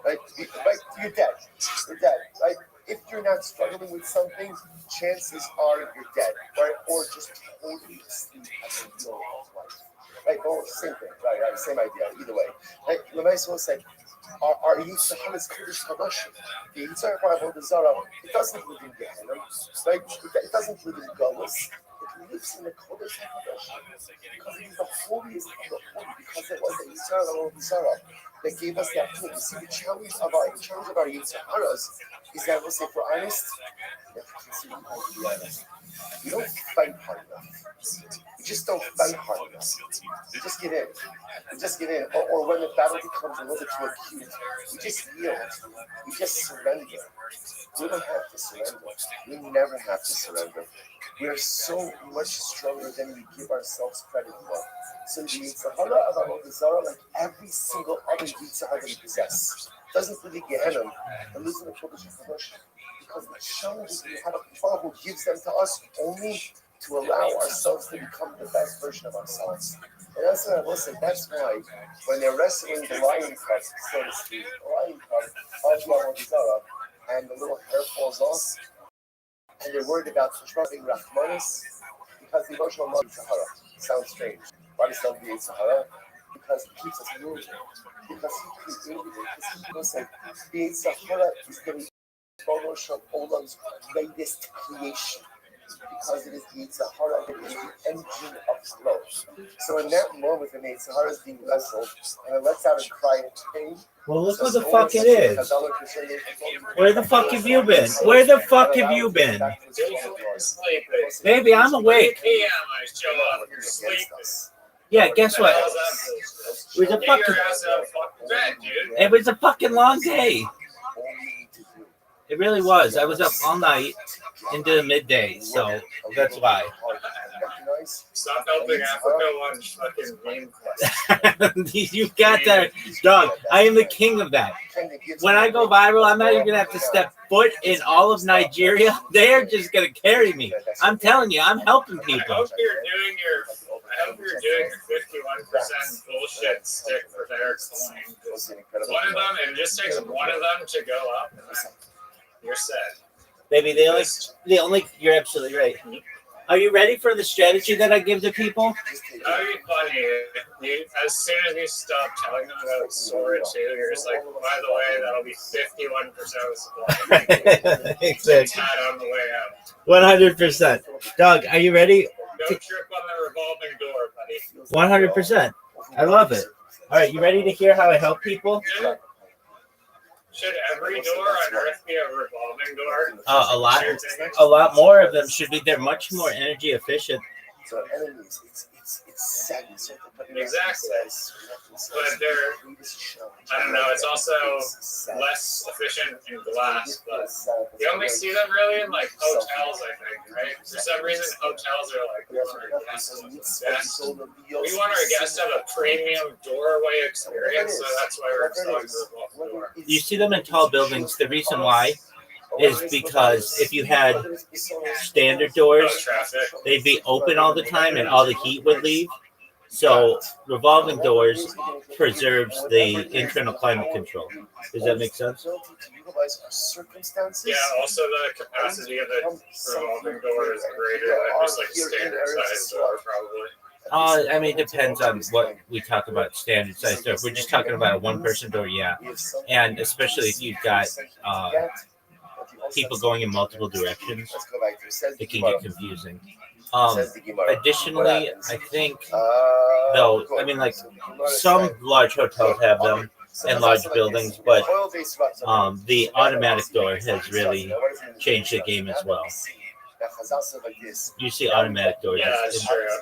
right? Right? You're dead. You're dead, right? If you're not struggling with something, chances are you're dead, right? Or just totally asleep at the wheel of life, right? Well, same thing, right? Right? Same idea. Either way, right? Lemais will say, our Yitzhak is Kiddush Hadoshim. The Yitzhak Avodah Zarah, it doesn't live in Gehenna, right? It doesn't live in Golos. It lives in the Kodesh Hadoshim because it is the holiest of the holy. Because it was the Yitzhak Avodah Zarah that gave us that tool. See, the challenge of our Yitzharas is that, let's say, if we're honest, you have to consider to be honest. You don't fight hard enough. You just don't fight hard enough. You just give in. You just give in. Or when the battle becomes a little bit too acute, you just yield. You just surrender. We don't have to surrender. We never have to surrender. We are so much stronger than we give ourselves credit for. So the Yitzhahara of Avodah Zarah, like every single other Yitzhahara that we possess, doesn't really Gehenna and lives in the Kodesh HaKadosh. Because the challenges we have a Father who gives them to us only to allow ourselves to become the best version of ourselves. And that's what I will say. That's why when they're wrestling the lion cub, so to speak, the lion cub of the Avodah Zarah, and the little hair falls off, and they're worried about being Rahmanis, because the emotional love is Sahara. Sounds strange. Why does love be Sahara? Because it keeps us moving. Because he created it. Because he was like, the Sahara is the Photoshop Olam's greatest creation. Because it is the Sahara that is the engine of growth. So in that moment when the Sahara is being wrestled and it lets out a cry of pain. Well, look what the fuck it is. Where the fuck have you been? Where the fuck have you been? Baby, I'm awake. Yeah, guess what? It was a fucking long day. It really was. I was up all night into the midday, so that's why. Stop helping Africa watch fucking game. You got that, dog. I am the king of that. When I go viral, I'm not even gonna have to step foot in all of Nigeria. They're just gonna carry me. I'm telling you, I'm helping people. I hope you're doing your 51% bullshit stick for their coin. One of them, it just takes one of them to go up, and then you're set. Baby, you're absolutely right. Are you ready for the strategy that I give to people? That would be funny. As soon as you stop telling them about Sora 2, you're just like, by the way, that'll be 51% of the supply. Exactly. On the way out. 100%. Doug, are you ready? Don't trip on the revolving door, buddy. 100%. I love it. All right, you ready to hear how I help people? Yeah. Should every door on Earth be a revolving door? A lot more of them should be. They're much more energy efficient. So enemies, it's sadly so. Exactly. But they're, I don't know, it's also less efficient in glass, but you only see them really in like hotels, I think, right? For some reason, hotels are like, we want our guests to have a premium doorway experience, so that's why we're installing the revolving door. You see them in tall buildings. The reason why is because if you had standard doors, they'd be open all the time and all the heat would leave. So revolving doors preserves the internal climate control. Does that make sense? Yeah, also the capacity of the revolving door is greater than just like standard size door, probably. I mean, it depends on what we talk about standard size door. If we're just talking about a one-person door, yeah. And especially if you've got people going in multiple directions, it can get confusing. Additionally, I think, though, I mean, like, some large hotels have them in large buildings, but the automatic door has really changed the game as well. You see automatic doors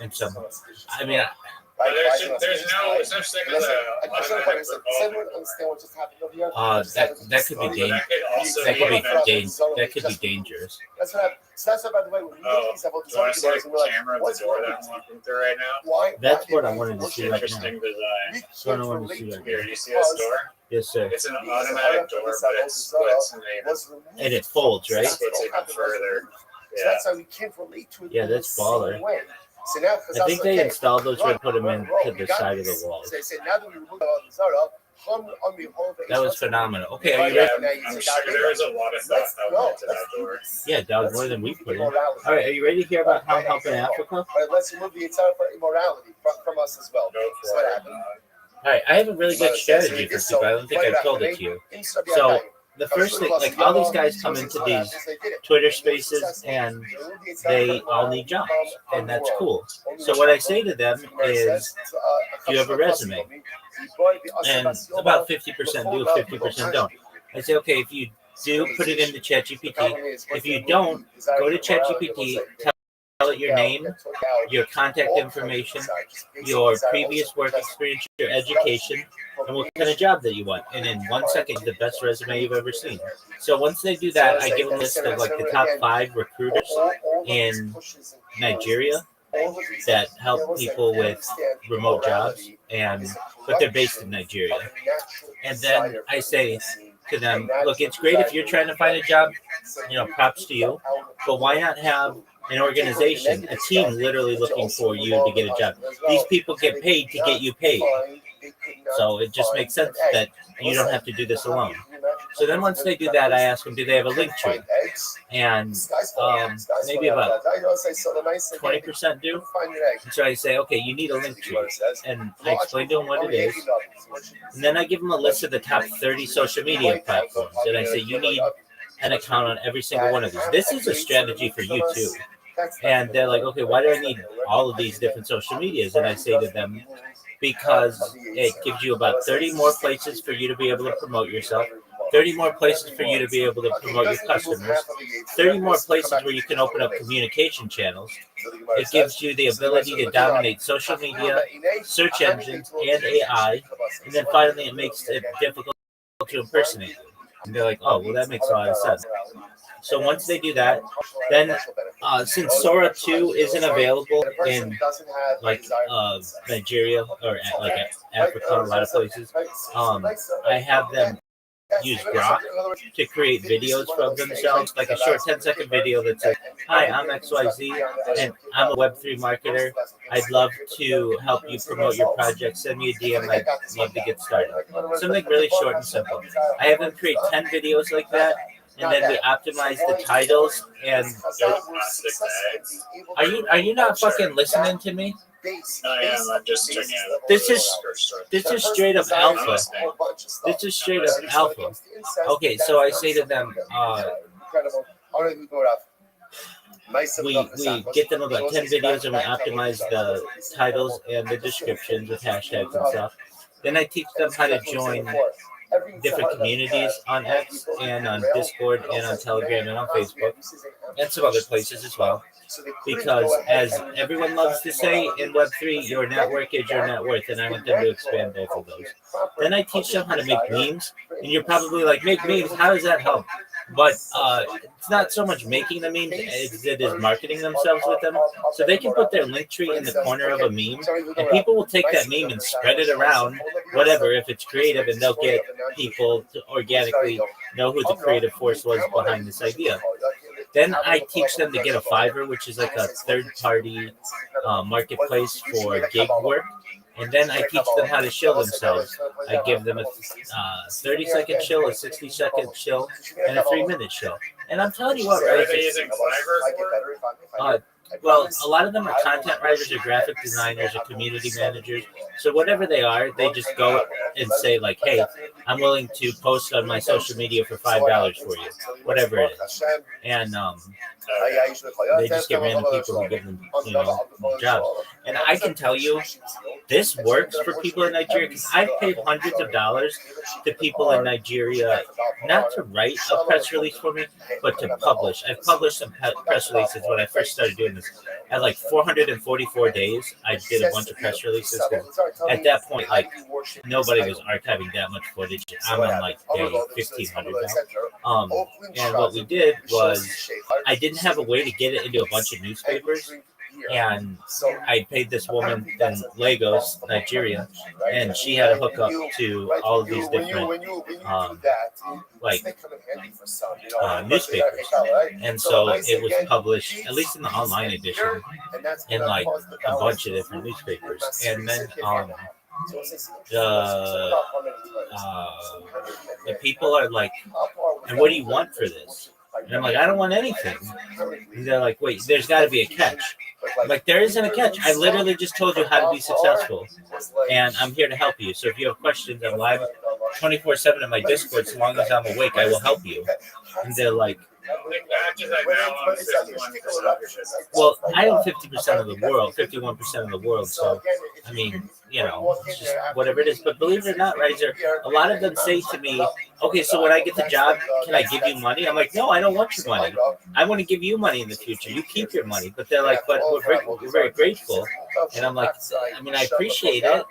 in some. I mean, there's no such thing as a automatic that could be dangerous. That could be dangerous. That's what happened. So that's why, by the way, when we look at these about the camera at the door that I'm walking through right now. That's what I wanted to see right now. Interesting design. That's what I wanted to see right now. Here, do you see this door? Yes, sir. It's an automatic door, but it splits and it folds, right? It splits even further. So that's how we can't relate to it. Yeah, that's baller. So now, I think they installed those and put them in to the side of the wall. So they said, now that we removed the Zara, That was phenomenal. Okay, are you Yeah, ready? I'm sure there is a lot of thought that went into that door. Yeah, dog, more than we put in. All right, are you ready to hear about how I'm helping Africa? Let's remove the entire immorality from us as well. Go That's for what it. happened. All right, I have a really good strategy for people. I don't think I've told it to you. So the first thing, like all these guys come into these Twitter spaces and they all need jobs, and that's cool. So what I say to them is, do you have a resume? And about 50% do, 50% don't. I say, okay, if you do, put it into ChatGPT. If you don't, go to ChatGPT, tell it your name, your contact information, your previous work experience, your education, and what kind of job that you want. And in 1 second, the best resume you've ever seen. So once they do that, I give them a list of like the top 5 recruiters in Nigeria that help people with remote jobs, but they're based in Nigeria. And then I say to them, look, it's great if you're trying to find a job, props to you, but why not have an organization, a team literally looking for you to get a job? These people get paid to get you paid. So it just makes sense that you don't have to do this alone. So then once they do that, I ask them, do they have a link tree? And maybe about 20% do. And so I say, okay, you need a link tree. And I explain to them what it is. And then I give them a list of the top 30 social media platforms. And I say, you need an account on every single one of these. This is a strategy for you too. And they're like, okay, why do I need all of these different social medias? And I say to them, because it gives you about 30 more places for you to be able to promote yourself, 30 more places for you to be able to promote your customers, 30 more places where you can open up communication channels. It gives you the ability to dominate social media, search engines, and AI. And then finally, it makes it difficult to impersonate you. And they're like, oh, well, that makes a lot of sense. So once they do that, then since Sora 2 isn't available in like Nigeria or like Africa, a lot of places, I have them use Grok to create videos from themselves, like a short 10-second video that says, hi, I'm XYZ, and I'm a Web3 marketer. I'd love to help you promote your project. Send me a DM. I'd love to get started. Something really short and simple. I have them create 10 videos like that, and then we optimize the titles. And are you not fucking listening to me? I am. I'm just checking out. This is straight up alpha. This is straight up alpha. Okay, so I say to them, we get them about 10 videos and we optimize the titles and the descriptions with hashtags and stuff. Then I teach them how to join different communities on X and on Discord and on Telegram and on Facebook and some other places as well. Because as everyone loves to say in Web3, your network is your net worth, and I want them to expand both of those. Then I teach them how to make memes, and you're probably like, make memes, how does that help? But it's not so much making the memes as it is marketing themselves with them. So they can put their link tree in the corner of a meme, and people will take that meme and spread it around, whatever, if it's creative, and they'll get people to organically know who the creative force was behind this idea. Then I teach them to get a Fiverr, which is like a third-party marketplace for gig work. And then I teach them how to shill themselves. I give them a 30-second shill, a 60-second shill, and a 3-minute shill. And I'm telling you what, right? Are they using Fiverr? Well, a lot of them are content writers or graphic designers or community managers. So whatever they are, they just go and say like, hey, I'm willing to post on my social media for $5 for you, whatever it is. And they just get random people who give them, jobs. And I can tell you, this works for people in Nigeria because I've paid hundreds of dollars to people in Nigeria, not to write a press release for me, but to publish. I've published some press releases when I first started doing this. At like 444 days, I did a bunch of press releases. At that point, like nobody was archiving that much footage. I'm on like day 1,500 now. And what we did was I didn't have a way to get it into a bunch of newspapers. And I paid this woman in Lagos, Nigeria, and she had a hookup to all of these different newspapers. And so it was published, at least in the online edition, in like a bunch of different newspapers. And then the people are like, and what do you want for this? And I'm like, I don't want anything. And they're like, wait, there's got to be a catch. I'm like, there isn't a catch. I literally just told you how to be successful, and I'm here to help you. So if you have questions, I'm live 24/7 in my Discord. So long as I'm awake, I will help you. And they're like, well, I own 50% of the world, 51% of the world. So, I mean, it's just whatever it is. But believe it or not, Riser, a lot of them say to me, okay, so when I get the job, can I give you money? I'm like, no, I don't want your money. I want to give you money in the future. You keep your money. But they're like, but we're very grateful. And I'm like, I mean, I appreciate it.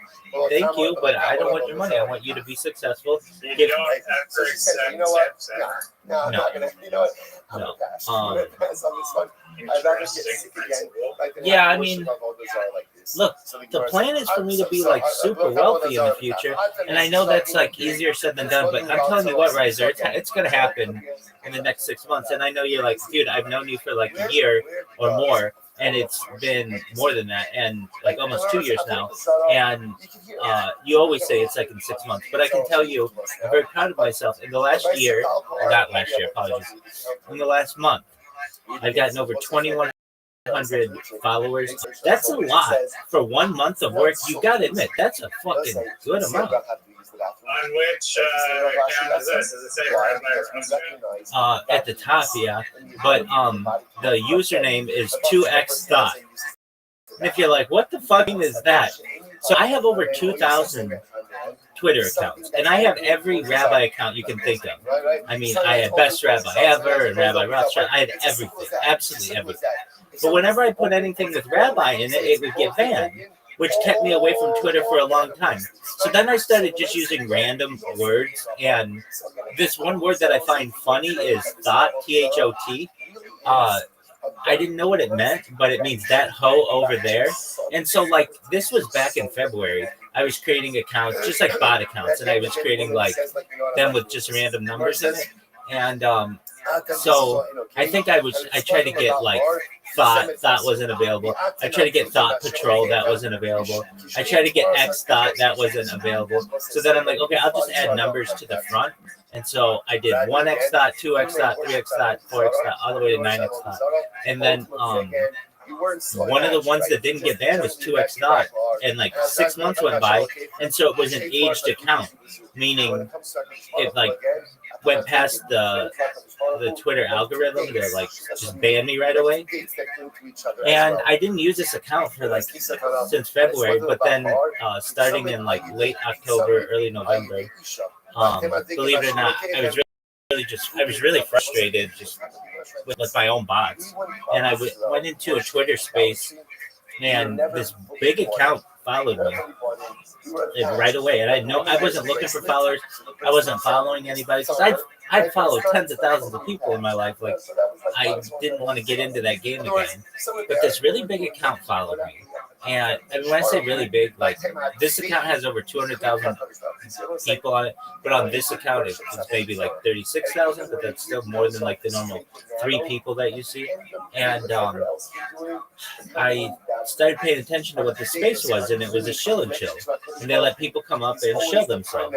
Thank you, but I don't want your money. I want you to be successful. You don't ever accept tips ever. No, I'm not gonna. You know what? I'm No. gonna pass. I'm gonna pass on this one. I'd rather get sick again. Yeah, I mean, look, the plan is for me to be like super wealthy in the future, and I know that's like easier said than done. But I'm telling you what, Riser, it's gonna happen in the next 6 months. And I know you're like, dude, I've known you for like a year or more. And it's been more than that, and like almost 2 years now. And you always say it's like in 6 months, but I can tell you, I'm very proud of myself. In the last year, or not last year, apologies. In the last month, I've gotten over 2,100 followers. That's a lot for 1 month of work. You gotta admit, that's a fucking good amount. On which account is this? Does it say right At the top, yeah. But the username is 2x dot. And if you're like, what the fucking is that? So I have over 2,000 Twitter accounts, and I have every rabbi account you can think of. I mean, I had Best Rabbi Ever and Rabbi Rothschild. I had everything, absolutely everything. But whenever I put anything with Rabbi in it, it would get banned, which kept me away from Twitter for a long time. So then I started just using random words, and this one word that I find funny is thought, T-H-O-T. I didn't know what it meant, but it means that hoe over there. And so, like, this was back in February. I was creating accounts, just like bot accounts, and I was creating, like, them with just random numbers in it. And so I think I tried to get, like, Thought wasn't available. I tried to get Thought Patrol, that wasn't available. I tried to get X Dot, that wasn't available. So then I'm like, okay, I'll just add numbers to the front. And so I did 1x dot, 2x dot, 3x dot, 4x dot, all the way to 9x dot. And then one of the ones that didn't get banned was 2x dot. And like 6 months went by. And so it was an aged account, meaning it like went past the Twitter algorithm to like just ban me right away. And I didn't use this account for like since February, but then starting in like late October, early November, believe it or not, I was really frustrated just with my own bots. And I went into a Twitter space, and this big account followed me right away. And I wasn't looking for followers. I wasn't following anybody. Because I'd followed tens of thousands of people in my life. Like, I didn't want to get into that game again. But this really big account followed me. And when I say really big, like, this account has over 200,000 people on it, but on this account it's maybe like 36,000, but that's still more than like the normal 3 people that you see. And I started paying attention to what the space was, and it was a shill and chill, and they let people come up and shill themselves.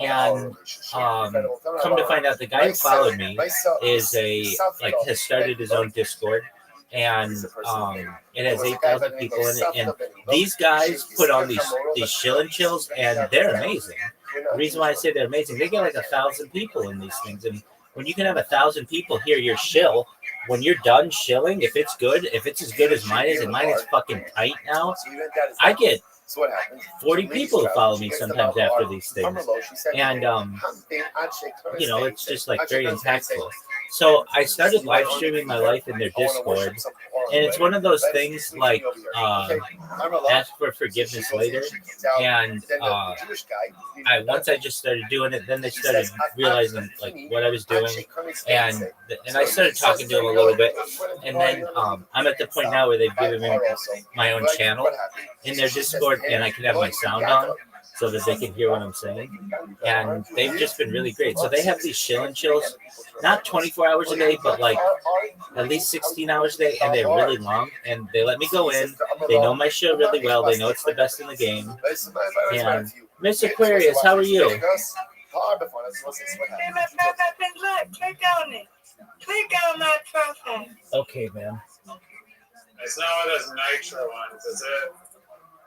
And come to find out, the guy who followed me has started his own Discord. And it has 8,000 people in it, and these guys put on these shill and chills, and they're amazing. The reason why I say they're amazing, they get like 1,000 people in these things, and when you can have 1,000 people hear your shill, when you're done shilling, if it's as good as mine is, and mine is fucking tight now, I get 40 people who follow me sometimes after these things, and it's just like very impactful. So I started live streaming my life in their Discord, and it's one of those things like ask for forgiveness later. And once I just started doing it, then they started realizing like what I was doing, and I started talking to them a little bit. And then I'm at the point now where they've given me my own channel in their Discord, and I can have my sound on. so that they can hear what I'm saying. And they've just been really great. So they have these chill and chills, not 24 hours a day, but like at least 16 hours a day, and they're really long. And they let me go in. They know my show really well. They know it's the best in the game. And Miss Aquarius, how are you? Click on it. Click on my profile. Okay, man. It's not one of those nitro ones, is it?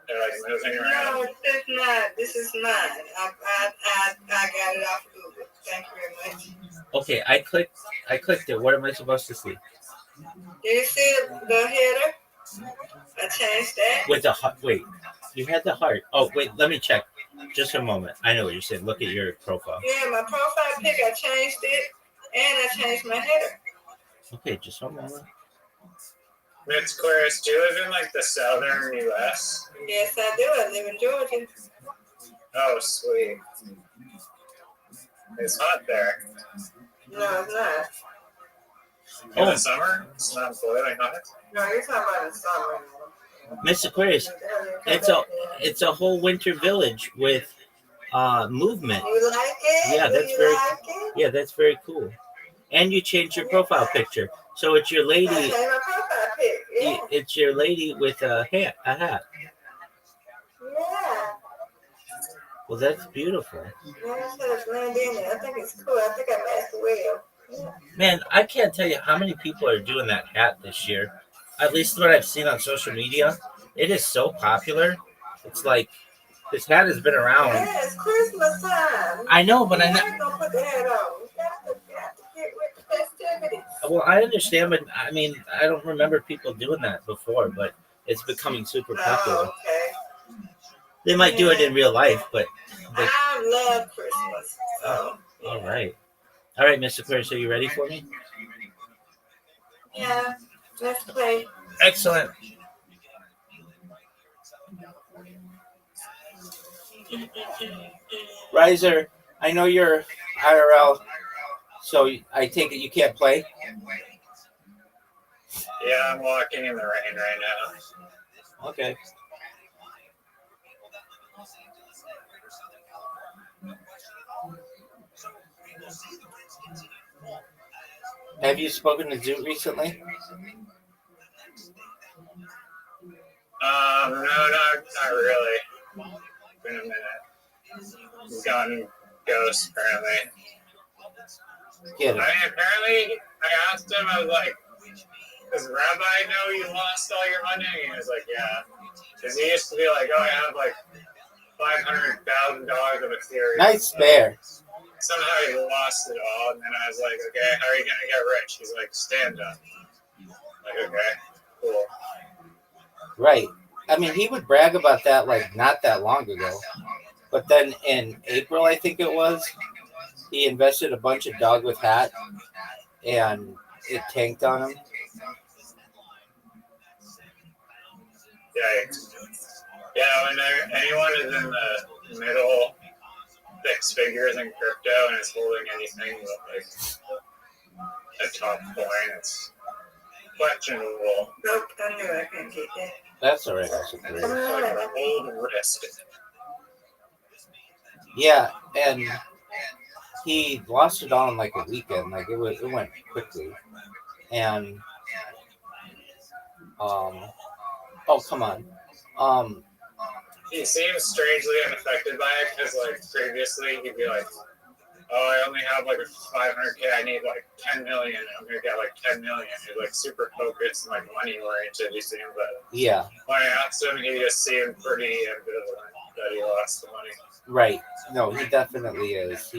They're like moving around. No, it's not. This is mine. I got it off Google. Thank you very much. Okay, I clicked it. What am I supposed to see? Do you see the header? I changed that. With the heart. Wait, you had the heart. Oh, wait, let me check. Just a moment. I know what you're saying. Look at your profile. Yeah, my profile pic, I changed it, and I changed my header. Okay, just one moment. Miss Aquarius, do you live in like the southern U.S.? Yes, I do. I live in Georgia. Oh, sweet. It's hot there. No, it's not. In the summer, it's not boiling hot. No, you're talking about the summer. Miss Aquarius, it's a whole winter village with movement. You like it? Yeah, that's you very like it? yeah, that's very cool. And you changed your profile picture, so it's your I lady. changed my profile pic. Yeah. It's your lady with a hat. Yeah. Well, that's beautiful. Yeah, I should have blend in there. I think it's cool. I think I matched well. Yeah. Man, I can't tell you how many people are doing that hat this year. At least what I've seen on social media. It is so popular. It's like this hat has been around. Yeah, it's Christmas time. I know, but You're not gonna put the hat on. You got to get with the festivities. well, I understand, but I mean, I don't remember people doing that before, but it's becoming super popular. Oh, okay. They might do it in real life, but they, I love Christmas. So, yeah. all right, Mr. Aquarius, are you ready for me? Yeah, let's play. Excellent. Riser, I know you're IRL, so I take it you can't play? Yeah, I'm walking in the rain right now. Okay. Have you spoken to Zoot recently? No, not really. Been a minute. He's gone ghost, apparently. Get it. I mean, apparently, I asked him, I was like, does Rabbi know you lost all your money? And he was like, yeah. Because he used to be like, oh, I have like $500,000 of Ethereum. Nice bear. Somehow he lost it all. And then I was like, okay, how are you going to get rich? He's like, stand up. Like, okay, cool. Right. I mean, he would brag about that like not that long ago. But then in April, I think it was, he invested a bunch of dog with hat and it tanked on him. Yikes. Yeah, when anyone is in the middle 6 figures in crypto and is holding anything with like a top coin, it's questionable. Nope, I knew I couldn't get that. That's all right. That's okay. It's like old risk. Yeah, and he lost it all in like a weekend. Like it went quickly. And oh come on. He seems strangely unaffected by it because like previously he'd be like, oh, I only have like 500K. I need like 10 million. I'm gonna get like 10 million. He's like super focused and like money oriented. You see him, but Yeah. when I asked him, he just seemed pretty ambivalent that he lost the money. Right. No, he definitely is.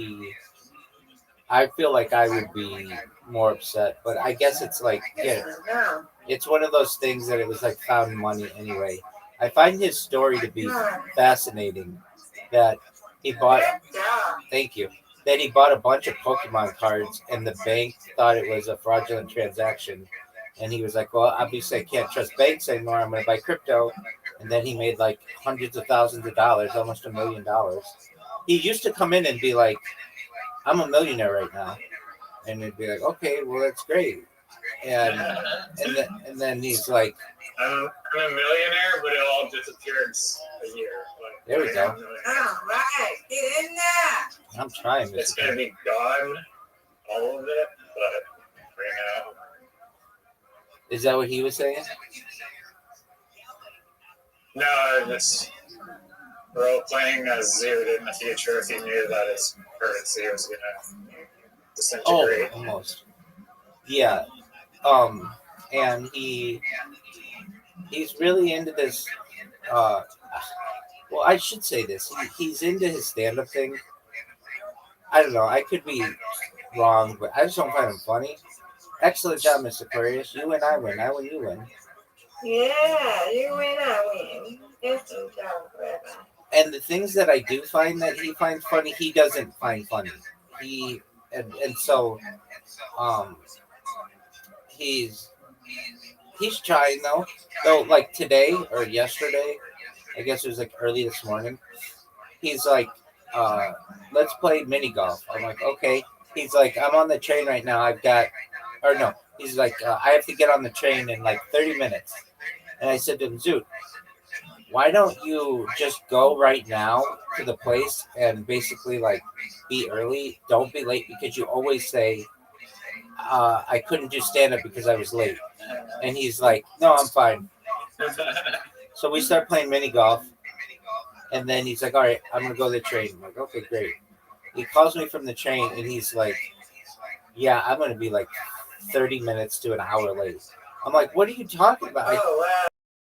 I feel like I would be more upset, but I guess it's like, yeah, it's one of those things that it was like found money anyway. I find his story to be fascinating. That he bought. Thank you. That he bought a bunch of Pokemon cards, and the bank thought it was a fraudulent transaction, and he was like, "Well, obviously I can't trust banks anymore. I'm going to buy crypto." And then he made like hundreds of thousands of dollars, almost $1 million. He used to come in and be like, "I'm a millionaire right now," and it'd be like, "Okay, well that's great." And then he's like, I'm a millionaire, but it all disappears a year. Like, There we go. All right, get in there. I'm trying It's this. gonna be gone, all of it, but right now. Is that what he was saying? No, it's role playing as Zewd in the future if he knew that his currency was gonna disintegrate. Oh, almost. Yeah. And he's really into this. Well, I should say this. He's into his stand-up thing. I don't know. I could be wrong, but I just don't find him funny. Excellent job, Mr. Aquarius. You win, I win. I win, you win. Yeah, you win, I win. Excellent job, Rabbi. And the things that I do find that he finds funny, he doesn't find funny. So he's trying though. Though like today or yesterday, I guess it was like early this morning. He's like, let's play mini golf. I'm like, okay. He's like, I'm on the train right now. He's like, I have to get on the train in like 30 minutes. And I said to him, Zoot, why don't you just go right now to the place and basically like be early? Don't be late because you always say, I couldn't do stand up because I was late. And he's like, no, I'm fine. So we start playing mini golf. And then he's like, all right, I'm going to go to the train. I'm like, okay, great. He calls me from the train and he's like, yeah, I'm going to be like 30 minutes to an hour late. I'm like, what are you talking about? Oh,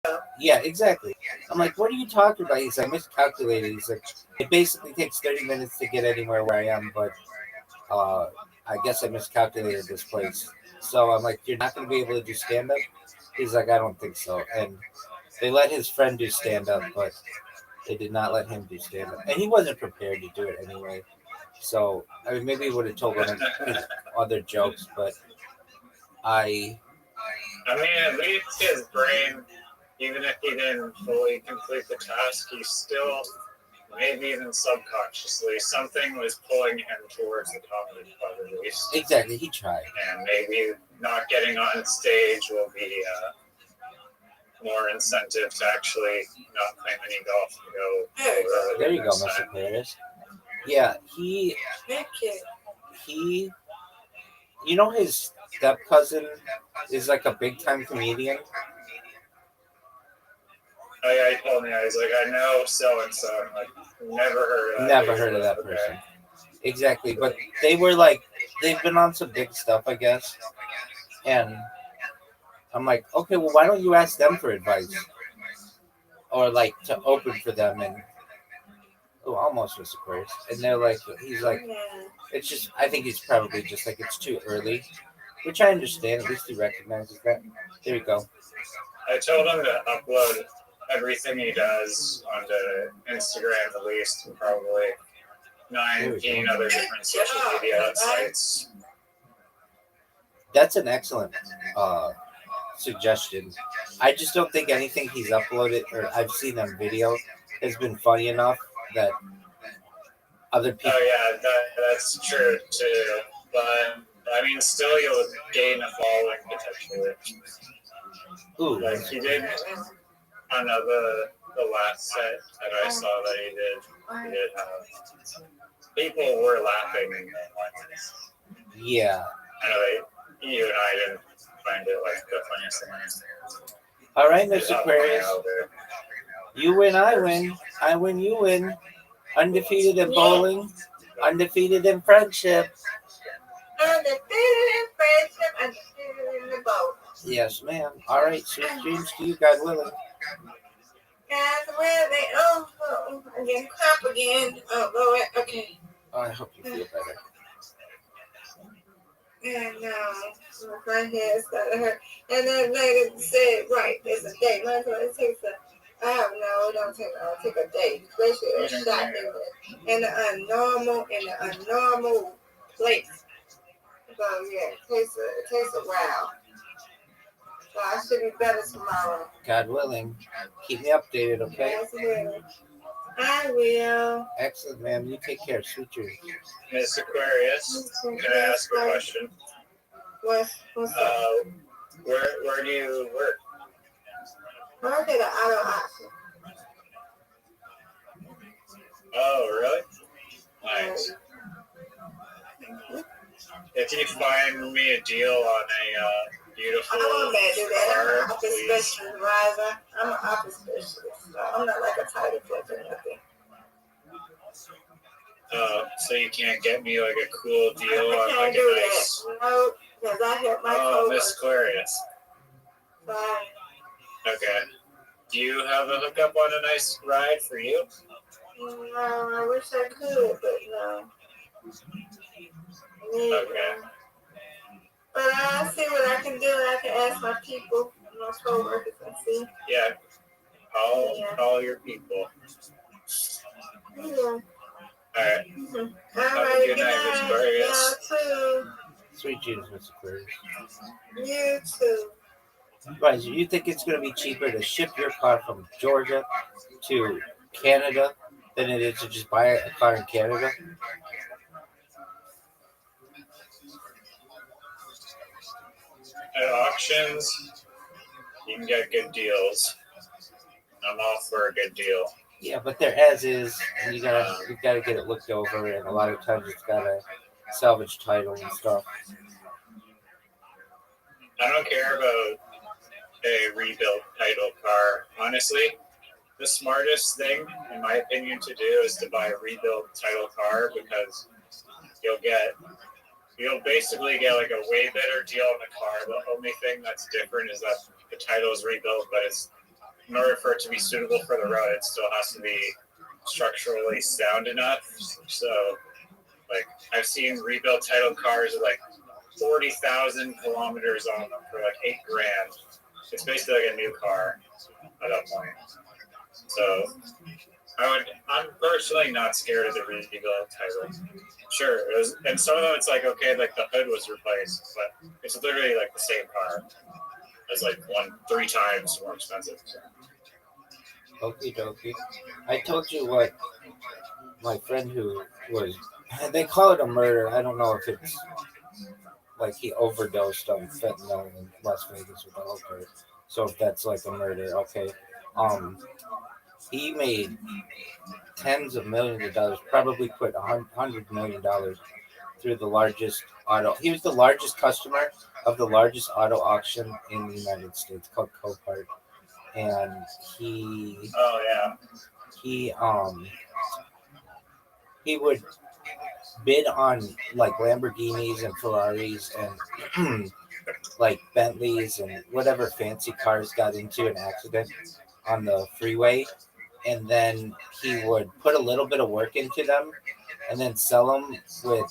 wow. Yeah, exactly. I'm like, what are you talking about? He's like, miscalculated. He's like, it basically takes 30 minutes to get anywhere where I am, but I guess I miscalculated this place. So I'm like, you're not going to be able to do stand up? He's like, I don't think so. And they let his friend do stand up, but they did not let him do stand up. And he wasn't prepared to do it anyway. So, I mean, maybe he would have told one of his other jokes, but I mean, at least his brain, even if he didn't fully complete the task, he still, maybe even subconsciously, something was pulling him towards the comedy club at least. Exactly, he tried. And maybe not getting on stage will be more incentive to actually not play mini golf and go. There you go, Mr. Aquarius. Yeah, Thank you. You know his step cousin is like a big time comedian. Oh yeah, he told me. I was like, I know so and so. I'm like, never heard of that. Person. Exactly, but they were like, they've been on some big stuff, I guess. And I'm like, okay, well, why don't you ask them for advice, or like to open for them? And almost was Aquarius. And they're like, he's like, it's just, I think he's probably just like, it's too early, which I understand. At least he recognizes that. There you go. I told him to upload everything he does onto Instagram at least, and probably 19 other different social media sites. That's an excellent suggestion. I just don't think anything he's uploaded or I've seen on video has been funny enough that other people. Oh yeah, that's true too. But I mean, still you'll gain a following potentially. Ooh, like he did on the last set that I saw that he did have people were laughing. Yeah. Anyway, you and I didn't find it like the funniest thing. All right, Mr. Aquarius. You win, I win. I win, you win. Undefeated in bowling. Undefeated in friendship. Undefeated in friendship. Undefeated in the boat. Yes, ma'am. All right, sweet dreams to you, God willing. God willing. Oh, I'm getting crap again. Oh, Lord. Okay. Oh, I hope you feel better. And my head started hurt. And then later said, right, it's a day. Like, it takes it don't take a day. Especially a shot in the unnormal place. So yeah, it takes a while. So I should be better tomorrow. God willing. Keep me updated, okay? Yes, I will. Excellent, ma'am. You take care. Sweet dreams. Miss Aquarius, can I ask a question? What's that? Where do you work? I did an auto auction. Oh, really? Nice. If you find me a deal on a beautiful I won't let do that. I'm an car, office please. specialist, Riser. I'm an office specialist. So I'm not like a title collector or nothing. So you can't get me like a cool deal I on can't like do a that. nice. No, because I help my Oh, coworkers. Miss Clarius. Sorry. Okay. Do you have a hookup on a nice ride for you? No, I wish I could, but no. Okay. But I'll see what I can do. I can ask my people, my co-workers, and see. Yeah. Call your people. Yeah. Alright. All right. Good night. Aquarius. Y'all too. Sweet Jesus, Mr. Aquarius. You too. Right, so you think it's going to be cheaper to ship your car from Georgia to Canada than it is to just buy a car in Canada? At auctions, you can get good deals. I'm all for a good deal. Yeah, but they're as is, and you gotta get it looked over, and a lot of times it's got a salvage title and stuff. I don't care about a rebuilt title car. Honestly, the smartest thing, in my opinion, to do is to buy a rebuilt title car because you'll basically get like a way better deal on the car. The only thing that's different is that the title is rebuilt, but it's in order for it to be suitable for the road, it still has to be structurally sound enough. So, like, I've seen rebuilt title cars with like 40,000 kilometers on them for like $8,000. It's basically like a new car at that point. So, I'm personally not scared of the rebuilt title. Sure, and some of them it's like okay, like the hood was replaced, but it's literally like the same car. It's like 3 times more expensive. Okie dokie. I told you what my friend who was, they call it a murder. I don't know if it's like he overdosed on fentanyl in Las Vegas with a hooker. So if that's like a murder, okay. He made tens of millions of dollars, probably put $100 million through the largest auto. He was the largest customer of the largest auto auction in the United States called Copart, and he would bid on like Lamborghinis and Ferraris and like Bentleys and whatever fancy cars got into an accident on the freeway, and then he would put a little bit of work into them and then sell them with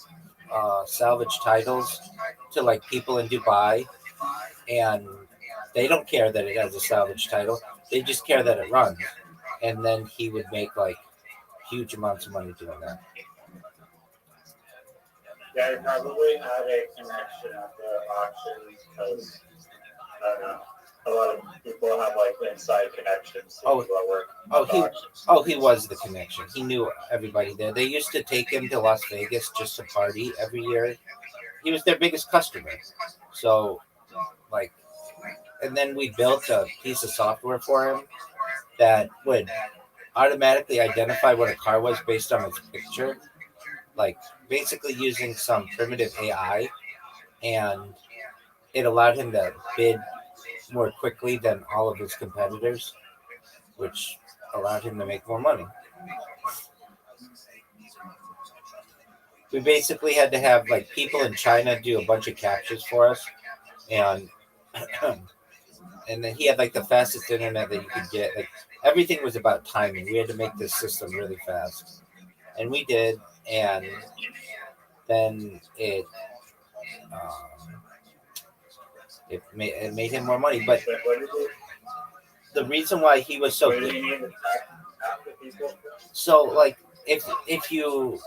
salvage titles to like people in Dubai, and they don't care that it has a salvage title, they just care that it runs, and then he would make like huge amounts of money doing that. Yeah, I probably had a connection at the auctions because I don't know. A lot of people have like inside connections to people that work at the auctions. He was the connection. He knew everybody there. They used to take him to Las Vegas just to party every year. He was their biggest customer. So, like, and then we built a piece of software for him that would automatically identify what a car was based on its picture, like basically using some primitive AI, and it allowed him to bid more quickly than all of his competitors, which allowed him to make more money. We basically had to have like people in China do a bunch of captures for us, and and then he had like the fastest internet that you could get. Like everything was about timing. We had to make this system really fast, and we did. And then it made him more money. But the reason why he was so good, so like if you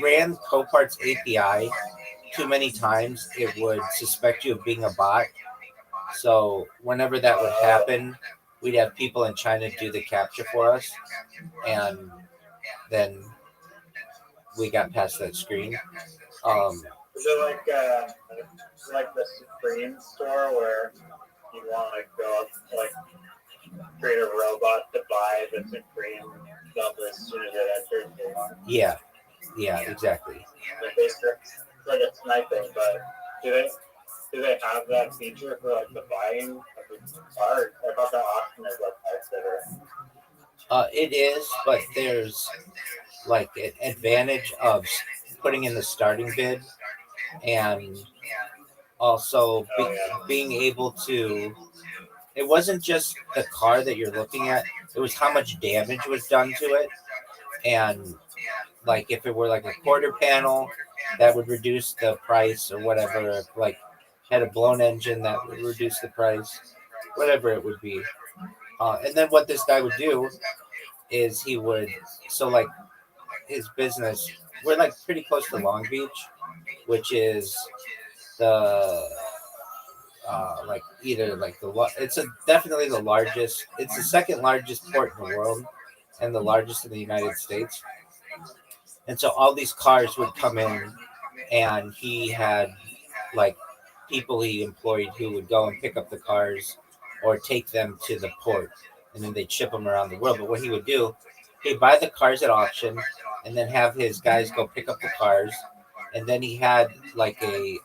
ran Copart's API too many times, it would suspect you of being a bot. So whenever that would happen, we'd have people in China do the capture for us, and then we got past that screen. Is it like the Supreme store where you want to go up like create a robot to buy the Supreme stuff as soon as it enters the line. Yeah, exactly. Like basically, it's like a sniping, but do they have that feature for like the buying of the car? I thought that option is like consider. It is, but there's like an advantage of putting in the starting bid and also being able to. It wasn't just the car that you're looking at; it was how much damage was done to it, and like if it were like a quarter panel, that would reduce the price or whatever. If like had a blown engine, that would reduce the price, whatever it would be. And then what this guy would do is he would like his business. We're like pretty close to Long Beach, which is the like either like definitely the largest. It's the second largest port in the world, and the largest in the United States. And so all these cars would come in, and he had like people he employed who would go and pick up the cars or take them to the port, and then they'd ship them around the world. But what he would do, he'd buy the cars at auction, and then have his guys go pick up the cars, and then he had like a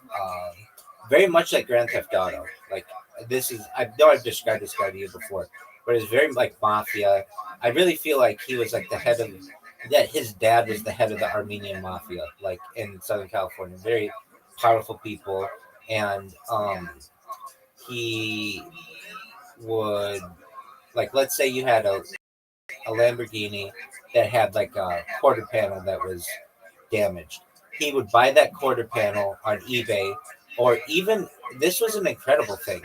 very much like Grand Theft Auto. Like this is, I know I've described this guy to you before, but it's very like mafia. I really feel like he was like the head of that. His dad was the head of the Armenian mafia, like in Southern California. Very powerful people, and he would like, let's say you had a Lamborghini that had like a quarter panel that was damaged. He would buy that quarter panel on eBay, or even this was an incredible thing.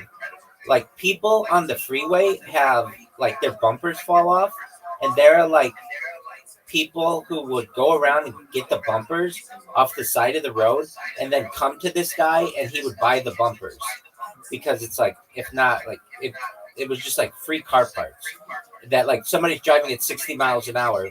Like people on the freeway have like their bumpers fall off, and there are like people who would go around and get the bumpers off the side of the road and then come to this guy and he would buy the bumpers because it's like, if not like it was just like free car parts that like somebody's driving at 60 miles an hour.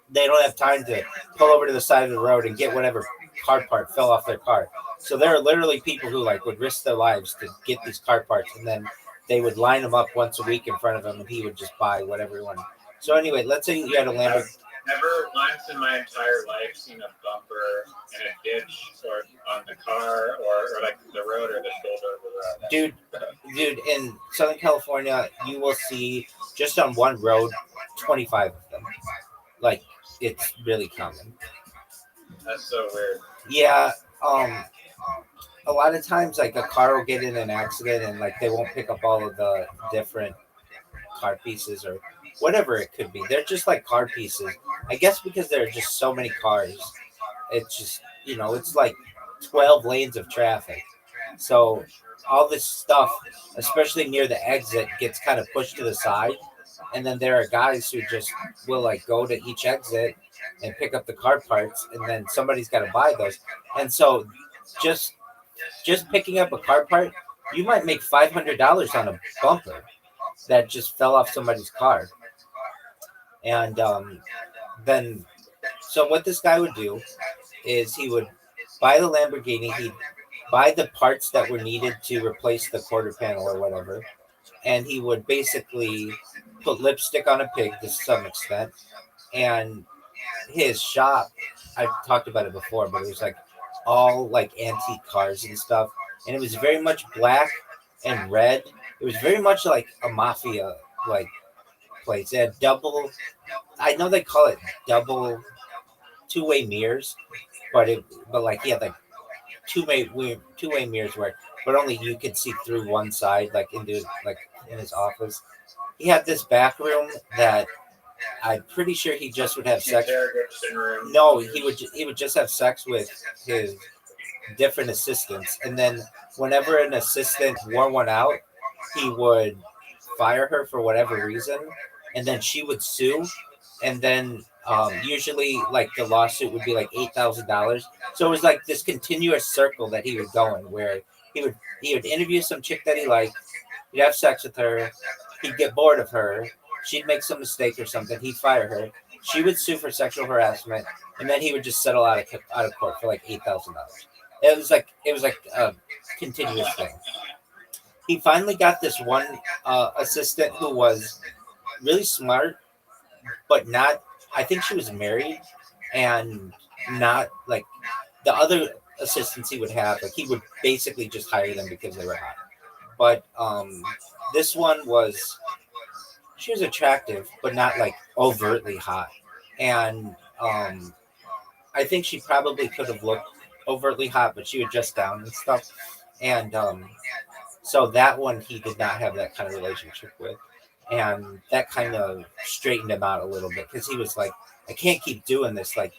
They don't have time to pull over to the side of the road and get whatever car part fell off their car. So there are literally people who like would risk their lives to get these car parts, and then they would line them up once a week in front of him, and he would just buy whatever he wanted. So anyway, let's say you had a Lamborghini. Never once in my entire life seen a bumper in a ditch or on the car or like the road or the shoulder of the road. Dude, in Southern California, you will see just on one road 25 of them. Like, it's really common. That's so weird. Yeah, a lot of times like a car will get in an accident and like they won't pick up all of the different car pieces or whatever it could be. They're just like car pieces. I guess because there are just so many cars, it's just, it's like 12 lanes of traffic. So all this stuff, especially near the exit, gets kind of pushed to the side. And then there are guys who just will like go to each exit and pick up the car parts, and then somebody's got to buy those. And so just picking up a car part, you might make $500 on a bumper that just fell off somebody's car. And then, so what this guy would do is he would buy the Lamborghini, he'd buy the parts that were needed to replace the quarter panel or whatever, and he would basically put lipstick on a pig to some extent. And his shop, I've talked about it before, but it was like all like antique cars and stuff, and it was very much black and red. It was very much like a mafia like place. It had double, I know they call it double two-way mirrors, but like he had like two-way mirrors but only you could see through one side, like into like in his office. He had this back room that I'm pretty sure he just would have sex. No, he would just have sex with his different assistants, and then whenever an assistant wore one out, he would fire her for whatever reason, and then she would sue, and then usually like the lawsuit would be like $8,000. So it was like this continuous circle that he would go in, where he would interview some chick that he liked, he'd have sex with her, he'd get bored of her, she'd make some mistake or something, he'd fire her, she would sue for sexual harassment, and then he would just settle out of court for like $8,000. It was like a continuous thing. he finally got this one assistant who was really smart, but not. I think she was married, and not like the other assistants he would have. Like he would basically just hire them because they were hot. But this one was she was attractive, but not like overtly hot, and I think she probably could have looked overtly hot, but she would dress down and stuff. And so that one he did not have that kind of relationship with, and that kind of straightened him out a little bit because he was like, I can't keep doing this. Like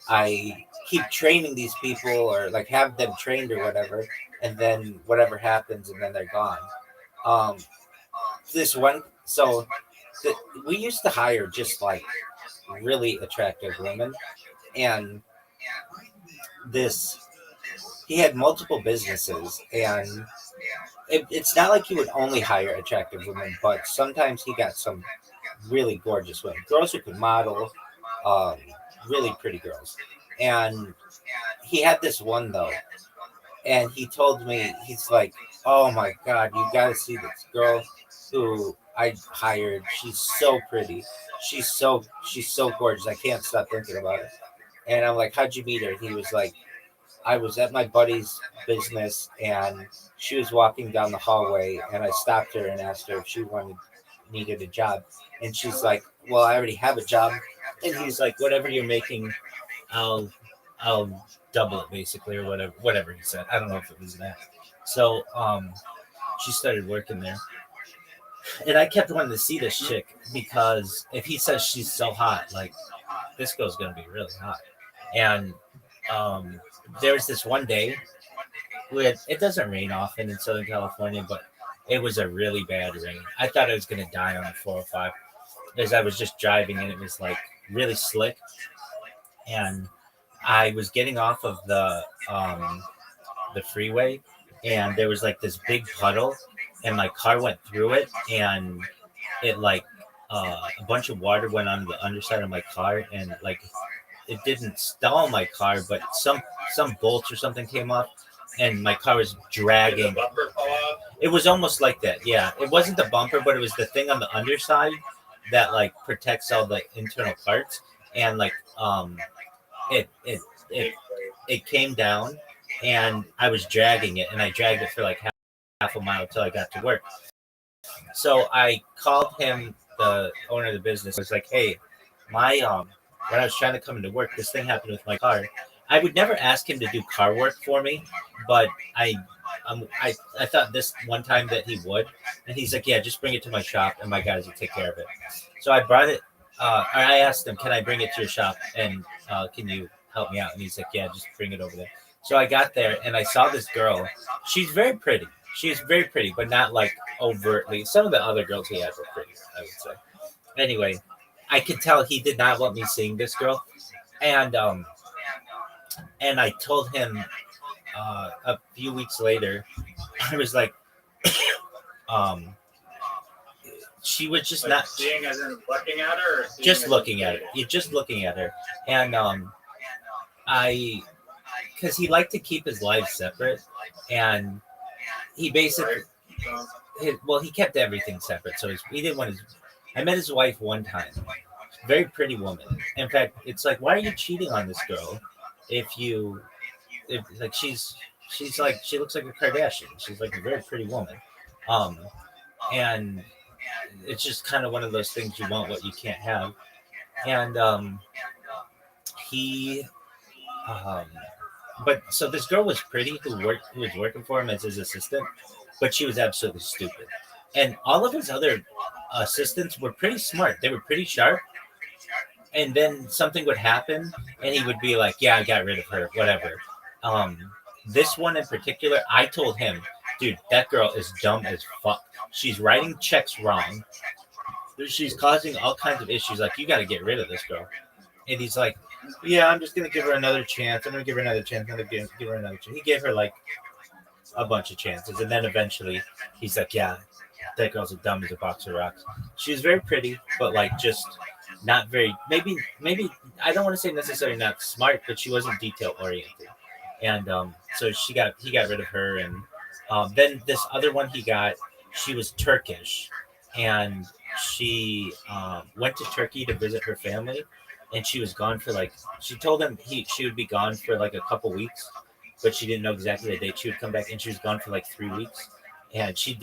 I keep training these people or like have them trained or whatever, and then whatever happens, and then they're gone. Um, this one, so the, we used to hire just like really attractive women, and this he had multiple businesses, and it's not like he would only hire attractive women, but sometimes he got some really gorgeous women, girls who could model, um, really pretty girls. And he had this one though, and he told me he's like, "Oh my God, you got to see this girl who I hired. She's so pretty. She's so gorgeous. I can't stop thinking about it." And I'm like, "How'd you meet her?" He was like, I was at my buddy's business, and she was walking down the hallway, and I stopped her and asked her if she needed a job, and she's like, "Well, I already have a job," and he's like, "Whatever you're making, I'll I'll double it basically, or whatever he said. I don't know if it was that." So she started working there, and I kept wanting to see this chick because if he says she's so hot, like this girl's gonna be really hot, and um, there was this one day with it doesn't rain often in Southern California, but it was a really bad rain. I thought I was gonna die on the 405 as I was just driving, and it was like really slick, and I was getting off of the freeway, and there was like this big puddle, and my car went through it, and it like a bunch of water went on the underside of my car, and like it didn't stall my car, but some bolts or something came off, and my car was Did the dragging. bumper fall off? It was almost like that. Yeah, it wasn't the bumper, but it was the thing on the underside that like protects all the internal parts, and like it it it it came down, and I was dragging it, and I dragged it for like half a mile till I got to work. So I called him, the owner of the business. I was like, "Hey, my when I was trying to come into work, this thing happened with my car." I would never ask him to do car work for me, but I thought this one time that he would, and he's like, "Yeah, just bring it to my shop, and my guys will take care of it." So I brought it. I asked him, "Can I bring it to your shop, and can you help me out?" And he's like, "Yeah, just bring it over there." So I got there, and I saw this girl. She's very pretty. She's very pretty, but not like overtly. Some of the other girls he had were pretty, I would say. Anyway, I could tell he did not want me seeing this girl, and I told him a few weeks later, I was like, um, she was just Like not seeing as in looking at her, or seeing just as looking in at it. You're just looking at her, and I because he liked to keep his life separate, and he basically well he kept everything separate. So he didn't want his. I met his wife one time, very pretty woman. In fact, it's like, why are you cheating on this girl? If you, if like she's like she looks like a Kardashian. She's like a very pretty woman, um, and it's just kind of one of those things you want what you can't have. And he, um, but so this girl was pretty who was working for him as his assistant, but she was absolutely stupid. And all of his other assistants were pretty smart. They were pretty sharp, and then something would happen, and he would be like, "Yeah, I got rid of her, whatever." Um, this one in particular, I told him, "Dude, that girl is dumb as fuck. She's writing checks wrong. She's causing all kinds of issues. Like, you got to get rid of this girl." And he's like, "Yeah, I'm just gonna give her another chance. I'm gonna give her another chance. Give her another chance." He gave her like a bunch of chances, and then eventually, he's like, "Yeah, that girl's as dumb as a box of rocks." She was very pretty, but like just not very. Maybe I don't want to say necessarily not smart, but she wasn't detail oriented, and so he got rid of her, and Then this other one he got, she was Turkish, and she went to Turkey to visit her family, and she was gone for like she told him she would be gone for like a couple weeks, but she didn't know exactly the date she would come back, and she was gone for like 3 weeks, and she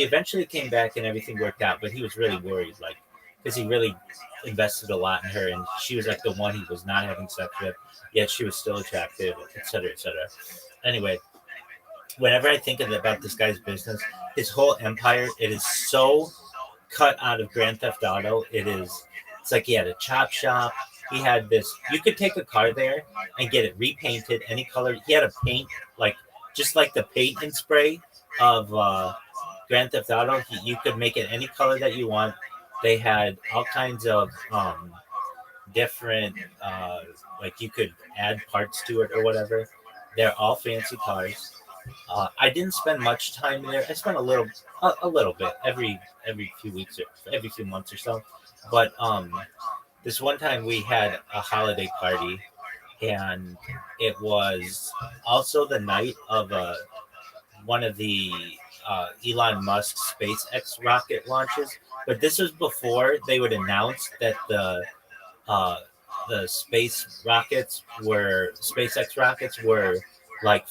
eventually came back and everything worked out, but he was really worried, like because he really invested a lot in her, and she was like the one he was not having sex with, yet she was still attractive, etc., etc. Anyway, whenever I think about this guy's business, his whole empire, it is so cut out of Grand Theft Auto. It's like he had a chop shop. He had this, you could take a car there and get it repainted any color. He had a paint, like, just like the paint and spray of Grand Theft Auto. You could make it any color that you want. They had all kinds of different, like you could add parts to it or whatever. They're all fancy cars. I didn't spend much time there. I spent a little bit every few weeks or every few months or so. But this one time we had a holiday party, and it was also the night of one of the Elon Musk SpaceX rocket launches. But this was before they would announce that uh, the SpaceX rockets were like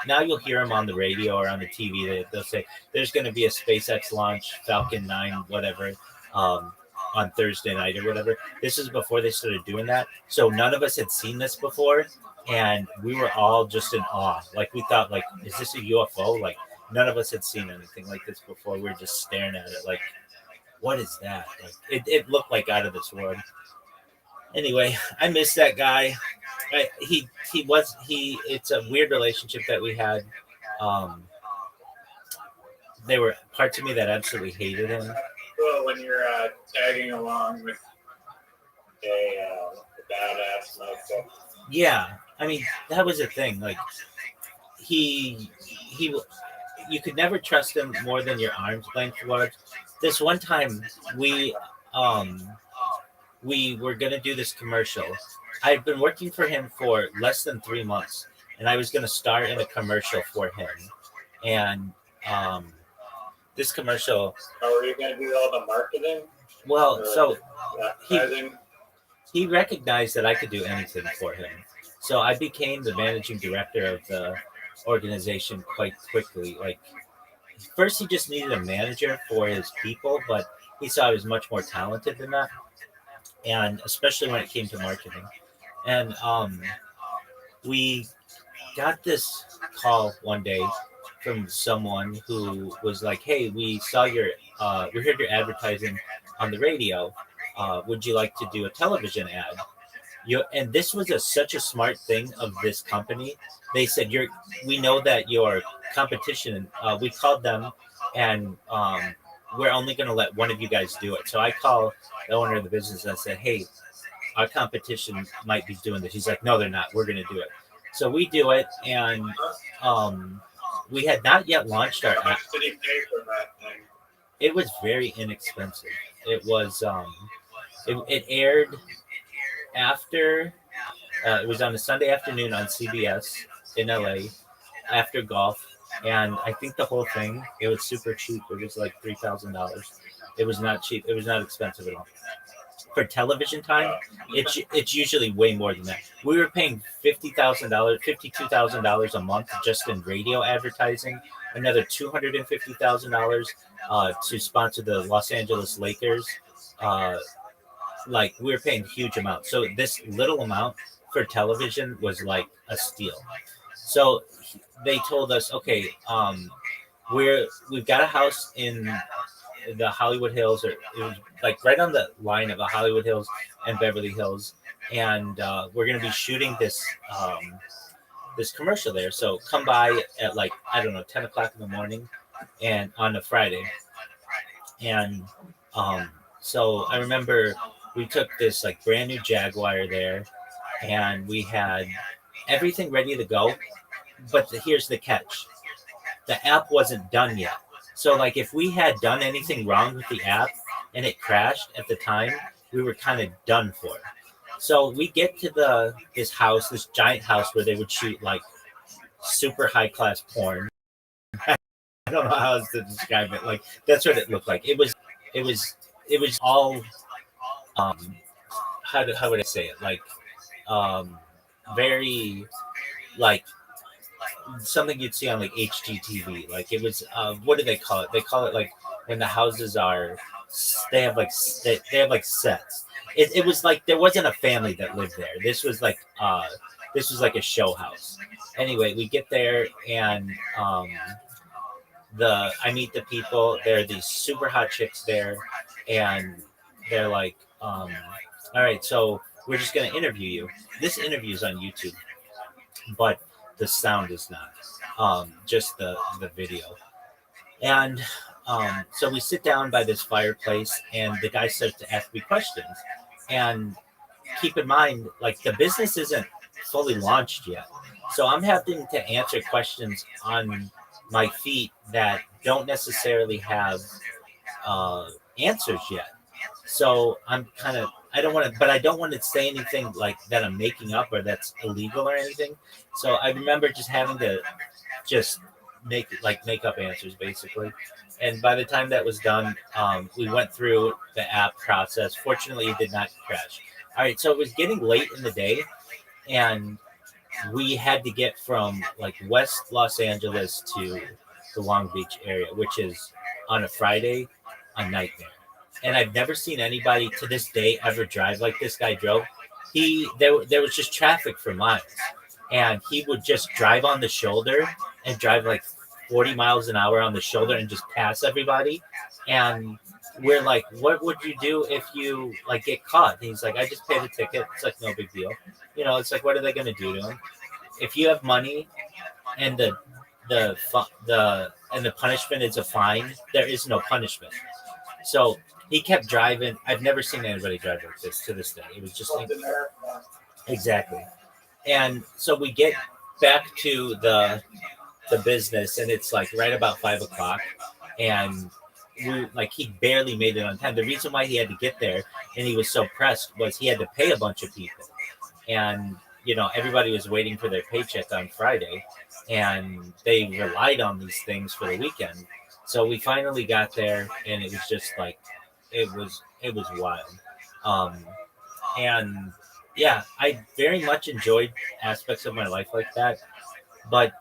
now you'll hear them on the radio or on the TV. They'll say there's going to be a SpaceX launch Falcon 9 whatever um, on Thursday night or whatever. This is before they started doing that, so none of us had seen this before, and we were all just in awe. Like we thought, like, is this a UFO? Like none of us had seen anything like this before. We were just staring at it like, what is that? Like it looked like out of this world. Anyway, I miss that guy. It's a weird relationship that we had. Um, there were parts of me that absolutely hated him. Well, when you're tagging along with a badass motherfucker. Yeah, I mean that was the thing. Like he, you could never trust him more than your arm's length was. This one time um we were gonna do this commercial. I'd been working for him for less than 3 months, and I was gonna star in a commercial for him. And this commercial, How are you going to do all the marketing? well, so Advertising? he recognized that I could do anything for him. So I became the managing director of the organization quite quickly. Like first, he just needed a manager for his people, but he saw I was much more talented than that, and especially when it came to marketing. And we got this call one day from someone who was like, "Hey, we heard your advertising on the radio. Would you like to do a television ad?" And this was such a smart thing of this company. They said, we know that your competition." We called them, and we're only going to let one of you guys do it. So I call the owner of the business and I said, "Hey, our competition might be doing this." He's like, "No, they're not. We're going to do it." So we do it, and we had not yet launched our How app. much did he pay for that thing? It was very inexpensive. It was it aired after it was on a Sunday afternoon on CBS in LA after golf, and I think the whole thing, it was super cheap. It was like $3,000. It was not cheap. It was not expensive at all. For television time, it's usually way more than that. We were paying $52,000 a month just in radio advertising. Another $250,000 to sponsor the Los Angeles Lakers. Like we were paying huge amounts. So this little amount for television was like a steal. So they told us, okay, we've got a house in the Hollywood Hills, or it was like right on the line of the Hollywood Hills and Beverly Hills, and we're gonna be shooting this commercial there. So come by at like, I don't know, 10 o'clock in the morning, and on a Friday. And so I remember we took this like brand new Jaguar there, and we had everything ready to go. But here's the catch: the app wasn't done yet. So like if we had done anything wrong with the app and it crashed at the time, we were kind of done for. So we get to this giant house where they would shoot like super high class porn. I don't know how else to describe it. Like that's what it looked like. It was all how would I say it? Like um very like something you'd see on like HGTV. Like it was what do they call it? They call it like when the houses are they have like they have like sets. It was like there wasn't a family that lived there. This was like a show house. Anyway, we get there and the I meet the people. There are these super hot chicks there, and they're like, all right, so we're just gonna interview you. This interview is on YouTube, but the sound is not. Just the video. And so we sit down by this fireplace, and the guy starts to ask me questions. And keep in mind, like the business isn't fully launched yet, so I'm having to answer questions on my feet that don't necessarily have answers yet. So I'm kind of I don't want to, but I don't want to say anything like that I'm making up or that's illegal or anything. So I remember just having to just make up answers basically. And by the time that was done, we went through the app process. Fortunately, it did not crash. All right, so it was getting late in the day, and we had to get from like West Los Angeles to the Long Beach area, which is on a Friday a nightmare. And I've never seen anybody to this day ever drive like this guy drove. There was just traffic for miles, and he would just drive on the shoulder and drive like 40 miles an hour on the shoulder and just pass everybody. And we're like, what would you do if you like get caught? And he's like, I just paid a ticket. It's like no big deal. It's like, what are they going to do to him? If you have money and the punishment is a fine, there is no punishment. So he kept driving. I've never seen anybody drive like this to this day. It was just like, exactly. And so we get back to the business, and it's like right about 5 o'clock, and he barely made it on time. The reason why he had to get there and he was so pressed was he had to pay a bunch of people, and everybody was waiting for their paycheck on Friday, and they relied on these things for the weekend. So we finally got there, and it was just like it was wild. And yeah, I very much enjoyed aspects of my life like that, but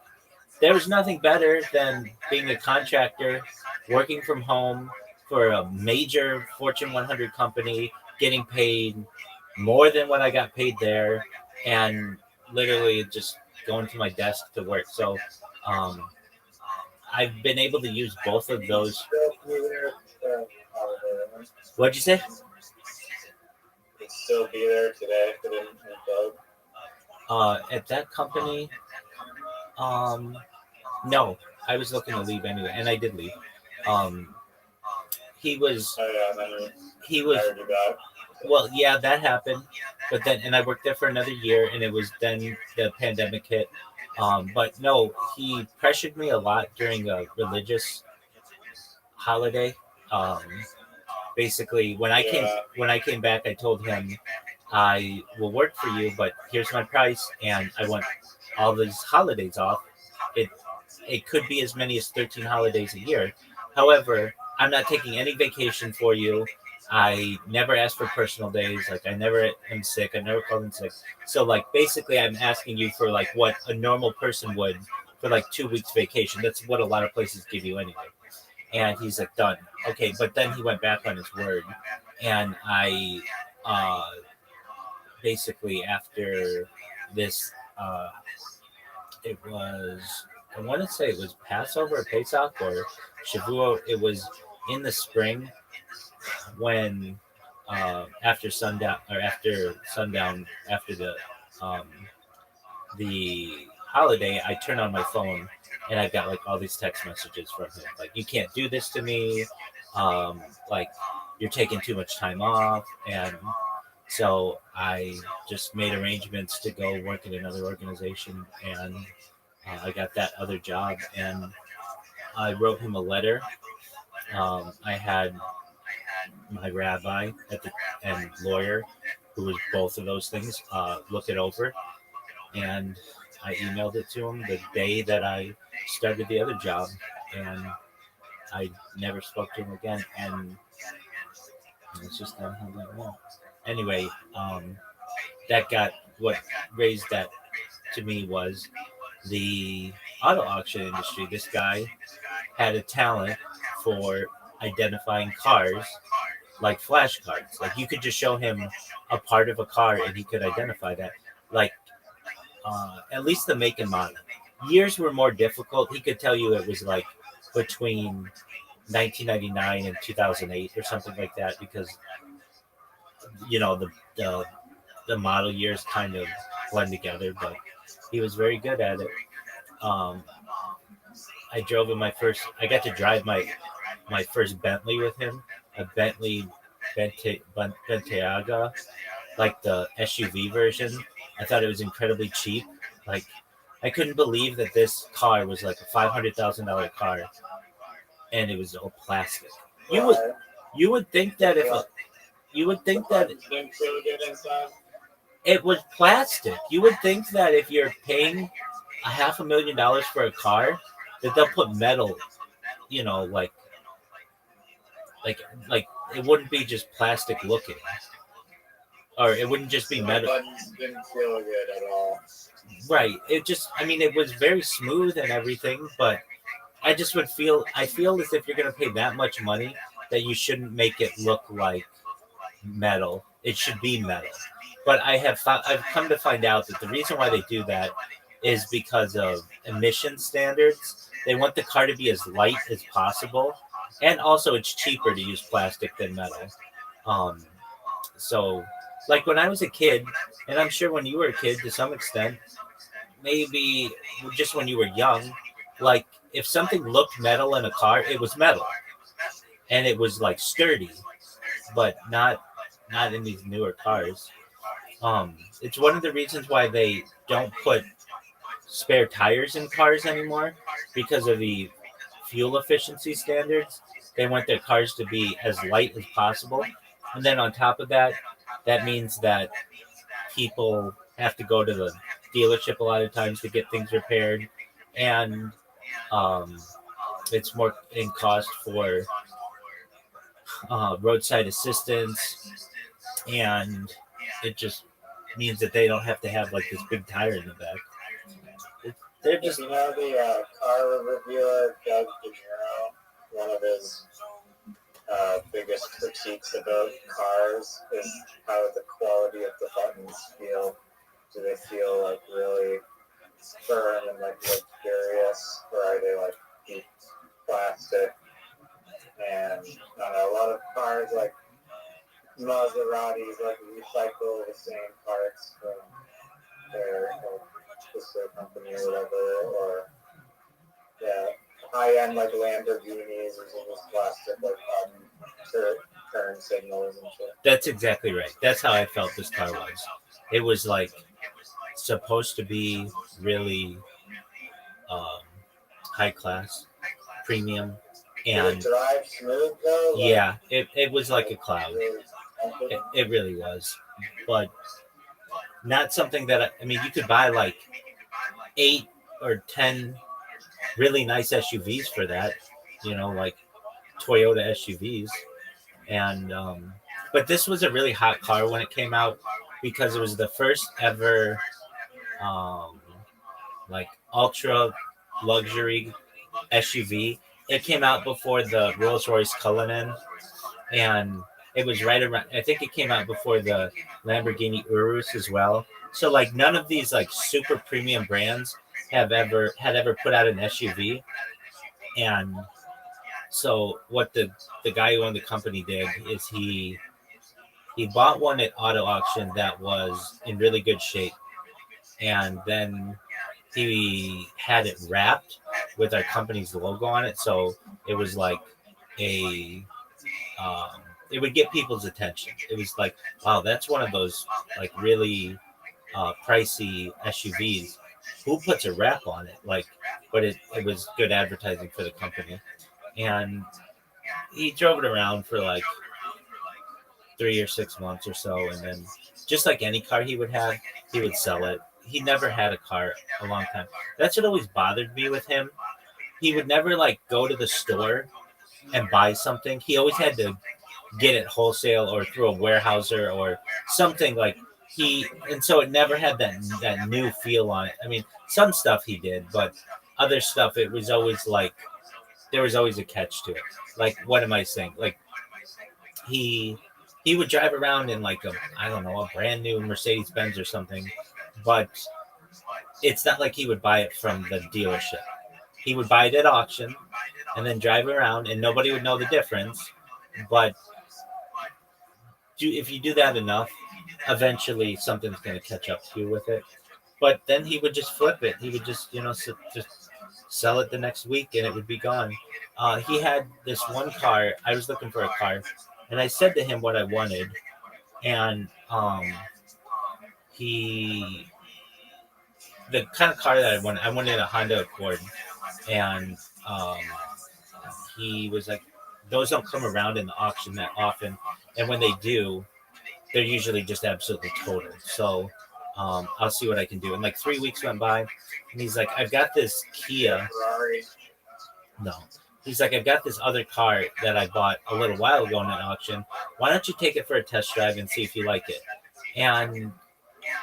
there was nothing better than being a contractor, working from home for a major Fortune 100 company, getting paid more than what I got paid there, and literally just going to my desk to work. So I've been able to use both of those. What'd you say? You'd still be there today if it didn't implode? At that company, no, I was looking to leave anyway, and I did leave. Um, he was, Oh yeah, then he was, hired you back. well, yeah, that happened, but then, and I worked there for another year, and it was then the pandemic hit. But no, he pressured me a lot during a religious holiday. Um, Basically, when I came back, I told him I will work for you, but here's my price, and I want all these holidays off. It it could be as many as 13 holidays a year. However, I'm not taking any vacation for you. I never ask for personal days. Like I never am sick. I never called in sick. So like basically, I'm asking you for like what a normal person would for like 2 weeks vacation. That's what a lot of places give you anyway. And he's like, done. Okay, but then he went back on his word, and I basically after this, it was I want to say it was Passover or Pesach or Shavuot. It was in the spring when after sundown after um, the holiday, I turn on my phone and I got like all these text messages from him, like you can't do this to me, like you're taking too much time off, and so I just made arrangements to go work at another organization, and I got that other job, and I wrote him a letter. I had my rabbi and lawyer, who was both of those things, look it over, and I emailed it to him the day that I started the other job, and I never spoke to him again. And it's just not how that went. Anyway, that got what raised that to me was the auto auction industry. This guy had a talent for identifying cars like flashcards. Like you could just show him a part of a car and he could identify that. Like at least the make and model. Years were more difficult. He could tell you it was like between 1999 and 2008 or something like that because the model years kind of blend together. But he was very good at it. Um, I drove in my first. I got to drive my first Bentley with him, a Bentley Bentayga, like the SUV version. I thought it was incredibly cheap. Like I couldn't believe that this car was like a $500,000 car, and it was all plastic. You would think that you would think that it was plastic. You would think that if you're paying a $500,000 for a car, that they'll put metal, you know, like like it wouldn't be just plastic looking, or it wouldn't just be metal. Buttons didn't feel good at all. Right. It just, I mean, it was very smooth and everything, but I just would feel, I feel as if you're going to pay that much money that you shouldn't make it look like metal. It should be metal. But I've come to find out that the reason why they do that is because of emission standards. They want the car to be as light as possible, and also it's cheaper to use plastic than metal. So, like when I was a kid, and I'm sure when you were a kid to some extent, maybe just when you were young, like if something looked metal in a car, it was metal, and it was like sturdy, but not in these newer cars. It's one of the reasons why they don't put spare tires in cars anymore because of the fuel efficiency standards. They want their cars to be as light as possible. And then on top of that, that means that people have to go to the dealership a lot of times to get things repaired. And it's more in cost for roadside assistance. And it just means that they don't have to have like this big tire in the back. They're just, the car reviewer, Doug DeNiro, one of his biggest critiques about cars is how the quality of the buttons feel. Do they feel like really firm and like luxurious, or are they like deep plastic? And I don't know, a lot of cars like Maseratis like recycle the same parts from their sister company or whatever, or high-end like Lamborghinis using this plastic like turn signals and shit. That's exactly right. That's how I felt this car was. It was like supposed to be really high class, premium, and did it drive smooth though? Yeah, it was like a cloud. It really was, but not something that I mean. You could buy like 8 or 10 really nice SUVs for that, like Toyota SUVs, and but this was a really hot car when it came out because it was the first ever like ultra luxury SUV. It came out before the Rolls-Royce Cullinan, and it was right around, I think it came out before the Lamborghini Urus as well. So like none of these like super premium brands had ever put out an SUV. And so what the guy who owned the company did is he bought one at auto auction that was in really good shape, and then he had it wrapped with our company's logo on it, so it was like a it would get people's attention. It was like, wow, that's one of those like really pricey SUVs. Who puts a wrap on it? Like, but it was good advertising for the company. And he drove it around for like 3 or 6 months or so, and then just like any car he would have, he would sell it. He never had a car a long time. That's what always bothered me with him, he would never like go to the store and buy something. He always had to get it wholesale or through a warehouser or something like and so it never had that new feel on it. I mean, some stuff he did, but other stuff it was always like there was always a catch to it. Like what am I saying? Like he he would drive around in like a I don't know a brand new Mercedes Benz or something, but it's not like he would buy it from the dealership. He would buy it at auction and then drive around, and nobody would know the difference. But if you do that enough, eventually something's going to catch up to you with it. But then he would just flip it. He would just just sell it the next week, and it would be gone. He had this one car. I was looking for a car, and I said to him what I wanted, and he the kind of car that I wanted a Honda Accord, and he was like, those don't come around in the auction that often, and when they do, they're usually just absolutely total. So I'll see what I can do. And like 3 weeks went by, and he's like, I've got this Kia. No. He's like, I've got this other car that I bought a little while ago in an auction. Why don't you take it for a test drive and see if you like it? And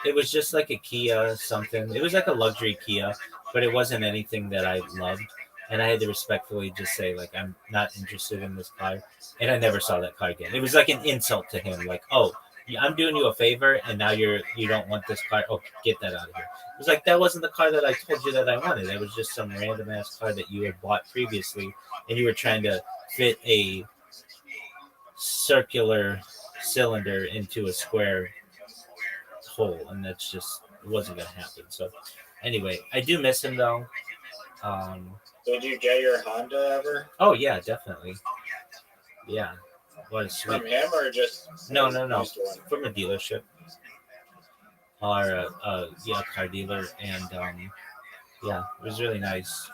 it was just like a Kia something. It was like a luxury Kia, but it wasn't anything that I loved. And I had to respectfully just say, like, I'm not interested in this car. And I never saw that car again. It was like an insult to him. Like, oh, I'm doing you a favor, and now you don't want this car. Oh, get that out of here. It was like, that wasn't the car that I told you that I wanted. It was just some random ass car that you had bought previously, and you were trying to fit a circular cylinder into a square hole, and that's just it wasn't gonna happen. So anyway, I do miss him though. Did you get your Honda ever? Oh yeah, definitely. Yeah, what a sweet. From him or just No, from a dealership or a car dealer, and yeah, it was really nice.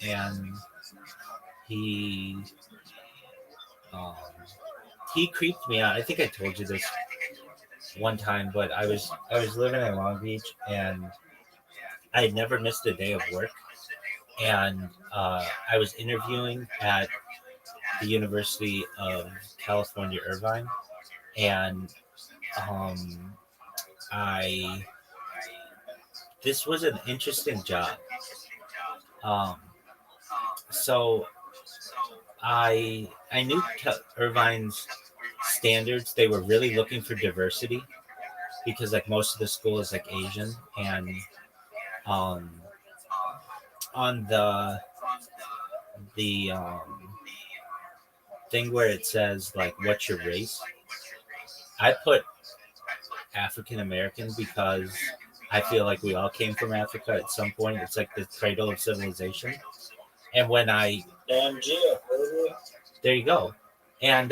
And he um, he creeped me out. I think I told you this one time, but I was living in Long Beach, and I had never missed a day of work, and I was interviewing at the University of California, Irvine, and I this was an interesting job. So I knew Irvine's standards. They were really looking for diversity because like most of the school is like Asian, and on the thing where it says like what's your race, I put African American because I feel like we all came from Africa at some point. It's like the cradle of civilization. And when I there you go. And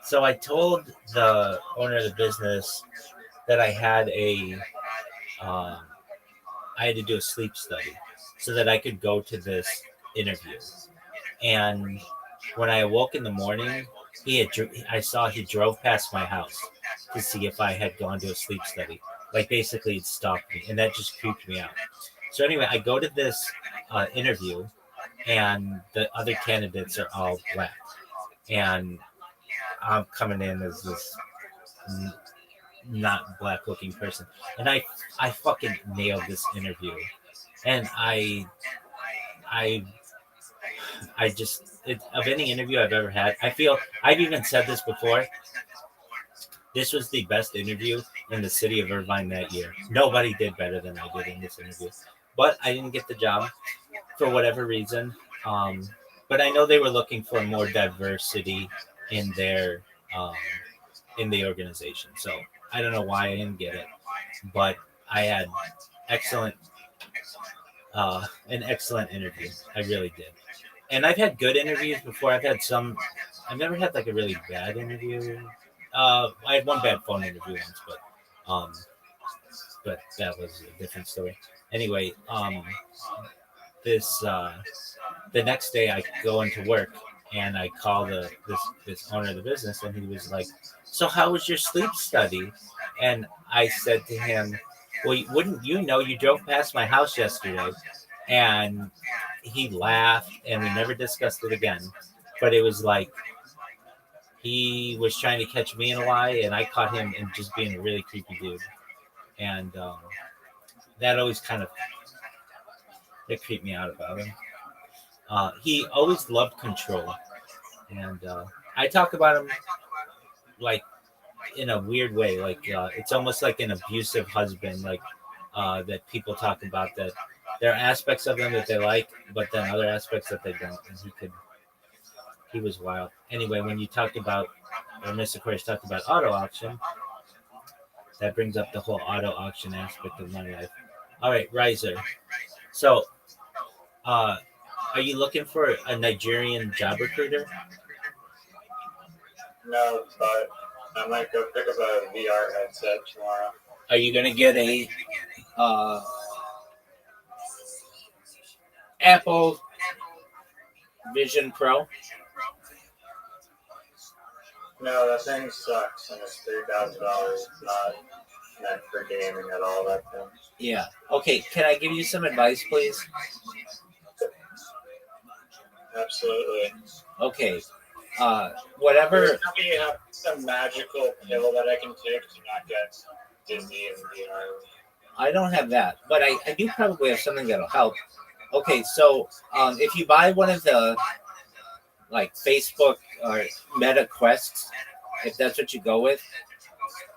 so I told the owner of the business that I had I had to do a sleep study so that I could go to this interview. And when I awoke in the morning, I saw he drove past my house to see if I had gone to a sleep study. Like basically it stopped me, and that just creeped me out. So anyway, I go to this interview, and the other candidates are all black, and I'm coming in as this not black looking person, and I fucking nailed this interview, and I just of any interview I've ever had, I feel I've even said this before. This was the best interview in the city of Irvine that year. Nobody did better than I did in this interview, but I didn't get the job for whatever reason. But I know they were looking for more diversity in their in the organization. So I don't know why I didn't get it, but I had excellent an excellent interview. I really did. And I've had good interviews before. I've never had like a really bad interview. I had one bad phone interview once, but that was a different story. Anyway, this the next day I go into work and I call this owner of the business, and he was like, "So how was your sleep study?" And I said to him, "Well, wouldn't you know? You drove past my house yesterday, and he laughed, and we never discussed it again. But it was like he was trying to catch me in a lie, and I caught him in just being a really creepy dude. And that always kind of it creeped me out about him. He always loved control, and I talk about him like in a weird way. Like it's almost like an abusive husband, like that people talk about. That there are aspects of him that they like, but then other aspects that they don't. And he was wild. Anyway, when you talked about, or Mr. Corey's talked about auto auction, that brings up the whole auto auction aspect of my life. All right, Riser. So, are you looking for a Nigerian job recruiter? No, but I might go pick up a VR headset tomorrow. Are you gonna get a Apple Vision Pro? No, that thing sucks, and it's $3,000. It's not meant for gaming at all. That thing. Yeah. Okay. Can I give you some advice, please? Absolutely. Okay. Whatever. Tell me you have some magical pill that I can take to not get dizzy and VR. I don't have that, but I do probably have something that'll help. Okay, so if you buy one of the like Facebook or Meta Quests, if that's what you go with,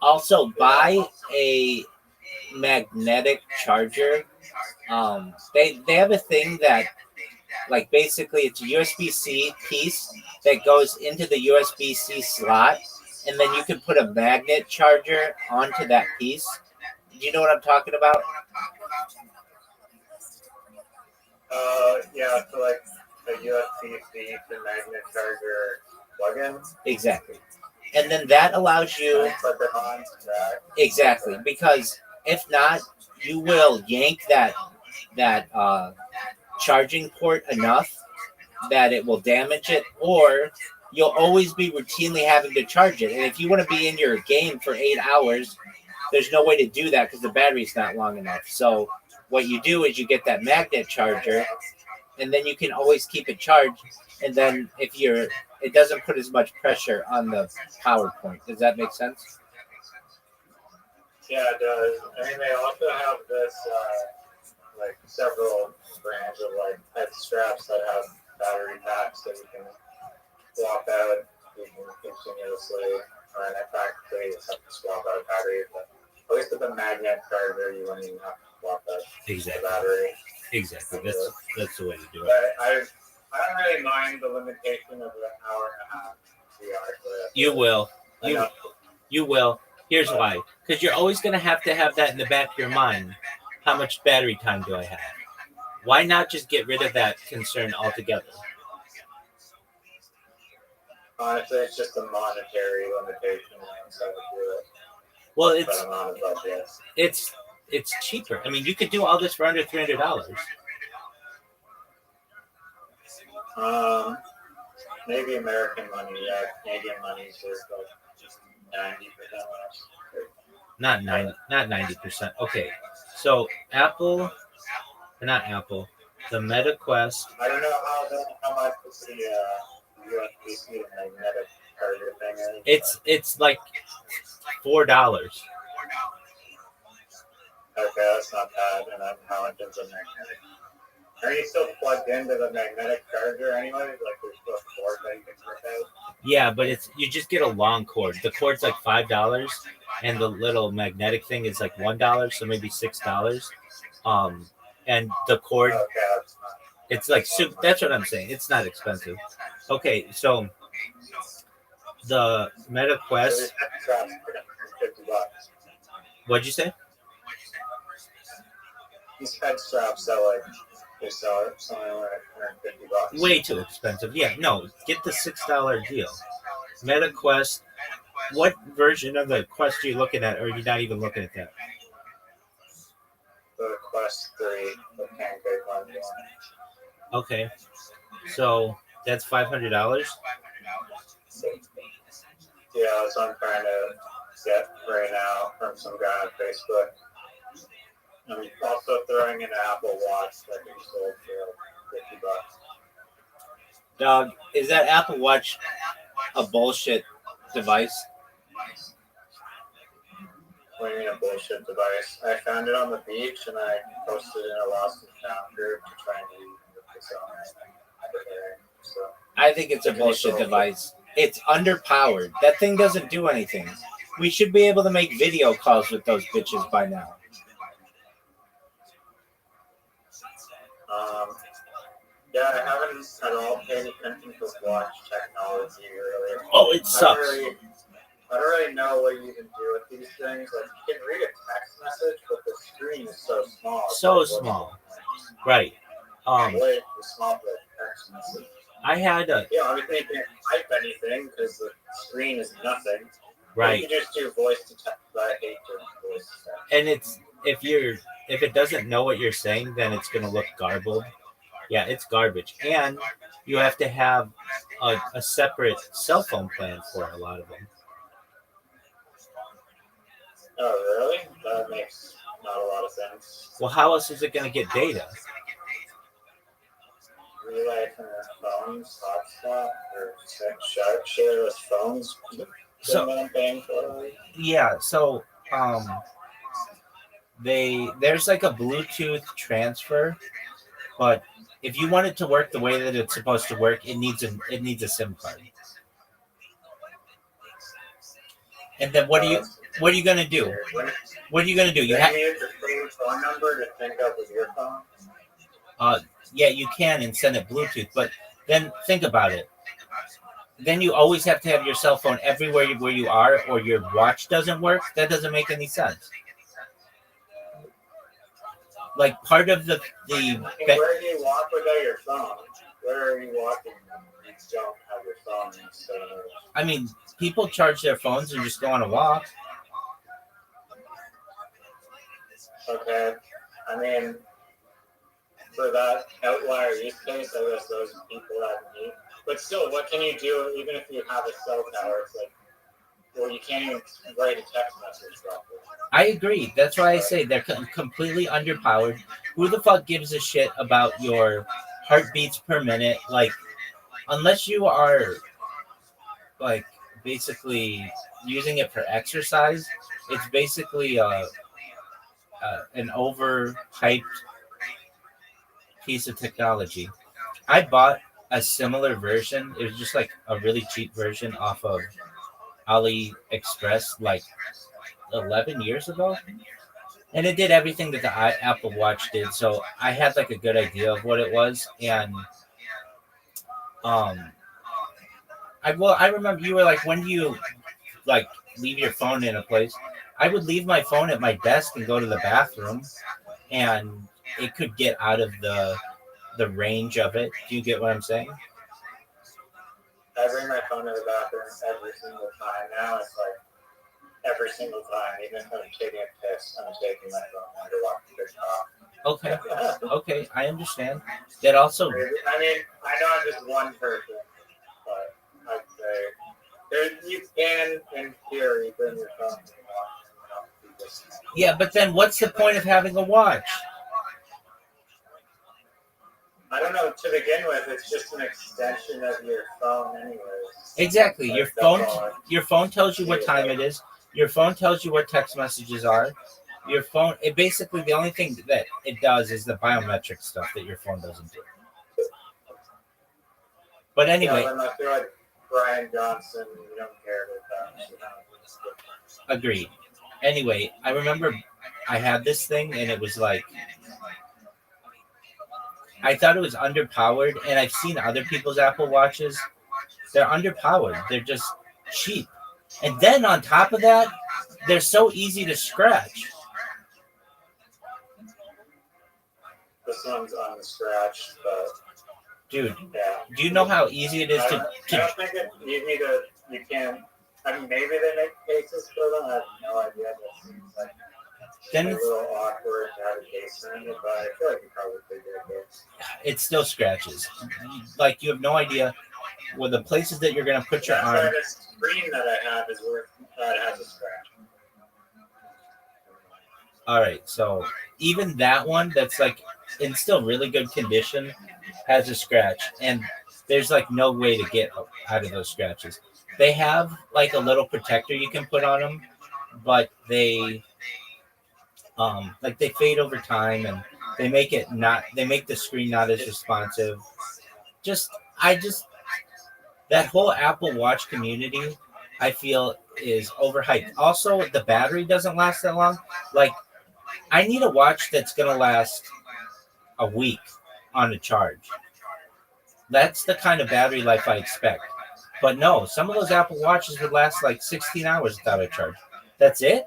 also buy a magnetic charger. They have a thing that like basically it's a USB-C piece that goes into the USB-C slot, and then you can put a magnet charger onto that piece. Do you know what I'm talking about? Yeah, so like a USB-C to magnet charger plug-in. Exactly. And then that allows you Put them on that. exactly, because if not, you will yank that charging port enough that it will damage it, or you'll always be routinely having to charge it. And if you want to be in your game for 8 hours, there's no way to do that because the battery's not long enough. So what you do is you get that magnet charger, and then you can always keep it charged. And then it doesn't put as much pressure on the power point. Does that make sense? Yeah, it does. I mean, they also have this, like, several brands of, like, head straps that have battery packs that you can swap out. You can continuously, or in fact, they have to swap out batteries. But at least with the magnet charger, you won't even have to swap out the battery. Exactly. That's the way to do it. But I don't really mind the limitation of an hour and a half VR. You will. You will. Here's why. Because you're always going to have that in the back of your mind. How much battery time do I have? Why not just get rid of that concern altogether? Honestly, it's just a monetary limitation. Well, it's cheaper. I mean, you could do all this for under $300. Maybe American money, yeah. Canadian money is like 90% less. Not 90%. Okay, so not Apple, the Meta Quest. I don't know how much the USB-C and magnetic charger thing is. It's like $4. Okay, that's not bad. And then how much is a magnetic? Are you still plugged into the magnetic charger anyway? Like there's still a cord that you can switch out? Yeah, but you just get a long cord. The cord's like $5, and the little magnetic thing is like $1, so maybe $6. And the cord, it's like soup. That's what I'm saying. It's not expensive. Okay, so the Meta Quest. What'd you say? These head straps are like they sell it something like $150. Way too expensive. Yeah, no, get the $6 deal. Meta Quest. What version of the Quest are you looking at, or are you not even looking at that? The Quest 3, the pancake one. Okay, so that's $500. Yeah, that's what I'm trying to get right now from some guy on Facebook. I'm also throwing in an Apple Watch that can be sold for $50 Dog, is that Apple Watch a bullshit device? What do you mean a bullshit device? I found it on the beach and I posted it in a lost and found group to try and use its own so I think it's a bullshit device. It's underpowered. That thing doesn't do anything. We should be able to make video calls with those bitches by now. Yeah, I haven't at all paid attention to watch technology really. Oh, it sucks. I don't really know what you can do with these things. Like you can read a text message, but the screen is so small. So small. Right. Way too small for a text message. I had a obviously you can't type anything because the screen is nothing. right. You can just do voice to text. I hate doing voice to text. And it's if it doesn't know what you're saying, then it's gonna look garbled. Yeah, it's garbage. And you have to have a separate cell phone plan for a lot of them. Oh, really? That makes not a lot of sense. Well, how else is it gonna get data? Relay from your phones, hotspot, or share those phones. So I'm paying for. yeah, so there's like a Bluetooth transfer, but if you want it to work the way that it's supposed to work, it needs a SIM card. And then what are you gonna do? What are you gonna do? You have your phone number to sync up with your phone. Yeah, you can and send it Bluetooth, but then think about it. Then you always have to have your cell phone everywhere where you are, or your watch doesn't work. That doesn't make any sense. Like part of the where do you walk without your phone? Where are you walking? You don't have your phone. So. I mean, people charge their phones and just go on a walk. Okay, I mean, for that outlier use case, I guess those people have need. But still, what can you do even if you have a cell tower? It's like, well, you can't even write a text message properly. I agree. That's why I say they're completely underpowered. Who the fuck gives a shit about your heartbeats per minute? Like, unless you are, like, basically using it for exercise, it's basically an overhyped piece of technology. I bought a similar version. It was just like a really cheap version off of AliExpress like 11 years ago. And it did everything that the Apple Watch did. So I had like a good idea of what it was. And I remember you were like, when do you like leave your phone in a place? I would leave my phone at my desk and go to the bathroom, and it could get out of the range of it. Do you get what I'm saying? I bring my phone to the bathroom every single time. Now it's like every single time, even if I'm taking a piss, I'm taking my phone to walk the off. Okay, I understand. That also. I mean, I know I'm just one person, but I'd say you can, in theory, bring your phone to the Yeah, but then what's the point of having a watch? I don't know. To begin with, it's just an extension of your phone, anyways. Exactly. Your phone tells you what time it is. Your phone tells you what text messages are. Your phone. It basically the only thing that it does is the biometric stuff that your phone doesn't do. But anyway, yeah, I feel like Brian Johnson. You don't care about that. Agreed. Anyway, I remember I had this thing and it was like I thought it was underpowered, and I've seen other people's Apple Watches. They're underpowered. They're just cheap. And then on top of that, they're so easy to scratch. This one's unscratched, but dude, yeah. Do you know how easy it is I don't think it easy to. You can. I mean, maybe they make cases for them. I have no idea. That seems like then a little awkward to have a case around it, but I feel like you probably figure it out. It still scratches. Like you have no idea where the places that you're gonna put your arm. That's why the screen that I have is where it has a scratch. All right, so even that one that's like in still really good condition has a scratch, and there's like no way to get out of those scratches. They have like a little protector you can put on them, but they like they fade over time and they make the screen not as responsive. Just I just that whole Apple Watch community, I feel, is overhyped. Also, the battery doesn't last that long. Like, I need a watch that's gonna last a week on a charge. That's the kind of battery life I expect. But no, some of those Apple Watches would last like 16 hours without a charge. That's it.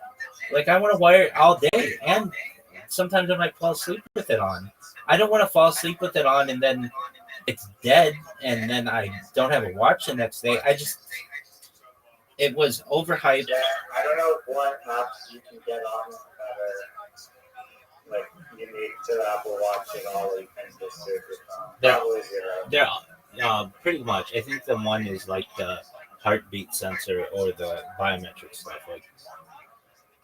Like, I want to wear it all day, and sometimes I might fall asleep with it on. I don't want to fall asleep with it on and then it's dead, and then I don't have a watch the next day. It was overhyped. Yeah, I don't know what apps you can get on that are like unique to the Apple Watch and all you can just do your phone. Probably zero. They're pretty much. I think the one is like the heartbeat sensor or the biometric stuff. Like,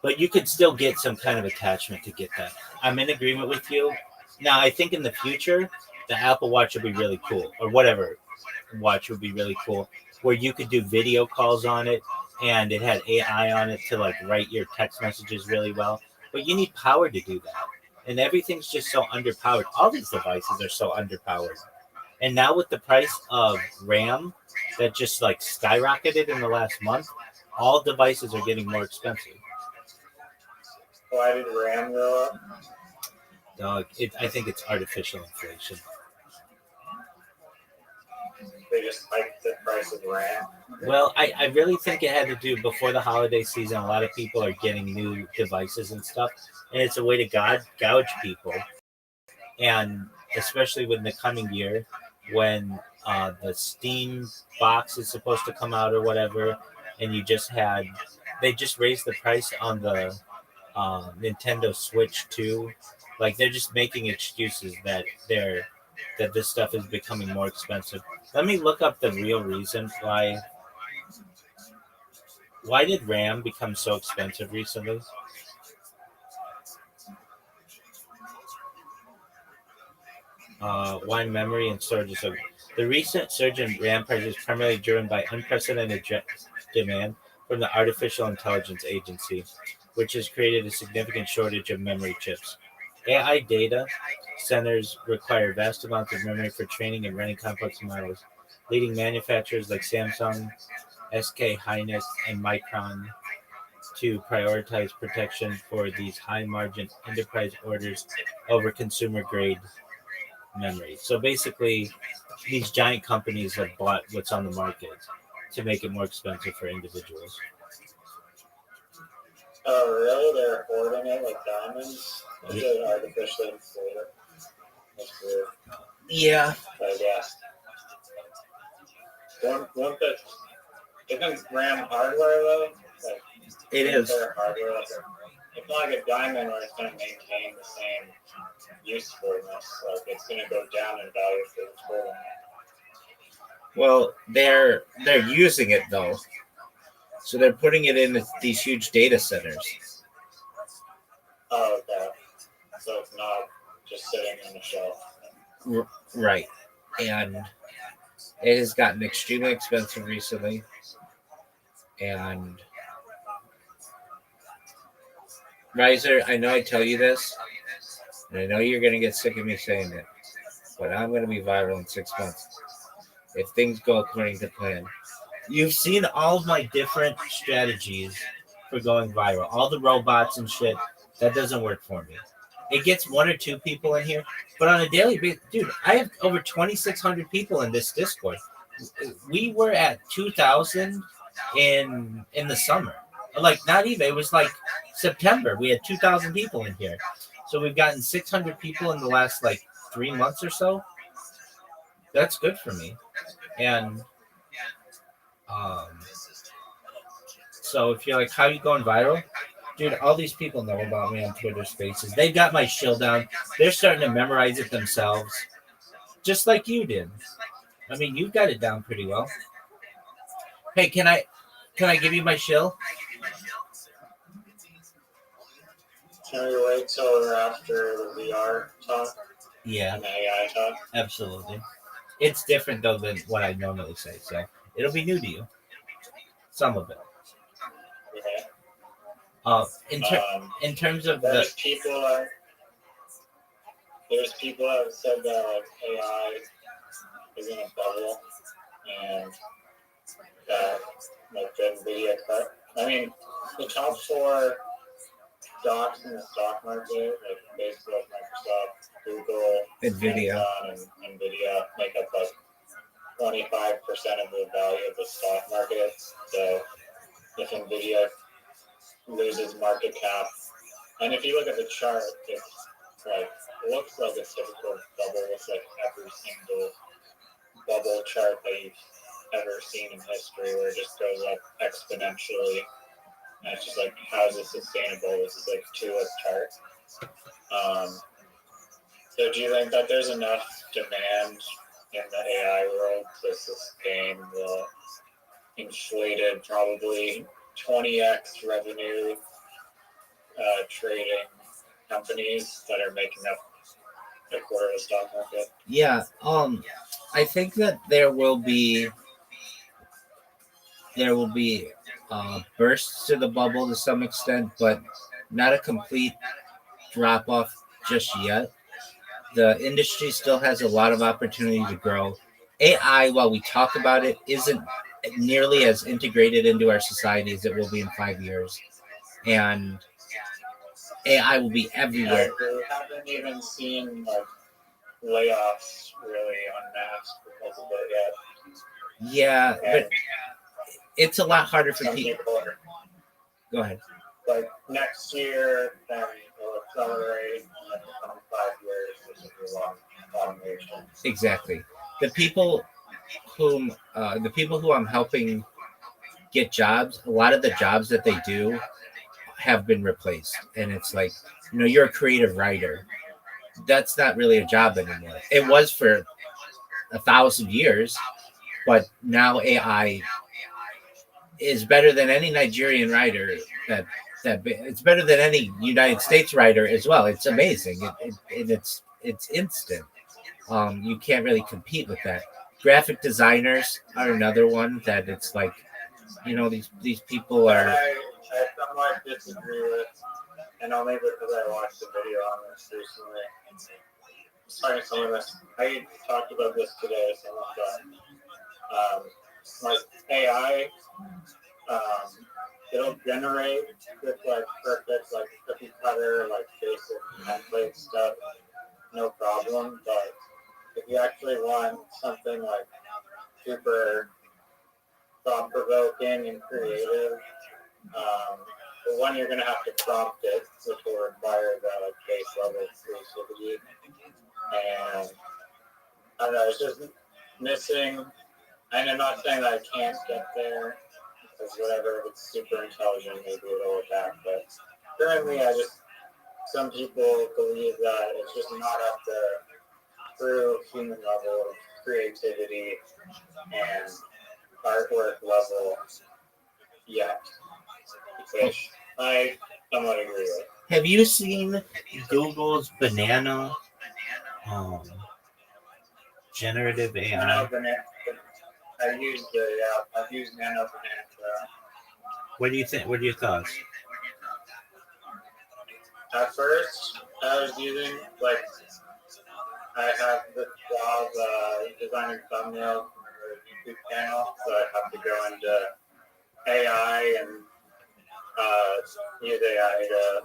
but you could still get some kind of attachment to get that. I'm in agreement with you. Now, I think in the future, the Apple Watch would be really cool, or whatever watch would be really cool, where you could do video calls on it, and it had AI on it to like write your text messages really well. But you need power to do that, and everything's just so underpowered. All these devices are so underpowered, and now with the price of RAM that just like skyrocketed in the last month, all devices are getting more expensive. Why did RAM go up? I think it's artificial inflation. They just hiked the price of RAM. Well, I really think it had to do before the holiday season. A lot of people are getting new devices and stuff, and it's a way to gouge people. And especially with the coming year, when the Steam box is supposed to come out or whatever, and they just raised the price on the Nintendo Switch too. Like they're just making excuses that this stuff is becoming more expensive. Let me look up the real reason why did RAM become so expensive recently? Why memory and storage is so. The recent surge in RAM prices is primarily driven by unprecedented demand from the Artificial Intelligence Agency, which has created a significant shortage of memory chips. AI data centers require vast amounts of memory for training and running complex models, leading manufacturers like Samsung, SK Hynix, and Micron to prioritize protection for these high-margin enterprise orders over consumer-grade memory. So basically, these giant companies have bought what's on the market to make it more expensive for individuals. Oh, really? They're hoarding it like diamonds? Is it artificially inflated? That's weird. Yeah. I guess. Isn't RAM hardware though? Like, It is. Hardware. It's not like a diamond where it's going to maintain the same usefulness. Like it's going to go down in value for its holding. Well, they're using it though, so they're putting it in these huge data centers. Oh, okay. So it's not just sitting on the shelf. Right, and it has gotten extremely expensive recently, and Riser, I know I tell you this, and I know you're going to get sick of me saying it, but I'm going to be viral in 6 months if things go according to plan. You've seen all of my different strategies for going viral, all the robots and shit. That doesn't work for me. It gets 1 or 2 people in here, but on a daily basis, dude, I have over 2,600 people in this Discord. We were at 2,000 in the summer. Like, not even, it was like September. We had 2,000 people in here. So we've gotten 600 people in the last like 3 months or so. That's good for me. And so if you're like, how are you going viral? Dude, all these people know about me on Twitter Spaces. They got my shill down. They're starting to memorize it themselves, just like you did. I mean, you got it down pretty well. Hey, can I give you my shill? Can we wait till after the VR talk? Yeah. And the AI talk? Absolutely. It's different though than what I normally say, so it'll be new to you. Some of it. Yeah. In terms of there's people that have said that like AI is in a bubble and that like the NVIDIA cut. I mean, the top 4 stocks in the stock market, like Facebook, Microsoft, Google, NVIDIA, Amazon, and NVIDIA, make up like 25% of the value of the stock market. So if NVIDIA loses market cap, and if you look at the chart, it's like it looks like a typical bubble. It's like every single bubble chart that you've ever seen in history, where it just goes up exponentially. And it's just like, how is this sustainable? This is like 2x chart. So do you think that there's enough demand in the AI world to sustain the inflated, probably 20x revenue trading companies that are making up a quarter of the stock market? Yeah, I think that there will be bursts to the bubble to some extent, but not a complete drop off just yet. The industry still has a lot of opportunity to grow. AI, while we talk about it, isn't nearly as integrated into our society as it will be in 5 years. And AI will be everywhere. We haven't even seen like layoffs really en masse because of it yet. Yeah, but it's a lot harder for people. Go ahead. Like next year, then it'll accelerate, and then in 5 years, this will be long automation. Exactly. The people who I'm helping get jobs, a lot of the jobs that they do have been replaced, and it's like, you're a creative writer. That's not really a job anymore. It was for 1,000 years, but now AI is better than any Nigerian writer. That it's better than any United States writer as well. It's amazing. It's instant. You can't really compete with that. Graphic designers are another one that it's like, these people are. I somewhat disagree with, and only because I watched a video on this recently. Sorry, some of this. I talked about this today. Like AI, it'll generate this like perfect, like cookie cutter, like basic template stuff, no problem. But if you actually want something like super thought provoking and creative, the one you're gonna have to prompt it, which will require that like base level creativity. And I don't know, it's just missing. And I'm not saying that I can't get there, because whatever, if it's super intelligent, maybe it'll adapt. But currently, some people believe that it's just not at the true human level of creativity and artwork level yet, which I somewhat agree with. Have you seen Google's Banana generative AI? I've used Nano Banana. What do you think? What are your thoughts? At first, I was using, like, I have the job designing thumbnails for a YouTube channel, so I have to go into AI and use AI to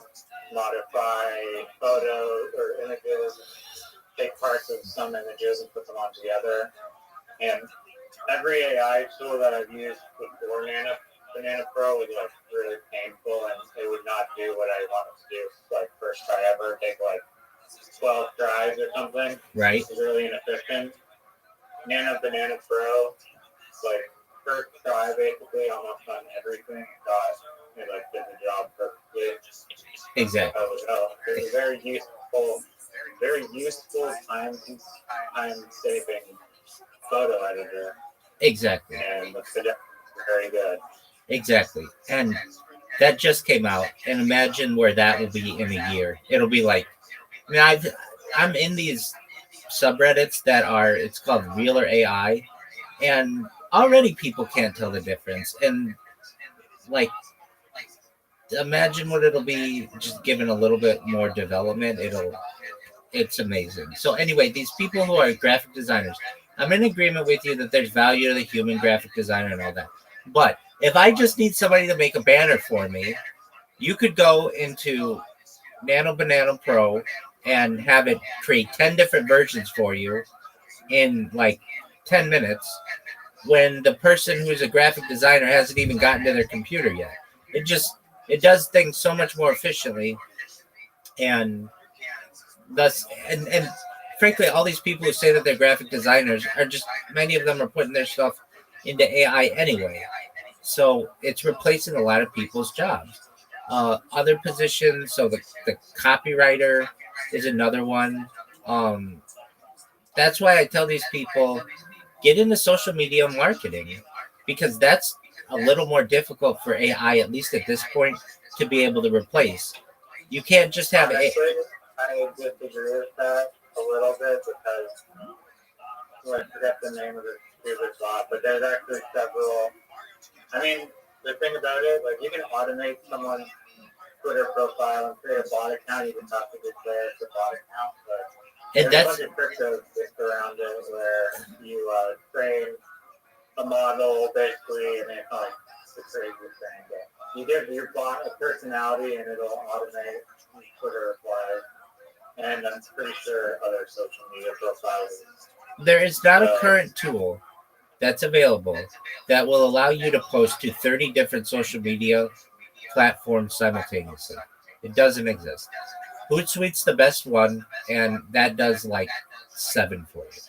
modify photos or images, take parts of some images and put them all together. And every AI tool that I've used before Banana Pro was like really painful, and it would not do what I wanted to do. Like first try ever, take like 12 tries or something. Right. It was really inefficient. Banana Pro, like first try basically, almost on everything. It like did the job perfectly. Exactly. It was very useful time saving photo editor. Exactly. And the fidelity is very good. Exactly. And that just came out. And imagine where that will be in a year. It'll be like, I'm in these subreddits that are, it's called Real or AI, and already people can't tell the difference. And like, imagine what it'll be just given a little bit more development. It's amazing. So anyway, these people who are graphic designers, I'm in agreement with you that there's value to the human graphic designer and all that. But if I just need somebody to make a banner for me, you could go into Nano Banana Pro and have it create 10 different versions for you in like 10 minutes when the person who's a graphic designer hasn't even gotten to their computer yet. It does things so much more efficiently, and thus and frankly, all these people who say that they're graphic designers are just, many of them are putting their stuff into AI anyway. So it's replacing a lot of people's jobs. Other positions, so the copywriter is another one. That's why I tell these people, get into social media marketing, because that's a little more difficult for AI, at least at this point, to be able to replace. You can't just have I disagree with that a little bit because I forget the name of the stupid bot, but there's actually several. I mean, the thing about it, like you can automate someone's Twitter profile and create a bot account. You can talk to the player for bot account, but and there's that's a bunch of crypto just around it where you train a model basically, and it's like the crazy thing. But you give your bot a personality, and it'll automate Twitter replies. And I'm pretty sure other social media profiles. there is not a current tool that's available that will allow you to post to 30 different social media platforms simultaneously. It doesn't exist. Hootsuite's the best one, and that does like 7 for you.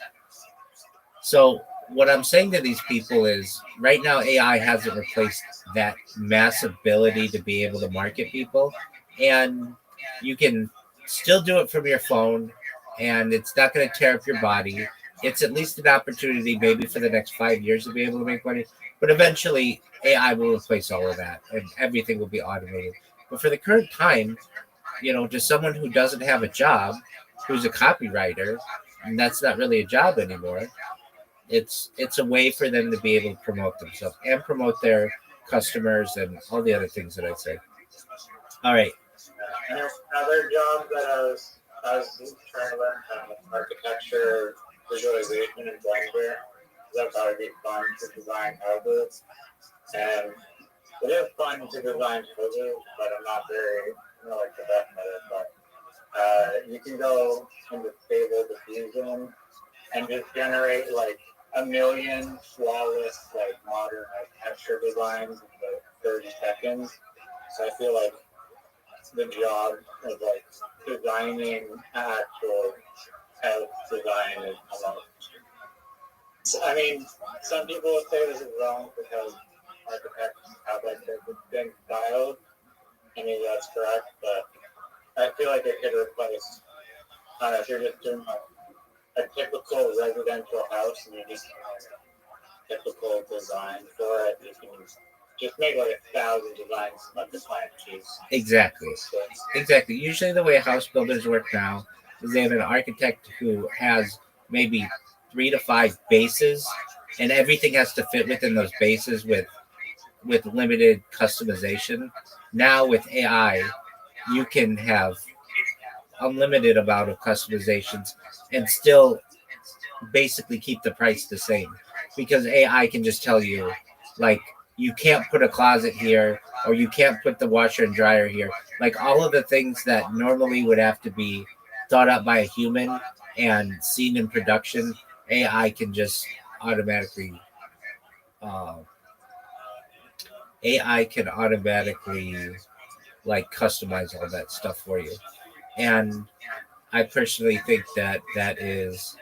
So what I'm saying to these people is, right now AI hasn't replaced that mass ability to be able to market people, and you can still do it from your phone, and it's not going to tear up your body. It's at least an opportunity, maybe for the next 5 years, to be able to make money. But eventually, AI will replace all of that, and everything will be automated. But for the current time, to someone who doesn't have a job, who's a copywriter, and that's not really a job anymore, it's a way for them to be able to promote themselves and promote their customers and all the other things that I say. All right. And there's other jobs that I was trying to learn architecture, visualization, and Blender. That would be fun to design houses. And it is fun to design houses, but I'm not like the best at it. But you can go into Stable Diffusion and just generate like a million flawless, like modern architecture designs in 30 seconds. So I feel like the job of like designing actual house design is almost. I mean, some people would say this is wrong because architects have like their distinct styles. I mean, that's correct, but I feel like it could replace. If you're just doing a typical residential house and you just typical design for it, you can just make like 1,000 designs like the client choose. Exactly. Usually the way house builders work now is they have an architect who has maybe 3 to 5 bases, and everything has to fit within those bases with limited customization. Now with AI, you can have unlimited amount of customizations and still basically keep the price the same, because AI can just tell you, like, you can't put a closet here, or you can't put the washer and dryer here. Like, all of the things that normally would have to be thought out by a human and seen in production, AI can just automatically like customize all that stuff for you. And I personally think that is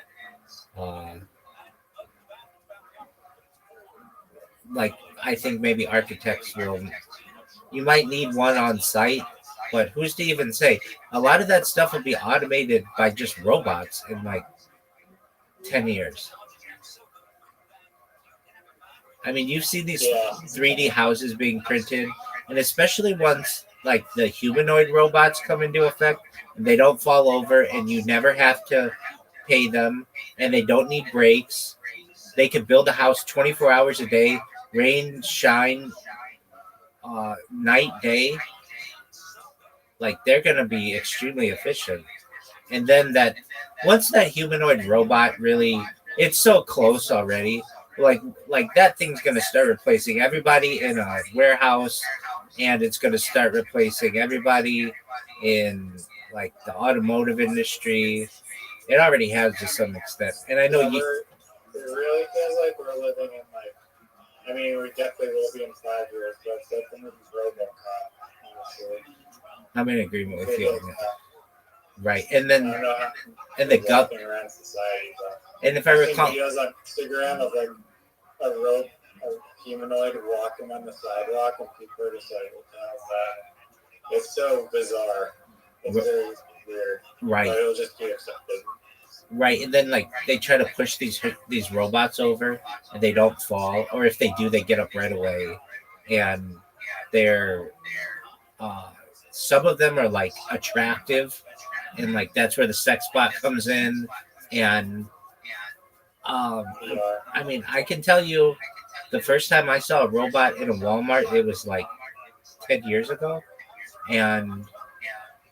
like, I think maybe architects you might need one on site, but who's to even say? A lot of that stuff will be automated by just robots in like 10 years. I mean, you've seen these 3D houses being printed, and especially once like the humanoid robots come into effect, and they don't fall over, and you never have to pay them, and they don't need breaks. They can build a house 24 hours a day, rain, shine, night, day. Like they're gonna be extremely efficient. And then that once that humanoid robot really, it's so close already. Like that thing's gonna start replacing everybody in a warehouse, and it's gonna start replacing everybody in like the automotive industry. It already has to some extent, and I know you. It really feels like we're living in like. I mean, we definitely will be in 5 years, but it's definitely RoboCop. Honestly, I'm in agreement with you on that. RoboCop. Right, and then I don't know how and the gut. walking around society, but And if I I've seen recall, videos on Instagram of like a humanoid walking on the sidewalk, and people are just like, "What the hell is that?" It's so bizarre. It's very weird. right, But it'll just be accepted. right, and then like they try to push these robots over, and they don't fall, or if they do, they get up right away, and they're some of them are like attractive, and like that's where the sex bot comes in, and I mean, I can tell you, the first time I saw a robot in a Walmart, it was like 10 years ago, and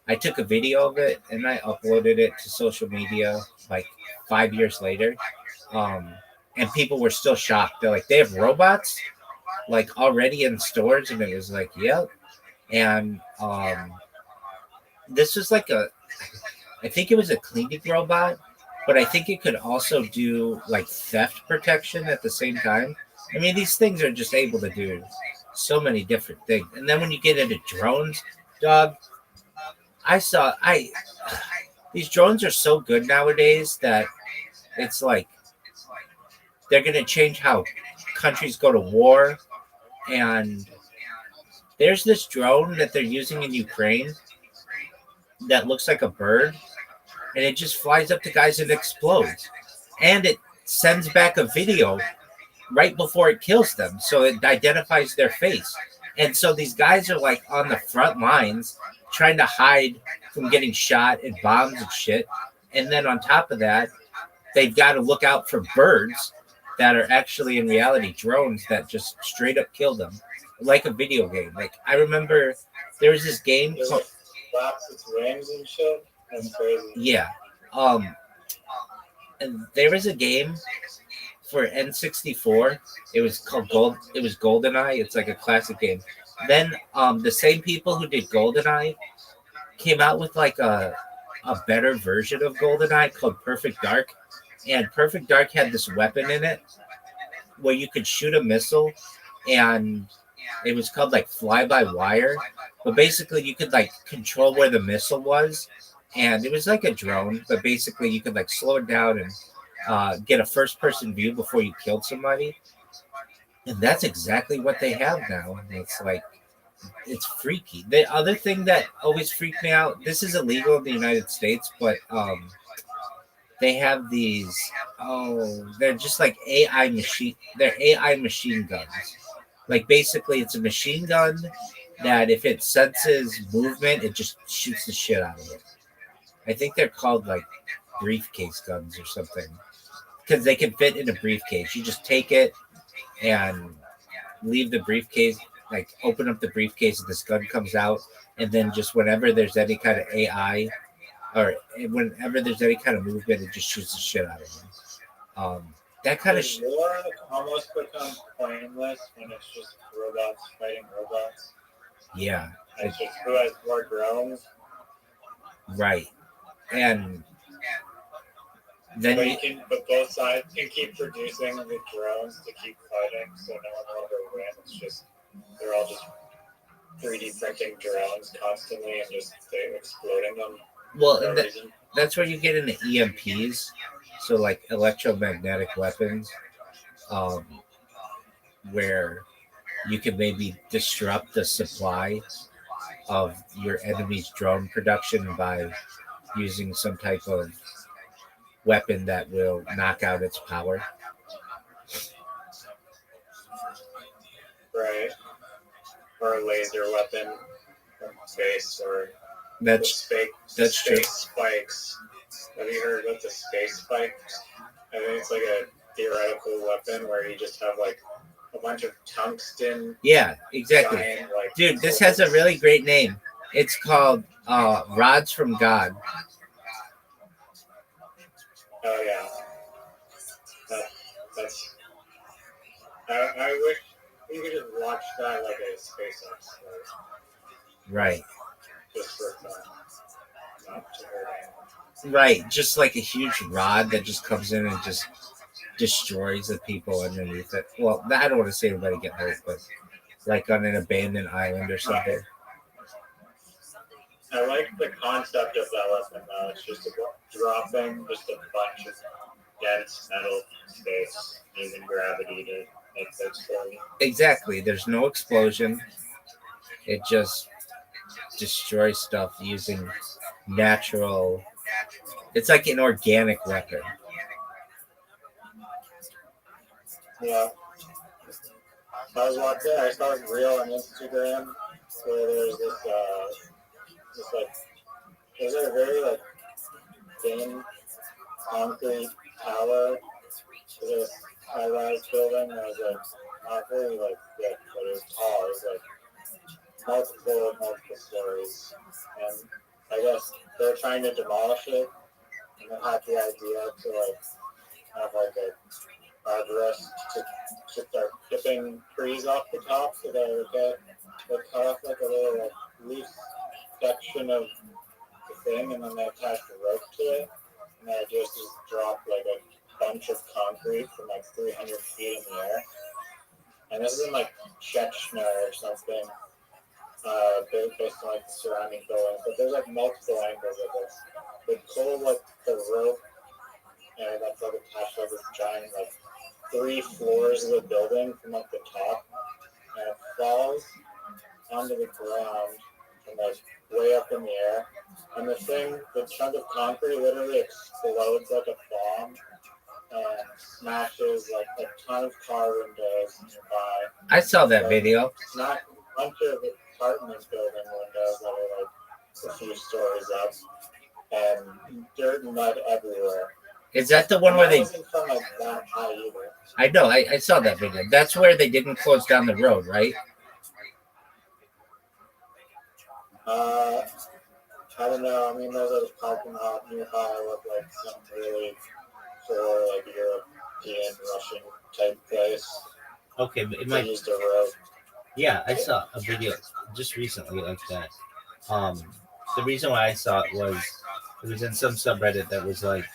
I took a video of it and I uploaded it to social media like 5 years later. Um, and people were still shocked. They're like, they have robots like already in stores, and it was like, yep. And this was like I think it was a cleaning robot, but I think it could also do like theft protection at the same time. I mean, these things are just able to do so many different things. And then when you get into drones, dog, I these drones are so good nowadays that it's like they're gonna change how countries go to war. And there's this drone that they're using in Ukraine that looks like a bird, and it just flies up to guys and explodes. And it sends back a video right before it kills them, so it identifies their face. And so these guys are like on the front lines trying to hide from getting shot and bombs and shit. And then on top of that, they've got to look out for birds that are actually in reality drones that just straight up kill them, like a video game. Like I remember there was this game called flaps its wings and shit. That's crazy. Yeah. And there was a game for N64. It was called It was GoldenEye. It's like a classic game. Then the same people who did GoldenEye came out with like a better version of GoldenEye called Perfect Dark. And Perfect Dark had this weapon in it where you could shoot a missile, and it was called like fly by wire. But basically you could like control where the missile was, and it was like a drone, but basically you could like slow it down and get a first person view before you killed somebody. And that's exactly what they have now. And it's like, it's freaky. The other thing that always freaked me out, this is illegal in the United States, but they have these, they're just like they're AI machine guns. Like basically it's a machine gun that if it senses movement, it just shoots the shit out of it. I think they're called like briefcase guns or something, because they can fit in a briefcase. You just take it and leave the briefcase, like open up the briefcase, and this gun comes out, and then just whenever there's any kind of AI or whenever there's any kind of movement, it just shoots the shit out of them. That kind of war almost becomes pointless when it's just robots fighting robots. Yeah. It's just who has more drones. Right. And then but both sides can keep producing the drones to keep fighting, so no one will ever win. It's just they're all just 3D printing drones constantly and just exploding them. Well, and that's where you get into EMPs, so like electromagnetic weapons, where you can maybe disrupt the supply of your enemy's drone production by using some type of weapon that will knock out its power. Right. Or a laser weapon from space, or that's space true. spikes. Have you heard about the space spike? I think it's like a theoretical weapon where you just have like a bunch of tungsten. Yeah, exactly. Giant, like, dude, this has a really great name. It's called Rods from God. Oh yeah. That's. I wish you could just watch that like a SpaceX. Right. Just for fun. Not to hurt anyone. Right. Just like a huge rod that just comes in and just destroys the people underneath it. Well, I don't want to say anybody get hurt, but like on an abandoned island or something. Right. I like the concept of that weapon though. It's just dropping just a bunch of dense metal space using gravity to make those for you. Exactly. There's no explosion. It just destroys stuff using natural. It's like an organic weapon. Yeah. I saw a reel on Instagram where there's this like, there's a very like thin concrete tower. There's a high-rise building that was like not very like thick, but it was tall. It was like multiple stories, and I guess they're trying to demolish it, and they had the idea to like have like a arborist to start chipping trees off the top so that they cut off like a little like loose section of the thing, and then they attach the rope to it, and then it just drop like a bunch of concrete from like 300 feet in the air. And this is in like Chechnya or something, based on like the surrounding buildings. But there's like multiple angles of this. They pull like the rope, and that's like attached to like this giant like 3 floors of the building from like the top, and it falls onto the ground from like way up in the air. And the chunk of concrete literally explodes like a bomb and smashes like a ton of car windows nearby. I saw that video. Not a bunch of apartment building windows that are like a few stories up, and dirt and mud everywhere. Is that the one where they? Wasn't from like that high either. I know. I saw that video. That's where they didn't close down the road, right? I don't know. I mean, there's a parking lot nearby with like some really poor, like European, Russian type place. Okay, but it They might. used a road. Yeah, I saw a video just recently like that. The reason why I saw it was in some subreddit that was like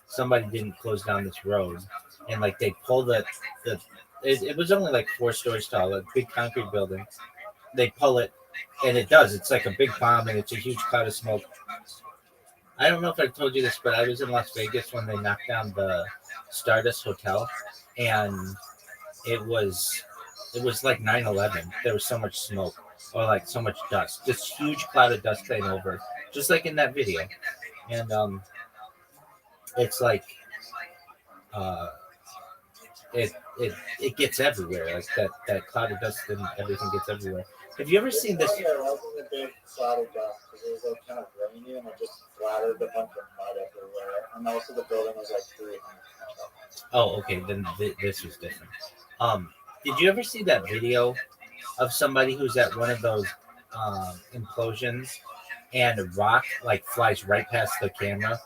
somebody didn't close down this road, and like they pulled it was only like 4 stories tall, a big concrete building. They pull it, and it does. It's like a big bomb, and it's a huge cloud of smoke. I don't know if I told you this, but I was in Las Vegas when they knocked down the Stardust Hotel, and it was like 9/11. There was so much smoke, or like so much dust, this huge cloud of dust came over, just like in that video. And it's like it gets everywhere, like that cloud of dust and everything gets everywhere. Have you ever seen this? There wasn't a big cloud of dust because it was like kind of rainy, and it just splattered a bunch of mud everywhere. And also the building was like 300 feet tall. Oh, okay, then this was different. Did you ever see that video of somebody who's at one of those implosions, and a rock like flies right past the camera?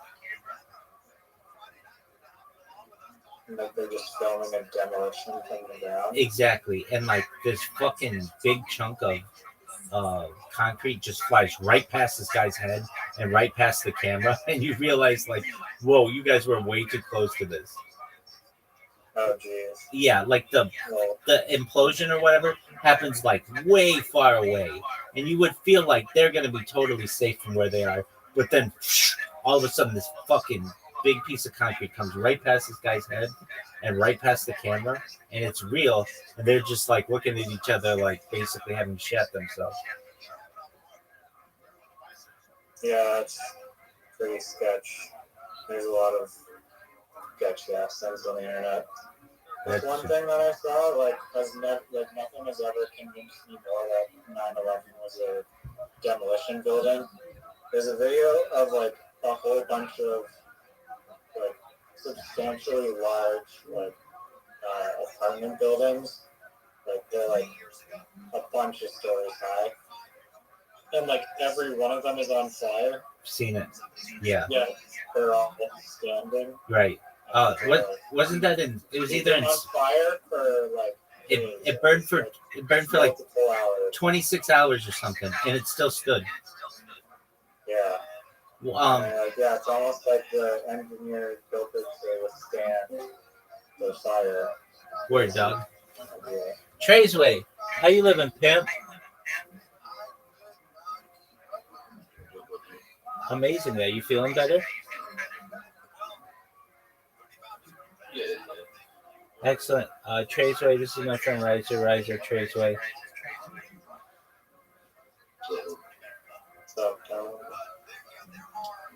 Like they're just filming a demolition from the ground. Exactly, and like this fucking big chunk of concrete just flies right past this guy's head and right past the camera, and you realize like, whoa, you guys were way too close to this. Oh jeez. Yeah, like the implosion or whatever happens like way far away, and you would feel like they're gonna be totally safe from where they are, but then all of a sudden this fucking big piece of concrete comes right past this guy's head and right past the camera, and it's real, and they're just like looking at each other like basically having shat themselves. Yeah, it's pretty sketch. There's a lot of sketchy ass things on the internet. There's one thing that I saw, like nothing has ever convinced me more that 9/11 was a demolition building. There's a video of like a whole bunch of like substantially large like apartment buildings. Like they're like a bunch of stories high, and like every one of them is on fire. Seen it. Yeah. Yeah, they're all standing. Right. What wasn't that in? It was either in. On fire for like. It burned for like multiple hours. 26 hours or something, and it still stood. Yeah. Yeah, it's almost like the engineer built it to withstand the fire. Word, dog. Yeah. Trey's Way. How you living, pimp? Amazing, man. You feeling better? Excellent. Trey's Way. This is my friend Riser. Trey's Way.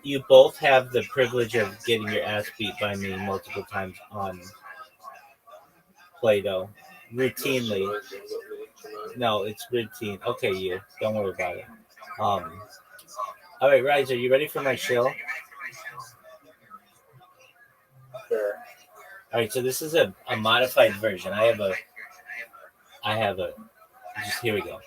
You both have the privilege of getting your ass beat by me multiple times on Play-Doh. Routinely. No, it's routine. Okay, you. Don't worry about it. All right, Riser, you ready for my shill? Sure. All right, so this is a modified version. I have a. Just here we go.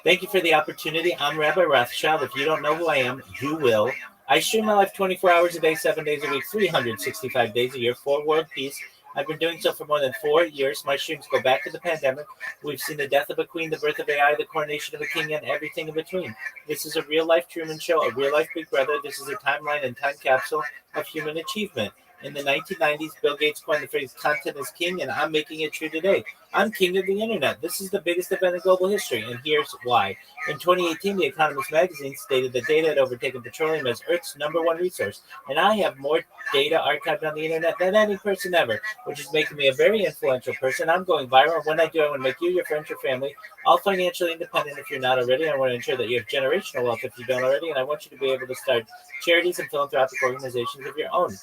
Thank you for the opportunity. I'm Rabbi Rothschild. If you don't know who I am, you will. I stream my life 24 hours a day, 7 days a week, 365 days a year for world peace. I've been doing so for more than 4 years. My streams go back to the pandemic. We've seen the death of a queen, the birth of AI, the coronation of a king, and everything in between. This is a real-life Truman Show, a real-life Big Brother. This is a timeline and time capsule of human achievement. In the 1990s, Bill Gates coined the phrase content is king, and I'm making it true today. I'm king of the internet. This is the biggest event in global history, and here's why. In 2018, The Economist magazine stated that data had overtaken petroleum as Earth's #1 resource, and I have more data archived on the internet than any person ever, which is making me a very influential person. I'm going viral. When I do, I want to make you, your friends, your family, all financially independent if you're not already. I want to ensure that you have generational wealth if you don't already, and I want you to be able to start charities and philanthropic organizations of your own.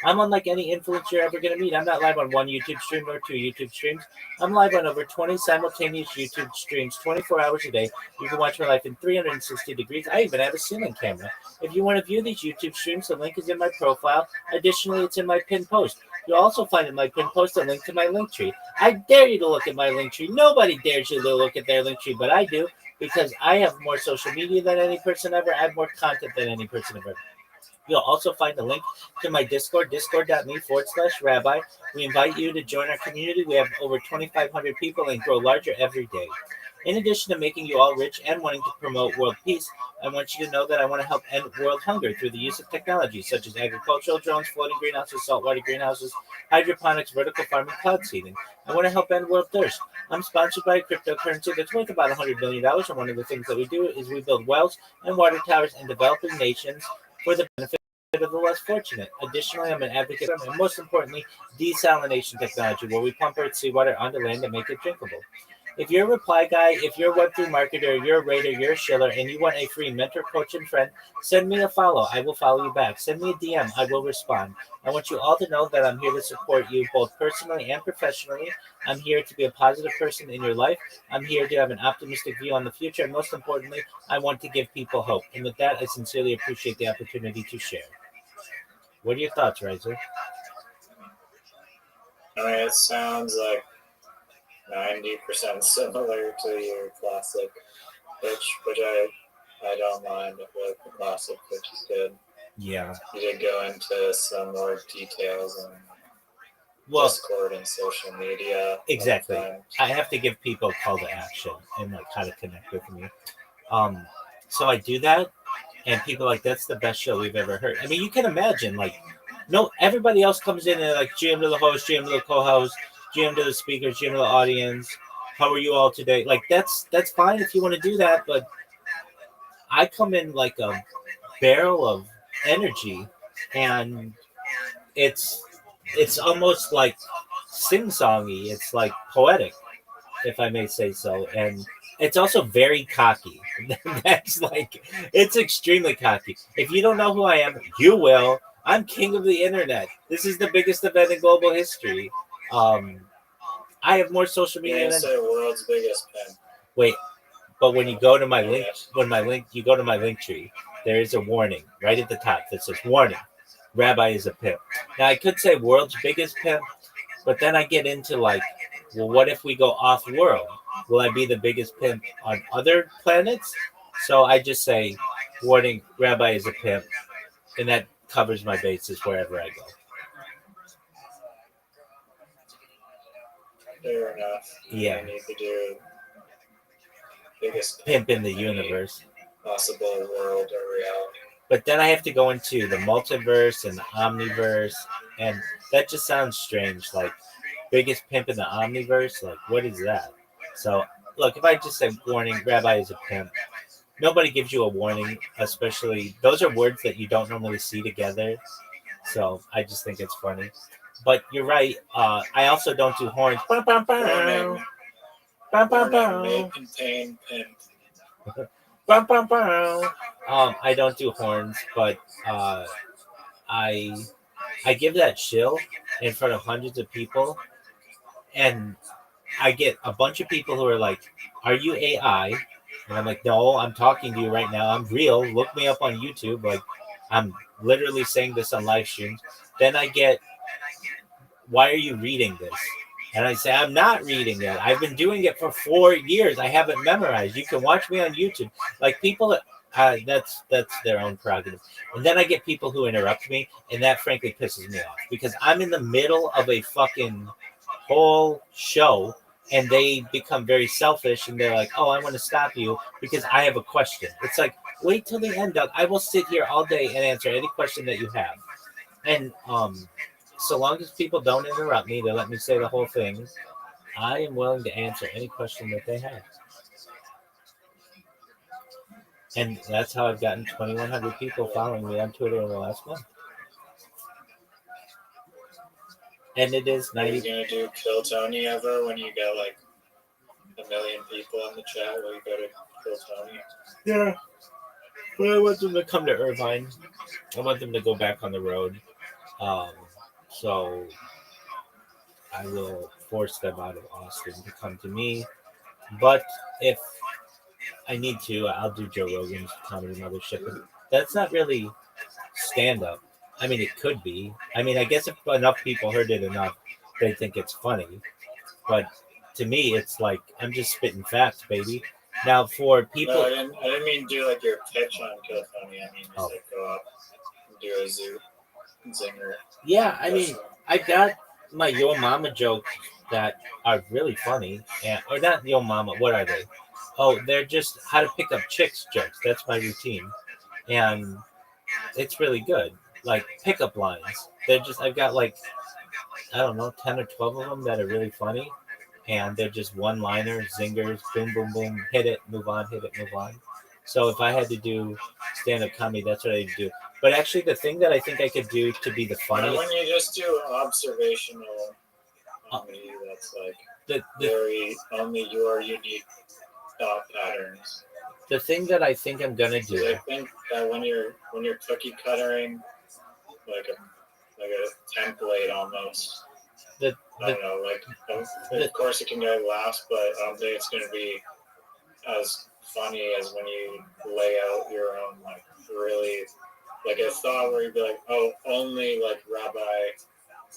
I'm unlike any influencer you're ever going to meet. I'm not live on one YouTube stream or 2 YouTube streams. I'm live on over 20 simultaneous YouTube streams 24 hours a day. You can watch my life in 360 degrees. I even have a ceiling camera. If you want to view these YouTube streams, the link is in my profile. Additionally, it's in my pinned post. You'll also find in my pinned post a link to my link tree. I dare you to look at my link tree. Nobody dares you to look at their link tree, but I do, because I have more social media than any person ever. I have more content than any person ever. You'll also find a link to my Discord, discord.me/rabbi. We invite you to join our community. We have over 2,500 people and grow larger every day. In addition to making you all rich and wanting to promote world peace, I want you to know that I want to help end world hunger through the use of technology such as agricultural drones, floating greenhouses, saltwater greenhouses, hydroponics, vertical farming, cloud seeding. I want to help end world thirst. I'm sponsored by a cryptocurrency that's worth about $100 million, and one of the things that we do is we build wells and water towers in developing nations for the benefit of the less fortunate. Additionally, I'm an advocate of, and most importantly, desalination technology, where we pump Earth's seawater onto land and make it drinkable. If you're a reply guy, if you're a Web3 marketer, you're a raider, you're a shiller, and you want a free mentor, coach, and friend, send me a follow. I will follow you back. Send me a DM. I will respond. I want you all to know that I'm here to support you both personally and professionally. I'm here to be a positive person in your life. I'm here to have an optimistic view on the future. And most importantly, I want to give people hope. And with that, I sincerely appreciate the opportunity to share. What are your thoughts, Riser? I mean, it sounds like 90% similar to your classic pitch, which I don't mind. I feel like the classic pitch is good. Yeah. You did go into some more details on Discord and social media. Exactly. I have to give people a call to action and like how to connect with me. So I do that, and people are like, that's the best show we've ever heard. I mean, you can imagine, like, no, everybody else comes in and like GM to the host, GM to the co-host, GM to the speakers, GM to the audience. How are you all today? Like, that's fine if you want to do that, but I come in like a barrel of energy, and it's almost like sing-songy. It's like poetic, if I may say so, and it's also very cocky. That's like, it's extremely cocky. If you don't know who I am, you will. I'm king of the internet. This is the biggest event in global history. I have more social media than world's biggest pen. Wait, but when you go to my link, you go to my link tree. there is a warning right at the top that says, warning, Rabbi is a pimp. Now, I could say world's biggest pimp, but then I get into like, well, what if we go off world? Will I be the biggest pimp on other planets? So I just say, warning, Rabbi is a pimp. And that covers my bases wherever I go. Fair enough. Yeah. I need to do biggest Pimp in the universe. possible world or reality. But then I have to go into the multiverse and the omniverse. And that just sounds strange. Like, biggest pimp in the omniverse? Like, what is that? So, look, if I just say, warning, Rabbi is a pimp, nobody gives you a warning, especially, those are words that you don't normally see together. So I just think it's funny. But you're right. I also don't do horns. Bum, bum, bum. Bum, bum, bum. May contain pimp. Bum, bum, bum. I don't do horns, but I give that shill in front of hundreds of people, and I get a bunch of people who are like, "Are you AI?" And I'm like, "No, I'm talking to you right now. I'm real. Look me up on YouTube. Like, I'm literally saying this on live streams." Then I get, "Why are you reading this?" And I say, "I'm not reading it. I've been doing it for 4 years. I have it memorized. You can watch me on YouTube." Like, people, that's their own prerogative. And then I get people who interrupt me, and that frankly pisses me off because I'm in the middle of a fucking whole show, and they become very selfish, and they're like, "Oh, I want to stop you because I have a question." It's like, wait till the end, Doug. I will sit here all day and answer any question that you have. And so long as people don't interrupt me, they let me say the whole thing, I am willing to answer any question that they have. And that's how I've gotten 2,100 people following me on Twitter in the last month. And it is Are you 90. gonna do Kill Tony ever when you get like 1 million people in the chat? Will you go to Kill Tony? Yeah. But I want them to come to Irvine. I want them to go back on the road. So I will force them out of Austin to come to me. But if I need to, I'll do Joe Rogan's Comedy Mothership. That's not really stand-up. I mean, it could be. I mean, I guess if enough people heard it enough, they think it's funny. But to me, it's like, I'm just spitting facts, baby. Now, for people... No, I didn't mean do like your pitch on Kill Tony. I mean just like go up and do a zinger. Yeah, I mean, I got my Yo Mama jokes that are really funny. Or not Yo Mama, what are they? Oh, they're just how to pick up chicks jokes. That's my routine. And it's really good. Like, pickup lines. They're just, I've got like, I don't know, 10 or 12 of them that are really funny. And they're just one-liner, zingers, boom, boom, boom, hit it, move on, hit it, move on. So if I had to do stand-up comedy, that's what I'd do. But actually, the thing that I think I could do to be the funniest... When you just do observational comedy, that's like very only your unique thought patterns. The thing that I think I'm gonna do... I think that when you're cookie cuttering, like a template almost. I don't know, like of course it can get laughs, but I don't think it's gonna be as funny as when you lay out your own like really like a thought where you'd be like, oh, only like Rabbi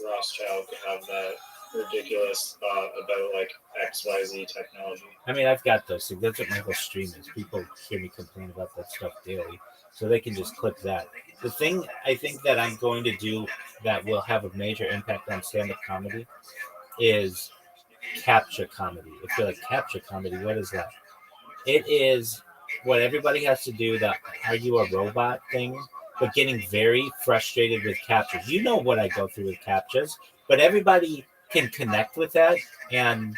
Rothschild could have that ridiculous thought about like XYZ technology. I mean, I've got those things. That's what my whole stream is. People hear me complain about that stuff daily, so they can just click that. The thing I think that I'm going to do that will have a major impact on stand-up comedy is capture comedy. If you're like, capture comedy, what is that? It is what everybody has to do, that are you a robot thing, but getting very frustrated with captures. You know what I go through with captures, but everybody can connect with that. And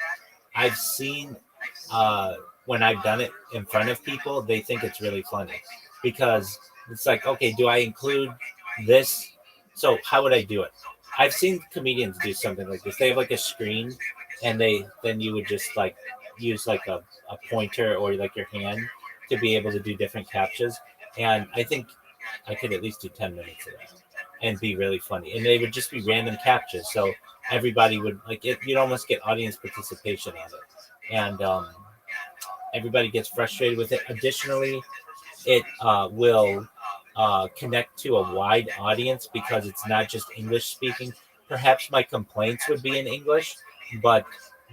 I've seen when I've done it in front of people, they think it's really funny because it's like, okay, do I include this? So how would I do it? I've seen comedians do something like this. They have like a screen, and then you would just like use like a pointer or like your hand to be able to do different captures. And I think I could at least do 10 minutes of that and be really funny. And they would just be random captures. So everybody would like it. You'd almost get audience participation on it. And everybody gets frustrated with it. Additionally, it will connect to a wide audience because it's not just English speaking. Perhaps my complaints would be in English, but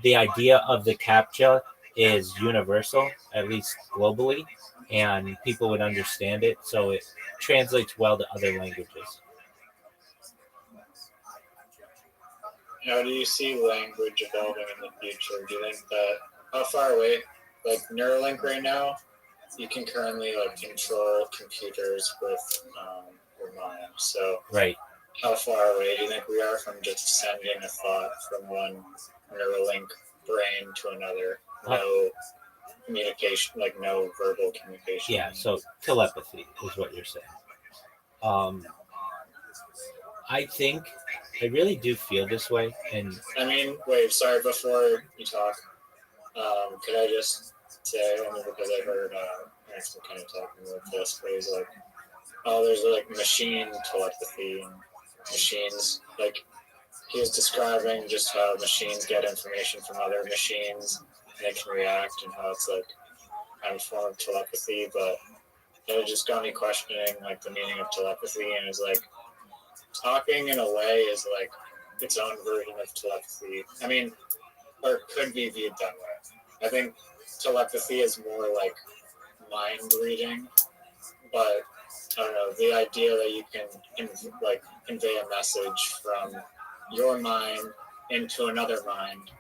the idea of the CAPTCHA is universal, at least globally, and people would understand it, so it translates well to other languages. How do you see language evolving in the future? Do you think that how far away, like Neuralink right now, you can currently like control computers with your mind. So Right. how far away do you think we are from just sending a thought from one Neuralink brain to another? No communication, like no verbal communication. Yeah, so telepathy is what you're saying. I think I really do feel this way, and I mean, wait, sorry, before you talk, could I just say, only because I heard Maxwell kind of talking about this phrase, like, oh, there's like machine telepathy and machines, like, he was describing just how machines get information from other machines and they can react and how it's like kind of a form of telepathy, but it just got me questioning like the meaning of telepathy, and it's like talking in a way is like its own version of telepathy. I mean, or could be viewed that way. I think telepathy is more like mind reading, but I don't know, the idea that you can like convey a message from your mind into another mind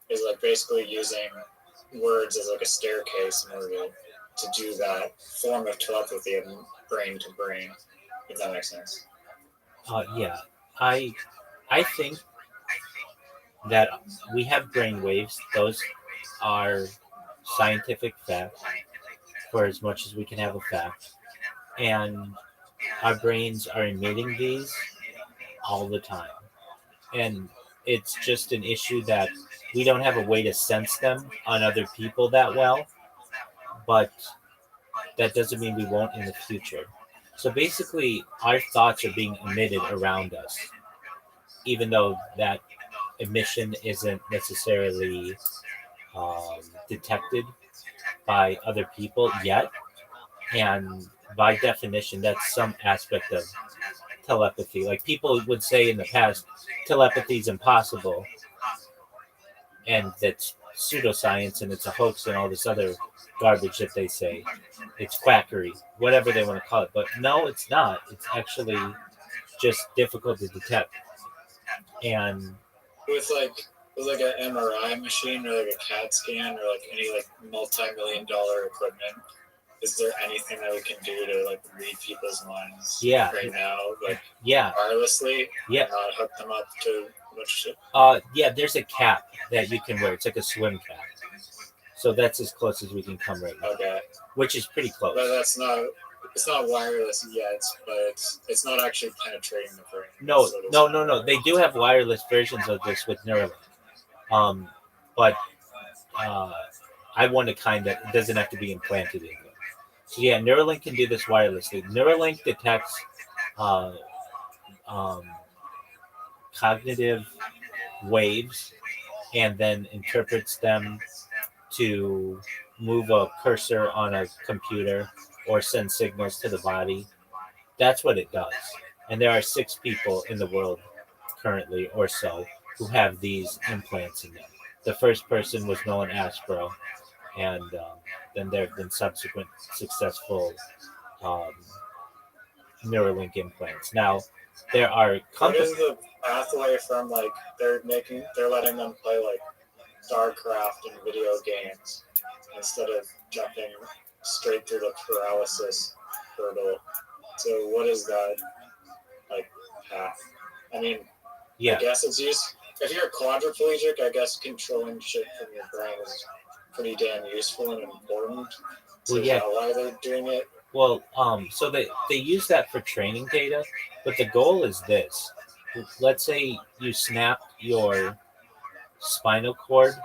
is like basically using words as like a staircase in order to do that form of telepathy of brain to brain, if that makes sense. yeah, I think that we have brain waves. Those are scientific facts for as much as we can have a fact. And our brains are emitting these all the time. And it's just an issue that we don't have a way to sense them on other people that well, but that doesn't mean we won't in the future. So basically, our thoughts are being emitted around us, even though that emission isn't necessarily detected by other people yet. And by definition, that's some aspect of telepathy. Like people would say in the past, telepathy is impossible, and that's pseudoscience and it's a hoax and all this other garbage that they say. It's quackery, whatever they want to call it. But no, it's not. It's actually just difficult to detect. And with like an MRI machine or like a CAT scan or like any like multi-million-dollar equipment, is there anything that we can do to like read people's minds right now, like wirelessly? Yeah. Not hook them up to a bunch of shit. Yeah, there's a cap that you can wear. It's like a swim cap. So that's as close as we can come right now. Okay. Which is pretty close. But it's not wireless yet, but it's not actually penetrating the brain. No. They do have wireless versions of this with Neuralink. But I want a kind that doesn't have to be implanted in them. So yeah, Neuralink can do this wirelessly. Neuralink detects cognitive waves and then interprets them to move a cursor on a computer or send signals to the body. That's what it does. And there are 6 people in the world currently or so who have these implants in them. The first person was Nolan Aspro, and then there have been subsequent successful Neuralink implants. Now, there are companies. What is the pathway from like they're letting them play like StarCraft and video games instead of jumping straight through the paralysis hurdle? So what is that like path? I mean, I guess it's used. If you're quadriplegic, I guess controlling shit from your brain is pretty damn useful and important. So is that why they're doing it? Well, so they use that for training data, but the goal is this. Let's say you snap your spinal cord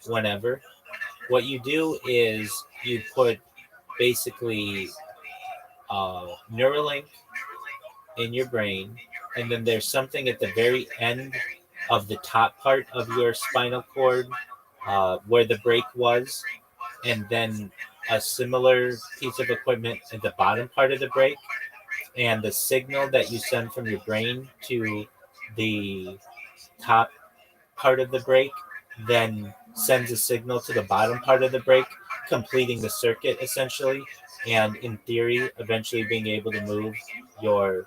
whenever. What you do is you put basically Neuralink in your brain, and then there's something at the very end of the top part of your spinal cord where the break was, and then a similar piece of equipment at the bottom part of the break, and the signal that you send from your brain to the top part of the brake then sends a signal to the bottom part of the brake, completing the circuit essentially, and in theory, eventually being able to move your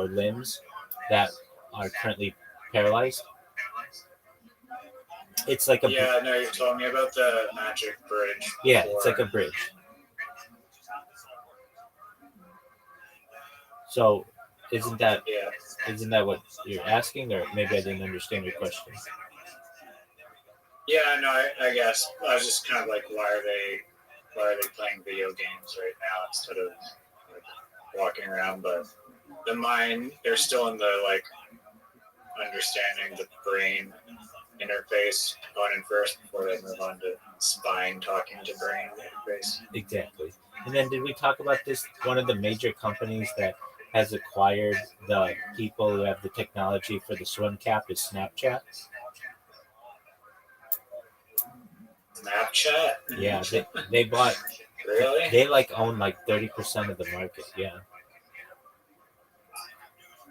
limbs that are currently paralyzed. It's like a Yeah, no, you told me about the magic bridge. yeah, before. it's like a bridge. So, isn't that what you're asking, or maybe I didn't understand your question? Yeah, no, I guess I was just kind of like, why are they playing video games right now instead of like walking around? But the mind, they're still in the like understanding the brain interface going in first before they move on to spine talking to brain interface. Exactly. And then did we talk about this? One of the major companies that has acquired the people who have the technology for the swim cap is Snapchat. Snapchat? Yeah, they bought. Really? They like own like 30% of the market. Yeah.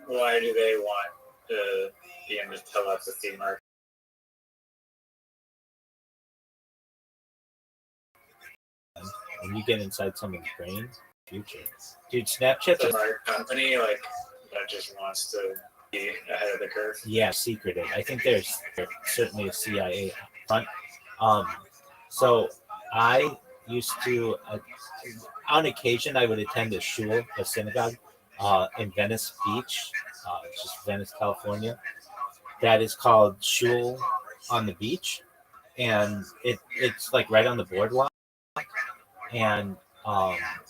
Why do they want to be in the telepathy market? When you get inside someone's brain, future, dude, Snapchat's The smart company like that just wants to be ahead of the curve. yeah, secretive. I think there's certainly a CIA front. So I used to, on occasion, I would attend a shul, a synagogue, in Venice Beach, just Venice, California. That is called Shul on the Beach, and it's like right on the boardwalk. And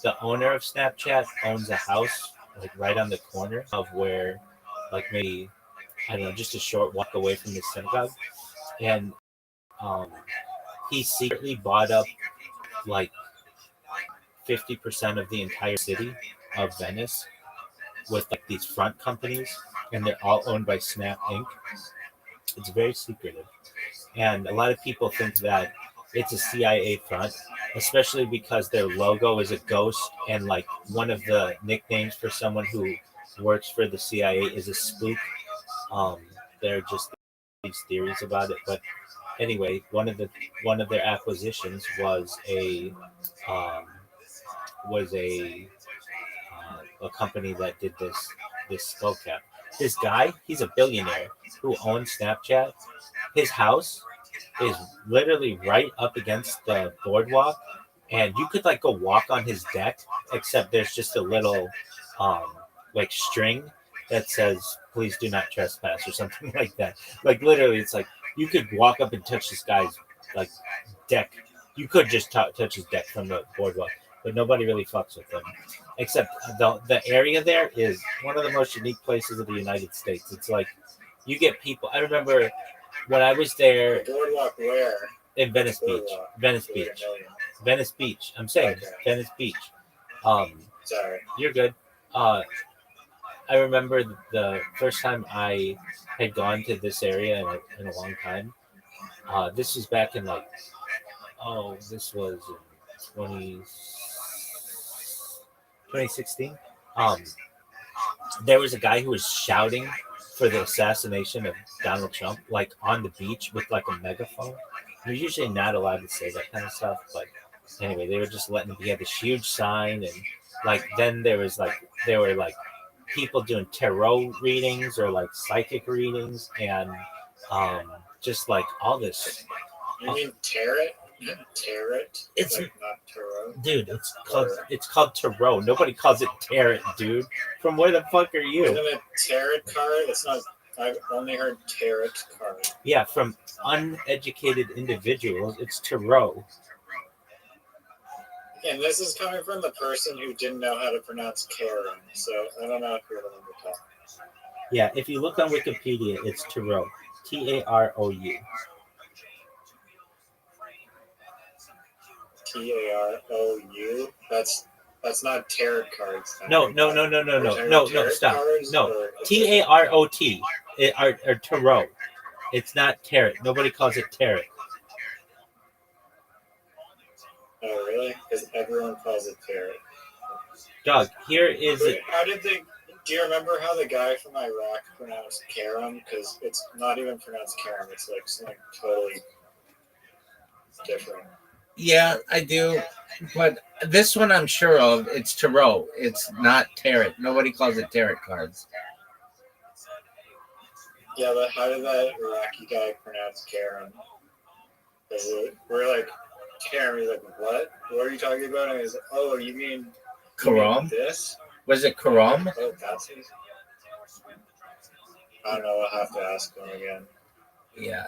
the owner of Snapchat owns a house like right on the corner of where, like maybe I don't know, just a short walk away from the synagogue, and um, he secretly bought up like 50% of the entire city of Venice with like these front companies, and they're all owned by Snap Inc. It's very secretive, and a lot of people think that it's a CIA front, especially because their logo is a ghost, and like one of the nicknames for someone who works for the CIA is a spook. There are just these theories about it, but anyway, one of their acquisitions was um, a company that did this skull cap. This guy, he's a billionaire who owns Snapchat. His house is literally right up against the boardwalk, and you could like go walk on his deck, except there's just a little like string that says "Please do not trespass" or something like that. Like literally, it's like you could walk up and touch this guy's like deck. You could just touch his deck from the boardwalk, but nobody really fucks with him. Except the area there is one of the most unique places of the United States. It's like you get people. I remember when I was there. The boardwalk where? In Venice Beach. Venice Beach. Venice Beach. I'm saying Okay. Venice Beach. Sorry. You're good. I remember the first time I had gone to this area in a long time. This was back in like, this was in 2016. There was a guy who was shouting for the assassination of Donald Trump, like on the beach with like a megaphone. You're usually not allowed to say that kind of stuff, but anyway, they were just letting him. He had this huge sign, and like then there were like people doing tarot readings or like psychic readings, and just like all this. You mean tarot? Tarot? It's like not tarot. Dude, it's called tarot. Nobody calls it tarot, dude. From where the fuck are you? Isn't it tarot card? It's not. I've only heard tarot card. Yeah, from uneducated individuals, it's tarot. And this is coming from the person who didn't know how to pronounce Karen, so I don't know if you're the one to talk. Yeah, if you look on Wikipedia, it's tarot. Tarou. Tarou. That's not tarot cards. No. Stop. No, tarot. Or tarot. It's not tarot. Nobody calls it tarot. Oh, really? Because everyone calls it tarot. Doug, here is Wait, how did they? Do you remember how the guy from Iraq pronounced Karam? Because it's not even pronounced Karam. It's like something totally different. Yeah, I do. But this one I'm sure of, it's tarot. It's not tarot. Nobody calls it tarot cards. Yeah, but how did that Iraqi guy pronounce Karam? We're like, Karam, he's like, what? What are you talking about? And he's like, oh, you mean Karam? this? Was it Karam? Oh, that's it. I don't know. I'll have to ask him again. Yeah.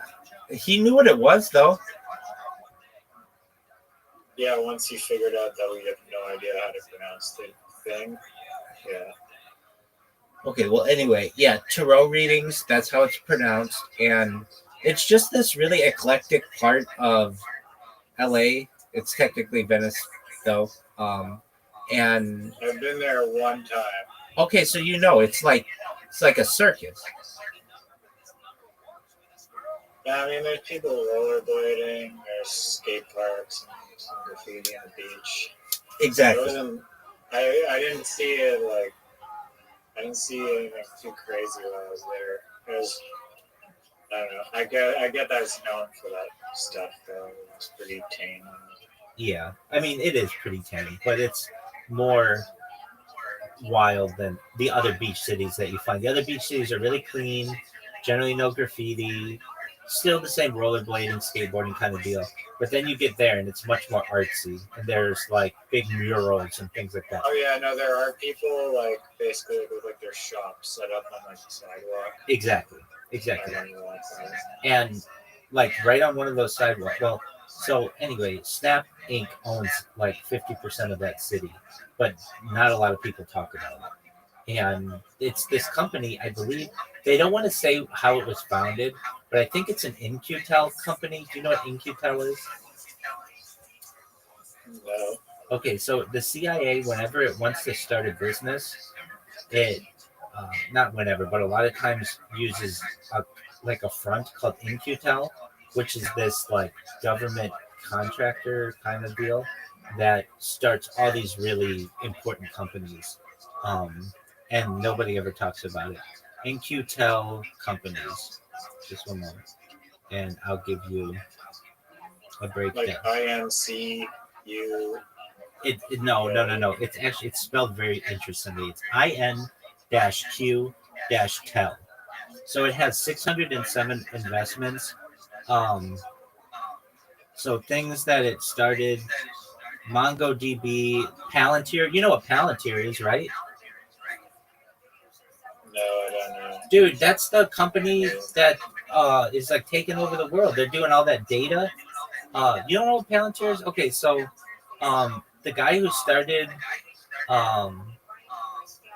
He knew what it was, though. Yeah, once he figured out that we have no idea how to pronounce the thing. Yeah. Okay, well, anyway, yeah, tarot readings, that's how it's pronounced. And it's just this really eclectic part of LA. It's technically Venice, though. And I've been there one time. okay, so you know, it's like a circus. Yeah, I mean, there's people rollerblading, there's skate parks, and some graffiti on the beach. Exactly. I didn't see it like, I didn't see anything too crazy while I was there. It was, I don't know. I get that it's known for that stuff, though. It's pretty tame. Yeah, I mean it is pretty tame, but it's more wild than the other beach cities that you find. The other beach cities are really clean, generally no graffiti, still the same rollerblading, skateboarding kind of deal. But then you get there and it's much more artsy, and there's like big murals and things like that. Oh yeah, no, there are people like basically with like their shop set up on like the sidewalk. Exactly. And like right on one of those sidewalks. Well, so anyway, Snap Inc. owns like 50% of that city, but not a lot of people talk about it. And it's this company, I believe, they don't want to say how it was founded, but I think it's an In-Q-Tel company. Do you know what In-Q-Tel is? No. Okay, so the CIA, whenever it wants to start a business, it not whenever, but a lot of times uses a front called In-Q-Tel, which is this like government contractor kind of deal that starts all these really important companies, and nobody ever talks about it. In-Q-Tel companies. Just one moment, and I'll give you a breakdown. Like INCU. No. It's spelled very interestingly. It's IN-Q-Tel. So it has 607 investments. So things that it started: MongoDB, Palantir. You know what Palantir is, right? No, I don't know. Dude, that's the company that is like taking over the world. They're doing all that data. You don't know what Palantir is? Okay, so the guy who started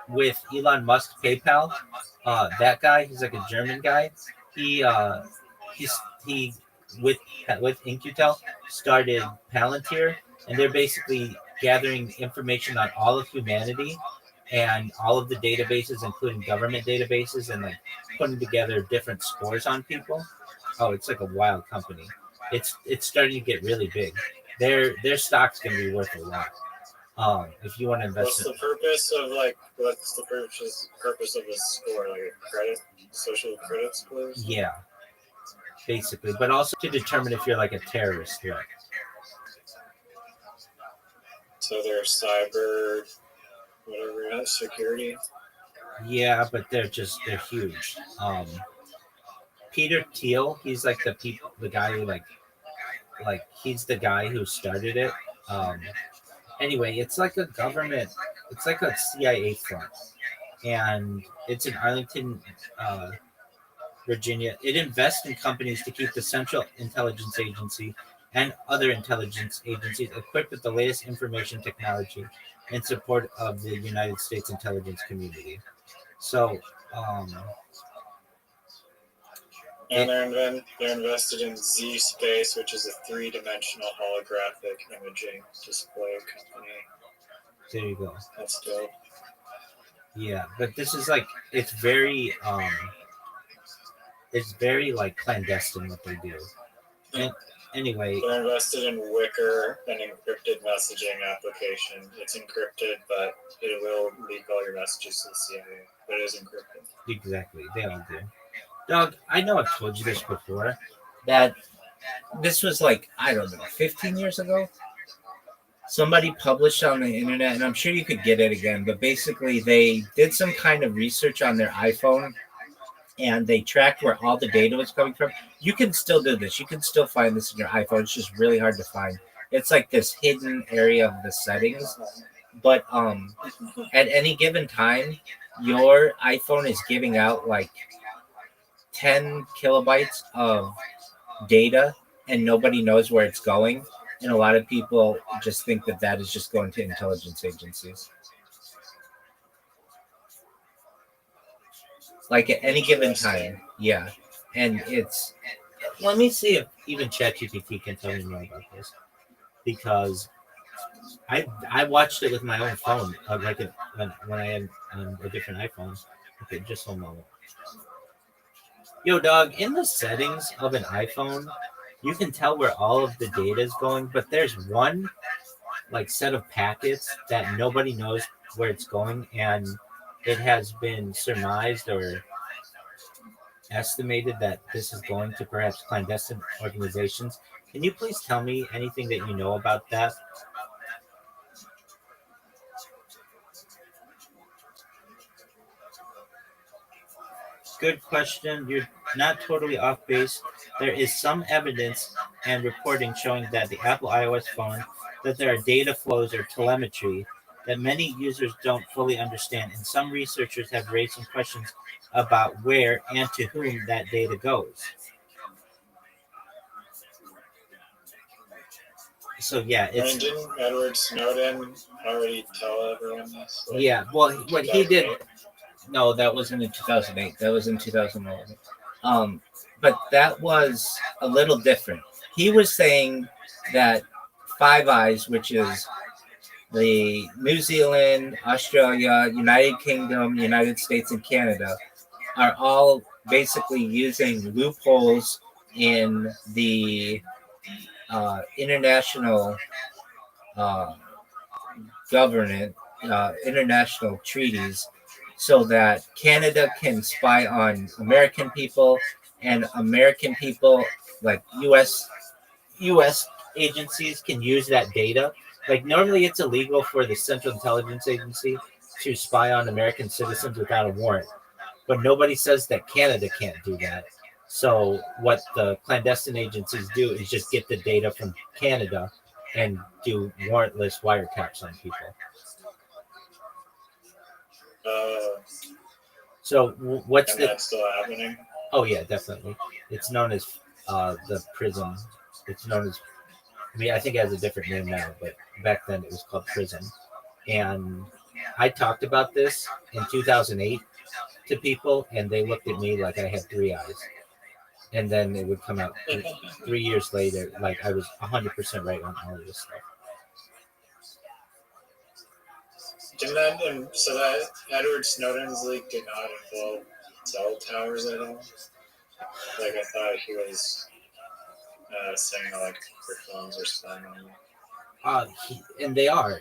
with Elon Musk PayPal, that guy, he's like a German guy. He with In-Q-Tel started Palantir, and they're basically gathering information on all of humanity and all of the databases, including government databases, and like putting together different scores on people. Oh, it's like a wild company. It's starting to get really big. Their stock's gonna be worth a lot. If you want to invest. What's the purpose of a score? Like a credit, social credit scores? Yeah, basically, but also to determine if you're like a terrorist threat. So they're cyber, whatever, security. Yeah, but they're huge. Peter Thiel, he's like the guy who like he's the guy who started it. Anyway, it's like a government, it's like a CIA front, and it's in Arlington, Virginia. It invests in companies to keep the Central Intelligence Agency and other intelligence agencies equipped with the latest information technology in support of the United States intelligence community. So, and they're invested in Z Space, which is a three-dimensional holographic imaging display company. there you go. That's dope. Yeah, but this is like it's very like clandestine what they do. And anyway, They're invested in Wicker, an encrypted messaging application. It's encrypted, but it will leak all your messages to the CIA. But it is encrypted. exactly, they all do. Doug, I know I've told you this before. That this was like, I don't know, 15 years ago. Somebody published on the internet, and I'm sure you could get it again, but basically they did some kind of research on their iPhone and they tracked where all the data was coming from. You can still do this. You can still find this in your iPhone. It's just really hard to find. It's like this hidden area of the settings. But at any given time, your iPhone is giving out like 10 kilobytes of data and nobody knows where it's going. And a lot of people just think that that is just going to intelligence agencies. Like at any given time. Yeah. And it's, Let me see if even ChatGPT can tell me more about this, because I watched it with my own phone, like when I had a different iPhone. Okay, just a moment. Yo, dog, in the settings of an iPhone, you can tell where all of the data is going, but there's one like set of packets that nobody knows where it's going, and it has been surmised or estimated that this is going to perhaps clandestine organizations. Can you please tell me anything that you know about that? Good question. You're not totally off base. There is some evidence and reporting showing that the Apple iOS phone, that there are data flows or telemetry that many users don't fully understand, and some researchers have raised some questions about where and to whom that data goes. So yeah, I mean, it's didn't Edward Snowden already tell everyone this? Like, yeah. Well, what he did. 2008? no, that wasn't in 2008. That was in 2011. But that was a little different. He was saying that Five Eyes, which is the New Zealand, Australia, United Kingdom, United States, and Canada, are all basically using loopholes in the international uh, government, international treaties, so that Canada can spy on American people and American people, like U.S. Agencies can use that data. Like normally, it's illegal for the Central Intelligence Agency to spy on American citizens without a warrant, but nobody says that Canada can't do that. So what the clandestine agencies do is just get the data from Canada and do warrantless wiretaps on people. So what's And the? that's still happening. Oh yeah, definitely. It's known as the PRISM. It's known as. I mean, I think it has a different name now, but back then it was called PRISM. And I talked about this in 2008 to people, and they looked at me like I had three eyes. And then it would come out 3 years later, like I was 100% right on all of this stuff. Didn't that, and so that Edward Snowden's leak did not involve cell towers at all? Like, I thought he was saying, like, your phones are spying on you. And they are.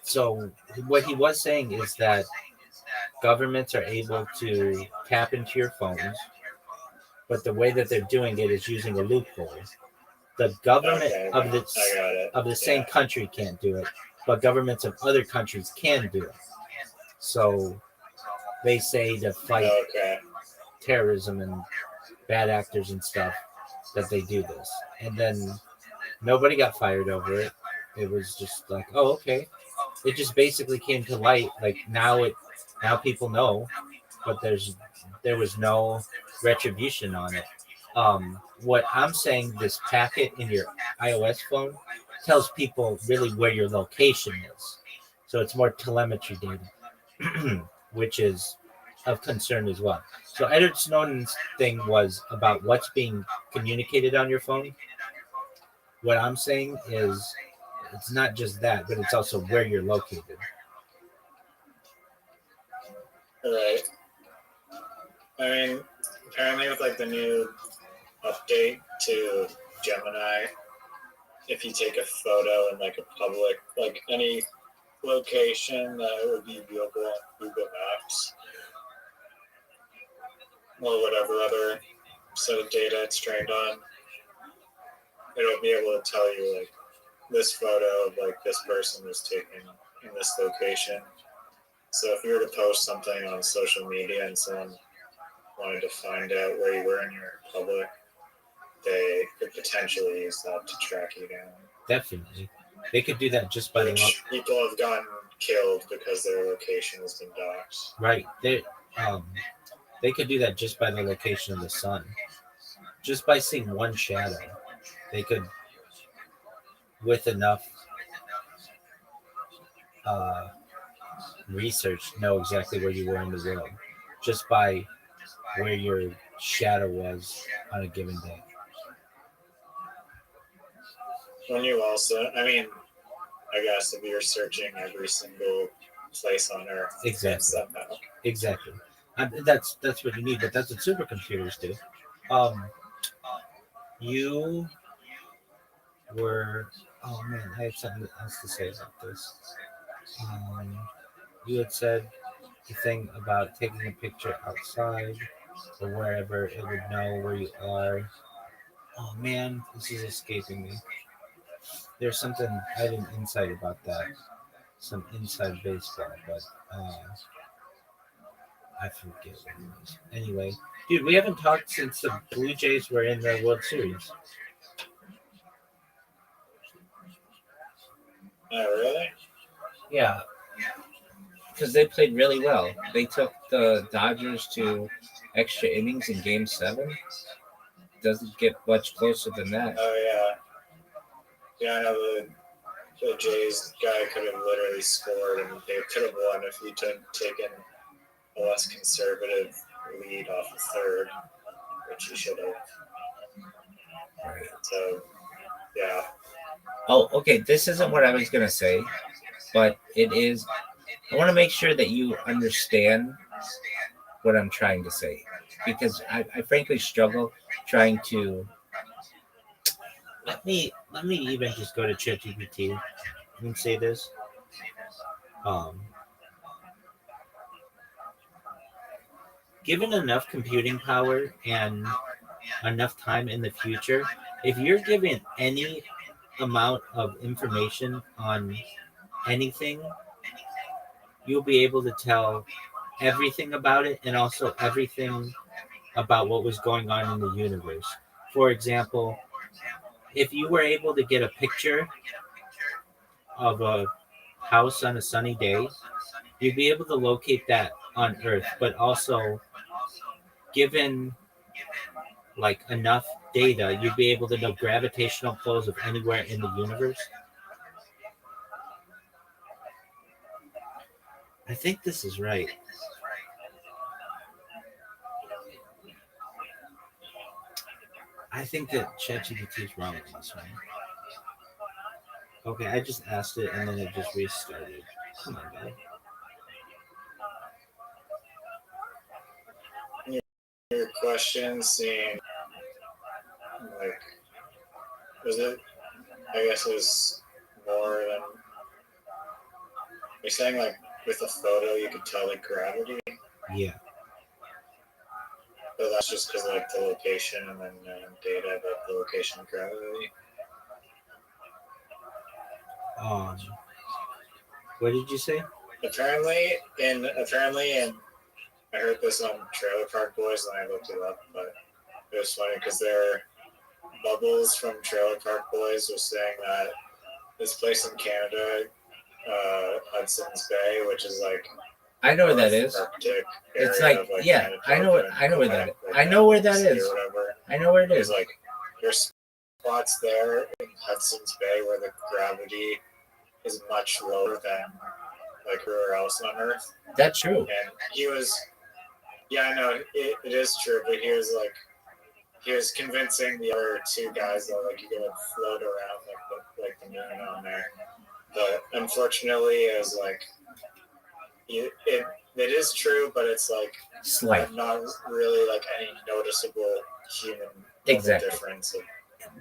So what he was saying is that governments are able to tap into your phones, but the way that they're doing it is using a loophole. The government Okay, of I got it. the same country can't do it, but governments of other countries can do it. So they say to fight Okay. terrorism and bad actors and stuff that they do this. And then nobody got fired over it. It was just like, oh, okay. It just basically came to light. Like now people know, but there was no retribution on it. What I'm saying, this packet in your iOS phone tells people really where your location is. So it's more telemetry data, which is of concern as well. So Edward Snowden's thing was about what's being communicated on your phone. What I'm saying is it's not just that, but it's also where you're located. Right. I mean, apparently with like the new update to Gemini if you take a photo in like a public, like any location that would be viewable on Google Maps or whatever other set of data it's trained on. It'll be able to tell you like this photo of like this person was taken in this location. So if you were to post something on social media and someone wanted to find out where you were in your public, they could potentially use that to track you down. Definitely. They could do that just by Which people have gotten killed because their location has been doxed. right. They could do that just by the location of the sun. Just by seeing one shadow, they could, with enough research, know exactly where you were in the world, just by where your shadow was on a given day. When you also, I mean, I guess if you're searching every single place on Earth, Exactly. somehow. Exactly. That's what you need, but that's what supercomputers do. You were, oh man, I had something else to say about this. You had said the thing about taking a picture outside or wherever it would know where you are. Oh man, this is escaping me. There's something I had an insight about that, some inside baseball, but I forget what it was. Anyway, dude, we haven't talked since the Blue Jays were in the World Series. Oh, really? Yeah, because they played really well. They took the Dodgers to extra innings in Game 7. Doesn't get much closer than that. Oh, yeah. Yeah, I know the Jays guy could have literally scored and they could have won if he taken a less conservative lead off the third, which he should have. Right. So, yeah. Oh, okay. This isn't what I was going to say, but it is. I want to make sure that you understand what I'm trying to say, because I frankly struggle trying to. let me even just go to ChatGPT and say this. Given enough computing power and enough time in the future, if you're given any amount of information on anything, you'll be able to tell everything about it and also everything about what was going on in the universe. For example, if you were able to get a picture of a house on a sunny day, you'd be able to locate that on Earth, but also given like enough data, you'd be able to know gravitational pulls of anywhere in the universe. I think this is right. I think that ChatGPT is wrong on this one. Okay, I just asked it and then it just restarted. Come on, guy. Your question seemed like, was it, I guess it was more than, you're saying like with a photo you could tell the gravity? Yeah. But that's just because like the location and then data about the location of gravity. What did you say? Apparently, and I heard this on Trailer Park Boys, and I looked it up, but it was funny because their Bubbles from Trailer Park Boys was saying that this place in Canada, Hudson's Bay, which is like I know where that is. Arctic It's area like, of, like yeah, Manitoba I know where that is. I know where that City is. or whatever. I know where it There's is. like there's spots there in Hudson's Bay where the gravity is much lower than like everywhere else on Earth. That's true. And he was, yeah, I know it is true, but he was convincing the other two guys that like you could like float around like the moon on there. But unfortunately, it was like it is true, but it's like Slight. not really like any noticeable human Exactly. difference of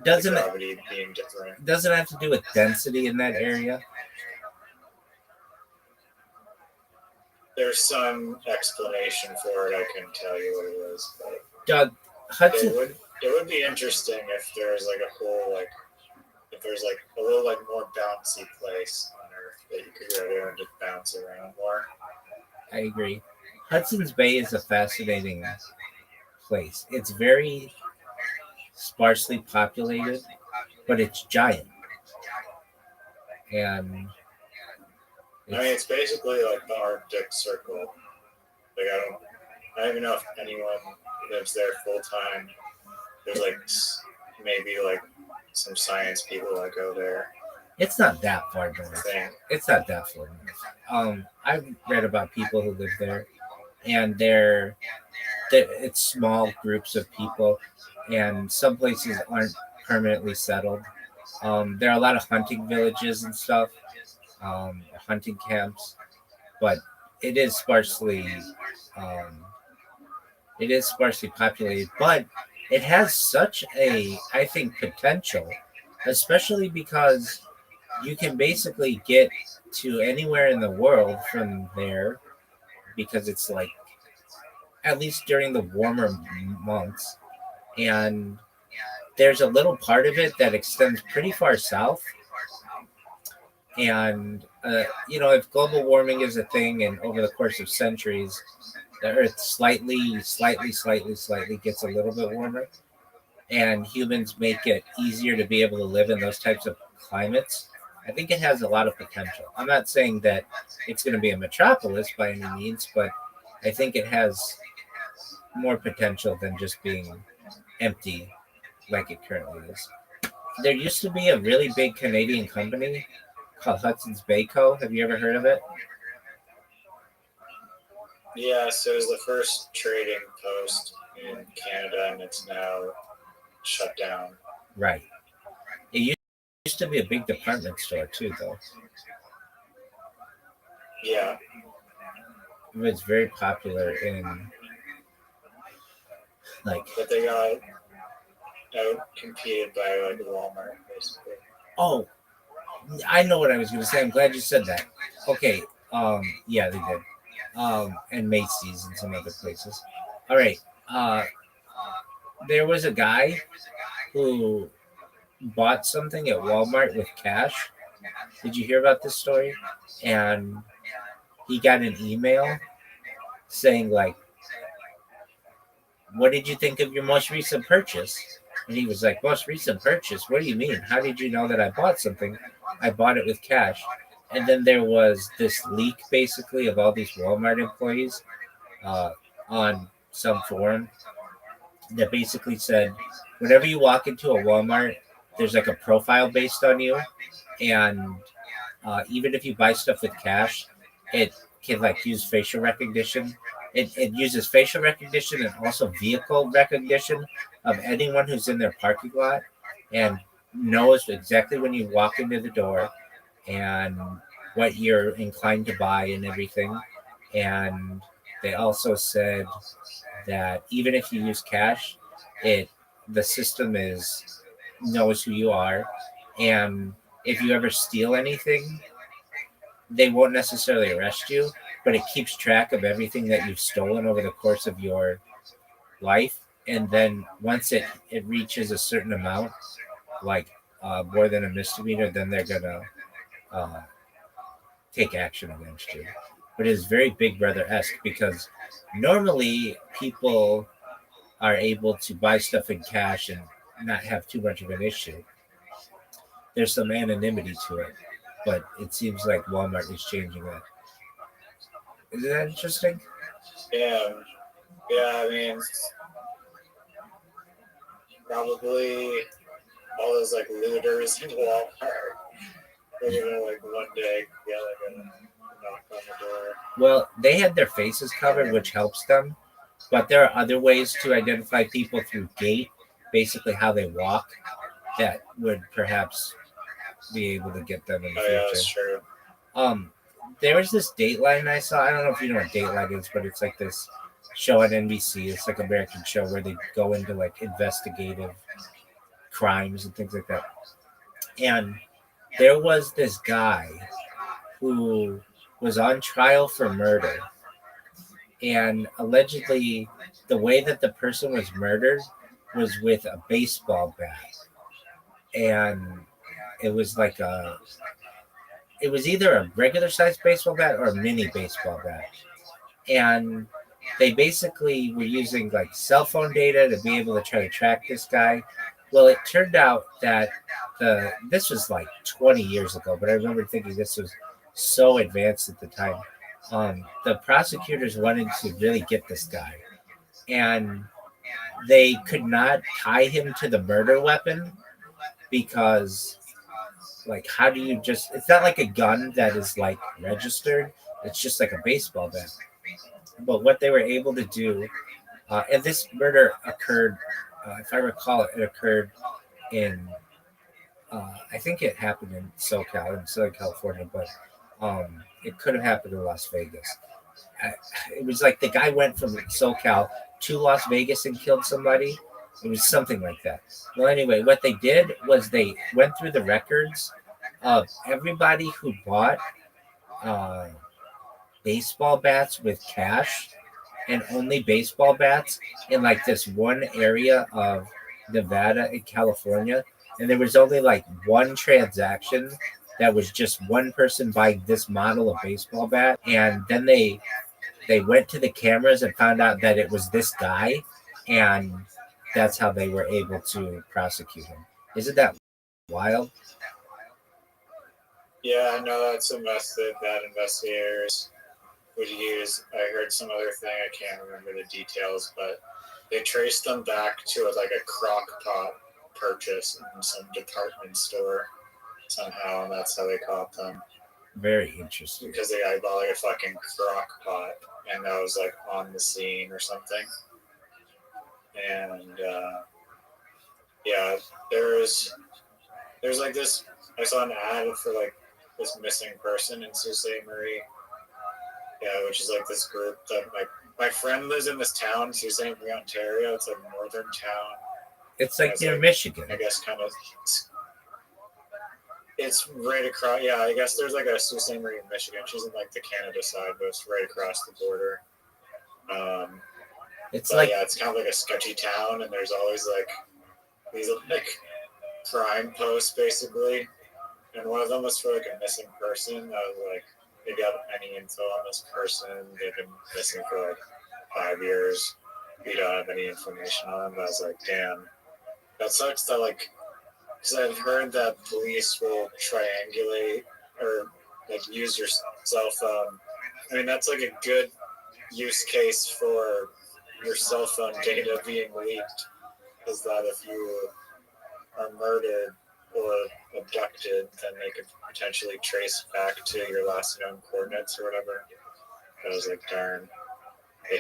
Doesn't gravity being different. doesn't have to do with density in that area. There's some explanation for it. I couldn't tell you what it was, but Hudson. it would be interesting if there's like a whole like if there's like a little like more bouncy place on Earth that you could go there and just bounce around more. I agree. Hudson's Bay is a fascinating place. It's very sparsely populated, but it's giant. And it's basically like the Arctic Circle. Like I don't even know if anyone lives there full time. There's like maybe like some science people that go there. It's not that far north. It's not that far north. I've read about people who live there, and it's small groups of people, and some places aren't permanently settled. There are a lot of hunting villages and stuff, hunting camps, but it is sparsely populated. But it has such I think, potential, especially because you can basically get to anywhere in the world from there, because it's like, at least during the warmer months, and there's a little part of it that extends pretty far south. And if global warming is a thing, and over the course of centuries the earth slightly gets a little bit warmer, and humans make it easier to be able to live in those types of climates, I think it has a lot of potential. I'm not saying that it's going to be a metropolis by any means, but I think it has more potential than just being empty like it currently is. There used to be a really big Canadian company called Hudson's Bay Co. Have you ever heard of it? Yeah, so it was the first trading post in Canada, and it's now shut down. Right. It used to be a big department store too, though. Yeah. It was very popular in like. But they got out competed by like Walmart, basically. Oh, I know what I was going to say. I'm glad you said that. Okay. Yeah, they did. And Macy's and some other places. All right. There was a guy who bought something at Walmart with cash. Did you hear about this story? And he got an email saying, like, what did you think of your most recent purchase? And he was like, most recent purchase? What do you mean? How did you know that I bought something? I bought it with cash. And then there was this leak, basically, of all these Walmart employees on some forum that basically said, whenever you walk into a Walmart, there's like a profile based on you. And even if you buy stuff with cash, it can like use facial recognition. It uses facial recognition and also vehicle recognition of anyone who's in their parking lot, and knows exactly when you walk into the door and what you're inclined to buy and everything. And they also said that even if you use cash, the system knows who you are, and if you ever steal anything, they won't necessarily arrest you, but it keeps track of everything that you've stolen over the course of your life. And then once it reaches a certain amount, like more than a misdemeanor, then they're gonna take action against you. But it is very Big Brother-esque, because normally people are able to buy stuff in cash and not have too much of an issue. There's some anonymity to it, but it seems like Walmart is changing that. Isn't that interesting? Yeah, I mean, probably all those like looters in Walmart. They're gonna like one day knock on the door. Well, they had their faces covered, which helps them, but there are other ways to identify people through gait, basically how they walk, that would perhaps be able to get them in the future. Yeah, that's true. There was this Dateline I saw. I don't know if you know what Dateline is, but it's like this show on NBC. It's like an American show where they go into like investigative crimes and things like that. And there was this guy who was on trial for murder, and allegedly the way that the person was murdered was with a baseball bat, and it was like it was either a regular sized baseball bat or a mini baseball bat, and they basically were using like cell phone data to be able to try to track this guy. Well, it turned out that this was like 20 years ago, but I remember thinking this was so advanced at the time. The prosecutors wanted to really get this guy, and they could not tie him to the murder weapon because, like, how do you just? It's not like a gun that is like registered. It's just like a baseball bat. But what they were able to do, and this murder occurred, if I recall, it occurred in, I think it happened in SoCal, in Southern California, but it could have happened in Las Vegas. It was like the guy went from SoCal to Las Vegas and killed somebody. It was something like that. Well, anyway, what they did was they went through the records of everybody who bought baseball bats with cash, and only baseball bats in like this one area of Nevada and California. And there was only like one transaction that was just one person buying this model of baseball bat. And then they went to the cameras and found out that it was this guy, and that's how they were able to prosecute him. Isn't that wild? Yeah, I know that's a method that investigators would use. I heard some other thing, I can't remember the details, but they traced them back to like a crock pot purchase in some department store somehow, and that's how they caught them. Very interesting. Because the guy bought like a fucking crock pot, and that was like on the scene or something. And yeah, there's like this. I saw an ad for like this missing person in Sault Ste. Marie. Yeah, which is like this group that my friend lives in this town, Sault Ste. Marie, Ontario. It's a northern town. It's like near Michigan. I guess kind of. It's right across. Yeah, I guess there's like a Sault Ste. Marie in Michigan. She's in like the Canada side, but it's right across the border. It's like, yeah, it's kind of like a sketchy town, and there's always like these like crime posts basically. And one of them was for like a missing person. I was like, if you have any info on this person, they've been missing for like 5 years. We don't have any information on them. But I was like, damn, that sucks that like, because I've heard that police will triangulate or like use your cell phone. I mean, that's like a good use case for your cell phone data being leaked, is that if you are murdered or abducted, then they could potentially trace back to your last known coordinates or whatever. I was like, darn, they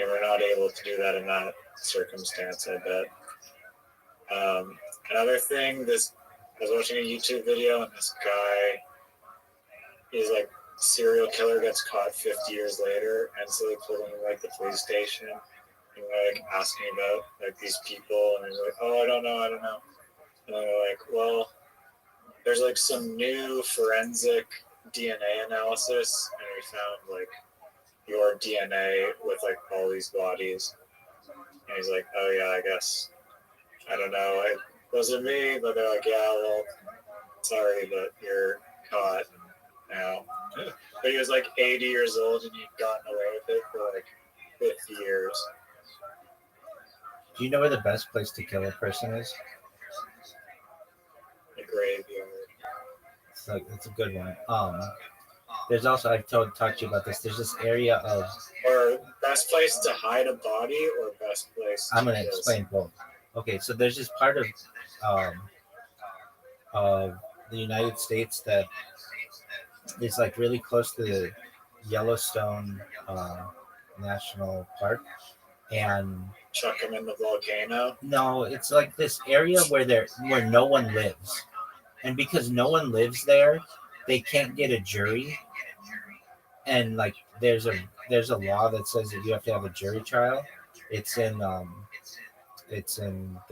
were not able to do that in that circumstance, I bet. Another thing, I was watching a YouTube video, and this guy is like, serial killer gets caught 50 years later, and so they pull him to like the police station, and they're like asking about like these people, and they're like, oh, I don't know. And they're like, well, there's like some new forensic DNA analysis, and we found like your DNA with like all these bodies. And he's like, oh yeah, I guess, I don't know, it wasn't me. But they're like, yeah, well, sorry, but you're caught now. But he was like 80 years old, and he'd gotten away with it for like 50 years. Do you know where the best place to kill a person is? The graveyard. It's a good one. There's also, I've talked to you about this. There's this area of, or best place to hide a body, or best place. I'm going to explain both. Okay, so there's this part of the United States that is like really close to the Yellowstone National Park, and chuck them in the volcano. No, it's like this area where no one lives, and because no one lives there, they can't get a jury, and like there's a there's a law that says that you have to have a jury trial. It's in the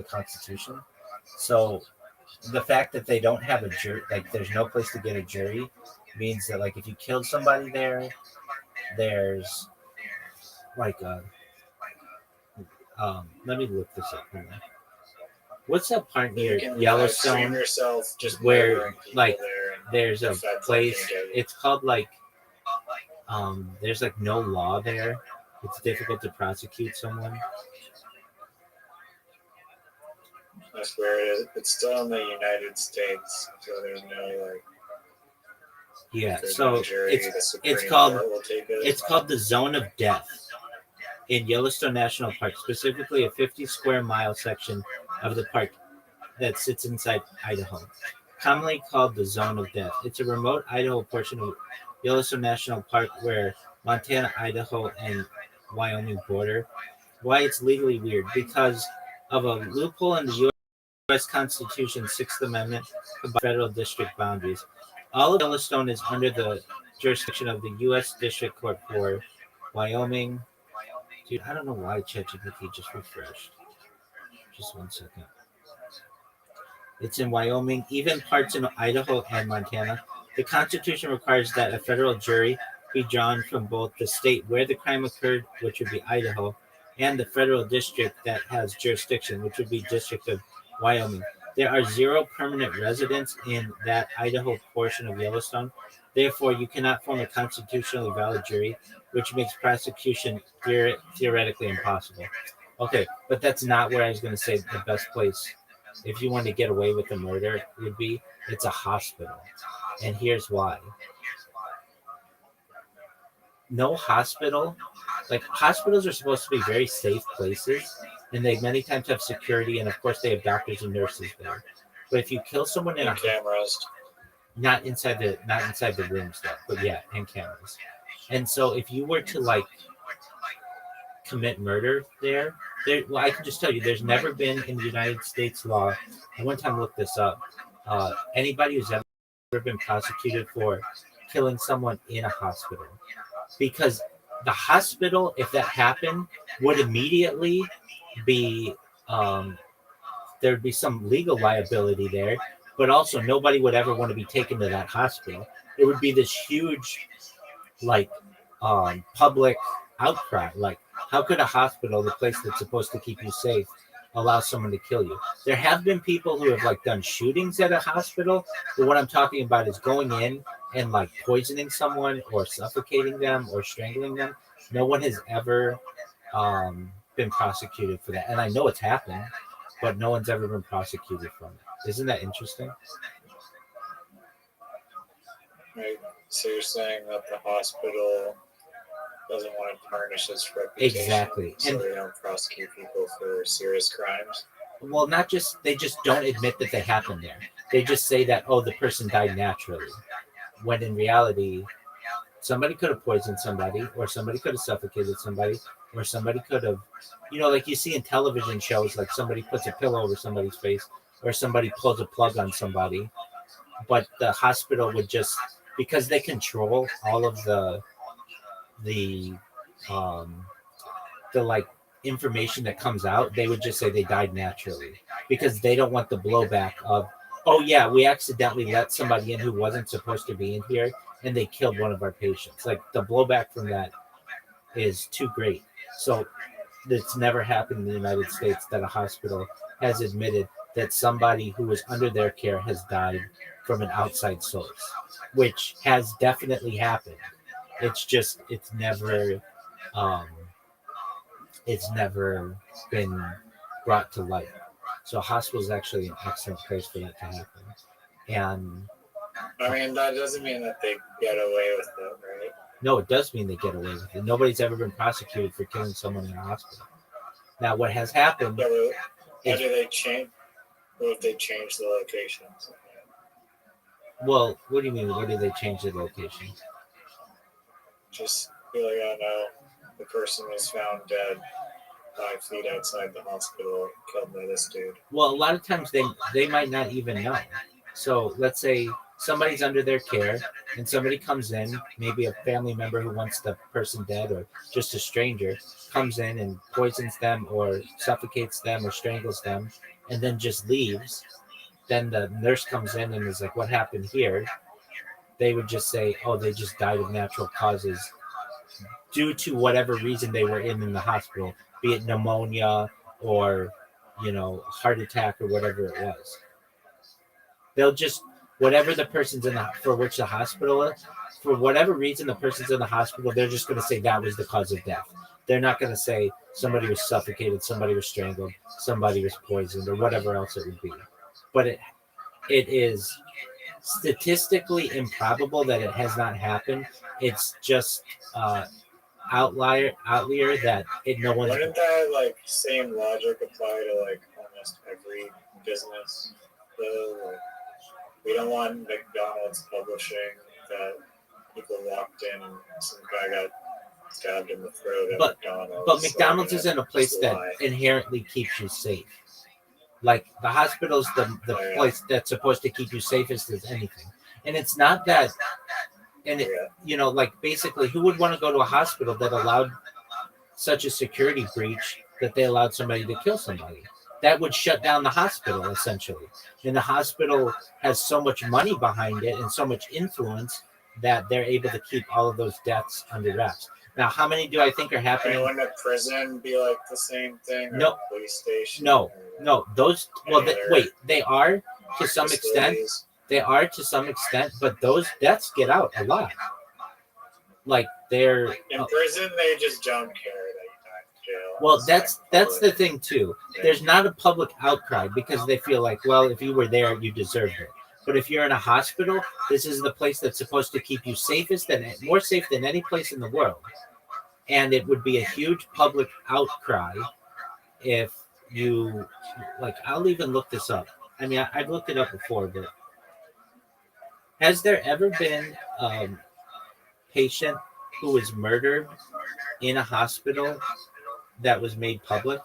Constitution. So the fact that they don't have a jury, like there's no place to get a jury, means that like if you killed somebody there, there's like a let me look this up. What's that part near Yellowstone yourself just where like there there's a place? It's called like there's like no law there. It's difficult to prosecute someone. I swear it's still in the United States, so there's no like. Yeah, so it's called the Zone of Death in Yellowstone National Park, specifically a 50 square mile section of the park that sits inside Idaho, commonly called the Zone of Death. It's a remote Idaho portion of Yellowstone National Park where Montana, Idaho, and Wyoming border. Why it's legally weird? Because of a loophole in the U.S. Constitution's Sixth Amendment about federal district boundaries. All of Yellowstone is under the jurisdiction of the U.S. District Court for Wyoming. Dude, I don't know why ChatGPT just refreshed. Just 1 second. It's in Wyoming, even parts in Idaho and Montana. The Constitution requires that a federal jury be drawn from both the state where the crime occurred, which would be Idaho, and the federal district that has jurisdiction, which would be District of Wyoming. There are 0 permanent residents in that Idaho portion of Yellowstone. Therefore, you cannot form a constitutionally valid jury, which makes prosecution theoretically impossible. Okay, but that's not where I was going to say the best place. If you want to get away with a murder, would be it's a hospital. And here's why. No hospital, like hospitals are supposed to be very safe places, and they many times have security, and of course they have doctors and nurses there. But if you kill someone in a cameras, not inside the rooms though, but yeah, and cameras. And so if you were to like commit murder there, well, I can just tell you, there's never been in the United States law. I one time looked this up. Anybody who's ever been prosecuted for killing someone in a hospital, because the hospital, if that happened, would immediately be there'd be some legal liability there, but also nobody would ever want to be taken to that hospital. It would be this huge, like, public outcry. Like, how could a hospital, the place that's supposed to keep you safe, allow someone to kill you? There have been people who have like done shootings at a hospital, but what I'm talking about is going in and like poisoning someone or suffocating them or strangling them. No one has ever been prosecuted for that, and I know it's happened, but no one's ever been prosecuted from it. Isn't that interesting? Right. So you're saying that the hospital doesn't want to tarnish its reputation, exactly, so they don't prosecute people for serious crimes. Well, not just they just don't admit that they happened there. They just say that, oh, the person died naturally, when in reality, somebody could have poisoned somebody, or somebody could have suffocated somebody, or somebody could have, like you see in television shows, like somebody puts a pillow over somebody's face, or somebody pulls a plug on somebody. But the hospital would just, because they control all of the like information that comes out, they would just say they died naturally, because they don't want the blowback of, oh yeah, we accidentally let somebody in who wasn't supposed to be in here and they killed one of our patients. Like, the blowback from that is too great. So it's never happened in the United States that a hospital has admitted that somebody who was under their care has died from an outside source, which has definitely happened. It's just it's never been brought to light. So a hospital is actually an excellent place for that to happen. And I mean, that doesn't mean that they get away with it, right? No, it does mean they get away with it. Nobody's ever been prosecuted for killing someone in a hospital. Now, what has happened? How do they change? What if they change the location? Well, what do you mean? What do they change the location? Just be like, oh no, the person was found dead 5 feet outside the hospital, killed by this dude. Well, a lot of times they might not even know. So let's say somebody's under their care and somebody comes in, maybe a family member who wants the person dead or just a stranger comes in and poisons them or suffocates them or strangles them and then just leaves, then the nurse comes in and is like, what happened here? They would just say, oh, they just died of natural causes due to whatever reason they were in the hospital, be it pneumonia or, heart attack or whatever it was. They'll just, whatever the person's for which the hospital is, for whatever reason the person's in the hospital, they're just going to say that was the cause of death. They're not going to say somebody was suffocated, somebody was strangled, somebody was poisoned, or whatever else it would be. But it is statistically improbable that it has not happened. It's just outlier that no one's. Wouldn't that same logic apply to almost every business? Though, we don't want McDonald's publishing that people walked in and some guy got stabbed in the throat at McDonald's. But McDonald's isn't a place that inherently keeps you safe. Like the hospital's the place that's supposed to keep you safest as anything. And it's not that, and basically who would want to go to a hospital that allowed such a security breach that they allowed somebody to kill somebody? That would shut down the hospital essentially. And the hospital has so much money behind it and so much influence that they're able to keep all of those deaths under wraps. Now, how many do I think are happening? Wouldn't a prison be like the same thing? No. Or a police station? No. Those, they are to some extent. They are to some extent, but those deaths get out a lot. Like they're in prison, they just don't care that you died in jail. Well, that's the thing too. There's not a public outcry because they feel like, well, if you were there, you deserved it. But if you're in a hospital, this is the place that's supposed to keep you safest and more safe than any place in the world. And it would be a huge public outcry if you, I'll even look this up. I mean, I've looked it up before, but has there ever been a patient who was murdered in a hospital that was made public?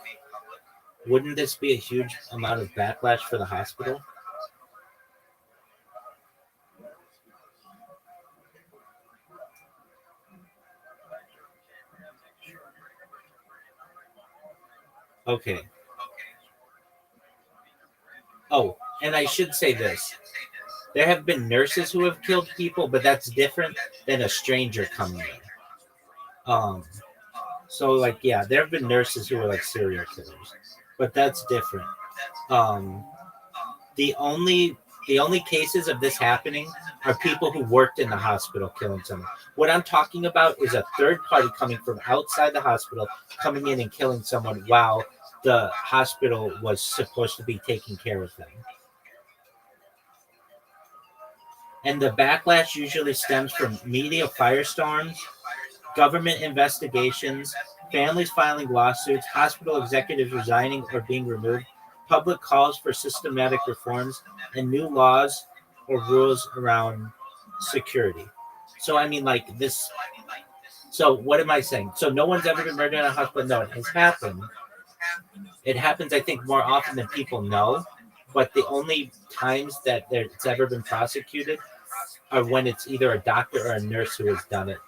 Wouldn't this be a huge amount of backlash for the hospital? Okay. Oh, and I should say this. There have been nurses who have killed people, but that's different than a stranger coming in. So there have been nurses who are serial killers, but that's different. The only cases of this happening are people who worked in the hospital killing someone. What I'm talking about is a third party coming from outside the hospital, coming in and killing someone while the hospital was supposed to be taking care of them. And the backlash usually stems from media firestorms, government investigations, families filing lawsuits, hospital executives resigning or being removed, public calls for systematic reforms, and new laws or rules around security. So, I mean, this. So, what am I saying? So, no one's ever been murdered in a hospital? No, it has happened. It happens, I think, more often than people know. But the only times that it's ever been prosecuted are when it's either a doctor or a nurse who has done it,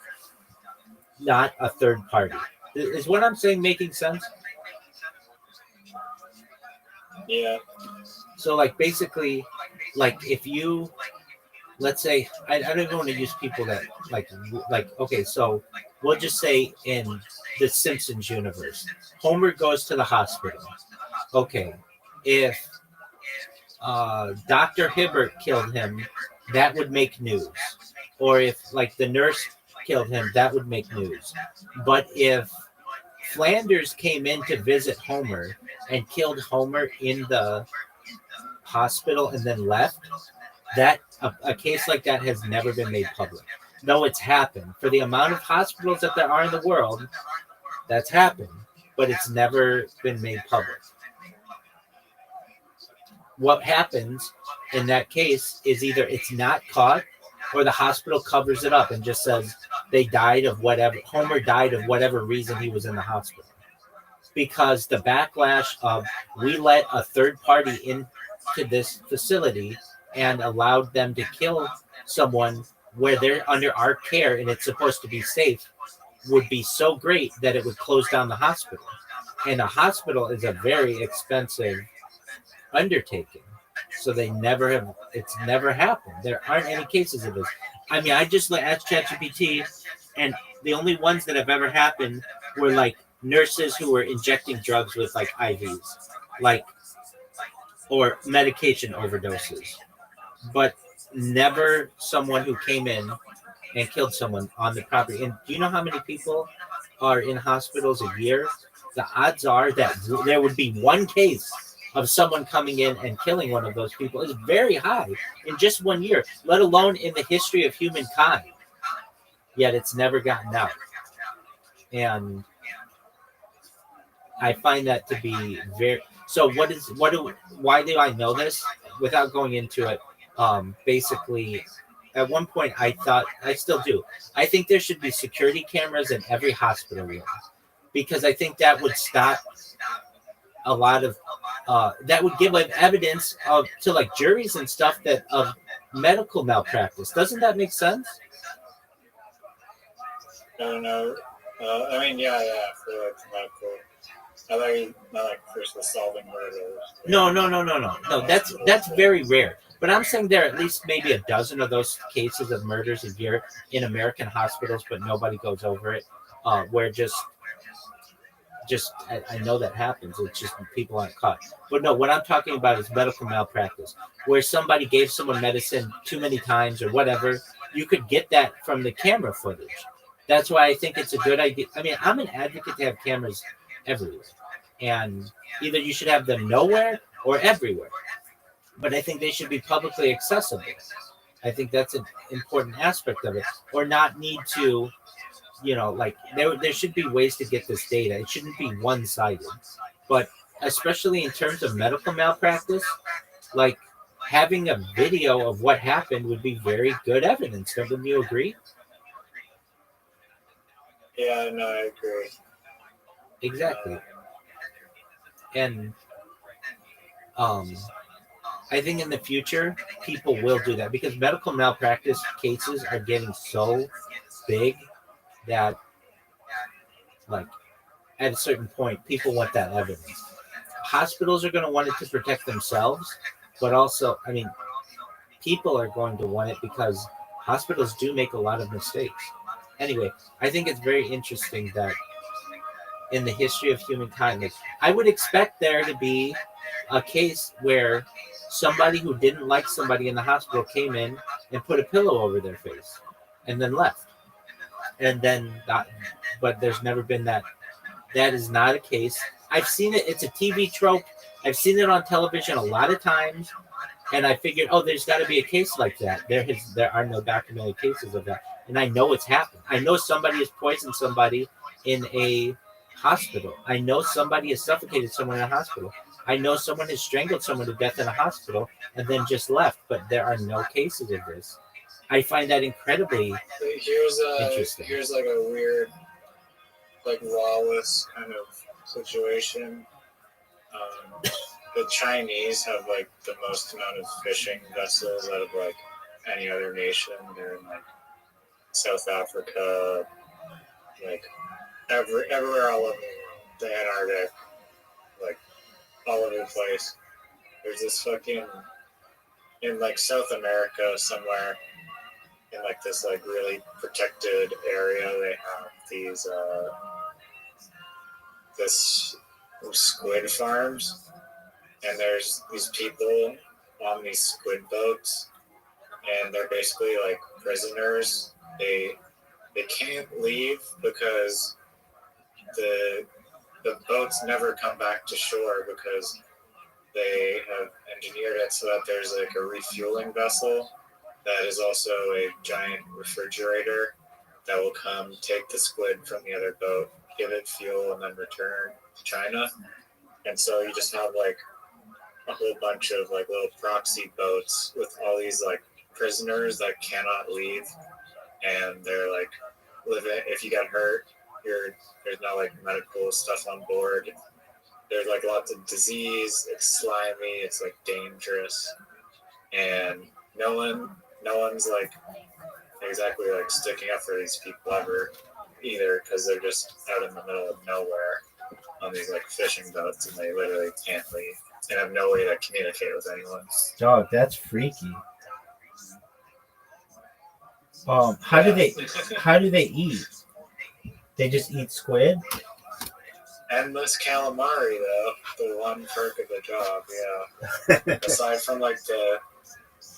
not a third party. Is what I'm saying making sense? Yeah. So, basically, if you, let's say, I don't even want to use people that, okay, so we'll just say in the Simpsons universe, Homer goes to the hospital. Okay, if Dr. Hibbert killed him, that would make news. Or if the nurse killed him, that would make news. But if Flanders came in to visit Homer and killed Homer in the hospital and then left, that a case like that has never been made public. Though it's happened. For the amount of hospitals that there are in the world, that's happened. But it's never been made public. What happens in that case is either it's not caught or the hospital covers it up and just says they died of whatever, Homer died of whatever reason he was in the hospital. Because the backlash of we let a third party into this facility and allowed them to kill someone where they're under our care and it's supposed to be safe would be so great that it would close down the hospital. And a hospital is a very expensive undertaking. So they never have, it's never happened. There aren't any cases of this. I mean, I just asked ChatGPT, and the only ones that have ever happened were like nurses who were injecting drugs with like IVs, like, or medication overdoses, but never someone who came in and killed someone on the property. And do you know how many people are in hospitals a year? The odds are that there would be one case of someone coming in and killing one of those people is very high in just 1 year, let alone in the history of humankind. Yet it's never gotten out. And I find that to be very so. Why do I know this? Without going into it, basically, at one point I thought, I still do, I think there should be security cameras in every hospital room, because I think that would stop a lot of that would give like evidence of to like juries and stuff that of medical malpractice. Doesn't that make sense? I don't know. I mean, yeah, for like medical. I like not like for solving murders. No. That's very rare. But I'm saying there are at least maybe a dozen of those cases of murders a year in American hospitals, but nobody goes over it. Where I know that happens. It's just people aren't caught. But no, what I'm talking about is medical malpractice, where somebody gave someone medicine too many times or whatever. You could get that from the camera footage. That's why I think it's a good idea. I mean, I'm an advocate to have cameras everywhere, and either you should have them nowhere or everywhere. But I think they should be publicly accessible. I think that's an important aspect of it, or not need to, like there should be ways to get this data. It shouldn't be one-sided. But especially in terms of medical malpractice, like having a video of what happened would be very good evidence. Don't you agree? Yeah, no, I agree. Exactly. And I think in the future people will do that, because medical malpractice cases are getting so big that, like, at a certain point people want that evidence. Hospitals are going to want it to protect themselves, but also, I mean, people are going to want it because hospitals do make a lot of mistakes. Anyway, I think it's very interesting that in the history of humankind, like, I would expect there to be a case where somebody who didn't like somebody in the hospital came in and put a pillow over their face and then left. And then, but there's never been that. That is not a case. I've seen it. It's a TV trope. I've seen it on television a lot of times. And I figured, oh, there's got to be a case like that. There are no documented cases of that. And I know it's happened. I know somebody has poisoned somebody in a hospital. I know somebody has suffocated someone in a hospital. I know someone has strangled someone to death in a hospital and then just left. But there are no cases of this. I find that incredibly interesting. Here's like a weird, like lawless kind of situation. The Chinese have like the most amount of fishing vessels out of like any other nation. They're in like South Africa, like everywhere all over the Antarctic, like all over the place. There's this fucking in like South America somewhere, in like this like really protected area. They have these this squid farms. And there's these people on these squid boats, and they're basically like prisoners. They can't leave because the boats never come back to shore, because they have engineered it so that there's like a refueling vessel that is also a giant refrigerator that will come take the squid from the other boat, give it fuel, and then return to China. And so you just have like a whole bunch of like little proxy boats with all these like prisoners that cannot leave, and they're like living. If you get hurt, there's no like medical stuff on board. There's like lots of disease. It's slimy. It's like dangerous. and no one's like exactly like sticking up for these people ever either, because they're just out in the middle of nowhere on these like fishing boats, and they literally can't leave and have no way to communicate with anyone. Dog, that's freaky. How do they eat? They just eat squid? Endless calamari, though, the one perk of the job, yeah. Aside from like the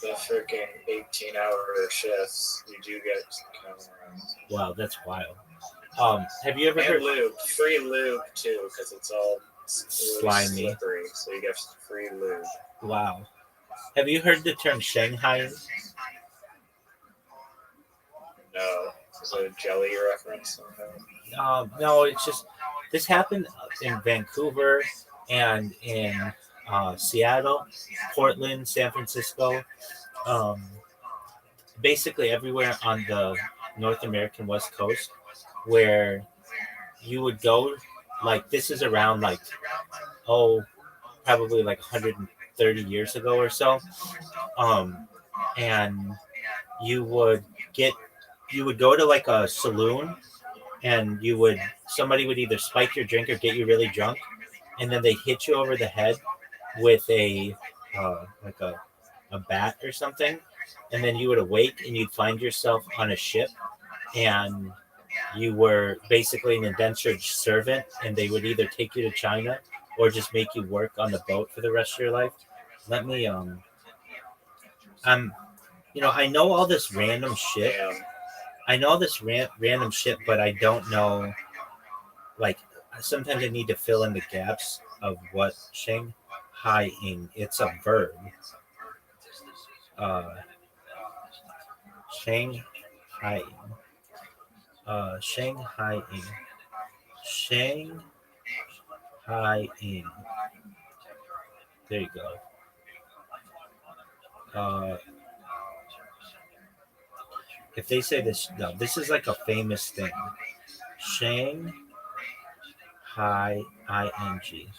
freaking 18-hour shifts, you do get calamari. Wow, that's wild. Have you ever And heard lube, free lube too, because it's all really slimy? slippery, so you get free lube. Wow. Have you heard the term Shanghai? No, is it a jelly reference? No, it's just this happened in Vancouver and in Seattle, Portland, San Francisco, basically everywhere on the North American West Coast, where you would go. Like this is around like probably like 130 years ago or so, and you would go to like a saloon, and somebody would either spike your drink or get you really drunk, and then they hit you over the head with a like a bat or something, and then you would awake and you'd find yourself on a ship, and you were basically an indentured servant, and they would either take you to China or just make you work on the boat for the rest of your life. Let me I know all this random shit. I know this random shit, but I don't know. Like sometimes I need to fill in the gaps of what Shanghaiing. It's a verb. Shanghaiing. Shanghaiing. Shanghaiing. There you go. If they say this, no, this is like a famous thing. Shanghai ing.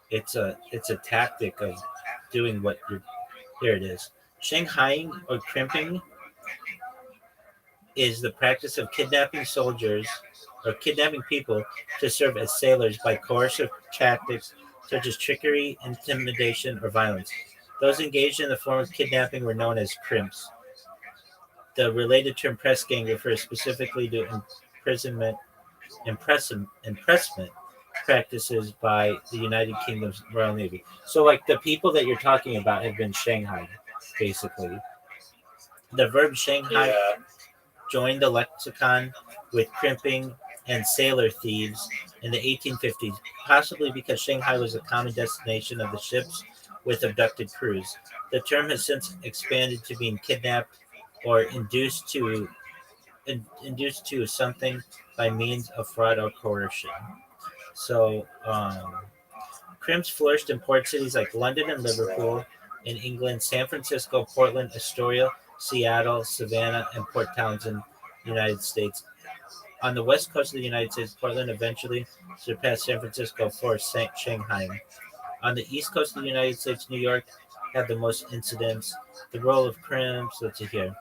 It's a tactic of doing what you're. Here it is. Shanghaiing or crimping is the practice of kidnapping soldiers or kidnapping people to serve as sailors by coercive tactics such as trickery, intimidation, or violence. Those engaged in the form of kidnapping were known as crimps. The related term press gang refers specifically to impressment practices by the United Kingdom's Royal Navy. So, like the people that you're talking about have been Shanghai, basically. The verb Shanghai joined the lexicon with crimping and sailor thieves in the 1850s, possibly because Shanghai was a common destination of the ships with abducted crews. The term has since expanded to mean kidnapped or induced to something by means of fraud or coercion. So, crimps flourished in port cities like London and Liverpool in England, San Francisco, Portland, Astoria, Seattle, Savannah, and Port Townsend, United States. On the west coast of the United States, Portland eventually surpassed San Francisco for Shanghai. On the east coast of the United States, New York had the most incidents. The role of crimps, let's see here.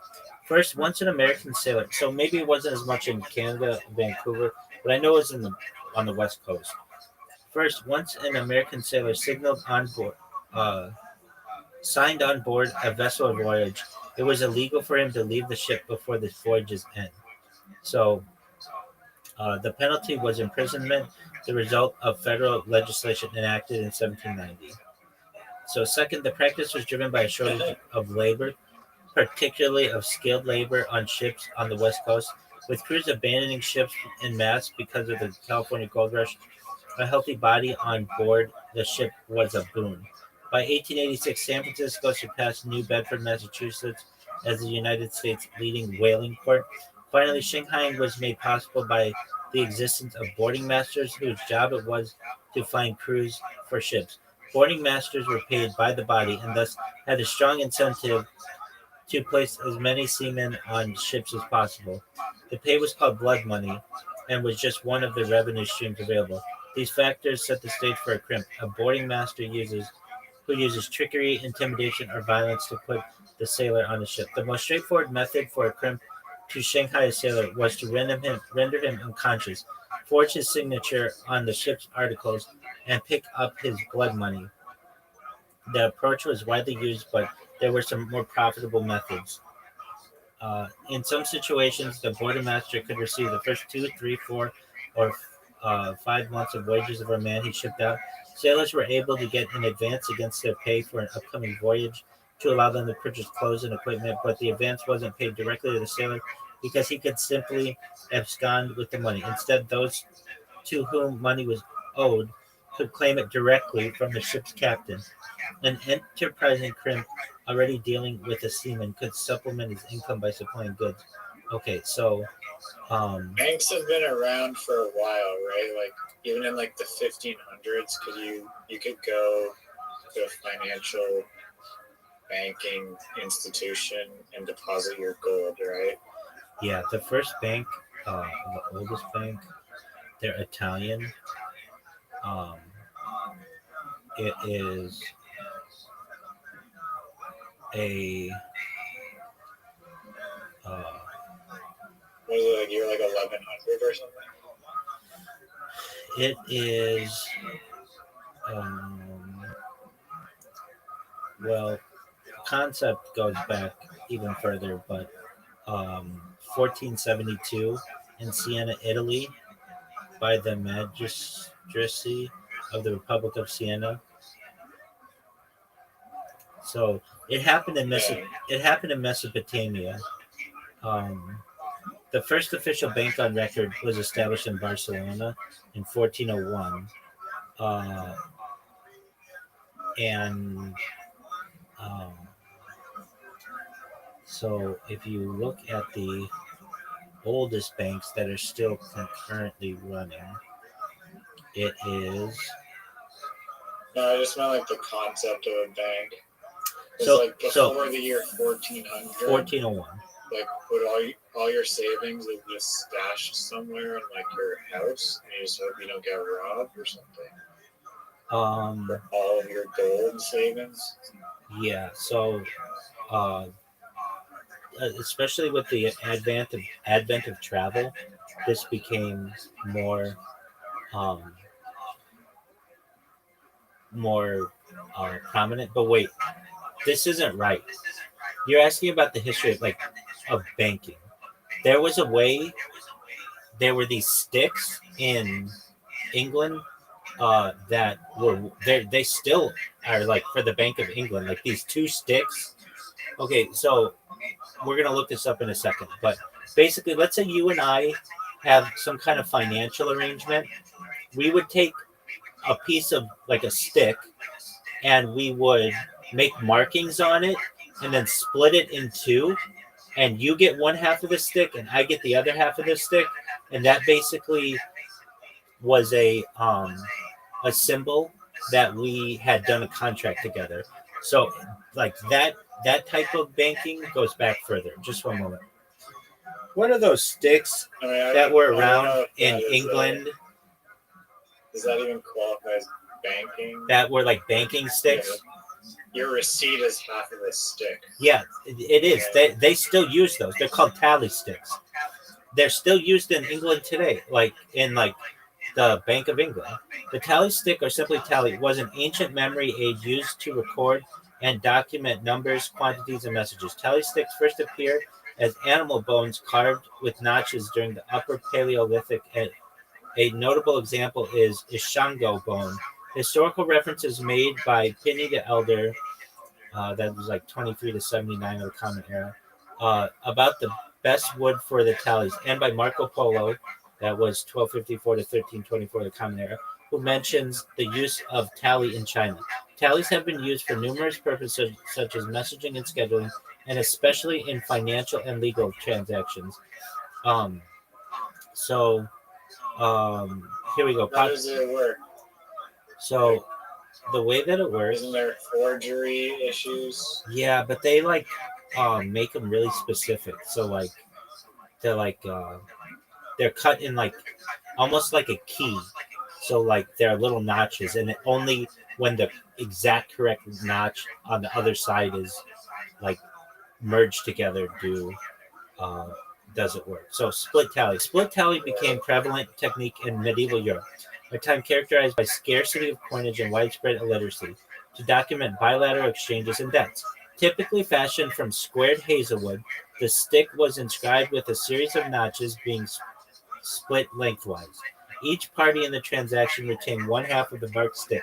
First, once an American sailor, so maybe it wasn't as much in Canada, Vancouver, but I know it was on the west coast. First, once an American sailor signed on board a vessel voyage, it was illegal for him to leave the ship before the voyage's end. So, the penalty was imprisonment, the result of federal legislation enacted in 1790. So, second, the practice was driven by a shortage of labor, particularly of skilled labor on ships on the West Coast. With crews abandoning ships en masse because of the California gold rush, a healthy body on board the ship was a boon. By 1886, San Francisco surpassed New Bedford, Massachusetts as the United States' leading whaling port. Finally, Shanghai was made possible by the existence of boarding masters whose job it was to find crews for ships. Boarding masters were paid by the body and thus had a strong incentive to place as many seamen on ships as possible. The pay was called blood money and was just one of the revenue streams available. These factors set the stage for a crimp. A boarding master uses who uses trickery, intimidation, or violence to put the sailor on the ship. The most straightforward method for a crimp to Shanghai a sailor was to render him unconscious, forge his signature on the ship's articles, and pick up his blood money. The approach was widely used, but there were some more profitable methods. In some situations, the quartermaster could receive the first 2, 3, 4, or 5 months of wages of a man he shipped out. Sailors were able to get an advance against their pay for an upcoming voyage to allow them to purchase clothes and equipment, but the advance wasn't paid directly to the sailor because he could simply abscond with the money. Instead, those to whom money was owed could claim it directly from the ship's captain. An enterprising crimp already dealing with a seaman could supplement his income by supplying goods. Okay, so Banks have been around for a while, right? Like even in like the 1500s, you could go to a financial banking institution and deposit your gold, right? yeah, the first bank, the oldest bank, they're Italian. Um, it is a Was it like you're like 1100 or something? it is um, well, concept goes back even further, but 1472 in Siena, Italy, by the magistracy of the Republic of Siena. So it happened in Mesopotamia. Um, the first official bank on record was established in Barcelona in 1401, and um, so if you look at the oldest banks that are still concurrently running, it is No, I just meant like the concept of a bank. It's so like before the year 1400. 1401. Like would all your savings like just stashed somewhere in like your house, and you just hope you don't get robbed or something. For all of your gold savings. Yeah. So, uh, especially with the advent of travel, this became um, more prominent. But wait, this isn't right. You're asking about the history of banking. There was a way. There were these sticks in England that were there. They still are like for the Bank of England, like these two sticks. Okay, so we're gonna look this up in a second, but basically, let's say you and I have some kind of financial arrangement. We would take a piece of like a stick, and we would make markings on it, and then split it in two, and you get one half of the stick, and I get the other half of the stick, and that basically was a symbol that we had done a contract together. So like that type of banking goes back further. Just one moment. What are those sticks that were around in England? Does that even qualify as banking? That were like banking sticks? Yeah. Your receipt is half of a stick. Yeah, it is. They still use those. They're called tally sticks. They're still used in England today, like in the Bank of England. The tally stick, or simply tally, was an ancient memory aid used to record and document numbers, quantities, and messages. Tally sticks first appeared as animal bones carved with notches during the Upper Paleolithic. A notable example is Ishango bone. Historical references made by Pliny the Elder, that was like 23 to 79 of the Common Era, about the best wood for the tallies, and by Marco Polo, that was 1254 to 1324 of the Common Era, who mentions the use of tally in China. Tallies have been used for numerous purposes, such as messaging and scheduling, and especially in financial and legal transactions. Um, so here we go. How does it work? So the way that it works, isn't there forgery issues? Yeah, but they make them really specific. So they're cut in like almost like a key. So like there are little notches, and when the exact correct notch on the other side is like merged together uh, does it work. So split tally. Split tally became prevalent technique in medieval Europe, a time characterized by scarcity of coinage and widespread illiteracy, to document bilateral exchanges and debts. Typically fashioned from squared hazelwood, the stick was inscribed with a series of notches being split lengthwise. Each party in the transaction retained one half of the bark stick,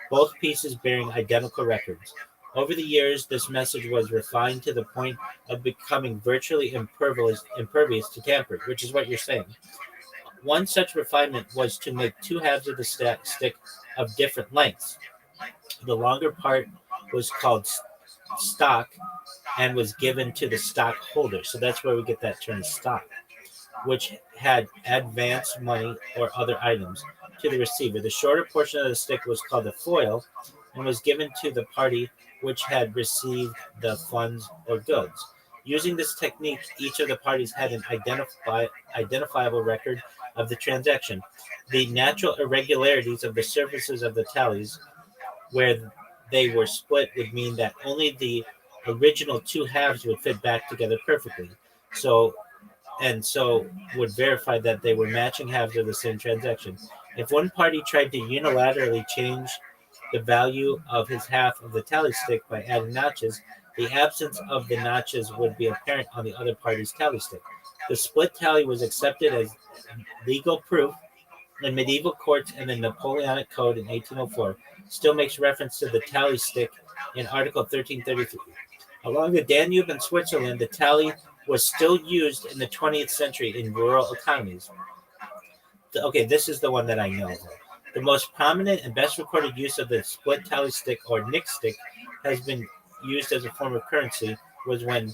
both pieces bearing identical records. Over the years, this message was refined to the point of becoming virtually impervious to tamper, which is what you're saying. One such refinement was to make two halves of the stick of different lengths. The longer part was called stock and was given to the stock holder. So that's where we get that term stock, which had advance money or other items to the receiver. The shorter portion of the stick was called the foil and was given to the party which had received the funds or goods. Using this technique, each of the parties had an identifiable record of the transaction. The natural irregularities of the surfaces of the tallies, where they were split, would mean that only the original two halves would fit back together perfectly. So so would verify that they were matching halves of the same transaction. If one party tried to unilaterally change the value of his half of the tally stick by adding notches, the absence of the notches would be apparent on the other party's tally stick. The split tally was accepted as legal proof in medieval courts, and the Napoleonic Code in 1804 still makes reference to the tally stick in Article 1333. Along the Danube in Switzerland, the tally was still used in the 20th century in rural economies. Okay, this is the one that I know. The most prominent and best recorded use of the split tally stick or nick stick has been used as a form of currency was when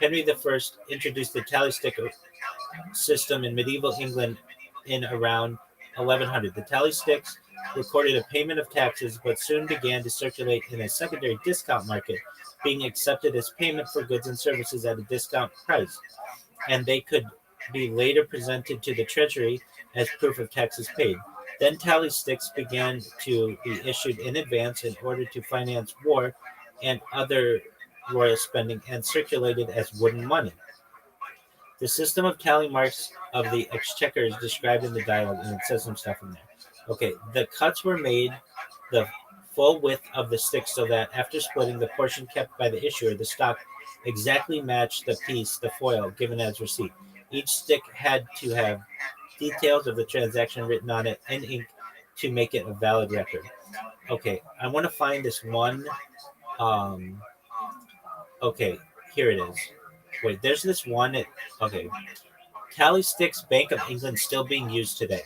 Henry I introduced the tally stick system in medieval England in around 1100. The tally sticks recorded a payment of taxes, but soon began to circulate in a secondary discount market, being accepted as payment for goods and services at a discount price, and they could be later presented to the treasury as proof of taxes paid. Then tally sticks began to be issued in advance in order to finance war and other royal spending, and circulated as wooden money. The system of tally marks of the exchequer is described in the dialogue, and it says some stuff in there. Okay, the cuts were made the full width of the stick so that after splitting, the portion kept by the issuer, the stock, exactly matched the piece, the foil, given as receipt. Each stick had to have details of the transaction written on it in ink to make it a valid record. Okay, I want to find this one. Um, okay, here it is. Wait, there's this one. Okay, tally sticks, Bank of England, still being used today.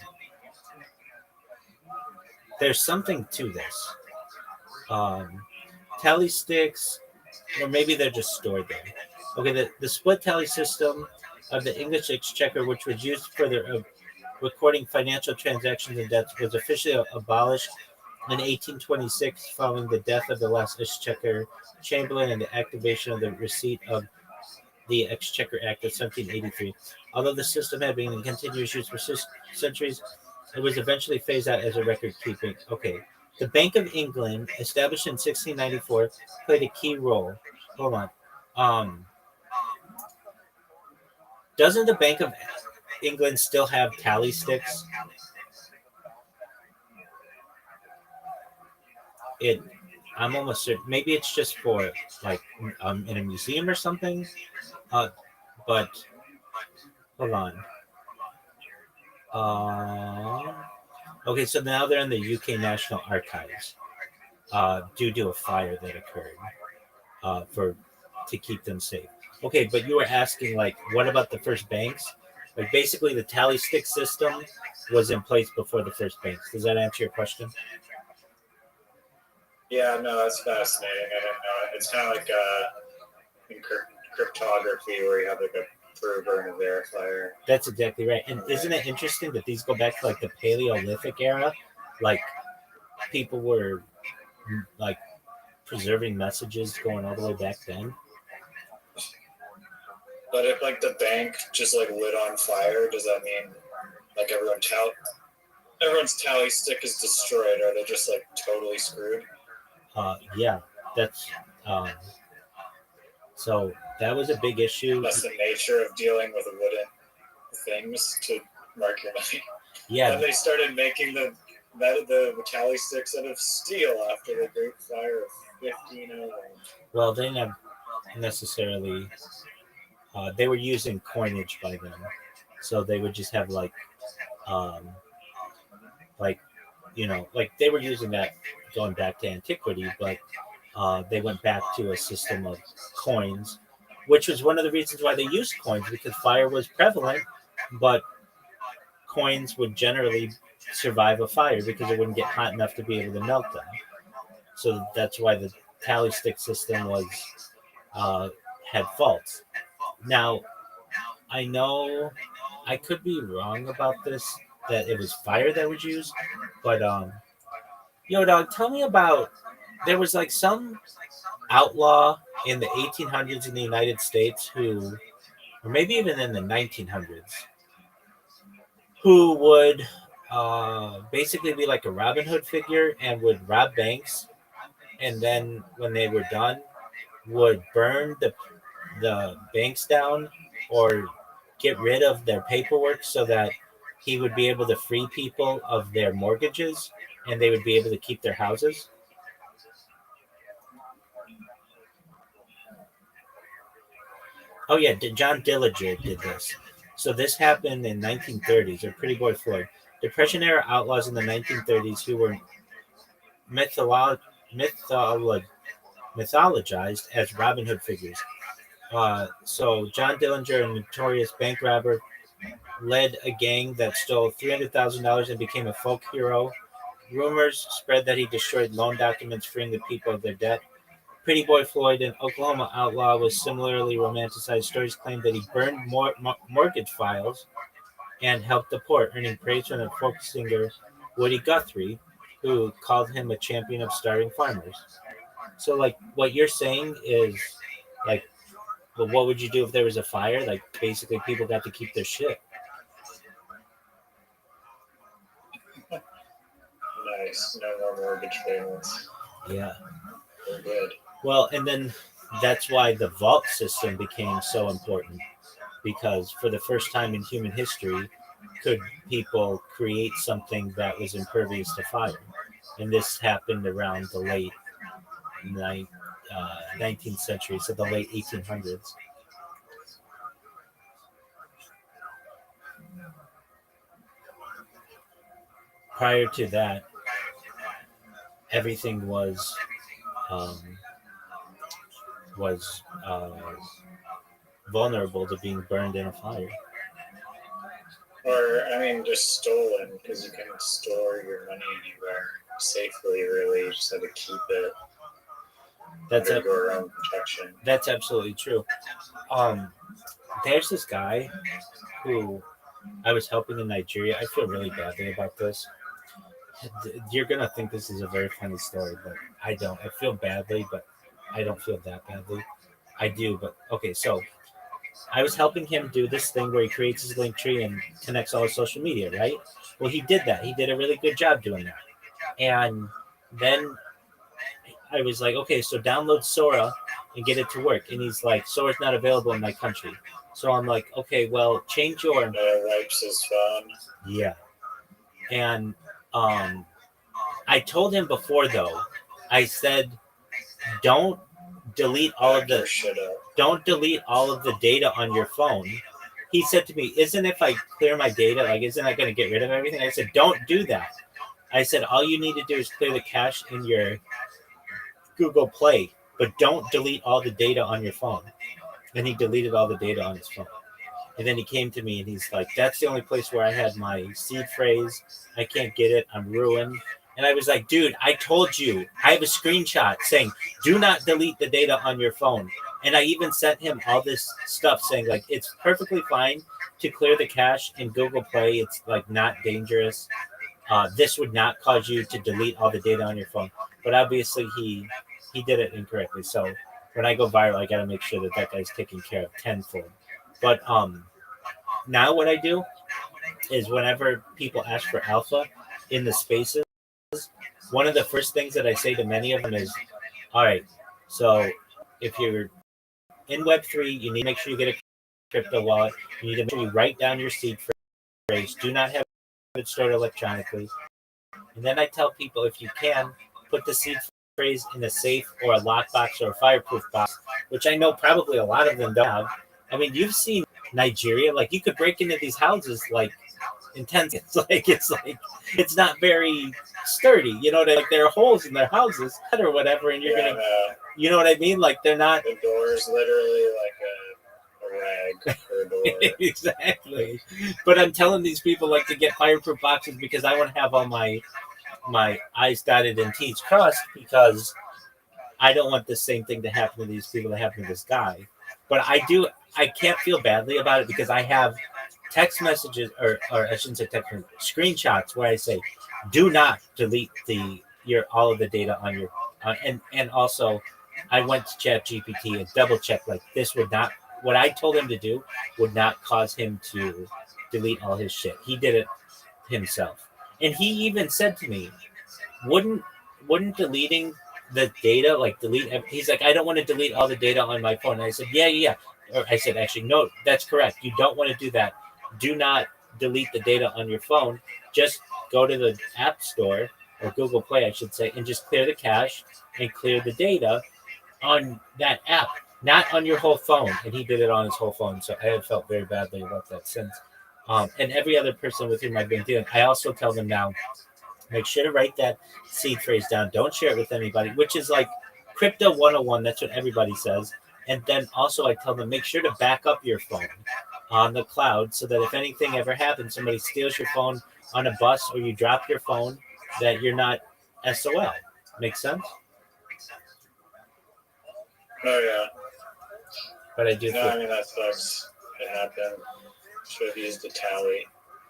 There's something to this. Tally sticks, or maybe they're just stored there. Okay, the split tally system of the English Exchequer, which was used for the recording financial transactions and debts, was officially abolished in 1826 following the death of the last Exchequer Chamberlain and the activation of the receipt of the Exchequer Act of 1783. Although the system had been in continuous use for centuries, it was eventually phased out as a record keeping. Okay. The Bank of England, established in 1694, played a key role. Hold on. Doesn't the Bank of England still have tally sticks? I'm almost certain. Maybe it's just for like in a museum or something. But hold on. Okay, so now they're in the UK National Archives due to a fire that occurred for to keep them safe. Okay, but you were asking like, what about the first banks? Like basically, the tally stick system was in place before the first banks. Does that answer your question? Yeah, no, that's fascinating. I didn't know it. It's kind of like in cryptography where you have like a prover and a verifier. That's exactly right. And isn't it interesting that these go back to like the Paleolithic era? Like people were like preserving messages going all the way back then. But if like the bank just like lit on fire, does that mean like everyone everyone's tally stick is destroyed, are they just like totally screwed? Yeah, that's so that was a big issue. That's the nature of dealing with wooden things to mark your money. Yeah, And they started making the tally sticks out of steel after the Great Fire of 1501. well, they didn't have necessarily. They were using coinage by then, so they would just have um, like like they were using that going back to antiquity, but they went back to a system of coins, which was one of the reasons why they used coins because fire was prevalent, but coins would generally survive a fire because it wouldn't get hot enough to be able to melt them. So that's why the tally stick system was uh, had faults. Now I know I could be wrong about this that it was fire that was used, but dog, tell me about there was like some outlaw in the 1800s in the United States who, or maybe even in the 1900s, who would basically be like a Robin Hood figure and would rob banks, and then when they were done, would burn the banks down or get rid of their paperwork so that he would be able to free people of their mortgages and they would be able to keep their houses. Oh yeah, John Dillinger did this. So this happened in 1930s, or Pretty Boy Floyd. Depression era outlaws in the 1930s who were mytholo- mytholo- mythologized as Robin Hood figures. So John Dillinger, a notorious bank robber, led a gang that stole $300,000 and became a folk hero. Rumors spread that he destroyed loan documents freeing the people of their debt. Pretty Boy Floyd, an Oklahoma outlaw, was similarly romanticized. Stories claim that he burned mortgage files and helped the poor, earning praise from the folk singer Woody Guthrie, who called him a champion of starving farmers. So, like, what you're saying is, like, well, what would you do if there was a fire? Like, basically, people got to keep their shit. Nice. No more mortgage payments. Yeah. We're good. Well, and then that's why the vault system became so important because for the first time in human history, could people create something that was impervious to fire? And this happened around the late 19th century, so the late 1800s. Prior to that, everything um, was vulnerable to being burned in a fire. Or, I mean, just stolen, because you can store your money anywhere safely, really. You just have to keep it That's under your own protection. That's absolutely true. There's this guy who I was helping in Nigeria. I feel really badly about this. You're gonna think this is a very funny story, but I don't. I feel badly, but I don't feel that badly. I do, but okay. So I was helping him do this thing where he creates his link tree and connects all his social media, right? Well, he did that. He did a really good job doing that. And then I was like, okay, so download Sora and get it to work. And he's like, Sora's not available in my country. So I'm like, okay, well, change your. Wipes his phone. Yeah. And I told him before though, I said, don't delete all of the data on your phone. He said to me, isn't if I clear my data, like isn't that going to get rid of everything? I said, don't do that. I said, all you need to do is clear the cache in your Google Play, but don't delete all the data on your phone. And he deleted all the data on his phone. And then he came to me and he's like, that's the only place where I had my seed phrase. I can't get it. I'm ruined. And I was like, dude, I told you. I have a screenshot saying, do not delete the data on your phone. And I even sent him all this stuff saying, like, it's perfectly fine to clear the cache in Google Play. It's, like, not dangerous. This would not cause you to delete all the data on your phone. But obviously he did it incorrectly. So when I go viral, I got to make sure that that guy's taken care of tenfold. But now what I do is whenever people ask for alpha, in the spaces, one of the first things that I say to many of them is, all right, so if you're in Web3, you need to make sure you get a crypto wallet. You need to make sure you write down your seed phrase. Do not have it stored electronically. And then I tell people, if you can, put the seed phrase in a safe or a lockbox or a fireproof box, which I know probably a lot of them don't have. I mean, you've seen Nigeria, like you could break into these houses like in 10 seconds. It's not very sturdy. You know, like there are holes in their houses or whatever, and you're gonna, you know what I mean? Like they're not. The door is literally like a rag for a door. Exactly. But I'm telling these people like to get fireproof boxes because I want to have all my I's dotted and T's crossed, because I don't want the same thing to happen to these people that happened to this guy. But I can't feel badly about it because I have text messages, or I shouldn't say text, screenshots where I say, do not delete all of the data on your, and also I went to ChatGPT and double checked, like this would not, what I told him to do would not cause him to delete all his shit. He did it himself. And he even said to me, wouldn't deleting the data, like he's like, I don't want to delete all the data on my phone. And I said, yeah. Or I said, actually, no, that's correct. You don't want to do that. Do not delete the data on your phone. Just go to the App Store, or Google Play, I should say, and just clear the cache and clear the data on that app, not on your whole phone. And he did it on his whole phone. So I have felt very badly about that since. And every other person with whom I've been dealing, I also tell them now, make sure to write that seed phrase down. Don't share it with anybody, which is like crypto 101. That's what everybody says. And then also I tell them, make sure to back up your phone on the cloud so that if anything ever happens, somebody steals your phone on a bus or you drop your phone, that you're not SOL. Make sense? Oh, yeah. But I do No, I mean, that sucks. It happened. Should have used the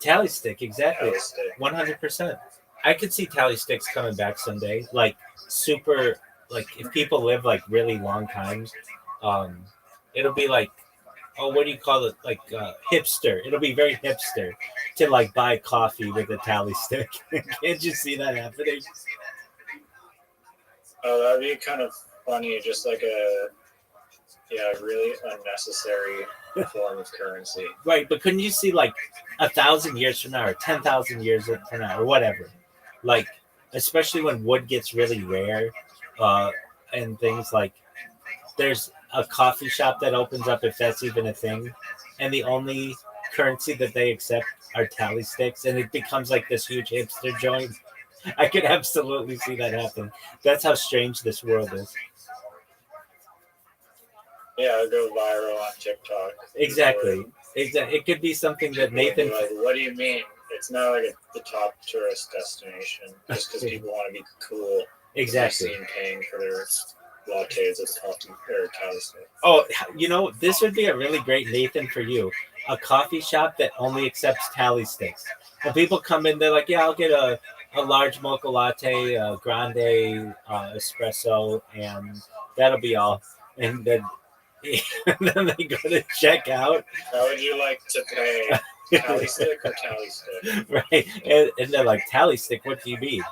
tally stick, exactly. Tally stick. 100%. I could see tally sticks coming back someday. Like super, like if people live like really long times, it'll be like, oh, what do you call it? Like hipster. It'll be very hipster to like buy coffee with a tally stick. Can't you see that happening? Oh, that'd be kind of funny. Just like a really unnecessary form of currency. Right, but couldn't you see like 1,000 years from now, or 10,000 years from now, or whatever? Like, especially when wood gets really rare, and things like, there's a coffee shop that opens up, if that's even a thing, and the only currency that they accept are tally sticks, and it becomes like this huge hipster joint. I could absolutely see that happen. That's how strange this world is. Yeah, it'll go viral on TikTok. Exactly. It could be something that Nathan. Like, what do you mean? It's not like the top tourist destination just because people want to be cool. Exactly. Seen paying for their lattes with coffee or tally stick. Oh, you know, this would be a really great Nathan for you. A coffee shop that only accepts tally sticks. When people come in, they're like, yeah, I'll get a large mocha latte, a grande espresso, and that'll be all. And then they go to check out. How would you like to pay? Tally stick or tally stick? Right. And they're like, tally stick, what do you mean?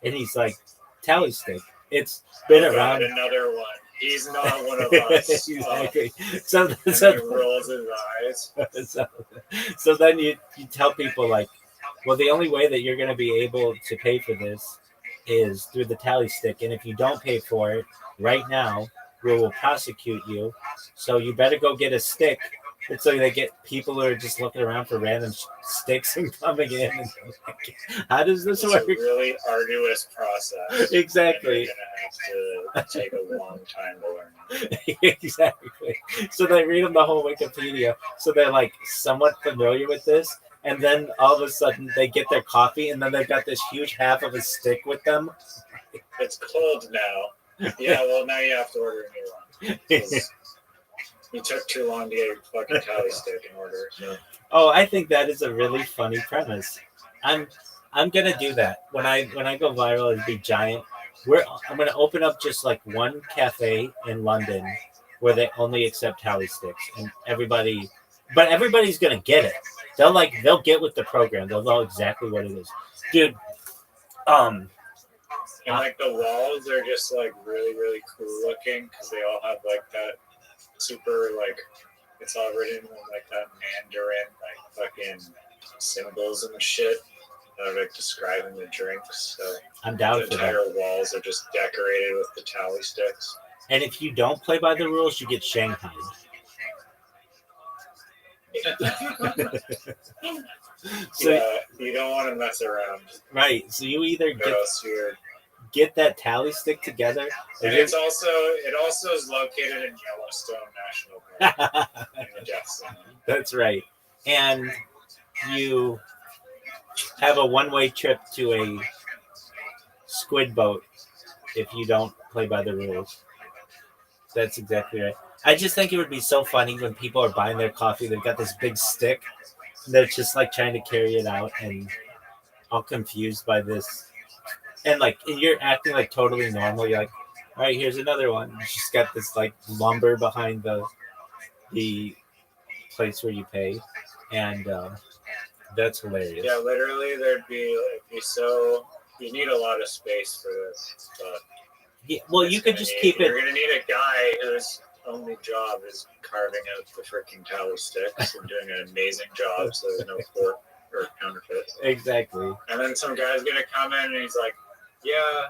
And he's like, tally stick. It's been around. Another one. He's not one of us. Exactly. So he rolls his eyes. So then you tell people like, well, the only way that you're going to be able to pay for this is through the tally stick. And if you don't pay for it right now, we will prosecute you. So you better go get a stick. And so they get people who are just looking around for random sticks and coming in. And like, how does this work? It's a really arduous process. Exactly. You're going to have to take a long time to learn. Exactly. So they read them the whole Wikipedia. So they're like somewhat familiar with this. And then all of a sudden they get their coffee and then they've got this huge half of a stick with them. It's cold now. Yeah, well, now you have to order a new one. You took too long to get your fucking tally stick in order. So. Oh, I think that is a really funny premise. I'm gonna do that when I go viral. It'd be giant. I'm gonna open up just like one cafe in London where they only accept tally sticks, and everybody's gonna get it. They'll get with the program. They'll know exactly what it is, dude. Um, And like the walls are just like really, really cool looking because they all have like that super like it's all written in like that Mandarin like fucking symbols and shit that are like describing the drinks. So I'm down the for that. entire walls are just decorated with the tally sticks. And if you don't play by the rules, you get shanghaied. So Yeah, you don't want to mess around. right, so you either Or else you're get that tally stick together, or and it also is located in Yellowstone National Park in the Death Zone. That's right. And you have a one-way trip to a squid boat if you don't play by the rules. That's exactly right. I just think it would be so funny when people are buying their coffee, they've got this big stick, and they're just like trying to carry it out and all confused by this. And like and you're acting like totally normal. You're like, all right, here's another one. You just got this like lumber behind the place where you pay, and that's hilarious. Yeah, literally, there'd be so you need a lot of space for this. But Yeah, well, you could just keep it. You're gonna need a guy whose only job is carving out the freaking tally sticks and doing an amazing job, so there's no port or counterfeit. Exactly. And then some guy's gonna come in and he's like, "Yeah,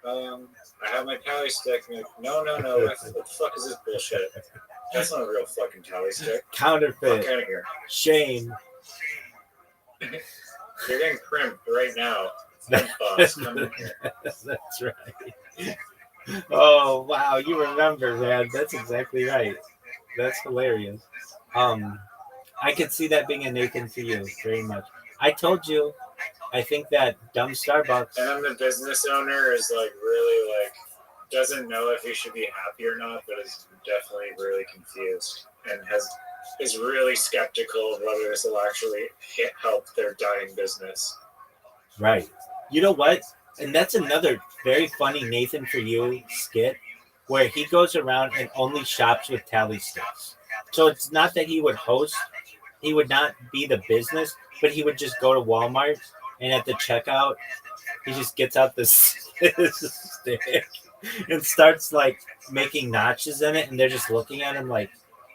I have my tally stick." And like, no, what the fuck is this bullshit? That's not a real fucking tally stick. Counterfeit. Fuck out of here. Shame. You're getting crimped right now. Boss, come in here. That's right. Oh wow, you remember, man. That's exactly right. That's hilarious. I could see that being a Nathan for you very much. I told you, I think that dumb Starbucks. And then the business owner is like really like doesn't know if he should be happy or not, but is definitely really confused and is really skeptical of whether this will actually help their dying business. Right. You know what? And that's another very funny Nathan for you skit where he goes around and only shops with tally sticks. So it's not that he would host, he would not be the business, but he would just go to Walmart and at the checkout, he just gets out this stick and starts like making notches in it, and they're just looking at him like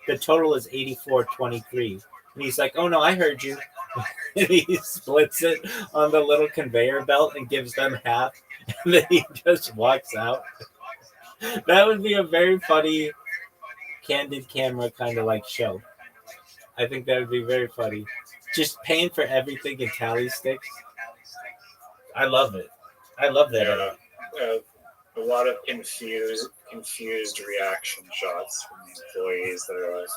the total is 84.23. And he's like, "Oh no, I heard you." And he splits it on the little conveyor belt and gives them half, and then he just walks out. That would be a very funny, candid camera kind of like show. I think that would be very funny. Just paying for everything in tally sticks. I love it. I love that. Yeah, a lot of confused reaction shots from the employees that are like,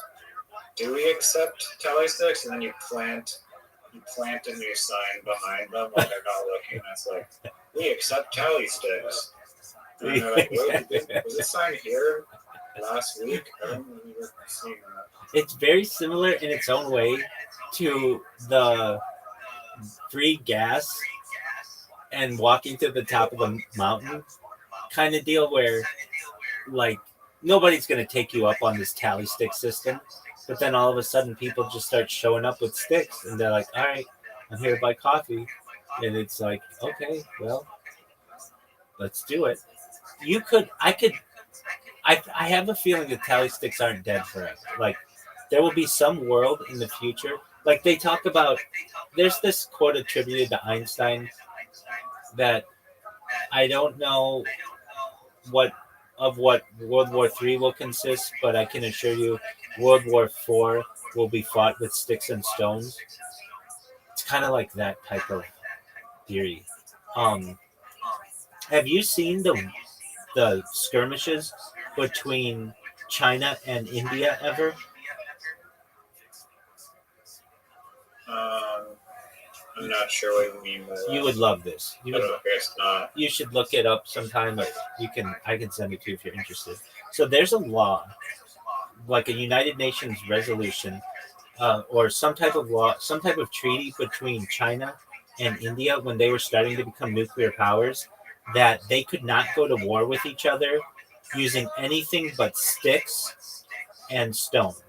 "Do we accept tally sticks?" And then you plant a new sign behind them while they're not looking. That's like, "We accept tally sticks." And they're like, "Was this sign here last week?" I don't remember seeing that. It's very similar in its own way to the free gas and walking to the top of the mountain kind of deal where like nobody's going to take you up on this tally stick system, but then all of a sudden people just start showing up with sticks and they're like, all right, I'm here to buy coffee. And it's like, okay, well, let's do it. I have a feeling that tally sticks aren't dead forever. Like there will be some world in the future. Like they talk about, there's this quote attributed to Einstein that I don't know what World War III will consist, but I can assure you World War IV will be fought with sticks and stones. It's kind of like that type of theory. Have you seen the skirmishes between China and India ever? I'm not sure what you mean by that. You would love this. I guess not. You should look it up sometime. I can send it to you if you're interested. So there's a law, like a United Nations resolution, or some type of law, some type of treaty between China and India when they were starting to become nuclear powers, that they could not go to war with each other using anything but sticks and stones.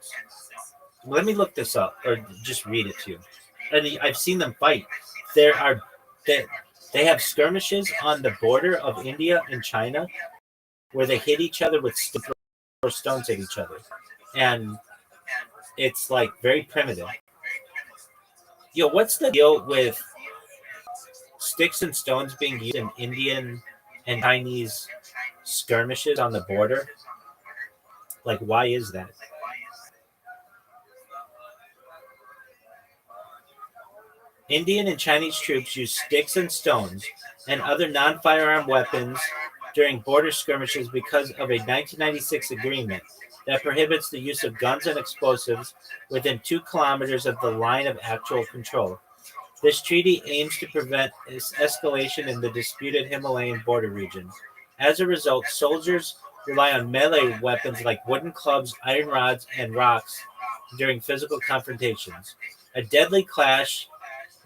Let me look this up, or just read it to you. And I've seen them fight. They have skirmishes on the border of India and China where they hit each other with throw stones at each other. And it's like very primitive. Yo, what's the deal with sticks and stones being used in Indian and Chinese skirmishes on the border? Like, why is that? Indian and Chinese troops use sticks and stones and other non-firearm weapons during border skirmishes because of a 1996 agreement that prohibits the use of guns and explosives within 2 kilometers of the line of actual control. This treaty aims to prevent escalation in the disputed Himalayan border region. As a result, soldiers rely on melee weapons like wooden clubs, iron rods, and rocks during physical confrontations. A deadly clash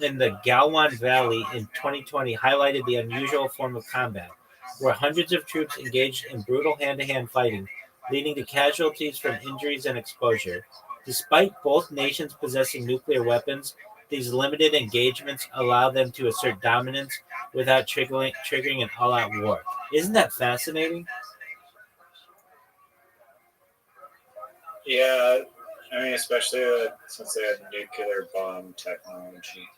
in the Galwan Valley in 2020 highlighted the unusual form of combat, where hundreds of troops engaged in brutal hand-to-hand fighting, leading to casualties from injuries and exposure. Despite both nations possessing nuclear weapons, these limited engagements allow them to assert dominance without triggering an all-out war. Isn't that fascinating? Yeah, I mean, especially since they have nuclear bomb technology.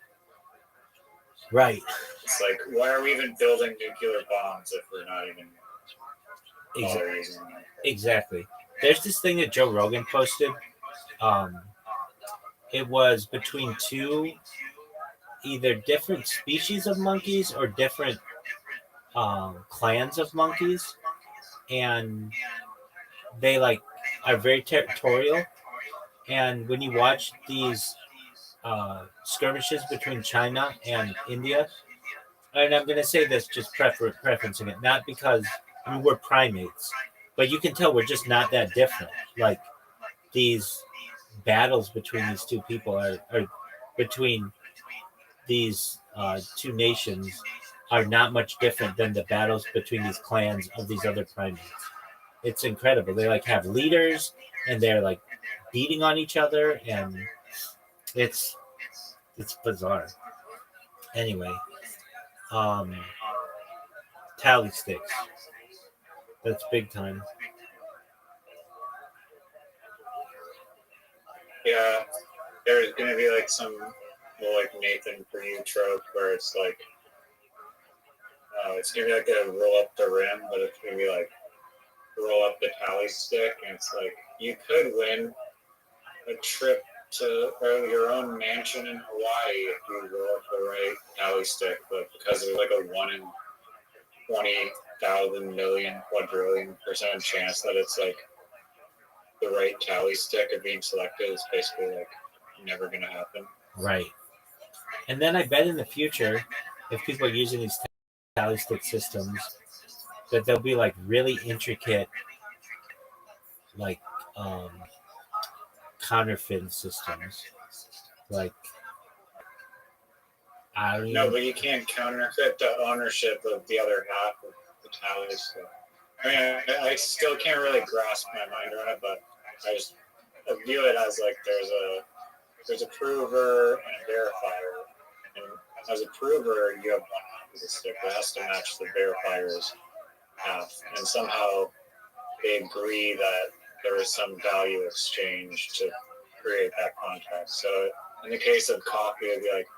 Right. It's like, why are we even building nuclear bombs if we're not even using them? Exactly. There's this thing that Joe Rogan posted. It was between 2 either different species of monkeys or different clans of monkeys, and they like are very territorial. And when you watch these skirmishes between China and India, and I'm going to say this just preferencing it, not because we're primates, but you can tell we're just not that different. Like these battles between these 2 people are between these 2 nations are not much different than the battles between these clans of these other primates. It's incredible. They like have leaders and they're like beating on each other, and it's bizarre. Anyway, tally sticks. That's big time. Yeah, there's gonna be like some like Nathan for you trope where it's like, it's gonna be like a roll up the rim, but it's gonna be like roll up the tally stick, and it's like you could win a trip to your own mansion in Hawaii if you roll up the right tally stick, but because there's like a 1 in 20,000 million quadrillion% chance that it's like the right tally stick of being selected, is basically like never gonna happen. Right. And then I bet in the future, if people are using these tally stick systems, that they'll be like really intricate, like counterfeit systems. Like, I don't No, even... but you can't counterfeit the ownership of the other half of the tally stick. I mean, I still can't really grasp my mind around it, but I just view it as like there's a prover and a verifier. And as a prover, you have one half of the stick that has to match the verifier's half. And somehow they agree that there is some value exchange to create that contract. So in the case of coffee, it'd be like,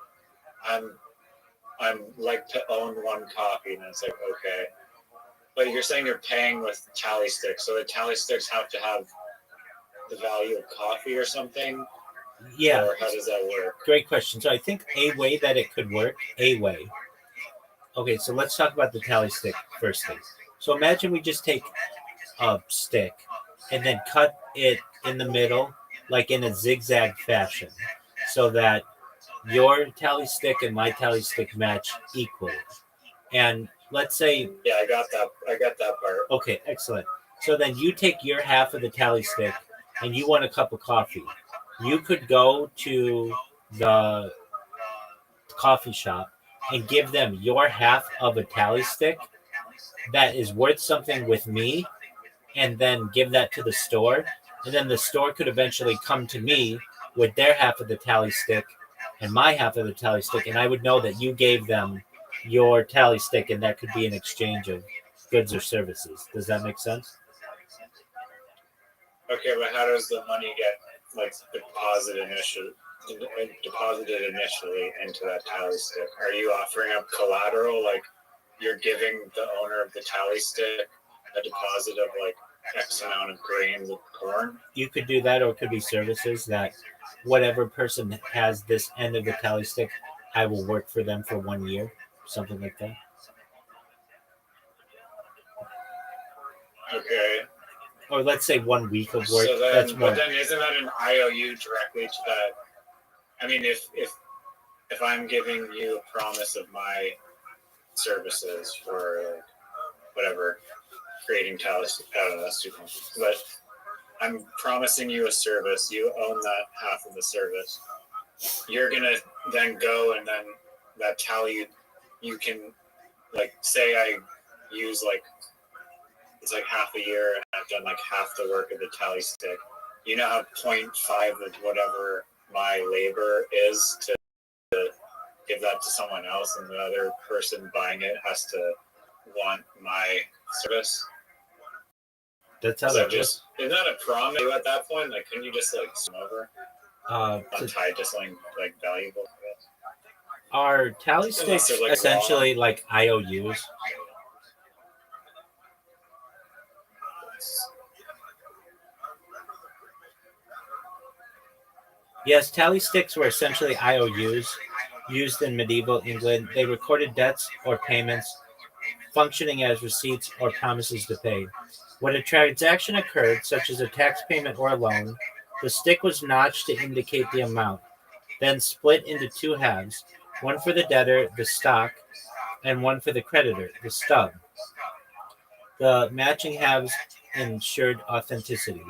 I'm like to own 1 copy, and it's like, okay. But you're saying you're paying with tally sticks, so the tally sticks have to have the value of coffee or something? Yeah. Or how does that work? Great question. So I think a way that it could work, Okay, so let's talk about the tally stick first thing. So imagine we just take a stick and then cut it in the middle, like in a zigzag fashion, so that your tally stick and my tally stick match equally. And let's say... Yeah, I got that part. Okay, excellent. So then you take your half of the tally stick and you want a cup of coffee. You could go to the coffee shop and give them your half of a tally stick that is worth something with me, and then give that to the store. And then the store could eventually come to me with their half of the tally stick and my half of the tally stick, and I would know that you gave them your tally stick, and that could be an exchange of goods or services. Does that make sense? Okay, but how does the money get like deposited initially into that tally stick? Are you offering up collateral, like you're giving the owner of the tally stick a deposit of like X amount of grains of corn? You could do that, or it could be services that whatever person has this end of the tally stick, I will work for them for 1 year, something like that. Okay. Or let's say 1 week of work. So then, That's more. but then isn't that an IOU directly to that? I mean, if I'm giving you a promise of my services for like, whatever, creating talents, I don't know, that's too complicated. But I'm promising you a service. You own that half of the service. You're gonna then go and then that tally, you can like say I use like it's like half a year and I've done like half the work of the tally stick. You now have 0.5 of whatever my labor is to give that to someone else, and the other person buying it has to want my service. That's how that isn't that a promise at that point? Like, couldn't you just like swim over untied to something like valuable? Are tally sticks like essentially like IOUs? Yes, tally sticks were essentially IOUs used in medieval England. They recorded debts or payments, functioning as receipts or promises to pay. When a transaction occurred, such as a tax payment or a loan, the stick was notched to indicate the amount, then split into two halves, one for the debtor, the stock, and one for the creditor, the stub. The matching halves ensured authenticity.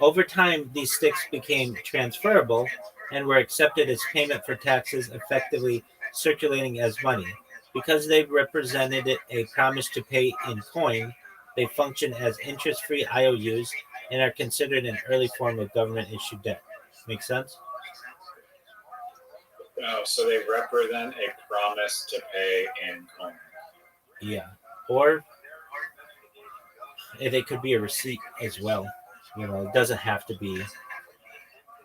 Over time, these sticks became transferable and were accepted as payment for taxes, effectively circulating as money. Because they represented a promise to pay in coin, they function as interest-free IOUs and are considered an early form of government-issued debt. Make sense? Oh, so they represent a promise to pay in coin. Yeah. Or they could be a receipt as well. You know, it doesn't have to be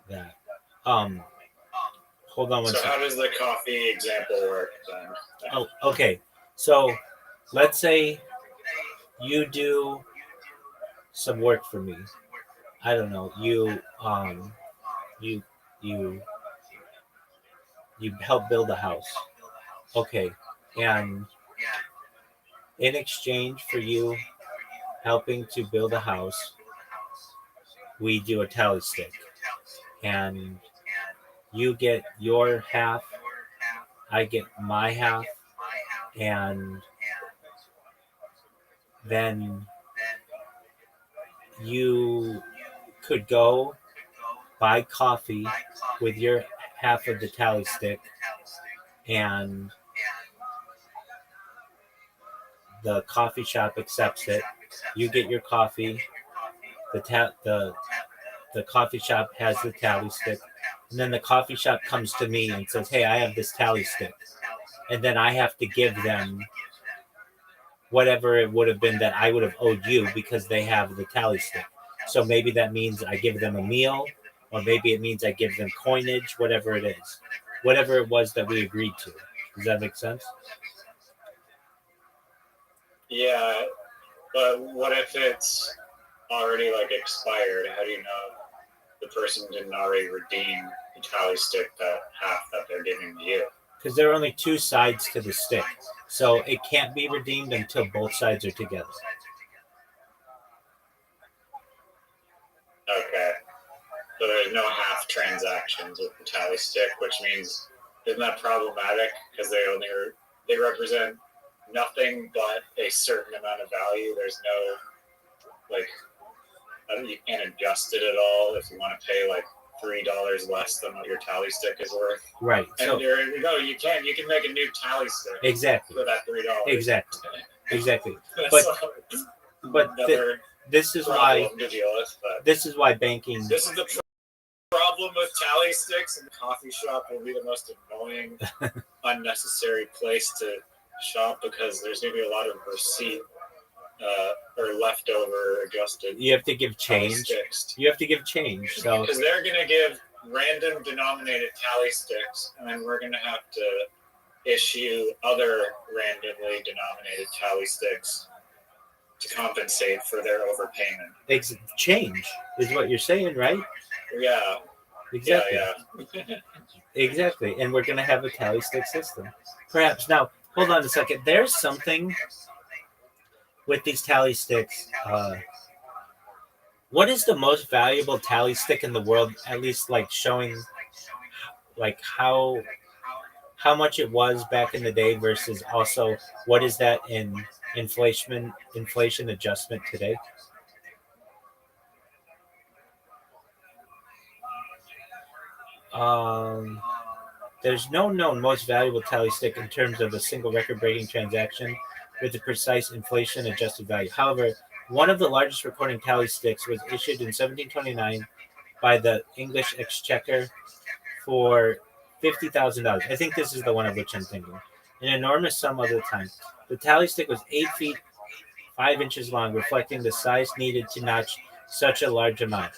that. Hold on one So second. how does the coffee example work then? Oh, okay. So let's say you do some work for me. I don't know. You you you help build a house. Okay. And in exchange for you helping to build a house, we do a tally stick. And you get your half, I get my half, and then you could go buy coffee with your half of the tally stick, and the coffee shop accepts it. You get your coffee. The coffee shop has the tally stick, and then the coffee shop comes to me and says, "Hey, I have this tally stick," and then I have to give them whatever it would have been that I would have owed you because they have the tally stick. So maybe that means I give them a meal, or maybe it means I give them coinage, whatever it is, whatever it was that we agreed to. Does that make sense? Yeah, but what if it's already like expired? How do you know the person didn't already redeem the tally stick, that half that they're giving to you? Because there are only two sides to the stick, so it can't be redeemed until both sides are together. Okay. So there's no half transactions with the tally stick, which means isn't that problematic because they represent nothing but a certain amount of value. There's no like you can't adjust it at all if you want to pay like $3 less than what your tally stick is worth. Right. And So you can make a new tally stick exactly. for that $3. Exactly. But this is why banking. This is the problem with tally sticks, and the coffee shop will be the most annoying, unnecessary place to shop because there's going to be a lot of receipt or leftover adjusted. You have to give change. You have to give change. So because they're going to give random denominated tally sticks, and then we're going to have to issue other randomly denominated tally sticks to compensate for their overpayment. Change is what you're saying, right? Yeah. Exactly. Yeah. Exactly. And we're going to have a tally stick system. Perhaps. Now, hold on a second. There's something with these tally sticks. What is the most valuable tally stick in the world? At least like showing like how much it was back in the day versus also what is that in inflation adjustment today? There's no known most valuable tally stick in terms of a single record-breaking transaction with a precise inflation-adjusted value. However, one of the largest recording tally sticks was issued in 1729 by the English Exchequer for $50,000. I think this is the one of which I'm thinking. An enormous sum of the time. The tally stick was 8 feet 5 inches long, reflecting the size needed to notch such a large amount.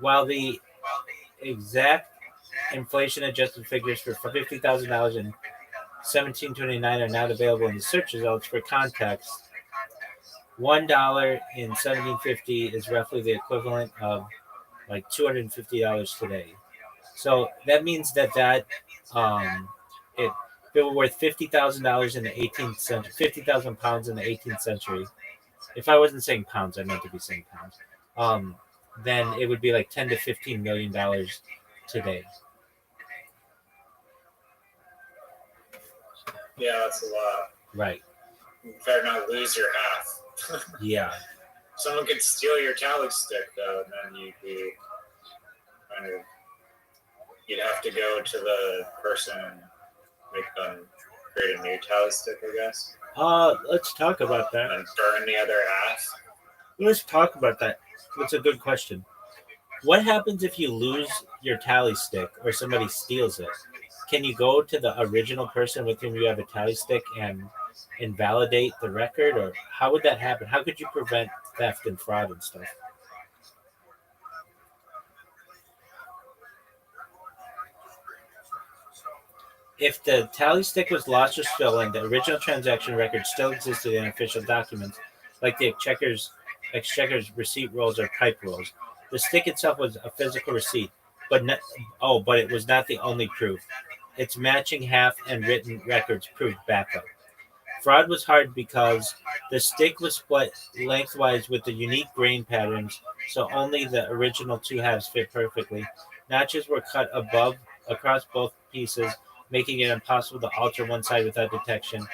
While the exact inflation-adjusted figures for $50,000 in 1729 are not available in the search results, for context, $1 in 1750 is roughly the equivalent of like $250 today. So that means that if it were worth $50,000 in the 18th century, 50,000 pounds in the 18th century. If I wasn't saying pounds, I meant to be saying pounds. Then it would be like $10 to $15 million today. Yeah, that's a lot. Right. You better not lose your half. Yeah. Someone could steal your tally stick though, and then you'd have to go to the person and make them create a new tally stick, I guess. Let's talk about that. And burn the other half. Let's talk about that. That's a good question. What happens if you lose your tally stick or somebody steals it? Can you go to the original person with whom you have a tally stick and invalidate the record? Or how would that happen? How could you prevent theft and fraud and stuff? If the tally stick was lost or stolen, the original transaction record still existed in official documents, like the Exchequer's receipt rolls or pipe rolls. The stick itself was a physical receipt, but it was not the only proof. Its matching half and written records proved backup. Fraud was hard because the stick was split lengthwise with the unique grain patterns, so only the original two halves fit perfectly. Notches were cut across both pieces, making it impossible to alter one side without detection.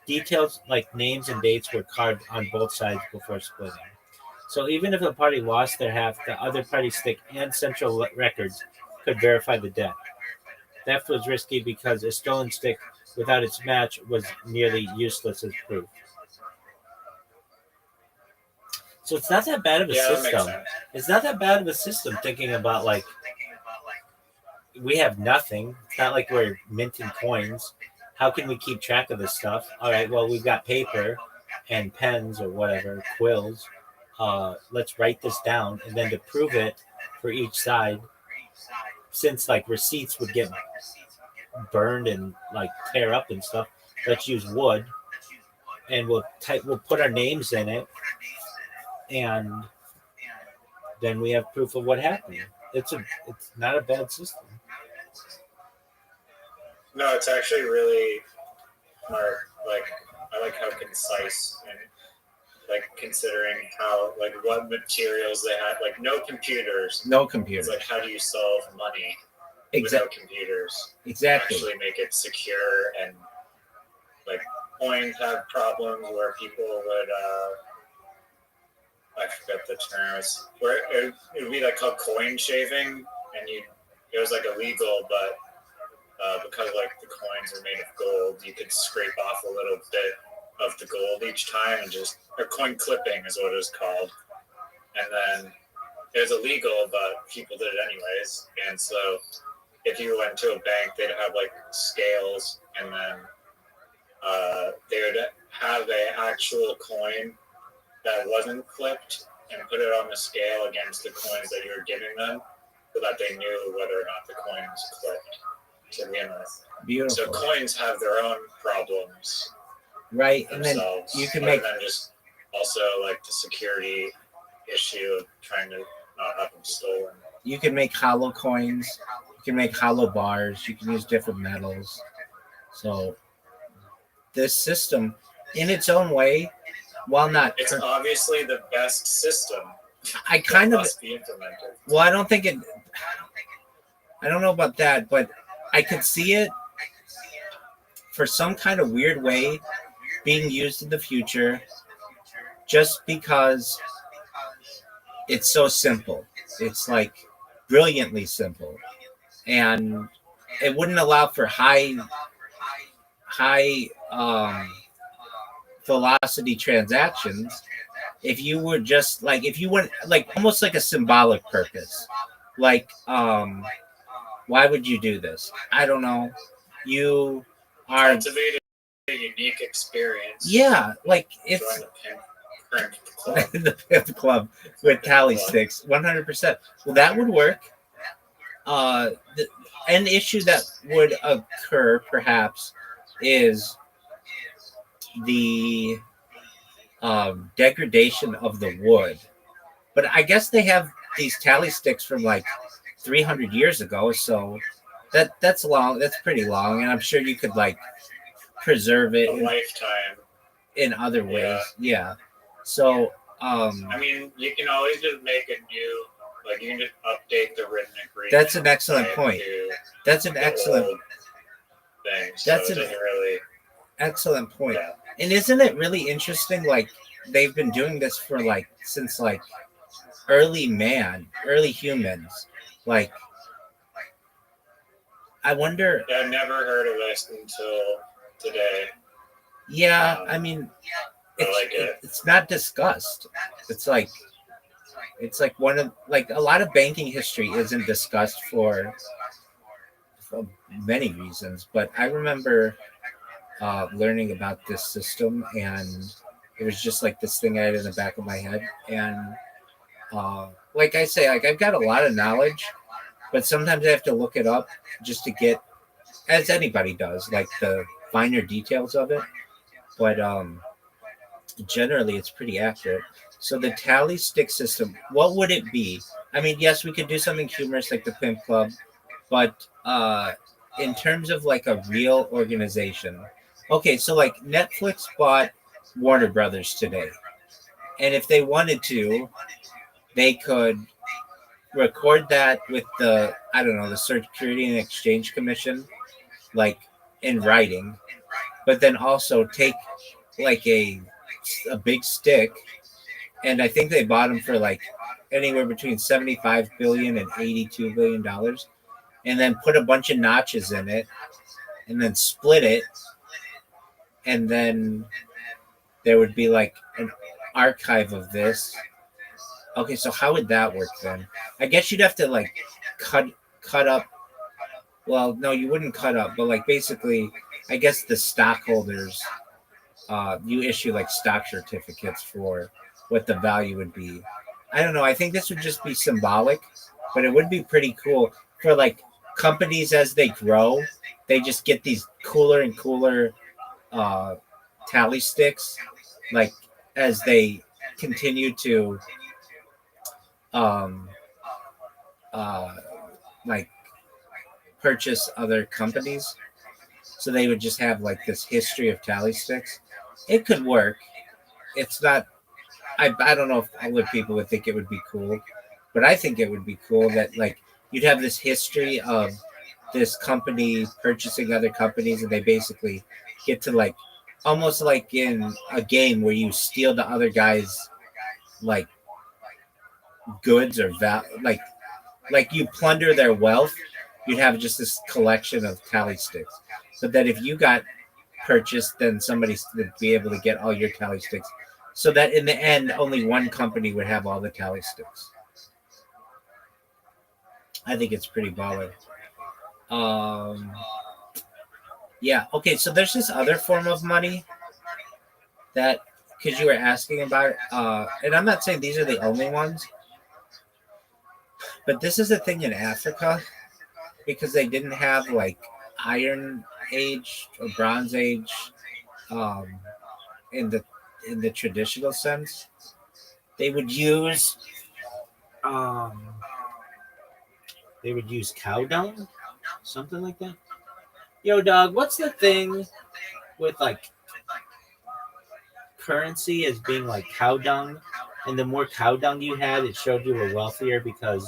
Details like names and dates were carved on both sides before splitting. So even if a party lost their half, the other party's stick and central records could verify the debt. Theft was risky because a stolen stick without its match was nearly useless as proof. So it's not that bad of a system. It's not that bad of a system thinking about like we have nothing. It's not like we're minting coins. How can we keep track of this stuff? All right, well, we've got paper and pens or whatever, quills. Let's write this down. And then to prove it for each side, since like receipts would get burned and like tear up and stuff, let's use wood and we'll put our names in it, and then we have proof of what happened. It's not a bad system. No, it's actually really smart. Like I like how concise and like considering how like what materials they had. Like no computers. It's like how do you solve money with no computers? Exactly. Actually make it secure, and like coins have problems where people would I forget the terms. Where it would be like called coin shaving, and it was like illegal, but because like the coins are made of gold, you could scrape off a little bit of the gold each time, and or coin clipping is what it was called. And then it was illegal, but people did it anyways. And so if you went to a bank, they'd have like scales, and then they would have an actual coin that wasn't clipped and put it on the scale against the coins that you were giving them, so that they knew whether or not the coin was clipped to begin with. Beautiful. So coins have their own problems, right? Themselves, And then you can other make than just also like the security issue of trying to not have them stolen. You can make hollow coins. You can make hollow bars. You can use different metals. So this system, in its own way, while not, it's obviously the best system. I kind of must be implemented. Well, I don't think it. I don't know about that, but I could see it for some kind of weird way being used in the future, just because it's so simple. It's like brilliantly simple, and it wouldn't allow for high velocity transactions if you were just like, if you went like almost like a symbolic purpose. Like, why would you do this? I don't know. You are Cultivated a unique experience. Yeah, like it's Join the pimp club. the pimp club with tally sticks, 100%. Well, that would work. An issue that would occur perhaps is the degradation of the wood. But I guess they have these tally sticks from like 300 years ago, so that's long. That's pretty long, and I'm sure you could like preserve it A lifetime. in other ways. Yeah. So I mean, you can always just make a new, like you can just update the written agreement. That's an excellent point. That's an excellent thing. So that's it an doesn't really excellent point. Yeah. And isn't it really interesting? Like they've been doing this for like since like early humans. Like I wonder. Yeah, I've never heard of this until today. Yeah, I mean, it's not discussed. It's like one of like a lot of banking history isn't discussed for many reasons. But I remember learning about this system, and it was just like this thing I had in the back of my head. And like I say, like I've got a lot of knowledge, but sometimes I have to look it up just to get, as anybody does, like the finer details of it. But generally it's pretty accurate. So the tally stick system, what would it be? I mean, yes, we could do something humorous like the Pimp Club, but in terms of like a real organization, okay, so like Netflix bought Warner Brothers today, and if they wanted to, they could record that with the, I don't know, the Security and Exchange Commission, like in writing, but then also take like a big stick, and I think they bought them for like anywhere between 75 billion and 82 billion dollars, and then put a bunch of notches in it, and then split it, and then there would be like an archive of this. Okay, so how would that work then? I guess you'd have to like cut up. Well, no, you wouldn't cut up, but like basically, I guess the stockholders, you issue like stock certificates for what the value would be. I don't know. I think this would just be symbolic, but it would be pretty cool for like companies as they grow. They just get these cooler and cooler tally sticks, like as they continue to like purchase other companies. So they would just have like this history of tally sticks. It could work. It's not. I don't know if other people would think it would be cool, but I think it would be cool that like you'd have this history of this company purchasing other companies, and they basically get to like almost like in a game where you steal the other guy's like goods or like you plunder their wealth. You'd have just this collection of tally sticks, but that if you got purchased, then somebody would be able to get all your tally sticks, so that in the end only one company would have all the tally sticks. I think it's pretty baller. Yeah. Okay. So there's this other form of money that, because you were asking about, and I'm not saying these are the only ones, but this is a thing in Africa because they didn't have like Iron Age or Bronze Age, um, in the traditional sense. They would use Um, they would use cow dung, something like that. Yo, dog, what's the thing with like currency as being like cow dung? And the more cow dung you had, it showed you were wealthier because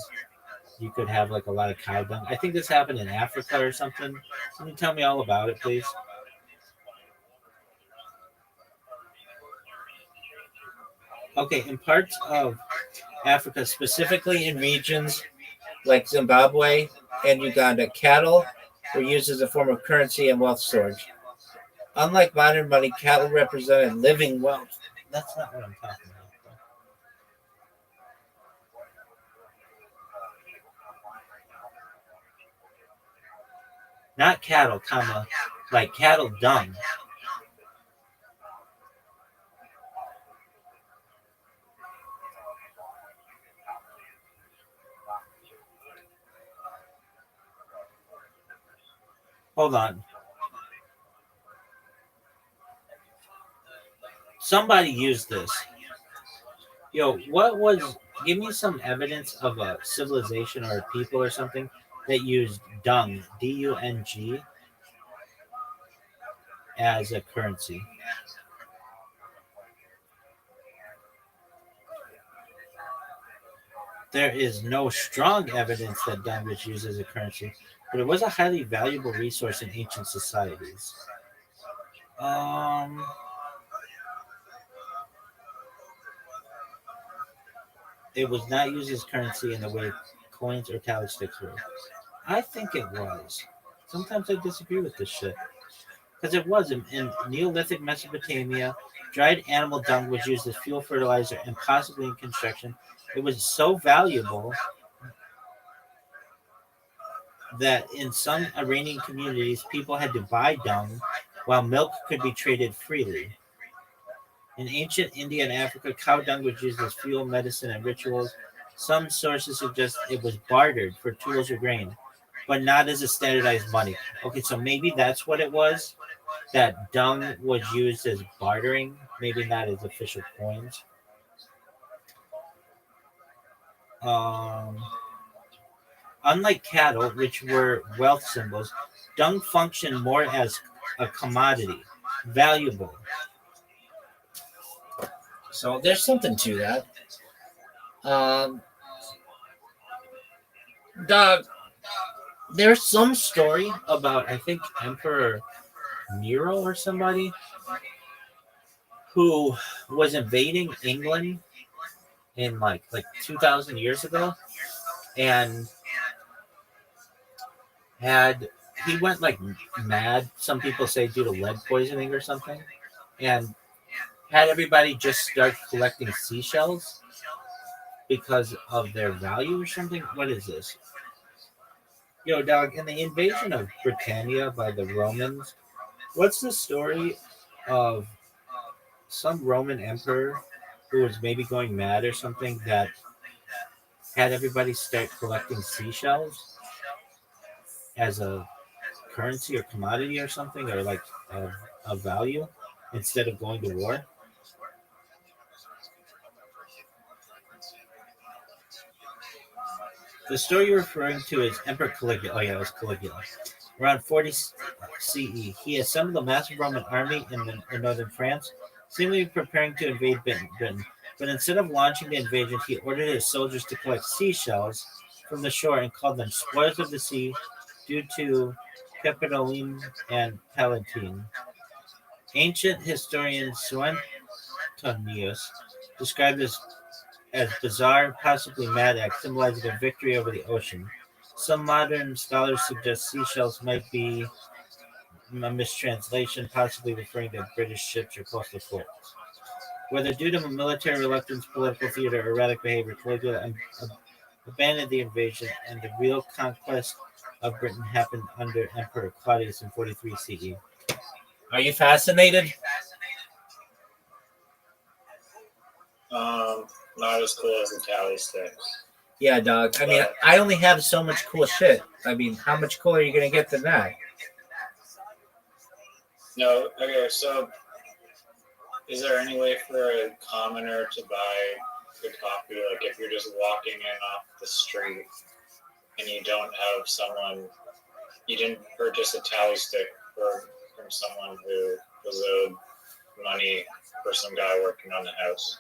you could have like a lot of cow dung. I think this happened in Africa or something. Can you tell me all about it, please? Okay, in parts of Africa, specifically in regions like Zimbabwe and Uganda, cattle were used as a form of currency and wealth storage. Unlike modern money, cattle represented living wealth. That's not what I'm talking about. Not cattle, comma, like cattle dung. Hold on. Somebody used this. Yo, what was? Give me some evidence of a civilization or a people or something that used dung, dung, as a currency. There is no strong evidence that dung was used as a currency, but it was a highly valuable resource in ancient societies. Um, it was not used as currency in the way coins or tally sticks were. I think it was. Sometimes I disagree with this shit. Because it was in Neolithic Mesopotamia, dried animal dung was used as fuel fertilizer and possibly in construction. It was so valuable that in some Iranian communities, people had to buy dung while milk could be traded freely. In ancient India and Africa, cow dung was used as fuel, medicine, and rituals. Some sources suggest it was bartered for tools or grain, but not as a standardized money. Okay, so maybe that's what it was. That dung was used as bartering, maybe not as official coins. Um, Unlike cattle, which were wealth symbols, dung functioned more as a commodity, valuable. So there's something to that. Um, Dog, There's some story about, I think, Emperor Nero or somebody who was invading England in like 2,000 years ago, and had he went like mad. Some people say due to lead poisoning or something, and had everybody just start collecting seashells because of their value or something. What is this? Yo, dog, in the invasion of Britannia by the Romans, what's the story of some Roman emperor who was maybe going mad or something that had everybody start collecting seashells as a currency or commodity or something, or like a value instead of going to war? The story you're referring to is Emperor Caligula. Oh yeah, it was Caligula. Around 40 CE, he assembled a massive Roman army in northern France, seemingly preparing to invade Britain. But instead of launching the invasion, he ordered his soldiers to collect seashells from the shore and called them spoils of the sea due to Capitoline and Palatine. Ancient historian Suetonius described this as bizarre, possibly mad act, symbolizing a victory over the ocean. Some modern scholars suggest seashells might be a mistranslation, possibly referring to British ships or coastal forts. Whether due to military reluctance, political theater, or erratic behavior, Caligula abandoned the invasion, and the real conquest of Britain happened under Emperor Claudius in 43 CE. Are you fascinated? Not as cool as the tally sticks. Yeah, dog. I mean, I only have so much cool shit. I mean, how much cooler are you gonna get than that? No, okay, so is there any way for a commoner to buy the coffee? Like if you're just walking in off the street and you don't have someone, you didn't purchase a tally stick from someone who was owed money for some guy working on the house.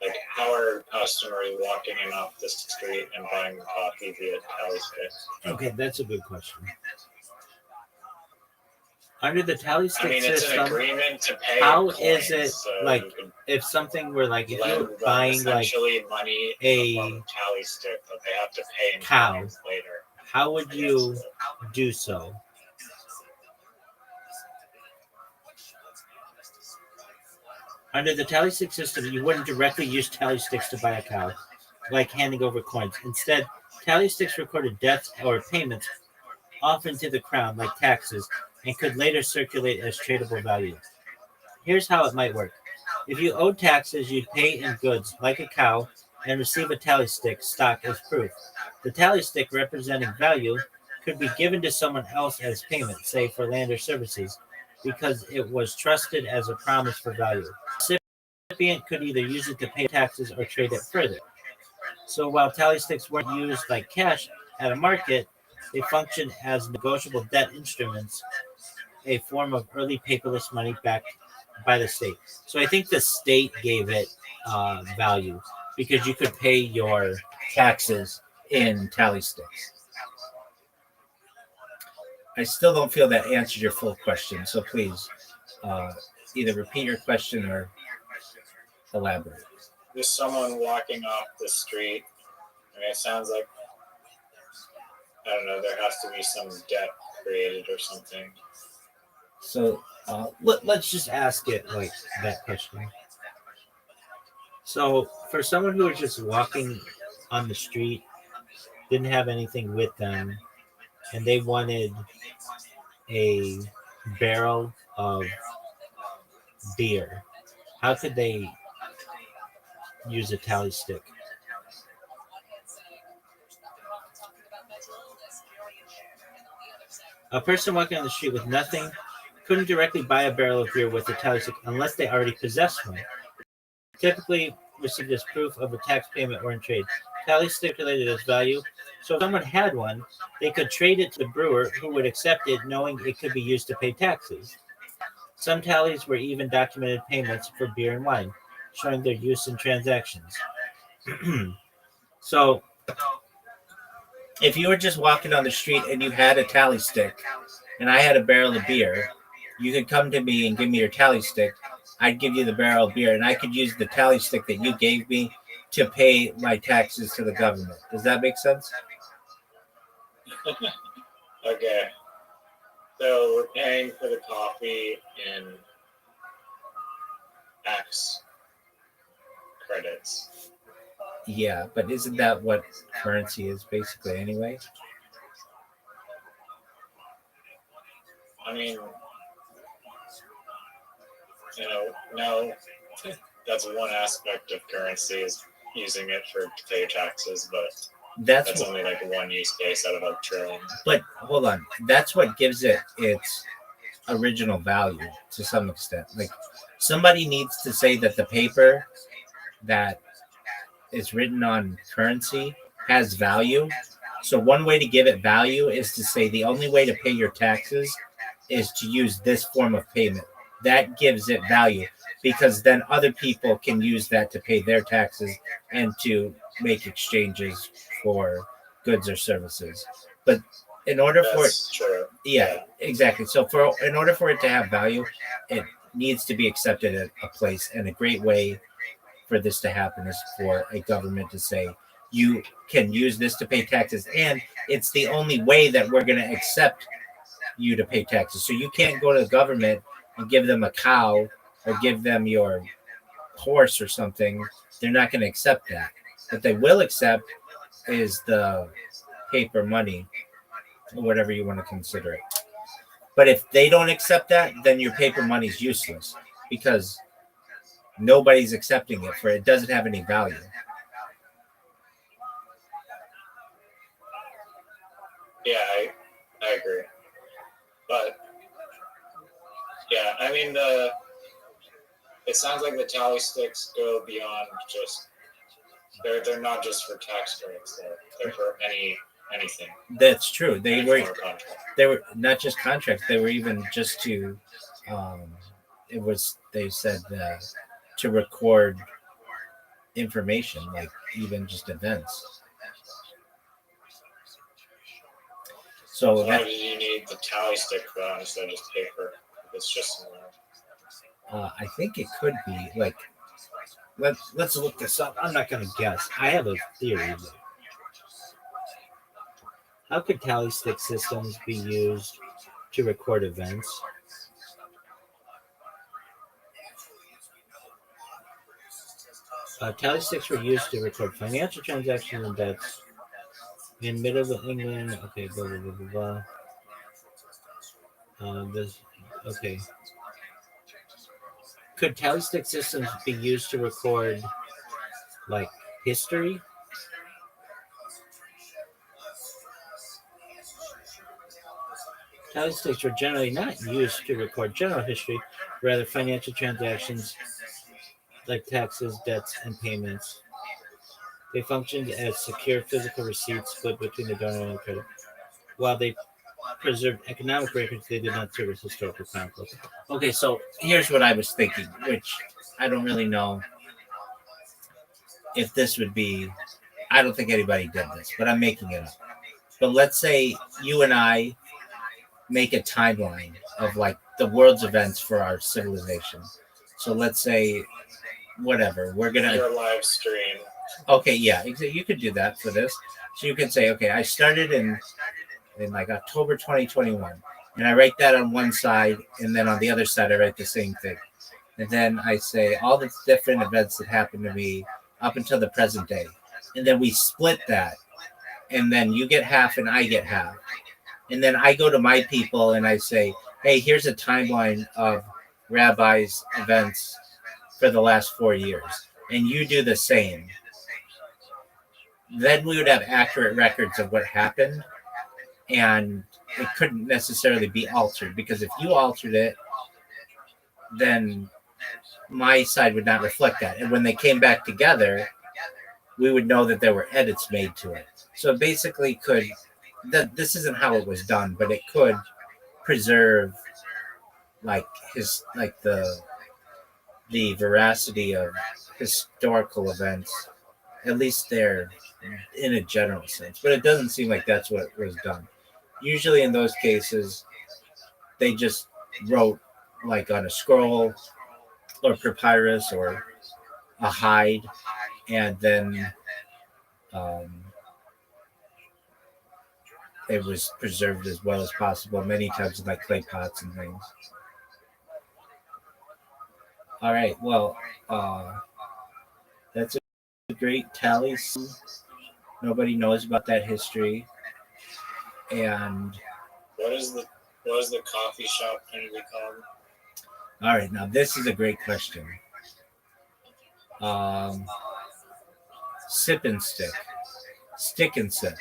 Like, how are customers walking in off the street and buying coffee via tally stick? Okay, that's a good question. Under the tally stick it's an system, agreement to pay. how coins, is it so like you can if something were like if you're lend them buying like essentially money in the form a of tally stick that they have to pay in cow, coins later? how would you do so? Under the tally stick system, you wouldn't directly use tally sticks to buy a cow, like handing over coins. Instead, tally sticks recorded debts or payments, often to the crown, like taxes, and could later circulate as tradable value. Here's how it might work. If you owed taxes, you'd pay in goods, like a cow, and receive a tally stick stock as proof. The tally stick, representing value, could be given to someone else as payment, say for land or services, because it was trusted as a promise for value. The recipient could either use it to pay taxes or trade it further. So while tally sticks weren't used like cash at a market, they functioned as negotiable debt instruments, a form of early paperless money backed by the state. So I think the state gave it value because you could pay your Taxes in tally sticks. I still don't feel that answered your full question, so please either repeat your question or elaborate. Just someone walking off the street. It sounds like, I don't know, there has to be some debt created or something. So let's just ask it like that question. So for someone who was just walking on the street, didn't have anything with them, and they wanted a barrel of beer, how could they use a tally stick? A person walking on the street with nothing couldn't directly buy a barrel of beer with a tally stick unless they already possessed one. Typically received as proof of a tax payment or in trade. Tally stipulated as value, so if someone had one, they could trade it to the brewer who would accept it knowing it could be used to pay taxes. Some tallies were even documented payments for beer and wine, showing their use in transactions. So if you were just walking on the street and you had a tally stick and I had a barrel of beer, you could come to me and give me your tally stick. I'd give you the barrel of beer and I could use the tally stick that you gave me to pay my taxes to the government. Does that make sense? Okay. So we're paying for the coffee in X credits. Yeah, but isn't that what currency is basically anyway? I mean, no, that's one aspect of currency is using it to pay taxes, but that's only like one use case out of a trillion. But hold on, that's what gives it its original value to some extent. Like somebody needs to say that the paper that is written on currency has value. So one way to give it value is to say the only way to pay your taxes is to use this form of payment. That gives it value because then other people can use that to pay their taxes and to make exchanges for goods or services. But in order for it, true. Yeah, exactly. So in order for it to have value, it needs to be accepted at a place. And a great way for this to happen is for a government to say, you can use this to pay taxes. And it's the only way that we're going to accept you to pay taxes. So you can't go to the government and give them a cow or give them your horse or something. They're not going to accept that. What they will accept is the paper money, or whatever you want to consider it. But if they don't accept that, then your paper money is useless because nobody's accepting it for it doesn't have any value. Yeah, I agree. But yeah, I mean it sounds like the tally sticks go beyond just they're not just for tax credits, they're for anything. That's true. They were not just contracts, they were even just to it was they said to record information, like even just events. So why do you need the tally stick for that instead of just paper? It's just I think it could be like let's look this up. I'm not gonna guess. I have a theory. How could tally stick systems be used to record events? Tally sticks were used to record financial transactions and debts in Middle England. Okay, blah blah blah blah blah. This okay. Could tally stick systems be used to record like history? Tally sticks were generally not used to record general history, rather financial transactions like taxes, debts, and payments. They functioned as secure physical receipts split between the donor and the creditor. While they preserved economic records, they did not serve as historical chronicles. Okay, so here's what I was thinking, which I don't really know if this would be. I don't think anybody did this, but I'm making it up. But let's say you and I make a timeline of like the world's events for our civilization. So let's say whatever we're gonna your live stream. Okay, yeah, you could do that for this. So you can say, okay, I started in like October 2021, and I write that on one side, and then on the other side I write the same thing, and then I say all the different events that happened to me up until the present day, and then we split that, and then you get half and I get half, and then I go to my people and I say, hey, here's a timeline of Rabbi's events for the last 4 years, and you do the same. Then we would have accurate records of what happened, and it couldn't necessarily be altered, because if you altered it, then my side would not reflect that. And when they came back together, we would know that there were edits made to it. So it basically could, this isn't how it was done, but it could preserve like the veracity of historical events, at least they're in a general sense, but it doesn't seem like that's what was done. Usually in those cases, they just wrote like on a scroll or papyrus or a hide, and then it was preserved as well as possible, many times in like clay pots and things. All right, well, that's a great tally. Nobody knows about that history. And what is the coffee shop going to be called? All right, now this is a great question. Sip and stick, stick and sip.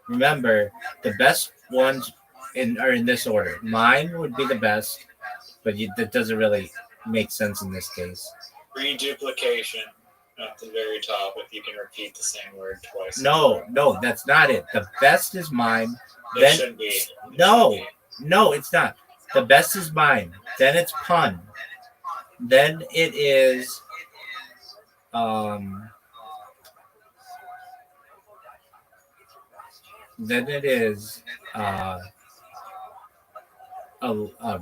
Remember, the best ones are in this order. Mine would be the best, but that doesn't really make sense in this case. Reduplication at the very top, if you can repeat the same word twice. No, that's not it. The best is mine. It should be. No, it's not. The best is mine. Then it's pun. Then it is a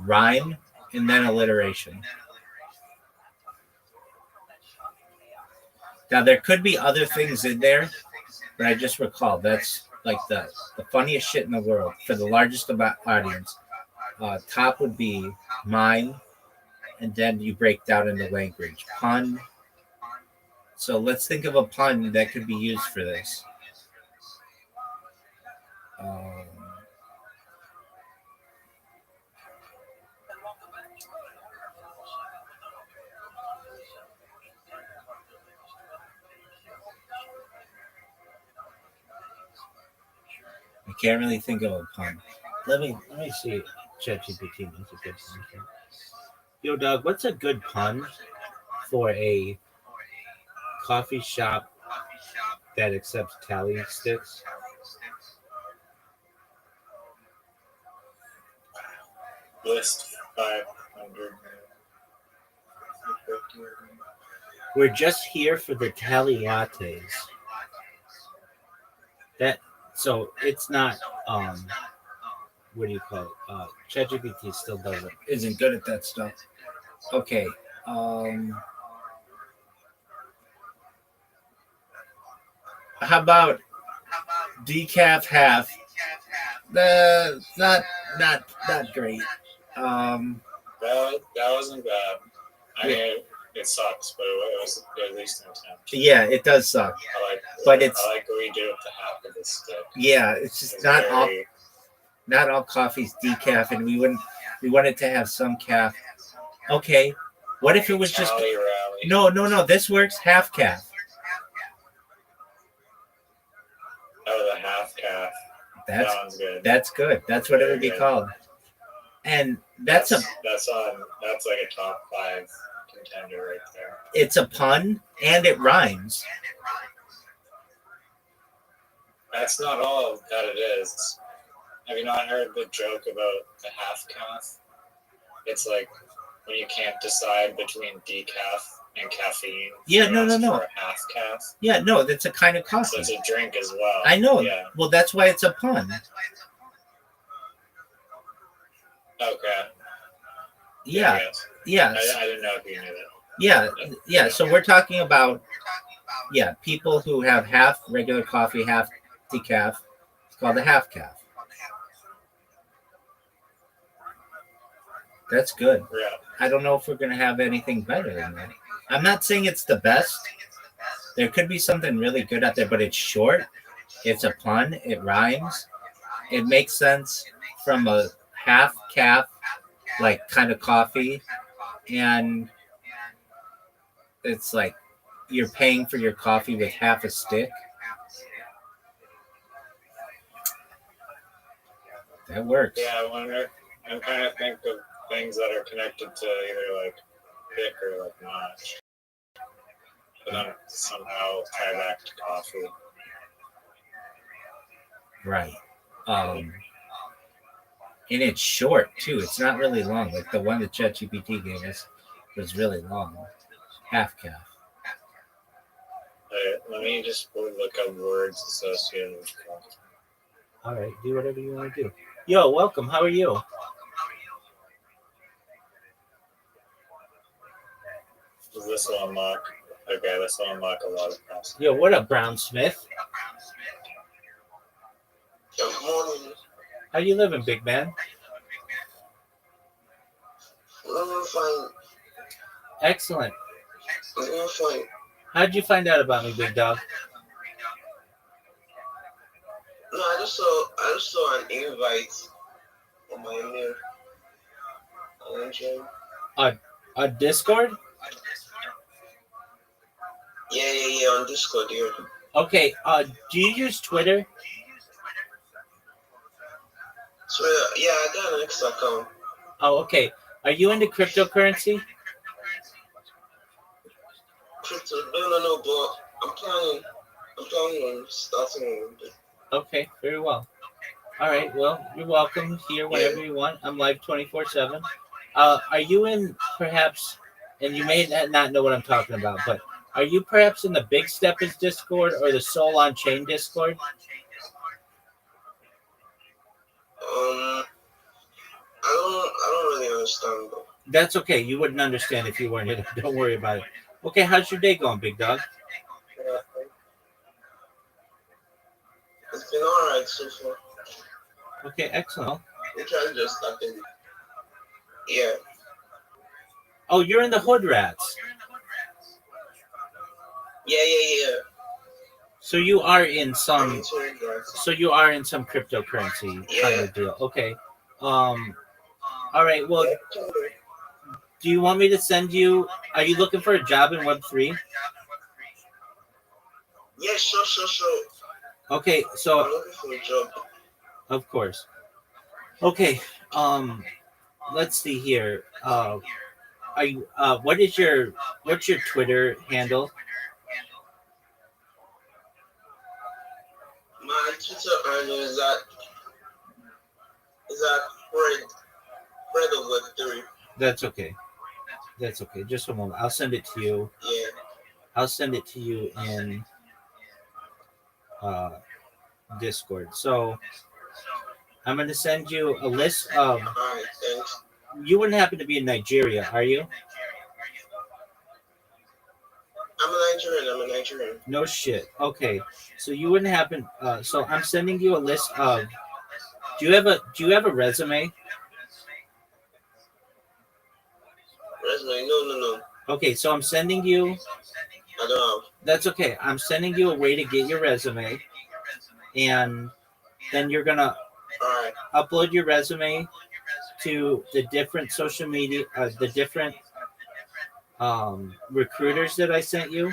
rhyme, and then alliteration. Now there could be other things in there, but I just recall that's like the funniest shit in the world for the largest audience. Top would be mine, and then you break down into language. Pun. So let's think of a pun that could be used for this. Um, I can't really think of a pun. Let me see. ChatGPT knows a good pun. Yo, Doug, what's a good pun for a coffee shop that accepts tally sticks? List 500. We're just here for the tally lattes. That so it's not what do you call it? ChatGPT still doesn't. Isn't good at that stuff. Okay. How about decaf half? Not great. That wasn't bad. I Yeah. mean, it sucks, but it was at least an attempt. Yeah, it does suck. But it's I like what we did with the half of the stick. Yeah, it's just not all coffee's decaf, and we wanted to have some calf. Okay, what if it was just no? This works half calf. Oh, the half calf. That's Sounds good. That's good. That's what it would be called. And that's like a top 5 contender right there. It's a pun and it rhymes. That's not all that it is. Have you not heard the joke about the half calf? It's like when you can't decide between decaf and caffeine. Yeah, no. For a half calf. Yeah, no, that's a kind of coffee. So it's a drink as well. I know. Yeah. Well, that's why it's a pun. Okay. Yeah. I didn't know if you knew that. Yeah. So we're talking about people who have half regular coffee, half decaf. It's called a half calf. That's good. Yeah. I don't know if we're gonna have anything better than that. I'm not saying it's the best. There could be something really good out there, but it's short. It's a pun. It rhymes. It makes sense from a half calf, like kind of coffee, and it's like you're paying for your coffee with half a stick. That works. Yeah, I wonder. I'm trying to think of things that are connected to either like thick or like notch, but then somehow tie back to coffee. Right. And it's short too. It's not really long. Like the one that ChatGPT gave us was really long. Half calf. Let me just look up words associated with coffee. All right, do whatever you want to do. Yo, welcome. How are you? This will unlock. Okay, this will unlock a lot of process. Yo, what up, Brown Smith? Good morning. How you living, big man? I'm fine. Excellent. I'm fine. How'd you find out about me, big dog? No, I just saw an invite on my email. A Discord? Yeah, on Discord, yeah. Okay, do you use Twitter? So, yeah, I got an X account. Oh, okay. Are you into cryptocurrency? Crypto? No, but I'm planning on starting with it. Okay, very well. All right, well, you're welcome here whenever you want. I'm live 24/7. Are you in perhaps, and you may not know what I'm talking about, but are you perhaps in the Big Steppers Discord or the Soul on Chain Discord? I don't really understand though. That's okay. You wouldn't understand if you weren't in it. Don't worry about it. Okay, how's your day going, big dog? It's been alright so far. Okay, excellent. We tried just started. Yeah. Oh, you're in the Hood Rats. Yeah. So you are in some. Yes. So you are in some cryptocurrency kind of deal. Okay. All right. Well, do you want me to send you? Are you looking for a job in Web3? Yeah, sure. Okay. I'm So looking for a job. of course. Okay. Let's see here. Are you? What's your Twitter handle? My Twitter handle is that Fred of Web3. That's okay. That's okay. Just a moment. I'll send it to you. Yeah. I'll send it to you in uh, Discord. So I'm going to send you a list of. Alright, thanks. You wouldn't happen to be in Nigeria, are you? I'm a Nigerian. No shit. Okay. So you wouldn't happen. So I'm sending you a list of. Do you have a resume? Resume? No. Okay. So I'm sending you. I don't have. That's okay. I'm sending you a way to get your resume, and then you're gonna Alright. upload your resume to the different social media, the different recruiters that I sent you,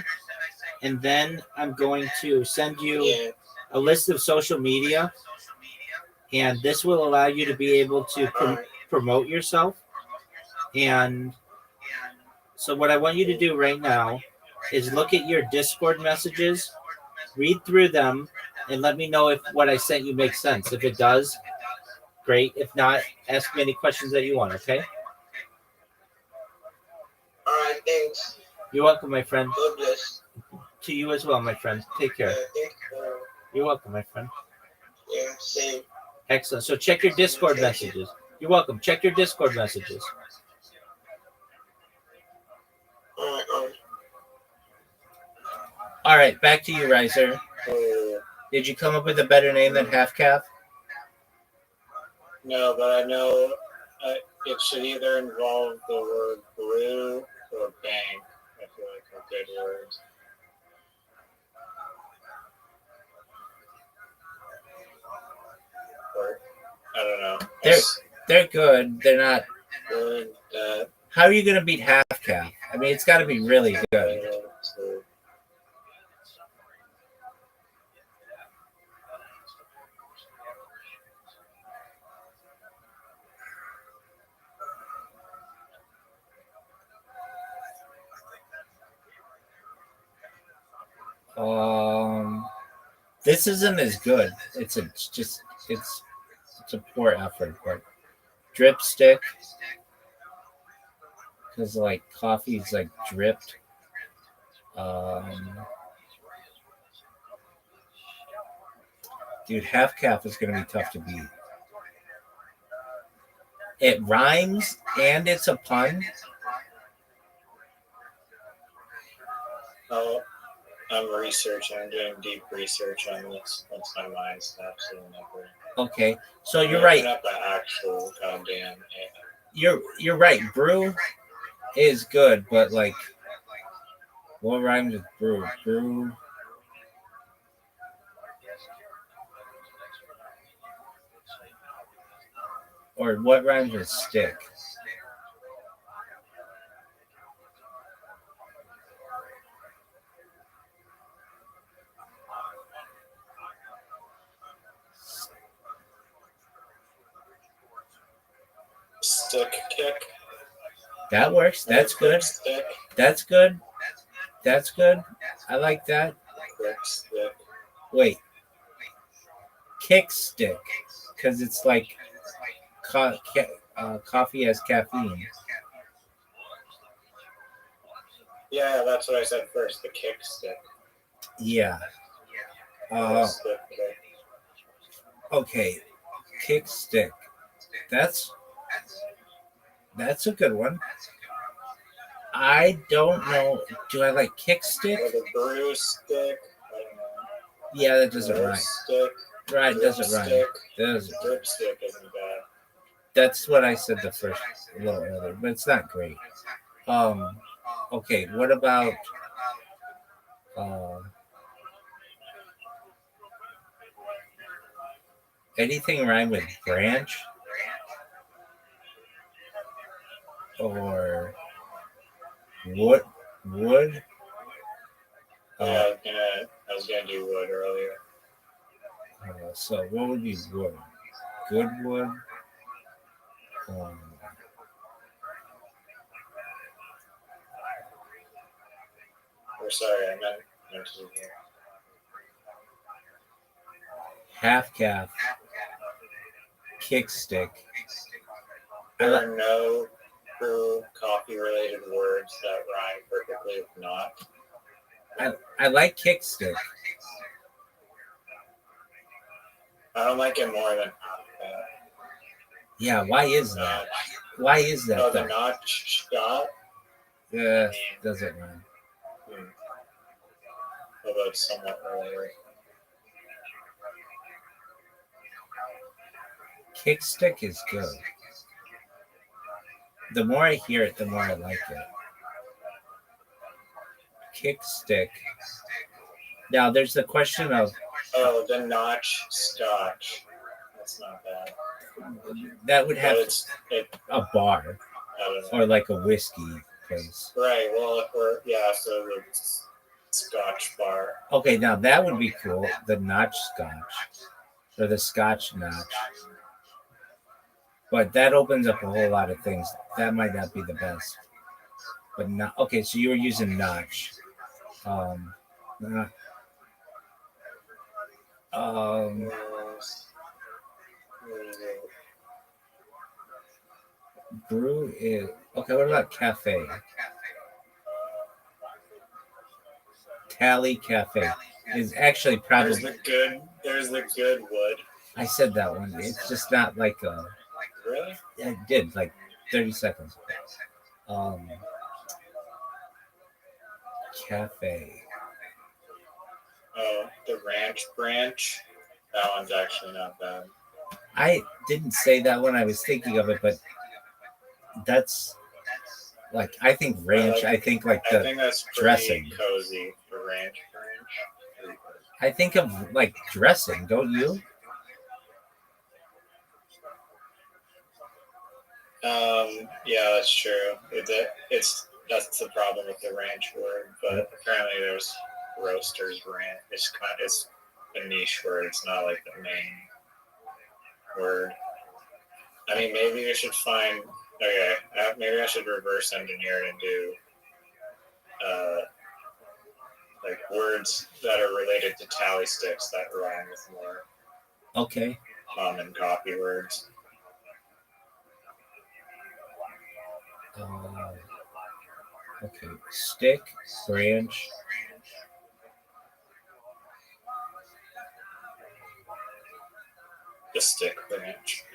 and then I'm going to send you a list of social media, and this will allow you to be able to promote yourself. And so what I want you to do right now is look at your Discord messages, read through them, and let me know if what I sent you makes sense. If it does, great. If not, ask me any questions that you want, okay? Alright, thanks. You're welcome, my friend. God bless. To you as well, my friend. Take care. Thank you. You're welcome, my friend. Yeah, same. Excellent. So check your Discord messages. You're welcome. Check your Discord messages. All right, back to you, Riser. Did you come up with a better name than Half Calf? No, but I know it should either involve the word brew or bank. I feel like are good words. Or, I don't know. They're good. They're not. Good, How are you going to beat Half Calf? I mean, it's got to be really good. This isn't as good. It's a poor effort, but dripstick, because like coffee's like dripped. Dude, Half Calf is gonna be tough to beat. It rhymes and it's a pun. Oh, I'm researching. I'm doing deep research on this. Once my mind's absolutely never. Okay, so you're right. Not the actual goddamn. You're right. Brew is good, but like, what rhymes with brew? Brew. Or what rhymes with stick? Stick kick. That works. That's good. Stick. That's good. That's good. I like that. Quick stick. Wait. Kick stick. Because it's like coffee has caffeine. Yeah, that's what I said first. The kick stick. Yeah. Okay. Kick stick. That's a good one. I don't know. Do I like kick stick? Or the brew stick. I don't know. Yeah, that doesn't rhyme. Stick. Right, doesn't rhyme. Drip stick isn't bad. That's what I said the first a little earlier, but it's not great. Okay, what about Anything rhyme with branch or wood? Wood. Yeah, I was gonna do wood earlier. So what would be wood? Good wood. Or sorry, I meant to do here. Half calf. Kickstick. There are no true coffee-related words that rhyme perfectly with not. I like kickstick. I don't like it more than Yeah, why is that? Why is that? Oh, the notch shot? Yeah, doesn't rhyme. Although it's somewhat related. Kickstick is good. The more I hear it, the more I like it. Kickstick. Now, there's the question of... Oh, the notch scotch. That's not bad. That would have a bar. Or like a whiskey place. Right, well, so the scotch bar. Okay, now that would be cool. The notch scotch. Or the scotch notch. But that opens up a whole lot of things. That might not be the best. But not okay. So you were using notch. Brew is okay. What about cafe? Tally Cafe is actually probably. There's the good wood. I said that one. It's just not like a. Really? I did like 30 seconds. Cafe. Oh, the ranch branch. That one's actually not bad. I didn't say that one. I was thinking of it, but that's like I think ranch. I think like the I think that's dressing. Cozy for ranch branch. I think of like dressing. Don't you? Yeah, that's true. That's the problem with the ranch word, but apparently there's roasters ranch. It's a niche word. It's not like the main word. I mean, maybe we should find. Okay, maybe I should reverse engineer it and do like words that are related to tally sticks that rhyme with more common coffee words. Okay, stick, branch. The stick branch.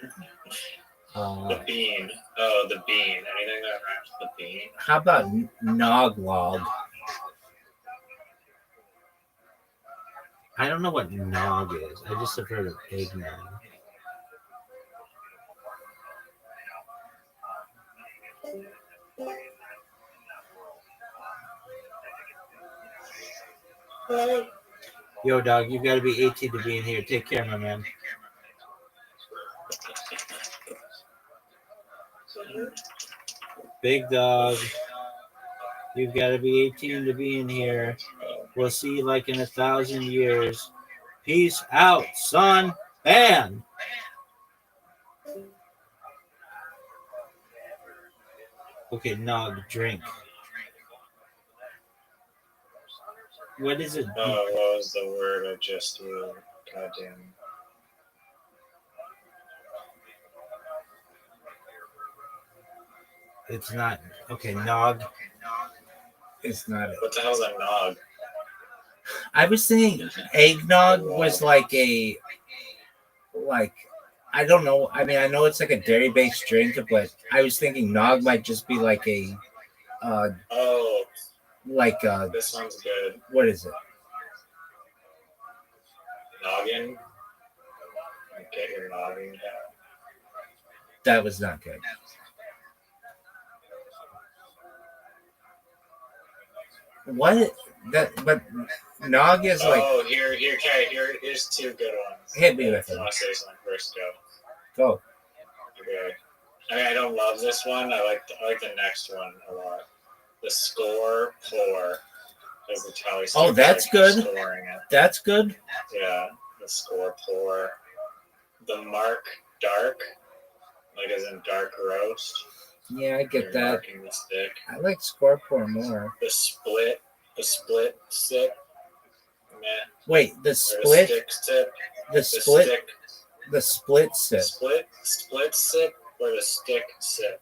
The bean. Oh, the bean. Anything that rhymes with the bean. How about nog log? I don't know what nog is. I just have heard of eggnog. Yo, dog, you gotta be 18 to be in here. Take care, my man. Big dog, you've got to be 18 to be in here. We'll see you like in 1,000 years. Peace out, son. Bam. Okay, nog, drink. What is it? Oh, what was the word I just used? Goddamn. It's not. Okay, nog. It's not. What the hell's a nog? I was thinking eggnog was like I don't know. I mean, I know it's like a dairy-based drink, but I was thinking nog might just be like a. This sounds good. What is it? Noggin. Get your noggin down. That was not good. What but Nog is like. Oh, here's two good ones. Hit me with I it. want to say something first. Go. Go. Okay. I mean, I don't love this one. I like the next one a lot. The score pour is the tally stick. Oh, that's like, good. Scoring it. That's good. Yeah, the score pour. The mark dark, like as in dark roast. Yeah, I get You're that. marking the stick. I like score pour more. The split sip. Meh. Wait, the Or split. the stick sip. The split. The split sip. Split sip or the stick sip.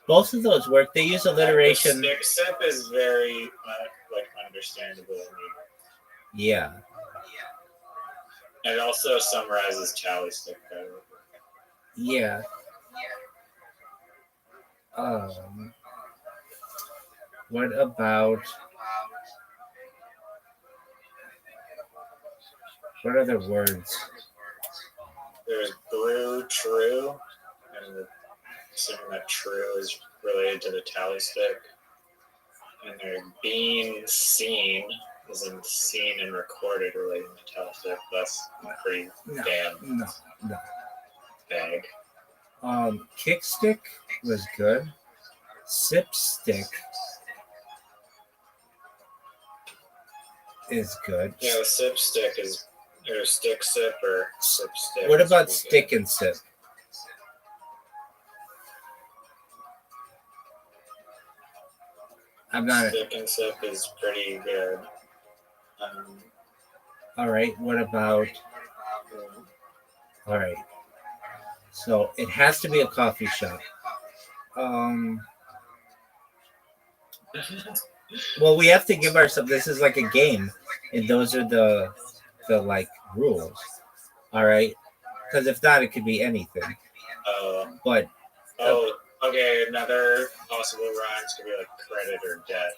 Both of those work. They use alliteration. The stick sip is very understandable. Yeah. And it also summarizes tally stick better. Yeah. What about what other words? There's brew true, and assuming that true is related to the tally stick. And there's being seen, as in seen and recorded relating to tally stick. That's pretty damn No. bag. Kickstick was good. Sip stick is good. Yeah, the sip stick is either stick sip or sip stick. What about stick and sip? I'm not. Stick and sip is pretty good. All right. What about? All right. So it has to be a coffee shop. Well, we have to give ourselves. This is like a game, and those are the like rules. All right. Because if not, it could be anything. But. Okay. Another possible rhymes could be like credit or debt.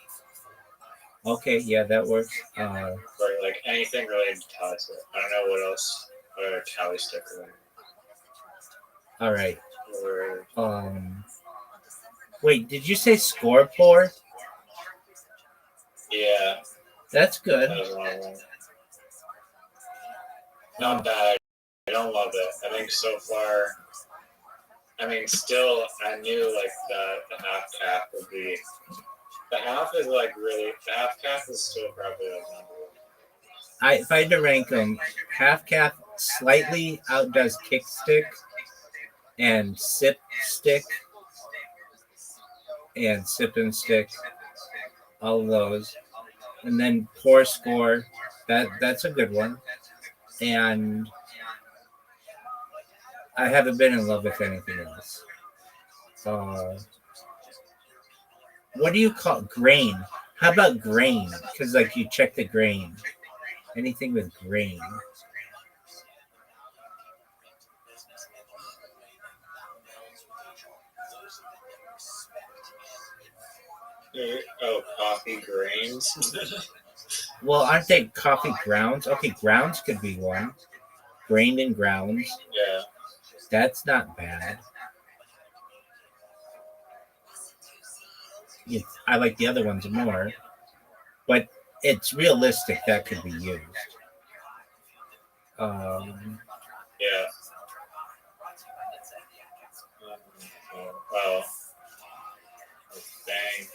Okay, yeah, that works. Or like anything related to tally stick. I don't know what else. What other tally stick related. All right. Or, wait, did you say score pour? Yeah. That's good. That was one of them. Not bad. I don't love it. I think so far. I mean, still, I knew like the half cap would be. The half is like really. The half cap is still probably like number one. If I had to rank them, half cap slightly outdoes kick stick and sip stick and sip and stick, all of those, and then pour score. That's a good one, and I haven't been in love with anything else. What do you call grain? How about grain? Because like you check the grain. Anything with grain. Oh, coffee grains. Well, aren't they coffee grounds? Okay, grounds could be one. Grain and grounds. Yeah. That's not bad. I like the other ones more, but it's realistic that could be used. Yeah. Well, dang.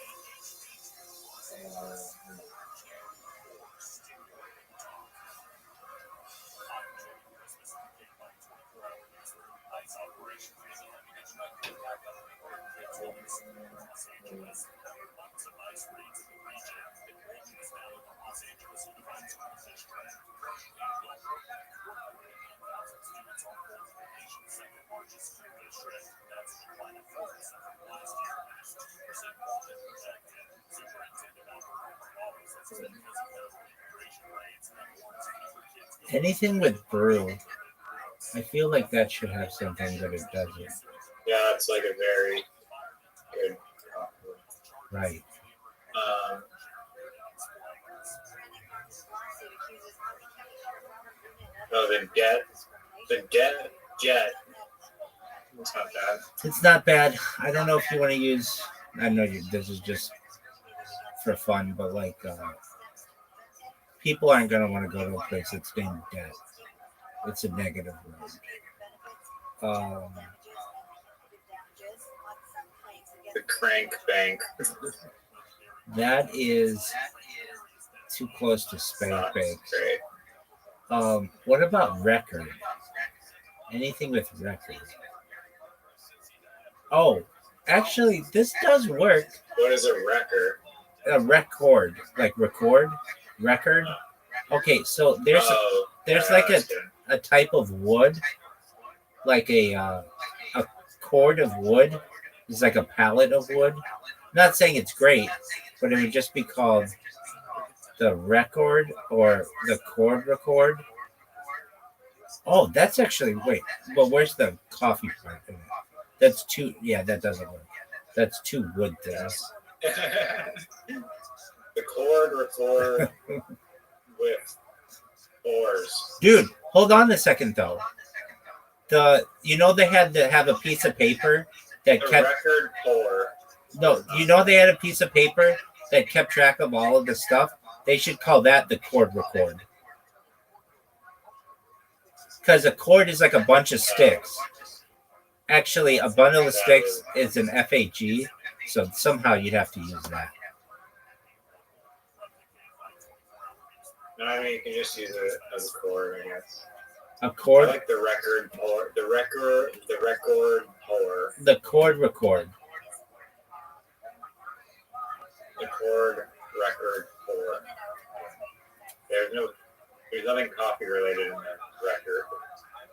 Anything with brew, I feel like that should have something, but it doesn't. Yeah, it's like a very good. Right. The jet. It's not bad. It's not bad. I don't know if you want to use. I know this is just for fun, but like people aren't gonna want to go to a place that's named debt. It's a negative word. The Crank Bank. That is too close to Spank Bank. Great. What about record? Anything with record? Oh, actually, this does work. What is a record? A record, like record, record. Okay, so there's like a type of wood, like a cord of wood. It's like a pallet of wood. I'm not saying it's great, but it would just be called the record or the chord record. Oh, that's actually wait. But where's the coffee part in it? That's two. Yeah, that doesn't work. That's two wood things. The chord record with oars. Dude, hold on a second though. They had to have a piece of paper that The kept record pour. no. They had a piece of paper that kept track of all of the stuff. They should call that the chord record. Because a chord is like a bunch of sticks. Actually, a bundle of sticks is an FAG, so somehow you'd have to use that. No, I mean you can just use it as a chord, I guess. A chord. I like the record pour. The record pour. The chord record. The chord record pour. There's nothing coffee related in the record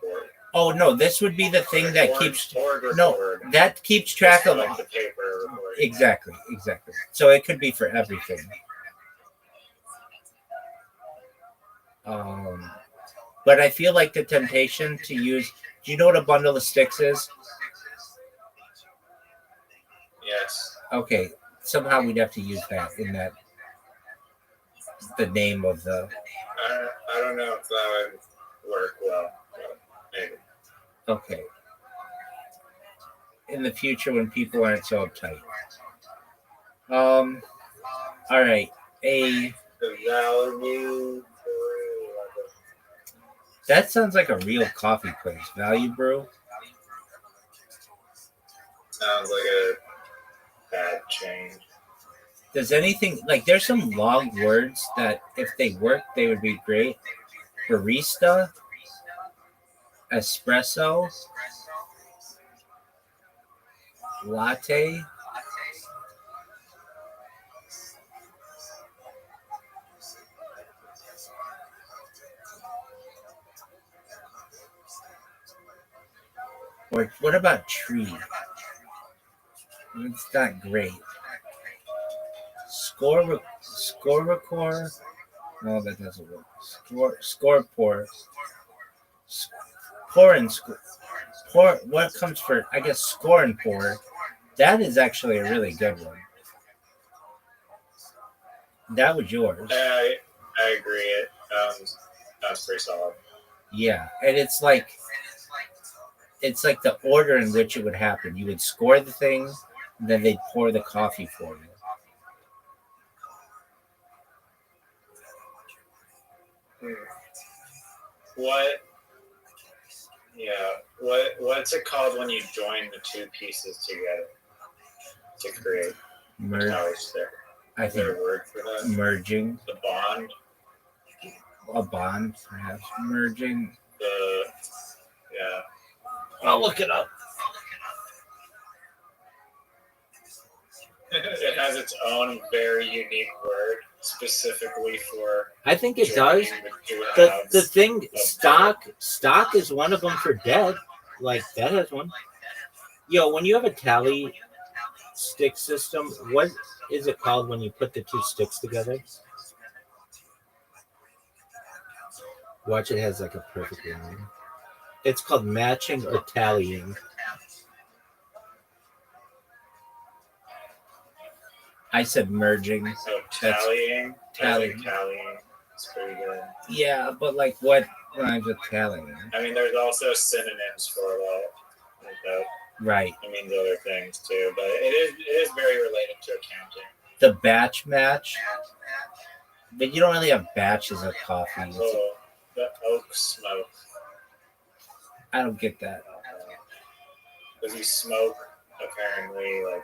pour. Oh no, this would be the thing that keeps that keeps track of like the paper recording. Exactly. So it could be for everything. But I feel like the temptation to use. Do you know what a bundle of sticks is? Yes. Okay, somehow we'd have to use that in that. The name of the. I don't know if that would work well, but maybe. Okay. In the future, when people aren't so uptight. All right. The value. That sounds like a real coffee place. Value Brew. Sounds like a bad change. Does anything like there's some long words that if they work they would be great. Barista, espresso, latte. Or what about tree? It's not great. Score record. No, that doesn't work. Score pour. Pour and score. Pour. What comes for? I guess score and pour. That is actually a really good one. That was yours. I agree. It that's pretty solid. Yeah, and it's like the order in which it would happen. You would score the thing, and then they'd pour the coffee for you. What? Yeah. What's it called when you join the two pieces together to create Merge. I Is there think a word for that? merging. The bond. A bond, perhaps. Merging. Yeah. I'll look it up. It has its own very unique word specifically for. I think it does. The thing stock is one of them for dead. Like that has one. Yo, when you have a tally stick system, what is it called when you put the two sticks together? Watch, it has like a perfect line. It's called matching or tallying. I said merging. So tallying. Tallying. Tallying. It's pretty good. Yeah, but like what rhymes with tallying? I mean, there's also synonyms for that. Like that. Right. It means other things too, but it is very related to accounting. the batch match, but you don't really have batches of coffee. Oh, the oak smoke. I don't get that. Because you smoke, apparently, like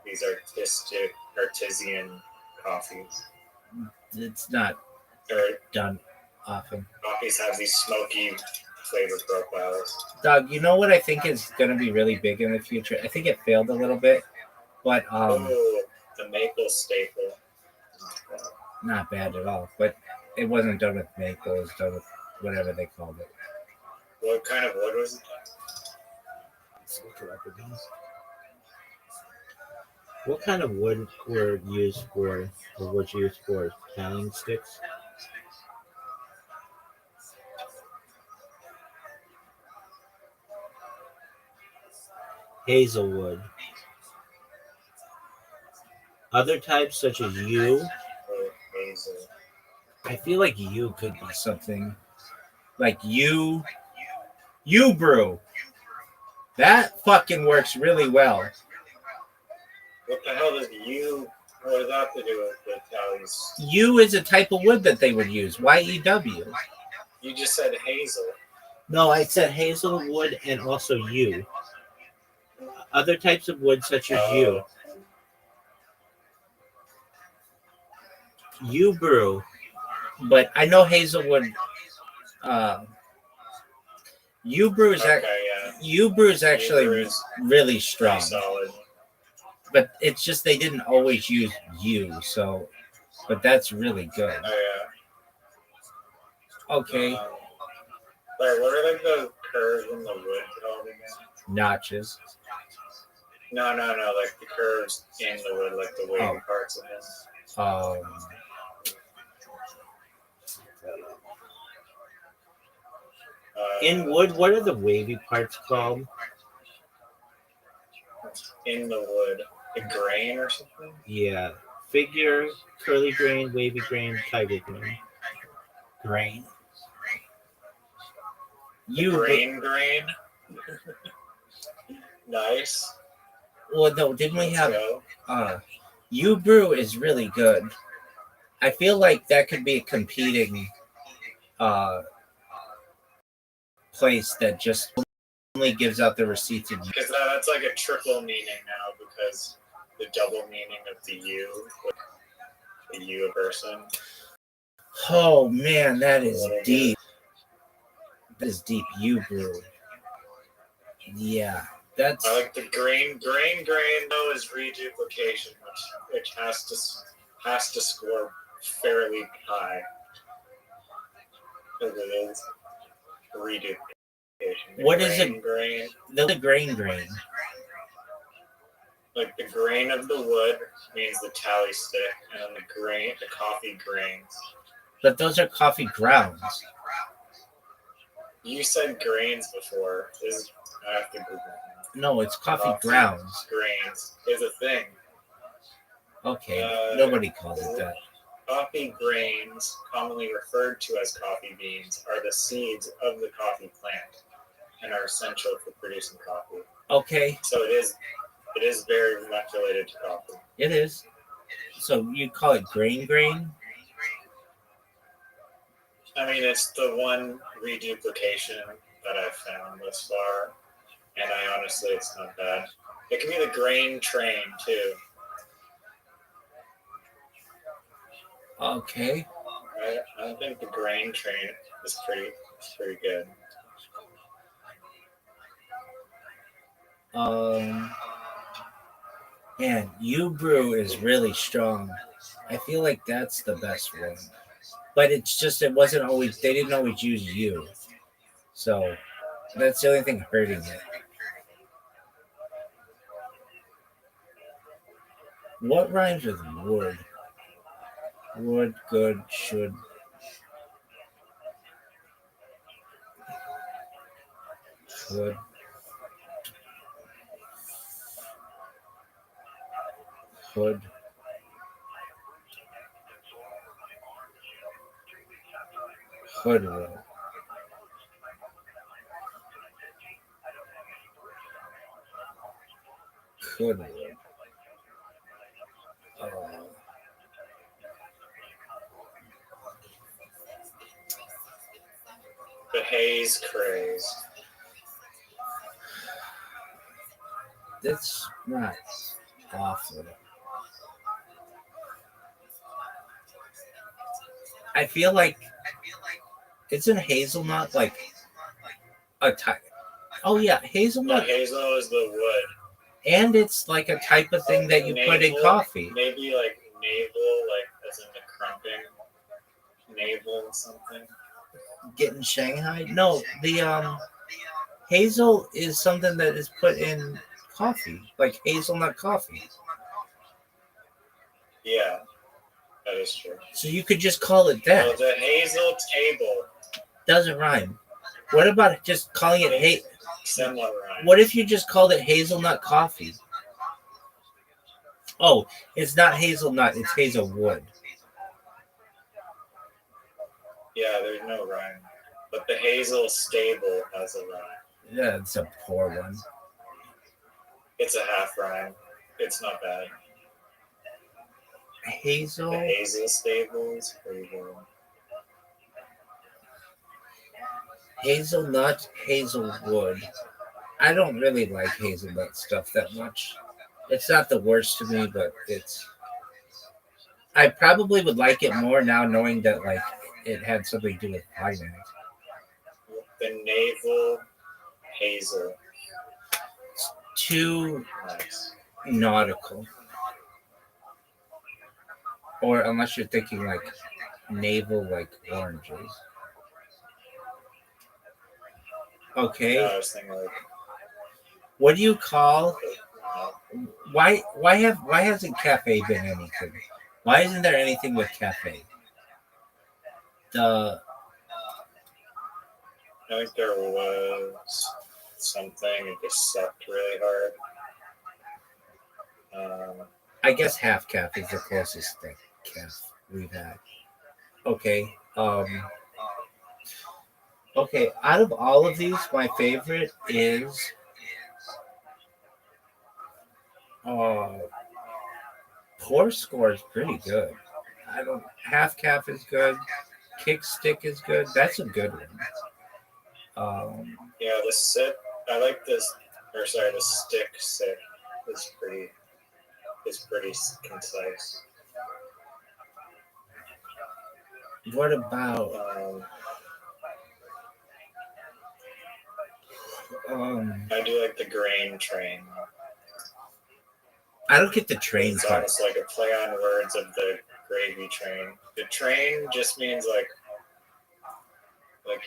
these artisan coffees. It's not Or done often. coffees have these smoky flavor profiles. Doug, you know what I think is going to be really big in the future? I think it failed a little bit, but Oh, the maple staple. not bad at all. But it wasn't done with maple; it was done with whatever they called it. What kind of wood was it? Let's look it up again. What kind of wood were used for, or was used for tanning sticks? Hazelwood. Other types such as yew. Oh, hazel. I feel like yew could be something like yew brew. That fucking works really well. What the hell does you? What does that have to do with tallies? Yew is a type of wood that they would use. YEW. You just said hazel. No, I said hazelwood and also yew. Other types of wood such as yew. Yew brew. But I know hazelwood. Yew brew is yew brew is actually really strong. Solid. But it's just they didn't always use yew, so. But that's really good. Oh yeah. Okay. What are like the curves in the wood called again? Notches. No, like the curves in the wood, like the wavy parts of it. In wood, what are the wavy parts called? In the wood, the grain or something? Yeah. Figure, curly grain, wavy grain, tiger grain. Grain. Grain. Nice. Well, no, didn't we have yew brew is really good. I feel like that could be a competing place that just only gives out the receipts in because that's like a triple meaning now because the double meaning of the you a person. Oh man, that is deep. That is deep. Yew brew. Yeah, that's. I like the grain though is reduplication, which has to score fairly high because it is reduplication. What is it? Grain. The grain. Like the grain of the wood means the tally stick, and the coffee grains. But those are coffee grounds. You said grains before. I have to Google that. No, it's coffee grounds. Grains is a thing. Okay, nobody calls it that. Coffee grains, commonly referred to as coffee beans, are the seeds of the coffee plant and are essential for producing coffee. Okay. So it is very much related to coffee. It is. So you call it grain? I mean, it's the one reduplication that I've found thus far, and it's not bad. It can be the grain train too. Okay. I think the grain train is pretty good. And yew brew is really strong. I feel like that's the best one. But it's just they didn't always use yew. So that's the only thing hurting it. What rhymes with wood? Wood, good, should. Could. Could. Could wood. Could wood. The haze craze. That's not awful. I feel like isn't hazelnut like a type? Oh yeah, No, hazelnut, hazel is the wood. and it's like a type of thing that you put in Navel, coffee. Maybe like navel, like as in the crumping. Navel something. Getting Shanghai? No, the hazel is something that is put in coffee, like hazelnut coffee. Yeah, that is true. So you could just call it that. Well, the hazel table. Doesn't rhyme. What about just calling it Somewhat rhyme. What if you just called it hazelnut coffee? Oh, it's not hazelnut, it's hazelwood. Yeah, there's no rhyme. But the hazel stable has a rhyme. Yeah, it's a poor one. It's a half rhyme. It's not bad. Hazel. The hazel stables. Where you going? Hazelnut, hazelwood. I don't really like hazelnut stuff that much. It's not the worst to me, but it's. I probably would like it more now knowing that like it had something to do with finance. The navel hazel. Too Nice. nautical. Or unless you're thinking like navel like oranges. Okay. No, I was thinking like. What do you call why hasn't cafe been anything? Why isn't there anything with cafe? I think there was something. It just sucked really hard. I guess half calf is the closest thing calf we've had. Okay. Okay, out of all of these, my favorite is Core Score is pretty good. I don't half calf is good. Kick stick is good. That's a good one. Yeah, the sit. I like this. Or sorry, the stick sit is pretty concise. What about I do like the grain train. I don't get the train It's part. almost like a play on words of the gravy train. The train just means like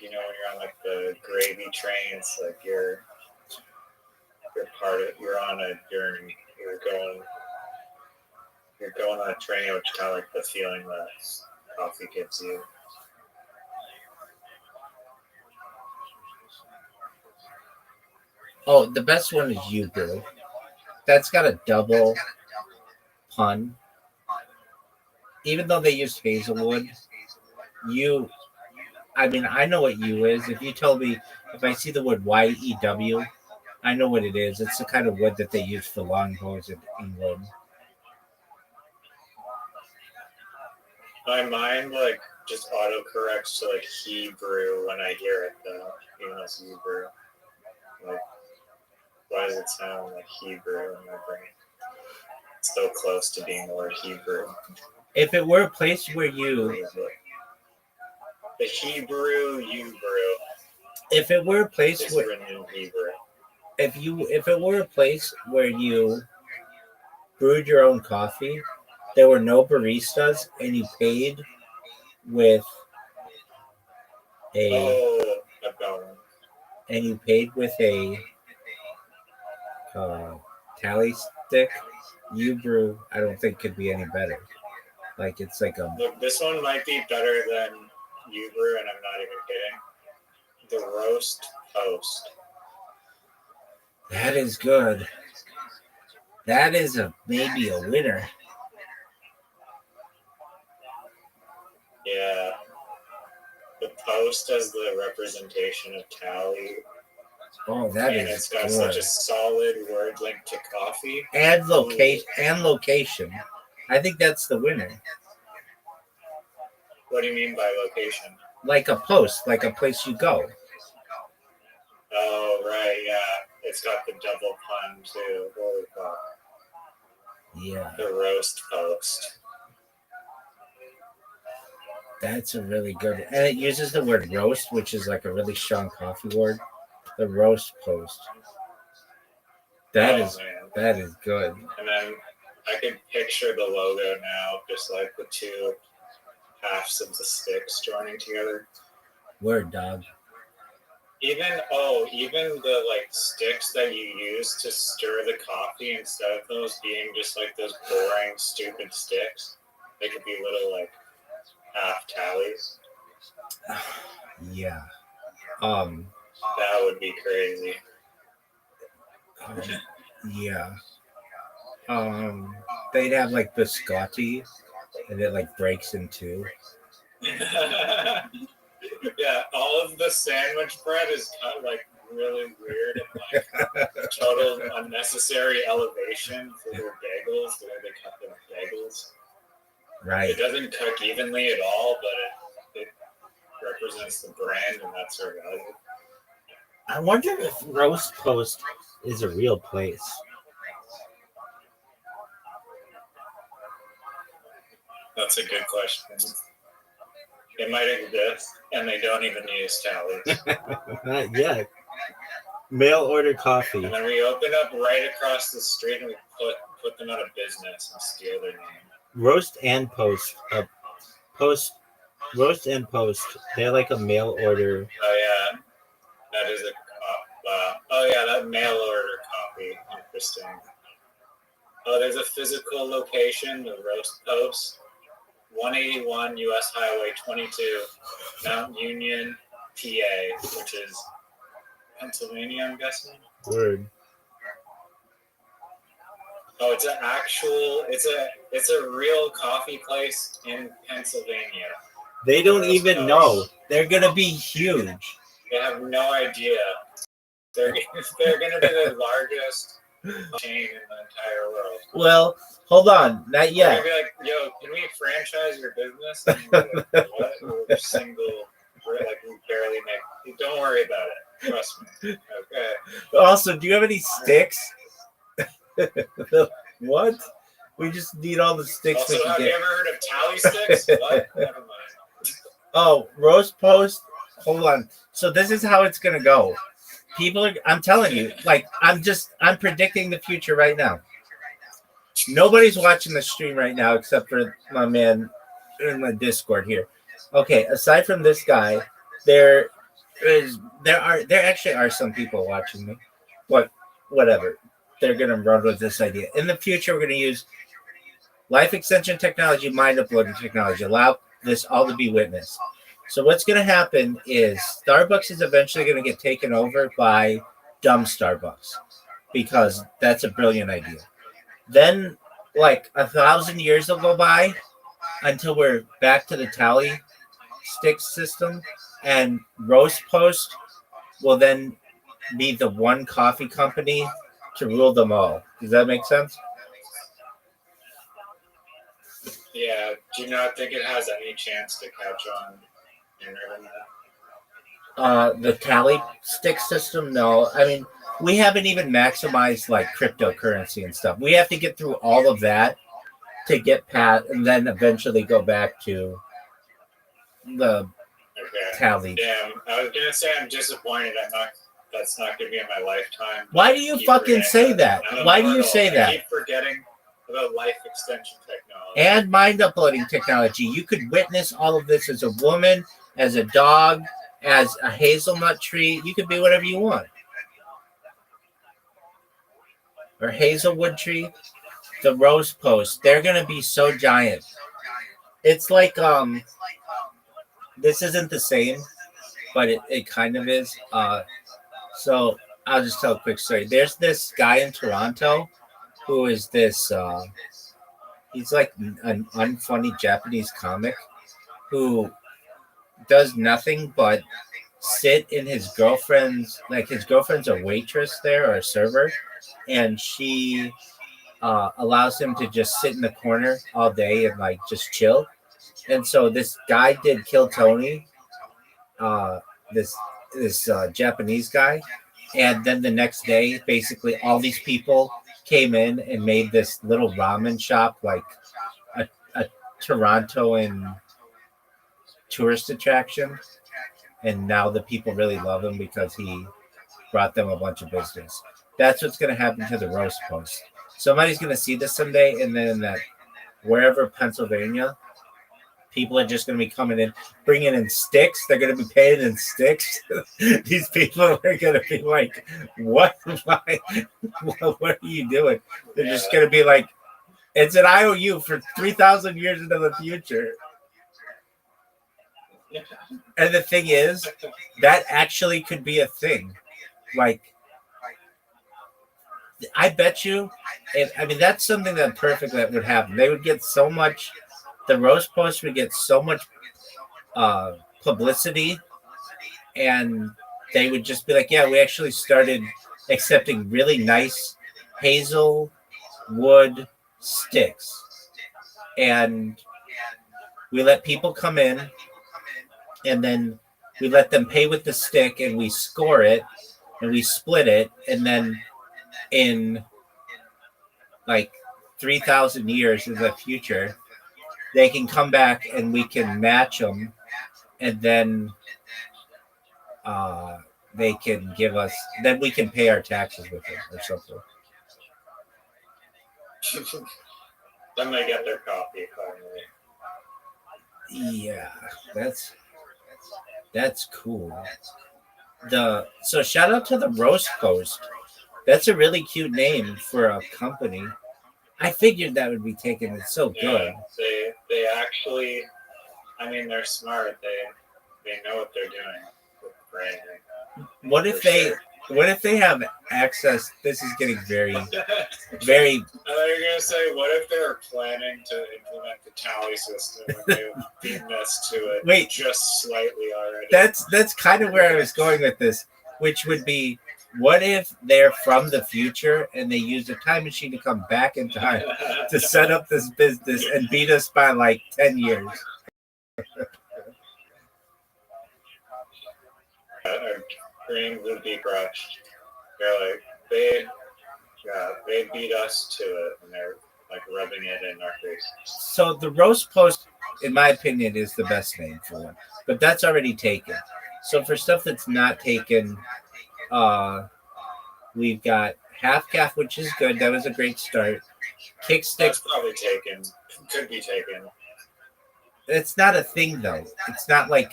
you know when you're on like the gravy train, it's like you're part of you're going on a train, which is kind of like the feeling that coffee gives you. Oh, the best one is you, bro. That's got a double pun. Even though they used hazelwood, I mean, I know what you is. If you tell me, if I see the word YEW, I know what it is. It's the kind of wood that they use for longbows in England. My mind like just autocorrects to like Hebrew when I hear it though, even though it's Hebrew. Like, why does it sound like Hebrew in my brain? It's so close to being the word Hebrew. If it were a place where you, the Hebrew, you brew. if it were a place Is where, written in Hebrew. if it were a place where you brewed your own coffee, there were no baristas, and you paid with a I've got one. and you paid with a tally stick. You brew, I don't think could be any better. Like it's like a. Look, this one might be better than you brew, and I'm not even kidding. The roast toast. That is good. That is maybe a winner. Yeah. The post has the representation of tally. Oh, that and is it's got good. such a solid word link to coffee. And location. I think that's the winner. What do you mean by location? like a post, like a place you go. Oh right, yeah. It's got the double pun too. Holy fuck. Yeah, The roast post. that's a really good, and it uses the word roast, which is like a really strong coffee word. The roast post. That is good. And then I can picture the logo now, just like the two halves of the sticks joining together. Word, dog. Even the like sticks that you use to stir the coffee, instead of those being just like those boring, stupid sticks, they could be little like half tallies. Yeah. That would be crazy. Yeah. They'd have like biscotti, and it like breaks in two. Yeah, all of the sandwich bread is cut like really weird and like total unnecessary elevation for their bagels, the way they cut their bagels. Right. It doesn't cook evenly at all, but it represents the brand, and that's our value. I wonder if Roast Post is a real place. That's a good question. It might exist, and they don't even use tallies. Not yet. Mail order coffee. And then we open up right across the street, and we put them out of business and steal their name. Roast and Post. Roast and Post. They're like a mail order. Oh yeah, that is a. Oh yeah, that mail order copy. Interesting. Oh, there's a physical location, the Roast Post, 181 U.S. Highway 22, Mount Union, PA, which is Pennsylvania, I'm guessing. Word. Oh, it's a real coffee place in Pennsylvania. They don't even know. They're gonna be huge. They have no idea. They're gonna be the largest chain in the entire world. Well, hold on, not yet. They're gonna be like, yo, can we franchise your business? And we're like, what? We're single. We're like, we barely make. Don't worry about it. Trust me. Okay. Also, do you have any sticks? What? We just need all the sticks Also, we can have get. you ever heard of tally sticks? What? Never mind. Oh, Roast Post. Hold on. So this is how it's gonna go. I'm telling you, like I'm predicting the future right now. Nobody's watching the stream right now except for my man in the Discord here. Okay, aside from this guy, there actually are some people watching me. But whatever. They're gonna run with this idea. In the future, we're gonna use life extension technology, mind uploading technology, allow this all to be witnessed. So what's going to happen is Starbucks is eventually going to get taken over by dumb Starbucks because that's a brilliant idea. Then like 1,000 years will go by until we're back to the tally stick system, and Roast Post will then be the one coffee company to rule them all. Does that make sense? Yeah. Do you not think it has any chance to catch on? The tally stick system, no. I mean, we haven't even maximized like cryptocurrency and stuff. We have to get through all of that to get past, and then eventually go back to the tally. Damn, I was gonna say I'm disappointed. That's not gonna be in my lifetime. Why do you fucking say that? Why do you say that? I keep forgetting about life extension technology and mind uploading technology. You could witness all of this as a woman, as a dog, as a hazelnut tree. You could be whatever you want. Or hazelwood tree. The Roast Post. They're gonna be so giant. It's like this isn't the same, but it kind of is. So I'll just tell a quick story. There's this guy in Toronto who is this he's like an unfunny Japanese comic who does nothing but sit in his girlfriend's a waitress there or a server, and she allows him to just sit in the corner all day and like just chill. And so this guy did Kill Tony, this Japanese guy, and then the next day, basically all these people came in and made this little ramen shop like a Torontoan tourist attraction, and now the people really love him because he brought them a bunch of business. That's what's going to happen to the roast post. Somebody's going to see this someday, and then that wherever Pennsylvania, people are just going to be coming in, bringing in sticks. They're going to be paying in sticks. These people are going to be like, "What? What are you doing?" They're just going to be like, "It's an IOU for 3,000 years into the future." And the thing is, that actually could be a thing. Like, I bet you, that's something that would happen. They would get so much, the roast post would get so much publicity, and they would just be like, yeah, we actually started accepting really nice hazel wood sticks. And we let people come in, and then we let them pay with the stick, and we score it, and we split it, and then in like 3,000 years in the future, they can come back and we can match them, and then they can give us, then we can pay our taxes with it or something. Then they get their coffee finally. Yeah, that's cool. So shout out to the Roast Post. That's a really cute name for a company. I figured that would be taken. It's so good. Yeah, they actually, they're smart. They know what they're doing with branding. What if they have access? This is getting very. I thought you were gonna say, what if they were planning to implement the tally system and they beat us to it? Wait, just slightly already. That's kind of where I was going with this, which would be, what if they're from the future and they use a time machine to come back in time to set up this business and beat us by like 10 years? Our dreams would be crushed. They're like, they beat us to it, and they're like rubbing it in our face. So the Roast Post, in my opinion, is the best name for one, but that's already taken. So for stuff that's not taken, we've got Half Calf, which is good. That was a great start. Kickstick. That's probably taken. Could be taken. It's not a thing, though. It's not like,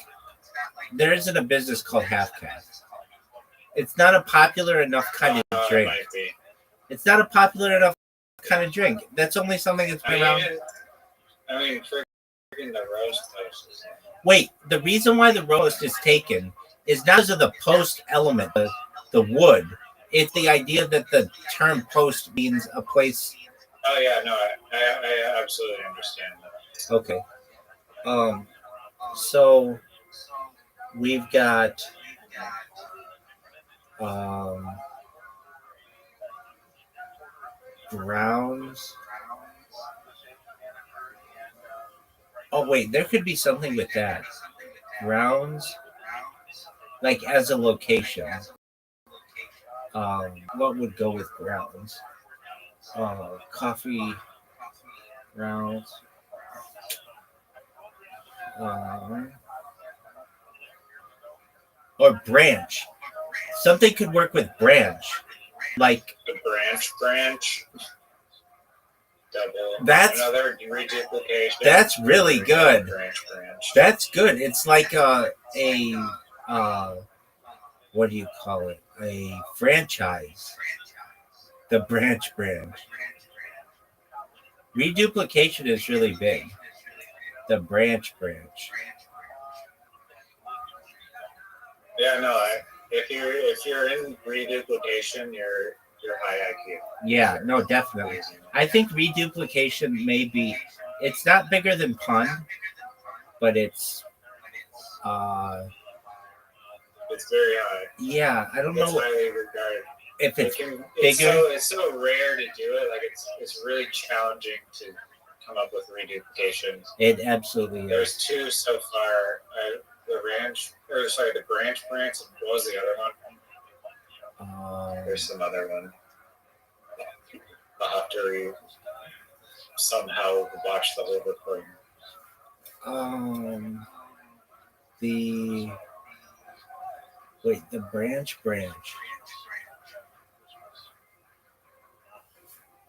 there isn't a business called Half Calf. It's not a popular enough kind of drink. It might be. It's not a popular enough kind of drink. That's only something that's been around. Freaking the roast post. Wait, the reason why the roast is taken is not because of the post element, the wood. It's the idea that the term post means a place. Oh yeah, no, I absolutely understand that. Okay. So we've got grounds. Oh wait, there could be something with that. Grounds, like as a location. What would go with grounds? Coffee grounds. Or branch. Something could work with branch. Like the branch. Double. That's another reduplication. That's really good. Branch. That's good. It's like a what do you call it? A franchise. The branch. Reduplication is really big. The branch. Yeah, no. If you're in reduplication, you're high IQ. Yeah, no, definitely. I think reduplication may be. It's not bigger than pun, but it's. It's very high. Yeah, I don't know. It's highly regarded. If it's bigger, it's so rare to do it. Like it's really challenging to come up with reduplications. It absolutely is. There's two so far. the ranch, or sorry, the branch. What was the other one? There's some other one. I'll have to somehow watch the whole recording. The branch.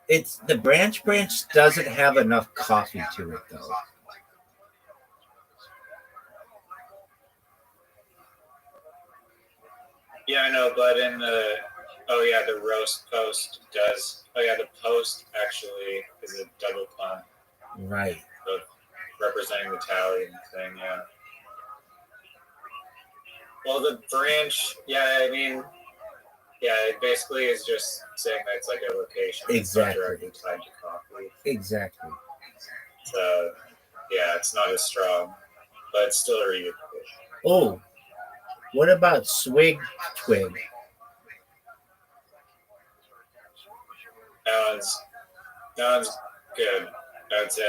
It's the branch doesn't have enough coffee to it though. Yeah, I know, but in the the roast post does. Oh yeah, the post actually is a double pun. Right. Of representing the tally and thing, yeah. Well, the branch, I mean, it basically is just saying that it's like a location. Exactly. It's not directly tied to coffee. Exactly. So, it's not as strong, but it's still a reunification. Oh, what about Swig Twig? That one's good. I would say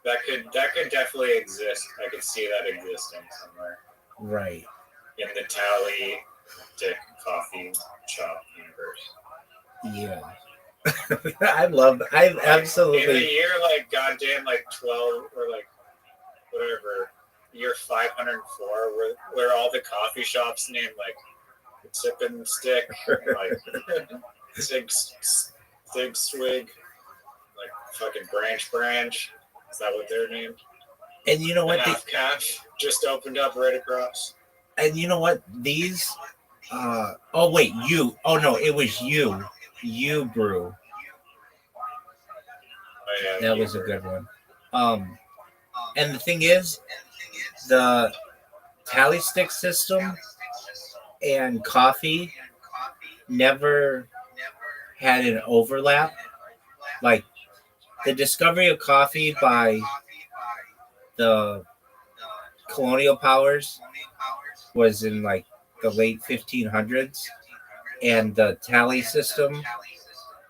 that could definitely exist. I could see that existing somewhere. Right. In the Tally Dick Coffee Shop universe. Yeah. I absolutely. In the year, like, goddamn, like, 12 or, like, whatever, year 504, where all the coffee shops named, like, Sip and Stick, like, Sig Swig, like, fucking Branch. Is that what they're named? And you know what? Half Cash just opened up right across. And you know what? These. Oh wait, you. Oh no, it was you. You brew. Oh, yeah, that was a good one. And the thing is, the tally stick system and coffee never had an overlap. Like the discovery of coffee by the colonial powers was in like the late 1500s, and the tally system.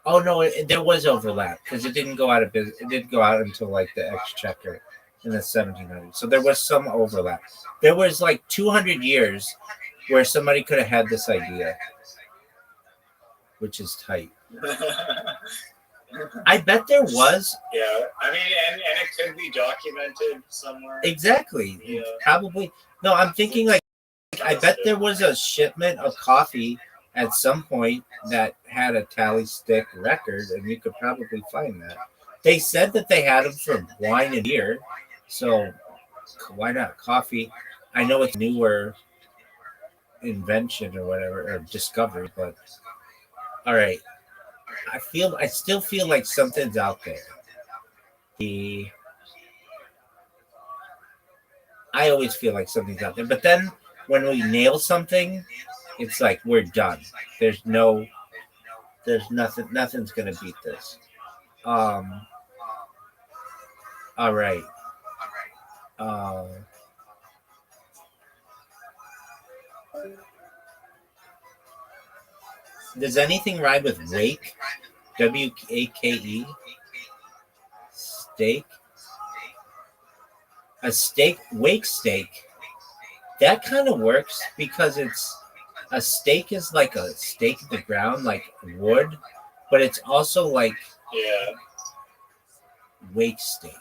Oh no, there was overlap because it didn't go out of business. It didn't go out until like the Exchequer in the 1700s. So there was some overlap. There was like 200 years where somebody could have had this idea, which is tight. I bet there was. Yeah, I mean, and it could be documented somewhere. Exactly. Yeah. Probably. No, I'm thinking like I bet there was a shipment of coffee at some point that had a tally stick record, and you could probably find that. They said that they had them for wine and beer, so why not coffee? I know it's newer invention or whatever, or discovery, but all right. I still feel like something's out there. I always feel like something's out there, but then when we nail something, it's like we're done. There's nothing's gonna beat this. All right. Does anything rhyme with wake? WAKE? Steak? A steak, wake steak. That kind of works because it's a steak is like a stake in the ground, like wood, but it's also like wake steak.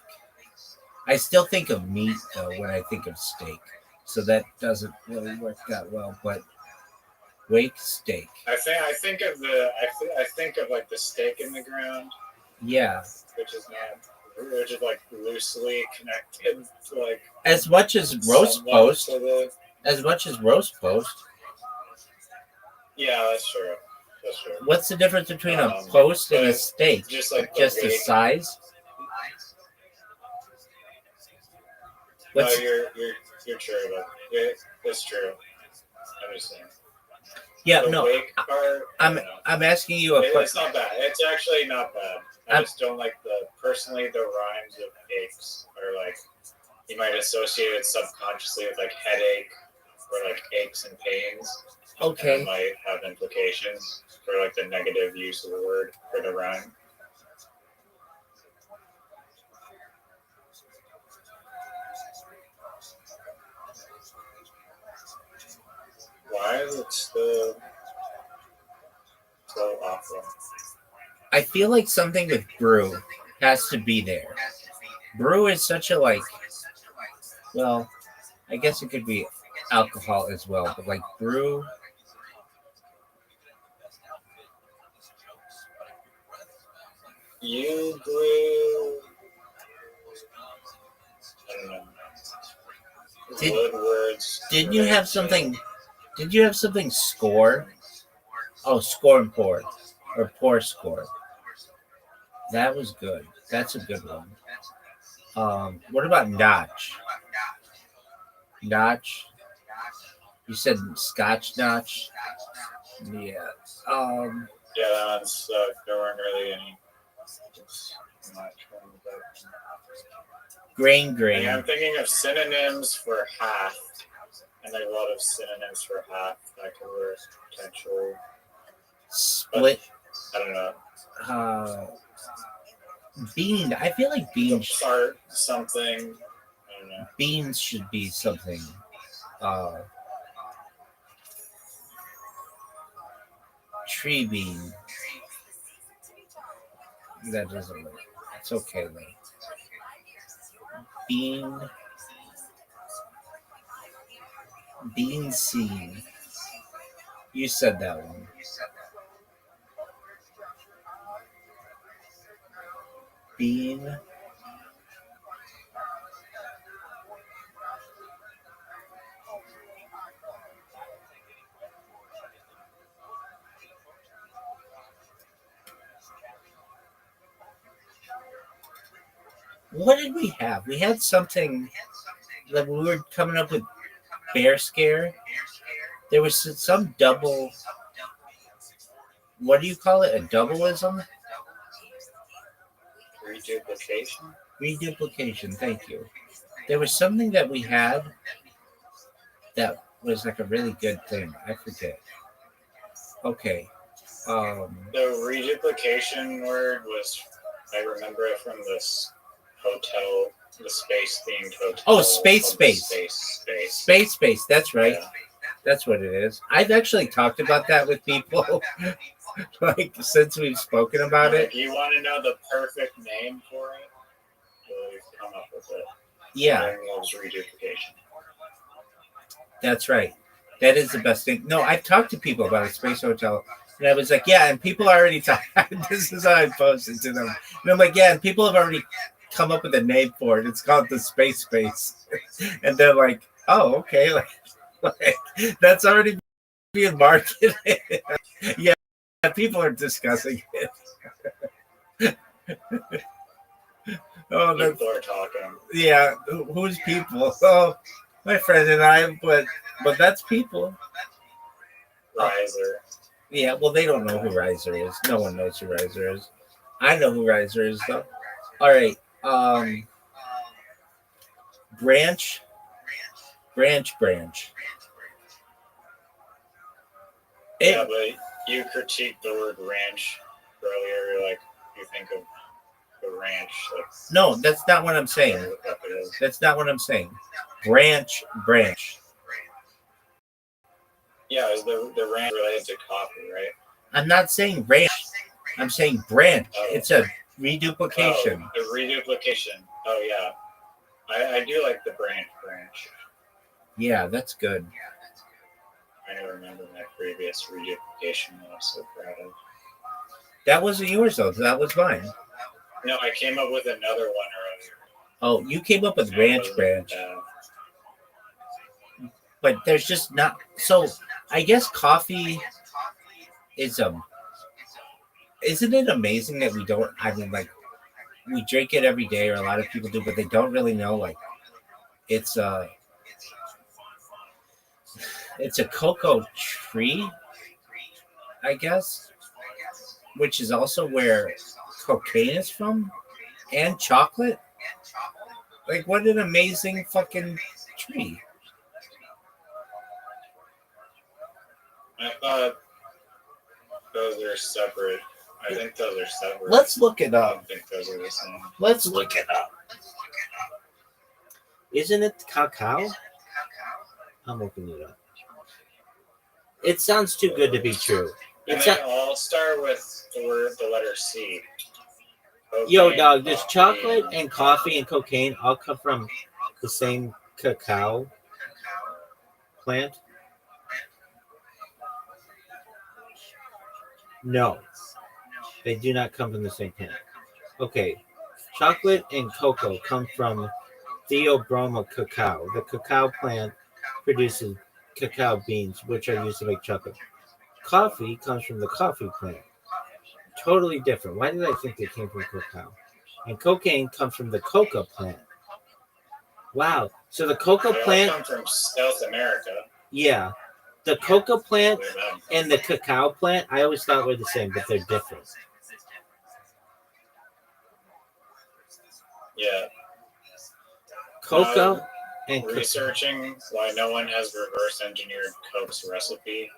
I still think of meat though when I think of steak, so that doesn't really work that well. But wake steak. I think of like the stake in the ground. Yeah. Which is like loosely connected to like as much as roast post. As much as roast post. Yeah, that's true. What's the difference between a post and a steak? Just like the size. No, you're true. It's true. I'm just saying. Yeah, the no. Wake part, I'm asking you a question. It's not bad. It's actually not bad. I just don't like the rhymes of aches are like you might associate it subconsciously with like headache or like aches and pains. Okay. And it might have implications for like the negative use of the word for the rhyme. is it still so awful? I feel like something with brew has to be there. Brew is such a like. Well, I guess it could be alcohol as well, but like brew. You brew. I don't know. Woodwards. Didn't you have something? Did you have something score? Oh, score and pour, or pour score. That was good. That's a good one. What about notch? Notch. You said Scotch notch. Yeah. Yeah, that one sucked. There weren't really any. Grain grain. I'm thinking of synonyms for half, and there's a lot of synonyms for half that cover potential. Split. But, I don't know. Bean. I feel like beans. Part something. I don't know. Beans should be something. Tree bean. That doesn't work. It's okay though. Bean. Bean seed. You said that one. Bean. What did we have? We had something that we were coming up with. Bear scare. There was some double. What do you call it? A doubleism? Reduplication. Reduplication. Thank you. There was something that we had that was like a really good thing. I forget. Okay. The reduplication word was, I remember it from this hotel, the space themed hotel. Oh, Space. Space. That's right. Yeah. That's what it is. I've actually talked about that with people, like since we've spoken about it. If you want to know the perfect name for it, we'll come up with it. Yeah. It involves reduplication. That's right. That is the best thing. No, I've talked to people about a space hotel, and I was like, yeah, and people already this is how I posted to them. And I'm like, yeah, and people have already come up with a name for it. It's called the Space. And they're like, oh, okay. Like that's already being marketed. Yeah, people are discussing it. Oh, that's, People are talking. yeah, who's people? Oh, my friend and I, but that's people. Riser. Yeah, well, they don't know who Riser is. No one knows who Riser is. I know who Riser is, though. All right. Branch. Yeah, but you critiqued the word ranch earlier. Like, you think of the ranch. Like, no, that's not what I'm saying. That's not what I'm saying. Branch. Yeah, is the ranch related to coffee, right? I'm not saying ranch. I'm saying branch. Oh. It's a reduplication. Oh, the reduplication. Oh, yeah. I do like the branch. Yeah, that's good. I remember my previous reduplication that I was so proud of. That wasn't yours, though. That was mine. No, I came up with another one earlier. Oh, you came up with branch. But there's just not. So I guess coffee is isn't it amazing that we don't? I mean, like we drink it every day, or a lot of people do, but they don't really know. Like it's a cocoa tree, I guess, which is also where cocaine is from, and chocolate. Like, what an amazing fucking tree. I thought those are separate. I think those are separate. Let's look it I up. don't think those are the same. Let's look it up. Isn't it cacao? I'm looking it up. It sounds too good to be true. And It's they not, all start with the letter C. yo, Cocaine, dog. Does coffee, chocolate and coffee and cocaine all come from the same cacao plant? No, they do not come from the same plant. Okay, chocolate and cocoa come from Theobroma cacao. The cacao plant produces cacao beans, which are used to make chocolate. Coffee comes from the coffee plant. Totally different. Why did I think they came from cacao? And cocaine comes from the coca plant. Wow. So the coca They all plant, come from South America. yeah. The coca plant Look at them. and the cacao plant, I always thought were the same, but they're different. Yeah. Cocoa and cacao. Researching why no one has reverse engineered Coke's recipe,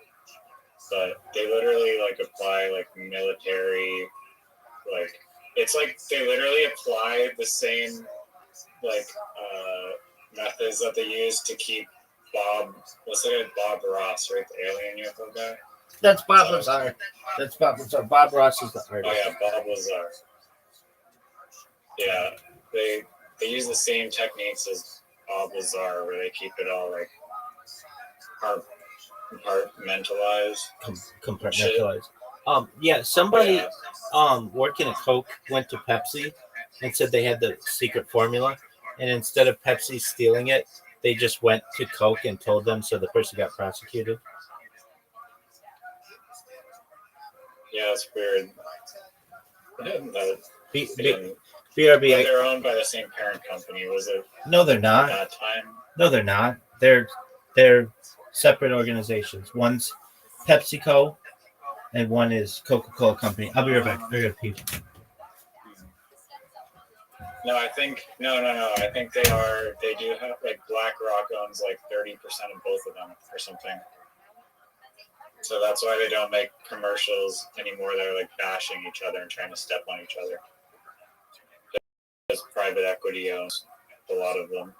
but they literally like apply like military, like it's like they literally apply the same like methods that they use to keep Bob. What's it? Bob Ross, right? The alien UFO guy. That's Bob Lazar. That's Bob Lazar. Bob Ross is the Oh artist. yeah, Bob Lazar. Yeah, they use the same techniques as Bob Lazar, where they keep it all like compartmentalized. Compartmentalized. Yeah, somebody working at Coke went to Pepsi and said they had the secret formula, and instead of Pepsi stealing it, they just went to Coke and told them, so the person got prosecuted. Yeah, it's weird. That B- they B- didn't- BRB. they're owned by the same parent company. Was it No, they're at not. that time? No, they're not. They're separate organizations. One's PepsiCo, and one is Coca-Cola Company. I'll be right back. I gotta pee. No, I think no. I think they are. They do have like BlackRock owns like 30% of both of them or something. So that's why they don't make commercials anymore. They're like bashing each other and trying to step on each other. Because private equity owns a lot of them.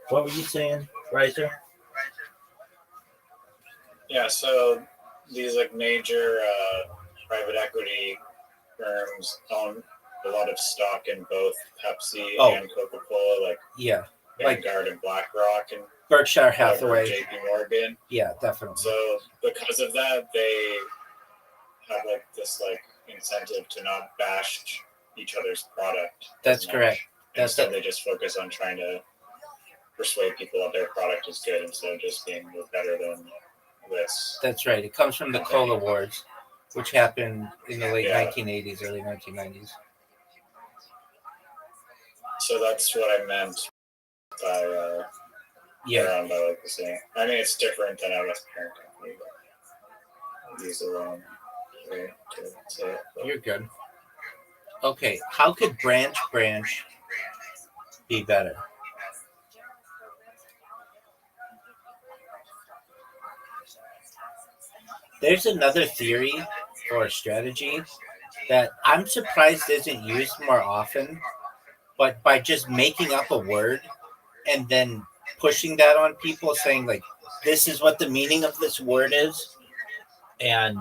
What were you saying, Riser? Yeah, so these like major private equity firms own a lot of stock in both Pepsi and Coca-Cola, like Yeah, like Vanguard and BlackRock and Berkshire Hathaway. JP Morgan. Yeah, definitely. So because of that, they have like this like incentive to not bash each other's product. That's correct. Instead, they just focus on trying to persuade people that their product is good instead of just being better than this. That's right. It comes from the Cola Wars, which happened in the late 1980s, early 1990s. So that's what I meant by around by like the same. I mean, it's different than I guess parent company, but use the wrong way to say it. But. You're good. Okay, how could branch be better? There's another theory or strategy that I'm surprised isn't used more often, but by just making up a word and then pushing that on people, saying like, this is what the meaning of this word is, and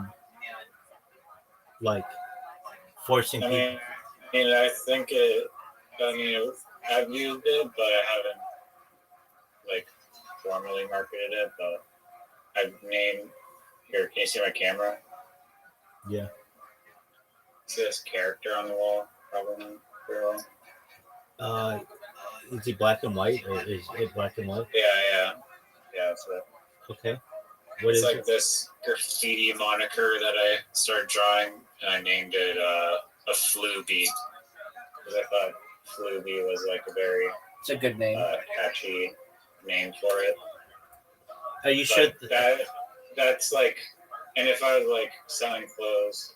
like forcing people. I think it. I've used it, but I haven't like formally marketed it. But I've named here. Can you see my camera? Yeah. See this character on the wall? Probably very well. Is he black and white, or is it black and white? Yeah, that's it. Okay. What It's is like it? this graffiti moniker that I started drawing, and I named it a Fluby because I thought Fluby was like a very It's a good name. catchy name for it. Are you sure? That's like, and if I was like selling clothes,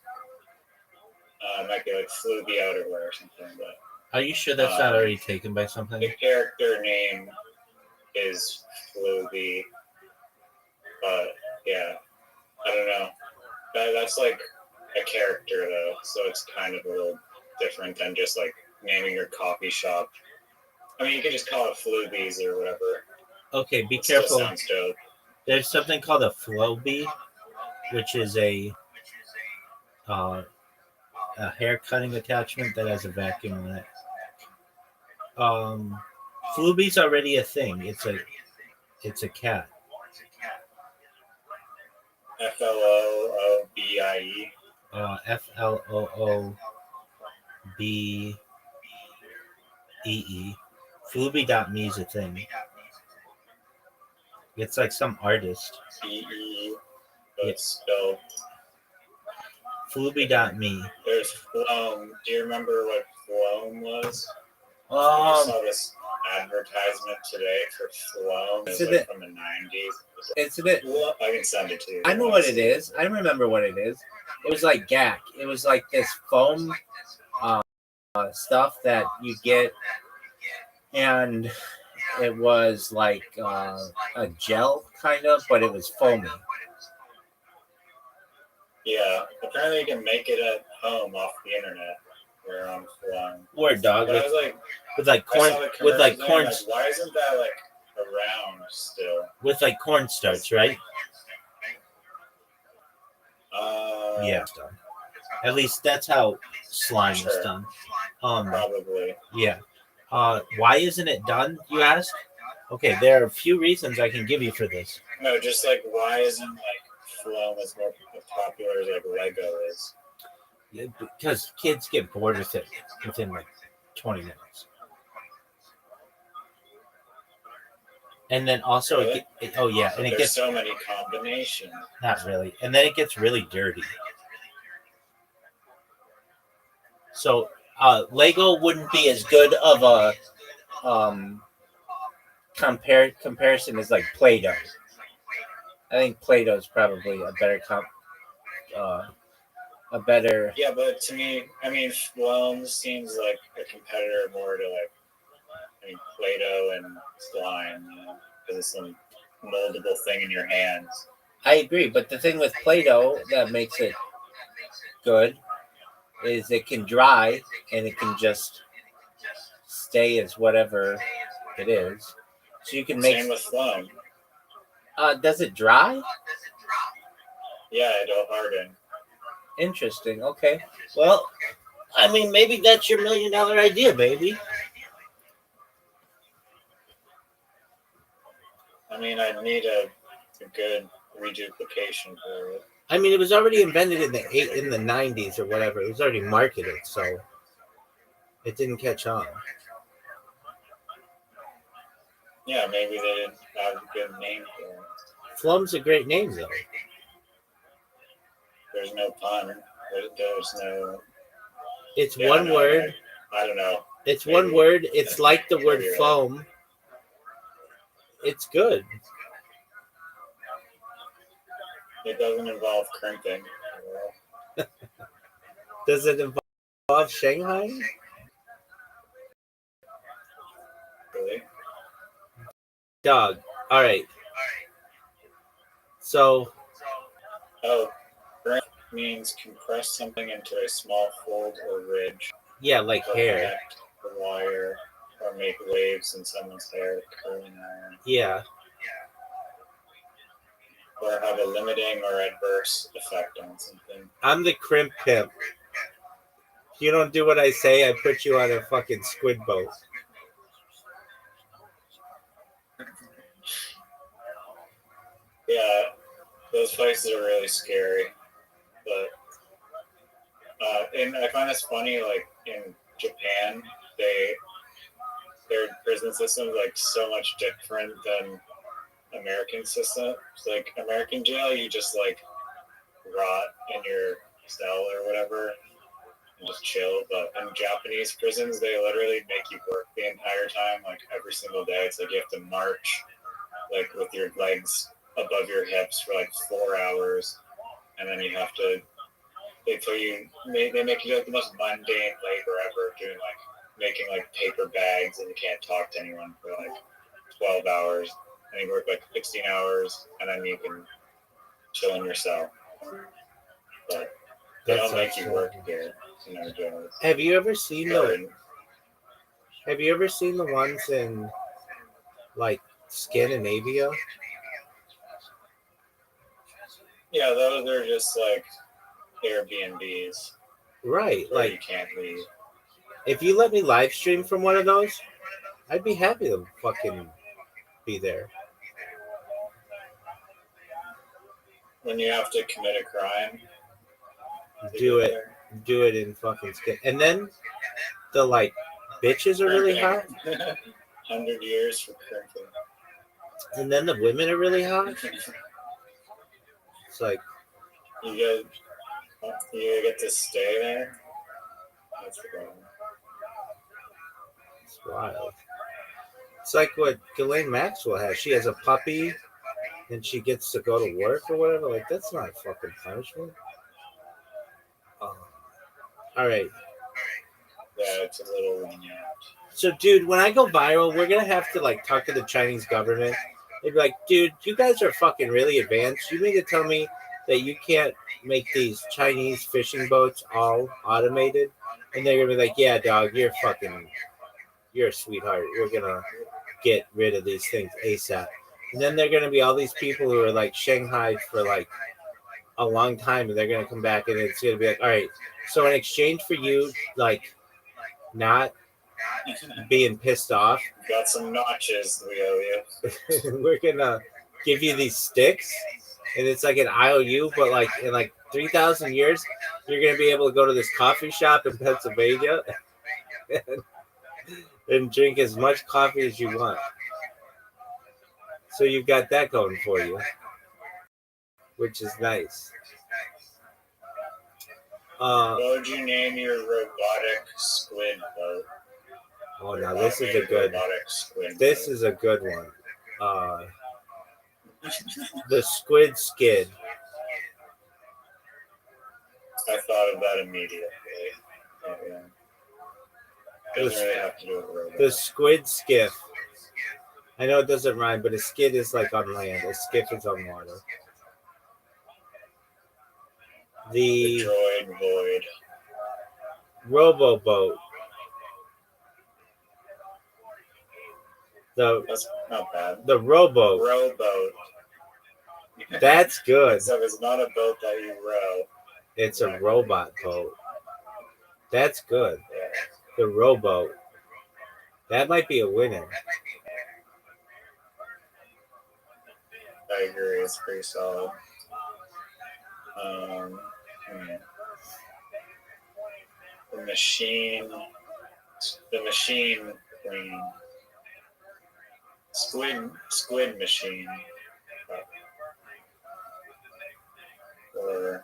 it might be like Fluby outerwear or something. But Are you sure that's not already taken by something? the character name is Fluby, but yeah, I don't know. That's like a character though, so it's kind of a little different than just like naming your coffee shop. I mean, you can just call it Flubies or whatever. Okay, be It still careful. sounds dope. There's something called a Flowbee, which is a hair cutting attachment that has a vacuum in it. Fluby's already a thing. It's a cat. Floobie. FLOOBEE. Fluby.me is a thing. It's like some artist. BE, but it's spelled. Fluby.me. There's Floam. Do you remember what Floam was? I saw this advertisement today for Floam. It was like from the 90s. Isn't it? I can send it to you. I know what it is. I remember what it is. It was like GAC. It was like this foam stuff that you get, and it was like a gel kind of, but it was foamy. Yeah, apparently you can make it at home off the internet. We're on Floam. Word dog. But I was like, with like corn. With like corn. Like, why isn't that like around still? With like cornstarch, right? Yeah, it's done. At least that's how slime is done. Probably. Yeah. Why isn't it done, you ask? Okay, there are a few reasons I can give you for this. No, just like why isn't like Floam as more popular as like Lego is? Yeah, because kids get bored with it within like 20 minutes. And then also, really? And it There's gets so many combinations. Not really, and then it gets really dirty. So Lego wouldn't be as good of a comparison as like Play-Doh. I think Play-Doh is probably a better Yeah, but to me, I mean, Floam seems like a competitor more to like, I mean, Play-Doh and slime, because it's some moldable thing in your hands. I agree, but the thing with Play-Doh that makes it good is it can dry and it can just stay as whatever it is. So you can make. Same with Floam. Does it dry? Yeah, it'll harden. Interesting. Okay. Well, I mean, maybe that's your $1 million idea, baby. I mean, I need a good reduplication for it. I mean, it was already invented in the 90s or whatever. It was already marketed, so it didn't catch on. Yeah, maybe they didn't have a good name for it. Flum's a great name, though. There's no pun. There's no. It's one word. I don't know. It's one word. It's like the word foam. It's good. It doesn't involve crimping. Does it involve Shanghai? Really? Dog. All right. So. Oh, crimp means compress something into a small fold or ridge. Yeah, like hair. The wire, or make waves in someone's hair, curling iron. Yeah. Or have a limiting or adverse effect on something. I'm the crimp pimp. If you don't do what I say, I put you on a fucking squid boat. Yeah, those places are really scary. But and I find this funny, like in Japan, their prison system is like so much different than American system. It's like American jail, you just like rot in your cell or whatever and just chill. But in Japanese prisons, they literally make you work the entire time, like every single day. It's like you have to march like with your legs above your hips for like 4 hours, and then you have to. They make you do like the most mundane labor ever, doing like making like paper bags, and you can't talk to anyone for like 12 hours, and you work like 16 hours, and then you can chill in your cell. But they don't make you work here, jails. Have you ever seen the ones in like Scandinavia? Yeah, those are just like Airbnbs. Right, like you can't leave. If you let me live stream from one of those, I'd be happy to fucking be there. When you have to commit a crime, do it in fucking skin. And then the like bitches are really hot. 100 years for crimping. And then the women are really hot. It's like you get to stay there. That's the problem. It's wild. It's like what Ghislaine Maxwell has. She has a puppy and she gets to go to work or whatever. Like, that's not fucking punishment. Oh. All right. Yeah, it's a little lenient. So, dude, when I go viral, we're going to have to, like, talk to the Chinese government. They'd be like, dude, you guys are fucking really advanced. You mean to tell me that you can't make these Chinese fishing boats all automated? And they're going to be like, yeah, dog, you're a sweetheart. We're going to get rid of these things ASAP. And then they're going to be all these people who are, like, Shanghai for, like, a long time. And they're going to come back and it's going to be like, all right, so in exchange for you, like, not being pissed off, got some notches we owe you. We're gonna give you these sticks, and it's like an IOU, but like in like 3,000 years, you're gonna be able to go to this coffee shop in Pennsylvania and drink as much coffee as you want. So you've got that going for you, which is nice. What would you name your robotic squid boat? Oh, now this is a good. This is a good one. The Squid Skid. I thought of that immediately. Oh, yeah. Doesn't really have to do with robots. The Squid Skiff. I know it doesn't rhyme, but a skid is like on land. A skiff is on water. The droid void. Roboboat. That's not bad. The rowboat. Rowboat. That's good. So it's not a boat that you row. It's a robot boat. That's good. Yeah. The rowboat. That might be a winner. I agree. It's pretty solid. The machine queen. Squid machine. Or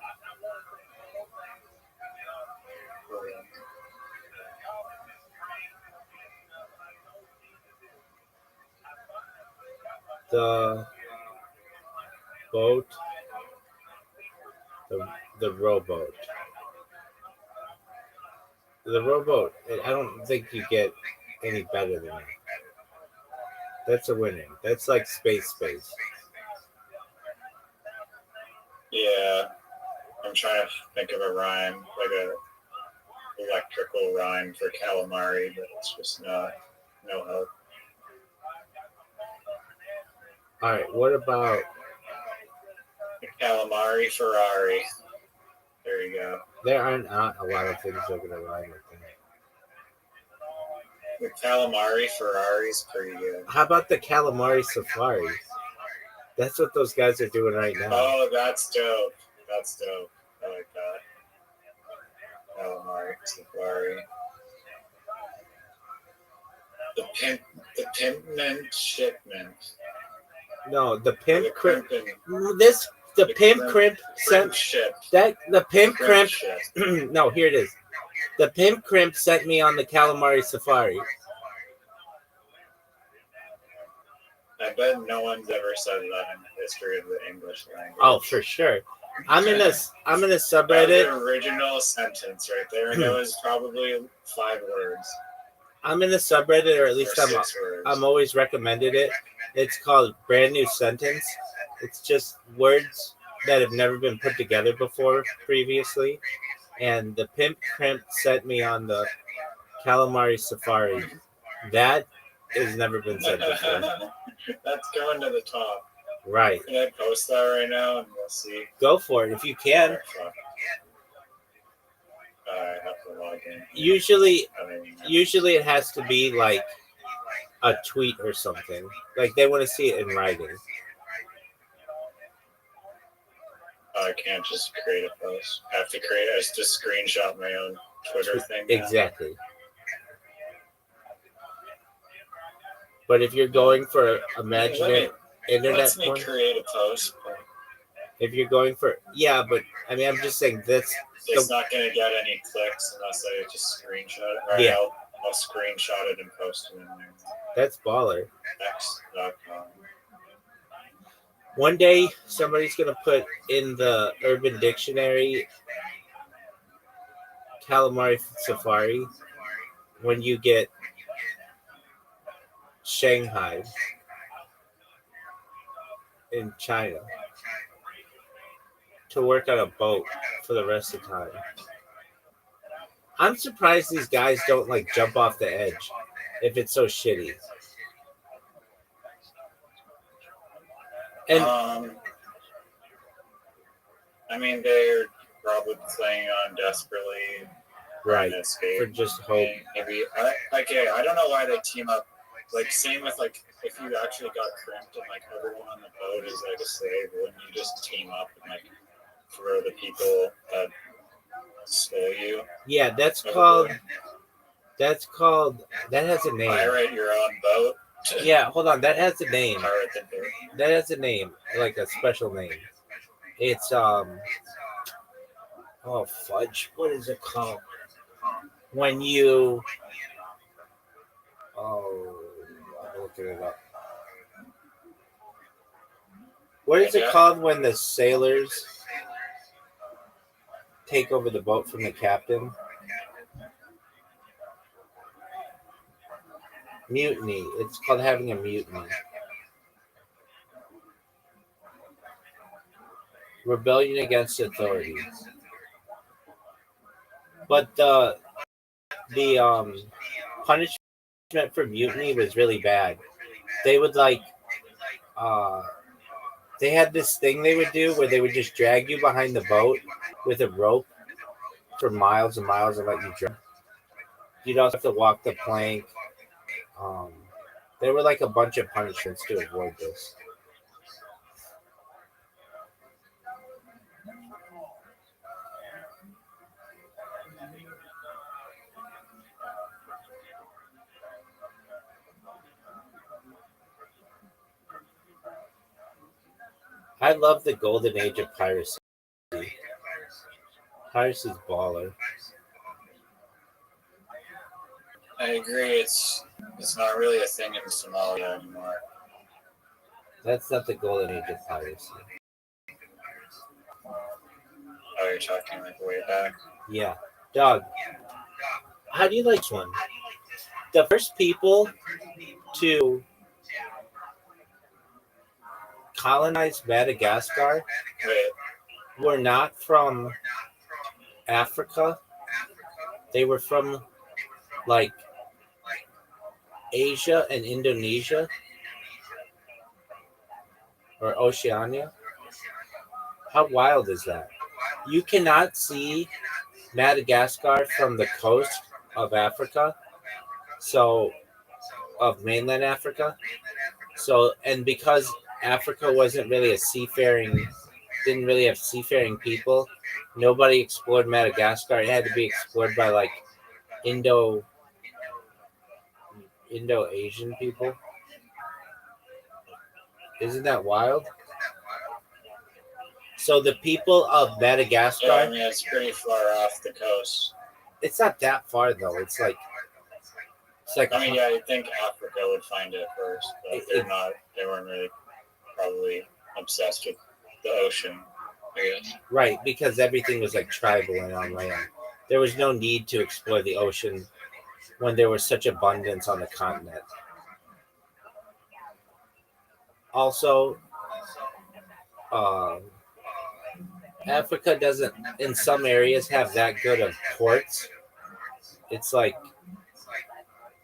the boat. The rowboat. The rowboat. I don't think you get any better than that. That's a winner. That's like space. Yeah, I'm trying to think of a rhyme, like a electrical rhyme for calamari, but it's just no help. All right, what about the calamari Ferrari? There you go. There aren't a lot of things that are gonna rhyme with that. The calamari Ferrari's pretty good. How about the calamari safari? That's what those guys are doing right now. Oh, that's dope. I like that. Calamari safari. The pimpment shipment. No, the Or pimp the crimp. crimp and The pimp crimp crimp sent ship. that the pimp Crimp crimp. ship. No, here it is. The pimp crimp sent me on the calamari safari. I bet no one's ever said that in the history of the English language. Oh, for sure. I'm in a That was subreddit. the original sentence right there, and it was probably 5 words I'm in a subreddit, or at or least 6 words. I'm always recommended it. It's called Brand New Sentence. It's just words that have never been put together before previously. And the pimp crimp sent me on the calamari safari. That has never been said before. That's going to the top. Right. Can I post that right now and we'll see? Go for it if you can. Oh, fuck. I have to log in. Usually I don't even know. it has to be like a tweet or something. Like they want to see it in writing. I can't just create a post. I have to just screenshot my own Twitter thing. now. Exactly. But if you're going for imaginary internet Lets me porn, create a post, but if you're going for but I mean I'm just saying that's it's not going to get any clicks unless I just screenshot it. Right? Yeah. I'll screenshot it and post it in there. that's baller. X.com. One day somebody's gonna put in the Urban Dictionary calamari safari when you get Shanghai in China to work on a boat for the rest of the time. I'm surprised these guys don't like jump off the edge if it's so shitty. And I mean, they're probably playing on desperately right, trying to escape. for just hope. Maybe I don't know why they team up. Like same with like if you actually got crimped and like everyone on the boat is like a slave, wouldn't you just team up and like throw the people that stole you? Yeah, that's overboard? called that has a name. Pirate your own boat. Yeah, hold on, that has a name. Pirate the boat. That has a name, like a special name. It's oh fudge, what is it called? When you I'm looking it up. What is it called when the sailors take over the boat from the captain? Mutiny. It's called having a mutiny. Rebellion against authority. But the punishment for mutiny was really bad. They would like they had this thing they would do where they would just drag you behind the boat with a rope for miles and miles and let you drown. You'd also have to walk the plank. There were like a bunch of punishments to avoid this. I love the golden age of piracy. Piracy's baller. I agree. It's not really a thing in Somalia anymore. That's not the golden age of piracy. Oh, you're talking like way back. Yeah. Dog, how do you like this one? The first people to colonize Madagascar Wait, were not from Africa. They were from like Asia and Indonesia or Oceania. How wild is that? You cannot see Madagascar from the coast of Africa, so of mainland Africa. So, and because Africa wasn't really didn't really have seafaring people, nobody explored Madagascar. It had to be explored by like Indo-Asian people. Isn't that wild? So the people of Madagascar, Yeah, I mean, it's pretty far off the coast. it's not that far though. It's like I mean, yeah, you'd think Africa would find it first, but they're not. They weren't really probably obsessed with the ocean, I guess. Right, because everything was like tribal and on land. There was no need to explore the ocean when there was such abundance on the continent. Also, um, Africa doesn't, in some areas, have that good of ports. It's like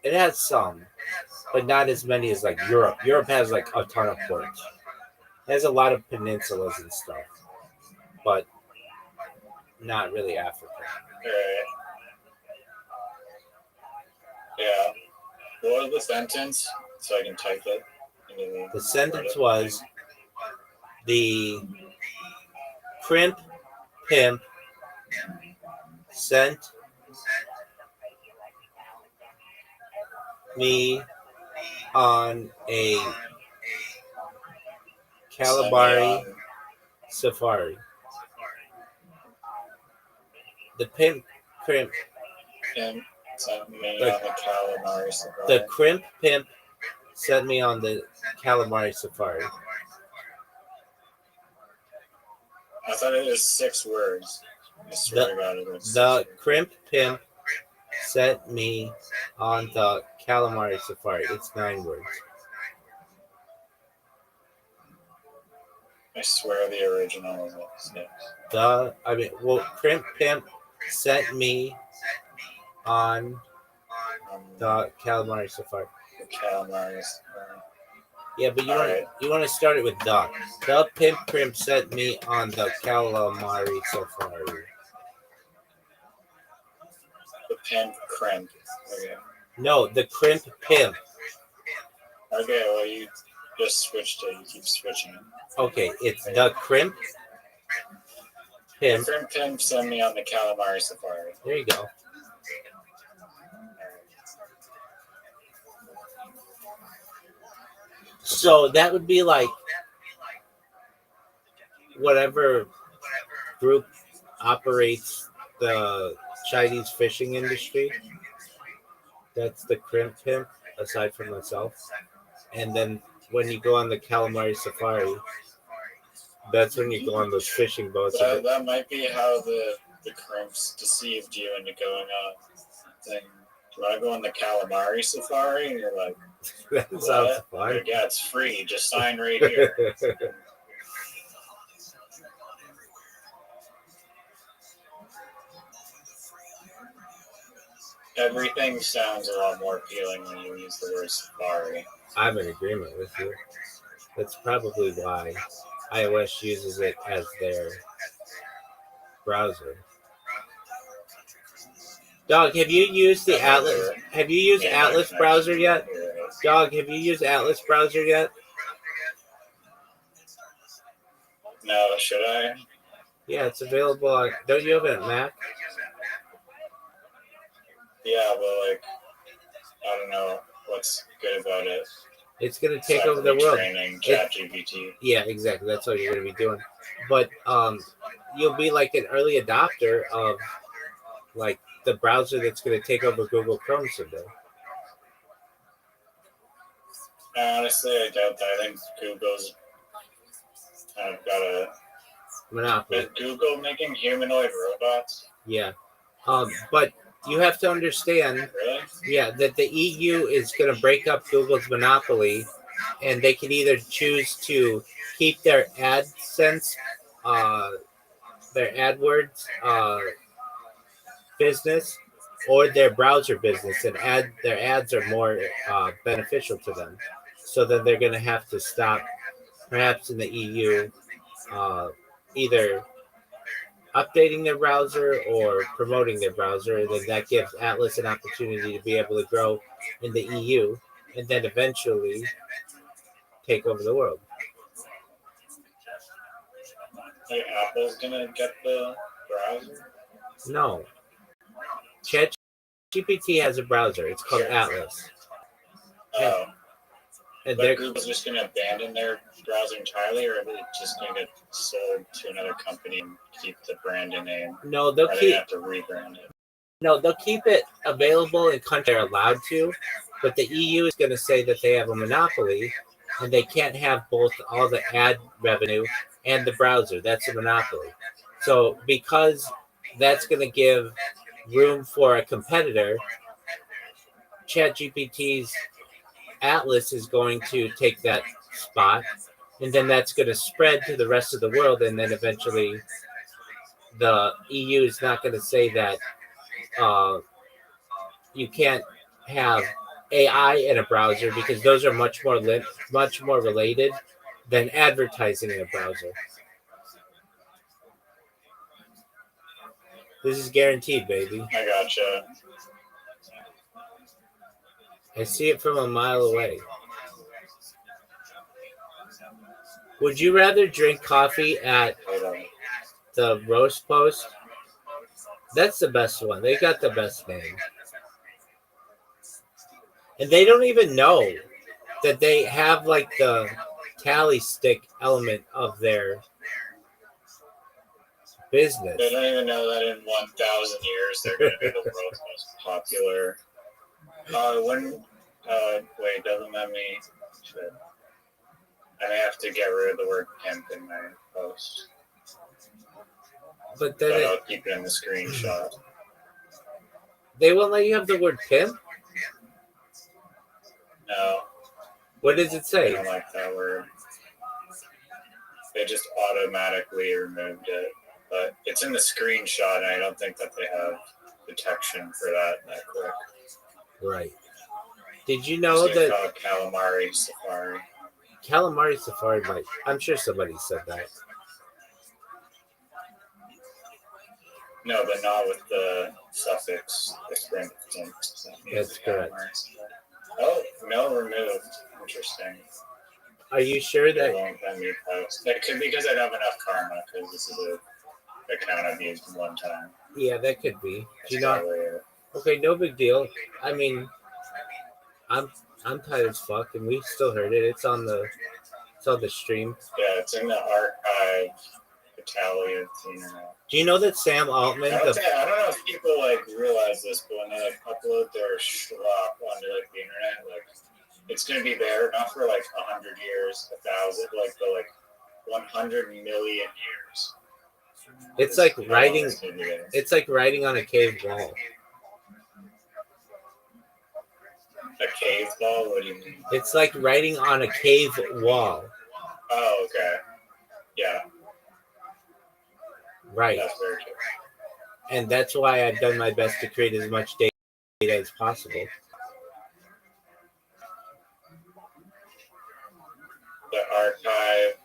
it has some, but not as many as like Europe. Europe has like a ton of ports. It has a lot of peninsulas and stuff, but not really Africa. Right. Yeah. What was the sentence? So I can type it. The sentence was the crimp pimp sent me on a calamari safari. The pimp crimp Pimp sent me The- on the calamari safari. the crimp pimp sent me on the calamari safari. I thought it was 6 words. I swear to God, it was 6 The words. crimp pimp sent me on the calamari safari. It's 9 words. I swear the original was 6. Crimp pimp sent me on the calamari safari. The calamari safari. Yeah, but you Alright. want to start it with the. The pimp crimp sent me on the calamari safari. The pimp crimp. Okay. No, the crimp pimp. Okay, well, you just switched it. You keep switching it. Okay, it's the crimp pimp. The crimp pimp sent me on the calamari safari. There you go. So that would be like whatever group operates the Chinese fishing industry. That's the crimp pimp, aside from myself. And then when you go on the calamari safari, that's when you go on those fishing boats. That might be how the crimps deceived you into going on. Saying, do I go on the calamari safari? And you're like, that sounds fun. Like, yeah, it's free. Just sign right here. Everything sounds a lot more appealing when you use the word safari. I'm in agreement with you. That's probably why iOS uses it as their browser. Dog, have you used the Atlas? Have you used Atlas browser yet? Dog, have you used Atlas browser yet? No, should I? Yeah, it's available on. Don't you have it at Mac? Yeah, but like, I don't know what's good about it. It's gonna take over the world. Training ChatGPT. Yeah, exactly. That's what you're gonna be doing. But you'll be like an early adopter of like the browser that's gonna take over Google Chrome someday. Honestly, I doubt that. I think Google's kind of got a monopoly. Is Google making humanoid robots? Yeah, but you have to understand, Really? Yeah, that the EU is going to break up Google's monopoly, and they can either choose to keep their AdSense, their AdWords business, or their browser business, and their ads are more beneficial to them. So then they're going to have to stop, perhaps in the EU, either updating their browser or promoting their browser, and then that gives Atlas an opportunity to be able to grow in the EU and then eventually take over the world. Like Apple's gonna get the browser? No. ChatGPT has a browser. It's called Atlas. Oh. And but Google's just going to abandon their browser entirely, or are they just going to get sold to another company and keep the brand and name? No, they'll Or keep. they have to rebrand it. No, they'll keep it available in countries they're allowed to, but the EU is going to say that they have a monopoly, and they can't have both all the ad revenue and the browser. That's a monopoly. So because that's going to give room for a competitor, ChatGPT's Atlas is going to take that spot, and then that's going to spread to the rest of the world, and then eventually the EU is not going to say that you can't have AI in a browser because those are much more related than advertising in a browser. This is guaranteed, baby. I gotcha. I see it from a mile away. Would you rather drink coffee at the Roast Post? That's the best one. They got the best name. And they don't even know that they have like the tally stick element of their business. They don't even know that in 1,000 years they're going to be the world's most popular. Wait, doesn't that mean shit? I may have to get rid of the word pimp in my post. But then I'll keep it in the screenshot. They won't let you have the word pimp? No. What does it say? I don't like that word. They just automatically removed it. But it's in the screenshot, and I don't think that they have detection for that quick. Right. Did you know that Calamari Safari? Calamari Safari might. I'm sure somebody said that. No, but not with the suffix expanded. That's correct. Oh, no, removed. Interesting. Are you sure that? That could be because I don't have enough karma, because this is a account I've used one time. Yeah, that could be. Do you know? Okay, no big deal. I mean, I'm tired as fuck, and we still heard it. It's on the stream. Yeah, it's in the archive Italian internet. Do you know that Sam Altman? I don't know if people realize this, but when they upload their schlop onto the internet, it's gonna be there not for 100 years, 1,000, the 100 million years. It's like writing. It's like writing on a cave wall. A cave wall? What do you mean? It's like writing on a cave wall. Oh, okay. Yeah. Right. That's very true. And that's why I've done my best to create as much data as possible. The archive.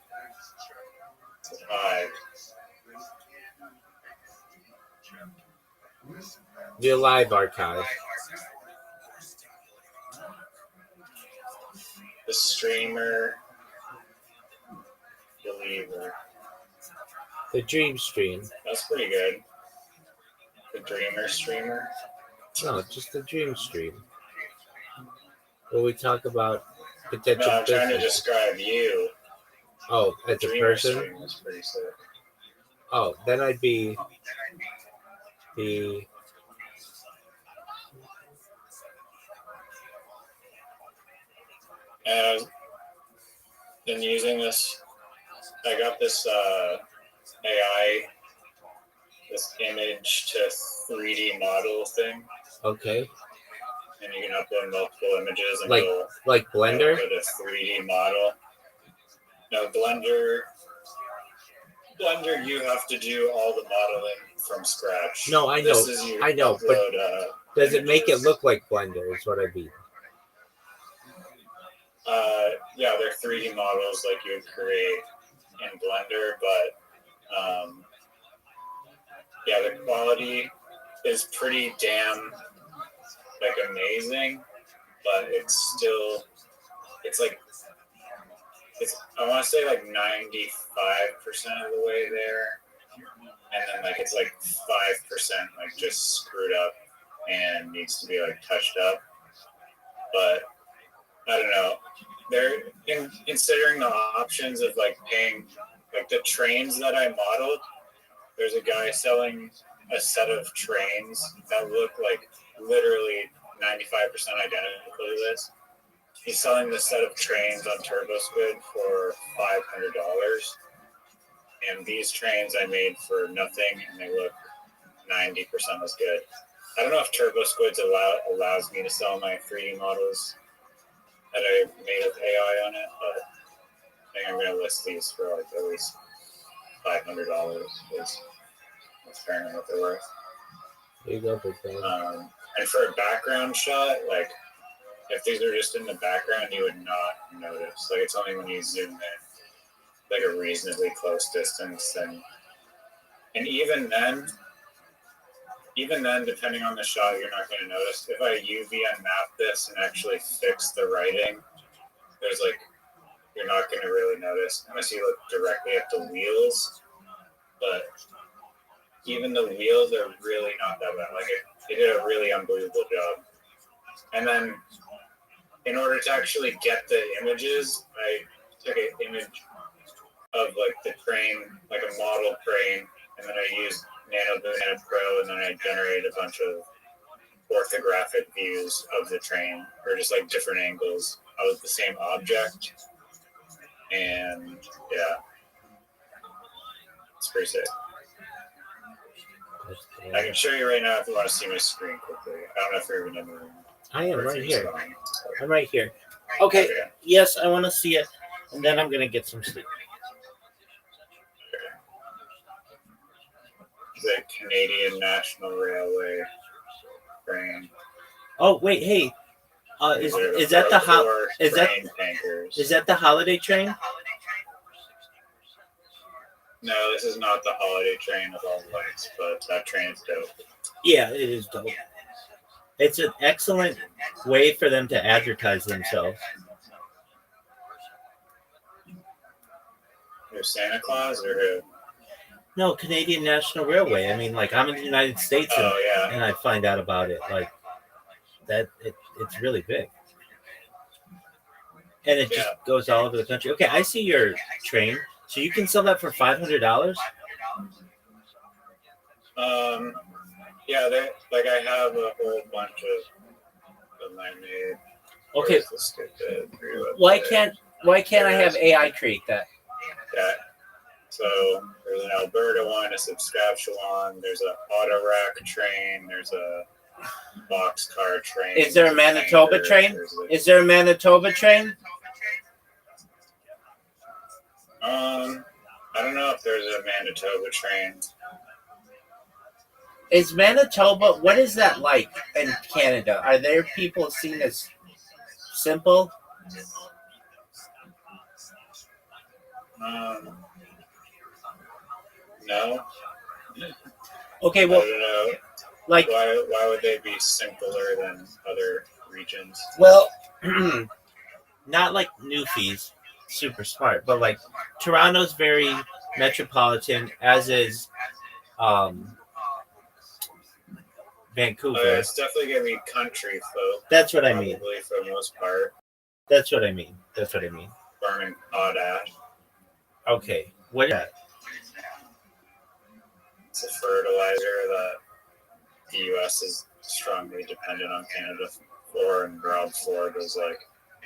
The live archive. The streamer. Believer. The dream stream. That's pretty good. The dreamer streamer? No, just the dream stream. Where we talk about potential. No, I'm trying to describe you. Oh, as a person? Stream is pretty sick. Oh, then I'd be the. And I've been using this. I got this AI, this image to 3D model thing. Okay. And you can upload multiple images and like Blender? With a 3D model. No, Blender, you have to do all the modeling from scratch. No, I know. I know. Upload, but does it make it look like Blender? Is what I mean. Yeah, they're 3D models like you would create in Blender, but yeah, the quality is pretty damn amazing, but it's I want to say 95% of the way there, and then it's 5% just screwed up and needs to be touched up. But I don't know. they're considering the options of like paying like the trains that I modeled. There's a guy selling a set of trains that look like literally 95% identical to this. He's selling the set of trains on TurboSquid for $500. And these trains I made for nothing, and they look 90% as good. I don't know if TurboSquids allows me to sell my 3D models that I made with AI on it, but I think I'm going to list these for like at least $500 because that's apparently what they're worth. There you go, big dog. And for a background shot, like if these are just in the background, you would not notice. Like it's only when you zoom in, like a reasonably close distance, and even then, depending on the shot, you're not going to notice. If I UV unmap this and actually fix the writing, there's like you're not going to really notice unless you look directly at the wheels. But even the wheels are really not that bad. Like it did a really unbelievable job. And then in order to actually get the images, I took an image of like the crane, like a model crane, and then I used Nano Pro, and then I generated a bunch of orthographic views of the train, or just like different angles of the same object. And yeah, it's pretty sick. I can show you right now if you want to see my screen quickly. I don't know if you're even in the room. I am right here. I'm right here. Okay. Yes, I want to see it, and then I'm gonna get some sleep. The Canadian National Railway train. Oh wait, hey, is that the holiday train? No, this is not the holiday train with all the lights, but that train is dope. Yeah, it is dope. It's an excellent way for them to advertise themselves. There's Santa Claus or who? No, Canadian National Railway. I mean, like I'm in the United States, and I find out about it like that. It's really big, and it just goes all over the country. Okay, I see your train. So you can sell that for $500? Yeah, like I have a whole bunch of them I made. Okay. Why can't I have AI create that? Yeah. So there's an Alberta one, a Saskatchewan, there's an auto rack train, there's a boxcar train. Is there a Manitoba train? Is there a Manitoba train? I don't know if there's a Manitoba train. Is Manitoba, what is that like in Canada? Are there people seen as simple? No. Okay, well, I don't know. Like, why would they be simpler than other regions? Well, not like Newfies, super smart, but like Toronto's very metropolitan, as is Vancouver. It's definitely gonna be country folk. That's what I mean. Probably for the most part. That's what I mean. Farming potash. Okay, what is that? It's a fertilizer that the U.S. is strongly dependent on Canada for, and Rob Ford was like,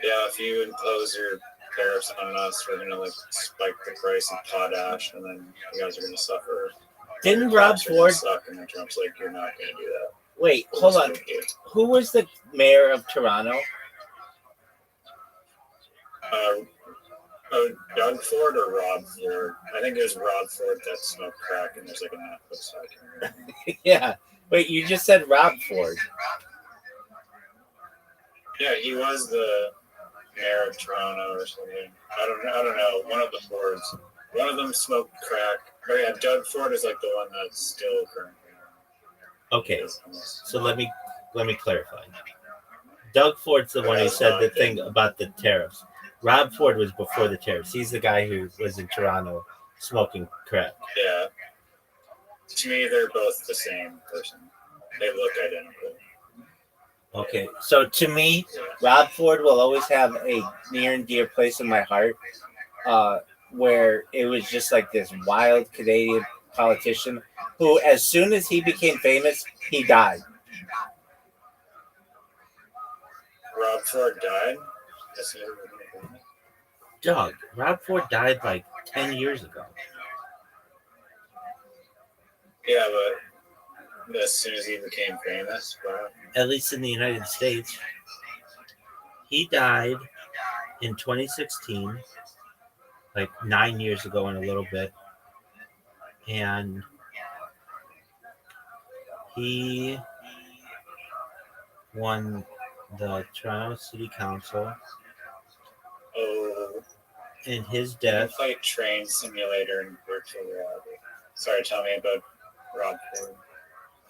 "Yeah, if you impose your tariffs on us, we're gonna like spike the price of potash, and then you guys are gonna suffer." Didn't Rob Ford suck? And then Trump's like, "You're not gonna do that." Wait, hold on. Who was the mayor of Toronto? Doug Ford or Rob Ford? I think it was Rob Ford that smoked crack, and there's like a Netflix documentary. Yeah. Wait, you just said Rob Ford. Yeah, he was the mayor of Toronto or something. I don't know. One of the Fords. One of them smoked crack. Oh yeah, Doug Ford is like the one that's still currently. Okay, so let me clarify. Doug Ford's the one who said the thing about the tariffs. Rob Ford was before the tariffs. He's the guy who was in Toronto smoking crack. Yeah. To me, they're both the same person. They look identical. Okay, so to me, Rob Ford will always have a near and dear place in my heart, where it was just like this wild Canadian politician who, as soon as he became famous, he died. Rob Ford died. Doug, Rob Ford died like 10 years ago. Yeah, but as soon as he became famous, but At least in the United States. He died in 2016, like 9 years ago and a little bit. And he won the Toronto City Council. oh, And his I death, play Train Simulator and virtual reality. Sorry, tell me about Rob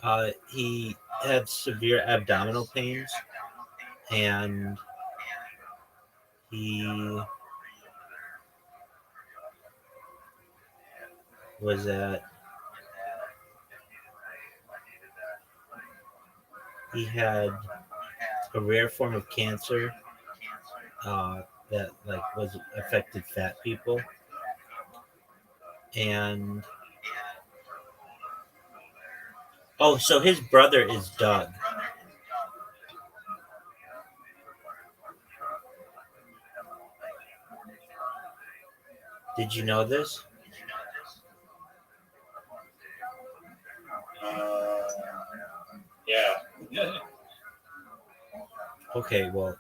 Ford. he had severe abdominal pains, and he was at he had a rare form of cancer that like was affected fat people, and so his brother is Doug. Did you know this? Yeah. Okay, well,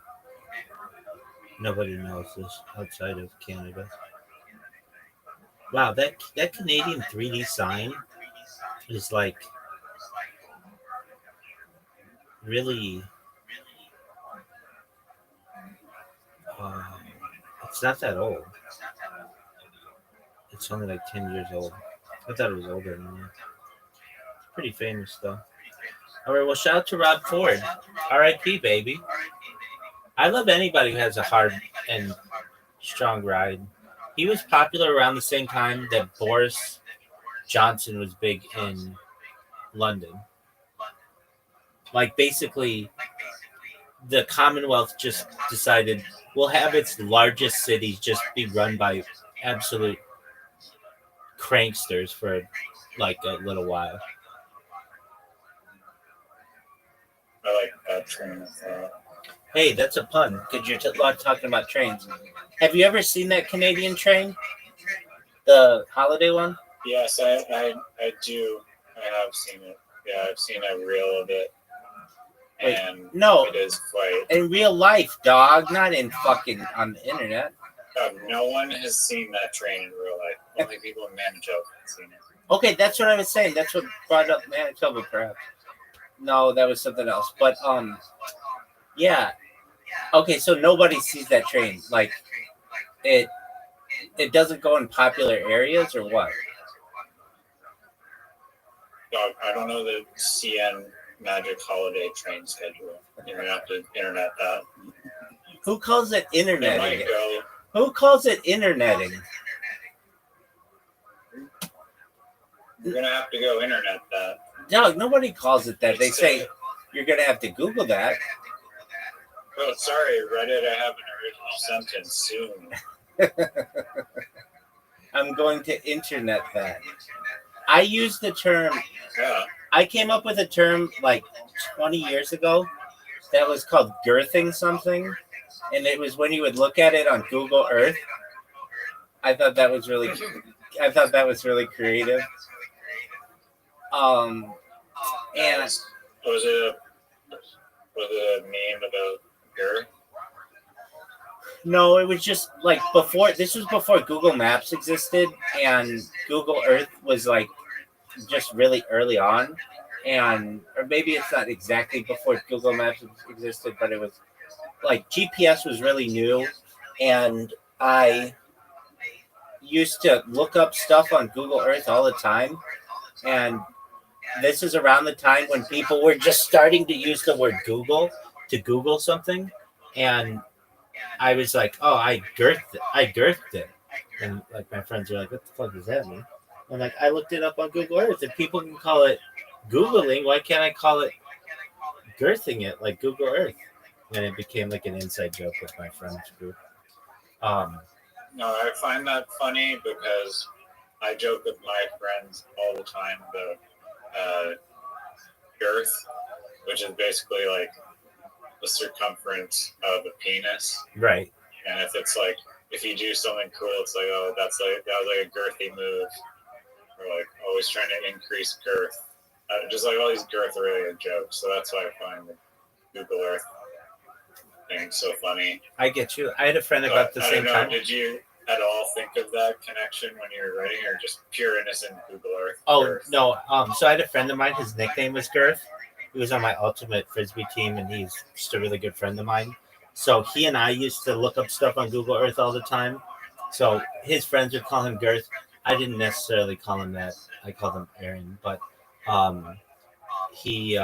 nobody knows this outside of Canada. Wow, that Canadian 3D sign is like really. Uh, it's not that old. It's only like 10 years old. I thought it was older than that. It's pretty famous though. All right, well, shout out to Rob Ford. R.I.P. baby. I love anybody who has a hard and strong ride. He was popular around the same time that Boris Johnson was big in London. Like basically, the Commonwealth just decided we'll have its largest cities just be run by absolute cranksters for like a little while. I like that train of thought. Hey, that's a pun because you're talking about trains. Have you ever seen that Canadian train? The holiday one? Yes, I do. I have seen it. Yeah, I've seen a reel of it. Wait, And no. It is quite. In real life, dog, not in fucking on the internet. No one has seen that train in real life. Only people in Manitoba have seen it. Okay, that's what I was saying. That's what brought up Manitoba, perhaps. No, that was something else. But yeah. Okay, so nobody sees that train. Like it doesn't go in popular areas or what? Dog, I don't know the CN Magic Holiday train schedule. You're gonna have to internet that. Who calls it interneting? Might go. Who calls it interneting? You're gonna have to go internet that. No, nobody calls it that. They say you're gonna have to Google that. Oh, sorry, Reddit. I have an original sentence soon. I'm going to internet that. I use the term. Yeah. I came up with a term like 20 years ago that was called girthing something, and it was when you would look at it on Google Earth. I thought that was really creative. And was it a meme about girth? No, it was just like before. This was before Google Maps existed, and Google Earth was like just really early on, or maybe it's not exactly before Google Maps existed, but it was like GPS was really new, and I used to look up stuff on Google Earth all the time, and this is around the time when people were just starting to use the word Google to Google something, and I was like, oh, I girthed it. And like my friends are like, what the fuck does that mean? I'm like, I looked it up on Google Earth. If people can call it Googling, why can't I call it girthing it like Google Earth, and it became like an inside joke with my friends group. No, I find that funny because I joke with my friends all the time about girth, which is basically like the circumference of a penis. Right. And if you do something cool, it's like, oh, that was like a girthy move, or like always trying to increase girth. Just like all these girth-related jokes. So that's why I find the Google Earth thing so funny. I get you. I had a friend about the same time. Did you at all think of that connection when you were writing, or just pure innocent Google Earth? Oh, Earth? no. So I had a friend of mine. His nickname was Girth. He was on my ultimate frisbee team, and he's just a really good friend of mine. So he and I used to look up stuff on Google Earth all the time. So his friends would call him Girth. I didn't necessarily call him that. I called him Aaron, but he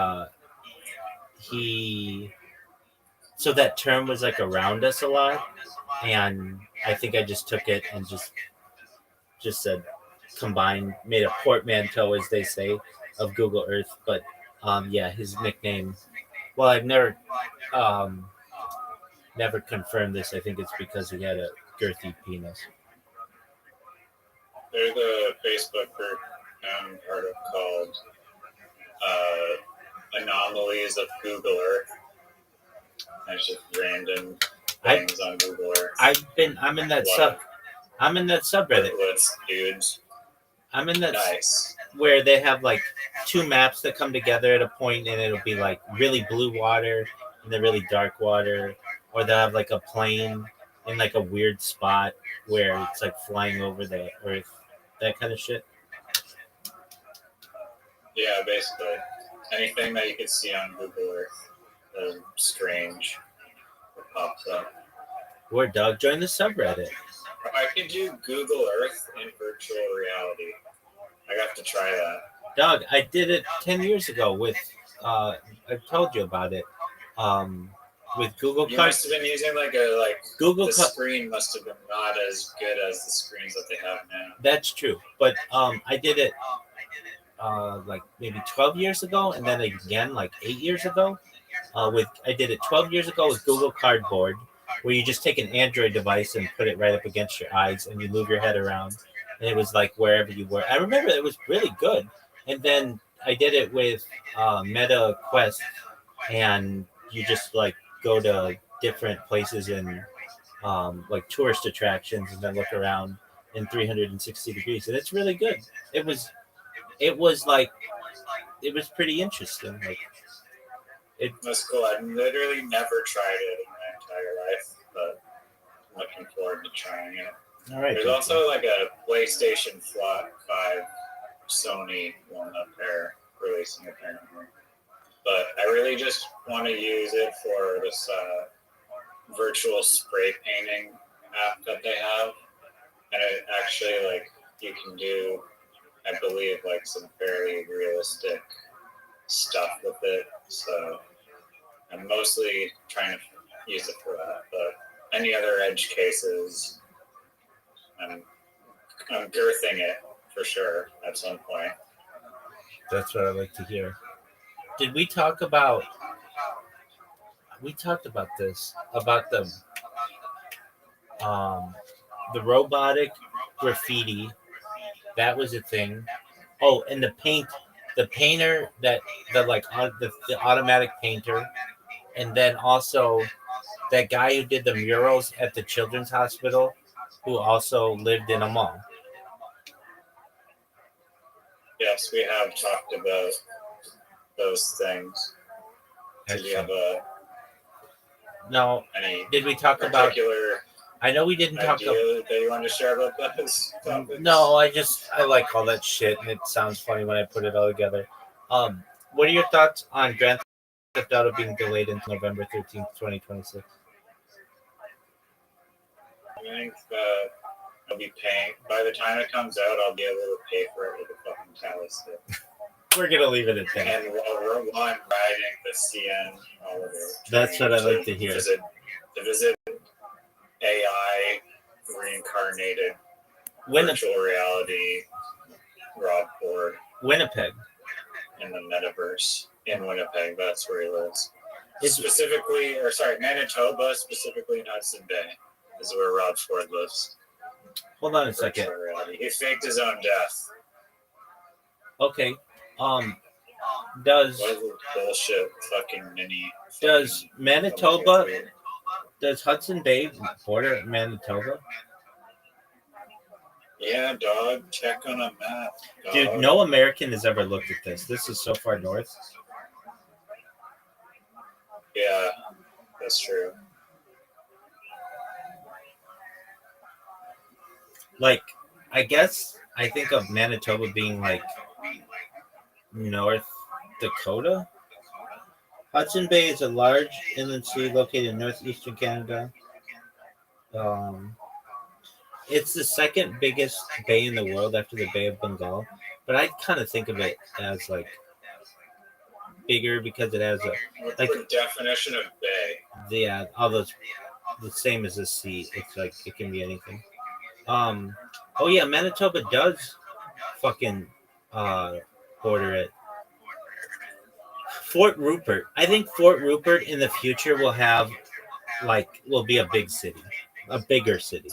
so that term was like around us a lot, and I think I just took it and just said made a portmanteau, as they say, of Google Earth. But yeah, his nickname. Well, I've never confirmed this. I think it's because he had a girthy penis. There's a Facebook group article called Anomalies of Google Earth. And it's just random things on Google Earth. I'm in that subreddit. Dudes. I'm in that nice. Where they have like two maps that come together at a point, and it'll be like really blue water and then really dark water, or they'll have like a plane in like a weird spot where it's like flying over the earth, that kind of shit. Yeah, basically anything that you could see on Google Earth strange pops up. Word, dog, join the subreddit. I could do Google Earth in virtual reality. I have to try that. Dog, I did it 10 years ago with I told you about it. With Google You must have been using Google the screen must have been not as good as the screens that they have now. That's true. But I did it like maybe 12 years ago, and then again like 8 years ago. I did it 12 years ago with Google Cardboard, where you just take an Android device and put it right up against your eyes, and you move your head around, and it was like wherever you were. I remember it was really good. And then I did it with Meta Quest, and you just like go to different places and like tourist attractions, and then look around in 360 degrees, and it's really good. It was pretty interesting. That's cool. I've literally never tried it in my entire life, but I'm looking forward to trying it. All right. There's also like a PlayStation 5 Sony one up there releasing apparently. But I really just want to use it for this virtual spray painting app that they have. And it actually you can do, I believe, some fairly realistic stuff with it. So I'm mostly trying to use it for that. But any other edge cases, I'm girthing it for sure at some point. That's what I like to hear. Did we talk about? We talked about this about the robotic graffiti. That was a thing. Oh, and the painter the automatic painter, and then also that guy who did the murals at the children's hospital, who also lived in a mall. Yes, we have talked about those things. Did you have did we talk about? I know we didn't talk about. That you wanted to share about those topics? No, I like all that shit, and it sounds funny when I put it all together. What are your thoughts on Grand Theft Auto being delayed until November 13th, 2026? I think that I'll be paying. By the time it comes out, I'll be able to pay for it with a fucking Talus stick. We're gonna leave it at that. And while I'm riding the CN Oliver. That's what I like to hear. To visit AI reincarnated virtual reality Rob Ford. Winnipeg. in the metaverse in Winnipeg. That's where he lives. Is- Manitoba, specifically in Hudson Bay, is where Rod Ford lives. Hold on a second. He faked his own death. Okay. Does What is this bullshit fucking mini? does fucking Manitoba tweet? does Hudson Bay border Manitoba? Yeah, dog. Check on a map. Dog. Dude, no American has ever looked at this. This is so far north. Yeah, that's true. Like, I guess I think of Manitoba being like North Dakota. Hudson Bay is a large inland sea located in northeastern Canada. It's the second biggest bay in the world after the Bay of Bengal, but I kind of think of it as like bigger because it has What's like the definition of bay? all those the same as the sea. It's like it can be anything. Oh yeah, Manitoba does fucking border it. Fort Rupert. I think Fort Rupert in the future will be a big city, a bigger city.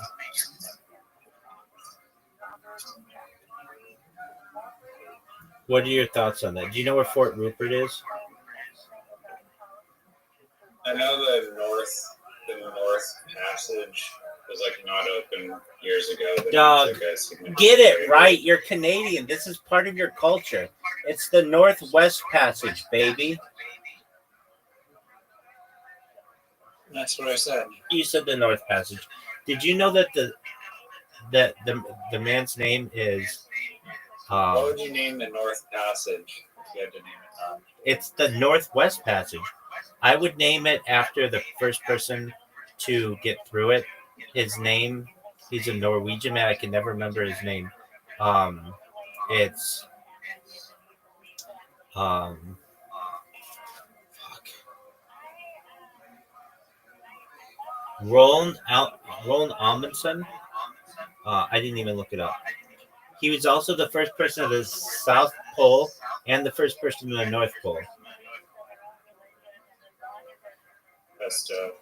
What are your thoughts on that? Do you know where Fort Rupert is? I know the North Passage was like not open years ago. But Dog, it's like a significant get it trade right. You're Canadian. This is part of your culture. It's the Northwest Passage, baby. That's what I said. You said the North Passage. Did you know that the man's name is? What would you name the North Passage if you had to name it? It's the Northwest Passage. I would name it after the first person to get through it. His name, he's a Norwegian man. I can never remember his name. It's fuck. Roland Amundsen. I didn't even look it up. He was also the first person of the South Pole and the first person to the North Pole. That's dope.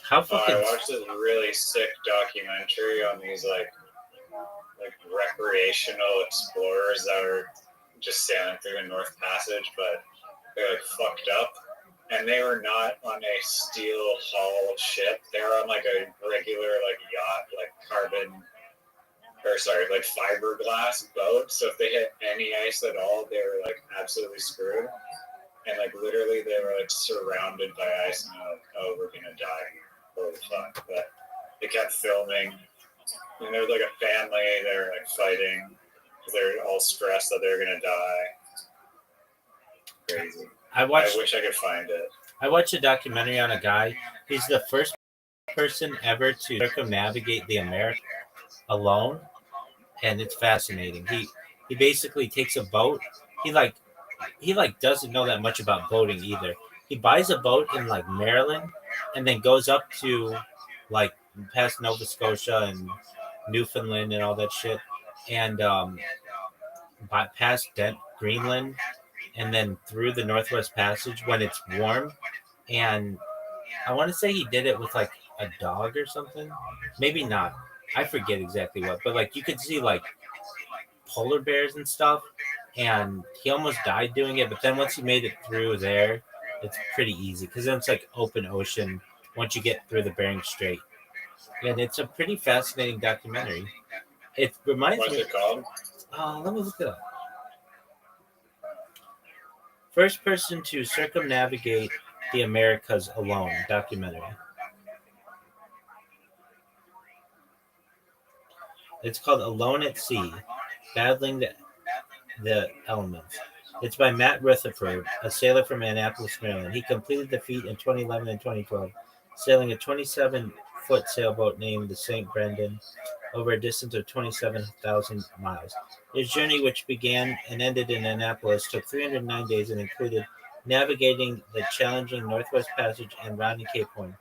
How I fucking watched this really sick documentary on these like recreational explorers that were just sailing through the North Passage, but they're like fucked up. And they were not on a steel hull ship. They were on like a regular like yacht, like fiberglass boat. So if they hit any ice at all, they were like absolutely screwed. And like literally they were like surrounded by ice and they're like, oh, we're gonna die. Holy fuck. But they kept filming. And there was like a family, they were like fighting because they're all stressed that they're gonna die. Crazy. I wish I could find it. I watched a documentary on a guy. He's the first person ever to circumnavigate the America alone, and it's fascinating. He basically takes a boat. He doesn't know that much about boating either. He buys a boat in like Maryland, and then goes up to like past Nova Scotia and Newfoundland and all that shit, and past Greenland, and then through the Northwest Passage when it's warm. And I want to say he did it with like a dog or something. Maybe not. I forget exactly what, but like you could see like polar bears and stuff. And he almost died doing it, but then once he made it through there, it's pretty easy because then it's like open ocean once you get through the Bering Strait. And it's a pretty fascinating documentary. It reminds What's me. it called? Let me look it up. First person to circumnavigate the Americas alone documentary. It's called Alone at Sea, Battling the Elements. It's by Matt Rutherford, a sailor from Annapolis, Maryland. He completed the feat in 2011 and 2012, sailing a 27-foot sailboat named the St. Brendan over a distance of 27,000 miles. His journey, which began and ended in Annapolis, took 309 days and included navigating the challenging Northwest Passage and rounding Cape Horn.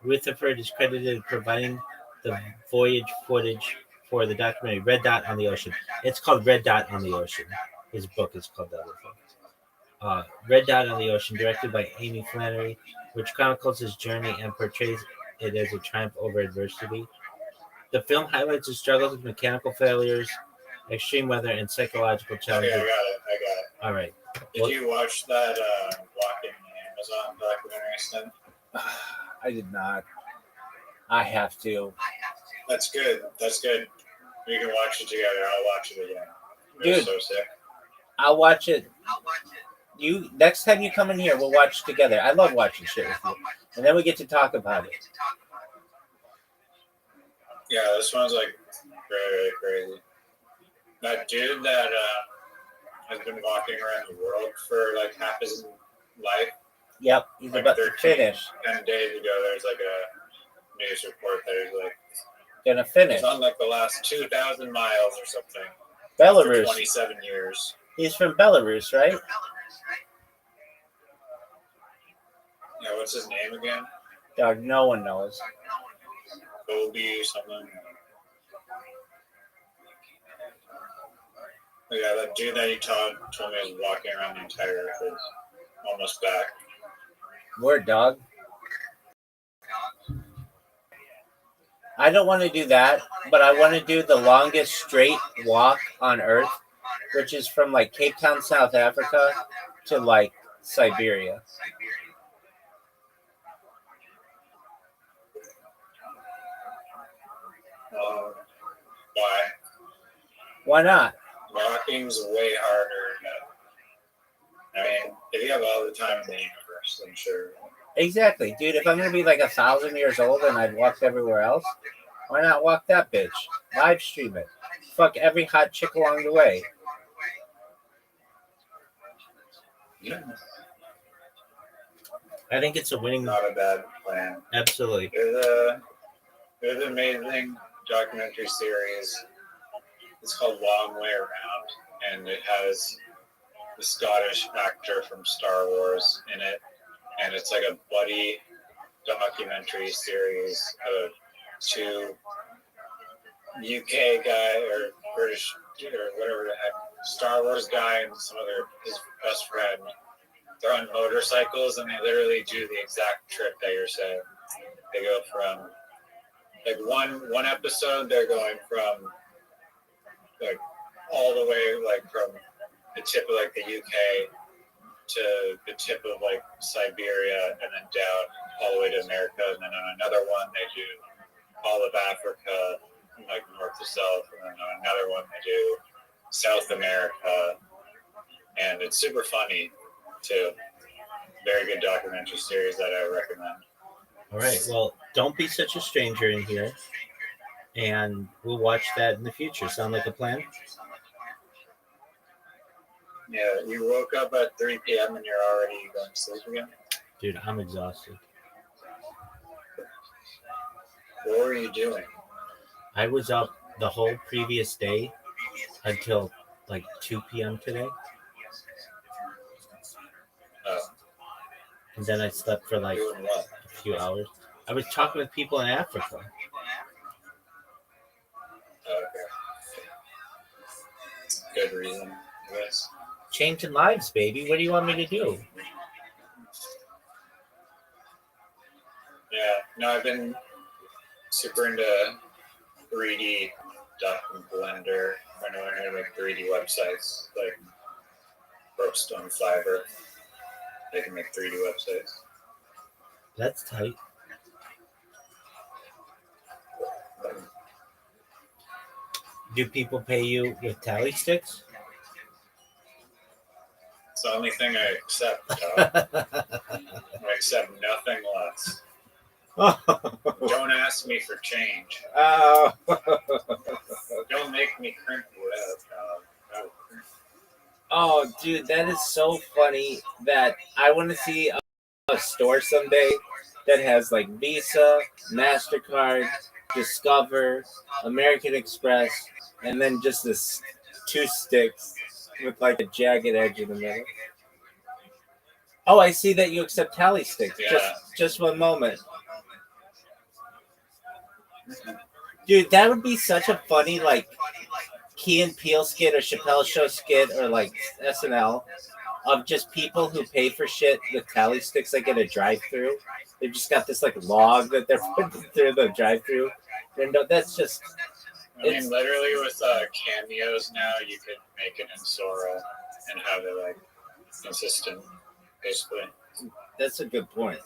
Rutherford is credited with providing the voyage footage for the documentary Red Dot on the Ocean. It's called Red Dot on the Ocean. His book is called that. Red Dot on the Ocean, directed by Amy Flannery, which chronicles his journey and portrays it as a triumph over adversity. The film highlights his struggles with mechanical failures, extreme weather, and psychological challenges. Okay, I got it. All right. Did you watch that Walking Amazon documentary stuff? I did not. I have to. That's good. We can watch it together. I'll watch it again. Dude. So sick. I'll watch it. You next time you come in here, we'll watch together. I love watching shit with you, and then we get to talk about it. Yeah, this one's like really crazy. That dude that has been walking around the world for like half his life. Yep, he's like about to finish. 10 days ago, there's like a news report that he's like Gonna finish. he's on like the last 2,000 miles or something. Belarus. For 27 years. He's from Belarus, right? Yeah, what's his name again? Dog, no one knows. Gobi something. Yeah, that dude that you told me was walking around the entire earth is almost back. Word, dog. I don't want to do that, but I want to do the longest straight walk on Earth, which is from like Cape Town, South Africa to like Siberia. Why? Why not? Walking's way harder. I mean, if you have all the time in the universe, I'm sure. Exactly, dude. If I'm gonna be like 1,000 years old and I've walked everywhere else, why not walk that bitch? Live stream it. Fuck every hot chick along the way. Yeah. I think it's a winning. Not a bad plan. Absolutely. There's an amazing documentary series. It's called Long Way Around, and it has the Scottish actor from Star Wars in it, and it's like a buddy documentary series of two UK guy or British or whatever the heck, Star Wars guy and some other his best friend. They're on motorcycles and they literally do the exact trip that you're saying. They go from like one episode they're going from like all the way like from the tip of like the UK to the tip of like Siberia and then down all the way to America, and then on another one they do all of Africa like north to south, and then on another one they do South America, and it's super funny too. Very good documentary series that I recommend. All right. Well, don't be such a stranger in here, and we'll watch that in the future. Sound like a plan? Yeah, you woke up at 3 p.m. and you're already going to sleep again? Dude, I'm exhausted. What were you doing? I was up the whole previous day until like 2 p.m. today. Oh. And then I slept for like Doing what? a few hours. I was talking with people in Africa. Okay. Good reason, I guess. Changing lives, baby. What do you want me to do? Yeah, no, I've been super into 3D stuff and Blender. I know I make 3D websites, like Roast on Fiverr. They can make 3D websites. That's tight. Do people pay you with tally sticks? It's the only thing I accept, dog. I accept nothing less. Don't ask me for change. Oh. Don't make me crimp web, dog. Oh, dude, that is so funny that I want to see a store someday that has like Visa, MasterCard, Discover, American Express, and then just this 2 sticks with like a jagged edge in the middle. Oh, I see that you accept tally sticks. Yeah. Just one moment. Dude, that would be such a funny like Key and Peele skit or Chappelle Show skit or like SNL of just people who pay for shit with tally sticks like at a drive-through. They've just got this like log that they're putting through the drive-through window. That's just. I mean, literally with cameos now, you could make it in Sora and have it like consistent, basically. That's a good point.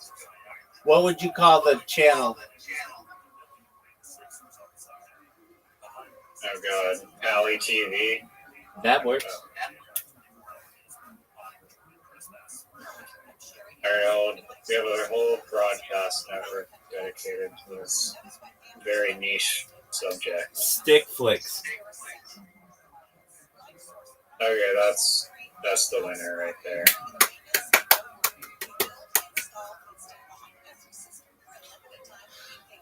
What would you call the channel? Oh god, Pally TV. That works. We have a whole broadcast network dedicated to this very niche subject. Stick flicks. Okay, that's the winner right there.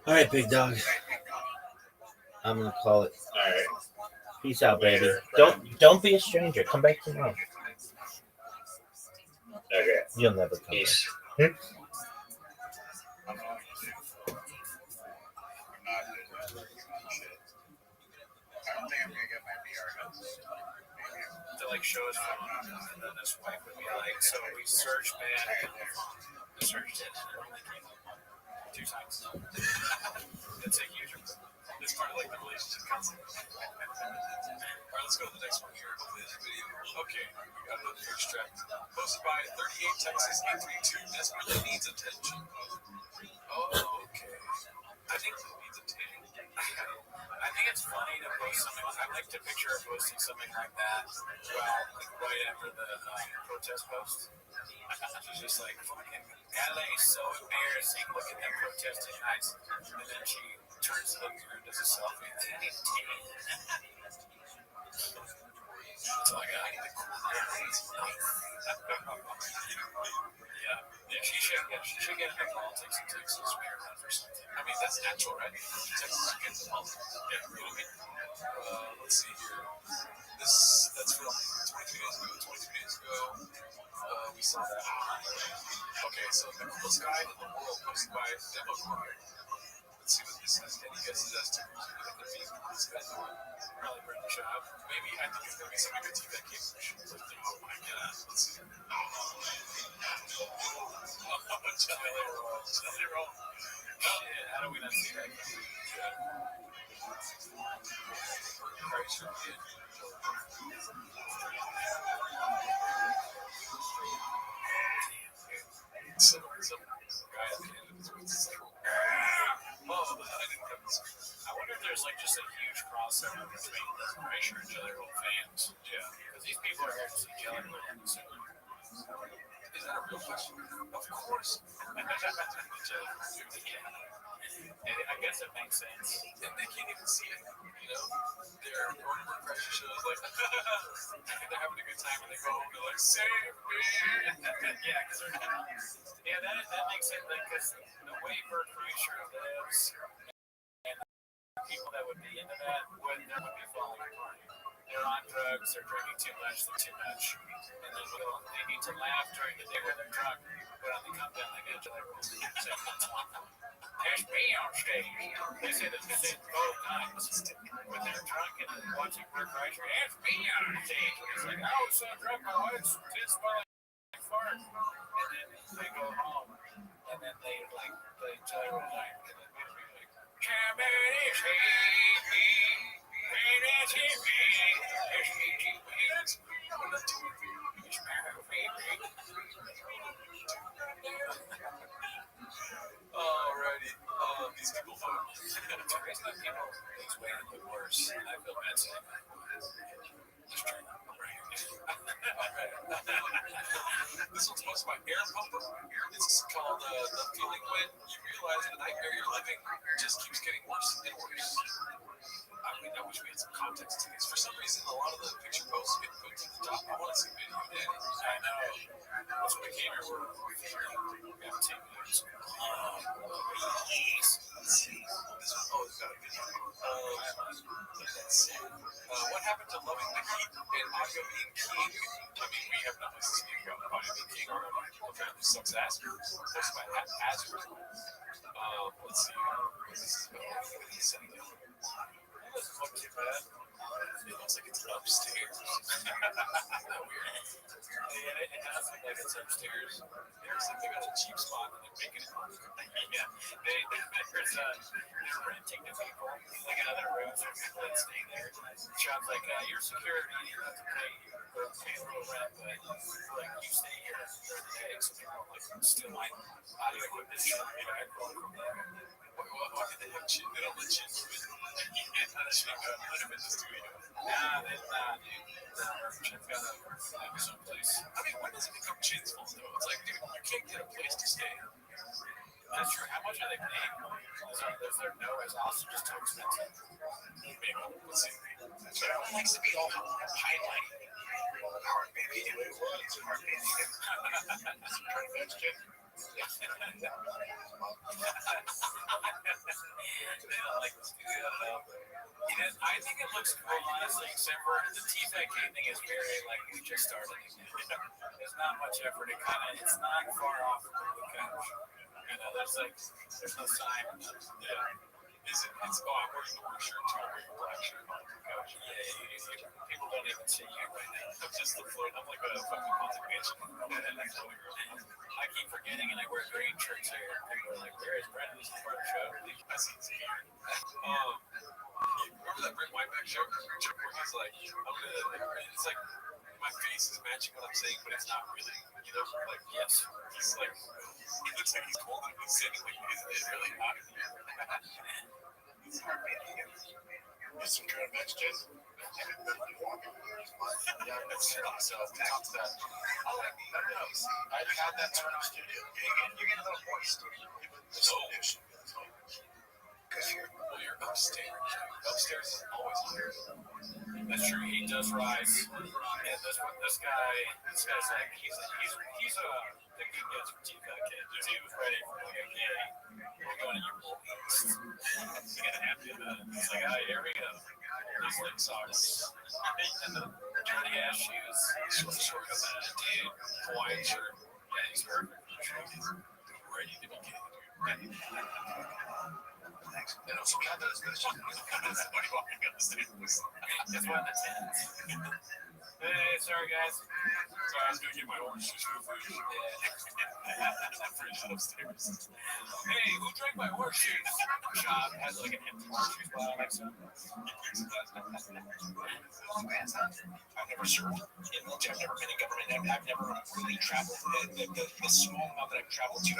All right, big dog. I'm gonna call it. All right. Peace out, baby. Later, Don't be a stranger. Come back tomorrow. Okay. You'll never come Peace. back. To like show his phone, and then his wife would be like, "So we searched man, we searched it, and it only came up 2 times." It's a huge. It's part of like the relationship counseling. All right, let's go to the next one here. Hopefully this video. Okay, we got another thirst trap. Posted by 38 Texas 832. Desperately needs attention. Oh, okay. I think it needs attention. I think it's funny to post something. I like to picture her posting something like that. Well, like right after the protest post. She's just like, fucking LA is so embarrassing. Look at them protesting nights. And then she turns to the mirror and does a selfie. That's all I got. I get the cool yeah, she should get into politics in Texas, mayor for something. I mean, that's natural, right? Texas gets the politics. Yeah, really. Let's see here. That's from 23 days ago. 23 days ago, we saw that. Okay, so the coolest guy in the world posted by Democrat. Let's see what this is. Any guesses as to who's going to be the coolest guy in the world? Probably Brendan Schaub. Maybe. I think it's going to be somebody good team that came from Schaub. Oh my god. Let's see. Jelly roll. Jelly roll. Shit, how do we not see that? Christ, some guy at the end of this was like, I wonder if there's like just a huge crossover between Kreischer and Jelly Roll fans. Yeah, because these people are here to see Jelly Roll. So. Is that a real question? Of course. I guess it makes sense. And they can't even see it. You know, they're going to pressure shows like they're having a good time and they go home and they're like, save me. Yeah, because they're not. Yeah, that makes sense. Because the way Bert Kreischer lives and the people that would be into that would be falling apart. They're on drugs, they're drinking too much, and then they need to laugh during the day when they're drunk, but on the come down they get to like, there's me on stage. They say the same both times when they're drunk and watching Bert Kreischer, there's me on stage. It's like, I was so drunk, my wife's kids smell like fart. And then they go home, and then they like play Jelly Roll Night, and then they'll be like, somebody save me. Alrighty, these people vote. These way to look worse, and I feel bad saying that. Just trying to bring it. This one's posted by Air Pumper. It's called The Feeling When You Realize the Nightmare You're Living Just Keeps Getting Worse and Worse. I wish we had some context to these. For some reason, a lot of the picture posts get put to the top. I want to see video, Danny. I know. That's what we came here for. We have 10 minutes. Yes. Let's see. This one, it's got a video. Let's see. What happened to loving the heat and audio being king? I mean, we have nothing to speak about audio being king or okay, this sucks ass. Posted by Azure. Let's see. This is about this doesn't look too bad. It looks like it's upstairs. Weird. Yeah, it has like it's upstairs. They got a cheap spot and they're making it. Yeah, they're renting to people like in other rooms for people that stay there. Jobs like your security, you have to pay a little rent, but like you stay here during the day, so people like steal my audio equipment. Why did they have chin? They don't let chin move it. Let him in the studio. Nah, dude. Chin's got to someplace. I mean, when does it become Chin's fault, though? It's like, dude, you can't get a place to stay. That's true. How much are they paying? Is there no as also just too expensive? Maybe. Let's see. So no one likes to be all highlighted. Hard baby. Hard baby. That's Chin. They don't like the studio at all. I think it looks cool, honestly, except for the TFK thing is very, like, we just started. There's not much effort. It's not far off from the couch. There's no sign. Yeah. It's I'm wearing the work shirt, too. I'm wearing a black shirt on the couch. Yeah, people don't even see you right now. I'm just the float. I'm like a fucking haunted mansion. I keep forgetting, and I wear green shirts here. People are like, where is Brent? This is part of the show. That's insane. Remember that Brent Whiteback show where he's like, it's like my face is matching what I'm saying, but it's not really. You know, like, yes. He's like, he looks like he's cold and he's sitting like it's really hot in here. It's hard making it. There's some current messages. Yeah, that's true. So, top to that. Oh, no. I've had that turn on studio. You get a little moist. So, because you're upstairs. Upstairs is always higher. That's true. He does rise. And this guy's like he's a the good gets for TFK. He was ready for like a gay. We're going to your movies. He's gonna have to. He's like, oh, here we go. These like socks and the dirty ass shoes. Short of that, dude. Hawaiian shirt. Yeah, he's perfect. Ready to be gay. Thanks. And also, we have those. What are you walking up the stairs? That's why that's it. Hey, sorry guys. Sorry, I was gonna get my orange juice real quick. I'm fridge upstairs. Hey, who drank my orange juice? Shop has like an empty orange juice bottle next to him. I've never served in military. I've never been in government. I've never really traveled. The small amount that I've traveled to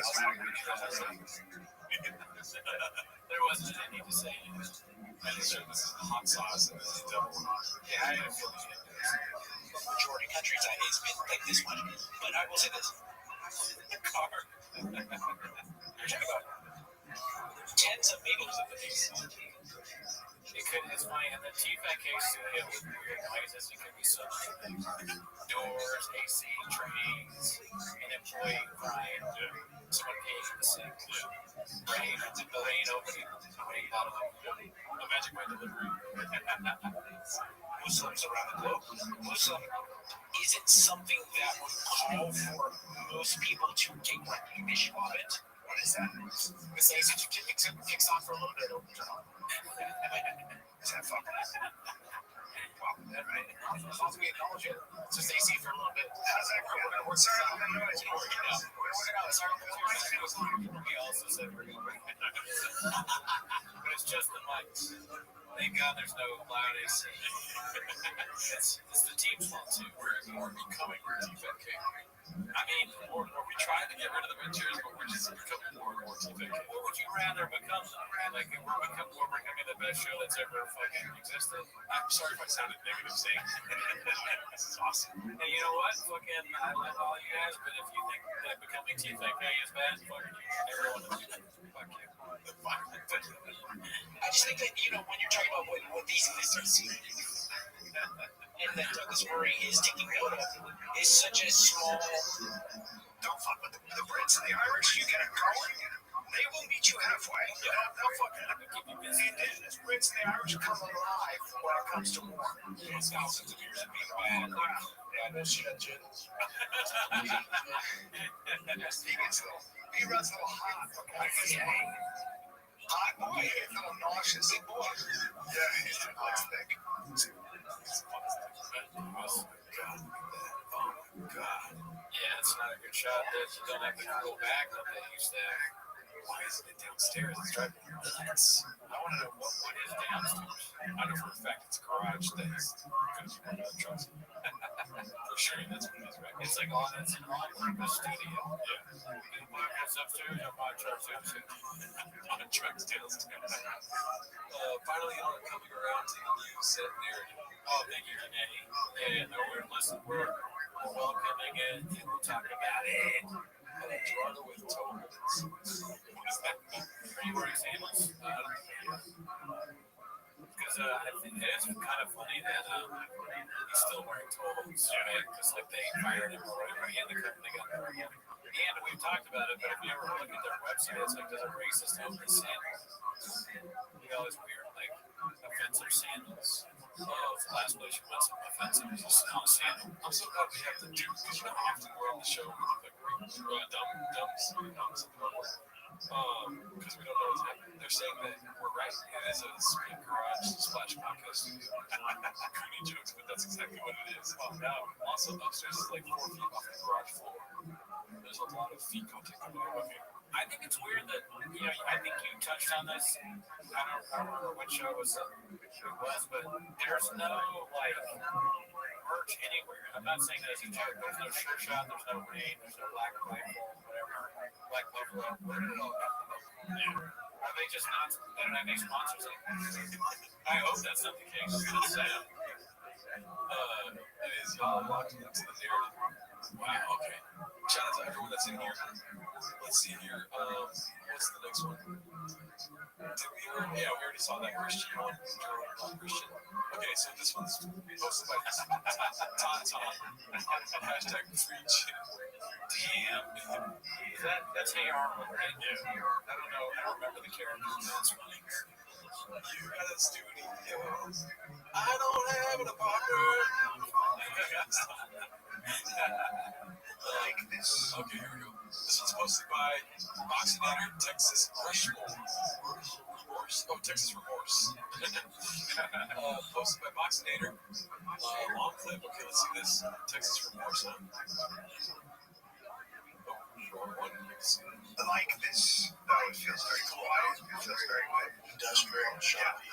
there wasn't any need to say anything. I just said this is hot sauce and this is double hot. Yeah, I didn't feel it. Majority countries, it's been like this one. But I will say this. The car. You're talking about tens of megals of the piece. It's funny, in the TFK studio with weird noises, it could be something. Doors, AC, trains, an employee crying, someone peeing in the sink, rain opening, rain bottle opening, a Magic Way delivery. Muslims around the globe. Muslim isn't something that would call for most people to take recognition of it. What is that? This AC kicks on for a little bit, opens it on. Is that fucking wow, that right? As long as we acknowledge it, it's just AC for a little bit. How's that going? We're gonna work it out. We're working it out. We also said we're gonna work it out. But it's just the mics. Thank God there's no loud AC. It's the team's fault too. We're becoming TFK. I mean, or we tried to get rid of the mid-tiers, but we're just becoming more and more TFK. What would you rather become? Like, we're becoming the best show that's ever fucking existed. I'm sorry if I sounded negative saying this is awesome. Hey, you know what? Fucking, I love all you guys, but if you think that becoming TFK is bad, fuck you. Everyone knows that. Fuck you. I just think that, when you're talking about what these listeners see, and that Douglas Murray is taking note of, is such a small. Don't fuck with the Brits and the Irish. You get it going. They will meet you halfway. They'll fucking keep you busy. And the Brits and the Irish come alive when it comes to war. It's thousands of years of being bad. Yeah, no shit, Jim. He runs a little hot. Hot boy, a little nauseous. Big boy. Yeah, he's too thick. Oh my god, look at that. Oh my god. Yeah, it's not a good shot. You don't have to go back like they used to have. Why isn't it downstairs? It's driving me nuts. I want to know what is downstairs. I know for a fact it's a garage that is going to be one of the trucks. For sure, that's what it is, right? It's like on the studio. Yeah. My house upstairs or my truck's downstairs? My truck's downstairs. Finally, coming around to the new set narrative. Oh, thank you, Renee. Yeah, no, we're welcoming it, and we'll talk about it. Toronto with total. What does that mean? Are you wearing sandals? Because I think it is kind of funny that he's still wearing toes, right? Because like they fired him right, and the company got rid of him. And we've talked about it, but if you ever look at their website, it's like there's a racist open sandals. You know, it's weird, like offensive sandals. Oh, it's the last place you want some offensive sandal. I'm so glad we have the Duke because you know how often we're on the show with like dumb because we don't know what's happening. They're saying that we're right. It is a spring garage splash podcast studio. Cooney jokes, but that's exactly what it is. Oh no. Also, upstairs is like 4 feet off the garage floor. There's a lot of feet contact over there. Okay. I think it's weird that, you know, I think you touched on this. I don't remember which show it was, but there's no, like, merch anywhere. I'm not saying that as a joke. There's no Sure Shot, there's no Rain, there's no Black Label, whatever. Black Label, where did it all come from? Yeah. Are they just not, they don't have any sponsors anymore? I hope that's not the case. It's sad. It is y'all locked into the narrative. Wow, okay. Shout out to everyone that's in here. Let's see here. What's the next one? We already saw that Christian one. Christian. Okay, so this one's posted by Tom. Hashtag preach. Damn. That's Hey Arnold, right? Yeah. I don't know. I don't remember the character. That's funny. You got a studio. I don't have an apartment. Like this. Okay, here we go. This one's posted by Boxinator, Texas Remorse. Oh, Texas Remorse. Posted by Boxinator. Long clip. Okay, let's see this. Texas Remorse, huh? Like this. No, it feels very quiet. It feels very good. Industrial, choppy,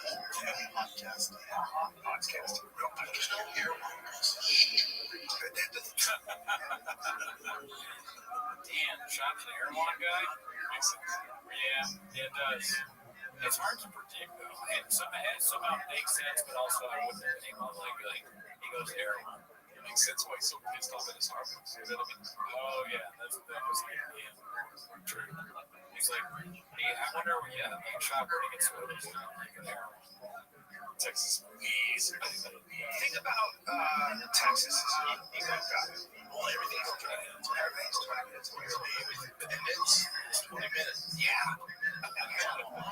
podcast. There's no earworms. Damn, shot to the airline guy? Makes sense. Yeah, it does. It's hard to predict, though. And somehow it makes sense, but also I wouldn't think like he goes to airline. It makes sense why he's so pissed off at his Starbucks. Oh, yeah, that was like, yeah. True. He's like, hey, I wonder, the shop where he gets sodas. Like an airline. Texas, please. Think about Texas is a unique guy. Well, everything's 20 minutes. Everything's 20 minutes. Within it's 20 minutes. Yeah.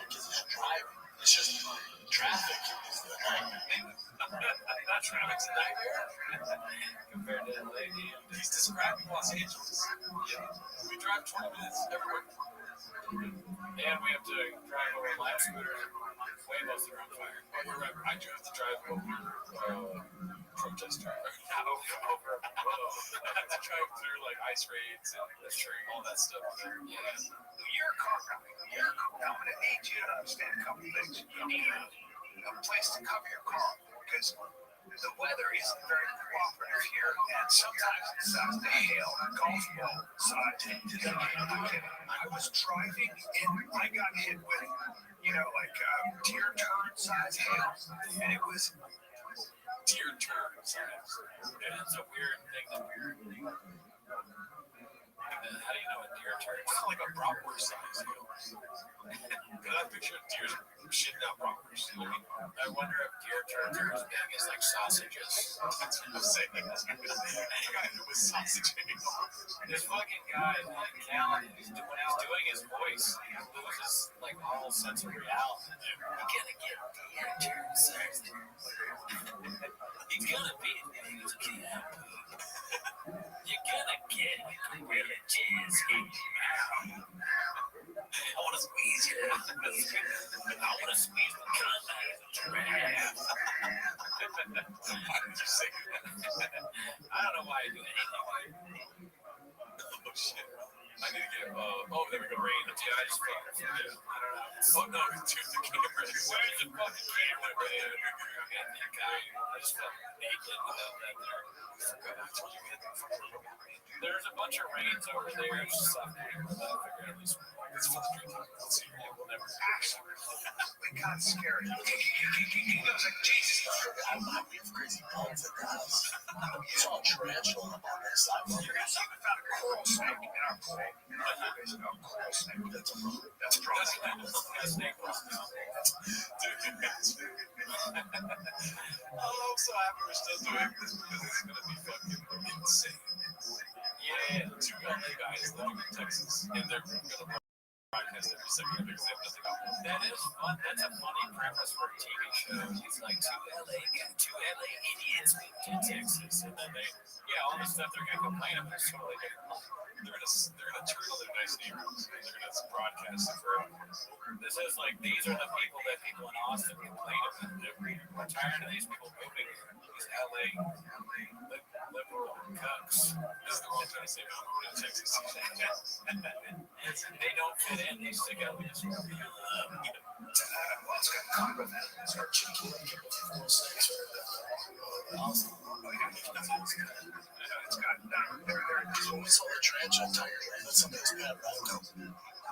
Because it's driving. It's just traffic is the nightmare. Traffic's a nightmare. Compared to LA, he's describing Los Angeles. Yeah. We drive 20 minutes everywhere. And we have to drive over live scooters. Way most of them are on fire. Oh, you're right. I do have to drive over protester. Over. I have to drive through like ice raids and all that stuff. Yeah. You're a car guy. Yeah. I'm going to need you to understand a couple things. You need a place to cover your car because the weather isn't very cooperative here, and sometimes it starts to hail golf ball size. I was driving and I got hit with, deer turd size hail, and it was deer turd size. Yeah, it's a weird thing. How do you know a deer turd? It's like a bratwurst size hail. Because I picture deer shitting out bratwurst. I wonder if deer turds are as big as like sausages. That's what I'm saying. Any guy who was sausage. This fucking guy, Mike Callan, when he's doing his voice, he loses like all sense of reality. You're gonna get deer turd size. You're gonna be a nigga's kid. You're gonna get gorilla jizz in your mouth. I want to squeeze you. I want to squeeze the cunt out of the giraffe. Why did you say that? I need to get, oh, there we go, rain. Yeah, I just fucking forget. I don't know. Oh, no, dude, the camera is where's the fucking camera, man? And the guy, I just felt naked without that there. There's a bunch of rains over there. It's just soft. I figured at least it's for the drinking. Let's see. We'll never actually. It got scary. He was like, Jesus, I'm not with crazy bones in the house. You saw a tarantula on that side. You found a coral snake in our pool. Coral snake. That's a problem. That's a problem. I'm so happy we're still doing this because it's going to be fucking insane. Yeah, 2 LA guys living in Texas, and they're going to broadcast every second because they have nothing else. That is fun. That's a funny premise for a TV show. It's like two LA idiots moved to Texas, and then all the stuff they're going to complain about is totally different. They're gonna turn on their nice neighborhoods. They're gonna broadcast it for. This is like these are the people that people in Austin complain about. We're tired of these people moving here. These LA liberal cucks. This is the one trying to say about moving to Texas. They don't fit in. They stick out like this. Well, it's got copper that. It's our chicken. Awesome. It's got we saw the tarantula tiger. That's something that's bad, right?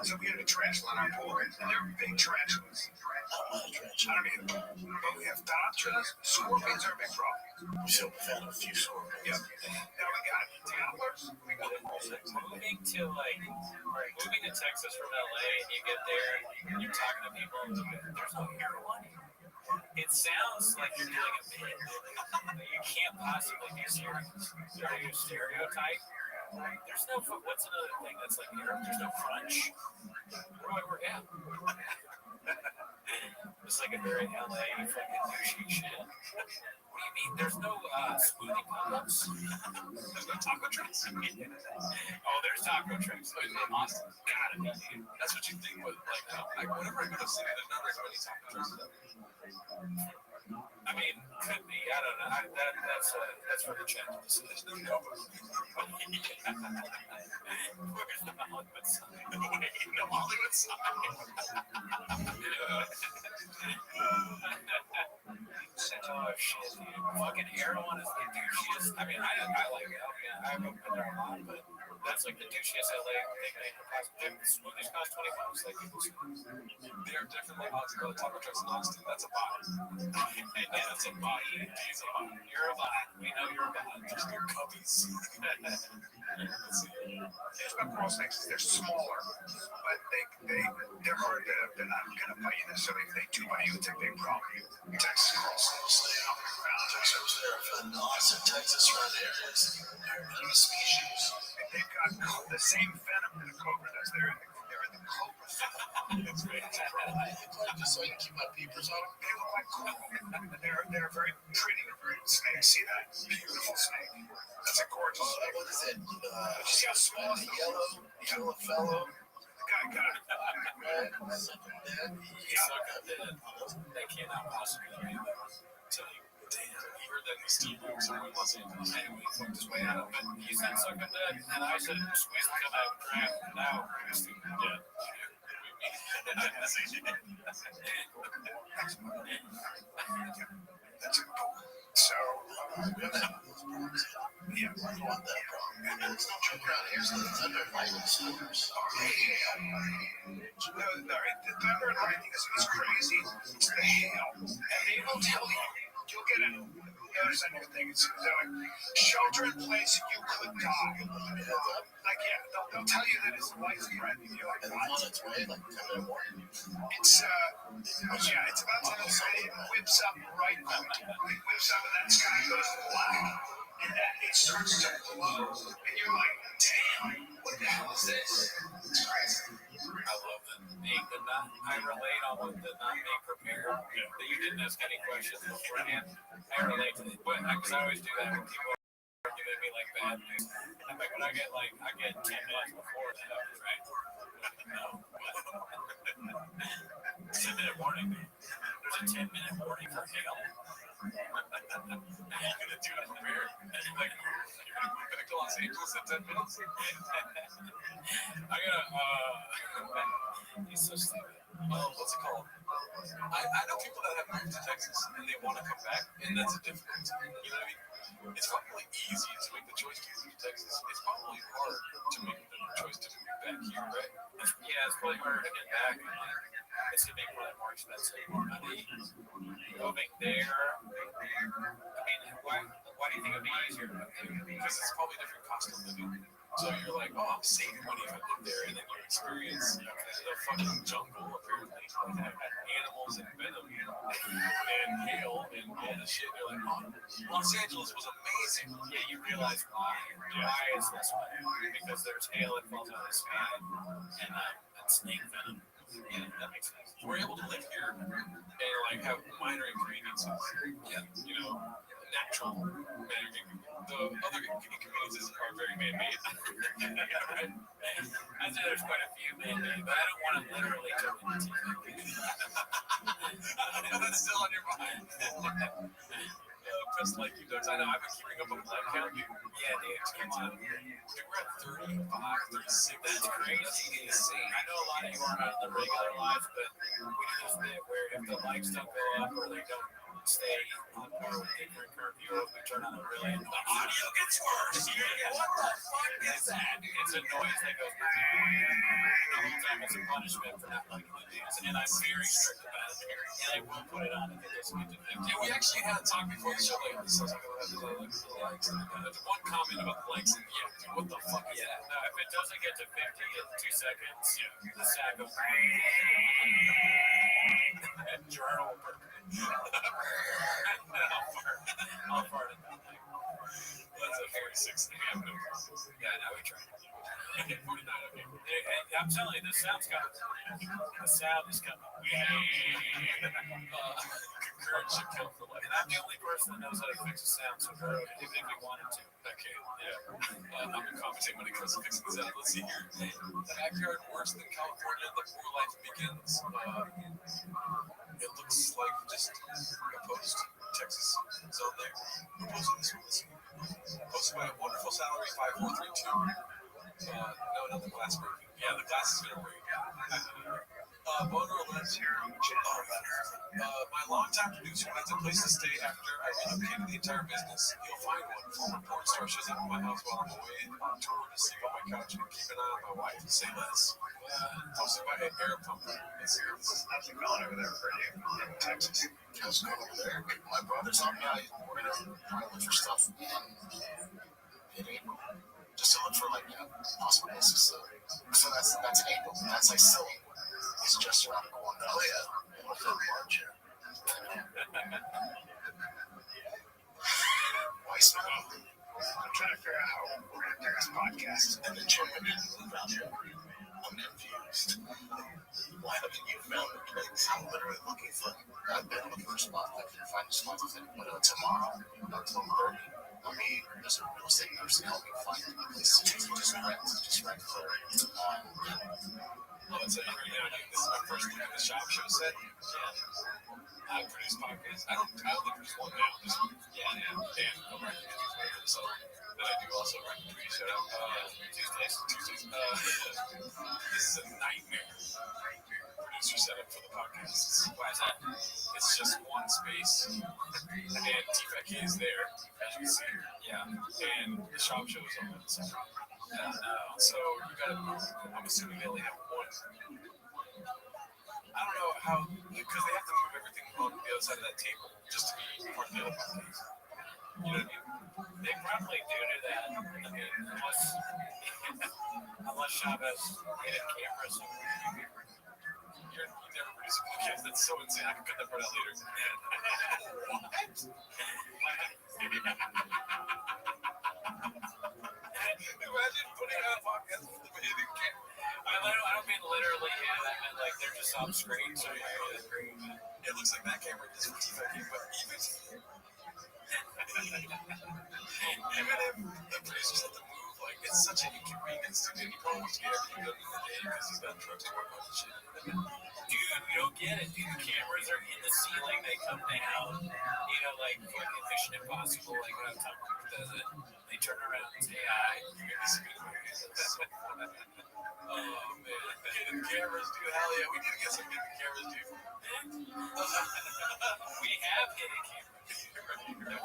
So we have a tarantula on our pool, and they're big tarantulas. Not my tarantula. I don't mean, but we have tarantulas. Scorpions are a big problem. So we found a few scorpions. Yep. Now we got gamblers. We got moving to Texas from LA, and you get there and you're talking to people, and there's no heroin. It sounds like you're doing a bit. You can't possibly be serious. Are you a stereotype? There's no. What's another thing that's like there's no crunch? Where do I work out? It's like a very LA fucking douchey shit. What do you mean? There's no smoothie pop-ups? There's no taco trucks. Oh, there's taco trucks. In Austin, Gotta be, dude. that's what you think, but like whenever I go to the city, there's not very many taco trucks. I mean, could be. I don't know. That's for the chat to decide. There's no Nova. Where's the Hollywood sign? No Hollywood sign. Oh shit, dude. Fucking heroin is the douchiest. I mean, I like it. I've been there a lot, but that's like the douchiest LA thing they can possibly do. Smoothies cost $20. Like people They're definitely Austin. Taco trucks in Austin. That's a bot. That's a bot. He's a bot. You're a bot. We know you're a bot. There's no cubbies. Let's see. There's no coral snakes. They're smaller, but they're hard to. They're not gonna bite you necessarily. If they do bite you, it's a big problem. Texas coral snakes. No, I said Texas right here. They're a species. They've got the same venom that a cobra does. They're in the cobra. It's great. Just so I can keep my peepers on them. They look like cool. They're very pretty snakes. See that beautiful snake? That's a gorgeous snake. What is it? See how small The yellow fellow. the guy got it. Right? Something dead. They cannot possibly be there. Tell you, damn, he heard that in the Steve Brooks in Los Angeles. Anyway, he fucked his way out of it. He said sucking dead, and I said squeeze the come out crap. Now we're just dead. That's a cool. So, We don't have those problems. yeah. We don't want that problem. There's no trick around here, so it's under lightning storms. The thunder and lightning is crazy. It's the hail. And they will tell you. You'll get a notice on your thing. It's shelter in place, you could die. Like, they'll tell you that it's life threatening. You're like, And what? on its way, like, kind of warning. It's it's about to it whips up right quick. It whips up and that sky goes black. And then it starts to glow. And you're like, damn, what the hell is this? It's crazy. I love that I relate on what the not being prepared. That you didn't ask any questions beforehand. I relate to it, but because I always do that when people are giving me like bad news. I'm like when I get 10 minutes before that happens, right? No. 10-minute warning. There's a 10-minute warning for hail. gonna do it from where? Like, you're gonna move back to Los Angeles in 10 minutes? I gotta, he's so stupid. What's it called? I know people that have moved to Texas and they want to come back, and that's a difficult time. You know what I mean? It's probably easy to make the choice to move to Texas. It's probably hard to make the choice to move back here, right? Yeah, it's probably harder to get back. It's gonna be probably more expensive, more money. Moving there. I mean, why do you think it'd be easier to move there? Because it's probably a different cost of living. So you're like, oh, I'm saving money if I live there, and then you experience the fucking jungle apparently, animals and venom and hail and all this shit. You're like, oh, Los Angeles was amazing. Yeah, you realize why is this way? Because there's hail that falls out of the sky and snake venom. Yeah, that makes sense. We're able to live here and like have minor inconveniences. Yeah, you know, natural minor inconveniences. The other inconveniences are very man-made. Right? I'd say there's quite a few man-made, but I don't want to literally go into That's still on your mind. Just like you guys. I know, I've been keeping up with Black County. Yeah, dude, come on. Dude, we're at 35, 36. That's crazy. That's insane. I know a lot of you aren't on the regular lives, but we do this bit where if the lights don't go up or they don't stay on par with different curfew, we turn on a really annoying. The audio gets worse. What the fuck is that? It's a noise that goes the whole time. It's a punishment for not liking the news, and I'm very strict about it. And I will put it on if it doesn't get to 50. Yeah, we actually had a talk before the show. Like, this sounds like the likes. One comment about the likes, and yeah, dude, what the fuck is that? No, if it doesn't get to 50 in 2 seconds, the sound goes. And journal. I'll fart it. That's a 46. Yeah, no. Yeah, now we try. 49, okay. I'm telling you, the sound's coming. The sound is coming. Concurrent should count for life. And I'm the only person that knows how to fix a sound, so if we wanted to. Okay, yeah. I'm incompetent when it comes to fixing the sound. Let's see here. The backyard worse than California, the poor life begins. It looks like just a post. Texas zone there. Who posted this one? Posted by a wonderful salary 5432. No, not the glass breaking. Yeah, the glass is gonna break. Boner alerts here. My longtime producer needs a place to stay after I relocated the entire business. You'll find one. Former porn star shows up at my house while I'm away on tour to sleep on my couch and keep an eye on my wife. Say less. Posted by an air pumper. How's it going over there for you in Texas? How's it going over there? My brother's on me. We're gonna try to look for stuff in April. Just to look for possible places. So that's in April. That's like still. It's just around the corner. Oh yeah. We'll film March. Weiss, I'm trying to figure out how we're gonna do this podcast and then check it around here. I'm confused. Why haven't you found a place? I'm literally looking for. I've been looking for a spot. I can find a spot. Tomorrow, about 12:30. I mean, there's a real estate nurse to help me find a place to just rent for. I'll tell you right now, dude, this is my first look at the shop show set. I produce podcasts. I only produce one now. This one. Yeah. Dan, I'm writing it. So, but I do also write a tweet shout out. Tuesdays. This is a nightmare producer setup for the podcasts. Why is that? It's just one space, and TFAK is there, as you can see. Yeah. And the shop show is on the side. So you gotta move. I'm assuming they only have one. I don't know how, because they have to move everything on the other side of that table just to be part of the other podcast. You know what I mean? They probably do that. I mean, unless Chavez hidden cameras. You never produce a podcast. That's so insane. I can cut that part out later. What? Imagine putting out a podcast with the hidden camera. I don't mean literally hidden. I mean like they're just off screen, so you know the screen. It looks like that camera is for TFAK, but even if the producers have to move like it's such an inconvenience to do. He probably wants to get everything done in the day because he's got trucks to work on and shit. Dude, you don't get it, dude. The cameras are in the ceiling, they come down. You know, like fucking Mission Impossible, like when Tom Cruise does it. They turn around and say hi. Oh man, hidden cameras, dude. Hell yeah, we need to get some hidden cameras, dude. We have hidden cameras.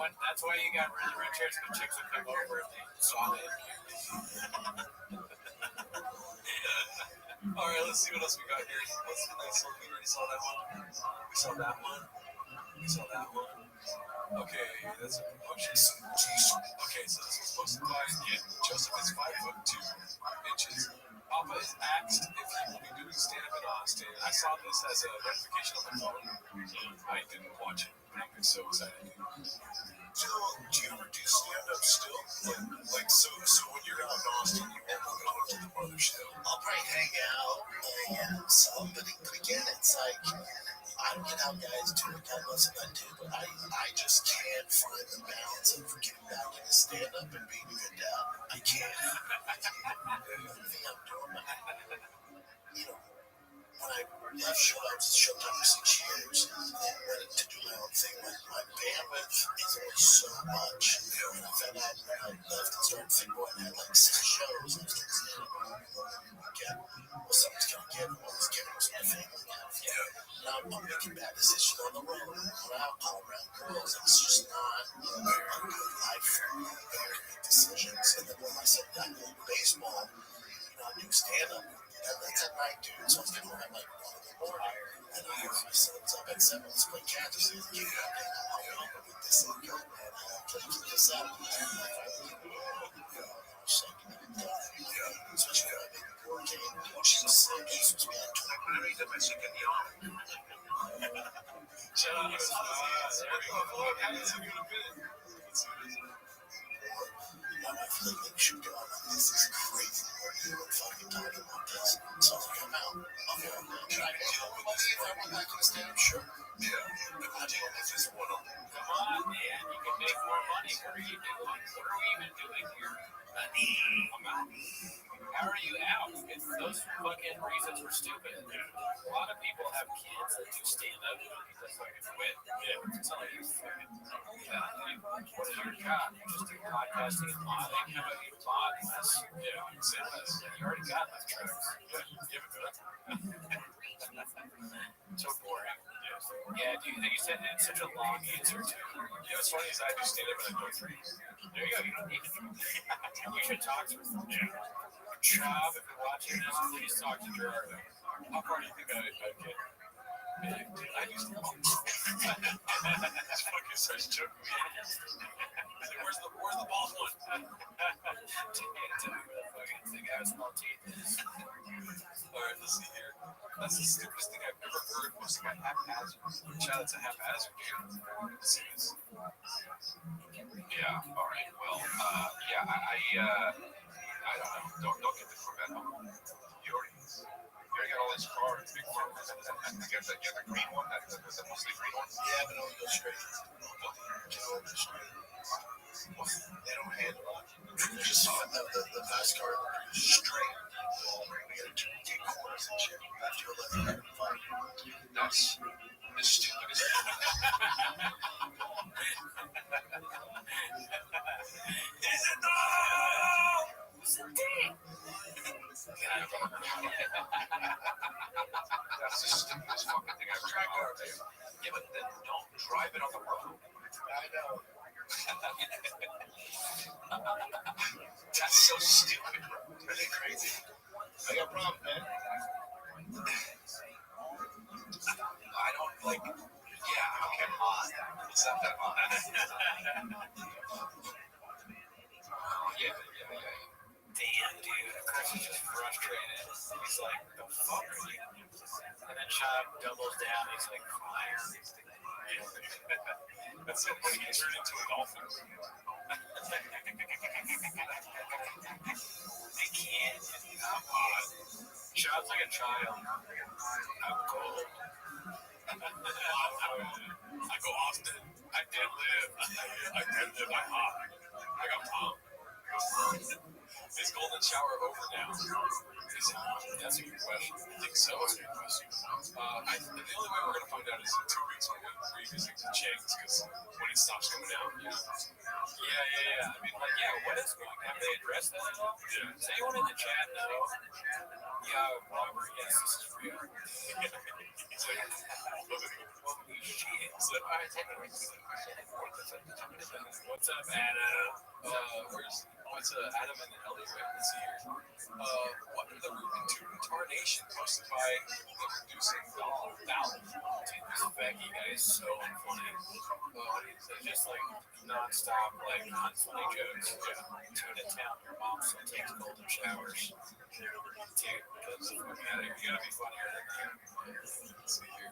That's why you got really rich chairs. The chicks will come over and they saw it. All right, let's see what else we got here. We already saw that one. We saw that one. We saw that one. Okay, that's a promotion. Okay, so this was supposed to cost. Yeah, Joseph is 5'2" Papa is asked if he will be doing stand-up in Austin. I saw this as a notification on my phone. I didn't watch it, but I'm so excited. So, do you ever do stand-up still? So when you're out in Austin, you won't go to the mothership. I'll probably hang out, some, but again, it's like, I get out guys doing God knows what I do, but I just can't find the balance of getting back into stand-up and being a good dad. I can't. Everything I'm doing, when I left Showtime for 6 years and went to do my own thing, my bandwidth is only so much. And I found out when I left and started thinking, boy, I had like 6 shows. And I started saying, well, something's going to give. What was giving was my family now. Now I'm making bad decisions on the road, around alcohol, around girls. And it's just not a good life for me. I make decisions. And then when I said I played baseball, I do stand-up. That's at night, dude. So I was getting home at like 1 in the morning. And I hear my son's up at 7. Let's play catch. I said, get up there. I'll help him with this thing. Go, man. I'll play this up. Especially when I made the board game. She was sick. She was supposed to be at 20. Shout out to My wife like, make sure you go. This is crazy. You were fucking talking about this. So I was like, I'm out. I'll go. Can I help with this? If I went back on stand, sure. Yeah. But I deal with this one. Come on, man. You can make more money. What are you doing? What are we even doing here? I'm out. How are you out? Those fucking reasons were stupid. A lot of people have kids that do stand up and they fucking quit. Yeah. It's not like you fucking. What is your job? You're just doing podcasting and modding. How about you mod less? Yeah, say less. You already got enough tracks. Yeah, so boring. Yeah, dude, you said it's such a long answer, too. What's funny is I do stand up and I go free. There you go, you don't need to. You should talk to him. Job, if you're watching this, please talk to Gerardo. How far do you think I'd get? I do stand up. That's fucking such a joke. Where's the bald one? Tell me where the fucking thing has small teeth is. Alright, let's see here. That's the stupidest thing I've ever heard. Was like haphazard. Shout out to haphazard, dude. Yeah, alright. Well, I don't know. Don't get the Corvette home. You already got all these cars, big cars. You got the green one, that's the mostly green one. Yeah, but only go straight. They don't handle it. Just the fast car straight. We gotta take corners and shit. After 11. That's the stupidest. Is it though? It's a dick. That's the stupidest fucking thing I've tried to do. Yeah, but then don't drive it on the road. I know. That's so stupid. Are they crazy? I got a problem, man. I don't like. Yeah, okay. It's not that hot. Yeah. Damn, dude. Chris is just frustrated. He's like, the fuck are you? And then Chop doubles down. He's like, fire. That's so funny. He turned into a dolphin. They can't. I'm hot. Chop's like a child. I'm cold. I go Austin. I did live. I'm hot. I got Tom. Is golden shower over now? That's a good question. I think so. That's a good question. The only way we're going to find out is in 2 weeks when we revisit the Chang's, because when it stops coming out, you know. Yeah. I mean, like, yeah, what is going on? Have they addressed that at all? Yeah. Does anyone in the chat know? Yeah, Robert, yes, this is real. He's like, holy shit. So, all right, take it. What's up, Adam? What's Adam and Elliot? Let's see here. What are the Rubin tarnation posted by the producing doll Valve? This Becky guy is so unfunny. They're just like non-stop, like unfunny jokes. Yeah. Tune in town, your mom still takes golden showers. Dude, get the fuck out of here. You gotta be funnier than that. Let's see here.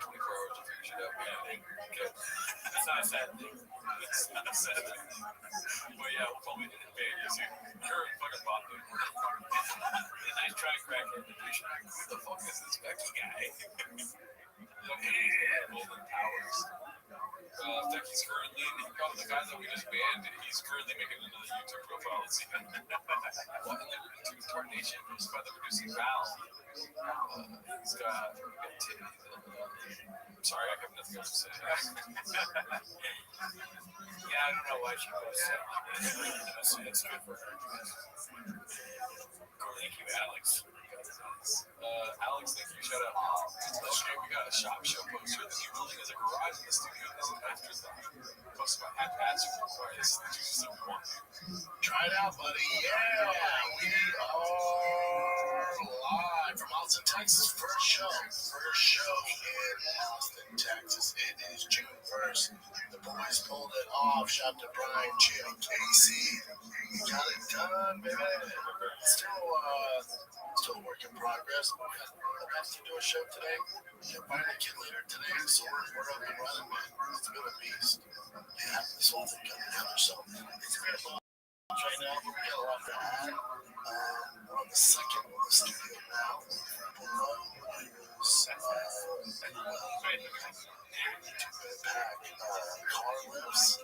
24 hours to figure shit out. Yeah, okay. That's not a sad thing. It's not a sad thing. But yeah, we'll call me in bed. You're a fucking bot, dude. Nice try, crackhead. Who the fuck is this Becky guy? Golden Powers. Becky's currently, the guy that we just banned, he's currently making another YouTube profile. Let's see. What in the YouTube tarnation was by the producing Val. He's got I'm sorry, I have nothing else to say. Yeah, I don't know why she posts that. It's good for her. Thank you, Alex. Alex, thank you. Shout out. Yesterday we got a shop show poster. The new building is a garage in the studio. This is afterthought. Posted by Hat Pats. This is the one. Try it out, buddy. Yeah, we are live from Austin, Texas. First show in Austin, Texas. It is June 1st. The boys pulled it off. Shout to Brian, Jim, Casey. You got it done, baby. Still a work in progress. We're about to do a show today. Invite a kid later today, so we're up and running, man. It's been a beast. Yeah, this whole thing got together, so it's great. Right now, we got a lot to add. We're on the second of the studio now. Below is pack car lifts.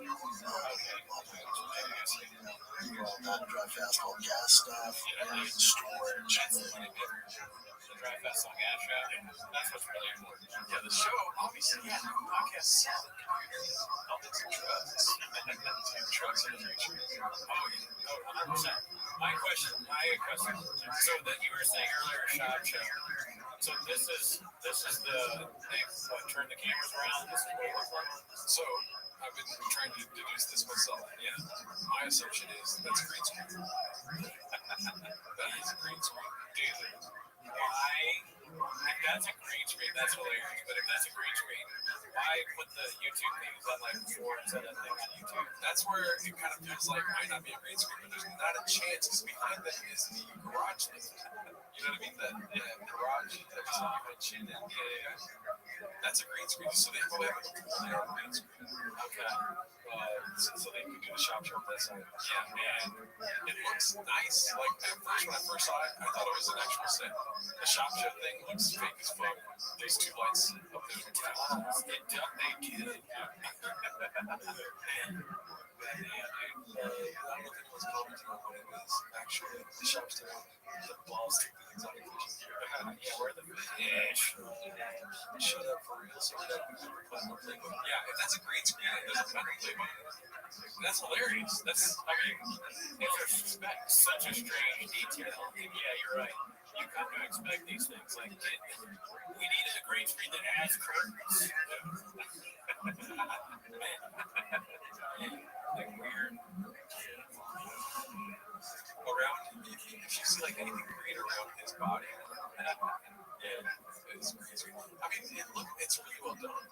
All that dry fastball gas stuff, storage. Dry fast on gas, yeah. That's what's really important. Yeah, the show, obviously, yeah, the podcast selling computers. I'll get some trucks. Trucks in the future. Oh, yeah. 100%. My question. So that you were saying earlier, shop show. So this is the thing. What, turn the cameras around? This is what it looks like. So I've been trying to deduce this myself. Yeah. My assumption is that's a green screen. That is a green screen. Dude. If that's a green screen, that's hilarious. But if that's a green screen, why put the YouTube things on like forums and that thing on YouTube? That's where it kind of feels like might not be a green screen, but there's not a chance because behind that is the garage thing. You know what I mean? The garage that was on your chin and that's a green screen. So they probably have a green screen. Okay. So they can do the shop show on that side. Yeah, and it looks nice. Like at first, when I first saw it, I thought it was an actual set. The shop show thing looks fake as fuck. These two lights up there. They did it. I don't know if anyone's commenting on what it is. Actually, the shop's doing the balls take the things out of the kitchen. Yeah, where are the fish? Shut up for real. So we're not playing more playbook. Yeah, if that's a green screen, there's a better playbook. That's hilarious. I mean, it's such a strange detail. Yeah, you're right. You come to expect these things. Like, we needed a green screen that has curtains. Like weird. Around, if you see like anything green around his body, it's green screen. I mean, it's really well done.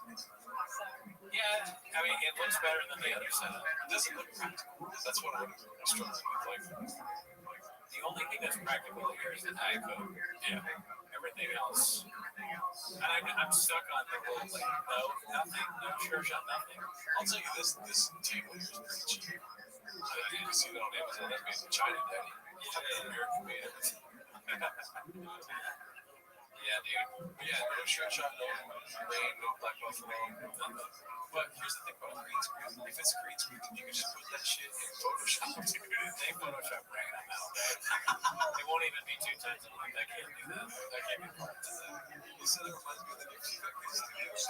Yeah, I mean, it looks better than the other setup. It doesn't look practical. That's what I'm struggling with. Like, the only thing that's practical here is the diet coke. Yeah. Everything else. And I'm stuck on the whole, like, nothing, no church on nothing. I'll tell you this table here is pretty cheap. You can see that on Amazon. That's made in China, Daddy. Yeah, American made everything. Yeah, Yeah, dude. But yeah, no shirt shot, no rain, no black buffalo, nothing. But here's the thing about green screen. If it's green screen, you can just put that shit in Photoshop, dude. They Photoshop bringing them out. It won't even be 2 times a month. I can't do that. I can't be part of that. You said it reminds me of the new T-Fact studios.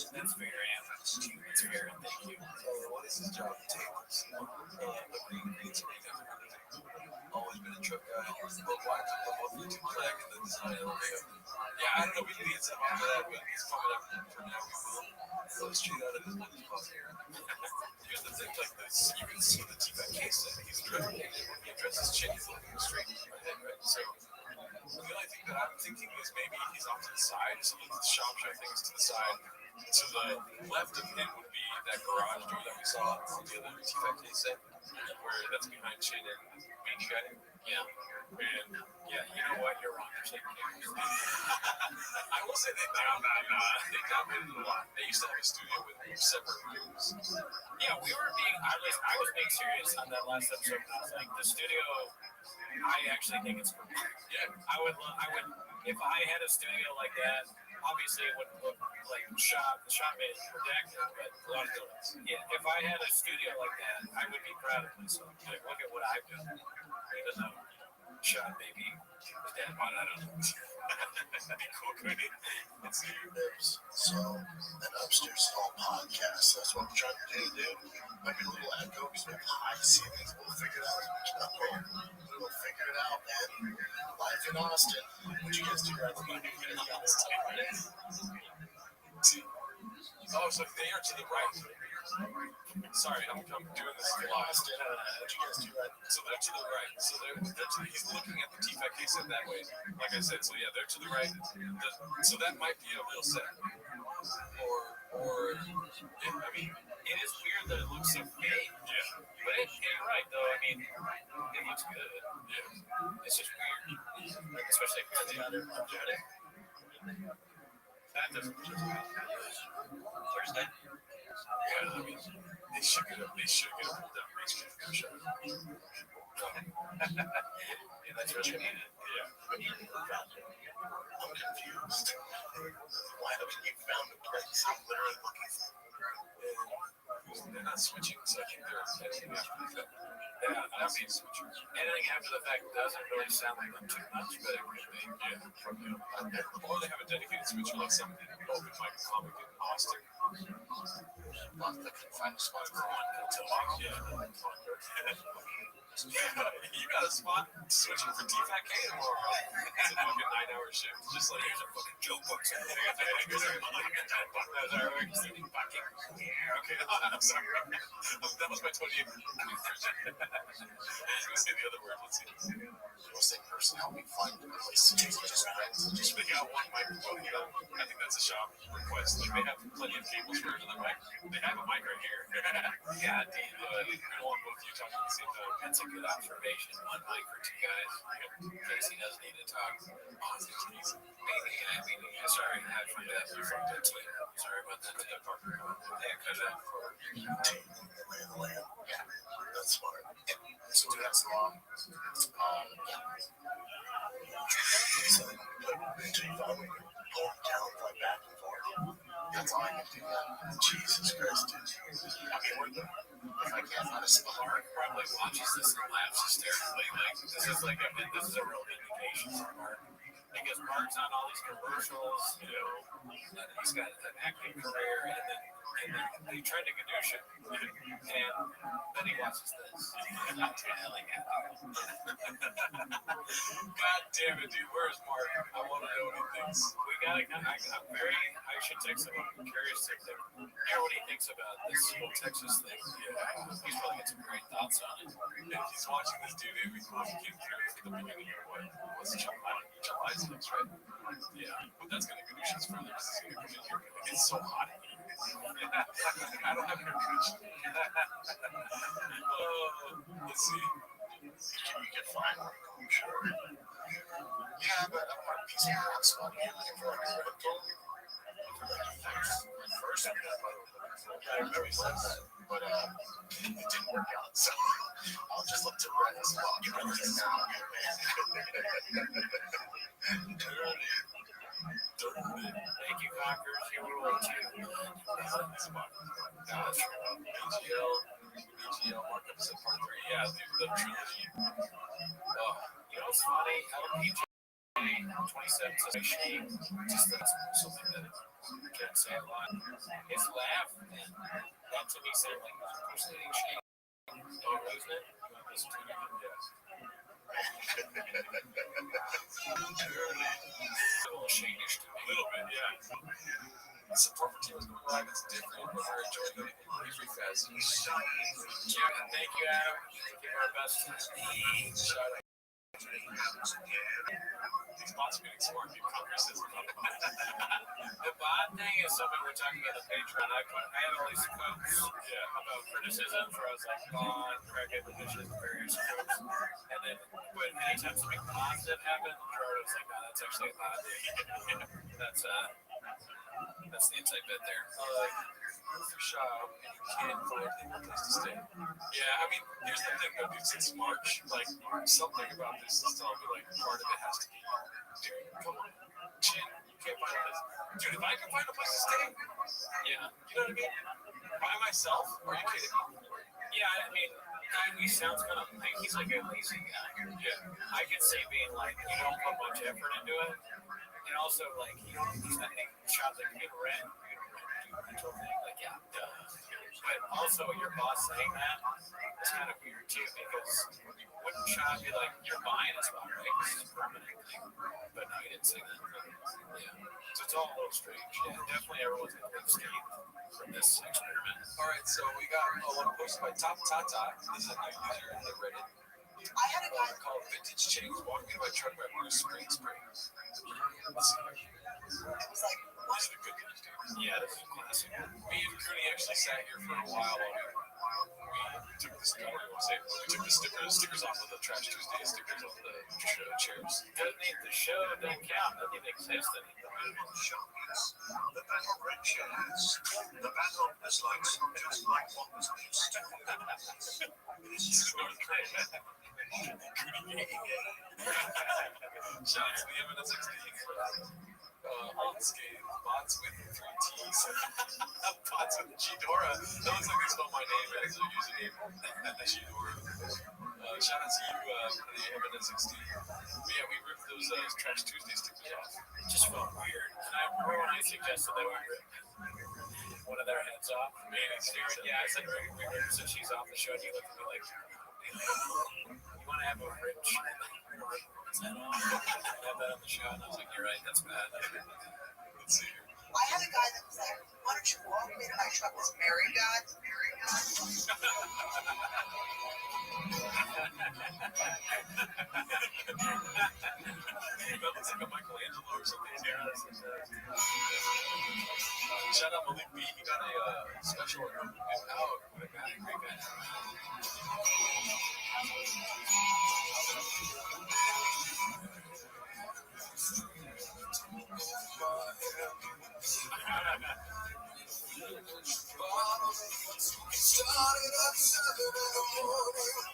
That's fair, yeah. That's fair. Thank you. So what is his job? Tables. The green screen guy. Always been a truck guy. But why took the whole YouTube flag and the design elevator? Yeah, I don't know. We need to get something for that, but he's coming up for now. We will. So let's cheat out of his money here. Here's the thing, like this, you can see the T-Fact case that he's addressing. When he addresses shit, he's looking straight ahead, right? So the only thing that I'm thinking is maybe he's off to the side, so the shop things to the side. To the left of him would be that garage door that we saw on the other T-Fact case set, where that's behind Chin and Beach Guy. Yeah. And Yeah, you know what? You're wrong. You're taking care. I will say they downloaded a lot. They used to have a studio with separate rooms. Yeah, we were being. I was being serious on that last episode. I was like, the studio. I actually think it's cool. Yeah. I would. If I had a studio like that. Obviously, it wouldn't look like the shop made it redacted, but a lot of buildings. Yeah, if I had a studio like that, I would be proud of myself. Like, look at what I've done. Even though shop maybe was dead, but I don't know. That'd be cool, couldn't it? Let's see your lips. So, an upstairs hall podcast. That's what I'm trying to do, dude. Might be a little echo because we have high ceilings. We'll figure it out. We'll figure it out, man. Life in Austin. What you guys do right now? Oh, so they are to the right. Sorry, I'm doing this live. Austin. What you guys do right now? So they're to the right. So he's looking at the T-Fact case set that way. Like I said, so yeah, they're to the right. So that might be a real set. Or yeah, I mean, It is weird that it looks so fake. yeah. But you're right, though. I mean, it looks good. Yeah. It's just weird. Especially for the other project. That doesn't look Thursday? Yeah, I mean, they should get a pulled down Restream shot. Yeah, that's really needed. Yeah. I'm confused. Why haven't you found a place? I'm literally looking for They're not switching, so I think they're editing after the fact. Yeah, that means switching. Editing after the fact doesn't really sound like them too much, but it could be. Yeah, from or they have a dedicated switcher like some open mic comic in Austin. They can find a spot for one until You got a spot switching for T-Fact K tomorrow. It's a fucking 9-hour shift. Just like here's a fucking joke book. Okay, I'm sorry. That was my 28th. I was going to say the other word. Let's see. We'll say person help me find a place to just rent. Just they got one microphone here. I think that's a shop request. Like they have plenty of cables for another mic. They have a mic right here. Yeah, damn. We don't want both of you talking at the same time. That's a good observation. One mic for 2 guys. Casey doesn't need to talk. Sorry, I forgot you from the team. Sorry about that. Yeah, cut it out for Lay of the land. Yeah, that's smart. So do that song. So until you find me, pull them down, fly back and forth. That's all I can do. Jesus Christ, dude. I mean, if I can't find a spot. Mark probably watches this and laughs hysterically. Like this is a real vindication for Mark. Because Mark's on all these commercials, you know, and he's got an acting career, and then they tried to gadoosh him, and then he watches this. I'm telling you. God damn it, dude. Where's Mark? I want to know what he thinks. We gotta. I should text him. I'm curious to hear what he thinks about this whole Texas thing. Yeah, he's probably got some great thoughts on it. And he's watching this dude every time he came through for the beginning of what's July 6th, right? Yeah, but that's gonna gadoosh us further because he's gonna come in here. It's so hot in here. I don't have air conditioning. Let's see. You can find one, I'm sure. Yeah, but I want a piece of hot spot. You're looking for like a rental. First, I remember he said that, but it didn't work out. So I'll just look to rent a spot. You're right now, man. Dirty. Shockers, you rule too. BGL markups at part 3. Yeah, the trilogy. Oh, You know what's funny? LPG 27 shame. Just that's something that I can't say a lot. His laugh, that to me sounded like impersonating shame. Don't lose it. Listen to it. yes. A little shadish to me. A little bit, yeah. It's a perfect team is going live. It's different. We're enjoying it. Free fast. Yeah, thank you, Adam. Give our best. Shout out. These bots are getting smart. People criticism. The bot thing is something we're talking about on Patreon. I had all these quotes about criticisms where I was like, bot, cricket, wishes, various quotes. And then when anytime something positive happened, Gerard was like, oh, that's actually a bot. That's the inside bit there. If you're shop and you can't find a place to stay. Yeah, I mean, here's the thing though, dude. Since March, like, something about this is telling me, like, part of it has to be, dude, come on. Chin, you can't find a place. Dude, if I can find a place to stay, Yeah. you know what I mean? By myself? Are you kidding me? Yeah, I mean, he sounds kind of like he's like a lazy guy. Yeah. I could see being like, you don't put much effort into it. And also, like, he's not making shots like you get rent, rental thing. Like, yeah, duh. But also, your boss saying that is kind of weird too, because wouldn't Shot be like, you're buying a spot, right? This is permanent thing. But no, he didn't say that. Yeah. So it's all a little strange. Yeah, definitely everyone's going to escape from this experiment. All right, so we got one posted by Top Tata. This is a new user in the Reddit. I had a guy called Vintage Chain walking into my truck by Bruce Springsteen. Listen, it was like, what? These are the good news, dude. Yeah, this is classic. Me and Cooney actually sat here for a while while we took the stickers off of the Trash Tuesday stickers off the chairs. The show don't count. Doesn't even exist anymore. The battle red chairs. The battle is like just like what was used to. Shout out to the M&S16. Unscathed. Bots with 3 T's. Bots with G-Dora. That looks like they spelled my name as a username. G-Dora. Shout out to you for the M&S16. But yeah, we ripped those Trash Tuesday stickers off. It just felt weird. And I remember when I suggested that we rip one of their heads off. Yeah, I said we ripped some cheese off the show, and you looked at me like, you want to have a rich head off? Have that on the show, and I was like, you're right, that's bad. Let's see here. I had a guy that was like, why don't you walk me to my truck? Was Mary God? That looks like a Michelangelo or something. Shout out Malik B. He got a special out. What a guy. Great guy. Started at 7 in the morning.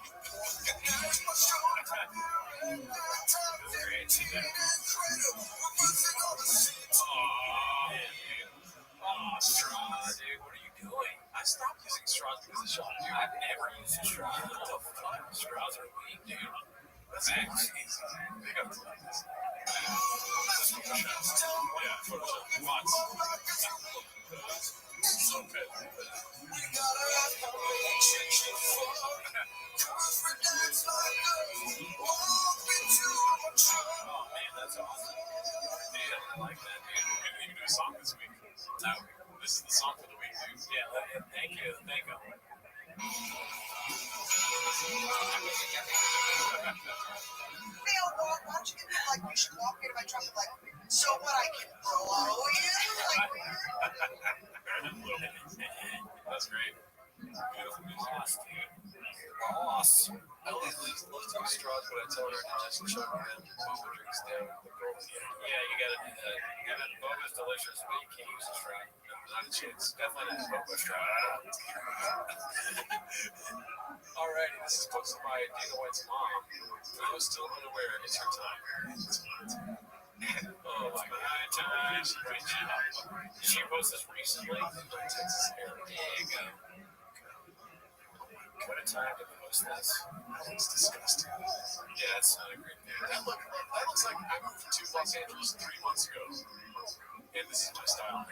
And that's my show. Straw, dude, what are you doing? I stopped using straws because of Sean, dude. I've never used a straw. What the fuck? Straws are weak, dude. That's crazy. They got to like this. Yeah, Photoshop. Bots. So good. Oh, man, that's awesome. Yeah, I like that, dude. Maybe we can do a song this week. No, this is the song for the week, dude. Yeah, thank you. Thank you. Neil, why don't you get me like, you should walk into my truck and like, so what, I can blow you? Like, That's great. Beautiful music. Boss, dude. Boss. I always love to use straws, but I tell her to just chug them boba drinks down with the girls. Yeah, you gotta do that. Boba's delicious, but you can't use a straw. No, not a chance. Definitely not a boba straw. Alrighty, this is posted by Dana White's mom. For those still unaware, it's her time. Oh my god, time. She posted this recently. Texas Air. There you go. What a time to post this. That looks disgusting. Yeah, it's not a great picture. That looks like I moved to Los Angeles 3 months ago. And this is my style.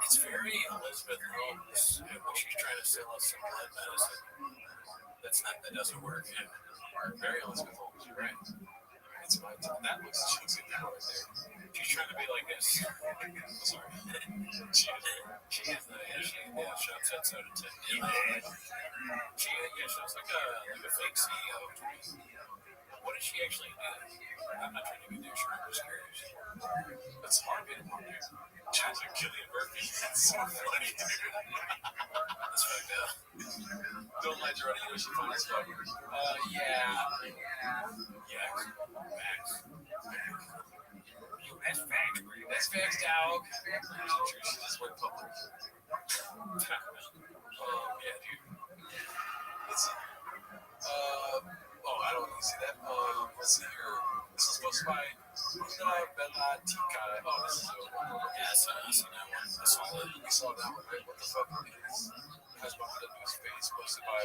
It's very Elizabeth Holmes when she's trying to sell us some blood medicine. That doesn't work. Yeah. Very Elizabeth Holmes, you're right. It's my time. That looks cheesy now right there. She's trying to be like this. Sorry. She has the Sean said so to Tim. She looks like a fake CEO. What does she actually do? I'm not trying to be there. I'm just curious. That's hard to get. Sounds like Killian Murphy. That's so funny, dude. That's fucked up. Don't let Jordan, you know she finds fuck. Yeah. Yeah. Max. That's facts, bro. That's facts, dog. She just went public. Yeah, dude. Let's see. I don't need to see that. Let's see here. This is supposed to be Bella Tika. Oh, this is Yeah, I saw that one. I saw that. We saw that one, right? What the fuck is Has Muhammad a News Face posted by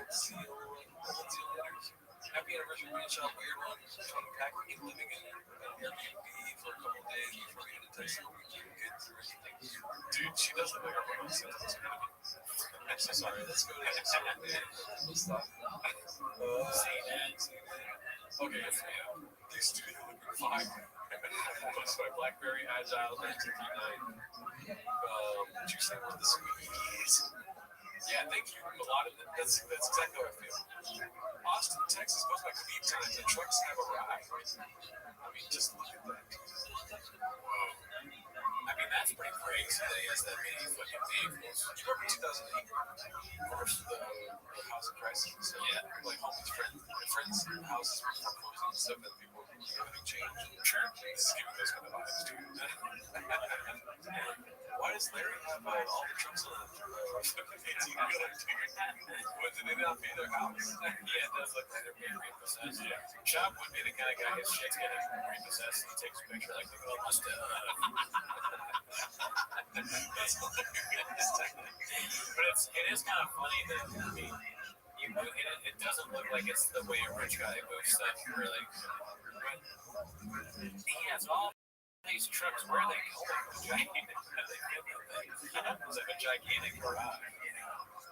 Seal Letters. Happy anniversary, man. Shot weird one. From packing and living in an Airbnb for a couple days before we had to text her. We can't get through everything. Dude, she does look like her mom. I'm so sorry. Let's go to the next one. Let's stop. See that? Okay, these two look fine. Posted by Blackberry Agile 1939. Did you say what the squeeze? Yeah, thank you. A lot of that's exactly how I feel. Austin, Texas, posted by Khabib Time. The trucks have arrived. I mean, just look at that. Whoa. I mean, that's pretty crazy that he has that many fucking vehicles. You remember 2008? Of course, the housing crisis. So, yeah, like homeless friends' houses were foreclosed and stuff, and people everything changed. Sure. This is giving those kind of vibes, dude. Why does Larry have all the trucks on the 18-wheeler, dude? What, did they not pay their house? Yeah, it does look like they're being repossessed. Yeah. Chop would be the kind of guy his shit's getting repossessed and he takes a picture like the girl must have. But it is kind of funny that, I mean, it doesn't look like it's the way a rich guy moves stuff, really. But he has all these trucks. Where are they going? It's like a gigantic garage.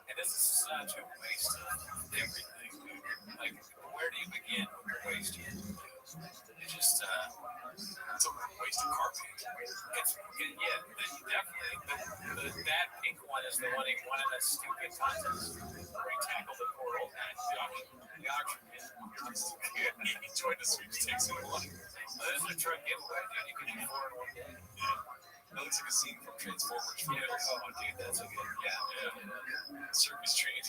And this is such a waste of everything, dude. Like, where do you begin with the waste? It just, it's a waste of carpet. Yeah, definitely. That pink one is the one he won in that stupid contest where he tackled the poor old man. The auction. He joined the sweepstakes in one. This is a truck giveaway, dude. You can do 4 in one day. That looks like a scene from Transformers. Yeah, oh, dude, that's a good. Yeah. Circus train.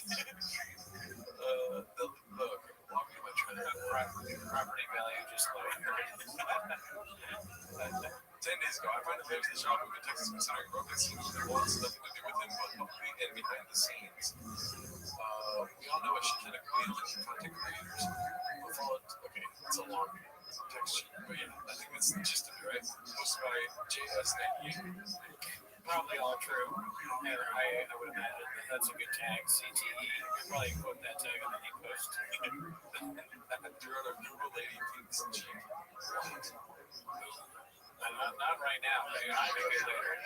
Walking my train. Property value just low. 10 days ago, I find that there's the shop in Texas considering broken seems there wants nothing to do with him but publicly and behind the scenes. We all know a shit ton of creators, content creators. Okay, it's a long text sheet, but yeah, I think that's the gist of it, right? Posted by JS98. Probably all true. And I would imagine that's a good tag. CTE. You could probably quote that tag on any post. You're on a Google lady thinks cheap. Not right now. I think it later.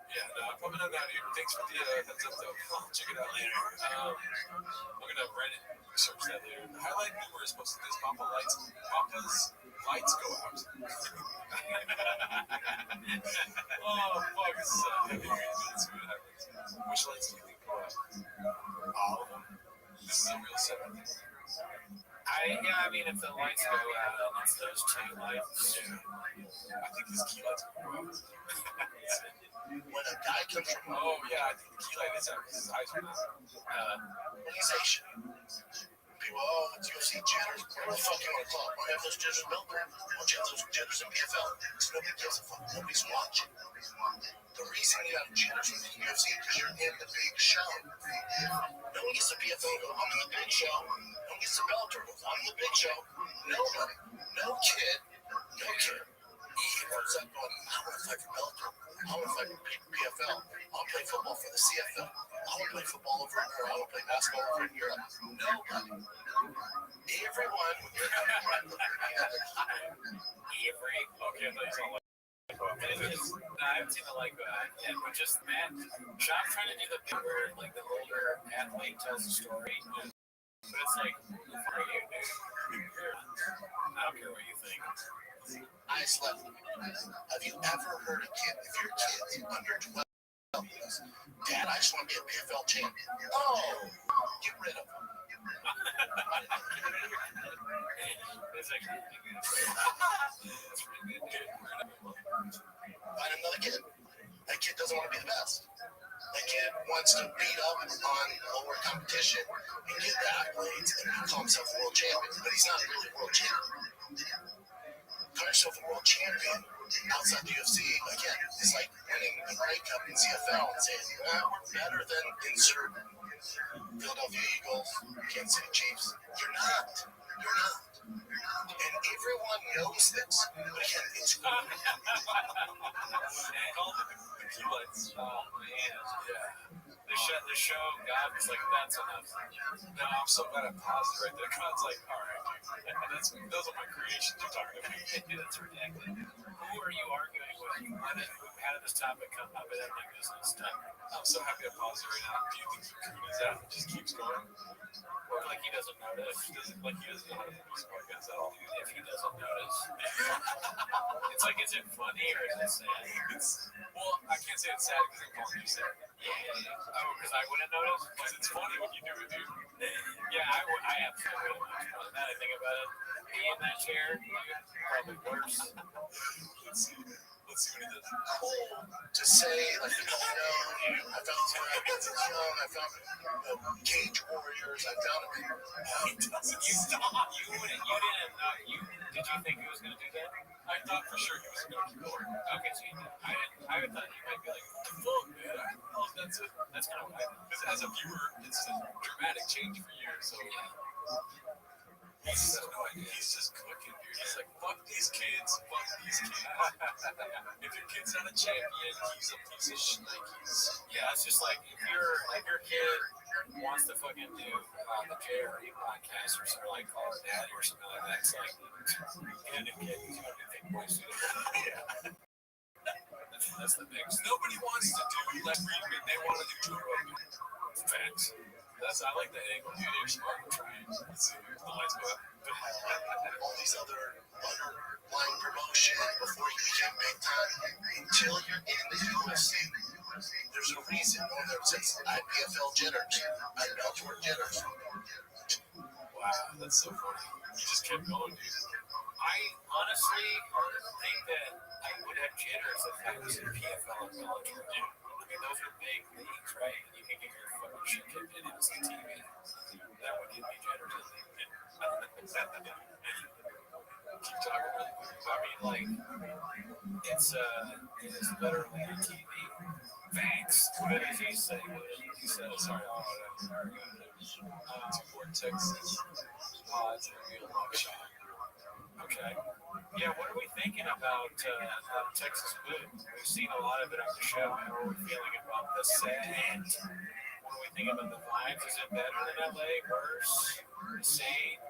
Yeah, no, probably not now, dude. Thanks for the heads up, though. I'll check it out later. I'm gonna Reddit search that later. Highlight numerous posted this. Papa's lights go out. Oh, fuck, this is heavy. Let's see what happens. Which lights do you think go out? All of them. This is a real setup. I mean, if the lights go out, it's those 2 lights. Yeah. I think his key lights go out. When a guy comes from Oh, yeah, I think the key light is out because his eyes are out. organization, people, it's UFC jitters. What the fuck you want to call it? Want to have those jitters built? Why don't you have those jitters in PFL? Because nobody gives a fuck. Nobody's watching. The reason you have jitters in the UFC is because you're in the big show. No one gets to PFL go, I'm in the big show. No one gets to Bellator go, I'm in the big show. Nobody, no kid, he ends up going, I want to fight for Bellator. I want to fight for PFL. I'll play football for the CFL. I want to play football over in Europe. I want to play basketball over in Europe. Nobody. Everyone. Avery. Okay, that's all. I haven't seen the like yet, but just man, Sean's trying to do the thing where like the older athlete tells a story, but it's like for you, dude. I don't care what you think. I slept. Have you ever heard a kid, if your kid's under 12 years, Dad, I just want to be a PFL champion. Oh, get rid of him. It's like, Find another kid. That kid doesn't want to be the best. That kid wants to beat up on lower competition and get the accolades and call himself a world champion, but he's not really a world champion. Call yourself a world champion outside the UFC, again, it's like winning the Grey Cup in CFL and saying, we're better than insert Philadelphia Eagles, Kansas City Chiefs. You're not. You're not. And everyone knows this. But again, it's called the Kiwans. Oh man, yeah. The show, God was like, that's enough. No, I'm so glad I paused it right there. God's like, all right, those are my creations you're talking about. That's ridiculous. Who are you arguing with? How did this topic come up in my business? I'm so happy I paused it right now. Do you think he comes out and just keeps going? Or like he doesn't notice? Like he doesn't know how to do this podcast at all? If he doesn't notice. It's like, is it funny or is it sad? Well, I can't say it's sad because I'm calling you sad. Yeah. Oh, because I wouldn't notice? Because it's funny when you do it, dude. Yeah, I absolutely wouldn't notice. Now that I think about it, me in that chair, probably worse. Let's see what he does. To say, like, I found some rabbits in young, I found cage warriors, I found him. He doesn't stop. You didn't know. Did you think he was going to do that? I thought for sure he was going to keep going. Okay, so you did. I thought he might be like, fuck, man. That's it. That's kind of what I thought. Because as a viewer, it's a dramatic change for you. So, yeah. He's no idea. He's just cooking, dude. He's like, fuck these kids. Fuck these kids. If your kid's not a champion, he's a piece of shit. Like, yeah, it's just like if your kid wants to fucking do the JRE podcast or something like Call Her Daddy or something like that, it's like, get a new kid because you got to do things boys do. Yeah. That's the thing. Nobody wants to do left Friedman. They want to do Joe Rogan. Facts. I like the angle. You didn't smart trying. Let's see. The lights go up. All these other underlying promotion before you became big time. Until you're in the UFC, there's a reason. No one ever says, I PFL jitters. I Bellator jitters. Wow, that's so funny. You just kept going, dude. I honestly think that I would have jitters if I was in PFL and Bellator. I mean, those are big leagues, right? You can get your fucking shit kicked in on TV. That would give me jitters, I think. Keep talking really quick. I mean, like, it's literally on TV. Thanks. What did he say? He said, sorry, toward Texas. It's going to be a long shot. Okay. Yeah, what are we thinking about Texas food? We've seen a lot of it on the show. How are we feeling about the set? What do we think about the vibes? Is it better than LA? Worse? Same?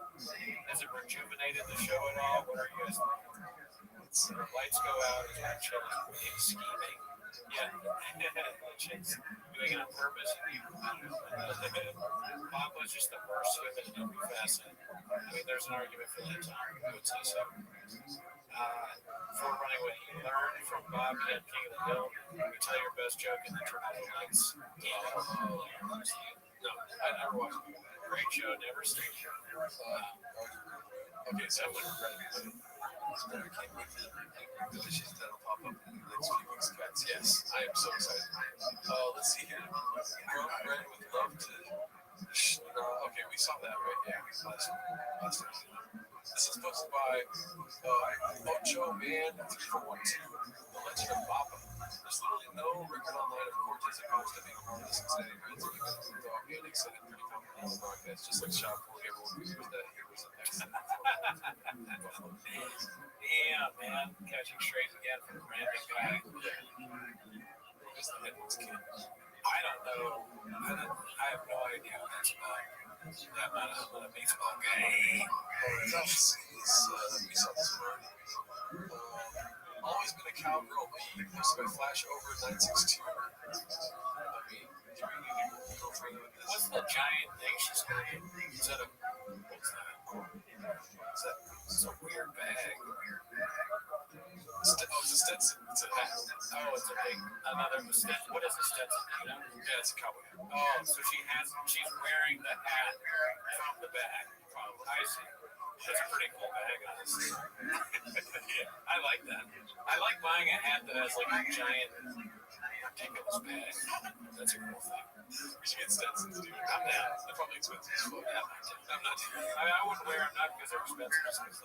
Has it rejuvenated the show at all? What are you guys thinking? Lights go out as we're chilling, scheming. Yeah. Chicks doing it on purpose. Bob was just the worst human in every facet. I mean, there's an argument for that time. I would say so. For running what you learned from Bob and King of the Hill, you tell your best joke and then turn on the lights. No, I never watched it. Great show, never seen it. Okay, so I wouldn't regret it. I can't wait for the delicious that'll pop up in the next few weeks, guys. Yes, I am so excited. Let's see here. Broke bread with love to. Okay, we saw that, right? Yeah, last Thursday. This is posted by Ocho Man 3412, The Legend of Papa. There's literally no record online of Cortez Acosta being a part of the Cincinnati Reds, even though the organic said it pretty confidently on the broadcast, just like Sean Paul, everyone who used that he was an excellent performer. Yeah, man. Catching strays again from a random guy. Who's the Midwest kid? I don't know. I have no idea what that's about. I'm not a baseball guy. We saw this morning. Always been a cowgirl bee. Posted by Flash over 962. I mean, do we need to go further with this? What's the giant thing she's holding? Is that a? What's that? It's a weird bag. Oh, it's a Stetson. It's a hat. Oh, it's a big another Stetson. What is a Stetson? You know? Yeah, it's a cowboy hat. Oh, so she's wearing the hat from the bag. I see. That's a pretty cool bag, honestly. Yeah, I like that. I like buying a hat that has like a giant, ridiculous bag. That's a cool thing. We should get Stetsons, dude. I'm down. They're probably expensive as fuck. I'm not. I wouldn't wear them not because they're expensive, just because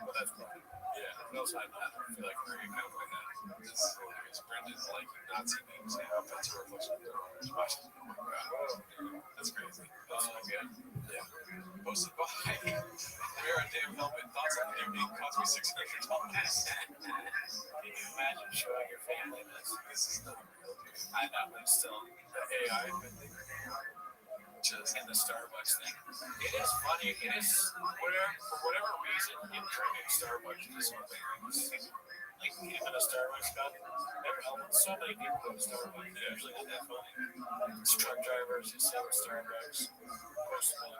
but that's cool. Yeah. Those I feel like wearing a cowboy hat. This is hilarious. Brendan like Nazi memes. Yeah, that's a reflection of their owners. Watch it. Oh my god. That's crazy. Good. Yeah. Posted by Wear a Damn Helmet. Thoughts on video game cost me $600. Can you imagine showing your family this? This is not real, dude. I know, but still, the AI thing. Just And the Starbucks thing. It is funny. It is for whatever reason, in drinking Starbucks is so big. Like even a Starbucks cup. So many people go to Starbucks. They're usually not that funny. It's truck drivers who sell at Starbucks, postmen,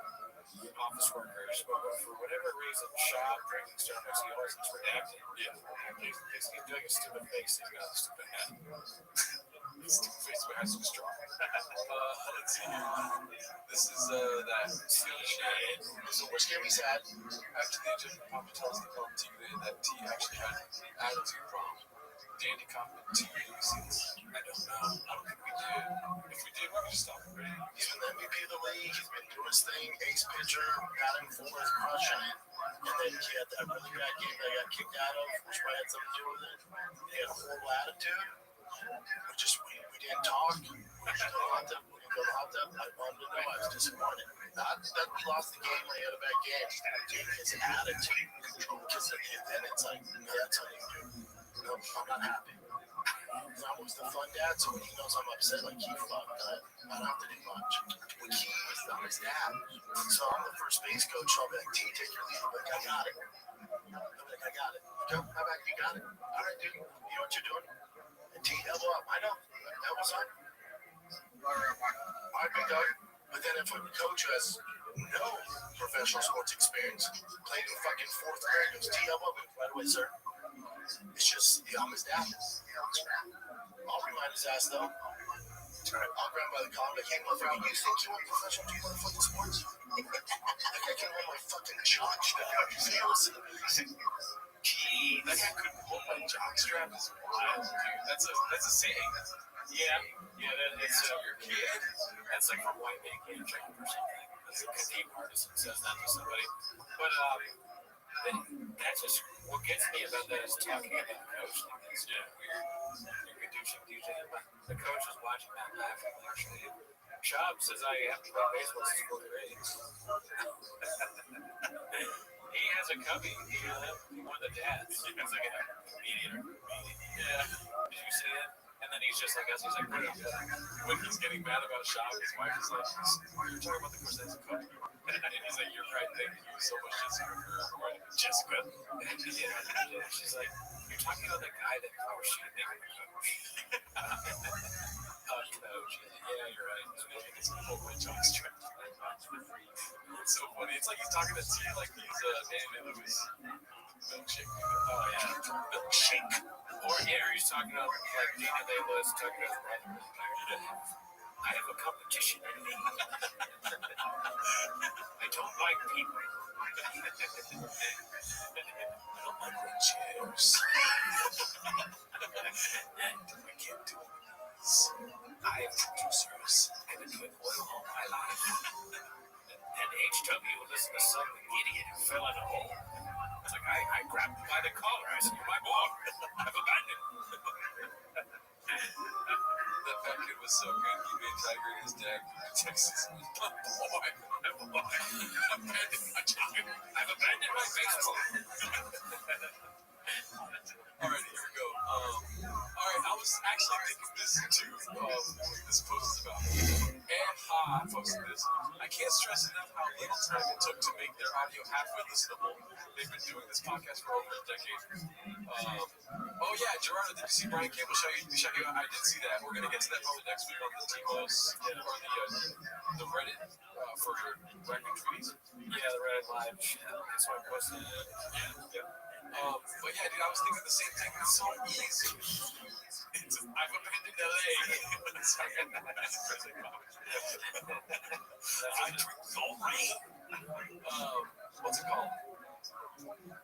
office workers, but for whatever reason, shop drinking Starbucks, he always looks redacted. yeah. He's doing a stupid face. He's got a stupid hat. Stupid face has to be strong. Let's see here. This is that seal shade. So which game he's at? After the agent, Papa tells the pump team that T actually had an attitude problem. Dandy Kaufman, T, you see this? I don't know. I don't think we did. If we did, we could just stop it, right? He's been the MVP of the league. He's been doing his thing. Ace pitcher, got him for his crushing it. And then he had that really bad game that I got kicked out of, which probably had something to do with it. He had a horrible attitude. We didn't talk. We didn't go out there. I wanted to know. I was disappointed. Not that we lost the game when he had a bad game. Dude, his attitude. Because then it's like, that's how you do. No, I'm not happy. I'm always the fun dad, so when he knows I'm upset, like he fucked, I don't have to do much. When he was on his dad, so I'm the first base coach, so I'll be like, T, take your lead. I'm like, I got it. I'm like, I got it. Go, how about you got it? All right, dude, you know what you're doing? And T, elbow up. I know. Elbow's up. All right, big dog. But then if a coach who has no professional sports experience, played in fucking fourth grade, goes, T, elbow up. Right away, sir. It's just, I'm his dad. I'll remind his ass though. I'll grab him by the collar, like, hey, motherfucker, you think you want professional? Do you want fucking sports? Like, I can hold my fucking jock strap. Listen to me. Gee, that guy couldn't hold my jock strap. Is wild, dude. That's a saying. It's your kid. That's like from White Man Can't Jump or something. That's a Kadeem artist says that to somebody. But that's just what gets me about that is talking about the coach. It's weird. You could do some DJ. The coach is watching that laughing actually. Chubb says I have to play baseball since fourth grade. He has a cubby. He won the dads. He's like a comedian. Yeah. Did you see it? And then he's just like us. He's like, put it up. When he's getting mad about Shop, his wife is like, you're talking about the coach that's a coach. And he's like, you're right, thank you so much, Jessica. Jessica. She's like, you're talking about the guy that forced you to make him a coach. Coach. Yeah, you're right. It's a whole bunch of strap. It's so funny. It's like he's talking to T like he's Danny Lewis. Milkshake. Oh, yeah. Milkshake. Or he's talking about like Dina Day Lewis talking to his brother. I have a competition in me. I don't like people. I don't like red chairs. And I can't do this. I have producers. I've been doing oil all my life. And HW listened to some idiot who fell in a hole. It's like I grabbed him by the collar. I said, "You're my boy. I've abandoned." That fat kid was so good. He made Tiger and his dad from Texas. Boy, I've abandoned my job. I've abandoned my baseball. actually thinking this too. This post is about. I posted this. I can't stress enough how little time it took to make their audio halfway listenable. They've been doing this podcast for over a decade. Oh yeah, Gerardo, did you see Brian Campbell show you? I did see that. We're gonna get to that probably next week on the T-Mos or the Reddit for Record Treaties. Yeah, the Reddit live. That's why I posted it. Yeah. But yeah, dude, I was thinking the same thing. It's so easy. I've abandoned LA. Sorry, that's a present comment. I drink the rain. What's it called?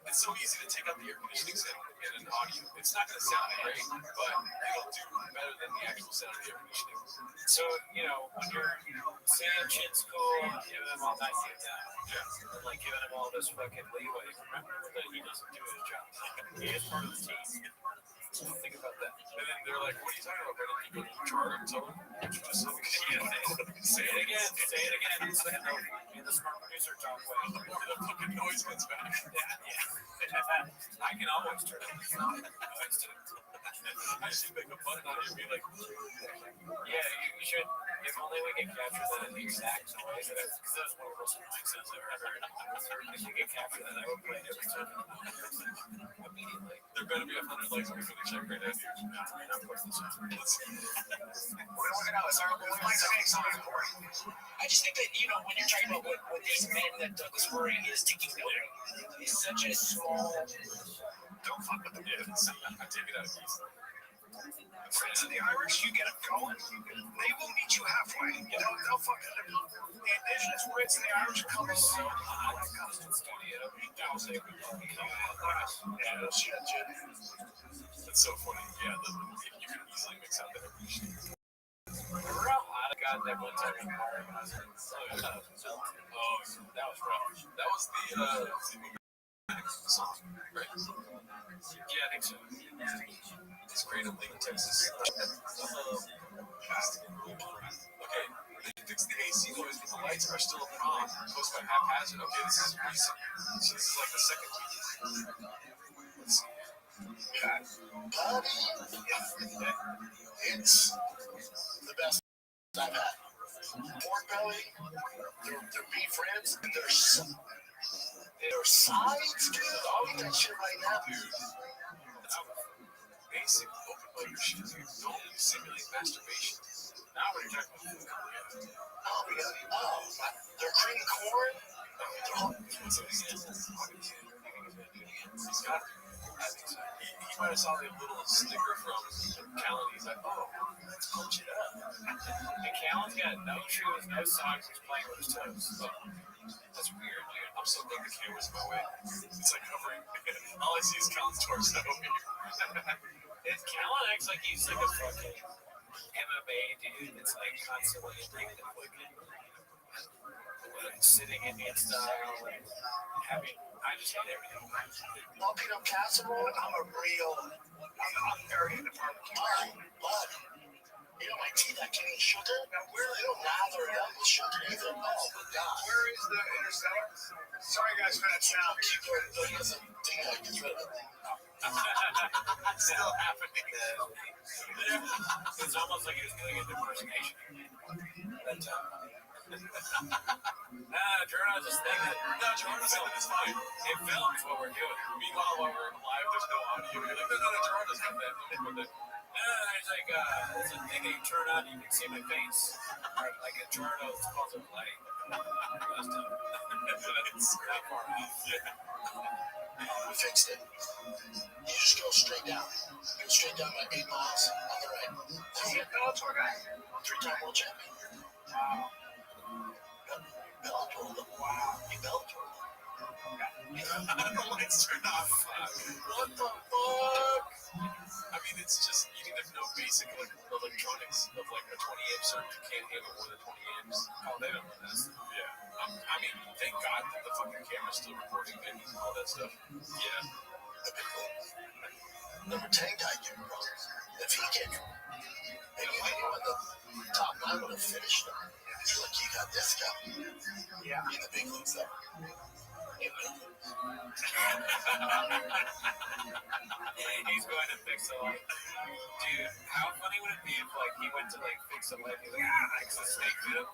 It's so easy to take out the air conditioning sound in an audio. It's not going to sound great, but it'll do better than the actual sound of the air conditioning. So, when you're saying shit's cool, giving them all nice things down. Yeah. Like giving him all this fucking leeway. Remember that he doesn't do his job. He is part of the team. Think about that. And then they're like, what are you talking about, Brendan? You go to Charter and tell them? Say it again. Say it again. In the smart producer talk way. The fucking noise comes back. Yeah. I can always turn it on. I should make a button on it and be like, yeah, you should. If only we can capture that exact noise. Because that's one of those annoying sounds I've ever heard. If you can capture that, I would play it every time. Immediately. There better be 100 likes on the check right now, dude. I'm putting this on. We're looking out. Sorry, we might say something important. I just think that, when you're talking about what these men that Douglas Murray is taking away, is such a small. Don't fuck with them. Yeah, I take it out of these. Friends of the Irish, you get them going. They will meet you halfway. They'll fucking. The indigenous Brits and the Irish come so hot. When it comes to the studio, they'll say, Yeah, shit. That's so funny. Yeah, you can easily mix out the air conditioning. Remember how hot it got that one time in the bar? Oh, that was rough. That was the song, right? Yeah, I think so. It's great in Lincoln, Texas. Okay, they fixed the AC noise, but the lights are still on. Posted by haphazard. Okay, this is recent. So this is like the second week. Let's see. it's the best I've had. Pork belly, their beef ribs, their sides, dude. I'll eat that shit right now, dude. Basic open butter shit. Don't simulate masturbation. Now we're talking about Their cream corn. He's got it. He might have saw the little sticker from Callan. He's like, oh, let's punch it up. And Callan's got no shoes, no socks, he's playing with his toes. Oh, that's weird, dude. I'm so glad the camera's in my way. It's like covering. All I see is Callan's torso. Callan acts like he's like a fucking MMA dude. It's like constantly like sitting Indian style and having. I just hate everything. Looking up casserole, I'm very into barbecue. But, my tea that can eat sugar, they don't lather it up with sugar either. Oh, my God. Where is the interstellar? Sorry, guys, for that sound. Keyboard doesn't think I can rid of it. It's still happening. It's almost like he was doing an impersonation. Jordan's just thinking. No, Gerardo's saying it's fine. It films what we're doing. Meanwhile, while we're live, there's no audio. You're like, no, Gerardo's got that. There's like there's a thing that you turn on, you can see my face. Like a Jordan's supposed to play. It's not far off. Yeah. We fixed it. You just go straight down. Go straight down like 8 miles on the right. Is he a Bellator guy? 3-time world champion. Wow. Bellator. Wow. He Bellator. The lights turned off. What the fuck? I mean, it's just, you need to know basic electronics of like a 20 amp circuit. You can't handle more than 20 amps. Oh, they don't know this. Yeah. I mean, thank God that the fucking camera's still recording and all that stuff. Yeah. Number 10 guy came wrong. If he came wrong, and you might know the top 9 would have finished him. You're like, you got this guy. Yeah. In the big leagues, though. He's going to fix the light. Dude, how funny would it be if like he went to like fix a light? He's like, ah, like the snake bit him.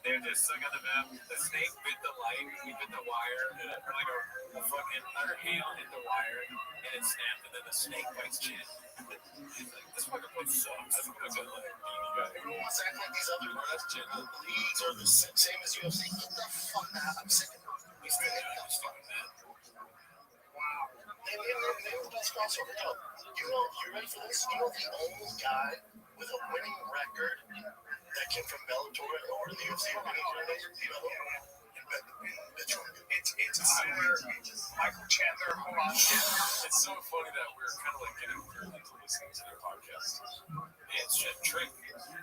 They were just stuck on the map. The snake bit the light, he bit the wire, or like a fucking or hail hit the wire, and it snapped, and then the snake bites Chin. He's like, this fucking place sucks. I'm gonna like beat you guys. Everyone wants to act like these other leagues are the same as UFC. Get the fuck out. I'm sick of them. He's still doing that. Wow. They were the best crossover. Yo, you ready for this? You know the only guy with a winning record that came from Bellator or the UFC or it's similar. Michael Chandler, hold on. It's so funny that we're kind of like getting turned into listening to their podcast. It's just trick,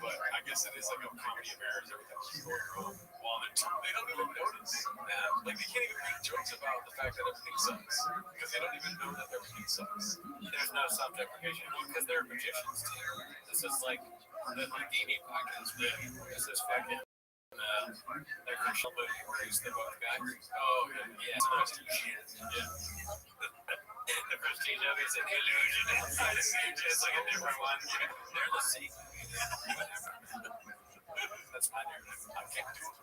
but I guess it is like a comedy of errors. Everything's just going wrong. While they don't even notice that. Like they can't even make jokes about the fact that everything sucks because they don't even know that everything sucks. There's no self-deprecation because they're magicians too. This is like the gaming podcast. This is fucking. Their commercial movie where he's the book guy. Oh, yeah. It's not shit. Yeah. The Prestige of it's an illusion. It's like a different one. They're the sequel. That's my narrative. I can't do it.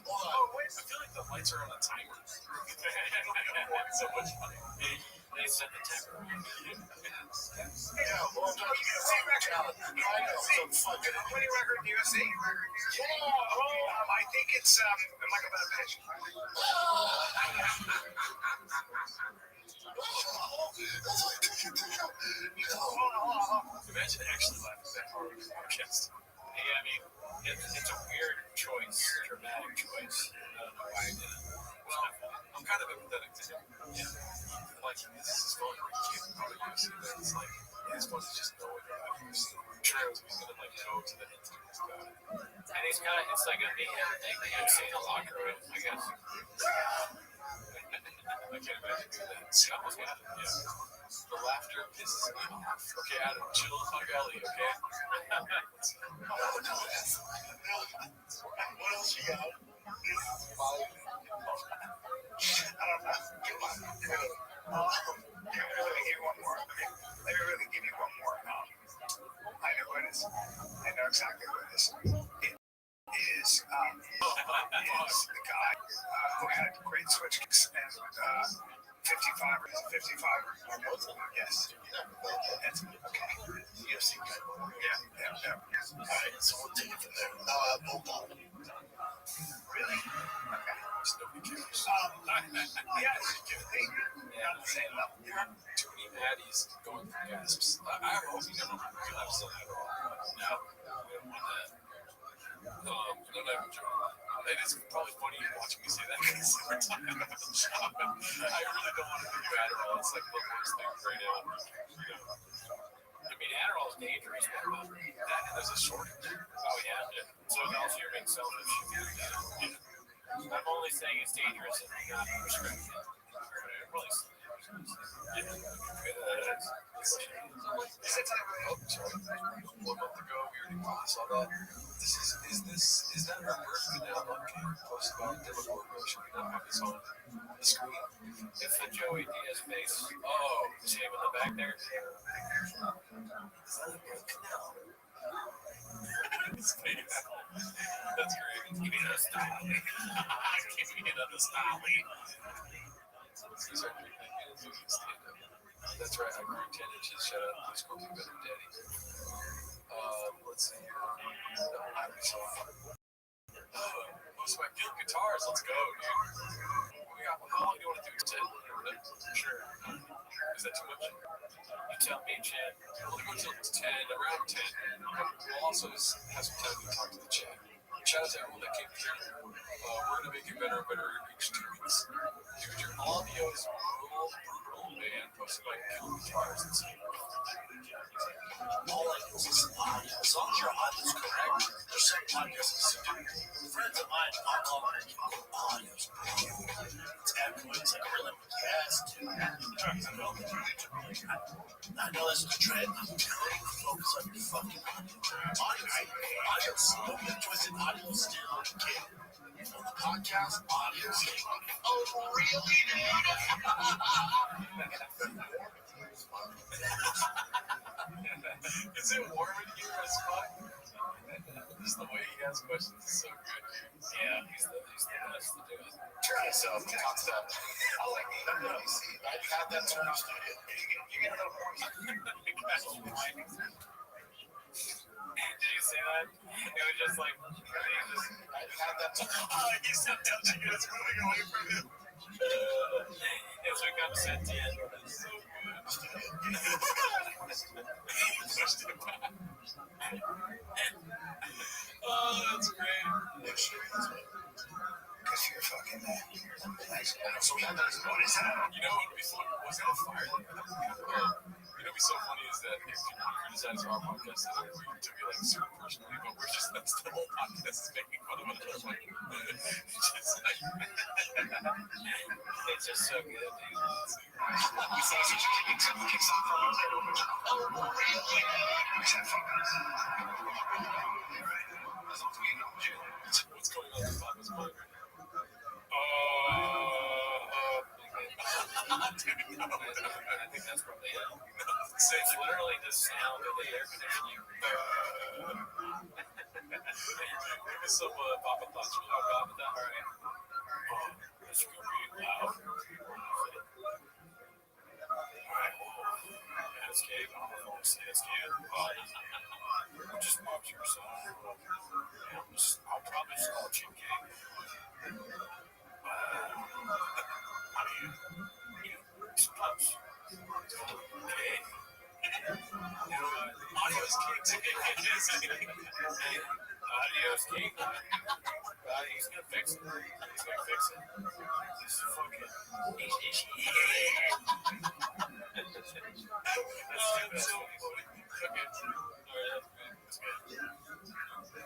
Oh, wait. I feel like the lights are on a timer. So much fun. They set the timer. Yeah, well, I'm talking UFC challenge. Winning record in UFC? Yeah. I think it's Michael Badovich. Imagine actually laughing that hard on a podcast. Yeah, I mean, it's a weird choice, a dramatic choice. I don't know why I did it. Well, I'm kind of empathetic to him. Yeah. Like, this is going to be probably UFC, but it's like, he's supposed to just know it about UFC. True. He's going to, like, go to the hint of this guy. And he's kind of, it's like a big thing. MC in the locker room, I guess. I can't imagine doing that. See, I almost got it. Yeah. The laughter pisses me off. Okay, Adam, chill the fuck out, okay? What else you got? I don't know. Let me give you one more. Let me really give you one more. I know who it is. I know exactly who it is. It is the guy who had great switch kicks and 55 or 55 or both of them. Yes. That's okay. UFC guy. Yeah. All right, so we'll take it from there. Bulldog. Really? Okay. Nobody cares. Yeah, on the same level. Too many baddies going for gasps. I hope you never relapse on that at all. No, we don't want that. No, not even joking. It is probably funny watching me say that because we're talking about the job. I really don't want to do Adderall. It's like the worst thing right now. You know. I mean, Adderall is dangerous, but that there's a shortage. Oh, yeah. So also you're being selfish. Yeah. I'm only saying it's dangerous if you're not prescribed it. Is it time? Oh, sorry. 1 month ago, we already saw that. Is that her birth canal posted by Demogorgon? Should we not have this on the screen? It's the Joey Diaz face. Oh, shame in the back there. Is that a birth canal? His face. That's great. Give me another style. Give me another style. These are great things. That's right. I grew 10 inches. Shout out to Scorpion Better Daddy. Let's see here. I don't know. Most of my guild guitars. Let's go, dude. How long do you want to do? 10? Sure. Is that too much? You tell me, Chad. We'll go till 10, around 10. We'll also have some time to talk to the chat. Shout out to everyone that came through. We're going to make it better and better each 2 weeks. Dude, your audio is brutal. man posted like killer guitars and stuff. All I use is audio. As long as your audio is correct, there's some podcasts. Friends of mine, I'll call them audio's it's echoing. It's like, really? Yes, dude. I know that's the trend. I'm telling you, focus on your fucking audio. Audio slow, twisted audio still king. On the podcast, audio king. Oh, really, Is it warm in here as fuck? Just the way he asks questions is so good, dude. Yeah, he's the best to do it. Turn yourself, talk stuff. I like no, see, I had that turn off studio. You get a little more. Did you see that? It was just like, I had that turn off. He's not touching it, it's moving away from him. it's become sentient. It's so good. Oh, that's great. Because you're fucking mad. So we had those notice that. You know what would be fun? Was it a fire? You know what'd be so funny is that if people criticize our podcast, that we took it like super personally, but we're just, that's the whole podcast is making fun of another like, it's just so good, dude. We saw such a kicks off a little bit. Oh, really? What's going on with Bob? Dude, no. I think that's probably it. It's literally the sound of the air conditioning. Maybe some Papa thoughts were about that, alright? It's gonna be loud. Alright, it's Gabe. I don't know what to say. It's Gabe. Just watch yourself. I'll probably just watch you, Gabe. Sometimes. Okay. Audio's king. Audio's king. He's gonna fix it. He's fucking. That's so funny. Okay. Alright, that's good.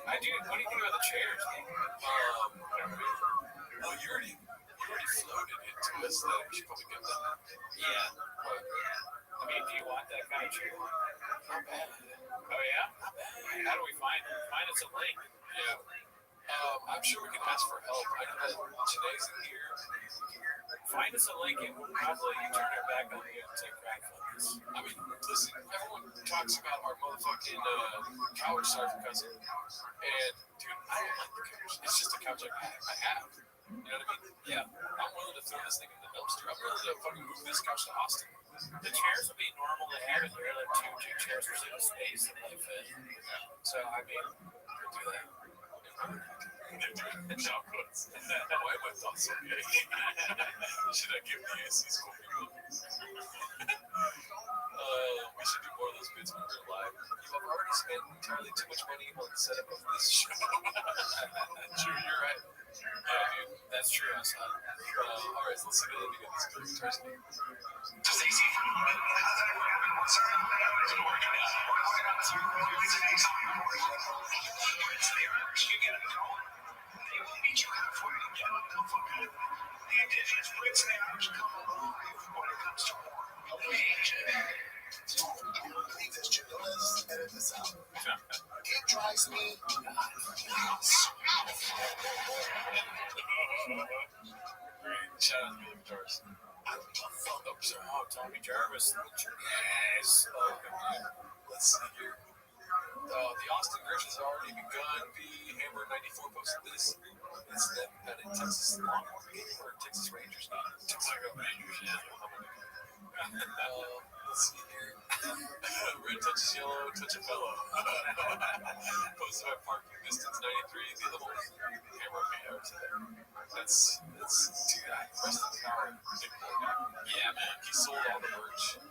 What do you think about the chairs? Oh, you already floated into us that we should probably get that. Yeah. I mean, do you want that kind of chair? Not bad. Oh, yeah? How do we find it? Find us a link. Yeah. I'm sure we can ask for help. I know that Janae's in here. Find us a link and we'll probably turn it back on you and take crack on this. I mean, listen, everyone talks about our motherfucking couch surfer cousin. And, dude, I don't like the couch. It's just a couch I have. You know what I mean? Yeah. I'm willing to throw this thing in the dumpster. I'm willing to fucking move this couch to Austin. The chairs would be normal to have. There are like two chairs for single space and they fit. So, I mean, we'll do that. Job quotes. Why am I thought so good? Should I give the AC school people? We should do more of those bits when we're live. You have already spent entirely too much money on the setup of this show. True, you're right. Yeah, dude, that's true. I saw it. Alright, let's see what we got this guitar speak. Just AC for a moment. How's that working? Sorry, it's working. It's the Irish. You get it going. They will meet you halfway. Yeah, no fucking. The indigenous Brits and the Irish come alive when it comes to war. Leave this shit. Let's edit this out. It drives me nuts. Great. Shout out to the guitars. I love thumbs. Oh, Tommy Jarvis. Yes. Let's see here. The Austin Grish has already begun. The Hammer 94 posted this. It's them at a Texas Longhorn game or Texas Rangers game. Texas Rangers, yeah. Let's see here. Red touches yellow, touch a fellow. Posted by Parking Distance 93. The other one was Hammer okay. That's dude, rest in power. Yeah, man. He sold all the merch.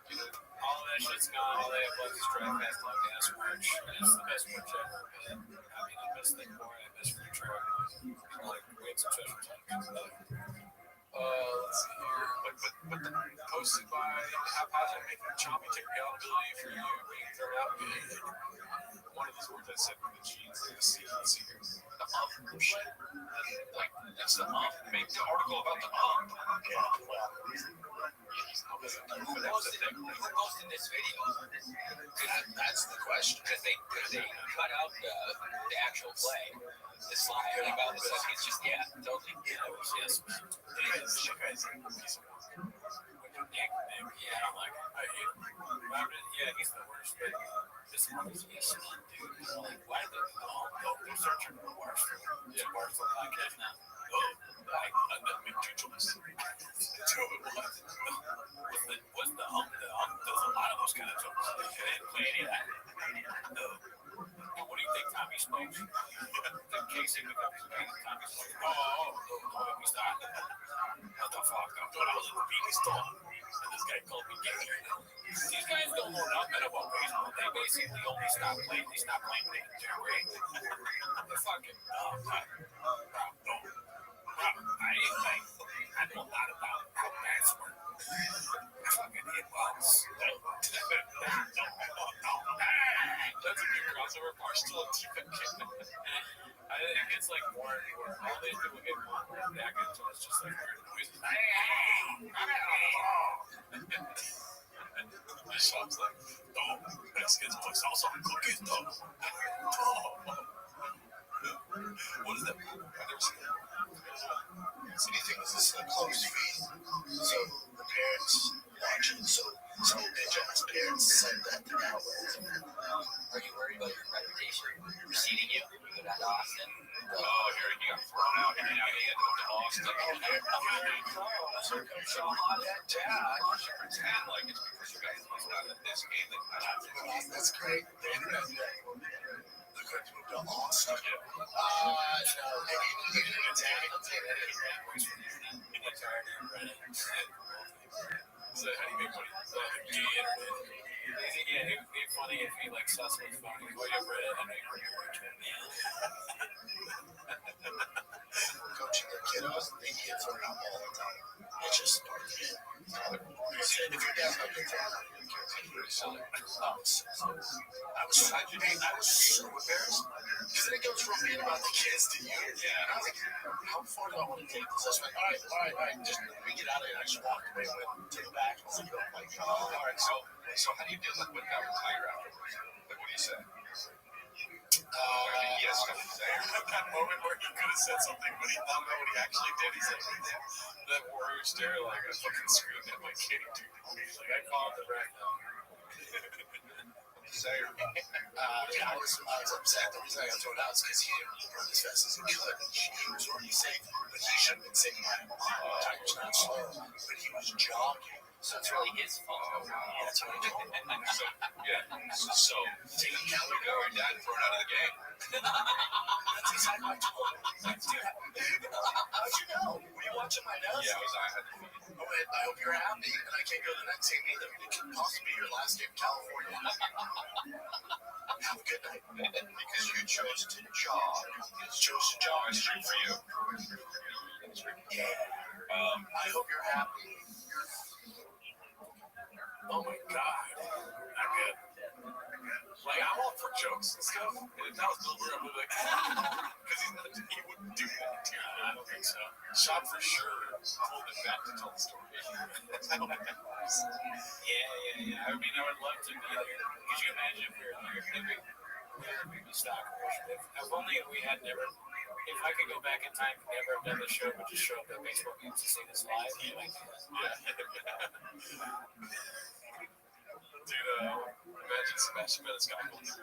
You know, all of that shit's gone. All they have left is Drive Past Love Gas merch. And it's the best merch ever. And I mean, I miss the core, I miss the track. Like, we had some special times. Let's see here. But the hosted by haphazard making choppy take accountability for you being thrown out. One of those words I said with the cheese. Let's see here. The shit. Like, that's the make the article about the Yeah, well, Who posted this video? that's the question. Because they cut out the actual play. The slide about the stuff. It's just totally. Yes. Yeah, I'm like, I hate him. Yeah, he's the worst. But this one is dude. Like, why did they're searching for Barstool? Yeah, Barstool podcast now. I've been two choices. Two of them was. What's the hump? There's a lot of those kind of jokes. They didn't play any of that. No. What do you think Tommy smokes? The Casey becomes Tommy smokes. We started. What the fuck? I thought I was in the biggest store. And this guy called me gay. These guys don't know nothing about baseball. They basically only stop playing. They stop playing when they get great. They're fucking I know a lot about how bats work. I fucking hit balls. That's a good crossover. Barstool and T-Fit. I think it gets like more and more. All they do get more back into it's just like my shop's like, Mexicans play salsa and cookies, What is that? I've never seen that. Anything with this closed feed. So the parents watch it. So some bitch ass parents send that to outlets. Are you worried about your reputation preceding you? You go down to Austin? Here you got thrown out. And now you get to Austin. I want you to pretend like it's because you guys lost out at this game that That's great. The internet. The guys moved to Austin. So how do you make money? Gay internet. It's funny if he like sus with funny. Oh, you have read it? I know you're rich. Coaching their kiddos, they get thrown out all the time. It's just part of it. If your dad's not good for I was so embarrassed. Because then it goes from being about the kids to you. Yeah. And I was like, how far do I want to take this? I was like, all right. Just we get out of here. I just walked away and went to the back. I was like, all right. So how do you deal with that retire afterwards? Like, what do you say? He has stuff to say. That moment where he could have said something, but he thought about what he actually did. He said, that warrior stare, like I fucking screamed at my kid. He's like, I called the right now. I was upset. The reason I got thrown out is because he didn't run as fast as he could. He was already safe, but he shouldn't have been saying that. Tiger's not slow, but he was jogging. So it's really his fault. Yeah, that's what he told me. So take account of your dad thrown out of the game. That's exactly what I told him. How'd you know? Were you watching my notes? Yeah, I had to feed. I hope you're happy, and I can't go to the next game either. It could possibly be your last game in California. Have a good night. Because you chose to jog. It's true for you. Yeah. I hope you're happy. Oh my god. Not good. Like, I'm all for jokes and stuff. And if that was Bill Burr, I would be like, because he wouldn't do that. I don't think so. Shot for sure told him back to tell the story. Yeah. I mean, I would love to be there. Could you imagine if we were there? If we stockholders. If only we had never. If I could go back in time, never have done the show, but just show up at baseball games to see this live. Dude, imagine Sebastian Maniscalco. He's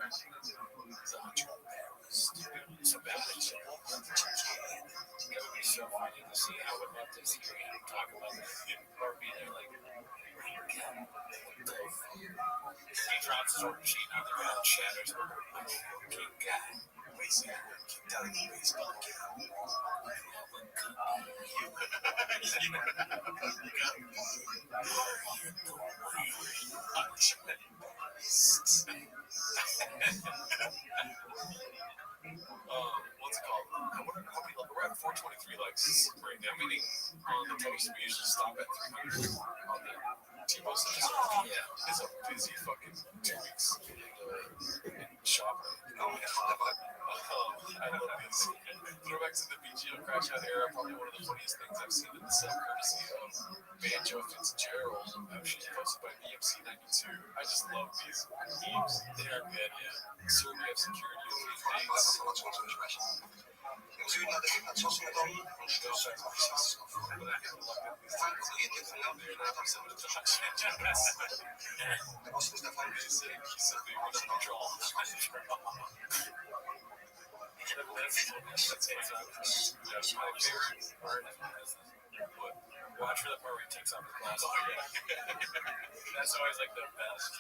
It's a bad show. It would be so funny to see. I would love to see him talk about this or be there like. He drops his order sheet on the ground, shatters. King guy. Basically, kicked out of the baseball game. What's it called? I wonder how many, we're at 423 likes right now, meaning on the post, we usually stop at 300 on the shit posted by BMC92. I just love these memes. They are good, yeah. Serbia security updates. Watch for the part where he takes off the glasses. That's always like the best.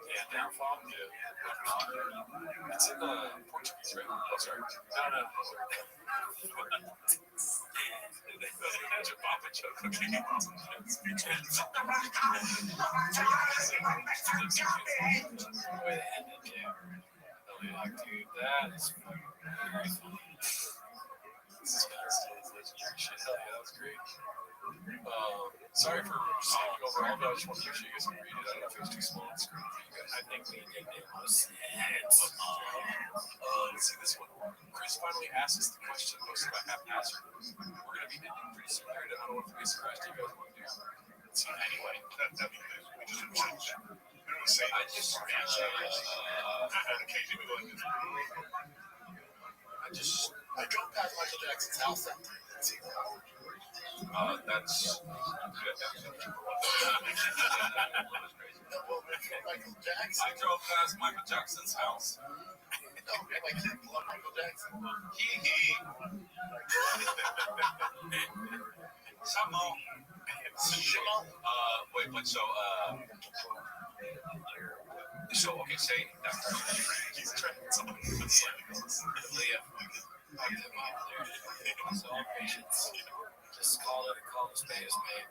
Yeah, downfall. Yeah. It's in Portuguese, right? Oh, sorry. No. That's a Papa joke. Okay. Dude, that is very funny. This is legendary shit. Hell yeah, that was great. Sorry for skipping over all, but I just want to make sure you guys can read it. I don't know if it was too small on the screen for you guys. I think we did it. Let's see this one. Chris finally asked us the question posted by Haphazard. We're going to be ending pretty soon here. I don't know if we get surprised you guys want to do. Let's see. Anyway, we just I drove past Michael Jackson's house that day. That's Michael Jackson. I drove past Michael Jackson's house. No, like Michael Jackson. Shimon. Wait, but so okay, say that he's trying Leah. So all patience. Just call a spade a spade.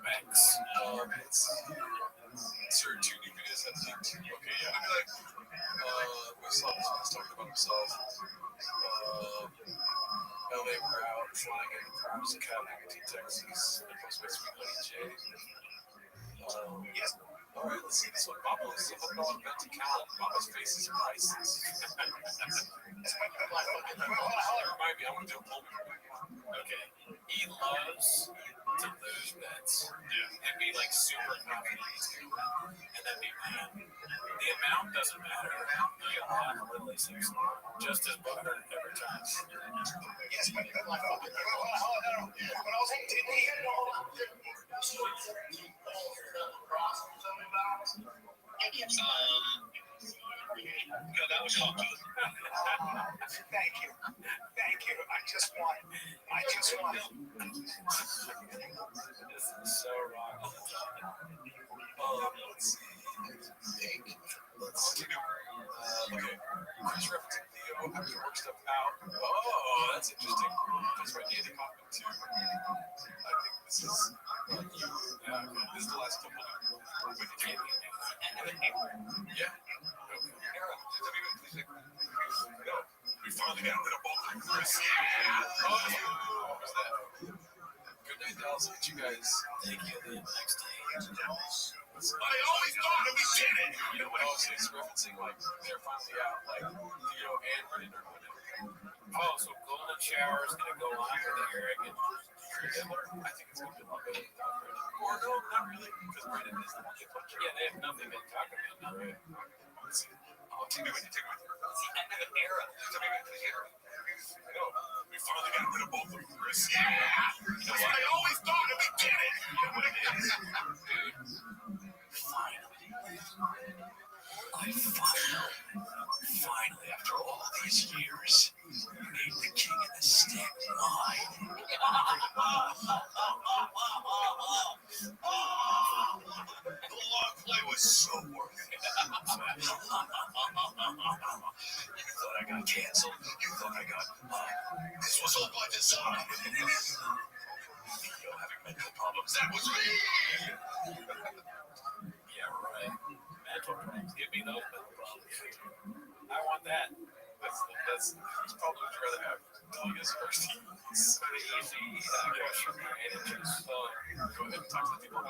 Max. Sir, two new videos that leaked. Okay, yeah. I mean, like, we saw this one's talking about himself. LA, we're out flying in music happening in Texas. Post by Sweet Honey J. Yes. All right, let's see this one. Papa is a $100 bet to count. Papa's face is priceless. Remind me, I want to do a poll. Okay. He loves to lose bets. Yeah. And be like super confident. And then be mad. The amount doesn't matter. You got a little things just as buttered every time. Yes, but when I was 18, that was hockey. Thank you. I just won. This is so wrong. Let's see. Okay. Chris referencing Theo after work stuff out. Oh, that's interesting. That's right, Andy Kaufman too. I think this is you. This is the last couple with the game. Yeah. We finally got rid of both of them, Chris. Yeah. Oh, what was that? Good night, Dallas. Hit you guys. Thank you. Next day. I always thought we did it. You know what else is referencing? Like they're finally out. Like Theo and Brendan are going in. Oh, so Golden Shower is going to go on with Eric and Hitler? I think it's going to be a lot better without Brendan. Or no, not really, because Brendan is the one that put. Yeah, they have nothing to talk about now, right? Let's see. Oh, take me with you. It's the end of an era. Take me with you. I know. We finally got rid of both of them, Chris. Yeah. You know what? I always thought we did it. You know what it is? Dude. Finally, after all these years, made the king of the stick mine. The long play was so worth it. You thought I got canceled. You thought I got. This was all by design. Theo having mental problems. That was me. Yeah, right. Mental problems. Give me those mental problems. I want that. That's the That's probably would you rather have Vegas or Steve? It's pretty easy question, right? It's just, Go ahead and talk to the people.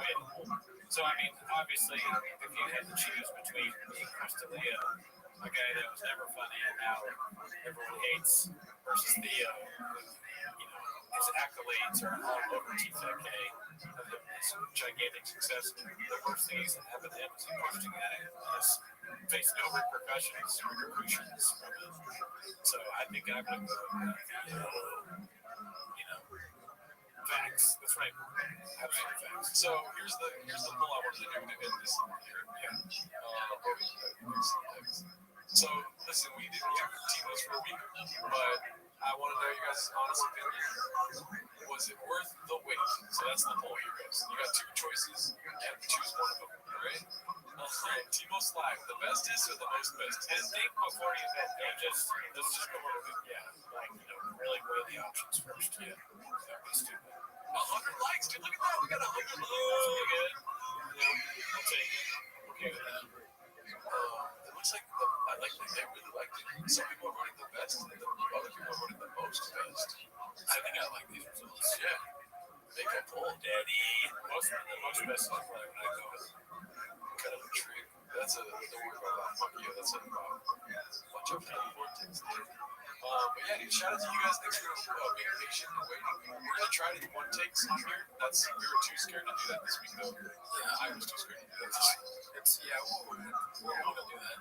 so, I mean, obviously, if you had to choose between Chris D'Elia, a guy that was never funny and now everyone hates, versus Theo, who, his accolades are all over TFK, of his gigantic success. The worst thing that happened to him is he pushed a guy has faced no repercussions from it. So I think I would go, facts. That's right. Absolute facts. So here's the poll I wanted to do to end this here. So listen, we didn't do Timo's for a week, but I want to know you guys' honest opinion. Was it worth the wait? So that's the poll here, guys. You got two choices. You have to choose one of them. All right? Timo Slack, the bestest or the most best? And think before you let's just go over it. Yeah, really weigh the options first. Yeah, that'd be stupid. 100 likes, dude. Look at that. We got 100 likes. Good. I'll take it. Okay with that. It looks like they really liked it. Some people are voting the best, and other people are voting the most best. I think I like these results. Yeah. Make a poll, Daddy. The most best is probably when I go with Kind of a trick. That's the word about fuck you. That's a bunch of importance there. But yeah, dude, shout out to you guys. Thanks for being patient and waiting. We're gonna try to do one takes on here. We were too scared to do that this week, though. Yeah, I was too scared to do that this week. we're going to do that.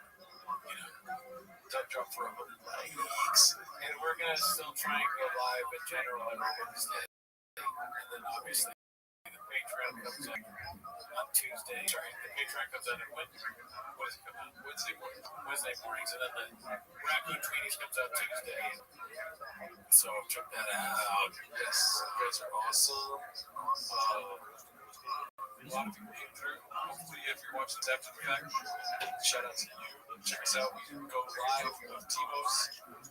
That dropped for 100 likes. And we're going to still try and go live in general every Wednesday. And then obviously the Patreon comes out on Tuesday. Sorry, the Patreon comes out on Wednesday. What does it come out? Wednesday morning. Wednesday mornings. And then the Raccoon Tweeties comes out Tuesday. So check that out. Yes, you guys are awesome. A lot of people came through. Hopefully, if you're watching this after the fact, shout out to you. Check us out. We go live with Timo's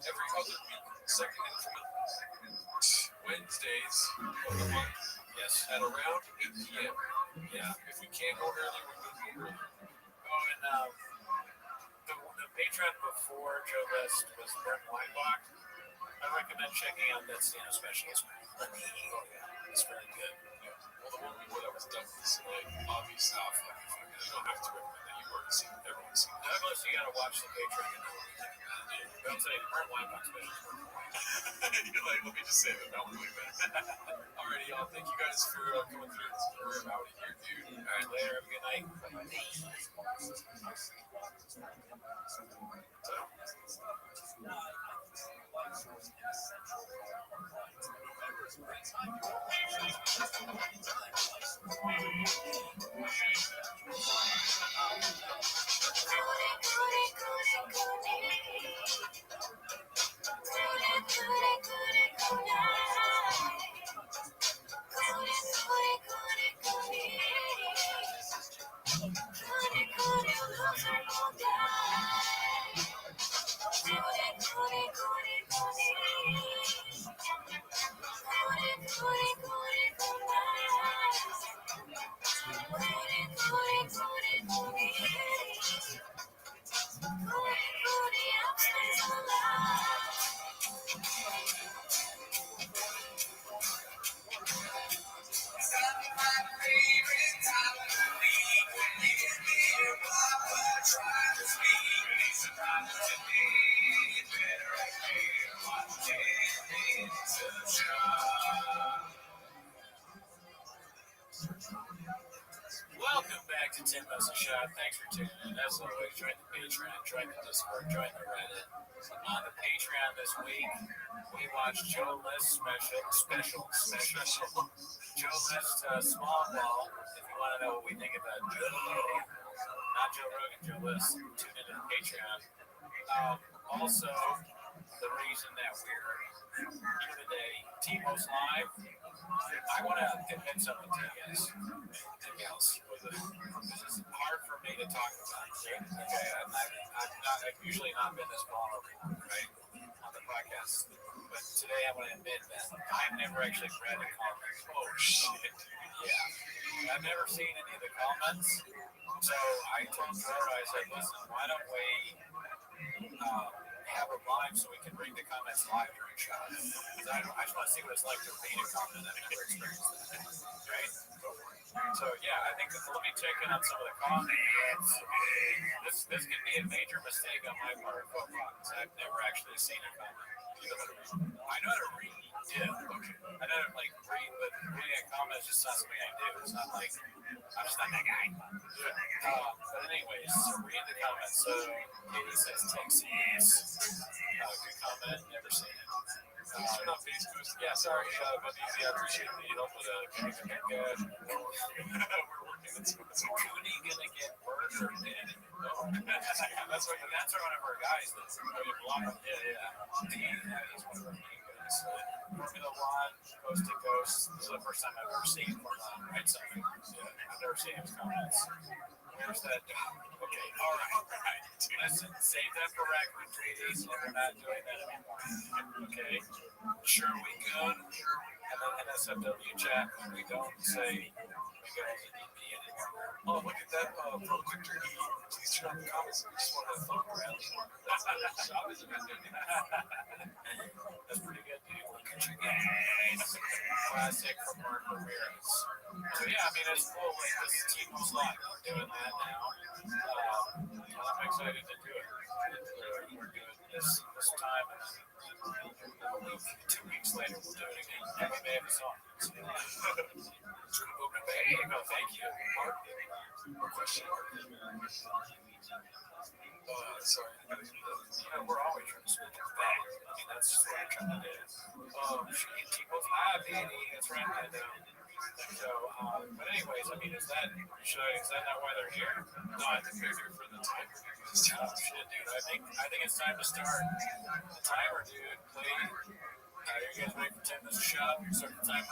every other week, second and fourth Wednesdays of the month. Yes. At around 8 p.m. Yeah. If we can't go early, we're going to go early. Oh, and the Patreon before Joe List was Brent Weinbach. I recommend checking out that Sino special. Oh, yeah. It's very good. Well, the one before that was done with this obvious stuff. You don't have to recommend that. You've already seen it. Everyone's seen it. Douglas, you gotta watch the Patreon. Don't say Brent Weinbach special. You're like, let me just say that. That was really bad. Alrighty, y'all. Thank you guys for coming through. We're out of here, dude. Alright, later. Have a good night. Welcome back to 10 Bucks a Shot. Thanks for tuning in. As always, join the Patreon, join the Discord, join the Reddit. On the Patreon this week, we watched Joe List special. Joe List Small Ball. If you want to know what we think about Joe, not Joe Rogan, Joe List, tune into the Patreon. Also, the reason that we're here today, Timo's live. I want to admit something to you guys and gals. This is hard for me to talk about. Okay, I've usually not been this vulnerable, right, on the podcast. But today I want to admit that I've never actually read the comments. Oh shit! Yeah, I've never seen any of the comments. So I told Laura, I said, listen, why don't we have them live so we can read the comments live during shot. I just want to see what it's like to read a comment. I've never experienced that. Right? So yeah, I think let me check in on some of the comments. This could be a major mistake on my part, because I've never actually seen a comment. I know how to read. Yeah, okay. I know how to like read, but reading a comment is just not something I do. It's not like I'm just not that guy. But anyways, so read the comments. So Katie says Texas. Good comment. Never seen it. Turn off Facebook. Yeah, sorry, but easy. I appreciate the help with getting the good. We're working. It's Cooney gonna get murdered, man. That's one of our guys. That's really blind. He's one of our main guys. Formula One, Coast to Coast. This is the first time I've ever seen him write something. I've never seen his comments. Where's that? Okay, all right. Listen, save that for Raccoon Treaties, and we're not doing that anymore. Okay, sure we could. And then NSFW chat, we don't say we guys need me anymore. Oh, look at that project. Please turn on the comments. We just want to have fun around. Shop is a good thing. That's pretty good, dude. Look at you guys. Classic from Mark Ramirez. So yeah, I mean, it's cool. Like this team was like doing that now. I'm excited to do it. We're doing this time, and then 2 weeks later we'll do it again. And we may have a song. There you go. Thank you. Mark. More question. Sorry. We're always trying to switch it back. I mean, that's just what I'm trying to do. People's live, Andy. That's right. I know. So, but anyways, I mean, is that not why they're here? No, I think they're here for the timer. Shit, dude. I think it's time to start the timer, dude. Play. You guys ready for 10 minutes to shop? You start the timer.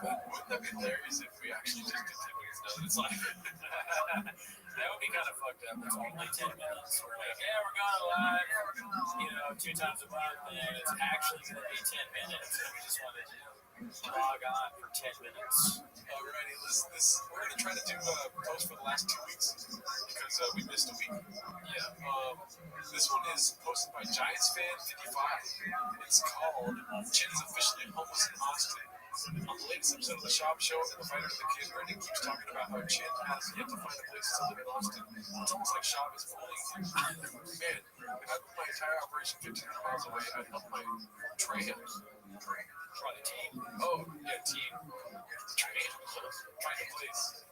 Wouldn't that be hilarious if we actually just did 10 minutes? No, it's like that would be kind of fucked up. It's only 10 minutes. We're like, yeah, we're going live, 2 times a month, and it's actually going to be 10 minutes, and we just wanted to log on for 10 minutes. Alrighty, we're going to try to do a post for the last 2 weeks because we missed a week. Yeah. This one is posted by Giants Fan 55. It's called Chin is officially homeless in Austin. On the latest episode of the Shop Show, the fighter of the kid, Brendan keeps talking about how Chin has yet to find a place to live in Austin. It's almost like Shop is bullying him. Man, if I put my entire operation 1,500 miles away, I'd help my train. Try the team. Oh, yeah, team. Train. Find a place.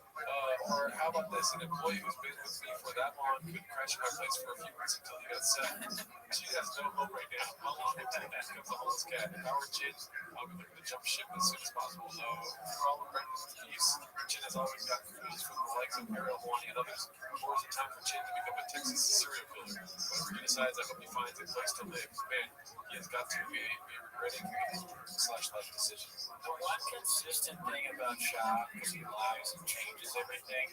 Or how about this? An employee who's been with me for that long couldn't crash at my place for a few weeks until he got set. She has no hope right now. How long until that becomes a homeless cat? If I were Chin, I'll be looking to jump ship as soon as possible. So, for all of Brendan's peace, Chin has always got fools from the likes of Ariel Hawani and others. Or is it time for Chin to become a Texas serial killer? Whatever he decides, I hope he finds a place to live. Man, he has got to be regretting /life decisions. The one consistent thing about Shop, because he lies and changes everything,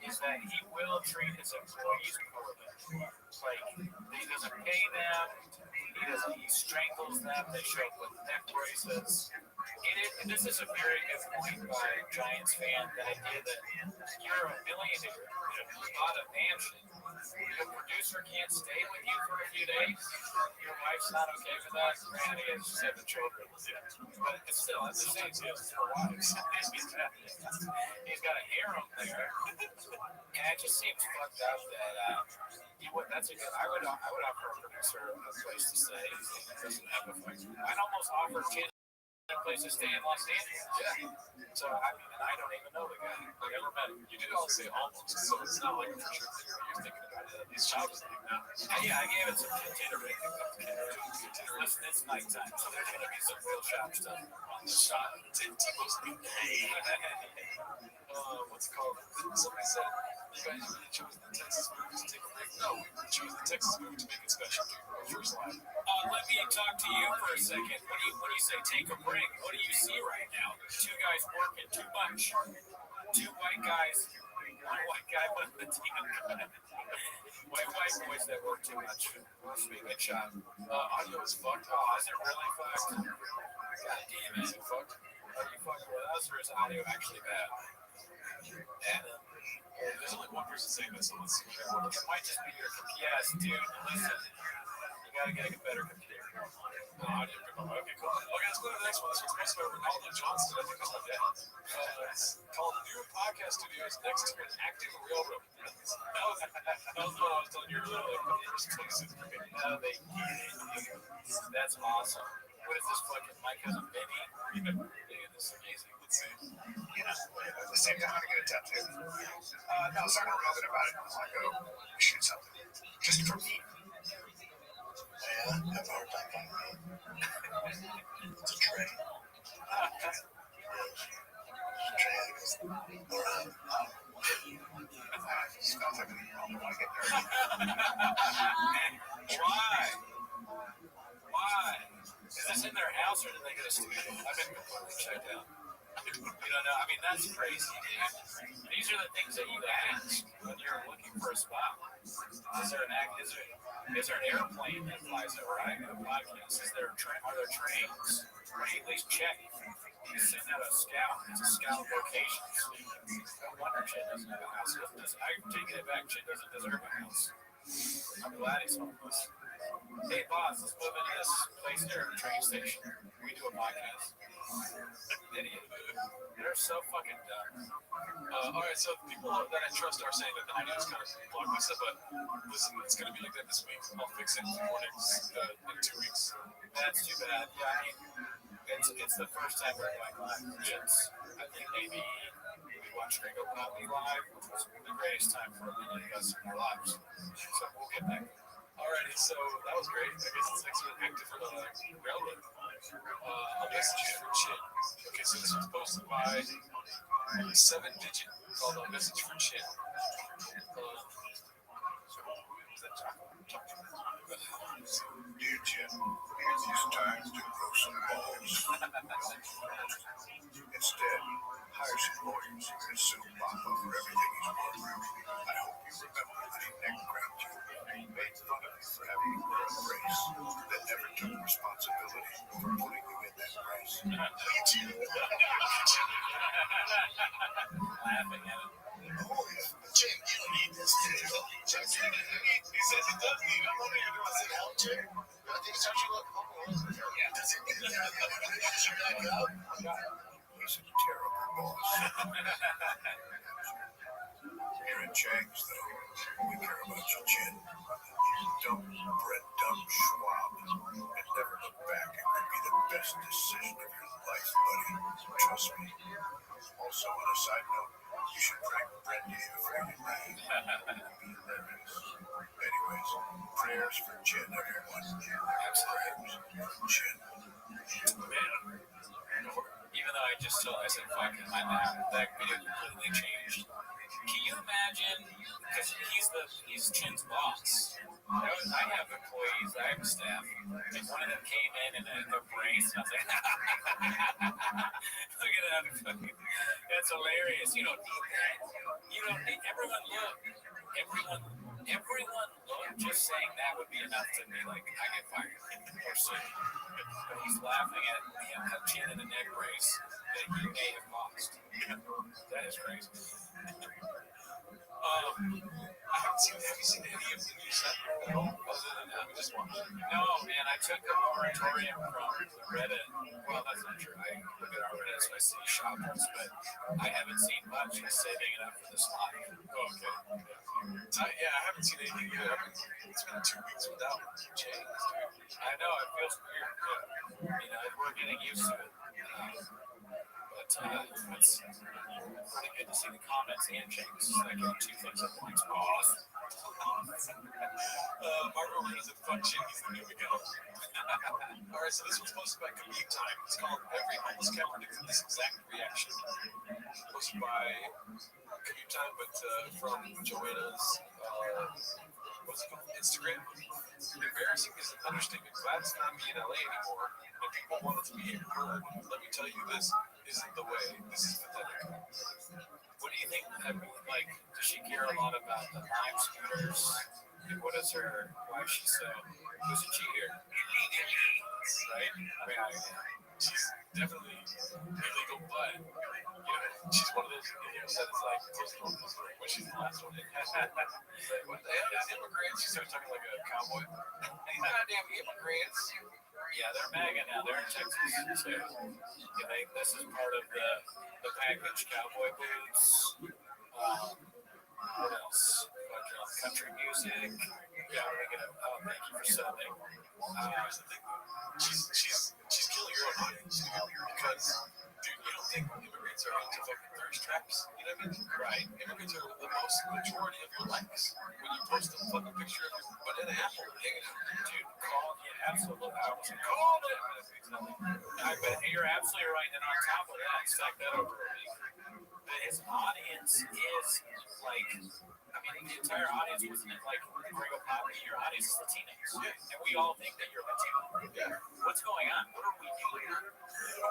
is that he will treat his employees poorly. Like, he doesn't pay them, he strangles them, they show up with neck braces. And this is a very good point by Giants Fan, the idea that you're a millionaire, you bought a mansion, the producer can't stay with you for a few days, your wife's not okay with that, granted he has 7 children, but it's still, at the same time, it's 4 wives. He's got a harem there, and it just seems fucked up that, I would offer a producer a place to stay, I'd almost offer Chin a place to stay in Los Angeles. Yeah. So, I mean, and I don't even know the guy. I've never met him. You did all say almost, so it's not like a for sure thing. You're thinking about it. His job is like that. Yeah, I gave it some consideration. It's nighttime, so there's going to be some real shop stuff on the shop. What's it called? Somebody said, you guys really chose the Texas move to take a break. No, we chose the Texas move to make it special. First line. Let me talk to you for a second. What do you say take a break? What do you see right now? 2 guys working too much. 2 white guys. 1 white guy with the team. White boys that work too much. Good shot. Audio is fucked. Oh, is it really fucked? God damn it. Is it fucked? Are you fucking with us, or is audio actually bad? There's only one person saying this, so let's see. It might just be your yes, dude. Listen, you gotta get a better computer. Okay, cool. Okay, let's go to the next one. This one's posted by Ronaldo Johnson. I think that's my dad. It's called New Podcast Studios Next to an Active Railroad. That was what I was telling you earlier. That's awesome. What is this fucking my cousin Benny? This is amazing. Let's see. At the same time, I'm gonna get a tattoo. No, it's not gonna real good about it. I go shoot something. Just for me. Yeah, have a hard time finding me. It's a tray. Smells like I want to get dirty. Why? Is this in their house or did they get a studio? I've been completely checked out. You don't know. I mean, that's crazy, dude. These are the things that you ask when you're looking for a spot. Is there an airplane that flies over? I have a podcast. Are there trains? Or do you at least check? You send out a scout. It's a scout location. No wonder Chet doesn't have a house. I'm taking it back. Chet doesn't deserve a house. I'm glad he's homeless. Hey, boss, let's move into this place near the train station. We do a podcast. Idiot. They're so fucking dumb. All right, so people that I trust are saying that the audio is kind of blockbuster, but listen, it's going to be like that this week. I'll fix it in 2 weeks. That's too bad. Yeah, I mean, it's the first time we're going live. I think maybe we watched Ringo Poppy live, which was the greatest time for a million of us in our lives. So we'll get back. Alrighty, so that was great. I guess it's next to an active railroad. A message for Chin. Okay, so this was posted by 7-digit called A Message for Chin. Dear Jim, these times to grow some balls. Instead, hire some lawyers and sue Papa for everything he's worth. I hope you remember that he neck grabbed you, made fun of you for having to wear a brace, that never took responsibility for putting you in that brace. Laughing at it. Oh, Jim, you don't need this. He says he does need it. Does it help, Jim? I think it's actually look. Yeah, does it get down? He's a terrible boss. Here in Chang's, though, we care about your chin. Dumb, bred, dumb Schwab. And never look back. It could be the best decision of your life, buddy. Trust me. Also, on a side note, you should prank Brendy before you leave. Be hilarious. Anyways, prayers for Jen, everyone. Prayers for Jen. Man. Even though I said fuck it, that video completely changed. Can you imagine? Because he's Chin's boss. I have employees, I have staff, and one of them came in and a brace, and I was like, look at that, that's hilarious. You don't need that. You don't need, everyone look, just saying that would be enough to be like, I get fired, or sick. But he's laughing at him, a Chin in a neck brace that he may have lost. That is crazy. Have you seen any of the new set at all? Other than having just watched it? No, man, I took a moratorium from Reddit. Well, that's not true. I look at our Reddit, so I see shoppers, but I haven't seen much. Just saving it up for this live. Oh, okay. Yeah, I haven't seen anything either. It's been 2 weeks without James. I know, it feels weird. You know, we're getting used to it. But it's pretty good to see the comments and changes. Like two things at once. Awesome. Marco Ruiz at Fun Chin. He's the new Miguel. Alright, so this was posted by Commute Time. It's called Every Homeless Cat Predicted This Exact Reaction. Posted by Commute Time, but from Joanna's what's it called? Instagram. Embarrassing is an understatement. Glad to not be in LA anymore. And people want it to be heard. Let me tell you, this isn't the way. This is pathetic. What do you think? Like, does she care a lot about the Lime scooters? And what is her? Why is she so? Who's she here? right? I mean, she's definitely illegal, but she's one of those idiots that is like when she's the last one. What the hell is immigrants? She starts talking like a cowboy. These goddamn immigrants. Yeah, they're MAGA now. They're in Texas too. This is part of the package: cowboy boots. What else? Country music. Yeah, we're gonna. Oh, thank you for subbing. Here's the thing, though. She's killing her own audience because, dude, you don't think immigrants are into fucking thirst traps? You know what I mean? Right. Immigrants are the majority of your likes when you post a fucking picture of your banana apple hanging out. Dude, absolutely. I was called it. But you're absolutely right. And on top of that, stack that over a week. His audience is like, I mean, the entire audience wasn't like Gringo Poppy. Your audience is Latinos. And we all think that you're Latino. Yeah. What's going on? What are we doing?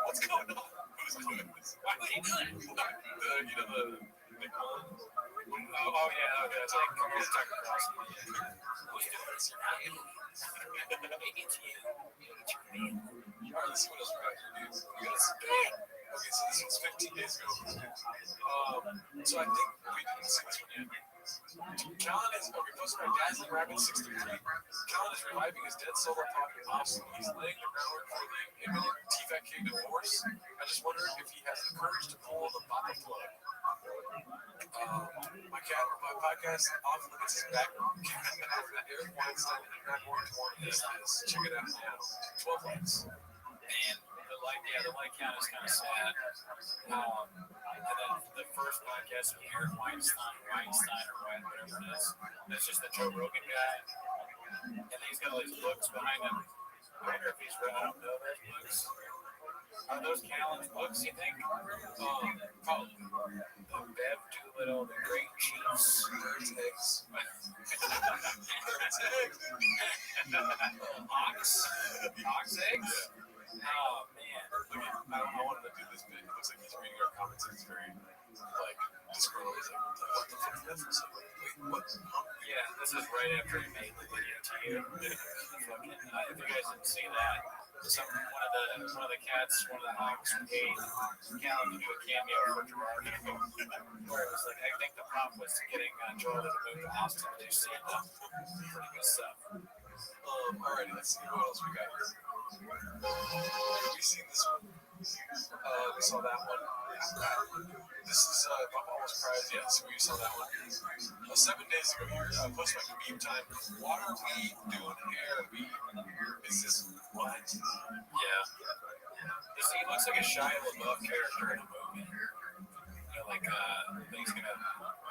What's going on? Who's doing this? Why are you doing it? The oh, yeah. That's like, come on, talk across. Who's doing this? Maybe it's you. All right, let's see what else we got here, dude. We got a okay, so this one's 15 days ago. So I think we didn't see this one yet. Callan is posted by Dazzling Rabbit 63. Callan is reviving his dead solo pocket Austin. He's laying the groundwork for the imminent T-Vet King divorce. I just wonder if he has the courage to pull the Papa plug. My podcast often gets his back. Eric Weinstein and not going to want this. Check it out now. 12 likes. Man, the like count is kind of sad. And then the first podcast with Eric Weinstein or whatever it is, that's just the Joe Rogan guy. And he's got all these books behind him. I wonder if he's read, I don't know those books. Are those Callan's books, you think? Probably. The Bev Doolittle, The Great Chiefs, Bird's Eggs. Bird's Eggs. Ox Eggs? Oh, man. I wanted to do this bit. It looks like he's reading our comments and he's very, like, disgruntled. He's like, what the fuck is that? Wait, what? Yeah, this is right after he made the video to you. If you guys didn't see that, one of the cats, one of the hawks paid Callan to do a cameo for Gerard, where it was like, I think the prompt was getting Jordan to move to Austin to do stand-up. Pretty good stuff. Alrighty, let's see what else we got here. Have we seen this one? We saw that one. This is Papa Almost Cries. Yeah, so we saw that one. 7 days ago here, posted my meme time. What are we doing here? Is this what? Yeah. He looks like a Shia LaBeouf character in a movie. Like he's gonna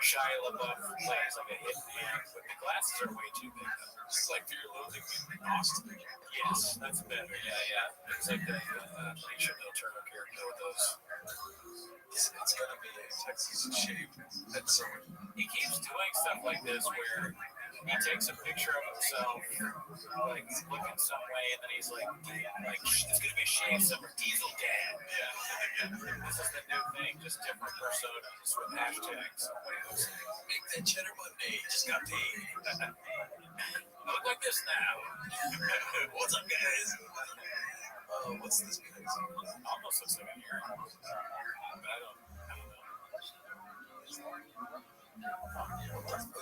Shia LaBeouf plays like a hitman, but the glasses are way too big. It's like Fear Loathing in Austin. Yes, that's better. Yeah. It's like the Alicia Del Turner character with those. It's gonna be a Texas shave at summer. He keeps doing stuff like this where he takes a picture of himself, like looking some way, and then he's like it's gonna be a shave summer Diesel Dad. Yeah. This is the new thing, just different personas with hashtags. Make that cheddar Monday. Just got paid. I look like this now. What's up, guys? What's this guy's? Almost looks like an earring. But I don't know. Is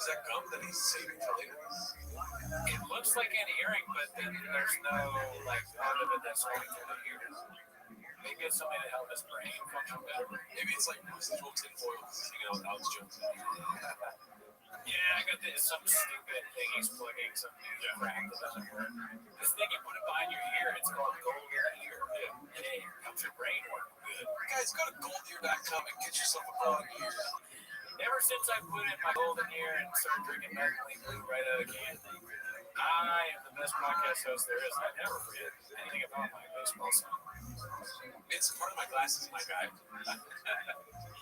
that gum that he's saving for later? It looks like an earring, but then there's no part of it that's going through the ear. Maybe it's something to help his brain function better. Maybe it's like residual tinfoil because he's hanging out with Alex Jones. Yeah, I got some stupid thing he's plugging, some new crack that doesn't work. This thing you put it behind your ear, it's called Gold Ear. Hey, helps your brain work good. Guys, go to goldear.com and get yourself a golden ear. Ever since I put in my golden ear and started drinking American Blue right out of a can, I am the best podcast host there is. I never forget anything about my baseball song. It's part of my glasses, my guy.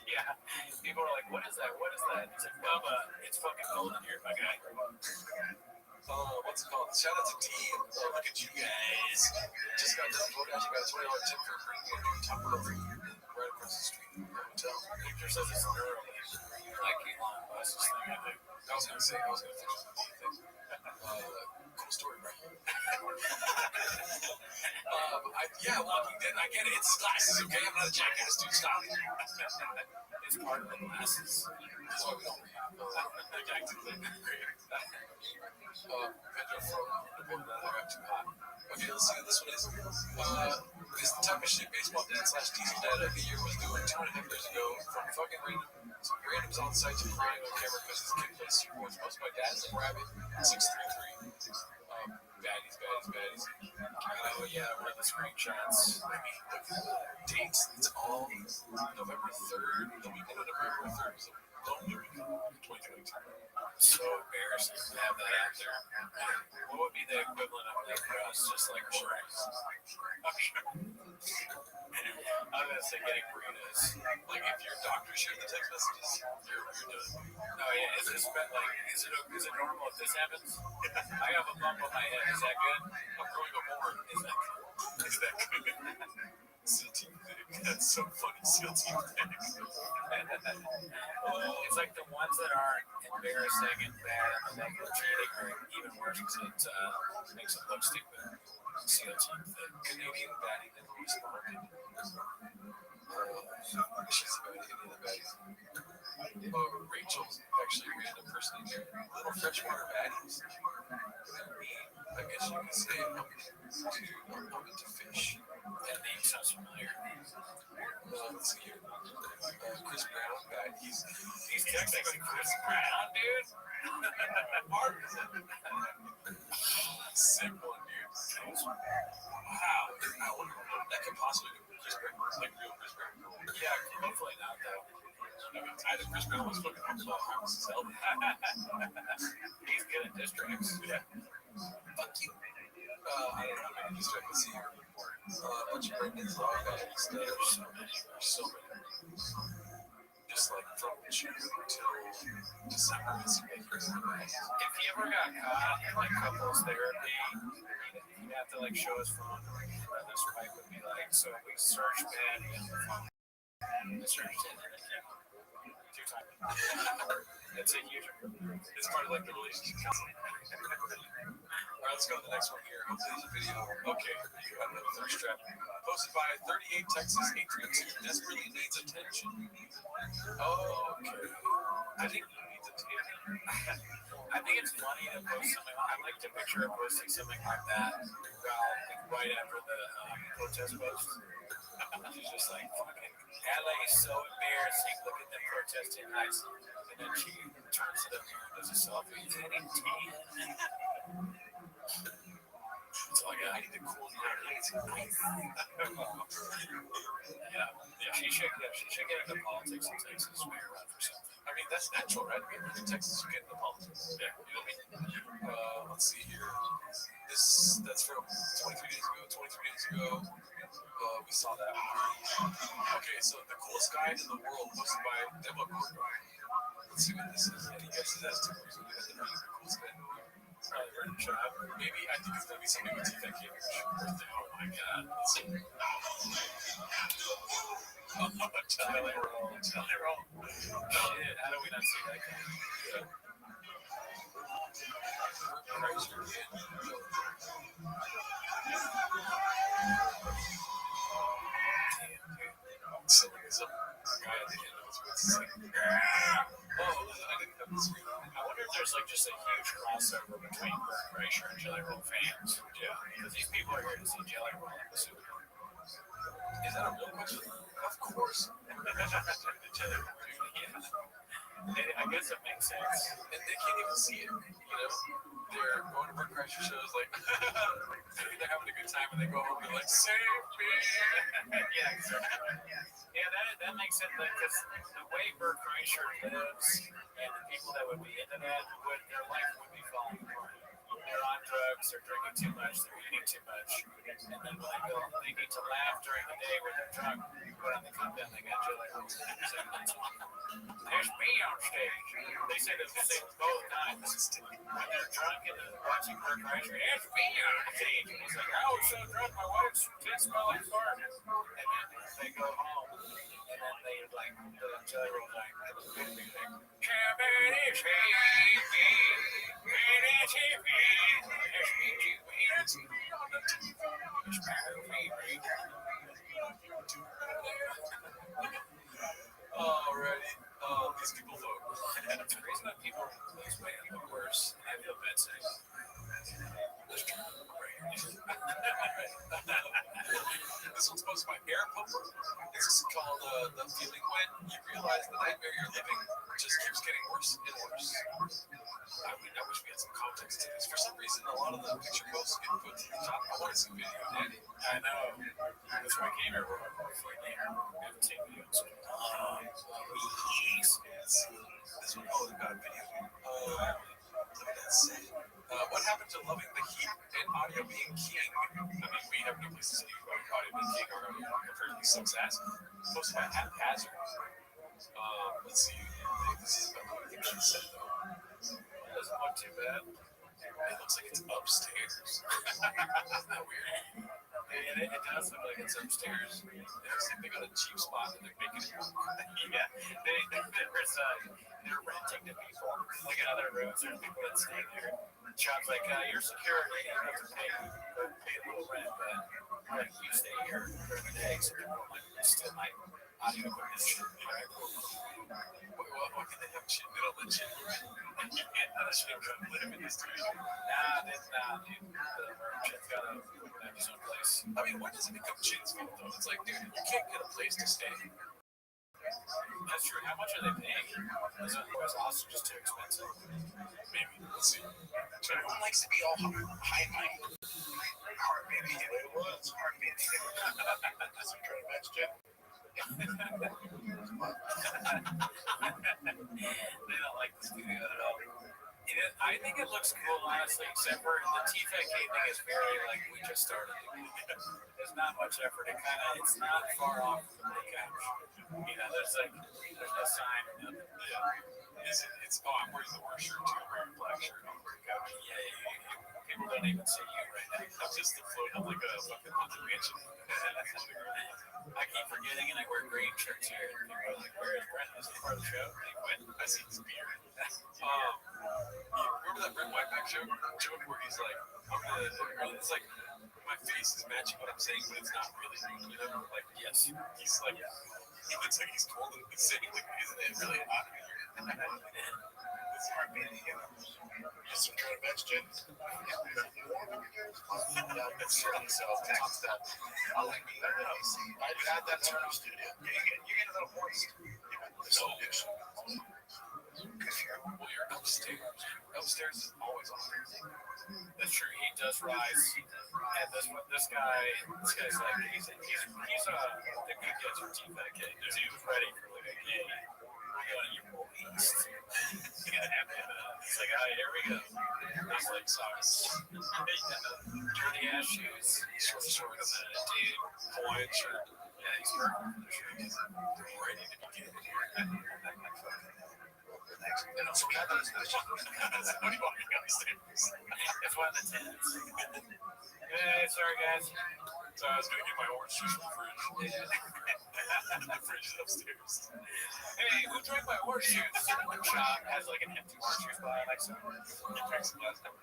Yeah. People are like, what is that? What is that? It's like, Bubba, it's fucking golden here, my guy. What's it called? Shout out to D. Look at you guys. Just got done DoorDash. You got a $20 tip for bringing a Taco right across the street from the hotel. Victor says it's early. Like Elon Musk's thing, I think. I was going to finish with the D thing. Cool story, bro. Yeah, Walking Dead, I get it. It's glasses, okay? I'm not a jackass, dude. Stop. It's part of the glasses. That's why we don't read. Pedro from Another Got Too Hot. Okay, let's see what this one is. This is the type of shit baseball dad / diesel dad of the year was doing 2.5 years ago. From fucking randoms on site to crying on camera because his kid plays Super Bowl. Most of my dad's a rabbit. 633. Baddies. Oh yeah, one of the screenshots. I mean, look at the dates. It's all November 3rd. The weekend of November 3rd was a long week. 2022. So embarrassing to have that out there. What would be the equivalent of that for us? Just like Shrek. I was gonna say getting burritos. Like if your doctor shared the text messages, you're done. Oh yeah, is it normal if this happens? I have a bump on my head. Is that good? I'm growing a horn. Is that good? Seal team thick. That's so funny. Seal team thick. It's like the ones that aren't embarrassing and bad and like cheating are even worse because it makes them look stupid. Seal team thick. Canadian baddie that responded. She's about any of the baddies. Rachel's actually a random person in there. Little freshwater baddies. I guess you could say I'm into fish. That name sounds familiar. Let's see here. Chris Brown guy. He's texting Chris Brown, dude. Sick one, dude. Wow. I wonder what that could possibly do with Chris Brown. Like real Chris Brown. Yeah, hopefully not though. I mean, either Chris Brown was fucking up about House as hell. He's good at diss tracks. Yeah. Fuck you. I don't know how many distracts I see here. A bunch of Brendan's law guys. There's so many. Just like from June till December, it seemed like there's If he ever got caught in like couples therapy, he'd have to like show his phone. And this wife would be like, so we searched Maddie on the phone. We searched it and it came up 2 times. It's a huge improvement. It's part of like the relationship counseling. All right, let's go to the next one here. Hopefully there's a video. Okay, you got another thirst trap. Posted by 38 Texas 832. Desperately needs attention. Oh, okay. I think he needs attention. I think it's funny to post something. I like to picture posting something like that right after the protest post. She's just like, fucking LA is so embarrassing. Look at them protesting nice. And then she turns to the mirror and does a selfie. So like, I need to cool down. Yeah. She should get into politics in Texas. Maybe run for something. I mean, that's natural, right? I mean, in Texas, you get into politics. Yeah. You know what I mean? Let's see here. That's from 23 days ago. We saw that. Okay, so the coolest guy in the world posted by Demo Corp. Let's see what this is. Any guesses as to who's the coolest guy in the world? Maybe I think it's gonna be somebody with teeth that came here. Oh my god. Let's see. Jelly roll. Shit, how do we not see that coming? Yeah. Christ, some guy at the end of his wits. I didn't have the screen. I wonder if there's like just a huge crossover between Bert Kreischer and Jelly Roll fans. Yeah. Because these people are here to see Jelly Roll, I'm assuming. Is that a real question? Of course. Yeah. I guess it makes sense. And they can't even see it, you know? They're going to Bert Kreischer shows like, they're having a good time and they go home and they're like, save me! Yeah, exactly. Yeah, that makes sense because the way Bert Kreischer lives and the people that would be into that, their life would be falling apart. They're on drugs, they're drinking too much, they're eating too much, and then when they need to laugh during the day when they're drunk, when they come down, they got Jelly Rolls. There's me on stage. They say the both times. When they're drunk and watching Bert Kreischer, there's me on stage. And he's like, I was so drunk, my wife's tits smell like fart. And then they go home, and then they like, the Jelly Rolls like, Alrighty. These people vote. It's crazy that people lose weight and look worse. I feel bad saying that's true. This one's posted by Air Pumper. This is called the feeling when you realize the nightmare you're living just keeps getting worse and worse. I wish we had some context to this. For some reason, a lot of the picture posts get put to the top. I want to see video, Danny. I know. That's why I came here before I haven't seen videos. This one, oh, they got a video. Look at that say. What happened to loving the heat and audio being king? I mean, we have no place to see audio being king or apparently sucks ass. Posted by Haphazard. Let's see. This is about what I think she said, though. It doesn't look too bad. It looks like it's upstairs. Isn't that weird? It does look like it's upstairs. They got a cheap spot and they're making it. Yeah, they're renting to people. Like in other rooms, there's people that stay there. Shop's like, your security, you have to pay a little rent, but like, you stay here during the day, so people like steal my audio equipment. Right? Why can they have shit? They don't let shit live in the studio. Nah, that's not, dude. The merchant's gotta have his own place. I mean, when does it become Chin's fault, though? It's like, dude, you can't get a place to stay. That's true. How much are they paying? Is it also just too expensive? Maybe. Let's see. Everyone likes to be all high-minded. Hard man. It was hard man. That's a great match, Jeff. They don't like the studio at all. I think it looks cool, honestly, except for the TFK thing is very, like, we just started. There's not much effort. It's not far off from the couch. You know, there's no sign. Yeah. I'm wearing the worst shirt, too. I'm wearing a black shirt on the couch. Yeah, people don't even see you right now. I'm just floating up like a fucking haunted mansion. I keep forgetting, and I wear green shirts here. And people are like, where is Brent? Is he part of the show? I see his beard. Remember that Brent Whiteback joke where he's like, it's like, my face is matching what I'm saying, but it's not really. You know, like, yes, he's like, he looks like he's cold and he's saying, like, isn't it really hot in here? It's hard being here. Just some kind of match, Jen. That's from self-tax stuff. I like me. I've had that sort of studio. You get a little moist. So, well, you're upstairs. Upstairs is always on. That's true. He does rise. And this guy's like, he's the good guys from Team Fat K. He was ready for like a game. We're going to your boys. He's like, all right, here we go. He's like socks. Dirty ass shoes. Short shorts. Dude, Hawaiian shirt. Yeah, he's perfect for the show. He's ready to begin. And also, we have those. What are you walking down the stairs? It's one of the tents. Hey, sorry, guys. So I was going to get my orange juice from the fridge. The fridge is upstairs. Hey, who drank my orange juice? Shop has like an empty orange juice bottle next to him. He drinks it last time.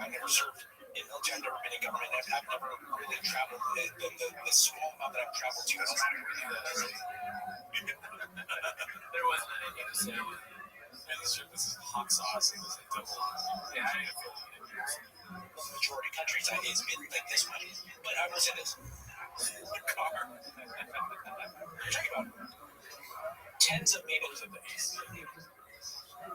I've never served in military. I've never been in government. I've never really traveled. The small amount that I've traveled to doesn't matter really. There wasn't anything to say. And this is hot sauce and this is double. Yeah, I didn't feel it. The majority of countries it's been like this way. But I will say this. The car. Check it out. Tens of meetings of the AC.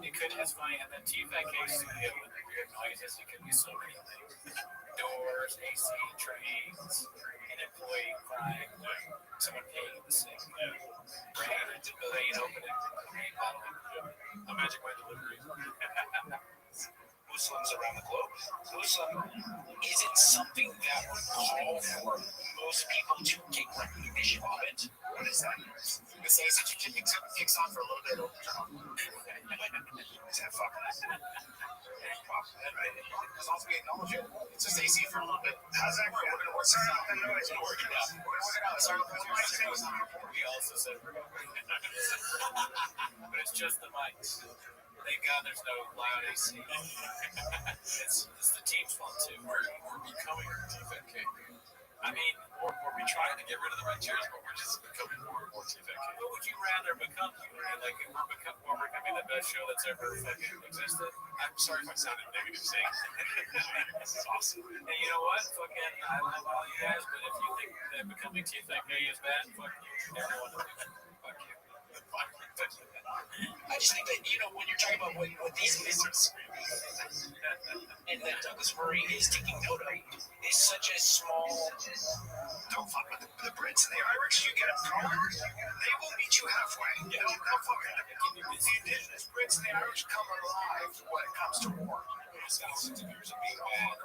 It's funny, and the TFAK studio with the weird noises, it could be so many things. Doors, AC, trains, an employee crying, someone paying the sink. Rain opening, rain bottling. A magic way delivery. Muslims around the globe. Muslim isn't something that would call for most people to take recognition of it. What is that? This AC kicks on for a little bit over time. Is that fucking as long as we acknowledge it, it's just AC for a little bit. How's that going? We're going to work something out. We're going to work it out. We also said we're going to work it out. But it's just the mics. Thank God there's no loud AC. It's the team's fault too. We're becoming TFK. I mean, we're trying to get rid of the red chairs, but we're just becoming more and more TFK. What would you rather become? Like, we're becoming the best show that's ever fucking existed. I'm sorry if I sounded negative saying this is awesome. And you know what? Fucking, I love all you guys, but if you think that becoming TFK is bad, fuck you. Everyone, fuck you. I just think that, when you're talking about what these lizards and that Douglas Murray is taking note of is such a small. Don't fuck with the Brits and the Irish. You get a problem, they will meet you halfway. They'll fucking. The indigenous Brits and the Irish come alive when it comes to war. It's got 60 years of being bad.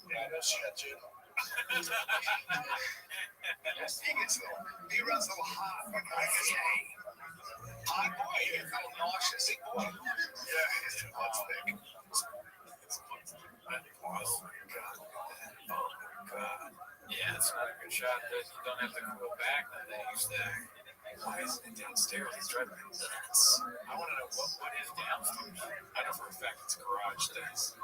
Yeah, no shit, dude. Yes, he gets a little. He runs a little hot. Hot boy, you feel nauseous. Big boy. Yeah, it's too much thick. Oh my god. Yeah, it's not a good shot. But you don't have to go back on that. You stack. Why isn't it downstairs? It's driving me nuts. I want to know what is downstairs. I know for a fact it's a garage that's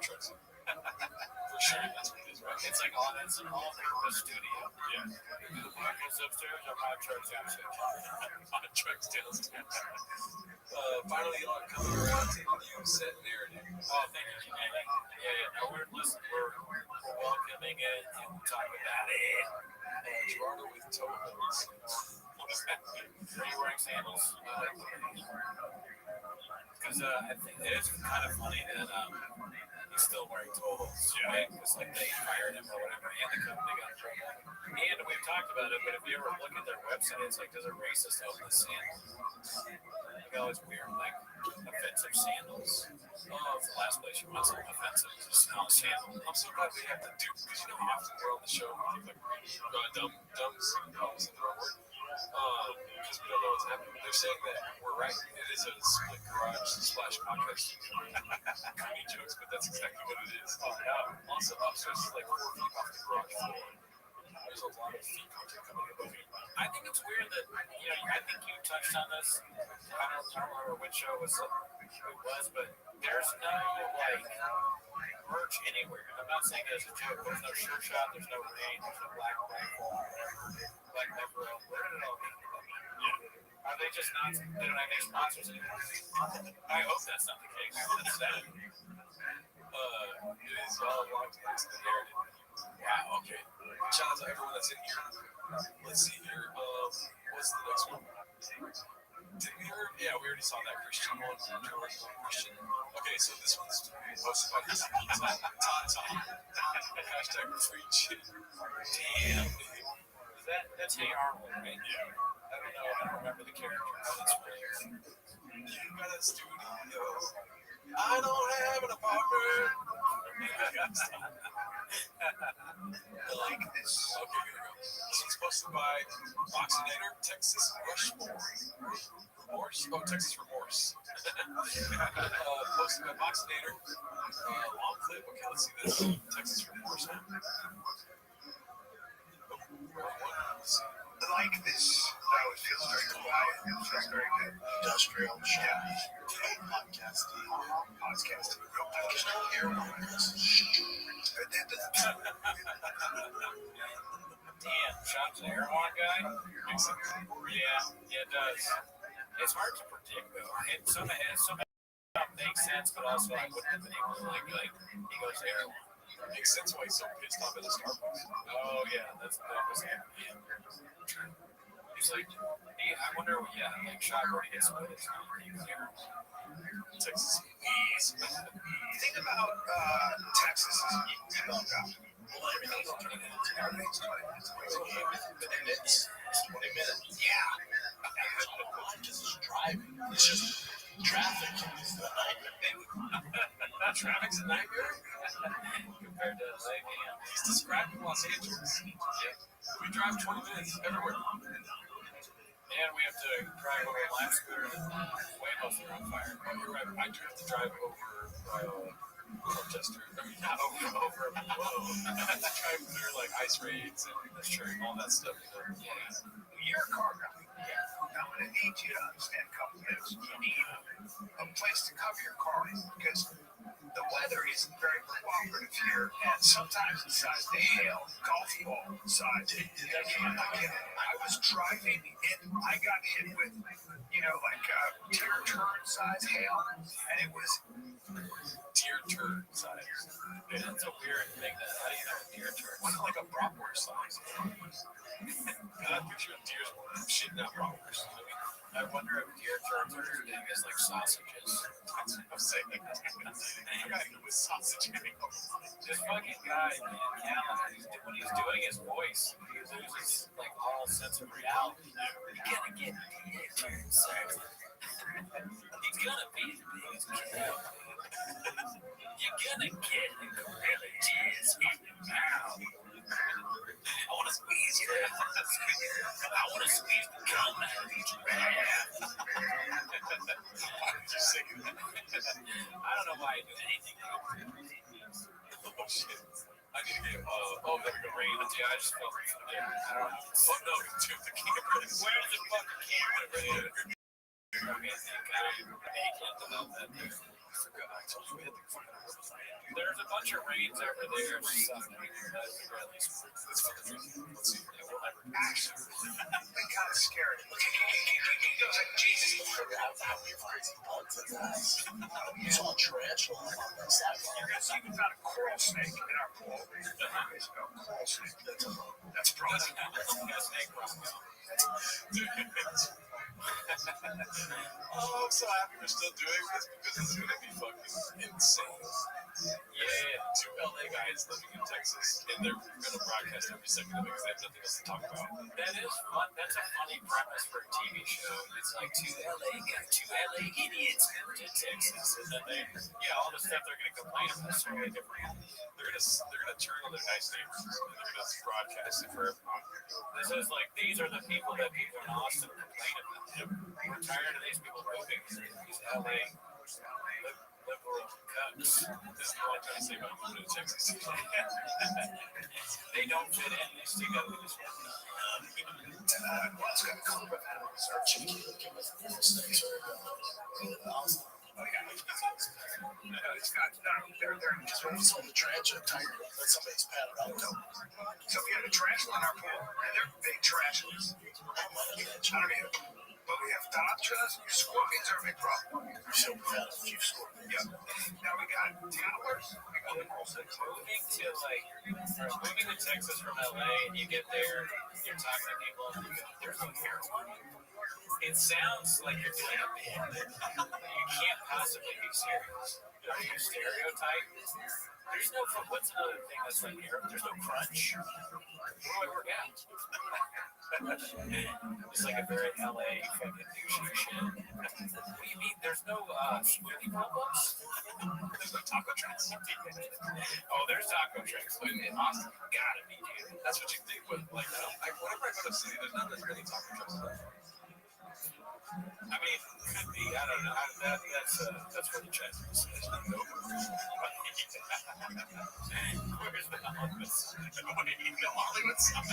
trucks. For sure, that's what it is, right? It's like it's an all-purpose studio. Yeah. The podcast upstairs or hot trucks downstairs? Hot trucks downstairs. Finally, coming around to the new set narrative. Oh, thank you, Jenny. Yeah. No, we're welcoming it and talking about it. Gerardo with toe holds. Are you wearing sandals? Because I think it is kind of funny that he's still wearing totals, right? Because like they fired him or whatever, and the company got in trouble. And we've talked about it, but if you ever look at their website, it's like, does a racist own the sandals? Like, oh, it's weird, like offensive sandals. Oh, it's the last place you want something offensive. Just not a sandal. I'm so glad they have to do, because you know how often we're on the show and we think like dumbs in the wrong word. Because we don't know what's happening. They're saying that we're right. It is a split garage / podcast. Comedy jokes, but that's exactly what it is. Oh, yeah. Also, upstairs is like 4 feet off the garage floor. There's a lot of feet content coming above you. I think it's weird that, I think you touched on this. I don't remember which show it was, but there's no, merch anywhere. I'm not saying it as a joke. There's no shirt shop, there's no rain, there's no black rifle, black pepper. Where did it all go? Yeah. Are they just not, they don't have any sponsors anymore? I hope that's not the case. That's sad. It is all locked into the narrative. Wow, okay. Shout out to everyone that's in here. Let's see here. What's the next one? Did we hear? Yeah, we already saw that Christian one. Christian. Okay, so this one's posted by Tom. Hashtag retweet. Damn. That's Hey Arnold, right? Yeah. I don't know. I don't remember the character. That's weird. You got a studio. I don't have an apartment. I like this. Okay, here we go. This one's posted by Boxinator, Texas Rushmore. Remorse? Oh, Texas Remorse. Posted by Boxinator. Long clip. Okay, let's see this. Texas Remorse. I like this. Oh, it feels very quiet. It feels very good. Industrial, shabby, podcasting. There's no air horns. Damn, Sean's an Airhorn guy? Yeah, it does. It's hard to predict, though. Some makes sense, but also I wouldn't have been able to, like he goes Airhorn. It makes sense why he's so pissed off at the Starbucks. Oh, yeah, that was him. He's like, hey, I wonder, like, Sean already gets split. It's not pretty clear. Texas. Think about Texas as you know, well, everything's 20 minutes. Everything's 20 minutes. But then it's 20 minutes. Yeah. Just driving. It's just traffic. Traffic's a nightmare? Compared to, like, He's describing Los Angeles. We drive 20 minutes everywhere. And we have to drive over a lap scooter and Waymo's are on fire. I do have to drive over protester. Over driving through like ice raids and all that stuff. You're a car guy. I'm going to need you to understand a couple things. You need a place to cover your car because the weather isn't very cooperative here, and sometimes the size of the hail, golf ball size. I was driving and I got hit with, like deer turd size hail, and it was Deer turd size. It's a weird thing. How do you know deer turd? Like a bratwurst size. God, picture of deer's shitting out bratwurst. I wonder if deer turds are as big as like sausages. That's what I'm saying. You gotta go with sausage. This fucking guy, man, Callan, when he's doing his voice, he loses like all sense of reality. You're gonna get deer turds. He's gonna be as big as Cal. You're gonna get the gorilla jizz in your mouth. I wanna squeeze you. I wanna squeeze the cum out of each giraffe. Why did you say that? I don't know why I do anything. Oh shit. I need to get there we go, rain. Yeah, I just felt rain. Yeah, I don't know. Oh no, dude, the camera. Where's the fucking camera? There's a bunch of rains over there. they kind of scary. He goes like, Jesus, you saw a tarantula on that side. You're going to see we found a coral snake in our pool. Coral snake. That's a problem. Oh, I'm so happy we're still doing this because it's going to be fucking insane. Yeah, two LA guys living in Texas, and they're going to broadcast every second of it because they have nothing else to talk about. That is fun. That's a funny premise for a TV show. It's like two LA idiots moved to Texas, and then all the stuff they're going to complain about is totally different. They're going to turn on their nice neighbors, and they're going to broadcast it for everyone. This is like, these are the people that people in Austin complain about. We're tired of these people moving. These LA liberal cucks. This is what I'm trying to say about moving to Texas. They don't fit in. They stick up with this one. What's going to come with that? It's got, they're just when we saw the tarantula tiger, that somebody's patted out. So we had a tarantula in our pool, and they're big tarantulas. But we have tarantulas, scorpions are a big problem. So we had a few scorpions. Yeah. Now we got towers, we got the coral snakes. Moving to Texas from LA, and you get there, you're talking to people, and you go, there's no marijuana. It sounds like you're doing a bit. You can't possibly be serious. Are you stereotyped? There's no, what's another thing that's like here? There's no crunch. Where do I work out? It's like a very LA fucking douchey shit. What do you mean? There's no smoothie pop-ups? There's no taco trucks. Oh, there's taco trucks. In Austin, gotta be, dude. That's what you think. But like, whenever I go to the city, there's not really taco trucks. I mean, could be. I don't know. That's what the chat is. Where's the Hollywood sign? The Hollywood sign.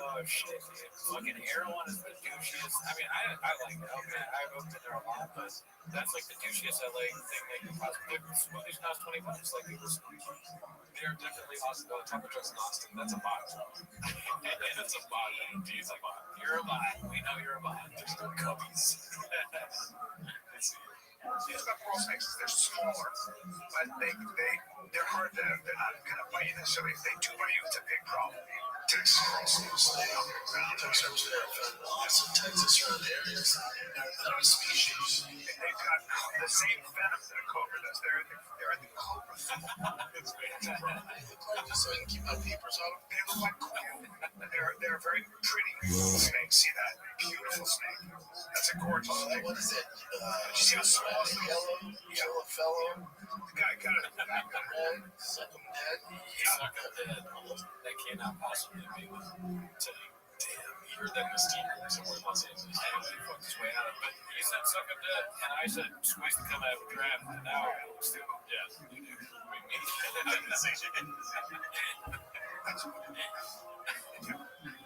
Oh shit, dude. Fucking heroin is the douchiest. I mean, I like it. Okay, I've opened there a lot, but that's like the douchiest LA thing they can possibly do. Smoothies cost $20. Like people they're definitely Austin. Taco trucks in Austin. That's a bot. That's a bot. He's a bot. You're a bot. We know you're a bot. There's no cubbies. Let's see. These got coral snakes. They're smaller, but they're hard to. They're not going to bite you necessarily. If they do bite you, it's a big problem. Texas coral snakes. Texas around areas. They're a species. They've got the same venom that a cobra does. They're in the cobra. So I can keep my papers on them. They look like cool. They're very pretty snakes. See that? Beautiful snake. That's a gorgeous snake. What is it? Did you see how small it is? Yellow fellow. The guy got it. Suck him dead. Suck him dead. That cannot possibly be one. Damn, he heard that in a steamer somewhere in Los Angeles. I don't know fucked his way out of it. But you said suck him dead, and I said squeeze to come out of the draft, and now I look stupid. Yeah, you do. I mean, me. I didn't say shit.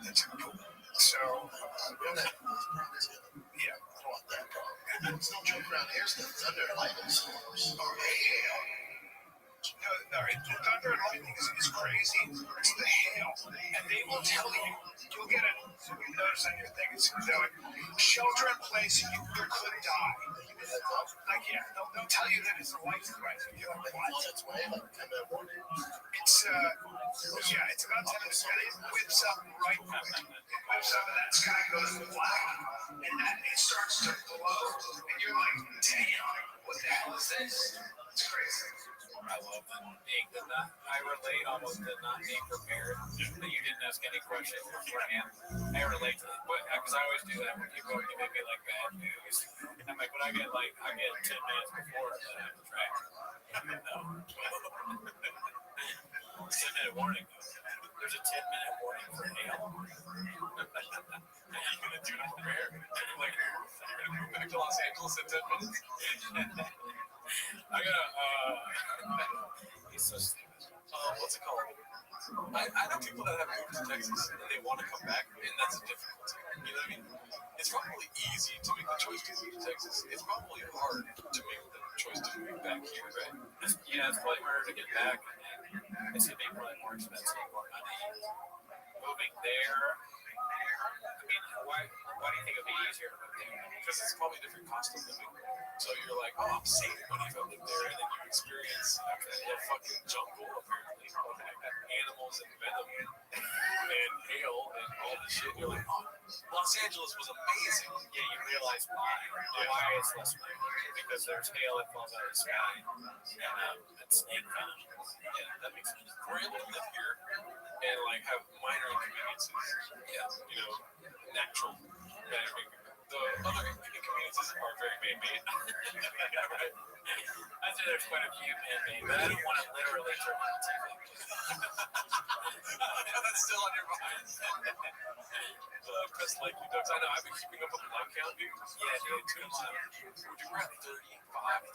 That's cool. So, yeah, I want that dog. It's no joke around here. It's the Thunder and Lightning Storms. Oh, yeah. No, Thunder and Lightning is crazy. It's the hail. And they will tell you, you'll get a notice on your thing. It's shelter in place, you could die. Like, yeah, they'll tell you that it's a life threat. You're like, what? It's way, like 10 minute warning. It's about 10 minutes. And it whips up right quick. It whips up and that sky goes black. And then it starts to blow. And you're like, damn, what the hell is this? It's crazy. I love that I relate almost to not being prepared. That you didn't ask any questions beforehand. I relate to it, because I always do that when people give me like bad news. And I'm like, when I get 10 minutes before that I have to try. No. 10-minute warning. There's a 10-minute warning for hail. You're gonna do it where? Like, you're gonna move back to Los Angeles in 10 minutes? I gotta, he's so stupid. What's it called? I know people that have moved to Texas and they want to come back, and that's a difficulty. You know what I mean? It's probably easy to make the choice to move to Texas. It's probably hard to make the choice to move back here, right? Yeah, it's probably harder to get back, and it's gonna be probably more expensive, more money. Moving there, I mean, why do you think it'd be easier to move there? Because it's probably a different cost of living. So you're like, oh, I'm saving money if I live there, and then you experience the fucking jungle, apparently, animals and venom and hail and all this shit. You're like, oh, Los Angeles was amazing. Yeah, you realize why it's less money, because there's hail that falls out of the sky, and it's snake venom. Yeah, that makes sense. We're able to live here and like have minor inconveniences. Yeah, you know, natural. The other inconveniences are very man-made. Right? I'd say there's quite a few man-made, but I don't want to literally turn on the TV. That's still on your mind. Best like you ducks. I know, I've been keeping up with the lung count, dude. Yeah, dude, come on. We're at 35,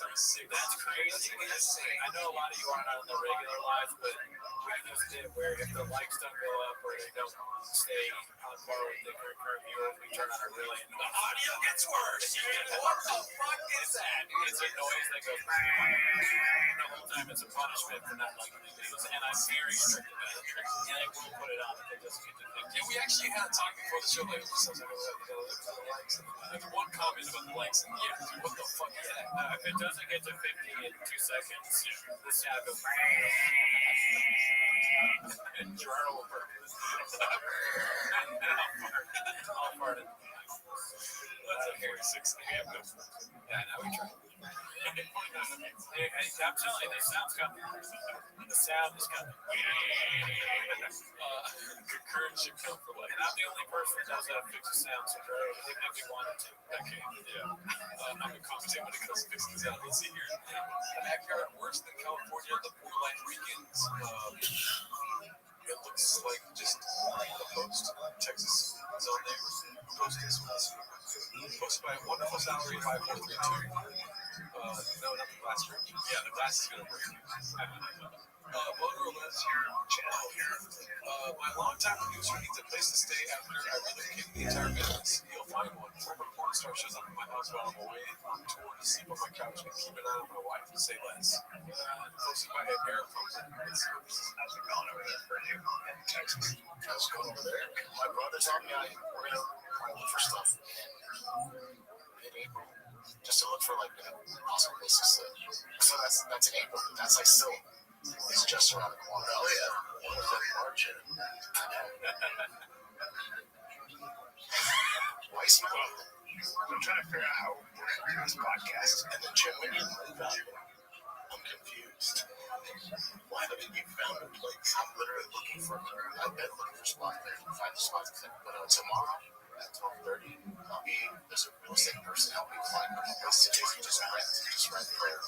36. That's crazy. That's insane. I know a lot of you aren't on the regular lives, but we just did where if the likes don't go up or they don't stay on par with the current viewers, we turn on our really the audio gets worse. What the fuck is that? It's a noise that goes the whole time. It's a punishment for not liking the videos, and I'm very strict about it. And I will put it on if it doesn't get to 50. Yeah, we actually had a talk before the show. Like, the likes. There's one comment about the likes, and yeah, dude, what the fuck is that? If it doesn't get to 50 in 2 seconds, this sound goes. And Gerardo will burn it. I'll fart it. That's a 46 AM. Yeah, now we try. I'm telling you, the sound's coming. The sound is coming. Good current should come from like. And I'm the only person that knows how to fix the sound, so even if we wanted to. Okay, yeah. I'm gonna commentate when it comes to fixing the sound. Let's see here. The backyard worse than California, the borderline weekends. It looks like just the post. Texas is on there. Who posted this one? Posted by Wonderful Salary 5432. No, not the glass break. Yeah, the glass is gonna break. Motor lives here. My longtime producer needs a place to stay after I relocate the entire business. He'll find one. Former porn star shows up at my house while I'm away on tour to sleep on my couch and keep an eye on my wife to say less. Posted by Eric from How's it going over there for you in Texas? How's it going over there? My brother's on me. We're gonna look for stuff in April, just to look for like awesome places to. So that's in April. That's like still. It's just around the corner. Oh yeah, what was that March? I know. Why smell? I'm trying to figure out how we're gonna do this podcast. And then Jim, when you move out, I'm confused. Why haven't you found a place? I'm literally looking for. I've been looking for spots there. Find the spots. But tomorrow at 12:30, there's a real estate person helping me find a place to just rent there.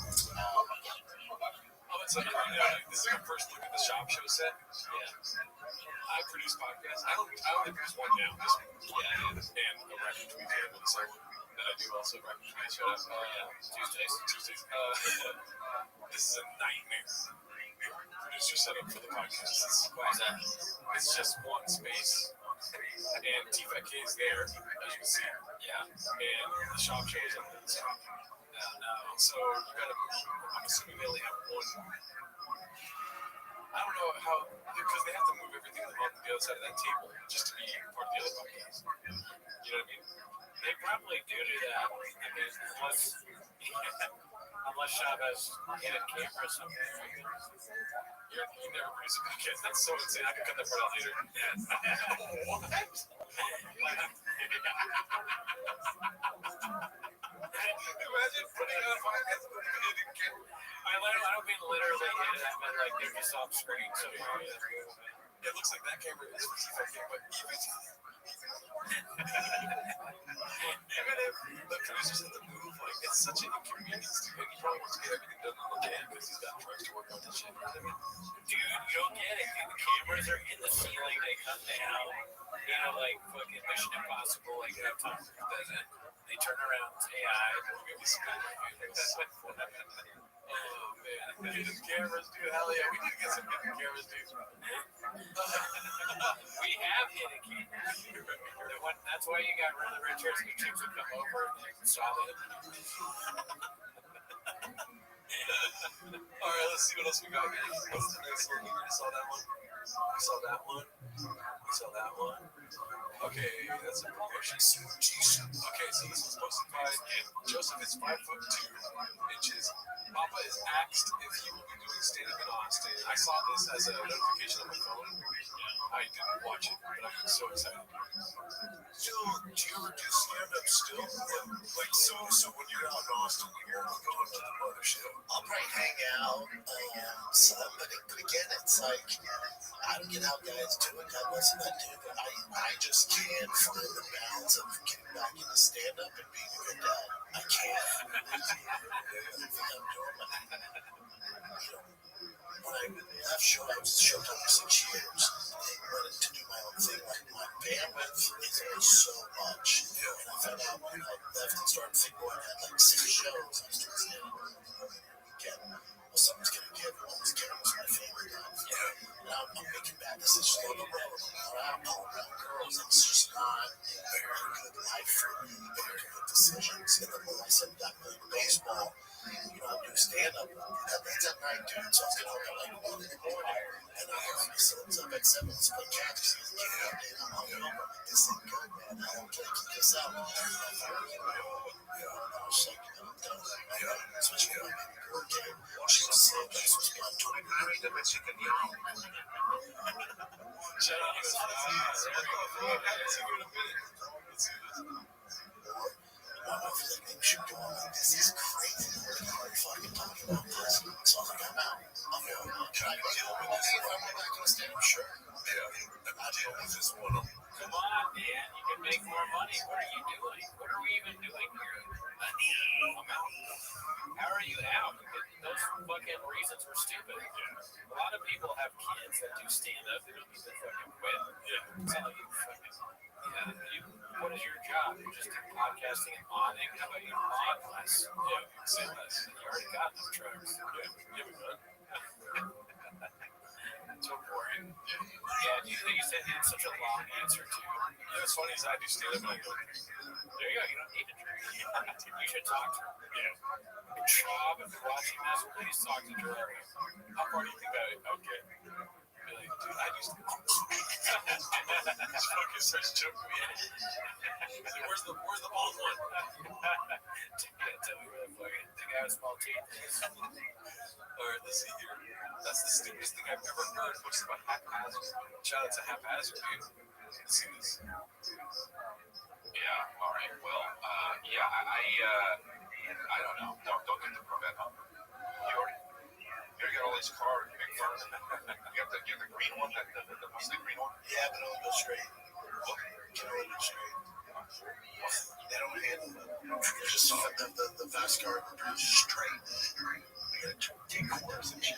It's like, like this is our first look at the shop show set. Yeah. I produce podcasts. I only produce one now. This one. Yeah. And a record tweet here with the second. And I do also record tweets. Shut up. Tuesdays. This is a nightmare. Producer setup for the podcast. Why is that? It's just one space. And TFK is there, as you can see. Yeah. And the shop show is on the other side. No. So you gotta. I'm assuming they only have one. I don't know how, because they have to move everything on the other side of that table just to be part of the other podcast. You know what I mean? They probably do that. I mean, unless Chavez hit a camera or something. You never produce a podcast. That's so insane. I could cut that part out later. What? Imagine putting on a podcast with a hidden camera. I don't mean literally hit it. I meant like they're just off screen. So it looks like that camera is for TFK, but even if the producers have to move, like, it's such an inconvenience to him. He probably wants to get everything done on the day because he's got trucks to work on and shit. You know what I mean? Dude, you don't get it. Dude, the cameras are in the ceiling. They come down. You know, like fucking Mission Impossible. Like, you know, Tom Cruise does it. They turn around and say, oh, man. Hidden cameras, dude. Hell yeah. We need to get some hidden cameras, dude. We have hidden cameras. That's why you got really rich chicks who come over and saw it. All right, let's see what else we got here. What's the next one? We saw that one. We saw that one. We saw that one. Okay, that's a promotion. Okay, so this was posted by Joseph. Is 5'2" Papa is asked if he will be doing stand-up in Austin. I saw this as a notification on my phone. I didn't watch it, but I'm so excited. So, do you ever do stand-up still? Like, so when you're out in Austin, you're going to the mothership. I'll probably hang out, but again, it's like, I don't get how guys do it. God bless them that do, but I just can't find the balance of getting back into stand-up and being a good dad. I can't. I don't think I'm doing it. When I left show, I was at Showtime for 6 years. I wanted to do my own thing. Like, my bandwidth is only so much. And I found out when I left and started thinking, boy, I had like 6 shows. I started saying, weekend. Well, someone's going to give. Always Karen was my favorite guy. And I'm making bad decisions on the road. I'm out all around girls. It's just not a very good life for me. Very good decisions. And then when I said that playing baseball, I'll do stand-up. That's at night, dude. So I was getting home at like 1 in the morning. And I was up at 7. Let's play catch. He's like, get out, dude. I'm home. I'm like, this ain't good, man. I don't care. Keep this out. I was like, I'm done. Especially when I made a girl game. She was sick. I was supposed to be on 20 minutes. Shout out to My wife was like, maybe you should go on. Like, this is crazy. We're fucking talking about this. So I was like, I'm out. I'm going. Can I deal with this if I'm back on the stand? Sure. Yeah. I deal with this one. Come on, man. You can make more money. What are you doing? What are we even doing here? I'm out. How are you out? Those fucking reasons were stupid. A lot of people have kids that do stand-up. They don't need to fucking quit. Tell you fucking... what is your job? You're just podcasting and modding. How about you mod less? Say less. You already got enough trucks. So boring. You said you had such a long answer too. What's funny is I do stand-up and I go, there you go. You don't need to drink. You should talk to him. Schwab, if you're watching this, please talk to Gerardo. How far do you think I would get? Really, dude, I do stand-up. This fucking starts joking me. Where's the bald one? Tell me where the guy with small teeth is. Alright, let's see here. That's the stupidest thing I've ever heard, which is about haphazard. Shout out to haphazard, dude. Let's see this. Yeah, alright, well, I don't know. Don't get the Corvette, huh? You already got all these cars, big cars. You have the green one, the mostly green one? Yeah, but it'll go straight. Can only go straight. They don't handle it. Just the fast car is straight. We gotta take corners and shit.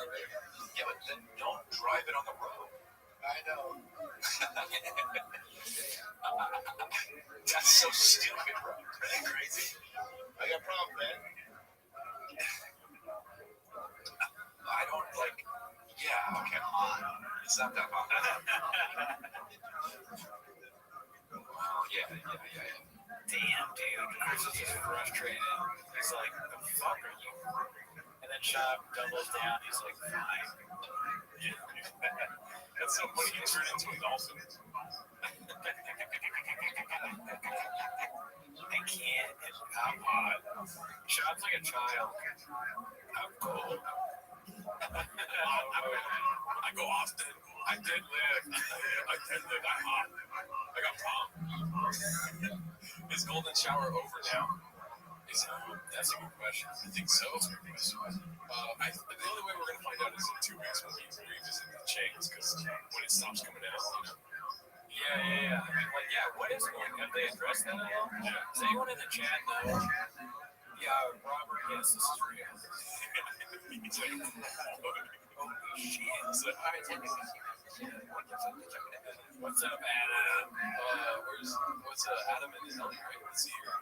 car, right? Yeah, but then don't drive it on the road. I know. That's so stupid, bro. Ain't crazy. I got a problem, man. I don't like. Yeah, okay, hot. It's not that hot. Wow, yeah. Damn, dude. Chris is just frustrated. He's like, the fuck are you? And then Shop doubles down. He's like, fine. That's so funny. He turned into a dolphin. I can't. I'm hot. Shop's like a child. I'm cold. I go Austin. I did live. I'm hot. I got palm. Is Golden Shower over now? That's a good question. I think so. That's a good question. The only way we're going to find out is in 2 weeks when we revisit the chains, because when it stops coming out, Yeah. I mean, like, yeah, what is going on? Have they addressed that at all? Yeah. Does anyone in the chat know? Yeah, Robert, yes, this is real. He's like, Holy shit. so, What's up, Adam? what's Adam and Ellie, right? Let's see here.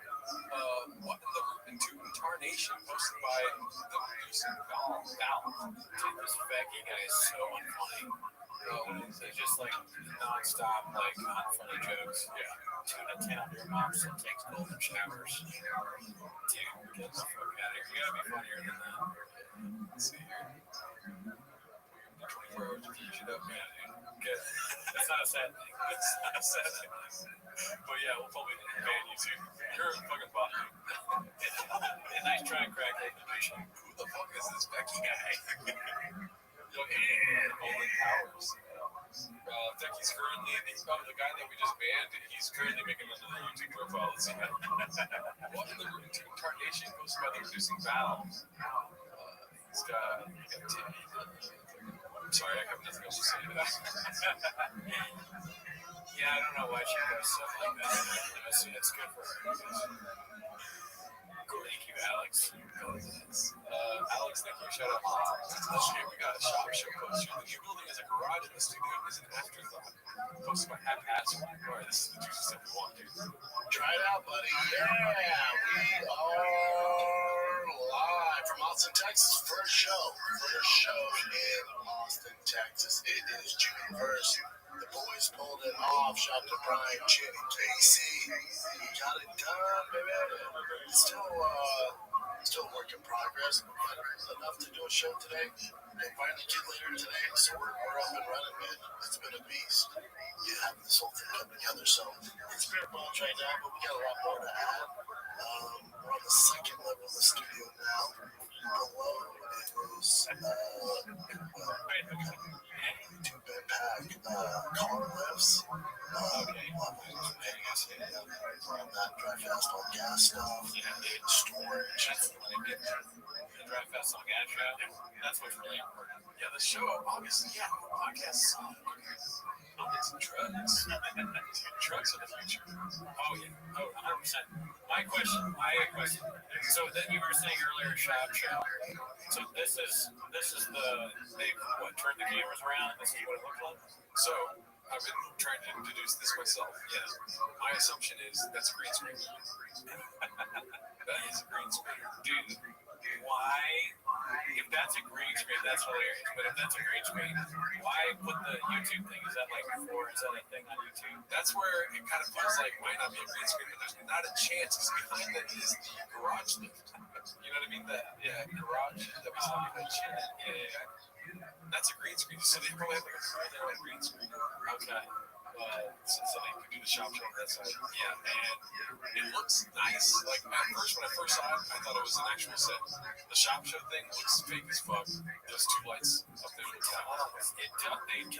What in the Rootin' Tarnation posted by the producing Val. Dude, this Becky guy is so unfunny. He's just like non-stop, like unfunny jokes. Yeah. Tuna town, your mom still takes golden showers. Dude, get the fuck out of here. You gotta be funnier than that. Let's see here. 24 hours to finish it up, man. Okay. That's not a sad thing. It's not a sad thing. But yeah, we'll probably ban you too. You're a fucking bot. Nice try, crack. Who the fuck is this Becky guy? Yo, and Olin Powers. Becky's currently the guy that we just banned. He's currently making another YouTube profile. Let's see. What in the incarnation goes by the reducing valve? He's got I'm sorry, I have nothing else to say to that. Yeah, I don't know why she does stuff like that. It's good for her. Thank you, Alex. Alex, thank you. Shout out. Shit, we got a shop show poster. The new building is a garage and the studio is an afterthought. Posted by Haphazard. Alright, this is the juicy stuff we want, dude. Try it out, buddy. Yeah, we are live from Austin, Texas. First show in Austin, Texas. It is June 1st. The boys pulled it off. Shout to Brian, Chin, and Casey. We got it done, baby. It's still a work in progress. But enough to do a show today. They finally get later today, so we're up and running, man. It's been a beast. You have this whole thing come together, so it's bare bones right now, but we got a lot more to add. We're on the second level of the studio now. Below is two bed pack car lifts. Around that dry fast on gas stuff, storage. Drive fast on gas show. That's what's really important. Yeah, the show, obviously, yeah, the podcast. I'll get some drugs. Drugs are the future. Oh, yeah. Oh, 100%. My question. So then you were saying earlier, shop show. So this is they turned the cameras around. This is what it looked like. So I've been trying to deduce this myself. Yeah. My assumption is that's a green screen. That is a green screen. Dude, why? If that's a green screen, that's hilarious. But if that's a green screen, why put the YouTube thing? Is that like before? Is that a thing on YouTube? That's where it kind of feels like might not be a green screen, but there's not a chance because behind that is the garage lift. You know what I mean? Garage that we saw behind Chin. Yeah. That's a green screen. So they probably have like a green screen. Okay. So they could do the shop show on that side. Yeah, and it looks nice. Like at first, when I first saw it, I thought it was an actual set. The shop show thing looks fake as fuck. Those two lights up there. They do. Goddamn, dude.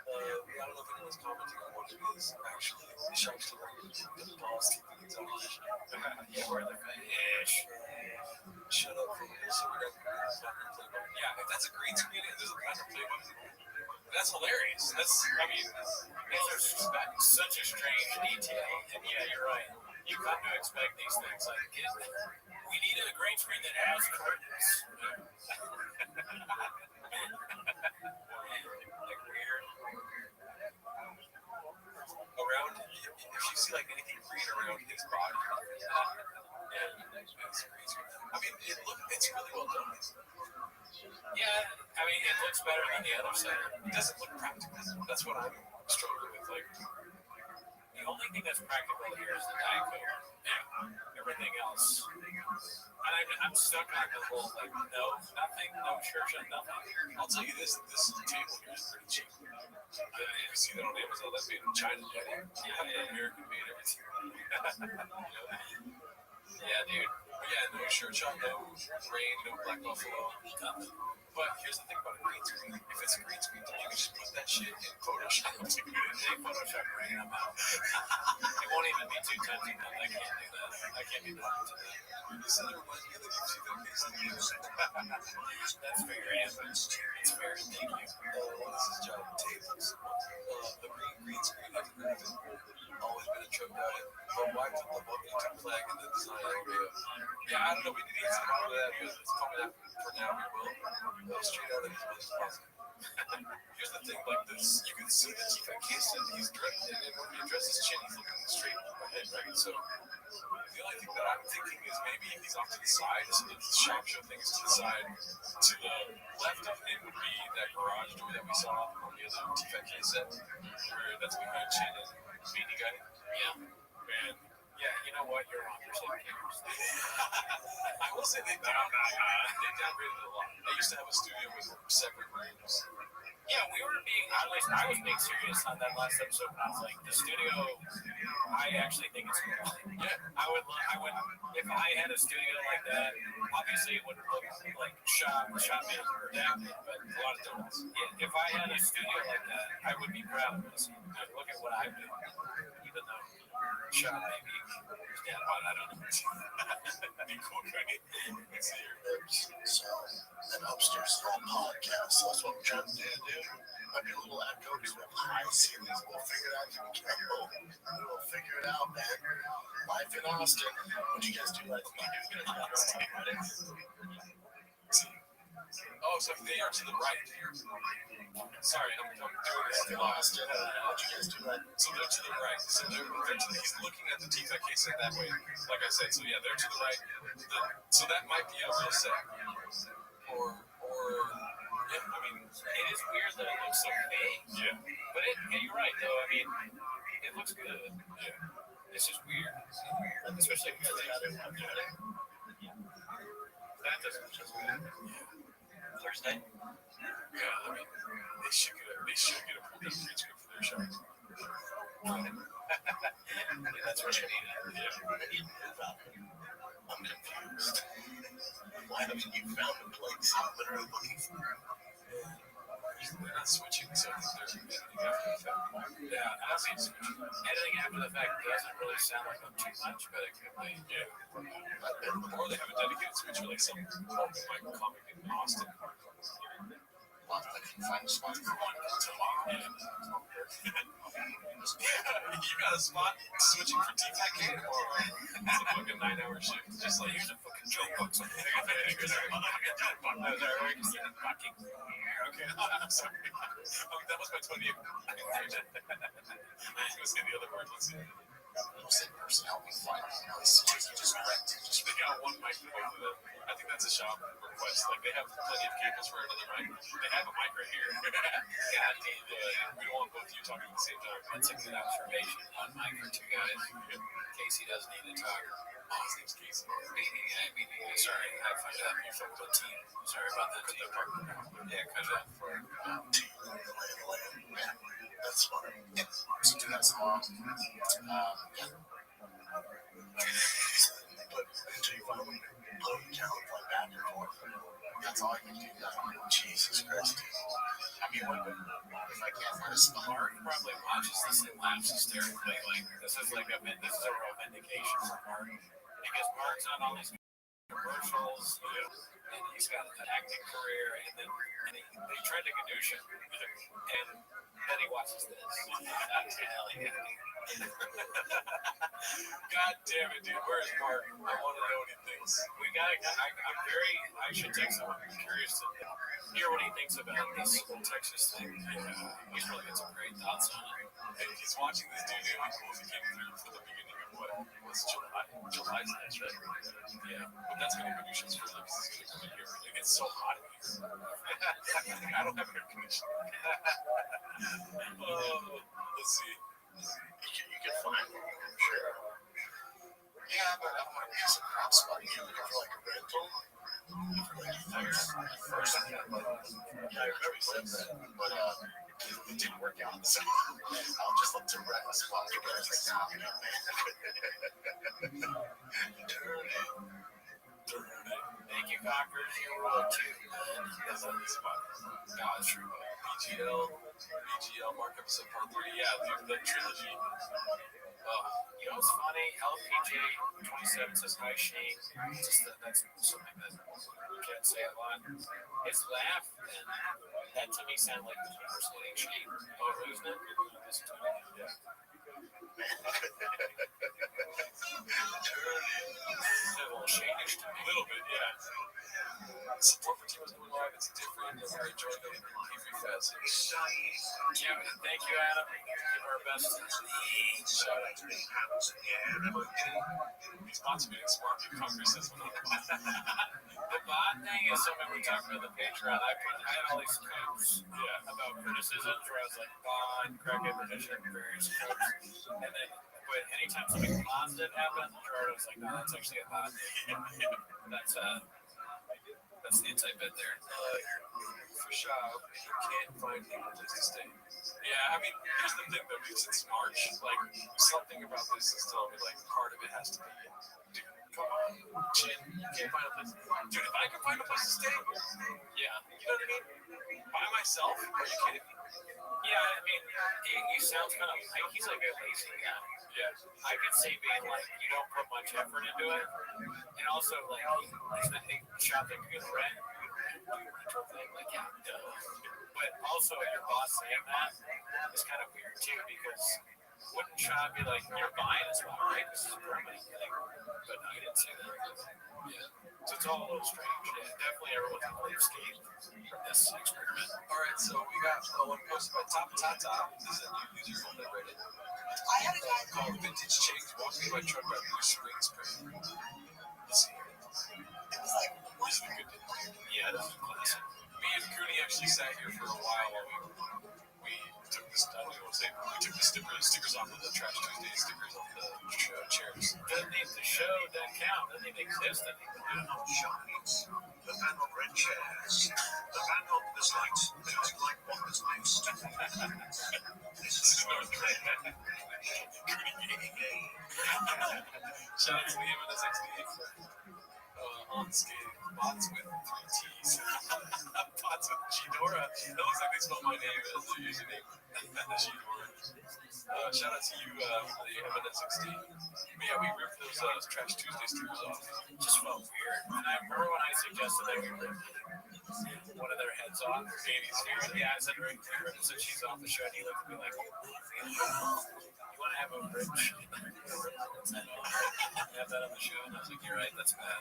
I don't know if anyone's commenting on what it is. Actually, the shop show the balls keeping things on. Yeah, where the fish. Shut up, so we got platinum play button. Yeah, if that's a green screen and there's a platinum play button, that's hilarious. It's such a strange detail. And yeah, you're right. You come to expect these things. Like, We need a green screen that has curtains. Like weird. Around, if you see like anything green around his body, I mean, it's really well done. Yeah, I mean, it looks better than the other side. It doesn't look practical. That's what I'm struggling with. Like, the only thing that's practical here is the Diet Coke. Yeah. Everything else. And I'm stuck on the whole, like, nothing, no church, and nothing. I'll tell you this table here is pretty cheap. You see that on Amazon, that's made in China, yeah. American made everything. Yeah, dude. But yeah, no shirt shot, no rain, no black buffalo, nothing. But here's the thing about a green screen. If it's a green screen, you can just put that shit in Photoshop. They Photoshop rain, I'm out. It won't even be 2 times a month. I can't do that. I can't be bothered to that. This other reminds me of the UFC that case. That's fair, Anthony. It's fair. Thank you. This is John Tables. The green screen, I've heard of it. Always been a trip about it. But why put the Washington flag in the design area? Yeah, I don't know. We need to get some out of that because it's probably not for now. We will. Straight out of as much as possible. Here's the thing, like this, you can see the T-Fat case and he's dressed, and when he addresses his chin, he's looking straight ahead, right? So the only thing that I'm thinking is maybe he's off to the side, so the sharp show thing is to the side. To the left of him would be that garage door that we saw on the other T-Fat case set, where that's behind Chin and Beanie Guy. Yeah. Man. Yeah, you know what? You're wrong. You're saying cameras. I will say they downgraded it a lot. They used to have a studio with separate rooms. Yeah, we were being, I was being serious on that last episode. I was like, the studio, I actually think it's cool. Yeah. I would, if I had a studio like that, obviously it wouldn't look like shop made or adapted, but a lot of donuts. Yeah, if I had a studio like that, I would be proud of this. Look at what I've done, even though shop maybe, yeah, but I don't know. Be cool, right? Let's see here. So, then upstairs is all podcasts. So that's what I'm trying to do, dude. Might be a little echo because we have high ceilings. We'll figure it out as we can. We'll figure it out, man. Life in Austin. What do you guys do like Oh, so they are to the right. Sorry, I'm doing this in Austin. What do you guys do like? So they're to the right. So they're he's looking at the T-Fat case in that way. Like I said, so yeah, they're to the right. So that might be a real set. Or yeah, I mean, it is weird that it looks so vague. Yeah. But you're right, though. I mean, it looks good. Yeah. It's just weird. Especially because they have it on Thursday. That doesn't look just good. Thursday? Yeah, I mean, they should get a pretty green screen for their show. That's what you need. Yeah. I'm confused. Why haven't you found a place I'm literally looking for? They're not switching, so I think they're editing after the fact. Yeah, I mean, editing after the fact doesn't really sound like them too much, but it could be. Yeah. Or they have a dedicated switcher like some like comic in Austin. I can find a spot for one tomorrow. You got a spot switching for T-Fat Kid? It's a fucking 9-hour shift. Just like, here's a fucking joke book. Okay, I'm sorry. That was my 20th. I was going to say the other word. Let's see. Same person help me find a place. Just rent. They got one mic for both of them. I think that's a shop request. Like, they have plenty of cables for another mic. They have a mic right here. God damn it. We don't want both of you talking at the same time. That's a good observation. One mic for two guys. Casey does need to talk. Oh, his name's Casey. Sorry, I find out you're from the team. Sorry about that. Yeah, cut it out for That's fine. Yeah. So do that tomorrow. Yeah. But until you find a way to put it down, play back and forth. That's all I can do now. Jesus Christ. I mean, if I can't find a spot, Mark probably watches this and laughs hysterically. Like, this is a real vindication for Mark. Because Mark's on all these commercials, and he's got an acting career, and they tried to gadoosh him, and then he watches this. I'm telling you. God damn it, dude. Where's Mark? I want to know what he thinks. I should take someone. I'm curious to hear what he thinks about this whole Texas thing. He's probably got some great thoughts on it. And he's watching this dude. It'd be cool if he came through for the beginning of what was July's night, right? Yeah. But that's going to be nutritious for him because he's going to come in here. It gets so hot in here. I don't have air conditioning. Let's see. You can find one, I'm sure. Yeah, but I don't want to be some hot spot. You looking for like a rental? First, I remember you said that, but it didn't work out. So I'll just look to rent a spot. You guys like, nah, you know, man. Thank you, Cockers. You roll too. That's not this spot. No, it's true. BGL, Mark episode part 3. Yeah, dude, the trilogy. You know what's funny? LPJ27 says hi, Shane. That's something that you can't say a lot. His laugh, and that to me sounded like the impersonating Shane. Oh, isn't it? Yeah. A little Shane-ish to me. A little bit, yeah. Support for Team was going live. It's different. I enjoy the P3 Fest. Yeah, thank you, Adam. Give our best. Shout out to me. He's not being smart. Congress says what The bot thing is something we talked about on the Patreon. I had all these quotes about criticisms where I was like, bot, corrective edition, various quotes. And then, but anytime something positive happened, Gerardo was like, no, that's actually a bot. That's the inside bit there. For sure, you can't find people just to stay. Yeah, I mean, here's the thing though, because it's March, like, something about this is telling me, like, part of it has to be, dude, come on, Chin, you can't find a place. Dude, if I could find a place to stay, yeah, you know what I mean? By myself? Are you kidding me? Yeah, I mean, he sounds kind of like he's like a lazy guy. Yeah. I could see being like, you don't put much effort into it. And also, like, he's the big shop that could rent. Like, yeah, duh. But also, your boss saying that is kind of weird, too, because wouldn't Shop be like, you're buying this spot, right? This is permanent. Like, but no, he didn't say that. Yeah. So it's all a little strange. Yeah, definitely everyone's a little escape from this experiment. All right, so we got one posted by Top Tata. This is a new user on that Reddit. I had a guy called Vintage Chicks walking by truck by Blue Springs. Let's see. It was like, this is a good thing. Yeah, this is classic. Me and Cooney actually sat here for a while we took this. I don't even want to say we took the stickers off of the Trash Tuesday stickers off the chairs. The show doesn't count. Doesn't even exist anymore. Shines. The panel red chairs. The panel is light. Feels like what is next. This is North Korea. Shout out to the M&S68. On skating. Bots with 3 T's. Bots with G-Dora. That looks like they spelled my name as the username. G-Dora. Shout out to you for the M&S16. But yeah, we ripped those Trash Tuesday stickers off. It just felt weird. And I remember when I suggested that we rip one of their heads off. Baby's here. Yeah, I said we rip it so she's off the show. And he looked at me like, you want to have a bridge? Have that on the show? And I was like, you're right, that's bad.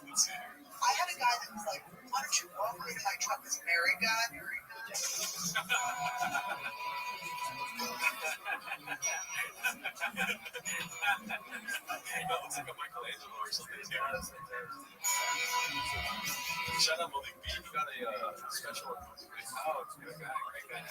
Let's see. I had a guy that was like, why don't you walk into my truck? This married guy. That looks like a Michelangelo or something. Shout out Malik B. You got a special. Oh, it's a good guy. Great guy.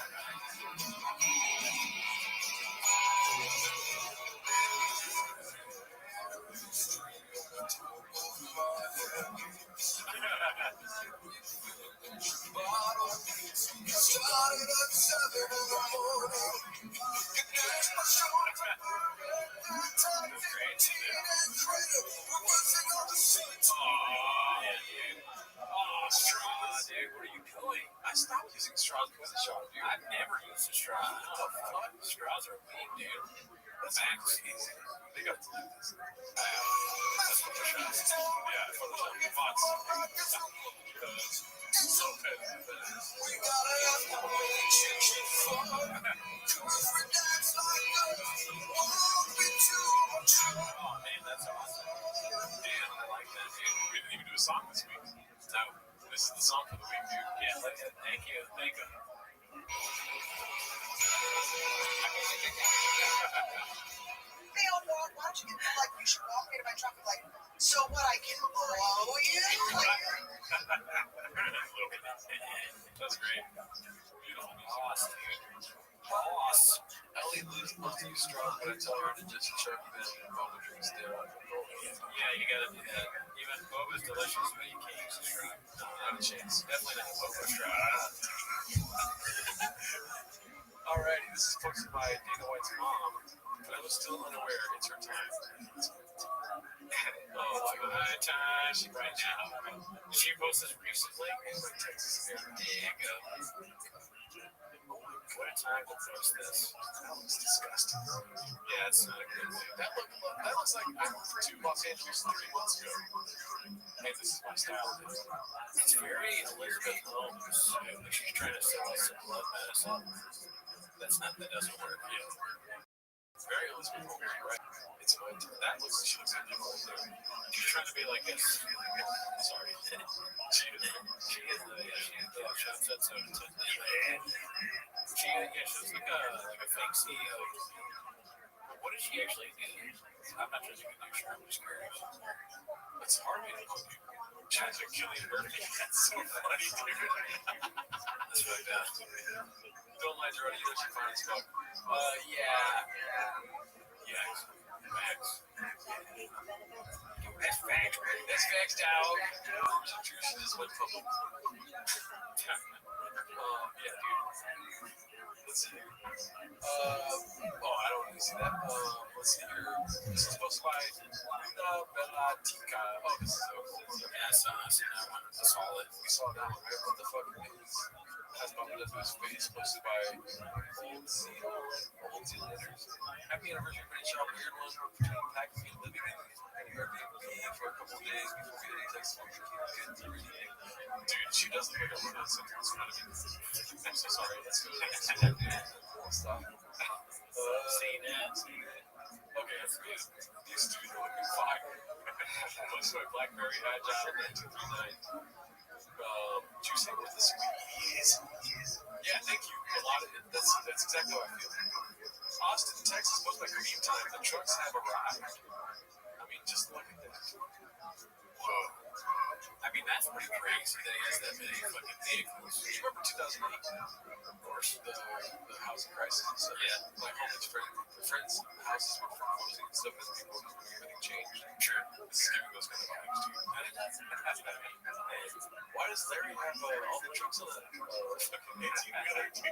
Started at 7 in the morning. Straws, dude. What are you doing? I stopped using straws because of straws, dude. I've never used a straw. Oh, fuck. Straws are weak, dude. That's actually easy. They got to do this. That's what the straws. Yeah. bots. So oh man, that's awesome. Damn, I like that, dude. We didn't even do a song this week. No, this is the song for the week, dude. Yeah, thank you. Why don't you get like you should walk into my truck and like, so what I can blow you? That's great. Beautiful. Boss, dude. Boss. Ellie loves to use strong, but I tell her to just chirp it and Boba drinks still. Yeah, you gotta do that. Even Boba's delicious, but you can't use a strong. No, not a chance. Definitely not a Boba strong. Alrighty, this is posted by Dana White's mom, but I was still unaware it's her time. Oh my god, time right now. She posted recently in my Texas area. There you go. What a time to post this. That looks disgusting. Yeah, it's not a good thing. That looks like I moved to Los Angeles 3 months ago. Hey, this is my style. It's very Elizabeth Holmes. She's trying to sell us some blood medicine. That doesn't work yet. It's very Elizabeth Holmes, right? It's my turn. She looks like Nicole there. She's trying to be like this. Sorry. She is. She looks like a fake CEO. What does she actually do? I'm not judging a picture. I'm just curious. It's hard to know. She has a Killian Murphy. That's so funny, dude. That's fucked up. Don't lie, Jordy. You know she's fine as fuck. Yeah. Facts. That's facts, man. That's facts, dog. She just went public. Yeah, dude. Let's see here. I don't really see that. Let's see here. This is supposed to be Bella Tica. Oh, this is yeah, I see that one. I saw it. We saw that one, right? What the fuck is has bumped up his face, posted by Old Zealanders. Happy anniversary, British Shop, weird one between Pakistan living in Airbnb for a couple of days before we had a text from the kid. Dude, she does look like a little sentence in front of me. I'm so sorry. Let's go to the next one. Stop. See that? Okay, that's good. These two are looking fire. Looks like Blackberry Agile 1939. Juicy with the squeeze. Yeah, thank you. A lot of it. That's exactly how I feel. Austin, Texas, most like commute time. The trucks have arrived. I mean, just look at that. Whoa. I mean, that's pretty crazy that he has that many fucking vehicles. You remember 2008? Of course, the housing crisis and stuff. Yeah. My homeless friends' houses were foreclosing and stuff as people everything changed. Sure. This is giving those kind of vibes, dude. Why does Larry have all the trucks on that fucking 18-wheeler, dude?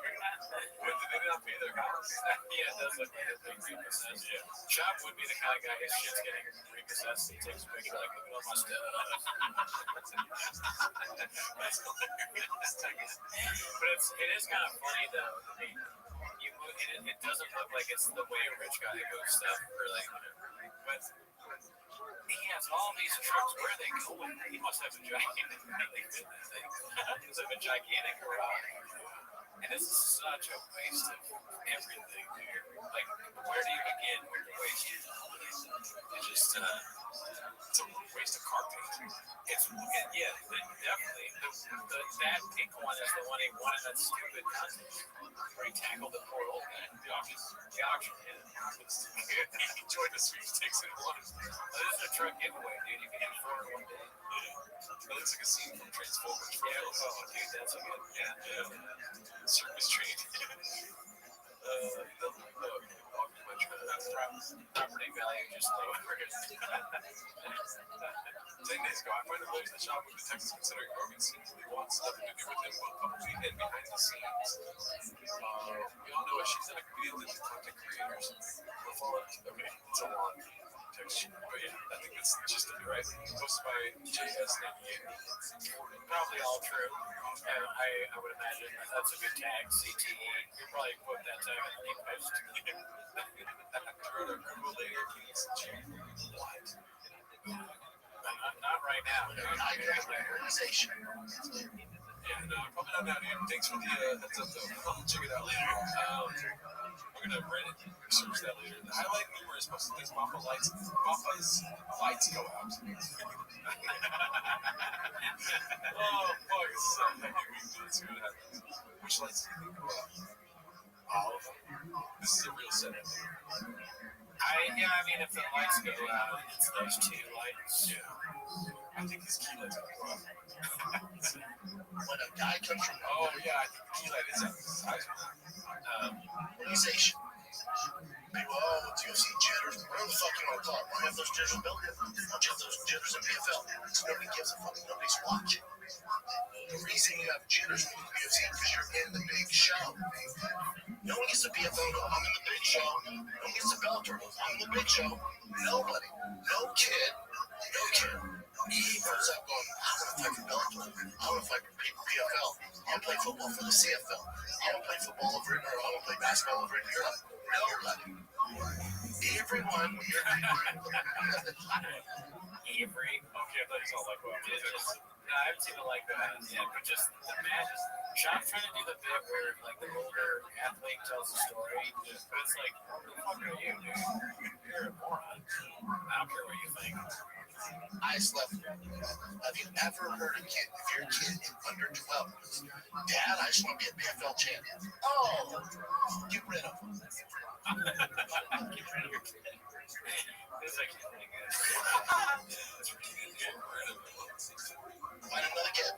When did they not pay their house? Yeah, it does look like it's being repossessed. Yeah. Chop would be the kind of guy whose shit's getting repossessed. He takes a picture like, look at all my stuff. That's hilarious. But it is kind of funny though. I mean, it doesn't look like it's the way a rich guy goes stuff or like, but he has all these trucks. Where are they going? He must have a gigantic he must have a gigantic garage. And this is such a waste of everything, dude. Like, where do you begin with the waste? It's just it's a waste of car paint. Definitely. That pink one is the one he wanted that stupid contest where he tackled the poor old guy. The auction, yeah. He enjoyed the sweepstakes and won. This is a truck giveaway, dude. You can get 4 in one day. Yeah. It looks like a scene from Transformers. Yeah, dude, that's a good. Yeah. Circus train. Property value just lowered. 10 days ago, I find it close to the shop with the Texas considering Rogan seems to want nothing to do with him, both publicly and behind the scenes. We all know she's an comedian with content creators. Okay, it's a long text. But yeah, I think that's just it, right? Posted by JS98. Probably all true. I would imagine that's a good tag. CTE. You probably put that tag in the post. What? Not right now. Organization. Yeah, no, probably not now, dude. Thanks for the heads up, though. I'll check it out later. We're gonna Reddit research that later. The highlight number is supposed to these Mappa's lights go out. Oh, fuck, it's so heavy. Let's see what happens. Which lights do you think go out? All of them. This is a real setup. I mean, if the lights go out, it's those two lights. Yeah. I think these key lights are go out. When a guy comes from Oh, yeah, I think the key light is out. organization. People, oh, it's UFC jitters. Whatever the fuck you want to call it. Why have those jitters built? Why have those jitters in PFL? Because nobody gives a fuck. Nobody's watching. The reason you have jitters with UFC is because you're in the big show. No one gets a PFL. I'm in the big show. No one gets a Bellator. I'm in the big show. Nobody. No kid. No kid. He comes up going, I want to fight for Bellator. I want to fight for PFL. I want to play football for the CFL. I want to play football over in Europe. I want to play basketball over in Europe. Nobody. Everyone. Avery. Okay, I thought you saw like what? No, I haven't seen it like that. Yeah, but just the match. Sean's trying to do the bit where like the older athlete tells a story, but it's like, who the fuck are you, dude? You're a moron. I don't care what you think. I slept. Have you ever heard a kid, if you're a kid under 12, Dad, I just want to be a PFL champion. Oh, get rid of him. Get rid of your kid. It's actually pretty good. Find another kid.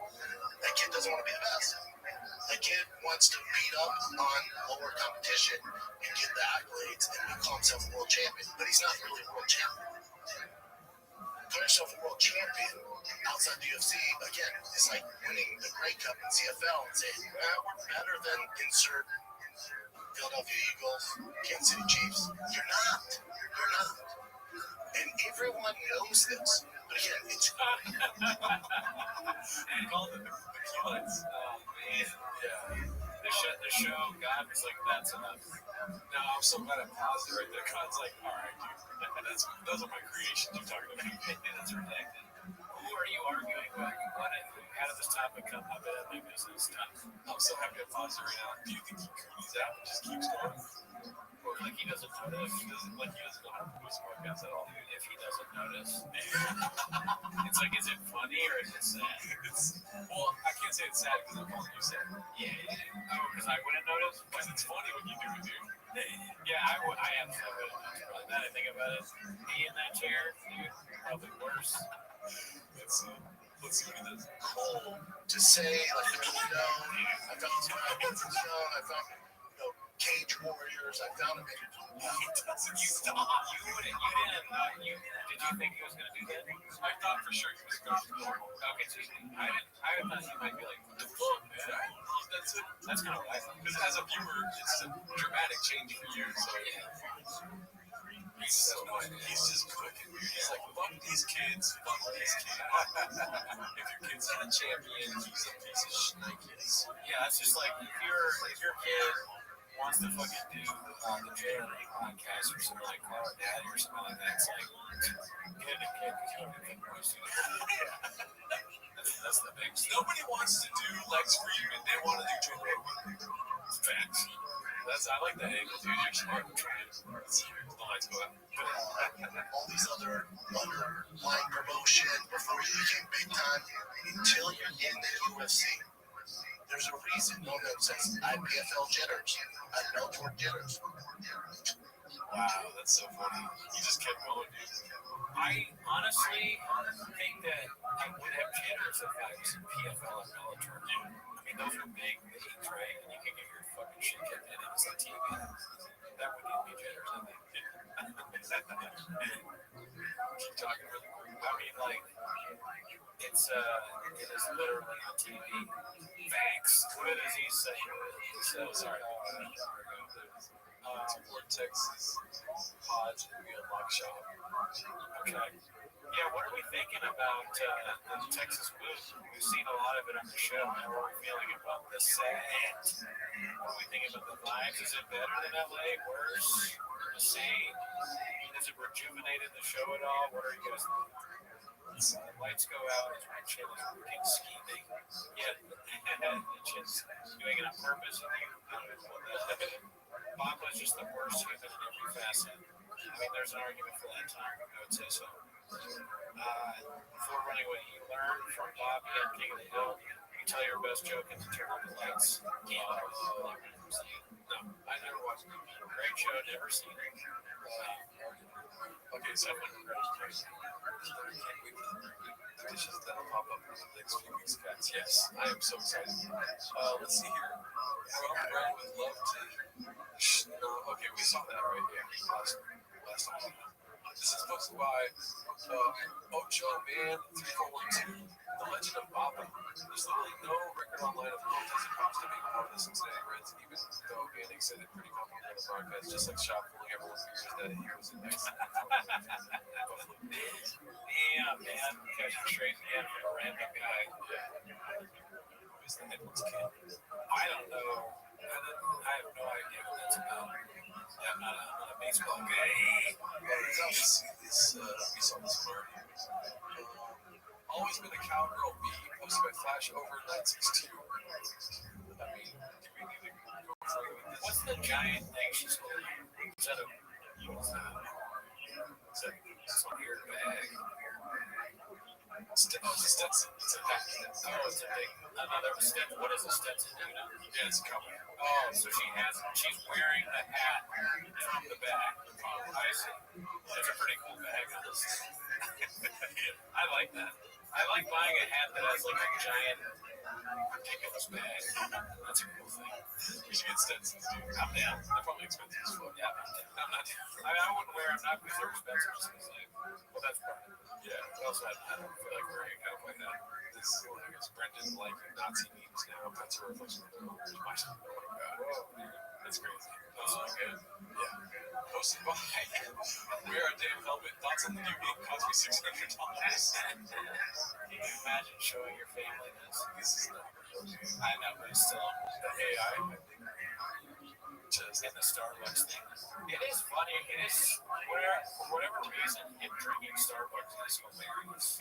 That kid doesn't want to be the best. That kid wants to beat up on lower competition and get the accolades and call himself a world champion, but he's not really a world champion. Call yourself a world champion outside the UFC, again, it's like winning the Grey Cup in CFL and saying, we're better than insert Philadelphia Eagles, Kansas City Chiefs. You're not. You're not. And everyone knows this. But again, it's Call the key lights. Oh, man. Yeah. The show, God was like, that's enough. No, I'm so glad I paused it right there. God's like, all right, dude. Those are my creations you're talking about. That's redacted. Who are you arguing with? How did this topic come up in my business? I'm so happy I paused it right now. Do you think he coonies out and just keeps going? Or like he doesn't notice? He doesn't know how to do his podcast at all. If he doesn't notice. It's like, is it funny or is it sad? Well, I can't say it's sad because I'm calling you sad. Yeah. Oh, because I wouldn't notice? Because it's funny when you do it, dude. Yeah, I am so good at that. Now that I think about it, me in that chair, dude, probably worse. Let's see what he does. cool to say, like, I found some I found, Cage Warriors, I found him in. Doesn't stop. Did you think he was going to do that? I thought for sure he was going to go. Okay, so I thought he might be like, what the fuck, man? That's kind of what I thought. Because as a viewer, it's a dramatic change for you. So he's just cooking. He's like, fuck these kids, fuck these kids. If your kid's not a champion, he's a piece of shnikes. Yeah, it's just like if your kid wants to fucking do the JRE podcast or something like Call Her Daddy or something like that, it's like get a kid because you don't think boys do that. That's the big stuff. Nobody wants to do Restream and they want to do Joe Rogan. Facts. I like that angle, dude. You're smart. The lights go out. All these other underlying promotion before you became big time until you're in the UFC. There's a reason no one says IPFL jitters. I know Bellator jitters. Wow, that's so funny. You just kept going, dude. I honestly think that I would have jitters if I was in PFL and Bellator. I mean, those are big leagues, right? And you can get your fucking shit kicked in and it's on TV. That would give me jitters, I think. Keep talking really quick. I mean, like, it is literally on TV. Facts. What does he say? So sorry. Support Texas Pods and we unlock shop. Okay. Yeah, what are we thinking about the Texas booth? We've seen a lot of it on the show. How are we feeling about the set? What are we thinking about the vibes? Is it better than LA? Worse? The same? Has it rejuvenated the show at all? What are you guys thinking? A lights go out, his windshield is working, scheming. Yeah, just doing it on purpose. Bob was just the worst human in every facet. I mean, there's an argument for that time. I would say so. Before running away, you learn from Bob and King of the Hill. You tell your best joke and turn on the lights. No, I never watched it. Great show, never seen it. Okay, so I'm going to the dishes that'll pop up in the next few weeks, guys. Yes, I am so excited. Let's see here. From Brad would love to. No, okay, we saw that right. Yeah, last time. This is posted by Ocho Man 3412. The Legend of Baba. There's literally no record online of Cortez and Costa being part of the Cincinnati Reds, even though Manning said it pretty comfortably on the broadcast, just like Shop fooling everyone figures that he was in next. Yeah, man. Catch a trade again from a random guy. Who's the Edwards kid? I don't know. I have no idea what that's about. Yeah, I'm not a baseball guy. We saw this already. Always been a cowgirl bee, posted by Flash over 962. I mean, do we need to go further with this? What's the giant thing she's holding? Is that a weird bag? Stetson. It's a bag. Oh, it's a big. Another Stetson. What is a Stetson do now? Yeah, it's a cowboy. Oh, so she's wearing the hat from the bag. I see. That's a pretty cool bag, honestly. I like that. I like buying a hat that has like a giant ridiculous bag. That's a cool thing. We should get Stetsons, dude. I'm down. They're probably expensive as fuck. Yeah, I'm not down. I wouldn't wear them, not because they're expensive, just because well, that's part of it. Yeah. Also, I don't feel like wearing a cowboy hat. This is hilarious. Brendan, like Nazi memes now. That's a reflection of the owners. Oh my god. That's crazy. That's so good. Yeah. Posted by Wear a Damn Helmet. Thoughts on the new game cost me $600. Can you imagine showing your family this? This is not I know, but it's still the AI. just In the Starbucks thing. It is funny. It is, for whatever reason, him drinking Starbucks is hilarious.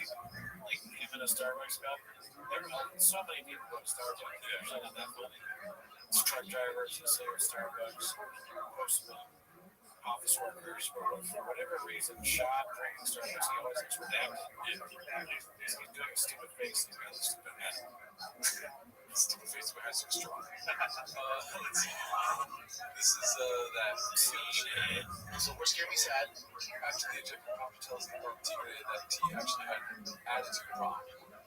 Like him in a Starbucks cup. So many people go to Starbucks. It's usually not that funny. It's truck drivers that say Starbucks, postmen, office workers, but for whatever reason, shot drinking Starbucks, he always looks redacted. He's doing a stupid face. He's got a stupid head. stupid face where has so strong. Let's see. This is that scene. So we're scared me sad. After the ejected copper tells the T-Ray that T actually had an attitude problem.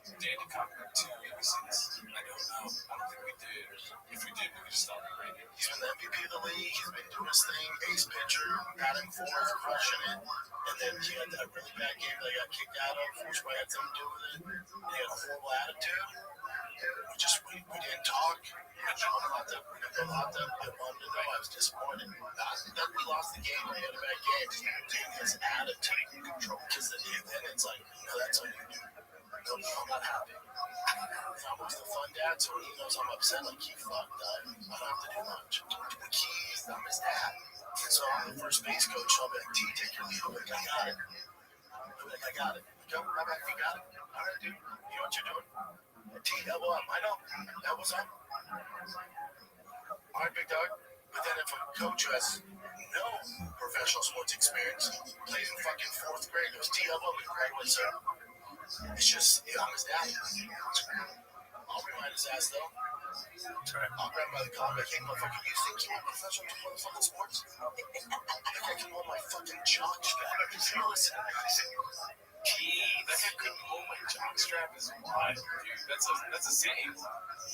Dan Cochran to ABC's. I don't know. I don't think we did. If we did, we could just stop it right here. He's been the MVP of the league. He's been doing his thing. Ace pitcher. Got him for crushing it. And then he had that really bad game that he got kicked out of, which probably had something to do with it. He had a horrible attitude. We didn't talk. I wanted to know I was disappointed. Not that we lost the game or we had a bad game. Dude, his attitude in control. Because then it's like, no, that's all you do. I'm not happy. I'm always the fun dad, so when he knows I'm upset, like, he fucked up. I don't have to do much. The keys, I'm his dad. And so I'm the first base coach. I'll be like, T, take your lead. I'm like, I got it. I got it. Come right back, you got it. All right, dude. You know what you're doing. T, elbow up. I know. Elbows up. All right, big dog. But then if a coach who has no professional sports experience plays in fucking fourth grade, goes T, elbow, and Greg was it's just, I'm his dad. I'll rewind his ass, though. I'll grab him by the collar, like, hey, motherfucker, you think you're a professional to play fucking sports? I can hold my fucking jock strap. Listen, Gee, that guy couldn't hold my jock strap is wild, dude. That's a saying.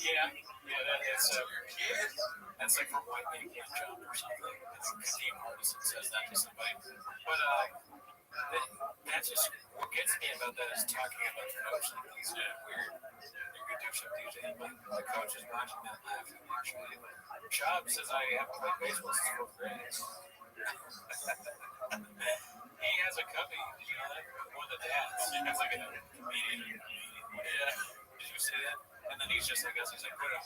Yeah, that's kid. That's like from White Man Can't Jump or something. It's Steve Hardison says that to somebody. But that's just what gets me about that is talking about the coach. He's weird. You could do something usually, but the coach is watching that laughing. Actually, Chubb says I haven't played baseball since fourth grade. He has a cubby, you know that? One of the dads. He has like a comedian. Yeah. Did you see that? And then he's just like us. He's like, put it up.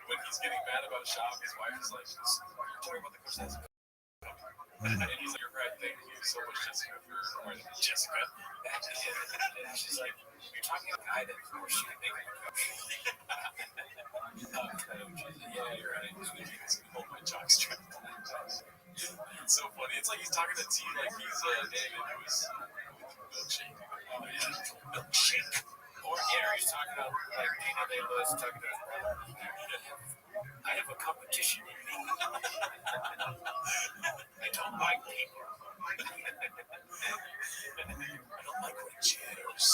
When he's getting mad about shop, his wife is like, you're talking about the coach that's And he's like, "You're right, thank you so much, Jessica, for Jessica." And she's like, "You're talking about a guy that forced you to make a coach." Yeah, you're right. He's gonna hold my jockstrap. It's so funny. It's like he's talking to T like he's David who was milkshake. Oh yeah, milkshake. Or he's talking about like Dana Day Lewis talking to his brother. I have a competition in me. I don't like people. I don't like when jitters.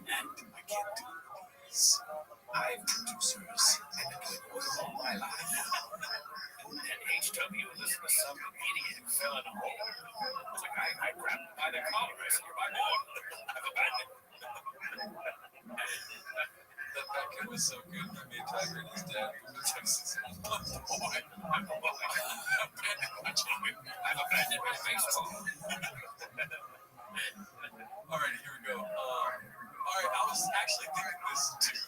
And I can't do these. I'm producers. I've been doing it all my life. And HW listened to some idiot who fell in a hole. It's like I grabbed him by the collar. I said, "You're my boy. I've abandoned." That kid was so good. He made Tiger and his dad move to Texas. I'm a boy. I'm a boy. I've abandoned my baseball. All right, here we go. All right, I was actually thinking this too.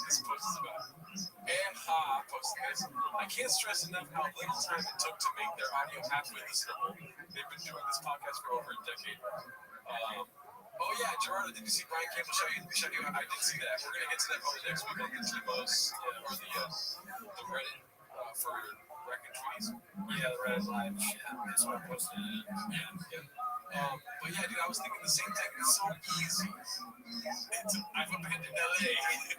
This post is about. Posted this. I can't stress enough how little time it took to make their audio halfway listenable. They've been doing this podcast for over a decade. Oh yeah, Gerardo, did you see Brian Campbell show you? I did see that. We're gonna get to that probably next week on the T-Most or the Reddit for record treaties. Yeah, the Red Live. That's what I posted. But yeah, dude, I was thinking the same thing. It's so easy. I've abandoned LA.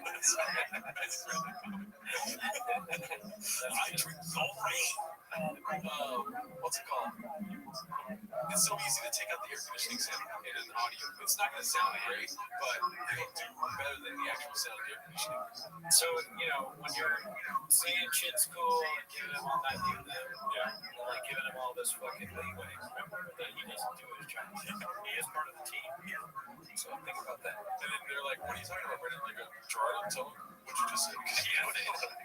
That's really cool. I drink already. What's it called? It's so easy to take out the air conditioning sound in an audio. It's not going to sound great, but it'll do better than the actual sound of the air conditioning. So, when you're saying shit's cool and giving him all that, like giving him all this fucking leeway, remember that he doesn't do his job. He is part of the team. So think about that. And then they're like, "What are you talking about, Brendan?" Like, Gerardo, tell him what you just said.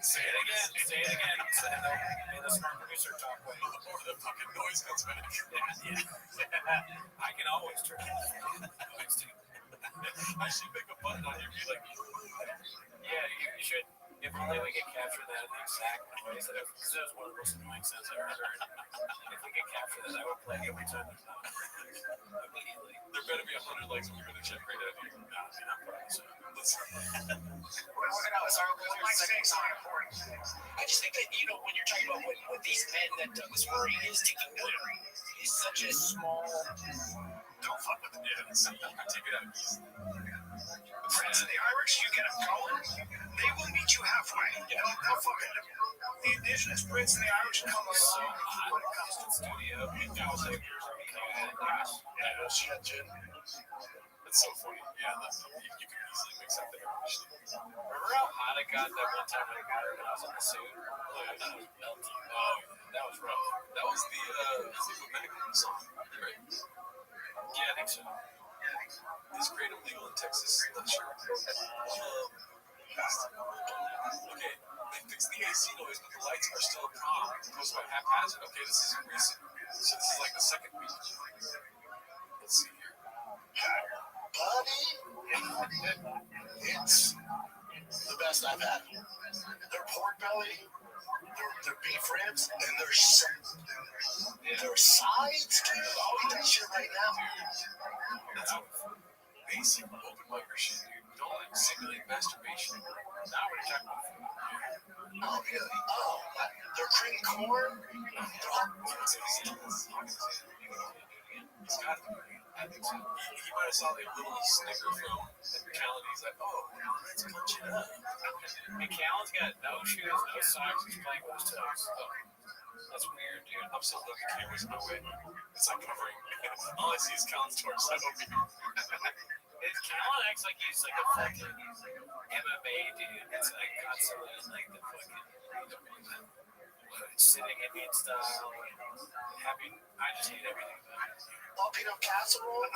Say it again. Say it again. Say it in the smart producer talk way. Or the fucking noise comes back. Yeah. I can always turn it on. I should make a button on here be like, yeah, you should. If only we could capture that exact noise. Because that was one of the most annoying sounds I ever heard. If we could capture that, I would play every time. Immediately. There better be 100 likes when we go to check right out here. No, I'm not probably so. I just think that, when you're talking about what these men that Douglas Murray is taking note of, is such a small. Don't fuck with it. Yeah, see, you can take it out easy. The Friends of the Irish, you get them going, they will meet you halfway. They'll fucking. The indigenous Brits and the Irish come along when it comes to the studio. That's so funny. Yeah, you can easily mix up the air conditioning. Remember how hot it got that one time when I was on the suit? I thought it was melting. Oh, that was rough. That was the medical song, right? Yeah, I think so. Is Kratom legal in Texas? Not sure. Okay, they fixed the AC noise, but the lights are still a problem. It goes by haphazard. Okay, this is recent. So this is like the second week. Let's see here. Buddy, it's the best I've had. Their pork belly, their beef ribs, and their sides, dude. I'll eat that shit right now. That's basic open micer shit, dude. Don't simulate masturbation. Now we're talking about food. Oh, really? Oh, their cream corn? He's got it. I think so. He might have saw like a little snicker from McAllen. He's like, oh, let's punch it up. McAllen's got no shoes, no socks, he's playing with his toes. That's weird, dude. I'm so lucky cameras no way. It's like covering. All I see is Callen's torso. Callen acts like he's like a fucking MMA dude. It's like Godzilla and like the fucking sitting Indian style and having. I just hate everything about it. Peanut casserole? I'm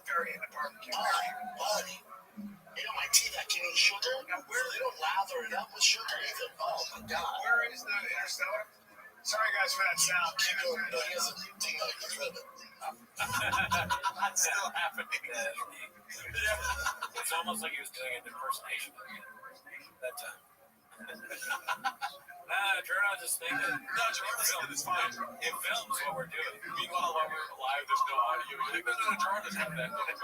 very into barbecue. Buddy. My tea that can eat sugar? Now, they don't lather it up with sugar either. Oh my god. Where is the Interstellar? Sorry guys for that sound. Keep going, but he has a thing like the ribbon. It's still happening. It's almost like he was doing an impersonation that time. Jordan's just thinking. No, Jordan's film is fine. It films what we're doing. Meanwhile, while we're live, there's no audio. You're like, no, Jordan doesn't have that. No, there's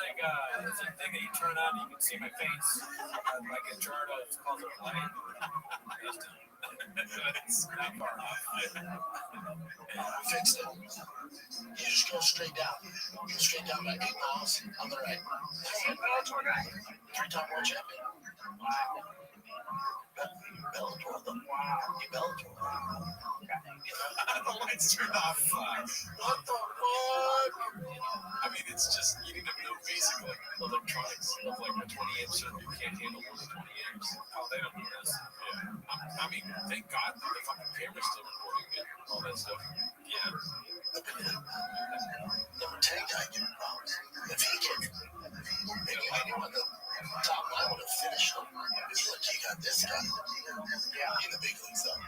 like it's a thing that you turn on, you can see my face. Like in Jordan, it's called a light. It's not far off. We fixed it. You just go straight down. Go straight down that 8 miles on the right. Three-time world champion. Bellator, though. He Bellator. The lights turned off. What the fuck? I mean, it's just, you need to know basic like electronics of like a 20 amp circuit. You can't handle more than 20 amps. Oh, they don't do this. Yeah. I mean, thank God that the fucking camera's still recording it. All that stuff. Yeah. Number 10 guy giving problems. If he can, maybe anyone the top line would have finished him. It's like you got this guy. Yeah. In the big leagues, though.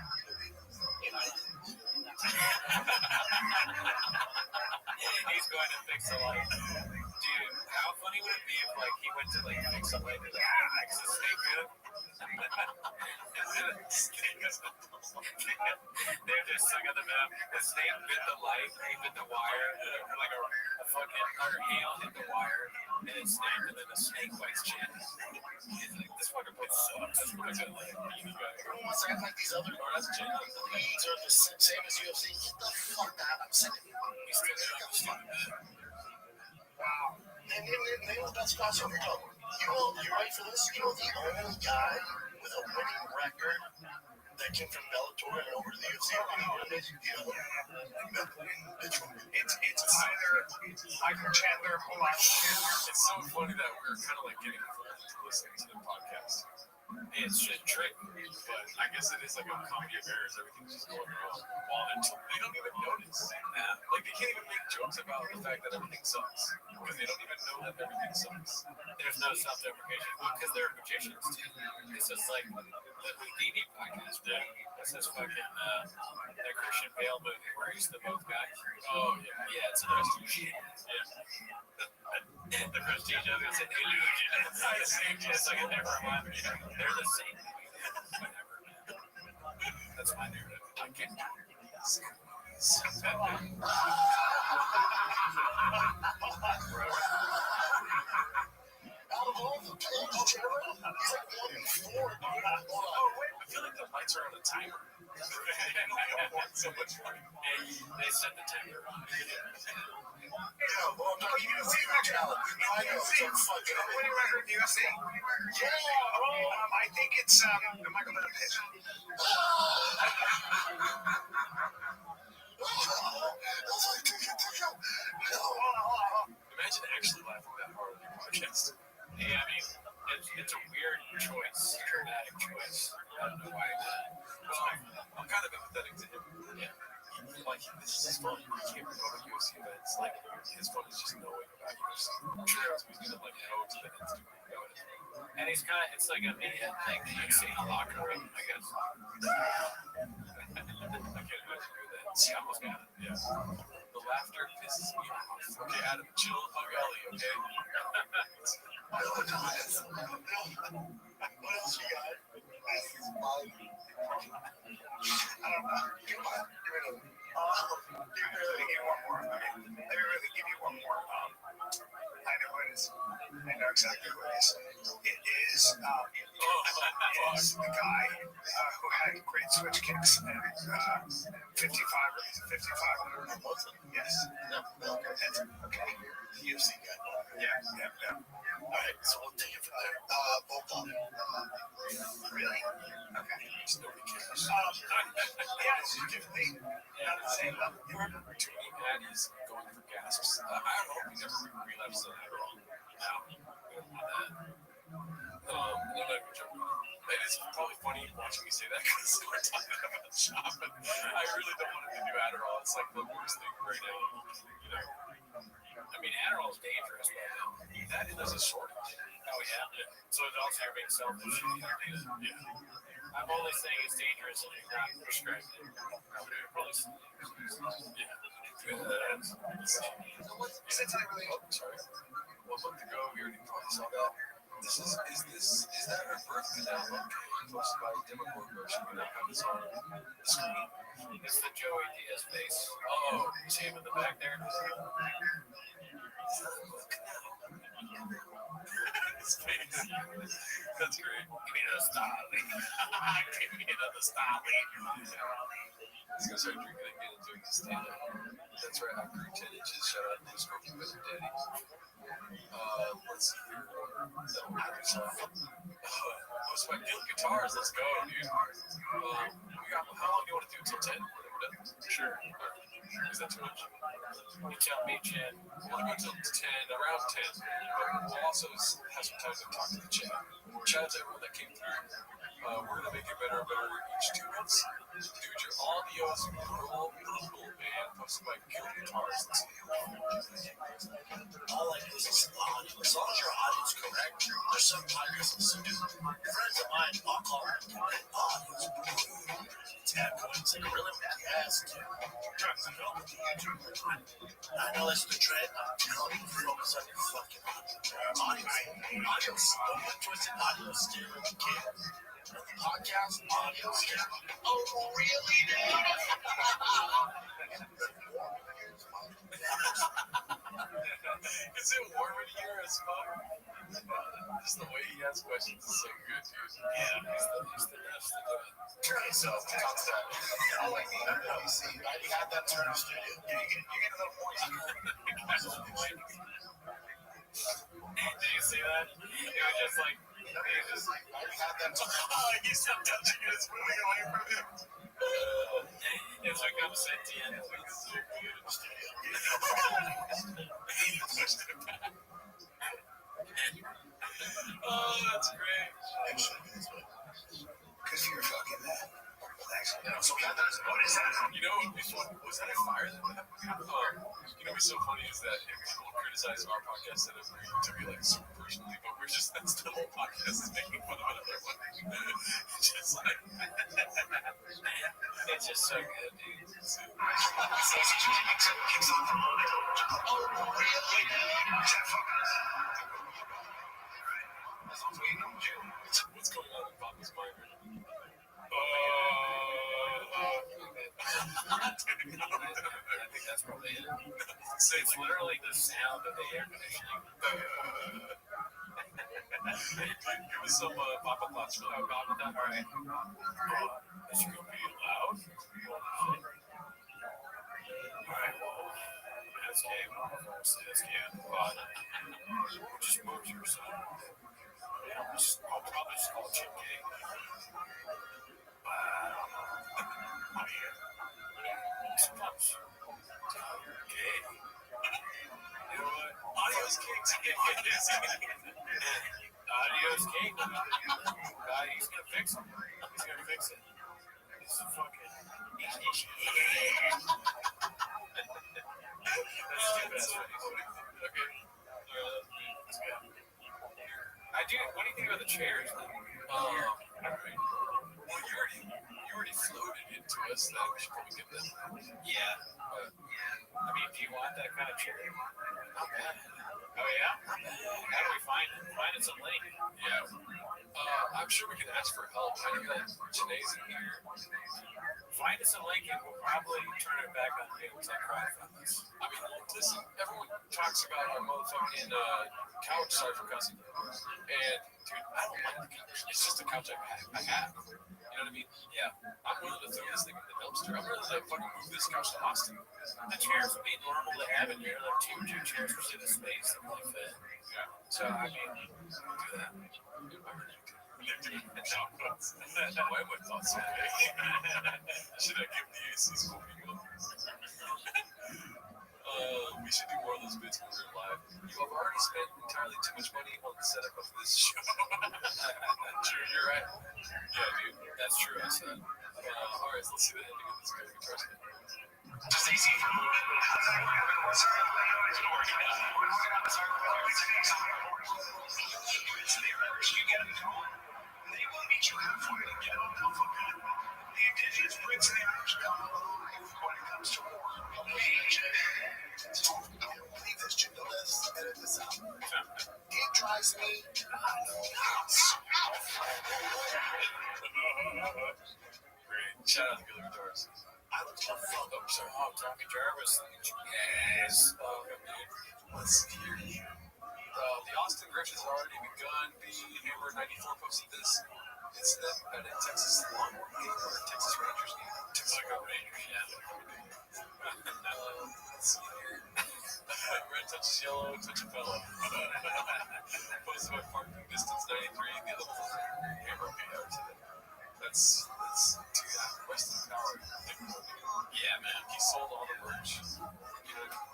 He's going to fix the light. Dude, how funny would it be if like he went to like fix the light and fix the snake good? They're just stuck on the map. The snake bit the light, he bit the wire, like a fucking hail hit the wire, and it snapped, and then the snake bites Chin. He's like, this fucker puts sucks. That's what I got like. Everyone wants to act like these other leagues are the same as UFC. Get the fuck out. I'm sick of it. He's still got Wow. And name the best crossover dog. You ready for this? You know the only guy with a winning record that came from Bellator and over to the UFC? It's either Michael Chandler or It's so funny that we're kind of like getting fooled into listening to the podcast. It's just trick. But I guess it is like a comedy of errors. Everything's just going wrong. Until they don't even notice. Like they can't even make jokes about the fact that everything sucks. Because they don't even know that everything sucks. There's no self-deprecation because they're magicians too. It's just like the Houdini podcast. Yeah. It's this fucking that Christian Bale movie where he's the both guys. Oh yeah. Yeah, it's an illusion. Yeah. The Prestige, I was gonna say illusion. It's like a never one. They're the same. Whatever. That's my narrative. I can't do Out of all the pigs, Trevor, he's like 1 in 4. I feel like the lights are on a timer. So much fun. They set the timer on. Well, no, you didn't see my challenge. I know, it's fucking Winning record in the UFC? Yeah. I think it's the Michael Bennett pitch. Imagine actually laughing that hard on your podcast. Yeah, I mean, it's a weird choice, dramatic choice. I don't know why. I'm kind of empathetic to him. Yeah. Like, this is his fun. He can't go to UFC events. Like, his fun is just knowing about UFC. True. So he's gonna, like, go to the Instagram and go to it. And he's kind of, it's like a media thing that you see in the locker room, I guess. I can't imagine doing that. See, I almost got it. Yeah. The laughter pisses me off. Okay, Adam, chill, hug Ellie, okay? What else you got? I don't know. Give me one more. Okay. Let me really give you one more. I know what it is. I know exactly what it is. It is the guy who had great switch kicks and 55 or 55. Yes. Okay. UFC guy. Yeah. All right, so we'll take it from there. Volkov. Really? Okay. Nobody cares. Yeah, it's just different thing. Not the same level. You remember Tony Patty's going for gasps? I don't hope he never relapses on that at all. I'm not even joking. It is probably funny watching me say that because we're talking about shop, but I really don't want him to do Adderall. It's like the worst thing right now. You know? I mean, Adderall's dangerous, but That is a shortage. oh yeah. So it's also you're being selfish. Yeah. I'm only saying it's dangerous if you're not prescribed it. Since I really Oh, sorry. 1 month ago, we already talked about that. Is that her birth canal? Okay, posted by Demogorgon version. We now have this on the screen. It's the Joey Diaz face. Oh, you see him in the back there? His face. That's great. Give me the Starling. Give me the Starling. He's gonna start drinking again and doing his stand up. That's right, I grew 10 inches. Shout out to Scorpion Better Daddy. Let's see here. Most of my guild guitars. Let's go, dude. We got, how long do you want to do till 10? Sure. Is that too much? You tell me, Chad. We'll go till 10, around 10. But we'll also have some time to talk to the chat. Chad's everyone that came through. We're gonna make it better and better each 2 months. Dude, your audio is cool, man. Posted by Guild Guitars. All I do is listen to audio. As long as your audio is correct, there's some podcasts to listen to. Friends of mine, I'll call them. Audio is good. Tab coins and really bad ass too. Trying to help with the YouTube. I know that's the trend. Help you focus on your fucking audio. Audio, don't get twisted. Audio stereo. The podcast, audio stereo. Oh, really? Is it warm in here as fuck? Just the way he asks questions is so good, dude. Yeah, he's the best. Turn yourself to contact. Oh, wait, you see, you had that turn studio. You get a little point. Did you see that? It was just like, You had that turn. Oh, he stopped touching it. It's moving away from him. it's like I'm sentient. He pushed it back. Oh, that's great. Because you're fucking that. So what is that? You know, was that a fire that happened? You know what's so funny is that people criticize our podcast that to be like super personally, but we're just, that's the whole podcast is making fun of another one. Just like, It's just so good, dude. what's going on in Papa's mind right now? I think that's probably it. It's literally the sound of the air conditioning. Give us some Papa thoughts for that. All right. Is it going to be loud? All right, well, that's game. That's game. But just move to your side. I'll probably just call Chip K. Sometimes. Okay. You know what? Audio's kicked. Audio's king. He's gonna fix it. He's gonna fix it. He's fucking. That's too bad. Okay. Let's go. I do. What do you think about the chairs? Well, you already floated into us that we should probably get them. Yeah. I mean, do you want that kind of chair? Not bad. Oh yeah. How do we find it? Find it some link. Yeah. I'm sure we can ask for help. How do you get Janae's in here? Find us a link and we'll probably turn it back on the crowdfunders. I mean, listen, everyone talks about our motherfucking couch, sorry for cussing. And, dude, I don't like the couch. It's just a couch I have. You know what I mean? Yeah. I'm willing to throw this thing in the dumpster. I'm willing to fucking move this couch to Austin. The chairs would be normal to have in here, like two chairs for the space, something like that. Yeah. So, I mean, we'll do that. Why am I thought so big? Should I give the AC school people? We should do more of those bits when we're live. You have already spent entirely too much money on the setup of this show. True, you're right. Yeah, dude, that's true. I said. All right, let's see the ending of this guy. Trust me. Just easy for moving. You get them going. They will meet you halfway to get on Alpha Man. The indigenous brings the Irish come alive when it comes to war. DJ. I don't believe this shit. Let's edit this out. He tried recognize me? Great. Shout out to Gilbert Doris. I don't give a fuck. Oh, sorry. Oh, Tommy Jarvis. Yes. Let's see here. The Austin Grift has already begun. The Hammer 94 posted this. It's them at a Texas Longhorn game or a Texas Rangers game. Texas Rangers, yeah. Let's see here. Red touches yellow, touch a fellow. Posted by parking distance 93. The other one, Hammer PR today. That's Weston Power. Yeah, man. He sold all the merch.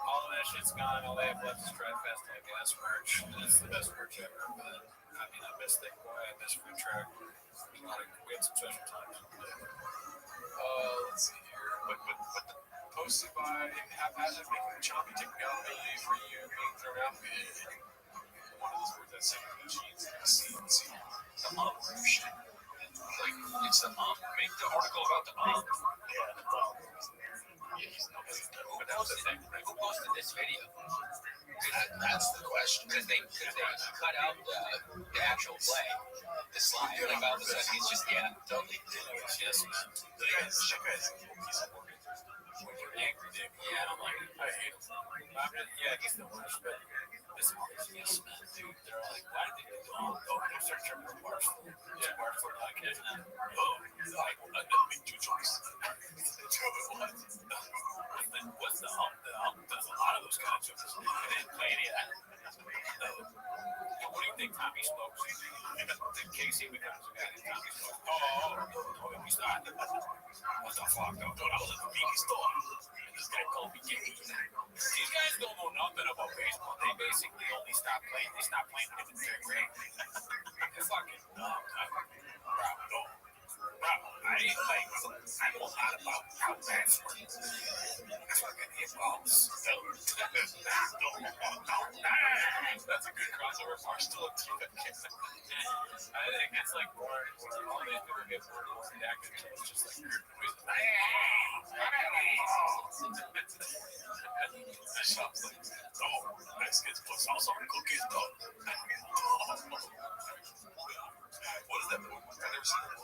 All of that shit's gone. All they have left is Drive Fast and Gas merch. And it's the best merch ever. But I mean, I miss Thick Boy. I miss Food Truck. We had some special times. Let's see here. But posted by Haphazard making the choppy technology for you being thrown out. One of those words that second machines. See. The shit. Like, it's the make the article about the Yeah, he's not but that was the thing. Who posted this video? That's the question. Because they cut out the actual play, the slide. Like all of a sudden, he's just totally. Yes, when you're angry, Dick. Yeah, I'm like, I hate him. He's the worst. But this is yes, man, dude. They're like, why did they do all? Oh, I start tripping for bars. Yeah, bars for like it. Oh, like another big two choice. What's the hump? There's a lot of those kind of jokes. I didn't play any of that. What do you think Tommy smokes? Casey becomes a guy that Tommy smokes. Oh, we started. What the fuck, though? I was at the Mickey store. And this guy called me gay. These guys don't know nothing about baseball. They basically only stopped playing. They stopped playing in the third grade. They're fucking dumb. I know a lot about how bats work. I fucking hit balls. That's a good crossover. Barstool and T-Fit. I think it's like more. All these people get more reaction. It's just like that shop's like, Mexicans put sauce on cookies, though. What is that movie? I've never seen that.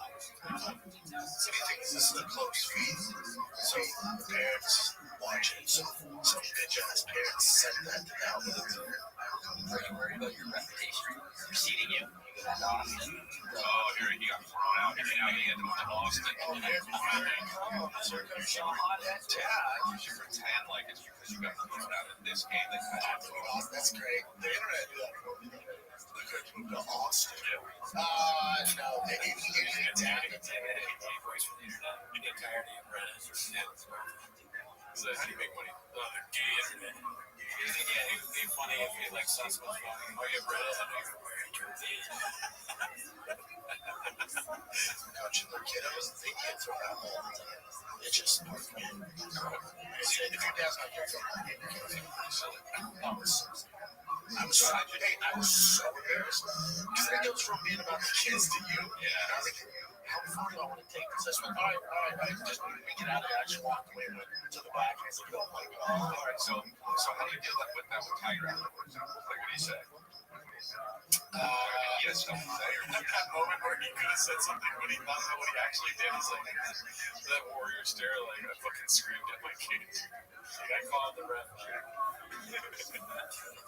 So do you think this is a close feed? So parents watch it. So some bitch ass parents send that to the algorithm. Are you worried about your reputation preceding you? Oh, here he got thrown out. And now he had to Austin. Oh, here's my Yeah, you should pretend like it's because you got thrown out in this game. That's great. The internet do that. Look at you to Austin. No, they need to get it down. You get tired of Reddit. So how do you make money? The gay internet. Yeah, it would be funny if you like saw someone fucking. Oh, you have Reddit? I know you're wearing your Coaching their kiddos, they get thrown out all the time. It's just if your dad's not here for my game, I was so embarrassed because it goes from being about the kids to you. Yeah. And I was like, how far do I want to take this? I went, all right, just let me get out of there. I just walked away, went to the back, and I was like, oh my God. All right, so how do you deal with that with Tiger out there, for example? Like, what do you say? Yes, at that moment where he could have said something, but he thought that what he actually did is like that warrior stare, like I fucking screamed at my kid. Like I called the ref.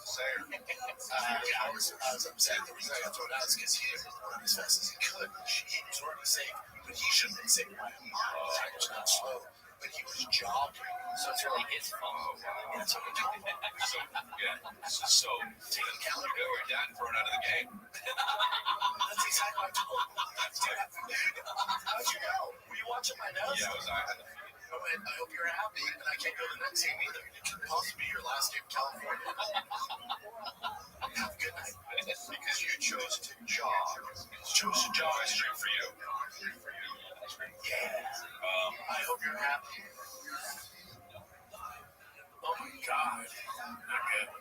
Sayer. I was upset. The reason I got thrown out is because he didn't run as fast as he could. He was already safe, but he shouldn't have been safe. Tiger's not slow, but he was jogging. So it's really his fault. Yeah, so take account of your dad thrown out of the game. That's exactly what I told him. How'd you know? Were you watching my notes? Yeah, I had the feed. I hope you're happy, and I can't go to the next game either. It could possibly be your last game in California. Have a good night. Because you chose to jog. Restream for you. Yeah. I hope you're happy. Oh my God. Not good.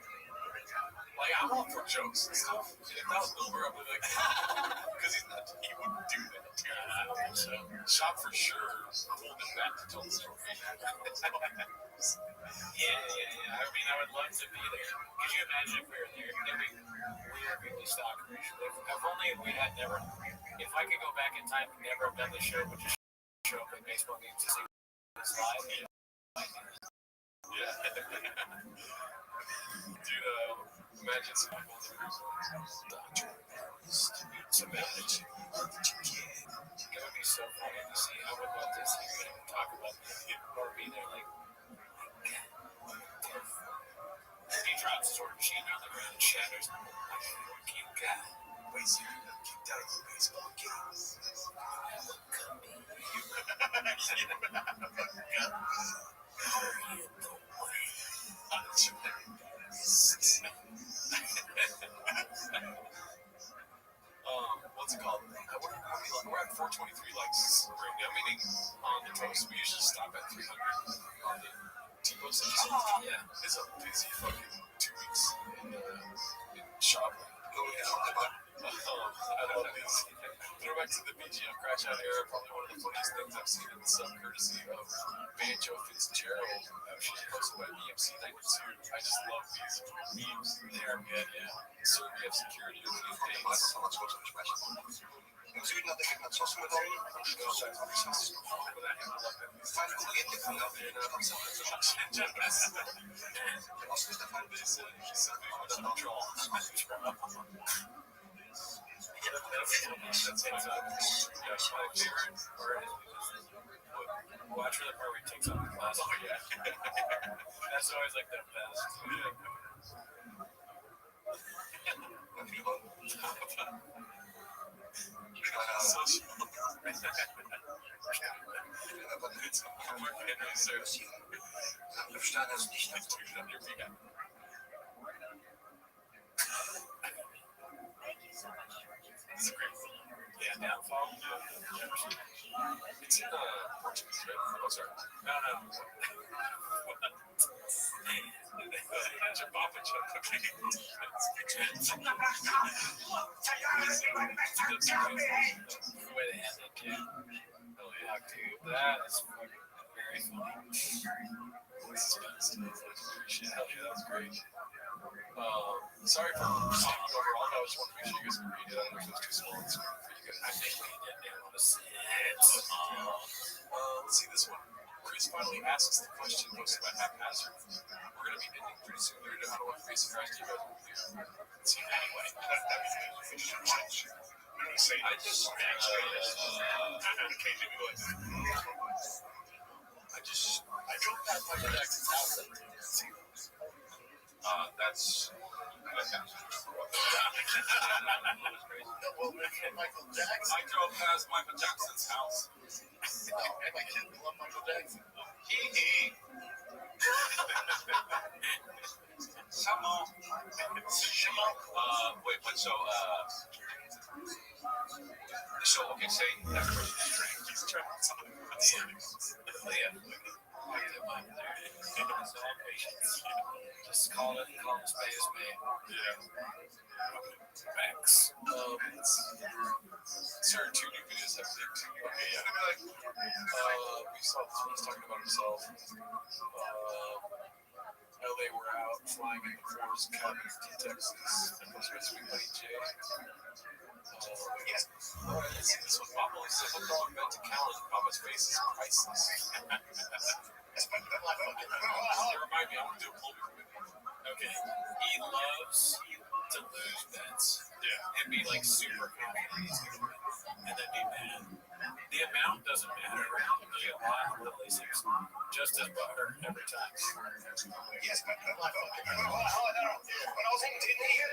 Like, I'm all for jokes and stuff. If that was Uber, I'd be like, because he wouldn't do that. I don't think so. Shop for sure. Holding back to tell the story. Yeah. I mean, I would love to be there. Could you imagine if we were there? Maybe we were Weekly Stock never. If I could go back in time and never have done the show, but just show up at baseball games to see this live. Yeah. Dude, imagine some people in the group. Imagine. It would be so funny to see. I would love to see him talk about it or be there like. He drops his sword machine on the ground and shatters. You got ways you kicked out of the baseball game. What's it called? We're at 423 likes right now, meaning on the toast. We usually stop at 300 on the T-Post. Yeah. It's a busy fucking 2 weeks in shop. I love these. Throwback to the BGM crash out era, probably one of the funniest things I've seen in some courtesy of Banjo Fitzgerald. She was posted by EMC 92. I just love these memes. They are good, yeah. Serbia of security with these dates. Im Süden hat er mit Zossen genommen und stürzt einfach ins Haus. Feine Kollegen gefunden. Der Osten ist der Feind. Watch for the part where he takes off the glasses. Oh, yeah. That's always like the best. Steiner ist nicht aktiv. This is great. Yeah, downfall. It's in Portuguese, right? Oh, sorry. No. That's your Papa joke. Okay. The way they end it, too. Oh, yeah, dude. That is very funny. Hell yeah, that was great. Sorry for talking over all. I just want to make sure you guys can read it. I don't know if it's too small on the screen for you guys. I think we did want to see it. Let's see this one. Chris finally asks the question posted by Haphazard. We're going to be ending pretty soon. How do I face the rest of you guys will clear? Let's see anyway. I just I drove past Michael Jackson's house. That's Michael Jackson. I drove past Michael Jackson's house. My kid love Michael Jackson. Wait, but so, okay, say that person is drank. He's trying to talk about Just call it spade a spade. Yeah. Facts. Sir, 2 new videos have been too. Okay, yeah. We saw this one. He's talking about himself. LA, we're out flying in the Forest cabin to Texas. And goes with sweet buddy Jay. Yes. Let's see this one. Papa said, "Look all event to calendar. Papa's face is priceless." Remind me, I'm gonna do a pull with you. Okay. He loves to lose bets. Yeah. And be like super confident he's gonna win. And then be mad. The amount doesn't matter. The amount really seems just as butter every time. Yes, but when I was in here,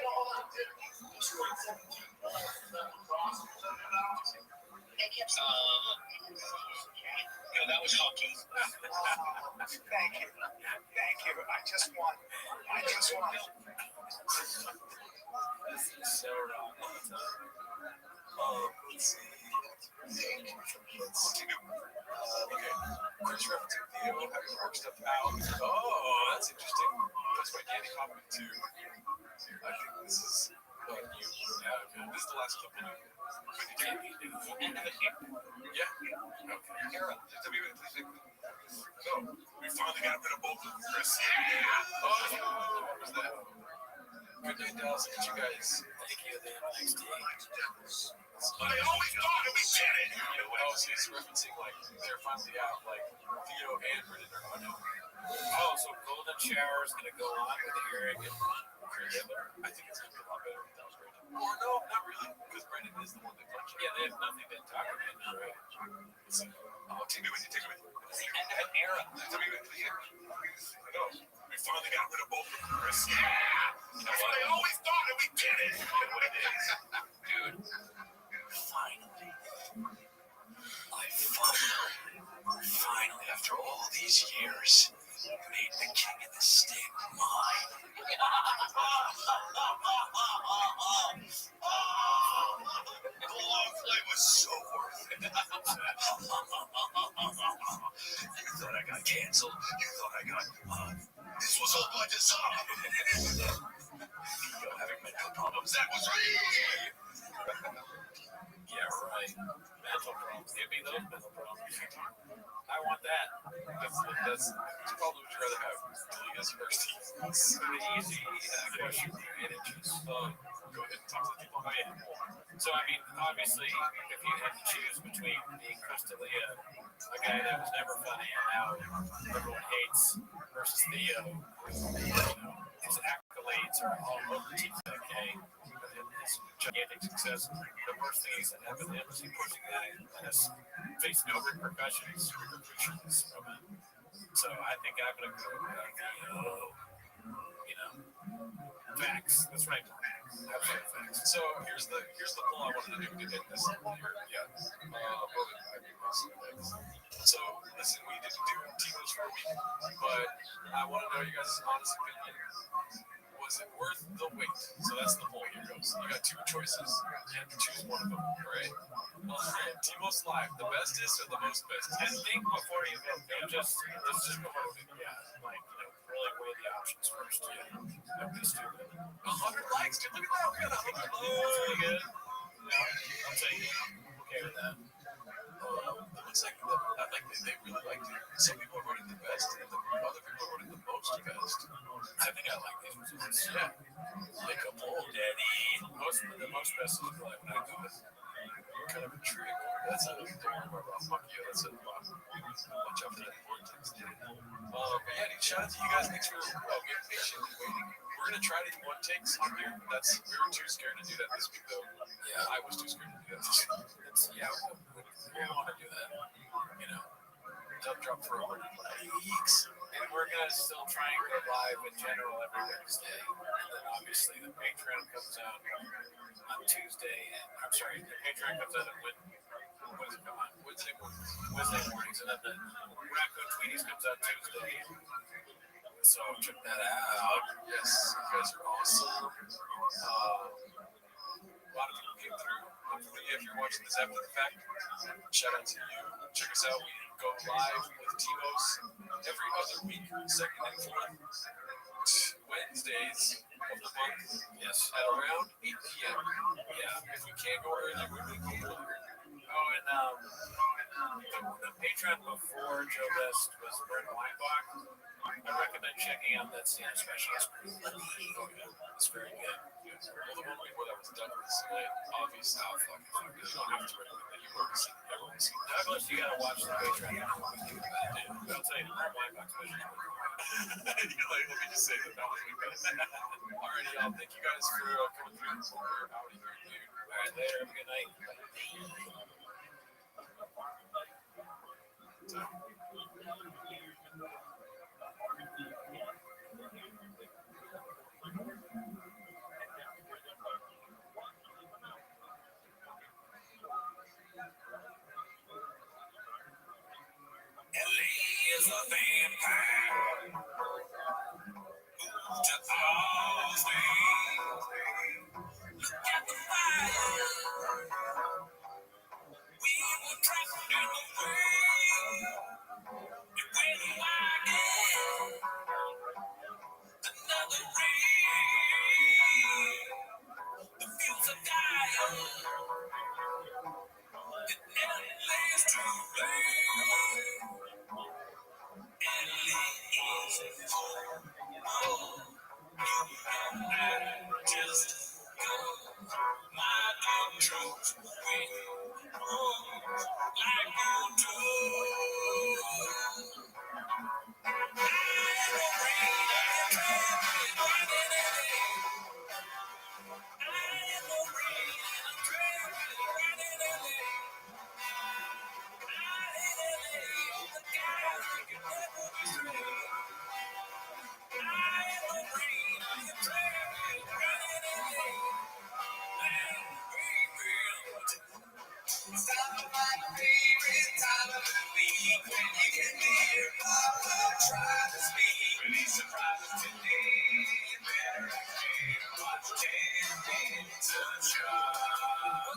that was hockey. Thank you. I just won. This is so wrong all the time. Let's see. Okay. Chris referencing Theo having work stuff out. Oh, that's interesting. That's by Danny Hoffman too. I think this is you. Yeah, this is the last clip we'll do. But it can't be new. Yeah. Okay. No, we finally got rid of both of them, Chris. Oh, what was that? Good night, Dallas. Get you guys. Thank you. The NXT. But I always thought that we did it. You know what else is referencing? Like they're finally out. Like Theo and Brendan are on now. Oh, so Golden Shower is going to go on with Eric and Chris. I think it's gonna be a lot better without Brendan. Or no, not really, because Brendan is the one that punched. Yeah, they have nothing to talk about now, right? Oh, take me with you. Take me with you. It's the end of an era. Take me with you. I know. We finally got rid of both of them, Chris. Yeah. That's what I always thought that we did it. Dude. Finally. Finally, after all these years, made the king of the state mine. The long play was so worth it. You thought I got canceled. You thought I got... this was all by design. You're having mental problems. That was me. Yeah, right. Mental problems. Give me those mental problems. I want that. That's probably what you'd rather have. Liga's first team. Pretty easy question. And it just, Go ahead and talk to the people. oh, yeah. So, I mean, obviously, if you had to choose between being Chris D'Elia, a guy that was never funny and now everyone hates, versus Theo, his accolades are all over TK, his gigantic success. The worst thing that happened to him is he pushed a guy that has faced no repercussions from it. So I think I'm going to go with Theo. Facts. That's right. Absolute facts. So here's the poll I wanted to do to hit this here. Yeah. So listen, we didn't do Tito's for a week, but I want to know you guys' honest opinion. Was it worth the wait? So that's the poll. Here goes. You got two choices. You have to choose one of them, right? Timo's Live, the bestest or the most best? And think before you vote. Let's just go over it. Yeah. Like, really weigh the options first. Yeah. Don't be stupid. 100 likes, dude. Look at that. We got 100 likes. Pretty good. I'll take it. Okay with that. It looks like they really liked it. Some people voted the best, and other people voted the most best. I think I like these results. Yeah. Like a poll, daddy. The most best is like when I do it. Kind of a trick. That's a fuck you. That's a watch out for that vortex, dude. But yeah, dude, shout out to you guys. Thanks for being patient and waiting. We're gonna try to do one takes on here. We were too scared to do that this week, though. Yeah, I was too scared to do that this week. We want to do that. Dub drop for 100 likes. And we're gonna still try and go live in general every Wednesday. And then obviously the Patreon comes out on Tuesday. I'm sorry, the Patreon comes out on what does it come on? Wednesday mornings. Wednesday mornings, and then the Raccoon Tweeties comes out Tuesday. So check that out. Yes, you guys are awesome. A lot of people came through. Hopefully, if you're watching this after the fact, shout out to you. Check us out. We go live with Timos every other week, second and fourth Wednesdays of the month. Yes. At around 8 p.m. Yeah. If we can't go earlier, we will go earlier. Oh, and the Patreon before Joe Best was Brent Weinbach. I recommend checking out that Santa Specialist group. Oh, yeah. It's very good. Well, the one before that was Douglas. Obviously, you don't have to recommend that. You've already seen it. Everyone's seen it. Douglas, you gotta watch the Patreon. I'll tell you, Brent Weinbach's vision. You're like, let me just say that was me. Alrighty, y'all. Thank you guys for coming through. We're out of here, dude. All right, later. Have a good night. LA is a vampire. Moved to Oz. Look at the fire. We were trapped in the rain. And when I get another rain, the fields are dying. It never lays too late. Just go, my controls with like you do.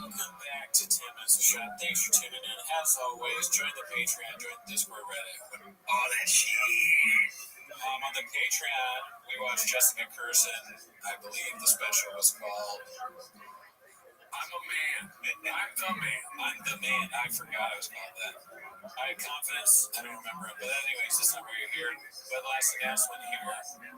Welcome back to Tim as a Shot. Thanks for tuning in. As always, join the Patreon, join the Discord, Reddit, all that shit. On the Patreon, we watched Jessica Curson. I believe the special was called I'm a Man. I'm the Man. I'm the Man. I forgot it was called that. I had confidence. I don't remember it. But anyways, this time we're here. But last announcement here.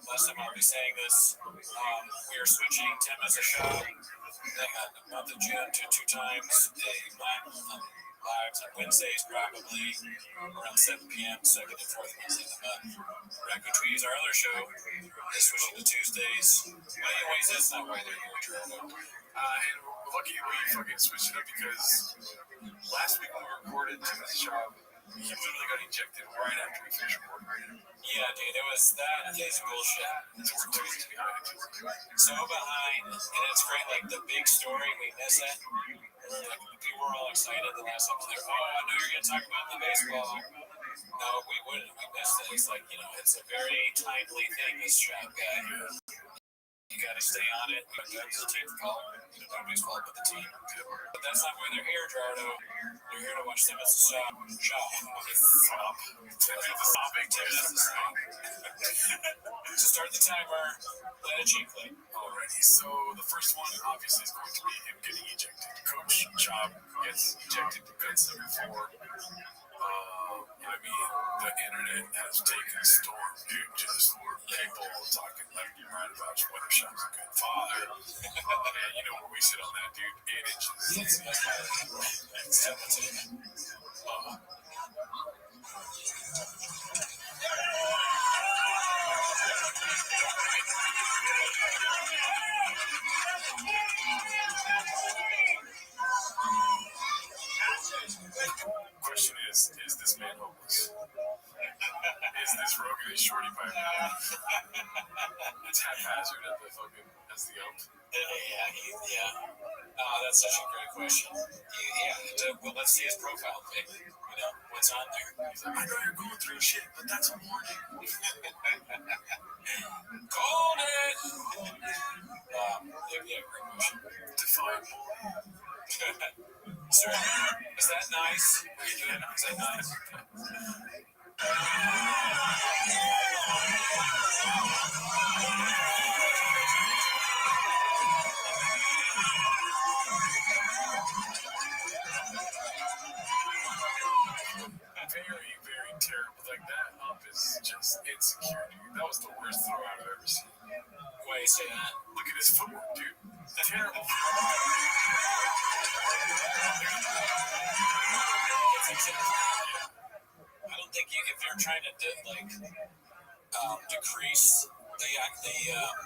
Last time I'll be saying this. We are switching Tim as a Shot. The month of June to 2 times lives on Wednesdays, probably around 7 p.m. Second and fourth Wednesday of the month. Raccoon Trees, our other show, is switching to Tuesdays. Anyways, that's not why they're here. And lucky we fucking switched it up because last week when we recorded Tim's shop, he literally got ejected right after we finished recording. Yeah, dude, it was that is bullshit. So we're 2 weeks behind. So behind, and it's great. Like the big story, we miss it. Like, people were all excited the last episode. Oh, I know you're gonna talk about the baseball. No, we wouldn't. We missed it. It's like, it's a very timely thing. This job, guy. You got to stay on it. That's the team's fault. Nobody's fault but the team. But that's not why they're here, Jardo. They're here to watch them as a stop. So start the timer. Let it cheap play. Alrighty, so the first one obviously is going to be him getting ejected. Coach Chop gets ejected to Guns number 4. I mean, the internet has taken storm, dude. Just people talking left and right about whether Shop's a good father. And you know where we sit on that, dude. 8 inches. Question is this man homeless? Is this Rogan a shorty pipe? It's haphazard as the elk. Yeah. That's such a great question. Well, let's see his profile pic. What's on there? He's like, I know you're going through shit, but that's a warning. Called it! Great question. Define Sir, is that nice? What are you doing? Is that nice? Very, very terrible. Like that up is just insecurity. That was the worst throw I've ever seen. Why you say that? Look at his footwork, dude. Terrible. I don't think if you're trying to decrease the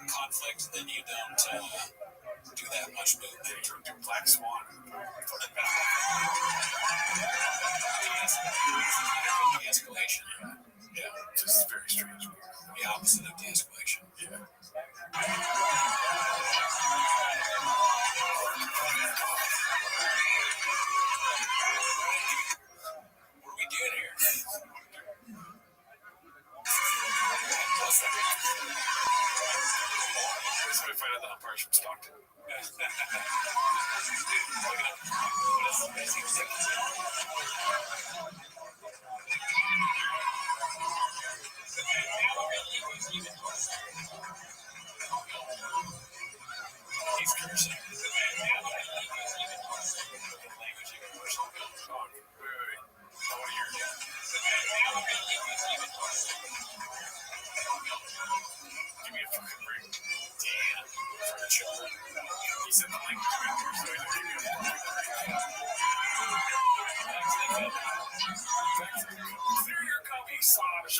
conflict, then you don't do that much movement. You don't do Black Swan. De-escalation. Yeah, just very strange. The opposite of de-escalation. Yeah. What are we doing here? So we find out the umpires from Stockton. He's cursing. Give me a fucking break. Damn. children. He said the language manager, so he didn't give me clear your cubby, son of a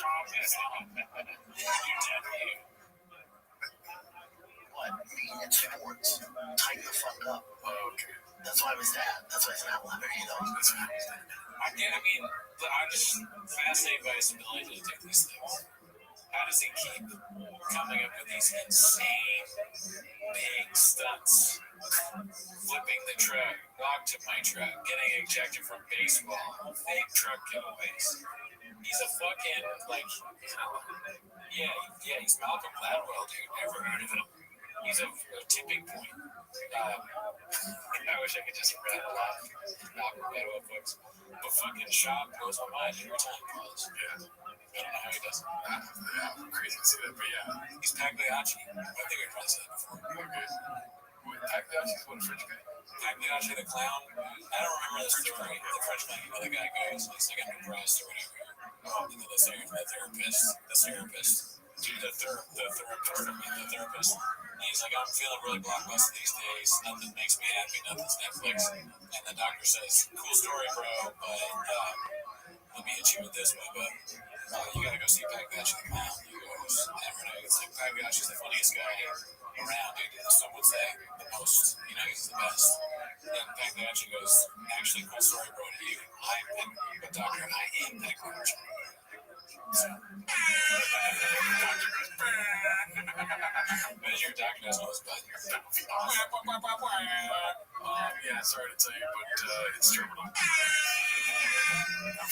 What? Being in sports. Tighten the fuck up. Oh, okay. That's why I was that. That's why I said, well, there you go. I mean, I'm just fascinated by his ability to do these things. How does he keep coming up with these insane big stunts? Flipping the truck, walk to my truck, getting ejected from baseball, fake truck giveaways. He's a fucking, he's Malcolm Gladwell, dude. Never heard of him. He's a tipping point. I wish I could just read a lot of Malcolm Gladwell books. But fucking Shaw blows my mind every time he calls. Yeah. I don't know how he does it. Yeah, crazy to see that, but yeah. He's Pagliacci. I think we've probably said that before. Okay. Wait, Pagliacci's what, a French guy? Pagliacci the clown. I don't remember the story. The French guy, the guy goes, looks like I'm depressed or whatever. And then the therapist. And he's like, I'm feeling really blockbuster these days. Nothing makes me happy. Nothing's Netflix. And the doctor says, cool story, bro, but let me hit you with this one, but you gotta go see Pagliacci the clown. He goes, every night. It's like Pagliacci's the funniest guy around, dude. Some would say the most. He's the best. And Pagliacci goes, actually, cool story, bro, to you. But doctor, I am Pagliacci. As your doctor knows all this about you. Yeah, sorry to tell you, but it's terminal. I'm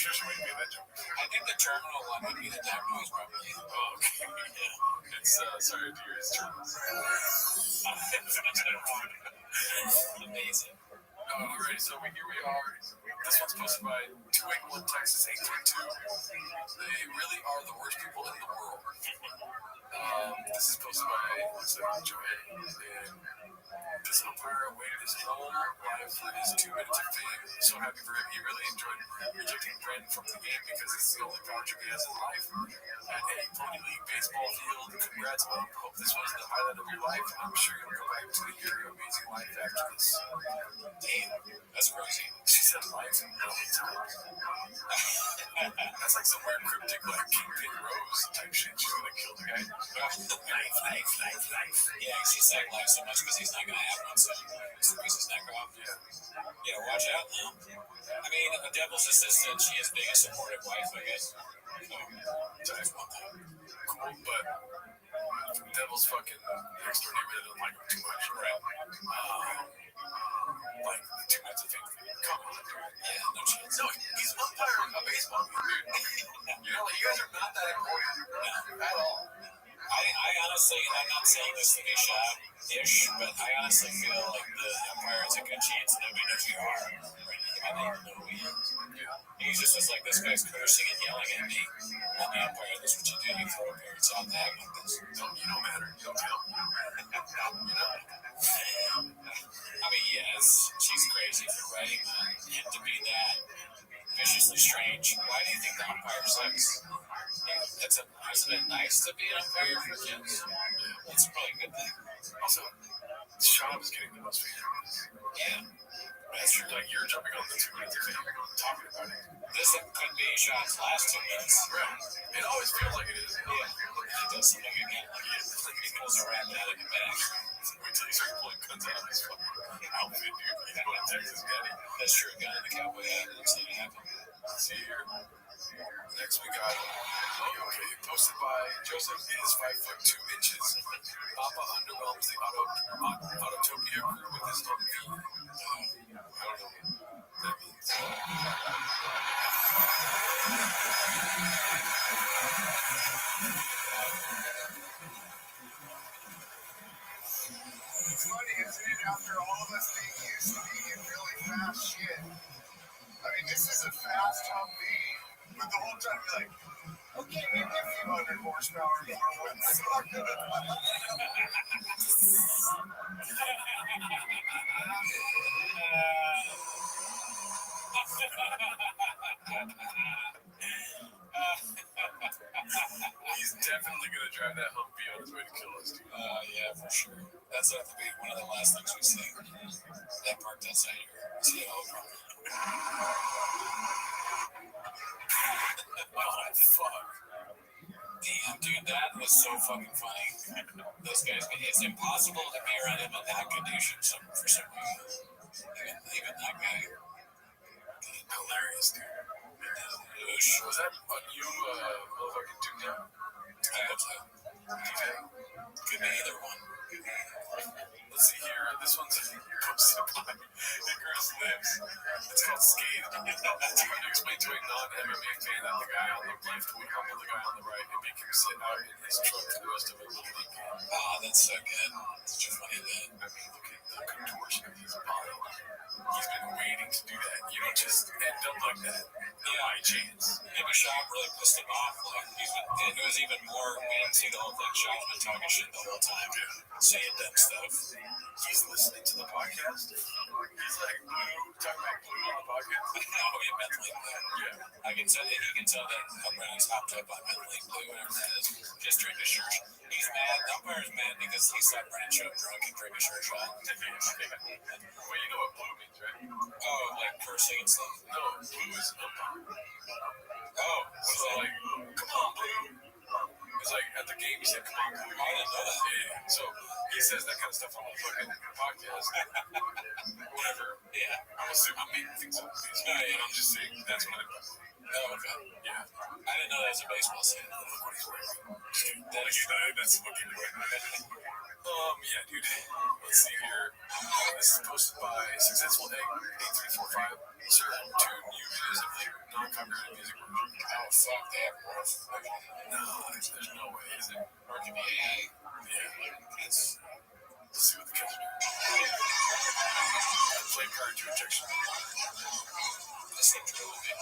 sure she wouldn't be that joke. I think the terminal one would be the diagnosis, probably. Oh, okay. Yeah. It's sorry to hear it's terminal. Amazing. Alright, so here we are. This one's posted by 281 Texas 822. They really are the worst people in the world. This is posted by Joanne. And this umpire waited his whole life for his 2 minutes of fame. So happy for him. He really enjoyed rejecting Brandon from the game because it's the only power trip he has in life. At a Pony League baseball field, congrats, Ump. Hope this was the highlight of your life. I'm sure you'll go back to your amazing life after this. Damn, that's crazy. She said life a million times. That's like some weird cryptic, Kingpin Rose type shit. She's gonna kill the guy. Life. Yeah, she said life so much because he's not gonna have one, so squeeze his neck off. Yeah, watch out now. I mean, a devil's assistant, she is being a supportive wife, I guess. That's one thing. Cool, but Devil's fucking next door neighbor doesn't like him too much, right? Like the 2 minutes of fame. Come on, dude. Yeah, no chance. No, he's umpiring a baseball game, dude. You guys are not that important at all. I honestly, I'm not saying this to be shy-ish, but I honestly feel like the umpire has a good chance nobody knows who you are. Right? I don't even know who he is. He's just like, this guy's cursing and yelling at me. I'm the umpire, this is what you do. You throw parents out the act like this. You don't matter. You don't tell. I mean, yes, she's crazy for writing that. And to be that viciously strange, why do you think the umpire sucks? Isn't it nice to be an umpire for kids? It's probably a good thing. Also, Sean is getting the most famous. Yeah. That's true. Like, you're jumping on the 2 minutes of fame, talking about it. This could be Sean's last 2 minutes. Right. It always feels like it is. Yeah. He does something again. He pulls a rabbit out of the bag. Wait till he starts pulling guns out of his fucking outfit, dude. He's going to Texas Daddy. That's true. Gun in the cowboy hat. I've seen it happen. Let's see here. Next we got, posted by Joseph is 5'2". Papa underwhelms the Autotopia crew with his own V. I don't know what that means. It's funny, isn't it? After all of us being used to being in really fast shit. I mean, this is a fast Humvee. But the whole time you're like, okay, maybe a few hundred horsepower more wouldn't suck. He's definitely going to drive that Humvee on his way to kill us, dude. Yeah, for sure. That's have to be one of the last things we see. That parked outside here. See it all over. Oh, fuck. Damn, dude, that was so fucking funny. Those guys, it's impossible to be around him in that condition for some reason. Even that guy. Hilarious, dude. Was that on you, motherfucking Duke now? I hope so. Could be either one. Let's see here. This one's posted by Icarus Lips. It's called Skate. It's hard to explain to a non-MMA fan that the guy on the left would humble the guy on the right and make him sit out in his truck for the rest of his life. Ah, that's so good. Such a funny bit. I mean, look at the contortion of his body. He's been waiting to do that. You don't just end up like that. By chance. Maybe Shop really pissed him off. Like, it was even more, we didn't see the whole thing. Shop's been talking shit the whole time. Saying dumb stuff. He's listening to the podcast. He's like, Blue, talking about Blue on the podcast. Oh, yeah, mentally blue. Yeah. I can tell that he can tell that Brandon's hopped up on mentally blue, whatever that is. Just drink a shirt. He's mad. The umpire's mad because he saw Brandon show up drunk and drink a shirt shot. Well, you know what blue means, right? Oh, like cursing and stuff? No, blue is umpire. Oh, so like, come on, blue. It's like at the game he said, come on, blue. I didn't know that. Yeah. So he says that kind of stuff on the fucking podcast. Whatever. Yeah. I'm making things up. I'm just saying that's what it was. Oh, okay. Yeah. I didn't know that was a baseball scene. Look what he's wearing. That's looking good. Yeah, dude. Let's see here. This is posted by Successful Egg 8345. Sir, to new music, non-copyrighted music. Oh, fuck, they have worth. No, there's no way, is it? Or it could be AI. Yeah. Let's see what the kids do. Play prior to injection. This seems really good.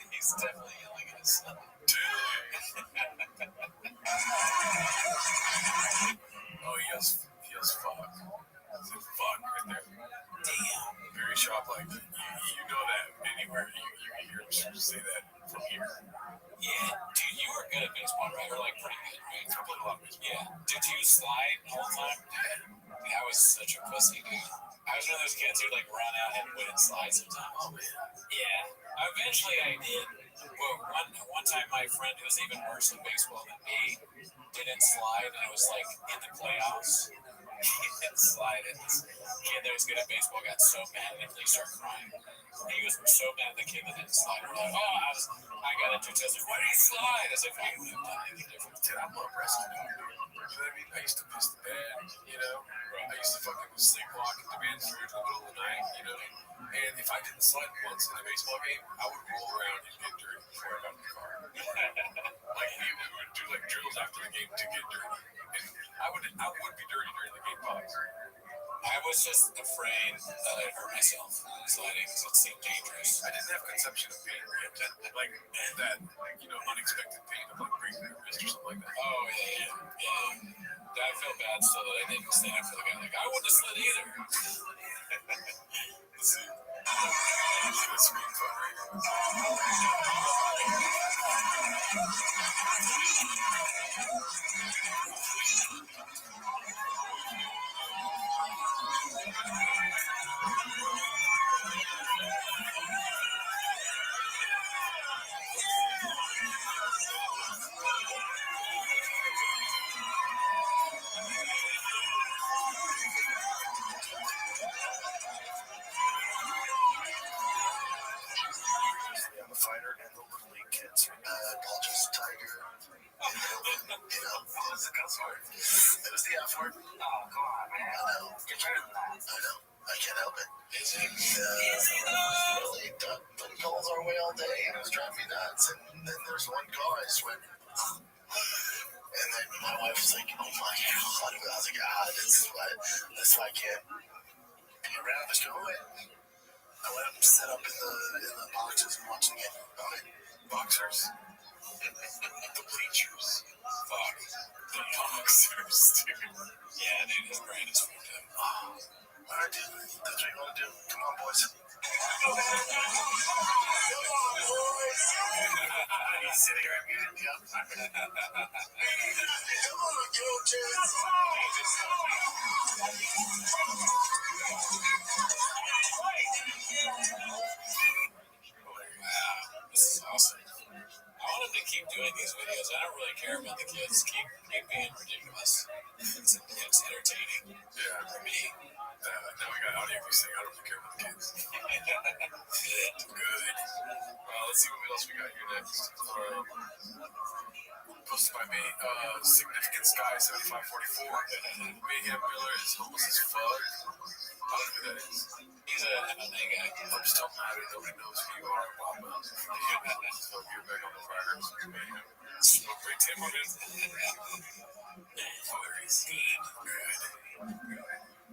He's definitely yelling at his son. Oh, he has fuck. It's a fuck right there. Damn. Very sharp, like, you know that anywhere you can hear him say that from here. Yeah, dude, you were good at baseball, right? Or like pretty good, right? I played a lot of baseball. Yeah. Did you slide all the time? Yeah. I was such a pussy, dude. I was one of those kids who'd like run out and wouldn't slide sometimes. Oh, man. Yeah. Eventually I did. Well, one time my friend who was even worse in baseball than me didn't slide, and it was like in the playoffs. He didn't slide, and this kid that was good at baseball got so mad at him that he started crying. He was so mad at the kid that didn't slide. We're like, I got into it. I was like, why did he slide? As if I would have done anything different. Dude, I'm not wrestling. You know what I mean? I used to piss the bed, you know? I used to fucking sleepwalk at the band through the middle of the night, you know? And if I didn't slide once in a baseball game, I would roll around and get dirty before I got in the car. Like, we would do like drills after the game to get dirty. And I would be dirty during the game box. I was just afraid that I'd hurt myself sliding because it seemed dangerous. I didn't have conception of pain, like that, unexpected pain of like breaking your wrist or something like that. Oh yeah. I felt bad still that I didn't stand up for the guy. Like I wouldn't have slid either. Let's see. This is being fun right now. I'm a fighter and the Little League kids. Apologies, Tiger. What was the cuss word? It was the F word. Oh, come on, man. I know. Get rid of that. I know. I can't help it. Really, Doug calls our way all day and it was driving me nuts. And then there's one guy I swear. And then my wife was like, oh my God. I was like, that's why I can't be around this guy. I let him sit up in the boxes and watching it. Boxers. The bleachers. Fuck. The boxers, dude. Yeah, dude, his brain is fucked up. Alright, dude. That's what you want to do. Come on, boys. He's sitting right behind me. Come on, go, kids. Wow, this is awesome. I want him to keep doing these videos. I don't really care about the kids. Keep being ridiculous. It's entertaining. Yeah. For me. Now we got audio saying I don't really care about the kids. Good. Let's see what else we got here next. Posted by me, Significant Sky 7544. Mayhem Miller is homeless as fuck. I don't know who that is. He's a MMA guy. Hopes don't matter. Nobody knows who you are. Wow, well. So get back on the fires. Mayhem. Smoke break 10 more minutes. Fire is good.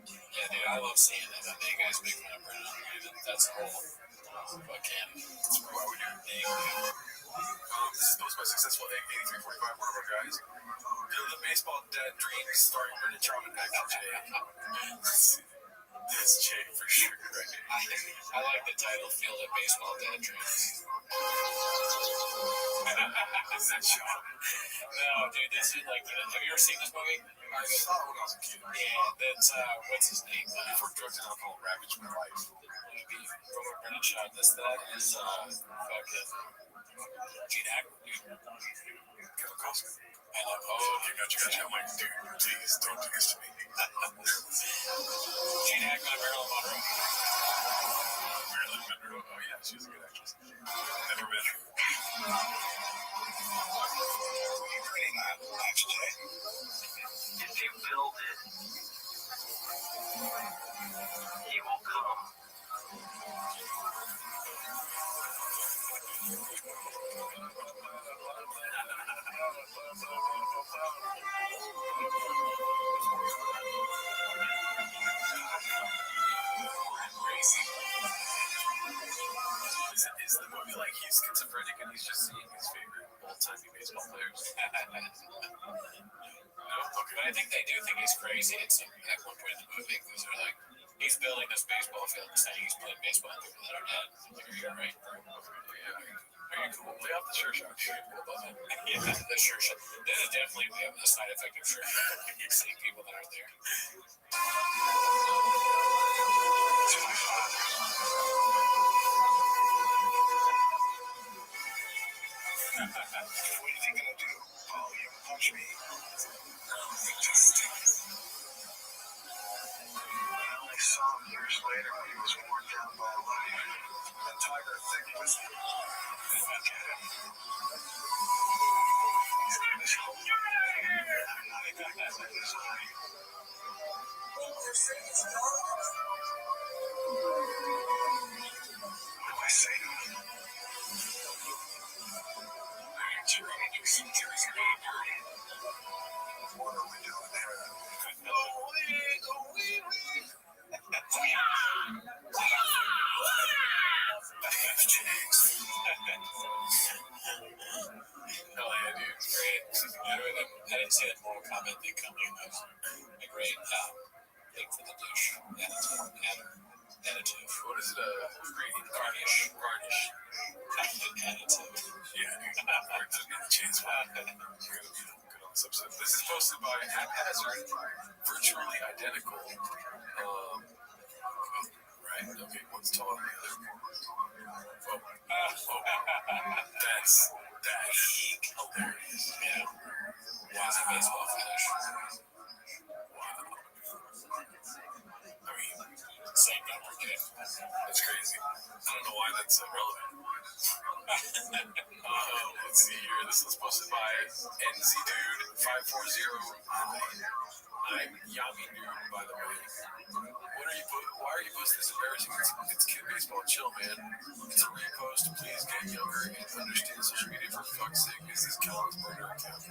Yeah, dude, I love seeing MMA guys make fun of Brennan. That's a whole fucking. That's why we do. Thing. This is posted by Successful Egg 8345, one of our guys. The Baseball Dad Dreams starring Brendan Traum and Actor Jay. That's Jay for sure. I like the title, Field of Baseball Dad Dreams. Is that Sean? No, dude, this is like, have you ever seen this movie? I saw it when I was a kid. Yeah, that's, what's his name? Before drugs and alcohol ravaged my life. Before Brennan shot this, that is, fucking Gene Hackman, dude. Kevin Costner. I love, Okay, gotcha. I'm like, dude, please don't do this to me. Gene Hackman and Marilyn Monroe. Marilyn Monroe. Oh, yeah, she's a good actress. Never met her. Actually, if you build it, he will come. Is the movie like he's schizophrenic and he's just seeing his favorite old-timey baseball players? No, but I think they do think he's crazy at one point in the movie because they're like, he's building this baseball field and saying he's playing baseball with people that are dead. You're right. Very cool. Lay off the sure shot. Yeah, the sure shot. That is definitely the side effect of sure shot. You see people that are there. What do you think I'll do? Oh, you punch me. Just I only saw him years later when he was worn down by life. The tiger thick whiskey. Look at him. His name is Hope. I got that in his eye. What do I say to him? What are we doing here? Hell yeah, dude. It's great. I didn't see that Mortal Kombat thing coming. That was a great thing for the dish. Additive. What is it? Garnish. Additive. Yeah, dude. We're just getting a chance for it. Good on this episode. This is posted by Haphazard. Virtually identical. Right. Okay, one's taller than the other. That's hilarious. Yeah. Lots of baseball finish. I mean, Same number, kid. that's crazy. I don't know why that's relevant. Let's see here. This is posted by NZDude540. I'm Yami Dude, by the way. Why are you posting this embarrassing? It's kid baseball. Chill, man. It's a repost. Please get younger and understand social media for fuck's sake. This is Calvin's burner account.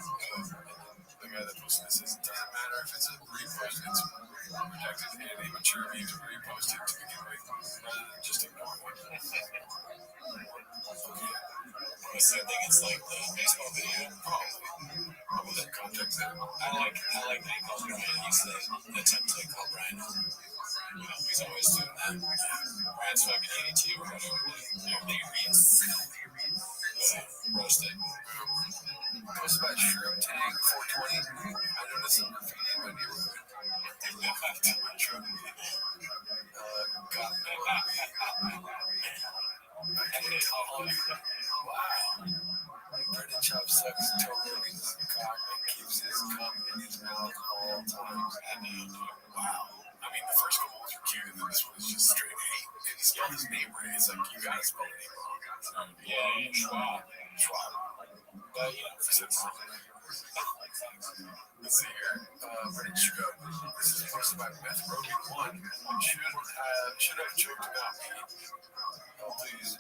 The guy that posted this says it doesn't matter if it's a repost. It's rejected and immature of you to repost it to begin with, rather than just ignore it. The same thing, it's like the baseball video. Probably. What was that context there? I like that he calls Brian. He's the template called Brian. He's always doing that. Brian's fucking 82 or whatever. Roasted. Post about Shroom Tang 420. I noticed some graffiti in my neighborhood. Too much truck. Got me. I can't call it. Wow. Brendan Chop sucks totally his cock and keeps his cum in his mouth all times. Wow. I mean, the first couple was cute, and then this one is just straight hate. And he spelled his name right. It's like, you gotta spell the name wrong. Yeah, Schwab. But, for sense. Let's see here. Brendan Schwab. This is posted by Meth Rogan 1. Should have choked about me. Oh, please.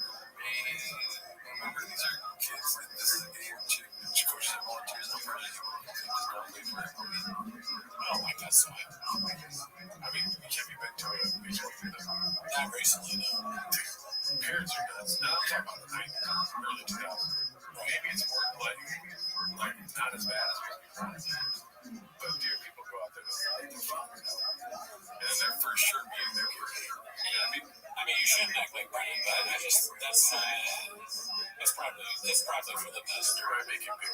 Remember, these are kids. This is a game. Coaches and volunteers. No pressure. Just don't wait for it. I don't like that song. I mean, you can't be back to it. Not recently, though. Dude, parents are nuts. Now I'm talking about the 90s, early 2000s. Maybe it's more like not as bad as it. But dude, people go out there and they're fun. And then their first shirt being their kid. You know what I mean? I mean, you shouldn't act like Brian, but that's probably for the best. You're right, make it big.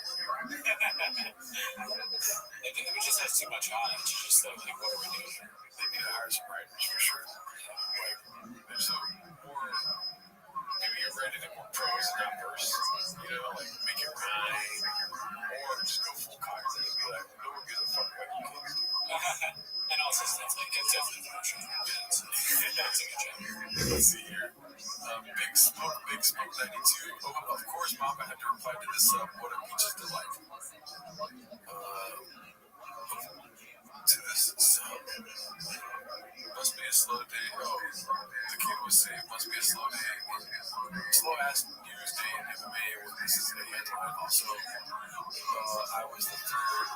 It just has too much on it. You just like, what are we doing? They need to hire some writers for sure. Like, there's a more, maybe you're writing it more prose and not verse. You know, like make it rhyme, or just go full cock and be like, no one gives a fuck about you kids. And also, it's definitely emotional. That's a good job. Let's see here. Big Smoke 92. Oh, of course, Mama had to reply to this. What a peach's delight. To this sub. Must be a slow day. Oh, the kid was saying, must be a slow day. Slow ass news day in MMA when this is the headline. Also, I was the third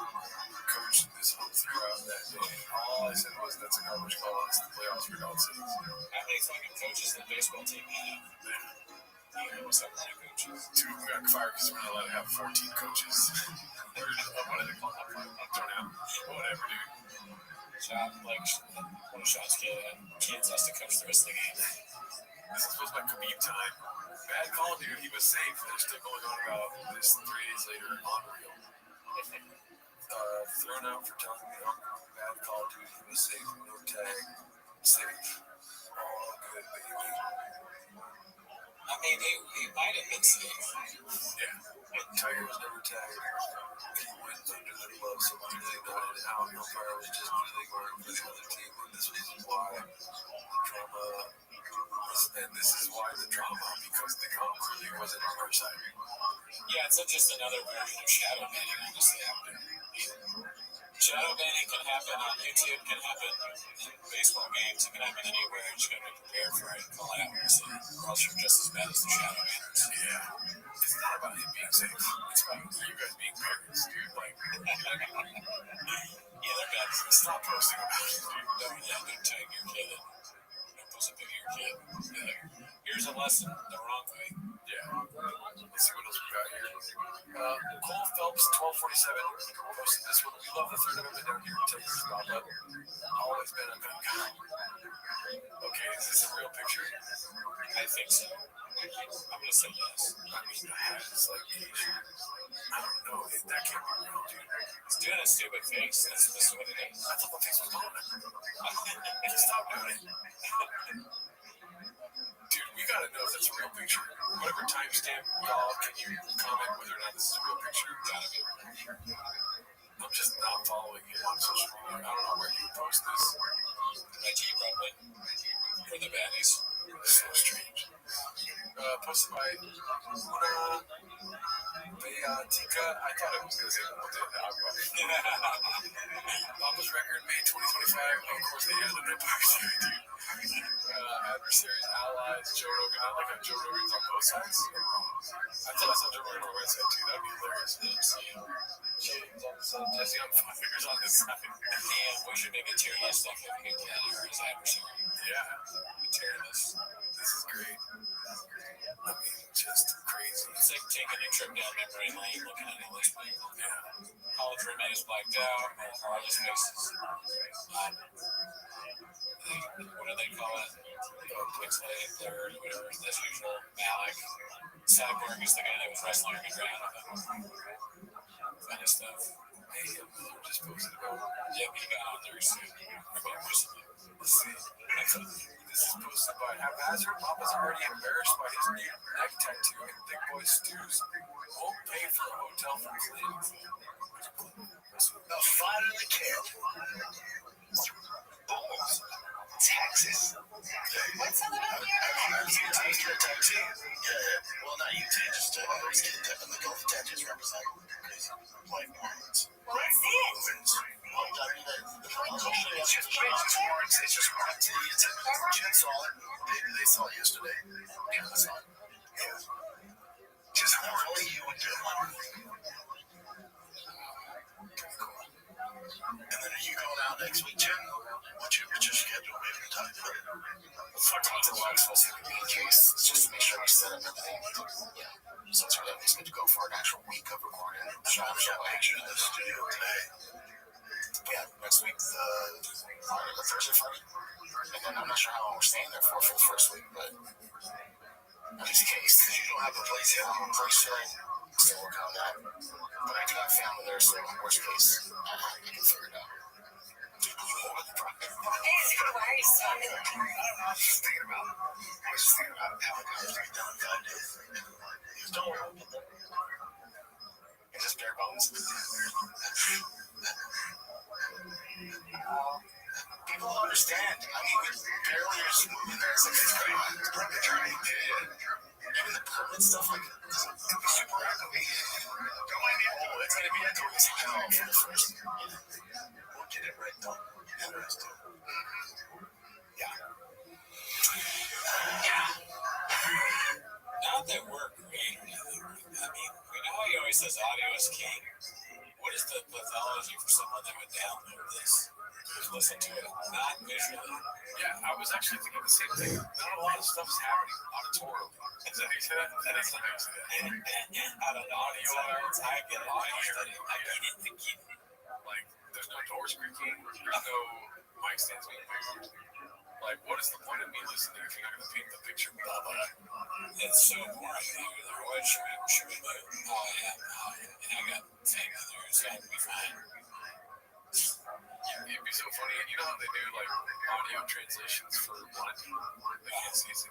coach this whole throughout that day. All I said was, that's a garbage call. It's the playoffs for God's sake. How many fucking coaches in the baseball team have? What's up, coaches? 2 got fired because we're not allowed to have 14 coaches. What do they call that? Turn out. Whatever, dude. When a shot's killed, Kansas has to coach the rest of the game. This is supposed to be Khabib time. Bad call, dude. He was safe. They're still going on about this 3 days later. Unreal. Thrown out for telling me bad call, dude. He was safe. No tag. Safe. All good, baby. I mean, he might have been safe. Yeah. Tiger was never tagged. He went under the glove, so clearly not an out. No fire was just really going for the other team. And this was why the drama. And this is why the drama, because the call clearly wasn't on our side. Yeah, it's just another version of shadow banning. Shadow banning can happen on YouTube, can happen in baseball games, it can happen anywhere. You just gotta be prepared for it and call it out when you see it, or else you're just as bad as the shadow banners. Yeah. It's not about him being safe. It's about you guys being parents, dude. Like, yeah, they're bad. Stop posting about it, dude. Don't tag your kid. Don't post a picture of your kid. Here's a lesson the wrong way. Yeah. Let's see what else we got here. Cole Phelps, 1247. Posted this one. We love the Third Amendment down here in Texas, Papa. Always been a good guy. Okay, is this a real picture? I think so. I'm gonna say yes. I mean, the hat is like Asian. I don't know. That can't be real, dude. He's doing a stupid face. That's what it is. I thought the face was gone. Stop doing it. Dude, we gotta know if that's a real picture. Whatever timestamp, y'all, can you comment whether or not this is a real picture? Gotta be. I'm just not following him on social media. I don't know where you post this. IG probably. For the baddies. It's so strange. Posted by Una Beatica. I thought it was going to say Agua. Papa's record, May 2025. Of course, they added their post here, dude. Adversaries, allies, Joe Rogan. I like how Joe Rogan's on both sides. I thought I saw Joe Rogan on the right side, too. That'd be hilarious. Jesse on fingers on his side. And we should make a tier list of him who can his adversary. Yeah. A tier list. This is great. I mean, just crazy. It's like taking a trip down memory lane, looking at all these people. Yeah. College roommates blacked out, all those faces. What do they call it? Pixelated blurred, whatever, as usual. Malik. Cyborg is the guy that was wrestling around with him. Funny stuff. Hey, just posted about. Yeah, he got on there soon. About recently. This is posted by Haphazard. Papa's already embarrassed by his new neck tattoo, and Big Boy Stews won't pay for a hotel for cleaning. The fight of the kid. Balls. Texas. What's all about here? Well, not UT, just those kids in the Gulf of Texas represent crazy white mormons. Well, let's see it. It's just warrants. It's just warrants. It's a Jen saw it. They saw it yesterday. Yeah, I saw it. Yeah. Just only you would do one. And then are you going out next week, Jen? What's your schedule? We haven't talked about it. I talked to Lex, we'll see if it be in case. It's just to make sure we set up everything. Yeah. So it's really good to go for an actual week of recording. I'm shot pictures in the studio today. Yeah, next week, the Thursday, Friday. And then I'm not sure how long we're staying there for the first week, but just in case. Because you don't have the place yet. I'm pretty sure I'm still working on that. But I do have family there, so worst case, I can figure it out. Why are you stopping? I was just thinking about how it goes to be done. Don't worry, I'll get there. It's just bare bones. People don't understand. I mean, we barely are just moving there. It's like it's great. It's perfect journey. Even the permit stuff, like, it's gonna be super echoey. Don't mind me. Oh, it's gonna be echoey as hell for the first. We'll get it right though. Interesting. Yeah. Not that we're creating anything. I mean, we know he always says audio is king. What is the pathology for someone that would download this? Listen to it, not visually. Yeah, I was actually thinking the same thing. Not a lot of stuff is happening auditorily. Is that how you say that? That is how you say that. Out of the audio, I get it. I get it. Like, there's no doors creaking. There's no mic stands being moved. Like, what is the point of me listening if you're not going to paint the picture? Blah, blah. It's so boring. What should we do? Oh, yeah. And I got the thing in there, so I can be fine. Yeah, it'd be so funny. And you know how they do, like, audio translations for blind people? They can't see it.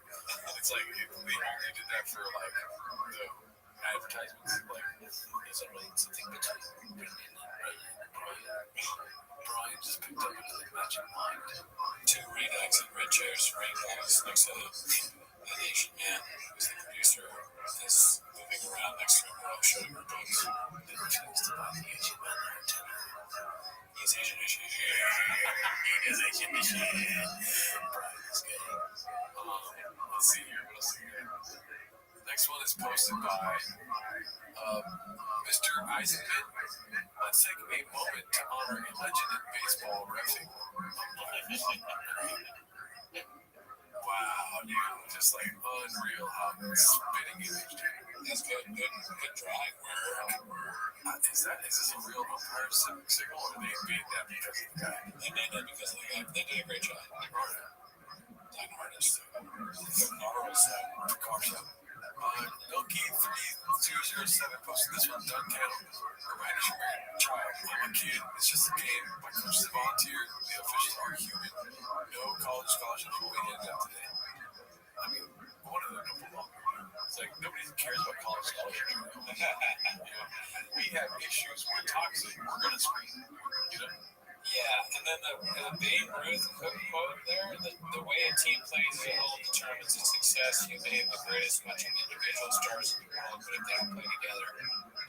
It's like, if they only did that for, like, the advertisements. Like, Is it really something between Brian just picked up another magic mind. two redux and red chairs, rainbows next to an Asian man who's the producer, is moving around next to him while showing her books. They refused to buy the Asian man their antenna. He's Asian issue. He is Asian issue. Brian is gay. Let's see here. What else is here? Next one is posted by Mr. Isaac. Let's take a moment to honor a legend in baseball reffing. Wow, dude, just like unreal how spitting image. That's good drive work. Is this a real umpire signal, or they made that because of the guy? They made that because of the guy. They did a great job. Like artists. The car was Milky 3207 posted this one. Done count. Reminder from your child. I'm a kid. It's just a game. My coach is a volunteer. The officials are human. No college scholarships will be handed out today. I mean, one of them don't belong. It's like nobody cares about college scholarships. We have issues. We're toxic. We're gonna scream. You know. Yeah, and then the Babe Ruth quote there, the way a team plays a whole determines its success. You may have the greatest bunch of individual stars in the world, but if they don't play together,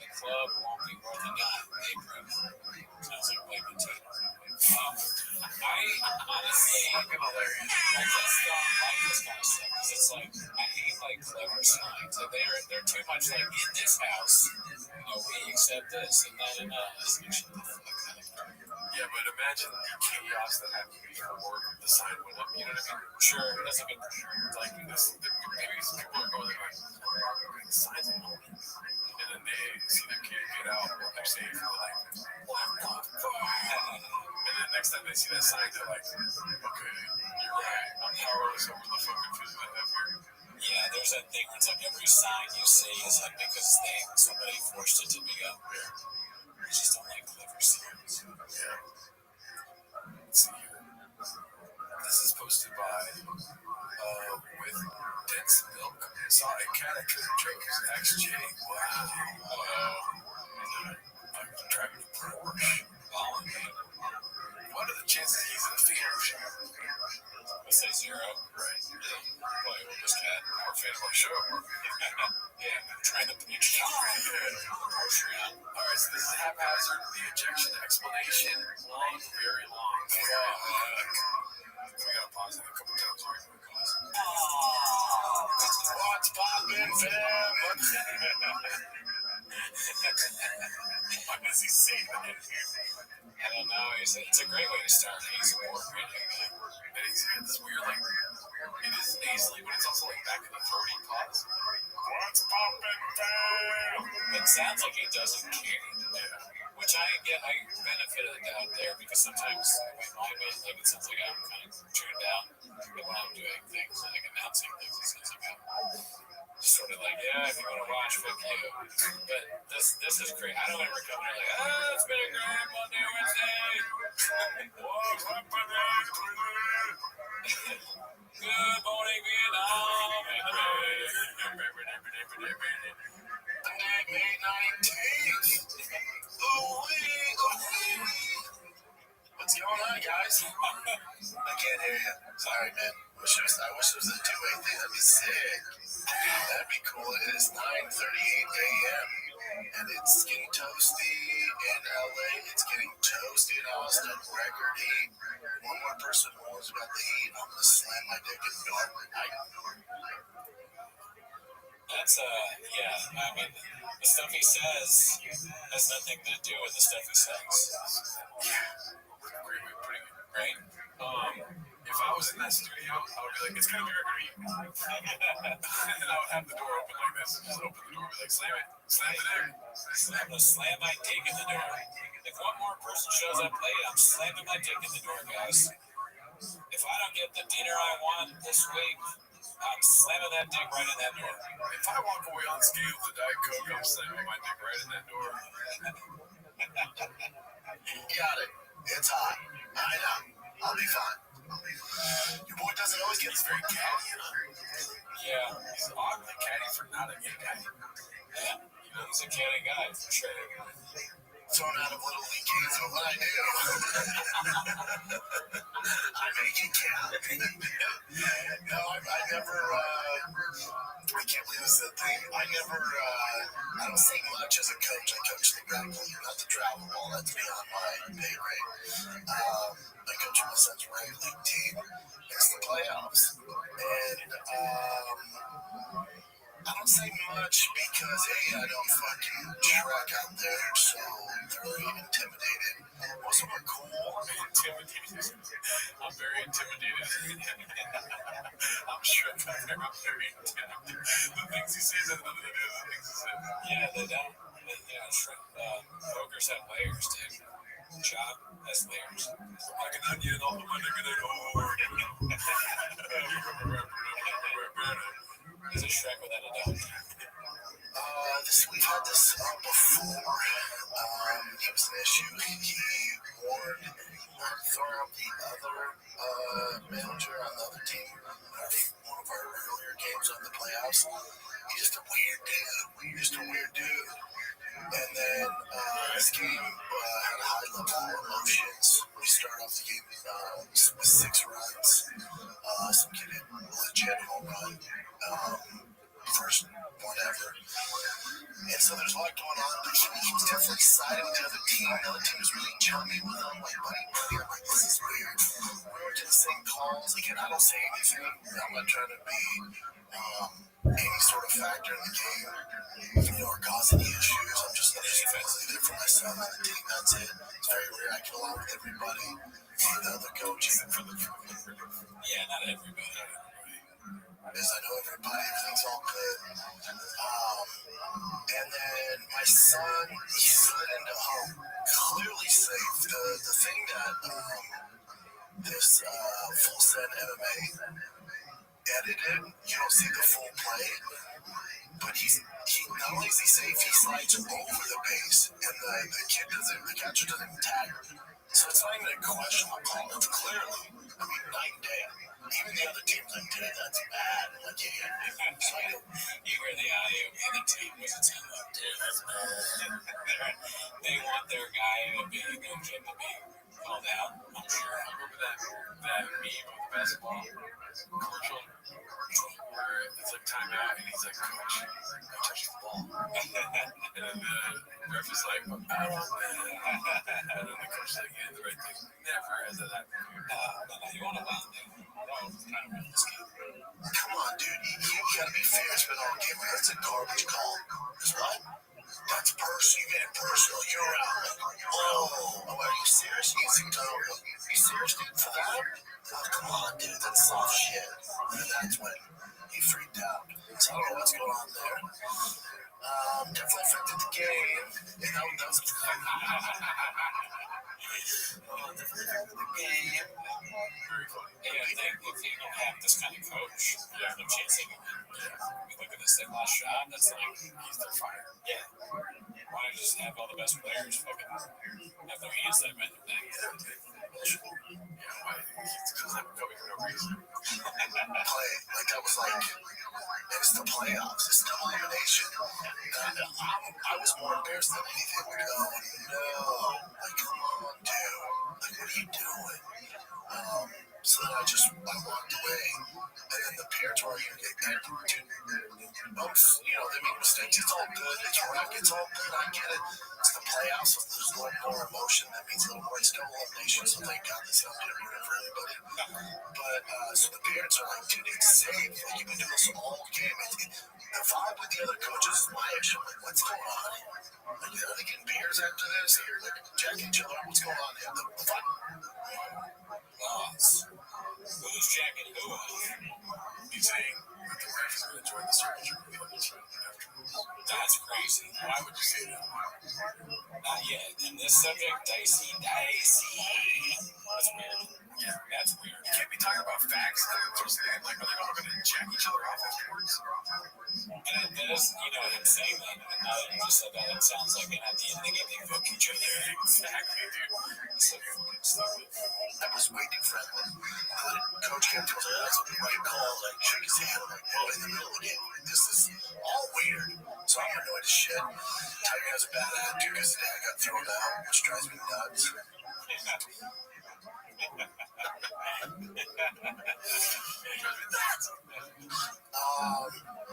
the club won't be worth a dime. Babe Ruth. Sounds like Blake and Tina. I honestly, I just don't like this kind of stuff because it's like, I hate like clever signs. They're too much like, in this house, we accept this and that and that. Yeah, but imagine the chaos that happened before the sign went up. You know what I mean? Sure, that's a good like this. Maybe some people are going there like signs of moment, and then they see their kid get out while they're safe, and they're like, what the fuck? And then next time they see that sign, they're like, okay, you're right. I'm powerless over the fucking food I have here. Yeah, there's that thing where it's like every sign you see is like because somebody forced it to be up. I just don't like clever signs. Yeah. Let's see here. This is posted by with dense milk. Saw a cat drink XJ. Wow. I'm driving a Porsche. What are the chances he's in a theater show? I say 0. Right. Boy, with this cat. Or fan of my show. Yeah, I'm trying to pitch. Alright, so this is haphazard. The ejection explanation. Long, very long. We gotta pause it a couple times here. What's poppin', fam? Why does he say that? I don't know. It's a great way to start an ASMR video. And he's got this weird, like, it is nasally, but it's also like back in the throaty pause. What's poppin', fam? It sounds like he doesn't care. Yeah. Which I benefit of the doubt there because sometimes my band, like, it sounds like I'm kind of tuned out when I'm doing things, like announcing things. It sounds like I'm sort of like, yeah, if you want to watch, fuck you. But this is great. I don't ever come here like, it's been a great Monday, Wednesday. What's happening? Good morning, Vietnam. May 19th. What's going on, guys? I can't hear you. Sorry, man. I wish it was a two-way thing. That'd be sick. That'd be cool. It is 9:38 a.m. and it's getting toasty in LA. It's getting toasty in Austin. Record heat. One more person knows about the heat. I'm gonna slam my dick in the door. That's yeah. I mean, the stuff he says has nothing to do with the stuff he sings. Great way of putting it. Right? If I was in that studio, I would be like, it's gonna be record heat. And then I would have the door open like this. Just open the door and be like, slam it. Slam the dick. I'm gonna slam my dick in the door. If one more person shows up late, I'm slamming my dick in the door, guys. If I don't get the dinner I want this week, I'm slamming that dick right in that door. If I walk away unscathed with the Diet Coke, I'm slamming my dick right in that door. Got it. It's hot. I know. I'll be fine. Your boy doesn't always get He's very catty, you know? Yeah. He's oddly catty for not a gay guy. Yeah. He's a catty guy, for sure. thrown out of Little League games, but what I do, I make it count. No, I never, I can't believe this is a thing. I don't say much as a coach. I coach the rugby, not the travel ball. That's beyond my pay rate. I coach my son's rugby league team. It's the playoffs. And, I don't say much because, hey, I don't fucking truck out there, so they're really intimidated. Most of them are cool. Intimidated. I'm very intimidated. I'm sure I'm very intimidated. The things he says have nothing to do with the things he says. Yeah, they don't. Ogres have layers, dude. Chop has layers. Like an onion on the money. He's a Shrek without a doubt. We've had this before. It was an issue. He warned Thorpe, the other manager on the other team, one of our earlier games on the playoffs. He's just a weird dude. And then this game had a high level of emotions. We start off the game with 6 runs. Some kid hit legit home run. First one ever. And so there's a lot going on, but he was definitely siding with the other team. The other team was really chummy with him, like, buddy. I'm like, this is weird. We were to the same calls. Again, I don't say anything. I'm not trying to be any sort of factor in the game, or cause any issues. I'm just defensively there for my son and the team. That's it. It's very rare I get along with everybody. The other coach, even for the yeah, not full send MMA edited. You don't see the full play, but he not only is he safe, he slides over the base, and the catcher doesn't even tag him. So it's not even a question of call. It's clearly, I mean, night and day. Even the other team's like, dude, that's bad. Like, yeah. You hear the audio, and the team was a team up, dude, that's bad. They want their guy to be a good kid to be called out, I'm sure. I remember that meme of the basketball commercial where it's like timeout and he's like, coach, no touching the ball. And then the ref is like, and then the coach is like, yeah, the right thing. Never has that happened. You want to win, dude. Come on, dude. You gotta be fair. It's been all game. That's a garbage call. That's what? That's personal. You made it personal. You're out. Oh, are you serious? Easy tone. You serious, dude, for that? Oh, come on, dude. That's soft shit. And that's when he freaked out. So I don't know what's going on there. Definitely affected the game. And that was definitely affected the game. Very funny. Yeah, if you don't have this kind of coach, there's no chasing him. Look at this last shot, that's like, He's their fire. yeah. Why don't you just have all the best players fucking have their hands that many things? Yeah, why? He doesn't have coming for no reason. Play like that was like it's the playoffs, it's the elimination. I was more embarrassed than anything. Like, oh no, like come on, dude, like what are you doing? So then I walked away, and then the parents were arguing, they make mistakes. It's all good. It's rec. It's all good. I get it. It's the playoffs. So there's a little more emotion. That means a little more skill elimination. So thank God this helped it for everybody. But so the parents are like, dude, it's safe. Like, you've been doing this all game. The vibe with the other coaches is my issue. Like, what's going on? Like, are they getting beers after this? Or like jacking each other up? What's going on here? The vibe. Who's jacking who up? He's saying that the ref is going to join the search or the other team afterwards. That's crazy. Why would you say that? Not yet. In this subject, dicey. That's weird. Yeah. That's weird. You can't be talking about facts and then just saying, like, are they all going to jack each other off afterwards? And it is, him saying that, and now that you just said that, it sounds like an idea they get they fuck each other. Exactly, dude. It's so fucking stupid. I was waiting for that one. Coach came to us, that's a right call. Like, shook his hand. I'm like, whoa, in the middle of the game. Like, this is all weird. So I'm annoyed as shit. Tiger has a bad attitude because his dad got thrown out, which drives me nuts.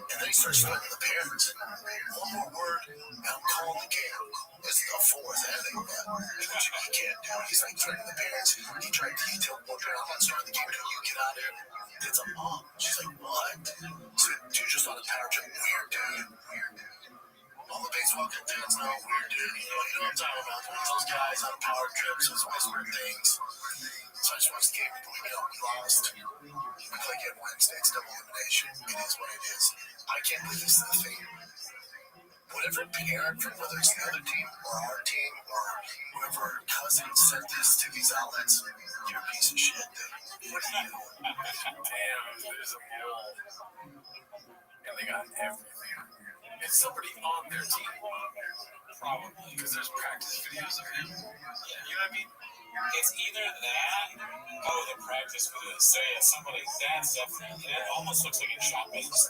And then he starts threatening the parents. One more word, and I'm calling the game. It's the fourth inning, which he can't do. He's like threatening the parents. He tried to tell one parent, I'm not starting the game until you get out of here. It's a mom. She's like, what? So, dude, just on a power trip. Weird, dude. All the baseball fans know weird, dude. You know what I'm talking about. Those guys on power trips, those whispering things. So I just watched the game, we lost. We play again Wednesday, it's double elimination. It is what it is. I can't believe this is the thing. Whatever parent from whether it's the other team or our team or whoever cousin sent this to these outlets, you're a piece of shit, dude. What are you? Damn, there's a wall. And they got everything. It's somebody on their team. Probably. Because there's practice videos of him. You know what I mean? It's either that, the practice videos. So yeah, that's definitely, it almost looks like it's shot-based.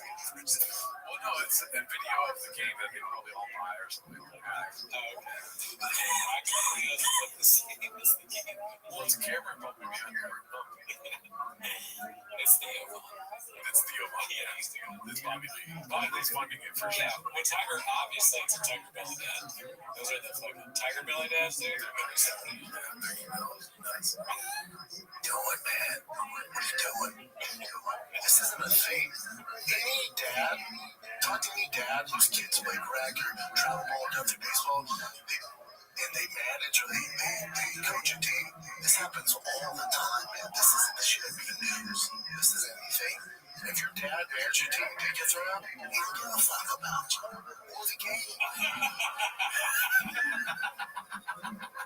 Well, no, it's a video of the game that they probably all buy or something like that. Oh, okay. The practice videos look the same as the game. Well, it's camera bumping behind her. It's Theo. It's Theo. Yeah, he's Theo. It's Bobby Lee. Bobby Lee's funding it for sure. Yeah, well, Tiger, obviously, it's a Tiger Belly Dad. Those are the fucking Tiger Belly Dads, dude. Doing, man? What are you doing? This isn't a thing. Any dad, talk to any dad whose kids play rec or travel ball down through baseball, and they manage or they coach a team. This happens all the time, man. This isn't the shit in the news. This isn't anything. If your dad manages your team and gets thrown out, he don't give a fuck about you or the game.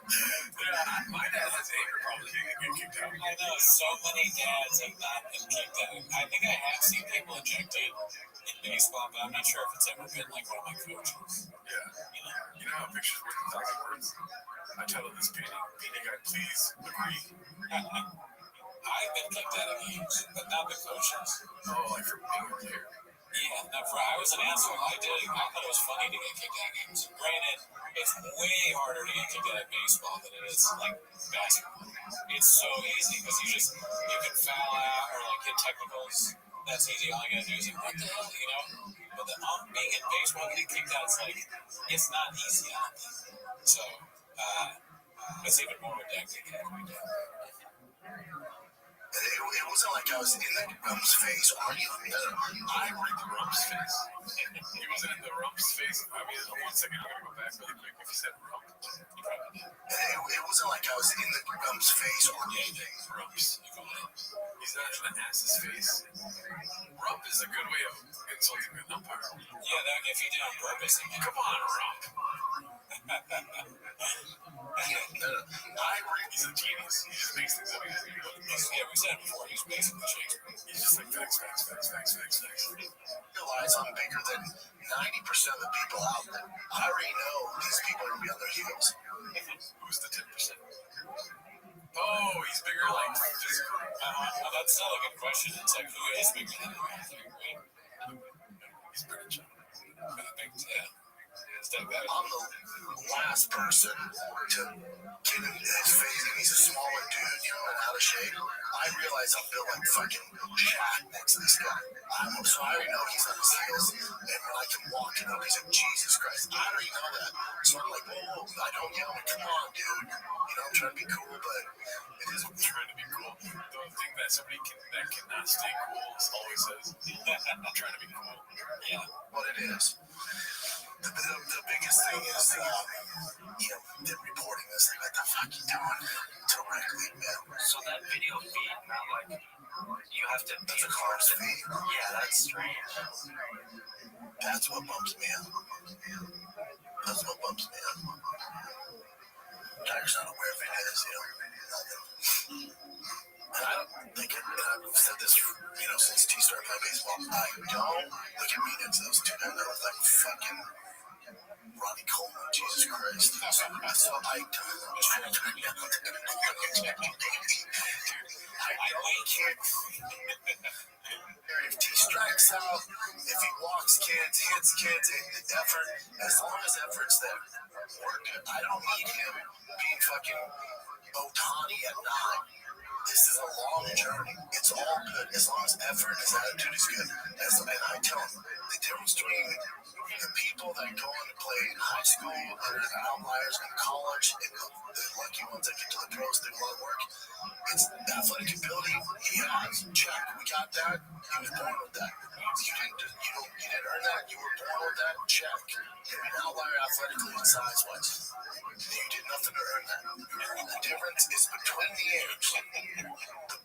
Yeah, my dad has anger probably getting kicked out. I know, So many dads have not been kicked out. I think I have seen people ejected in baseball, but I'm not sure if it's ever been like one of my coaches. Yeah. You know how pictures worth 1,000 words? I titled this painting guy, please agree. I've been kicked out of games, but not the coaches. Oh, like from being over here. Yeah, I was an asshole. I thought it was funny to get kicked out of games. Granted, it's way harder to get kicked out of baseball than it is like basketball. It's so easy because you can foul out or like hit technicals. That's easy. All you gotta do is like, what the hell, you know? But being in baseball, getting kicked out, it's not easy. I don't think. So it's even more ridiculous. It wasn't like I was in the Rump's face arguing. I read the Rump's face. He wasn't in the Rump's face. I mean, 1 second, I'm gonna go back really quick. If you said Rump, you probably did. It wasn't like I was in the Rump's face arguing. Rumps, you call it. He's not trying to ass his face. Rump is a good way of insulting an umpire. Yeah, if you did it on purpose. Come on, Rump. He's a genius. He just makes things up. Yeah, we said it before. He's basically Shakespeare. He's just like facts. Realize I'm bigger than 90% of the people out there. I already know these people are gonna be on their heels. Who's the 10%? Oh, he's bigger, like physically. Well, that's not a good question. It's like, who is bigger than him? He's bigger than John. Yeah. I'm the last person to get in his face, and he's a smaller dude, you know, and out of shape. I realize I'm built like fucking Shaq next to this guy. So I already know he's on his heels, and when I can walk it up, he's like, Jesus Christ. I already know that. So I'm like, whoa, I don't yell, like, come on, dude. You know, I'm trying to be cool, but it is trying to be cool. The thing that somebody that cannot stay cool always says, I'm trying to be cool. Yeah, what it is. The biggest thing is them reporting this, like, what the fuck you doing to rec league, man? So that video feed, now, like, you have to be a car's feed. Yeah, that's strange. That's what bumps me out. Tiger's not aware of it is, you know. And I don't think I've said this, since T started playing baseball. I don't look at me next to those two guys that look like fucking Ronnie Coleman, Jesus Christ. So I can't. If T strikes out, if he walks kids, hits kids, effort, as long as effort's there, we're good. I don't need him being fucking Otani at 9. This is a long journey. It's all good as long as effort and his attitude is good. And I tell him the difference between the people that go on to play in high school and are the outliers in college and the lucky ones that get to the pros, do a lot of work. It's athletic ability. He has. Check. We got that. He was born with that. You didn't earn that. You were born with that. Check. You're an outlier athletically and size-wise. You did nothing to earn that. The difference is between the ears.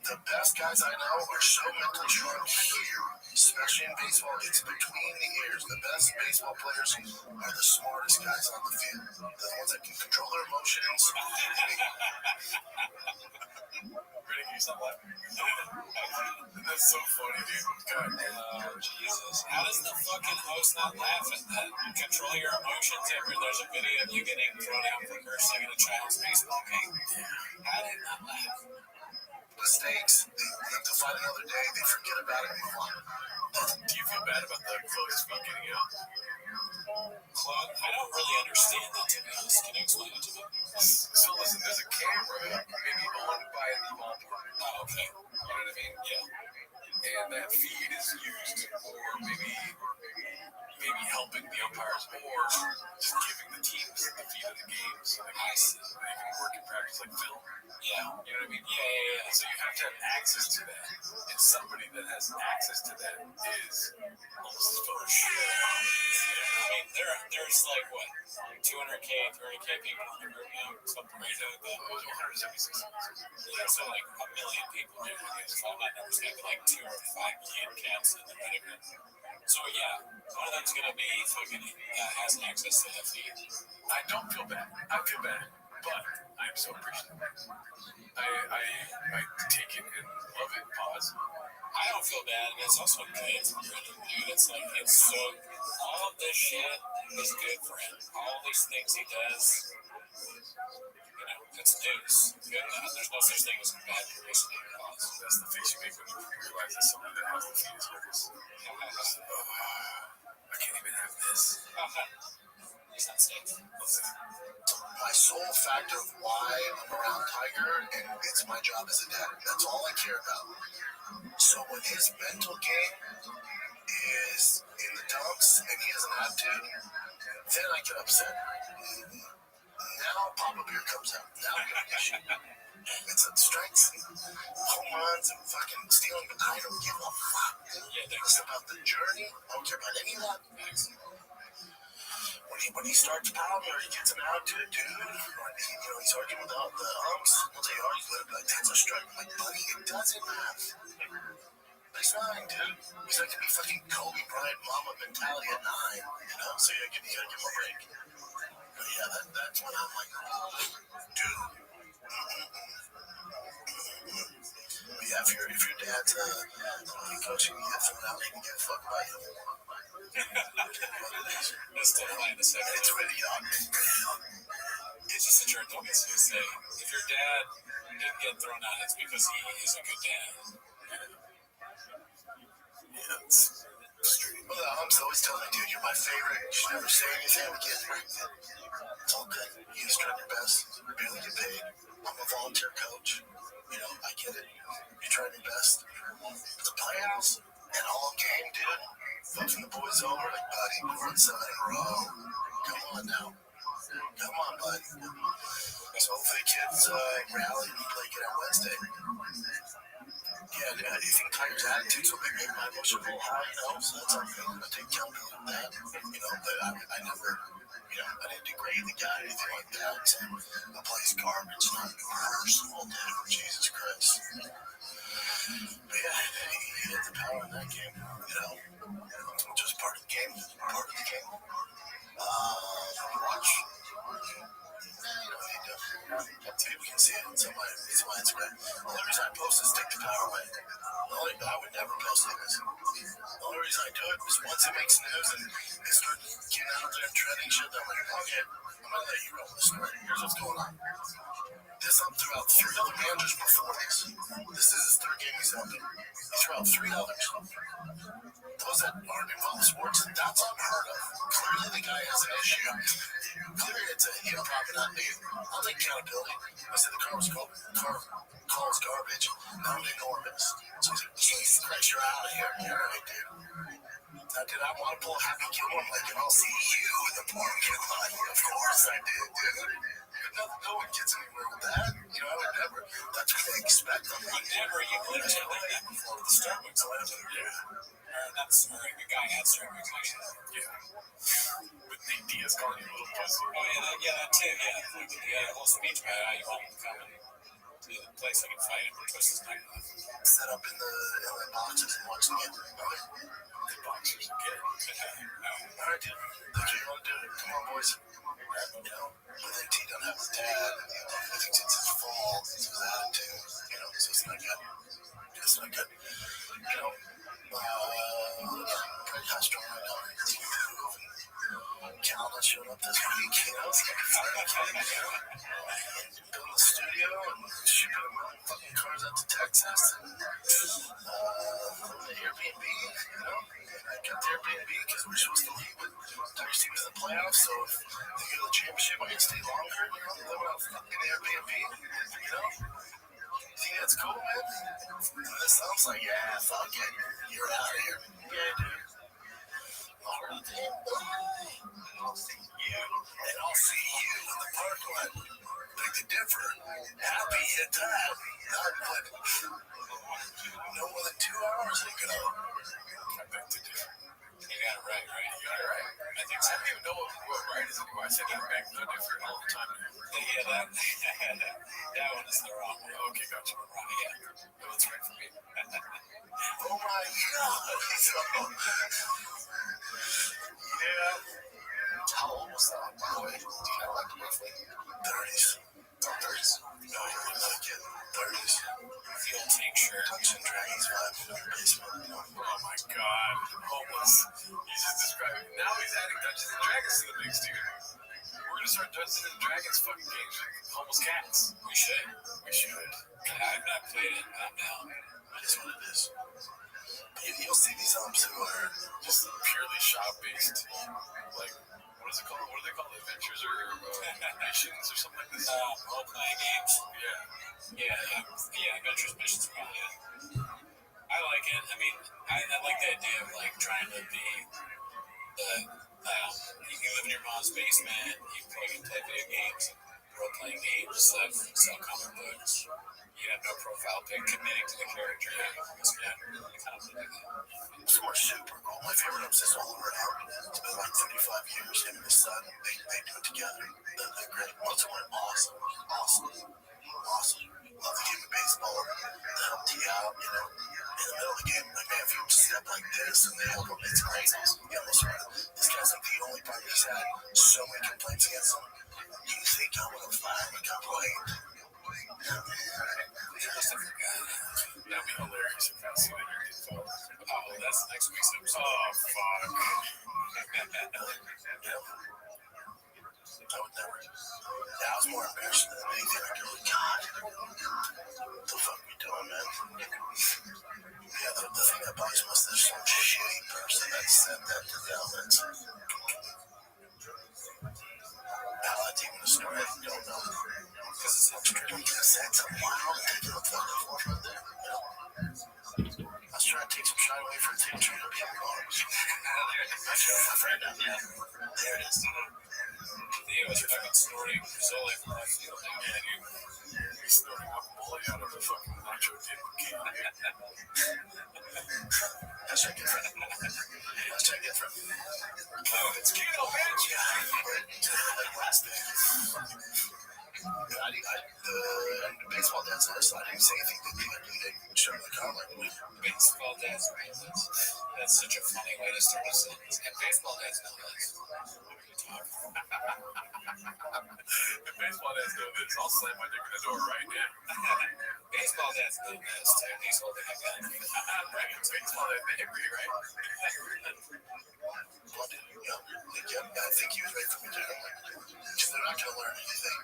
The best guys I know are so mentally strong here, especially in baseball. It's between the ears. The best baseball players are the smartest guys on the field. The ones that can control their emotions. Ready to stop laughing? That's so funny, dude. God damn. Oh, Jesus. How does the fucking host not laugh at that? Control your emotions every there's a video of you getting thrown out for cursing at a child's baseball game. How did not laugh? Mistakes. They live to fight another day. They forget about it and move on. Do you feel bad about the closed feet getting out? I don't really understand that, to be honest. Can you explain it to me? So listen, there's a camera maybe owned by the ballpark. Oh, okay. You know what I mean? Yeah. And that feed is used for maybe helping the umpires or just giving the teams the feed of the games so they can work in practice like film. Yeah. You know what I mean? Yeah. So you have to have access to that. And somebody that has access to that is almost as foolish. I mean, there's like, what, 200K, 300K people in the group now? Something crazy like that. It was 176. Yeah, so like a million people do. If I'm not understanding, like 2 or 5 million cats in the group. So yeah, one of them's gonna be fucking has access to that feed. I don't feel bad. I feel bad. But I'm so appreciative. I take it and love it. Pause. I don't feel bad, and it's also good for him, dude. It's like, it's so, all of this shit is good for him. All these things he does, you know, it's news. Good enough. There's no such thing as bad publicity. That's the face you make when you realize that someone that has the feed is yours. I can't even have this. He's not safe. My sole factor of why I'm around Tiger, and it's my job as a dad. That's all I care about. So when his mental game is in the dumps and he has an attitude, then I get upset. Now Papa Bear comes out. Now we got an issue. It's a strengths and home runs and fucking stealing, but I don't give a fuck. It's about the journey. I don't care about any of that. When he starts pounding or he gets an attitude, dude, or he's arguing with the umps, he'll tell you, but that's a strike. I'm like, buddy, it doesn't matter. He's 9, dude. He's not gonna be fucking Kobe Bryant mama mentality at 9, so you gotta give him a break. But yeah, that's when I'm like, dude. But yeah, if your dad's coaching, you get thrown out, you can get fucked by him. That's still fine to say. It's really young. It's just a church told me to say, if your dad didn't get thrown out, it's because he is a good dad. Yeah, it's street. Well, the umps always tell me, dude, you're my favorite. You should never say anything again. It's all good. You just try your best. You barely get paid. I'm a volunteer coach. I get it. You're trying your best. It's a playoffs and all game, dude. Fucking the boys over, like, buddy, we're on 7 in a row. Come on now. Come on, buddy. So hopefully the kids rally and play again on Wednesday. Yeah, do you think Tiger's attitude will make my emotion a little high, so that's something I'm going to take accountability of that. But I never, I didn't degrade the guy or anything like that. So I play his garbage, not personal, dude. Jesus Christ. But yeah, he had the power in that game, just part of the game, watch. People can see it on it's my Instagram. The only reason I post is take the power away. I would never post this. The only reason I do it is once it makes news and they start getting out there and trending shit, I'm like, okay, I'm gonna let you roll the story. Here's what's going on. This up threw out 3 other managers before this. This is his 3rd game he's up in. He threw out 3 others. Those that aren't involved in sports, that's unheard of. Clearly the guy has an issue. Clearly it's probably not me. I'll take accountability. I said the car was garbage. Now I'm enormous. So he's like, Jesus Christ, you're out of here. You're right, dude. Now, did I want to pull a Happy Gilmore? Like, and I'll see you in the parking lot. Of course I did, dude. No one gets anywhere with that. I would never. That's what they expect of me. Whenever you put it like that before the Starbucks, that's where the guy at Starbucks. Yeah. With Nate Diaz calling you a little pussy. Oh, yeah, that too, yeah. The whole speech about how you want him to come to the place I can fight him and twist his neck off. Set up in the boxes and watch the game. The boxers again. All right, dude. That's what you want to do. Come on, boys. But then T don't have his dad. I think it's his fault. It's his attitude. So it's not good. It's not good. Pretty high strong right now. Calvin showed up this week. It's like a fucking build a studio and ship him fucking cars out to Texas and the Airbnb. And I got the Airbnb because we're supposed to leave, but Tiger's team is in the playoffs, so if they go to the championship, I can stay longer. Live out fucking Airbnb. See, that's cool, man. And this sounds like, yeah, fuck it. You're out of here. Yeah, dude. All right, then. I'll see you. And I'll see you in the parking lot. Beg to differ. Happy hit that. Not but no more than 2 hours ago. I beg to differ. You got it right. You got it right. I think so. I don't even know what right is anymore. I said I beg to differ all the time. Yeah, that one is the wrong one. Okay, gotcha. Yeah. That's right for me. Oh my God. Yeah. How old was that, by the way? Do you know, like, roughly? 30s. old tank shirt. Dungeons and Dragons vibe in your basement. Oh my god, homeless. He's just describing. Now he's adding Dungeons and Dragons to the mix, dude. We're gonna start Dungeons and Dragons fucking games with homeless cats. We should. We should. I've not played it. I'm down. That is what it is. You'll see these who are Just purely shop-based, like, what is it called? What do they call it? Adventures or missions or something like this? Role-playing games. Yeah. Adventures, missions, probably. I like it. I mean, I like the idea of, like, trying to be you can live in your mom's basement, you can play video games, role-playing games, sell comic books. You have no profile pic, committing to the character. I kind of like that. Some are super cool. My favorite obsessed all around. It's been like 35 years. Him and his son, they do it together. They're great. Most of them are awesome. Love the game of baseball. They help tee out, in the middle of the game. Like, man, if you step like this and they help him, it's crazy. This guy's like the only part he's had so many complaints against him. Do you think I'm going to file a complaint? That'd be hilarious if I see that you're info. Oh, that's next week's episode. Oh, fuck. I would never. Yeah, I was more embarrassed than anything. Like, oh, God. What the fuck are we doing, man? Yeah, the thing that bugs me is there's some shitty person that sent that to the elements. How that's even a story, I don't know. Because it's extremely sad. It's a wild thing to look for from there. I was trying to take some shine away from the teacher. I feel my friend out there. There it is. Theo was fucking snorting Zoli from left field. He's snorting guacamole out of the fucking nacho dip can. Let's check it from. Oh, it's keto, bitch! Last day. The baseball dad's on our side. I didn't say anything. They showed me the comic. Baseball dad's reasons. That's such a funny way to start a sentence. And baseball dad's no less. The baseball dad's doing this. I'll slam my dick in the door right now. Baseball dad's no less, too. He's holding a gun. Right, baseball dad, they agree, right? I think he was ready for me to because they're not going to learn anything.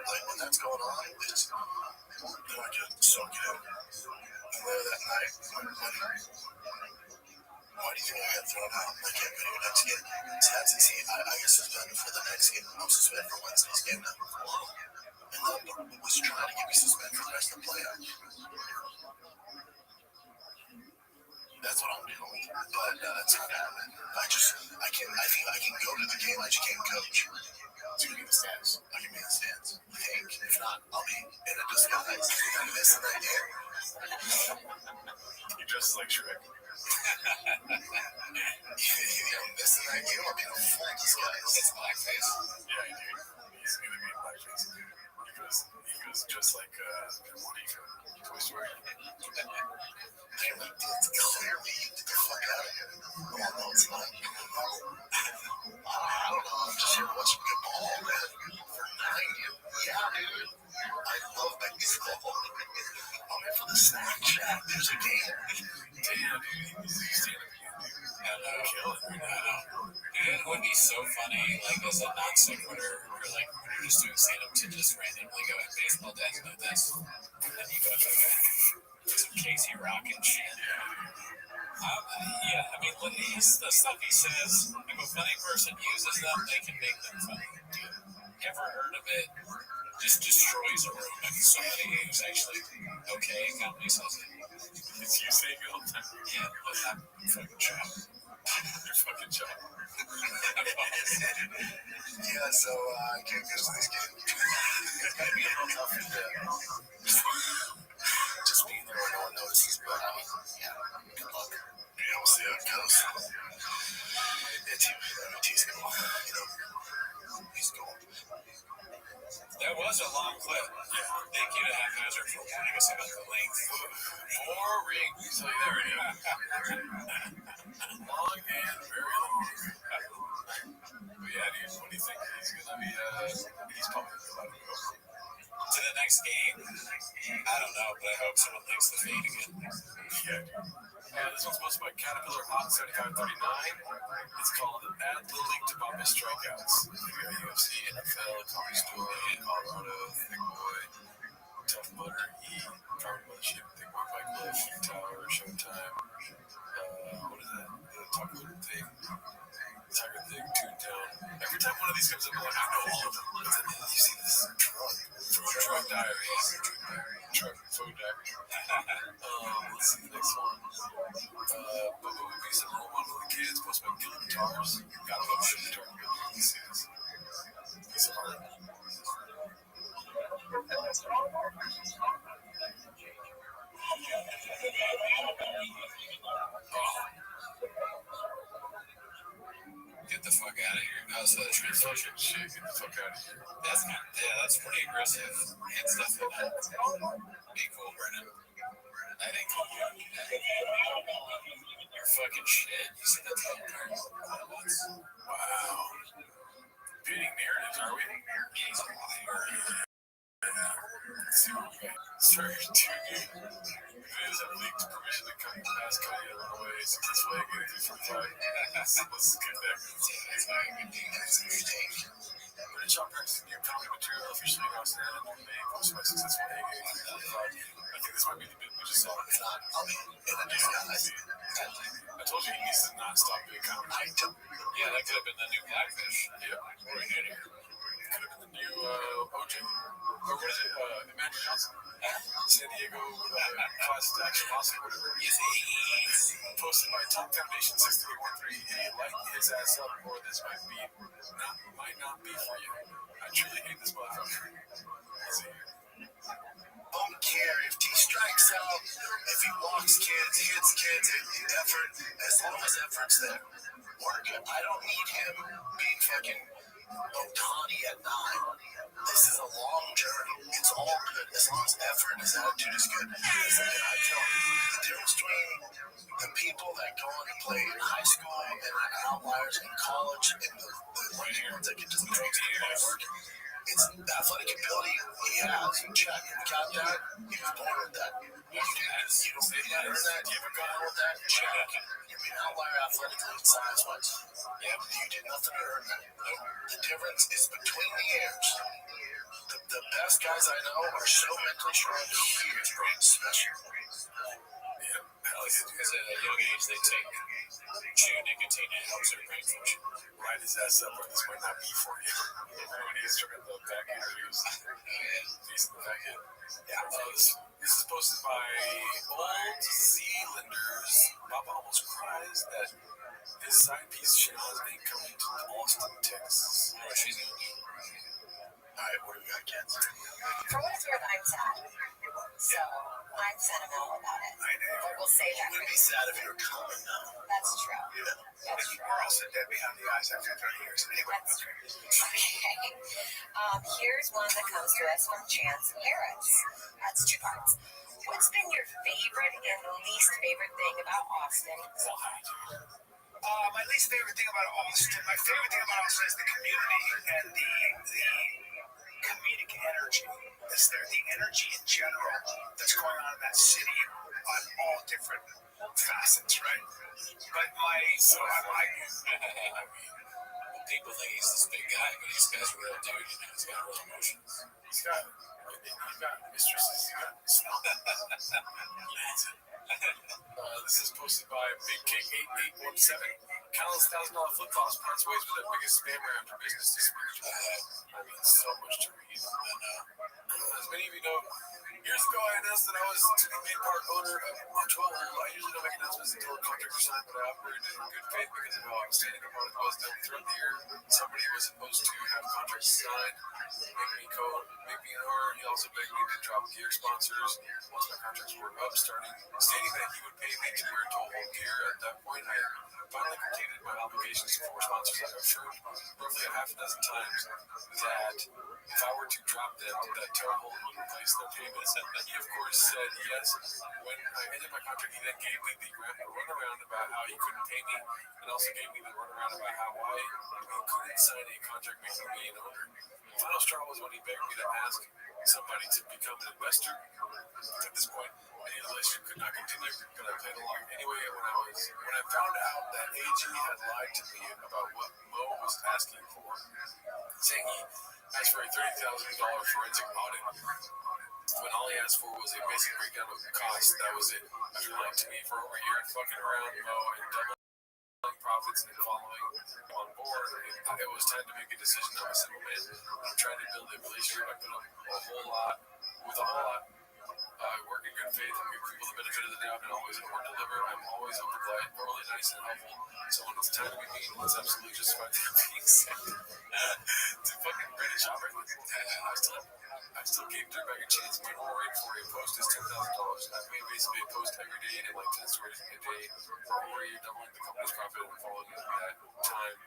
Like, when that's going on, they're going to soak it in. And later that night, why do you think I got thrown out? I can't go to your next game. So that's it. See, I guess suspended for the next game. I'm suspended for Wednesday's game now. And then was trying to get me suspended for the rest of the playoffs. That's what I'm doing. But that's not happening. I think I can go to the game. I just can't coach. So you get the stands. I'll give me the stands. I think. If not, I'll be in a disguise. I'm missing that game. He dresses like Shrek. I'm missing that game. I'll be in a full disguise. It's blackface. Yeah, dude. He's going to be in blackface. He goes just like Woody from Toy Story. They're like, dude, it's clearly get the fuck out of here. Yeah, no, it's not. I don't know. I'm just here to watch some good ball, man. For 9 years. Yeah, dude. I love baseball. I'm here for the snack shack. There's a game. Damn, dude. He's standing again, dude. It would be so funny, like, as a non sequitur, or like when you're just doing stand up to just randomly go, baseball dad's know this. And then you go into some Casey Rock and shit. Yeah, I mean, the stuff he says, if a funny person uses them, they can make them funny. Ever heard of it? Just destroys a room. I mean, somebody who's actually okay in comedy says it. It's you saying it all the time. Yeah, but I'm fucking chopped. You're fucking chopped. Yeah, so I can't go to this game. It's going to be a little tough for just being there where no one notices, but yeah, good luck. Yeah, we'll see how it goes. He's cool. He's cool. That was a long clip. Thank you to Haphazard for warning us about the length. Boring. So there it is. Long and very long. But yeah, dude, what do you think? He's going to be, he's probably going to let him go. To the next next game? I don't know, but I hope someone links the feed again. Yeah, this one's posted by Caterpillar Hot 7539. It's called Add the Link to Bobby's Strikeouts. UFC, NFL, Comedy Store, Colorado, Thick Boy, Tough Butter, E, Power Mothership, Thick Boy, Fight Club, Tower, Showtime. What is that? The Taco thing. Tiger thing, Toontown. Every time one of these comes up, I'm like, I know all of them. You see this Truck Diaries. Truck Food Diaries. Let's see the next one. Bubba Movies and Home One for the Kids, posted by Gilly Guitars. Gotta love Gilly Guitar. Let's see this. Piece of art. Get the fuck out of here. How's that translation? Shit, get the fuck out of here. That's pretty aggressive. Hit stuff like that. Be cool, Brennan. That ain't cool. You're fucking shit. You see that title card? Wow. Repeating narratives, are we? He's a liar. Let's see what we got. Sorry, 2 games. Videos have leaked permission to come past Kanye and run away. Successfully getting through 45. Let's get back. British Shop practicing new comedy material officially announced in May. Posted by successful A game. I think this might be the bit we just saw. It's not. I told you he needs to not stop doing comedy. Yeah, that could have been the new Blackfish. Yeah, right here. Could have been the new OJ. Or what is it? Magic Johnson. San Diego class action lawsuit, whatever. Posted by Top Foundation 6313. Any light his ass up, or this might not be for you. I truly hate this motherfucker. Let's see here. Don't care if he strikes out, if he walks kids, hits kids, effort, as long as effort's there. Work it. I don't need him being fucking Otani at 9. This is a long journey. It's all good. As long as effort and his attitude is good. And I tell you, the difference between the people that go on and play in high school and are outliers in college and the ones that get to the drugs and work, it's the athletic ability he has. Check. You got that? He was born with that. You didn't earn that. You haven't gone with that. Check. You're an outlier athletically and size-wise. Yeah, but you did nothing to earn that. The difference is between the years. The best guys I know are so mentally strong here, special. Yeah, because at a young age they take chew nicotine and helps their brain function. Ride his ass up, or this might not be for you. When he's trying to back interviews, he's in the back end. Yeah, this is posted by Old Zealanders. Papa almost cries that his side piece Sheila's ain't coming to Austin, Texas. Oh, she's going to be. Alright, what do we got, kids? For what it's worth, I'm sad. So, I'm sentimental about it. I know. But we'll say that. You would be sad if you were coming now. That's true. Yeah. That's true. We're all sitting dead behind the eyes after 30 years. Anyway, That's true. Okay. Here's one that comes to us from Chance Harris. That's 2 parts. What's been your favorite and least favorite thing about Austin? My least favorite thing about Austin, my favorite thing about Austin is the community and the comedic energy that's there. The energy in general that's going on in that city on all different facets, right? But people think he's this big guy, but this guy's a real dude. He's got real emotions. He's got mistresses. He needs it. This is posted by Big King 8817. Countless $1,000 flip-flops parts ways with the biggest spammer after business dispute. I mean, so much to read. As many of you know, years ago I announced that I was to be made part owner of Montreal. I usually don't make announcements until a contract is signed, but I operated in good faith because of how outstanding the product was. Then throughout the year, somebody was supposed to have contracts signed, make me an owner. He also begged me to drop gear sponsors once my contracts were up, stating that he would pay me to wear toll gear. At that point, I finally completed my obligations for sponsors. I've heard roughly a half a dozen times that if I were to drop them, that toehold would replace their payments. And he, of course, said yes. When I ended my contract, he then gave me the runaround about how he couldn't pay me, and also gave me the runaround about how I couldn't sign a contract making me an owner. The final straw was when he begged me to ask somebody to become an investor. At this point, any relationship could not continue because I played along. Anyway, when I found out that AG had lied to me about what Mo was asking for, saying he asked for a $30,000 forensic audit, when all he asked for was a basic breakdown of the cost, that was it. After lying to me for over a year and fucking around Mo and doubling profits and following on board, it was time to make a decision. I'm a single man. I'm trying to build a relationship. I put up a whole lot. I work in good faith and give people the benefit of the doubt and always over deliver. I'm always over glad, really nice and helpful. So when it's time to be mean, let's absolutely just find that being said. To fucking British opera. I still gave Dirtbag a chance. My whole rate for a post is $10,000. I made basically a post every day and like 10 stories a day for over a year, doubling the company's profit and following that time.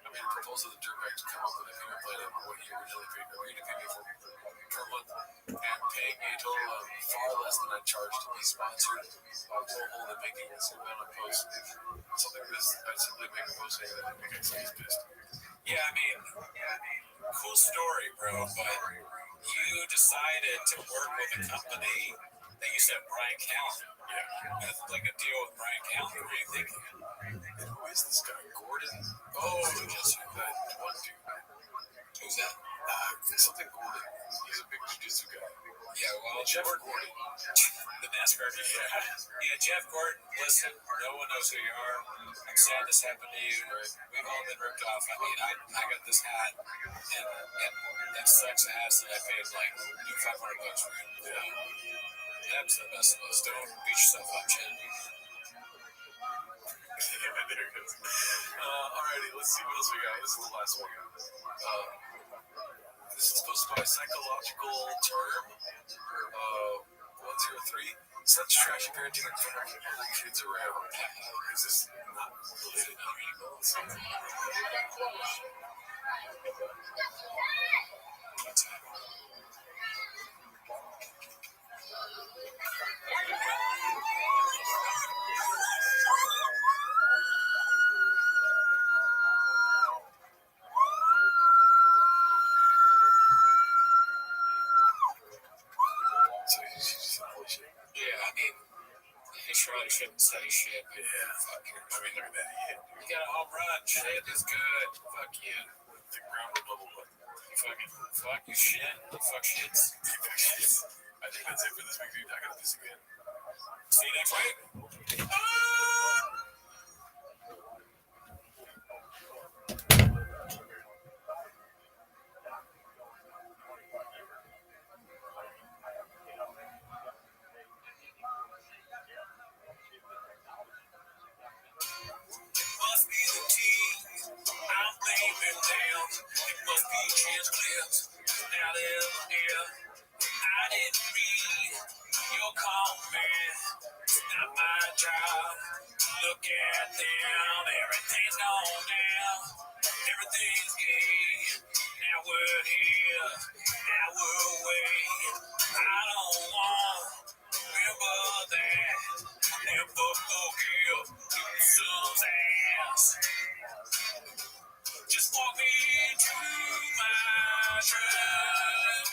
I made a proposal to Dirtbag to come up with a payment plan of what he originally agreed to pay me for per month, and paying me a total of far less than I charged to be sponsored. Toehold and making this amount of post something like this. I simply make a post saying that he's pissed. Yeah, I mean, cool story, bro, but you decided to work with a company that you said Brian Callen. Yeah. Like a deal with Brian Callen. What are you thinking? Who is this guy? Gordon? Oh, just that one dude. Who's that? Something Gordon. He's a big jiu-jitsu guy. Yeah, well, Jeff Gordon. The NASCAR dude. Yeah, Jeff Gordon, listen, no one knows who you are. I'm sad this happened to you. We've all been ripped off. I mean, I got this hat, and it sucks ass that I paid like $500 for it. Yeah. That's the best of us. Don't beat yourself up, Jen. Yeah, there it goes. Alrighty, let's see what else we got. This is the last one. This is supposed to be a psychological term. 103. Such trashy parenting in front of other kids around. Is this not related? Yeah, I mean, he surely shouldn't say shit. Yeah. Fuck you. I mean, look at that. He hit. You got a home run. Shit is good. Fuck you. The ground will bubble butt. You fucking fuck you shit. You fuck shits. I think that's it for this week, dude. I gotta piss again. See you next week. Must be the tea. I'm blaming down. It must be chance clips. Now they're here. I didn't read your comment. It's not my job. Look at them. Everything's gone down. Everything's gay. Now we're here. Now we're away. I don't want to remember that. Never forgive some ass. Just walk me to my truck,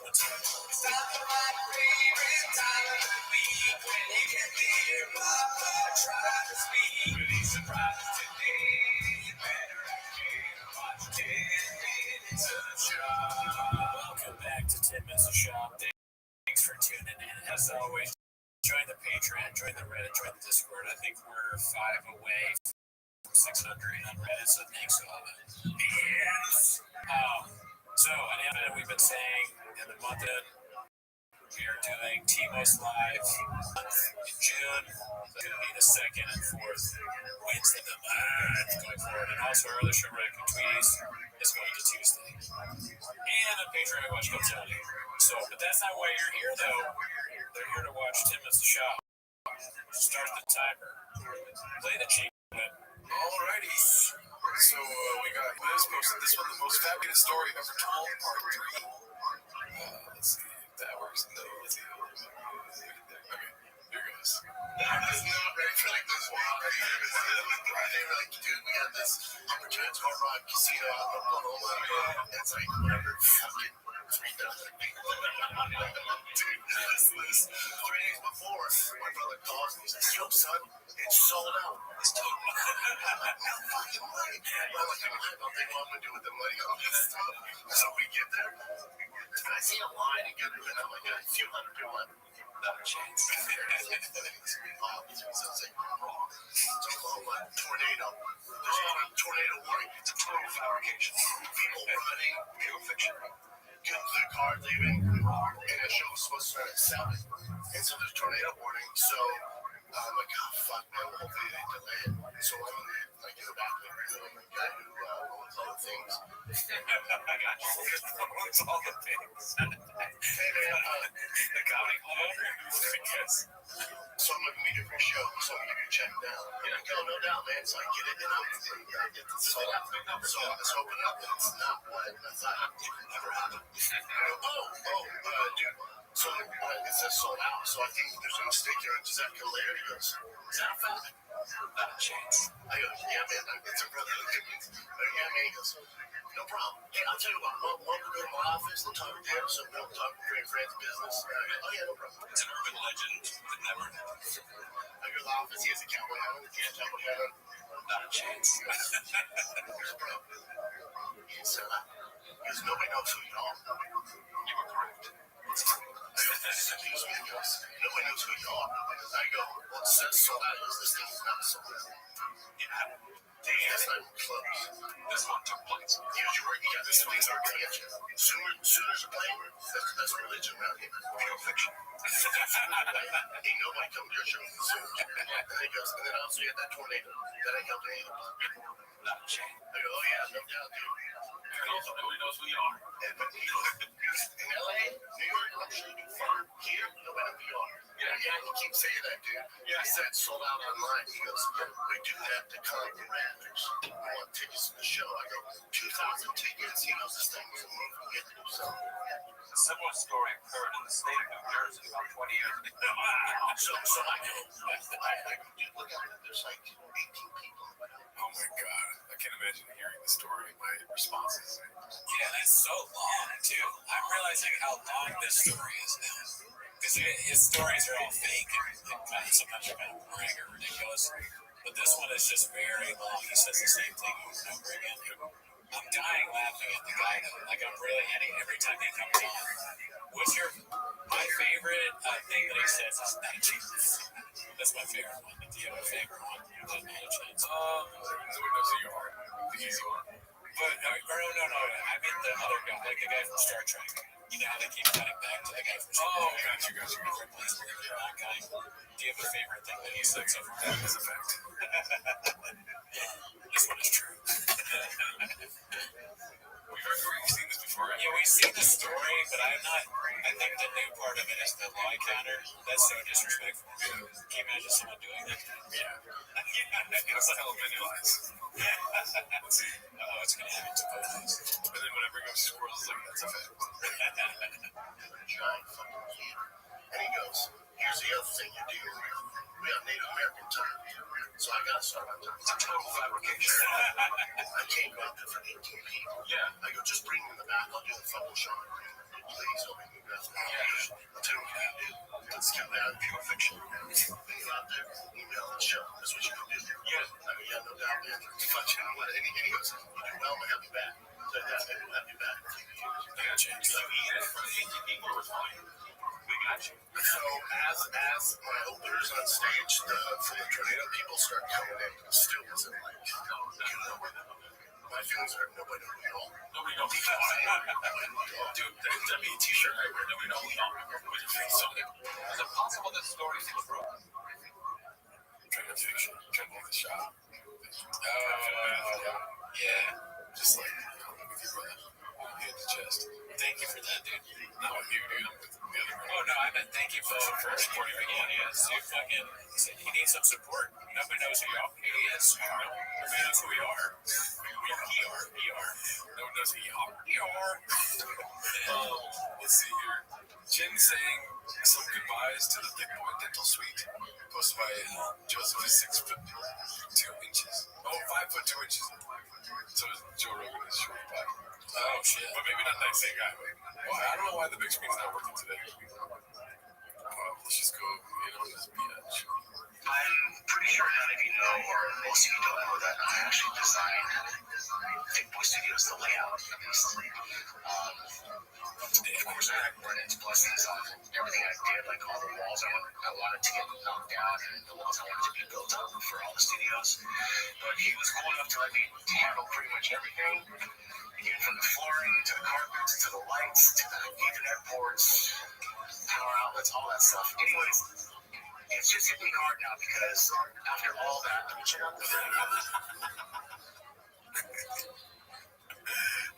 Stop my favorite time of the week when you can hear Papa try to speak. Really surprised today. You better watch 10 minutes of shop. Welcome back to 10 minutes of shop. Thanks for tuning in. As always, join the Patreon, join the Reddit, join the Discord. I think we're 5 away from 600 on Reddit, so thanks to all the fans. So, we've been saying in the month of We are doing T-Most Live in June. It's going to be the 2nd and 4th Wednesday of the month going forward. And also our other show, Radical Tweeties, is going to Tuesday. And a Patreon watch comes out here. So, but that's not why you're here, though. They're here to watch Tim at the shop. Start the timer. Play the cheap. Alrighty. So we got Liz posted this one, the most fabulous story ever told, part 3. Let's see if that works. No, let's see. Okay, here goes. I was not ready for like this week. They were like, dude, we got this opportunity to Hard Rock Casino out in Oklahoma. It's like whatever, fucking 3,000 people. Dude, this 3 days before, my brother calls me and says, yo, son, it's sold out. It's total. I'm like, no fucking way. I'm like, I don't think what I'm gonna do with the money on this stuff. So we get there, and I see a line to get it, and I'm like, a few hundred people. Not a chance. So it's like, Oklahoma tornado. There's a tornado warning. It's a total fabrication. People running, pure fiction. Come to the car leaving, and the show was supposed to start at 7. And so there's tornado warning. So I'm like, oh fuck, man, hopefully they delay it. So I'm like in the back of the guy who owns all the things. I got you. Owns all the things. Hey man, The comedy club owner? Yes. so I'm looking at your show, so I'm gonna give you a check now. Yeah, no doubt, man. So I get it, and I get this sold out. So I was hoping that it's not what I thought it would never happen. Dude. So it says sold out. So I think there's a mistake here. Does that come later? He goes, is that a fact? Not a chance. I go, yeah, man. It's a brother. Yeah, man. He goes, no problem. Hey, I'll tell you what. We'll go to my office. We'll talk there. So we'll talk to your friend's business. Oh yeah, no problem. It's an urban legend that never happened. I go to the office. He has a cowboy hat on. He has a cowboy hat on. Not a chance. There's a problem. He goes, nobody knows who you are. You were correct. I go, excuse me. He goes, nobody knows who you are. I go, well, it says sold out. He goes, this thing is not sold out. Yeah. That's not even close. This one took place. You got this place are going to get you. Sooners are playing. That's religion around here. Pure fiction. Ain't nobody come to your show for Sooners. And he goes, and then also you had that tornado that ain't helping either. Not a chance. I go, oh yeah, no doubt, dude. Also, nobody knows who you are. But he goes, in LA, New York, I'm sure you do fine. Here, nobody knows who you are. Yeah, he keeps saying that, dude. Yeah, he said it's sold out online. He goes, we do that to calm the rappers. We want tickets to the show. I go, 2,000 tickets. He knows this thing was a move. We get to do something. A similar story occurred in the state of New Jersey about 20 years ago. So I go, dude, look out there. There's like 18 people. Oh my god, I can't imagine hearing the story. My responses. Yeah, that's so long, too. I'm realizing how long this story is now. Because his stories are all fake and sometimes they're kind of boring or ridiculous. But this one is just very long. He says the same thing over and over again. I'm dying laughing at the guy, though. Like, I'm really hitting every time he comes on. What's my favorite thing that he says is not a chance. That's my favorite one. Do you have a favorite one? Not a chance. Nobody knows who you are. The easy one. But, no. I mean the other guy, like the guy from Star Trek. You know how they keep cutting back to the guy from Star Trek? Got you. Different place where they're that guy. Do you have a favorite thing that he said so far? That is a fact. This one is true. We've seen this before. Yeah, we've seen the story, but I'm not. I think the new part of it is the law counter. That's so disrespectful. Can you imagine someone doing that? Yeah. It's like hell many lies. It's going to happen to both of us. But then when I bring up squirrels, it's like, that's a fact. Giant fucking heater. And he goes, here's the other thing you're dealing with. We have Native American time. So I got to start on time. It's a total fabrication. I can't go out there for 18 people. Yeah. I go, just bring them in the back. I'll do the fucking show. Please, don't make me go. I'll tell you what you do. Let's get out of pure fiction. When you're out there, email the show. That's what you can do. Yeah. I go, yeah, no doubt, man. Fucking what? And he goes, you do well, I'll have you back. So yeah, maybe we'll have you back. Yeah, change. So he did it for 18 people. It was fine. We got you. So as my openers on stage, from the tornado, people start coming in. Still wasn't like, you know, My feelings are nobody knows we all. Nobody knows. Dude, that'd be a t-shirt right there. Nobody knows we all. With your face on it. Is it possible this story's true? Trying to make the shot. Yeah. Just like, with your brother. Hit the chest. Thank you for that, dude. Not with you, dude. I'm with the other one. Oh, no, I meant thank you for supporting me. Yes, you fucking, he needs some support. Nobody knows who you are. He is. Nobody knows who we are. We are. No one knows who you are. Let's see here. Jen saying some goodbyes to the Big Boy Dental Suite. Posted by Joseph is 6 foot 2 inches. Oh, 5 foot 2 inches. So is Joe Rogan is short by. Oh, shit. But maybe not that same guy. Well, I don't know why the big screen's not working today. Let's just go in on this bitch. I'm pretty sure none of you know, or most of you don't know, that I actually designed Big Boy Studios, the layout of this. Of course, I had Brennan's blessings on everything I did, like all the walls I wanted to get knocked down, and the walls I wanted to be built up for all the studios. But he was cool enough to let me handle pretty much everything, even from the flooring to the carpets to the lights to the Ethernet ports, power outlets, all that stuff. Anyways, it's just hit me hard now because after all that,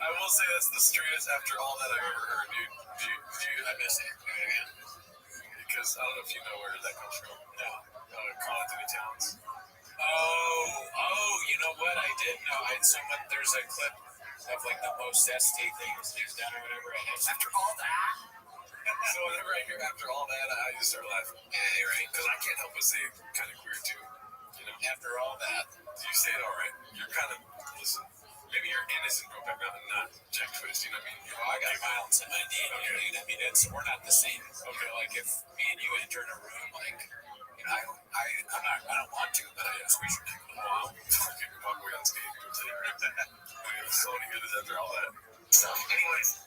I will say that's the straightest after all that I've ever heard, dude. I miss it. Because I don't know if you know where that comes from. No. Call it Duty Towns. Oh, you know what? I did know. There's a clip of like the most ST things done or whatever. After all that. So whenever I hear after all that, I just start laughing. Yeah, you're right. Because I can't help but say it kind of queer too. You know? After all that. You say it all right. You're kind of, listen, maybe you're innocent Brokeback Mountain, not Jack Twist, you know what I mean? I got violence in my DNA, dude. I mean, we're not the same. Okay, like if me and you enter in a room, like, you know, I don't want to, but I just we should kick the wall. Fucking walk away unscathed. So many good is after all that. stuff. Anyways,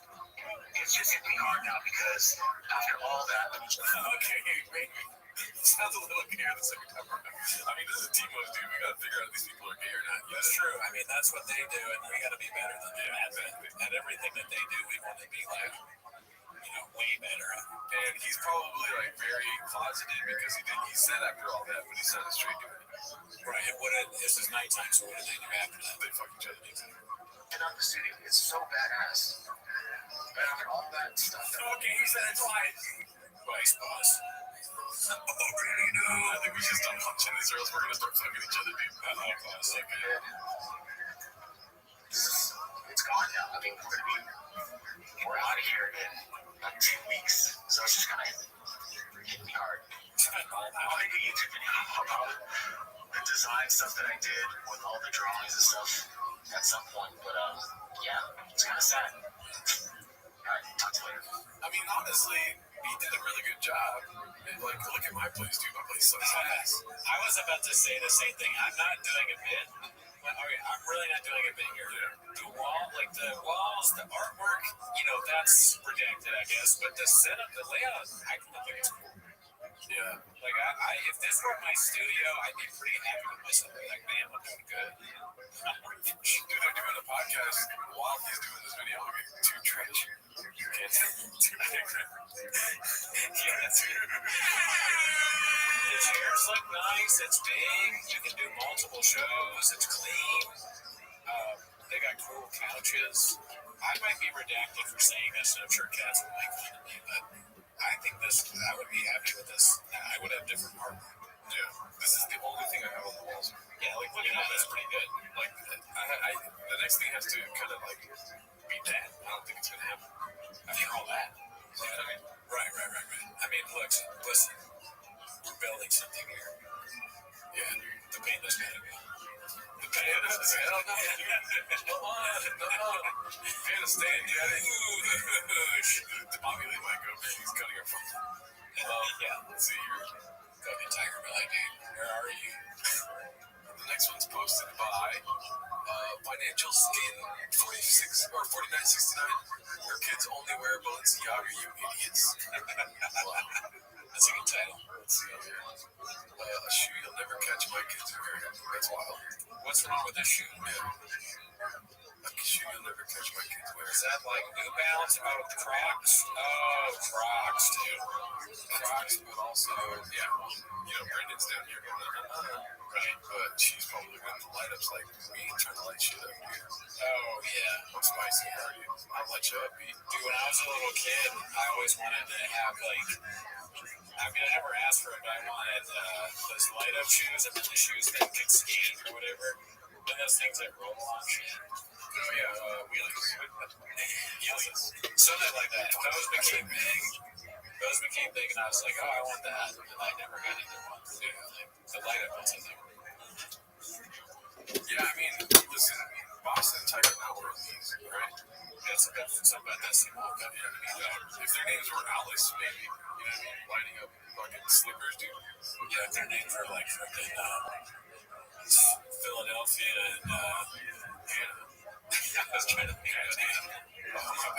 it's just hit me hard now because after all that, Okay, wait. Sounds a little gay the second time around. I mean, this is Timo's, dude. We gotta figure out if these people are gay or not. That's true. I mean, that's what they do, and we gotta be better than them. At everything that they do, we want to be like, you know, way better. And he's probably like very closeted because he said after all that, but he's not a straight dude. Right. And this is nighttime, so what do they do after that? They fuck each other. get out the studio. It's so badass. But after all that stuff, Okay, he said it's live. Vice boss. Oh, really? No. I think we should stop punching these girls. We're gonna start fucking each other, dude. Boss. Okay. It's gone now. I mean, we're out of here in like 2 weeks. So it's just gonna hit me hard. I'll make a YouTube video about the design stuff that I did with all the drawings and stuff at some point. But yeah, it's kind of sad. Alright, talk to you later. I mean, honestly, he did a really good job. And, like, look at my place, dude. My place sucks ass. I was about to say the same thing. I'm not doing a bit. Okay, I'm really not doing a bit here. The wall, like the walls, the artwork, you know, that's redacted, I guess. But the setup, the layout, I think it's cool. Yeah. Like, if this were my studio, I'd be pretty happy with myself. Like, man, I'm doing good. Dude, they're doing a podcast while he's doing this video. I'm getting too trash. You can't too big. Yeah, that's good. The chairs look nice. It's big. You can do multiple shows. It's clean. They got cool couches. I might be redacted for saying this, and I'm sure Cass will make fun of me, but I think I would be happy with this. I would have different art. Yeah, this is the only thing I have on the walls. Yeah, like looking at that's pretty good. Like, the next thing has to kind of like be that. I don't think it's gonna happen. After all that. You know what I mean? Right. I mean, look, listen, we're building something here. Yeah, the paint is gotta go. The paint is hell no. Come on. Can't stand yet. The Bobby Lee might go. He's cutting our phone. Yeah. Let's see here. Fucking Tiger Belly, dude. Where are you? The next one's posted by Financial Skin 46 or 4969. Your kids only wear Balenciaga, you idiots. Wow. That's a good title. Let's see here. A shoe you'll never catch my kids wearing. That's wild. What's wrong with this shoe? Yeah. shoe you'll never catch my kids wearing. Is that like New Balance? Oh, Crocs? Oh, Crocs, dude. Crocs, but also, yeah, well, Brendan's down here going, right? But she's probably looking at the light ups like, we ain't trying to light shit up, dude. Oh, yeah. I'm spicy, are you? I'll light you up, dude. Dude, when I was a little kid, I always wanted to have, like, I never asked for it, but I wanted those light up shoes and then the shoes that could skate or whatever. And those things that roll on shit. Oh, yeah, wheelies. Wheelies. Something like that. Those became big, and I was like, oh, I want that. And I never got either one. The light up ones, I never. Yeah, I mean, listen, Boston Tiger now wear these, right? That's something about that same one. If their names were Alice, maybe, lining up fucking slippers, dude. Yeah, if their names were like freaking Philadelphia and Hannah. I was trying to think of a name.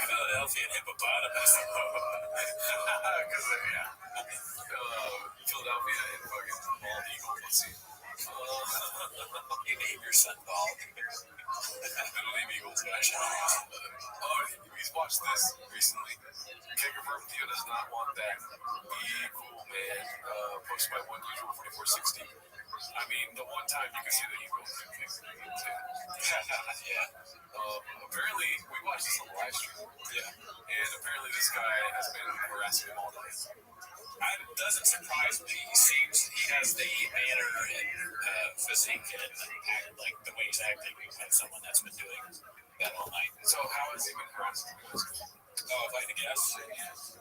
Philadelphia and hippopotamus. Because, Philadelphia and fucking bald eagle. Let's see. You name your son Bald. Middle name Eagles, he's watched this recently. Kicker from Theo does not want that evil man posted by one usual 4460. I mean, the one time you can see the evil. Yeah. Apparently, we watched this on the live stream. Yeah. And apparently, this guy has been harassing him all night. It doesn't surprise me. He has the manner and physique and like the way he's acting like someone that's been doing that all night. So how has he been harassing him? Oh, if I had to guess,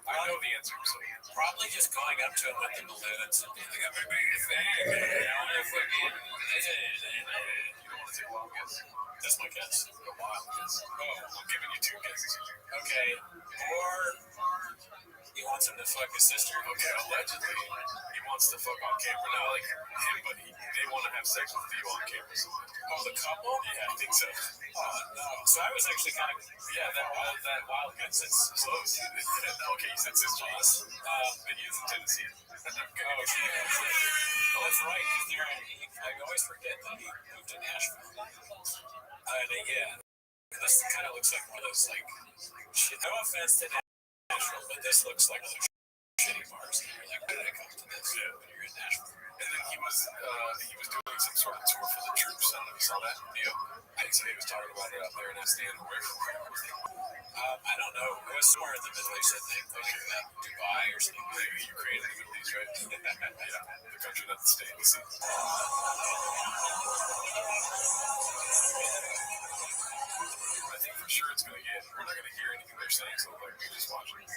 I know the answer. So probably just going up to him with the balloons and being like, "I'm a big fan. I want to fucking." you don't want to take a wild guess. That's my guess. A wild guess. Oh, I'm giving you two guesses. Okay. Or he wants him to fuck his sister. Okay, allegedly he wants to fuck on camera. Not like him, but they want to have sex with Theo on camera. So. Oh, the couple? Yeah, I think so. Oh, no. So I was actually kind of, that wild guess. It's close. Okay, you said sisters. Then he is in Tennessee. Oh, that's right. I always forget that he moved to Nashville. Yeah. This kind of looks like one of those, like, shit. No offense to Nashville, but this looks like one of those shitty bars. And you're like, why did I come to this? Yeah. When you're in Nashville. And then he was doing some sort of tour for the troops. I don't know if you saw that video. I think so. He was talking about it up there in that stand. Where I don't know. It was somewhere in the Middle East, I think. Like Dubai or something. Maybe Ukraine in the Middle East, right? Yeah. The country, not the state. Let's see. I think for sure it's going to get. We're not going to hear anything they're saying, so like we just watch it.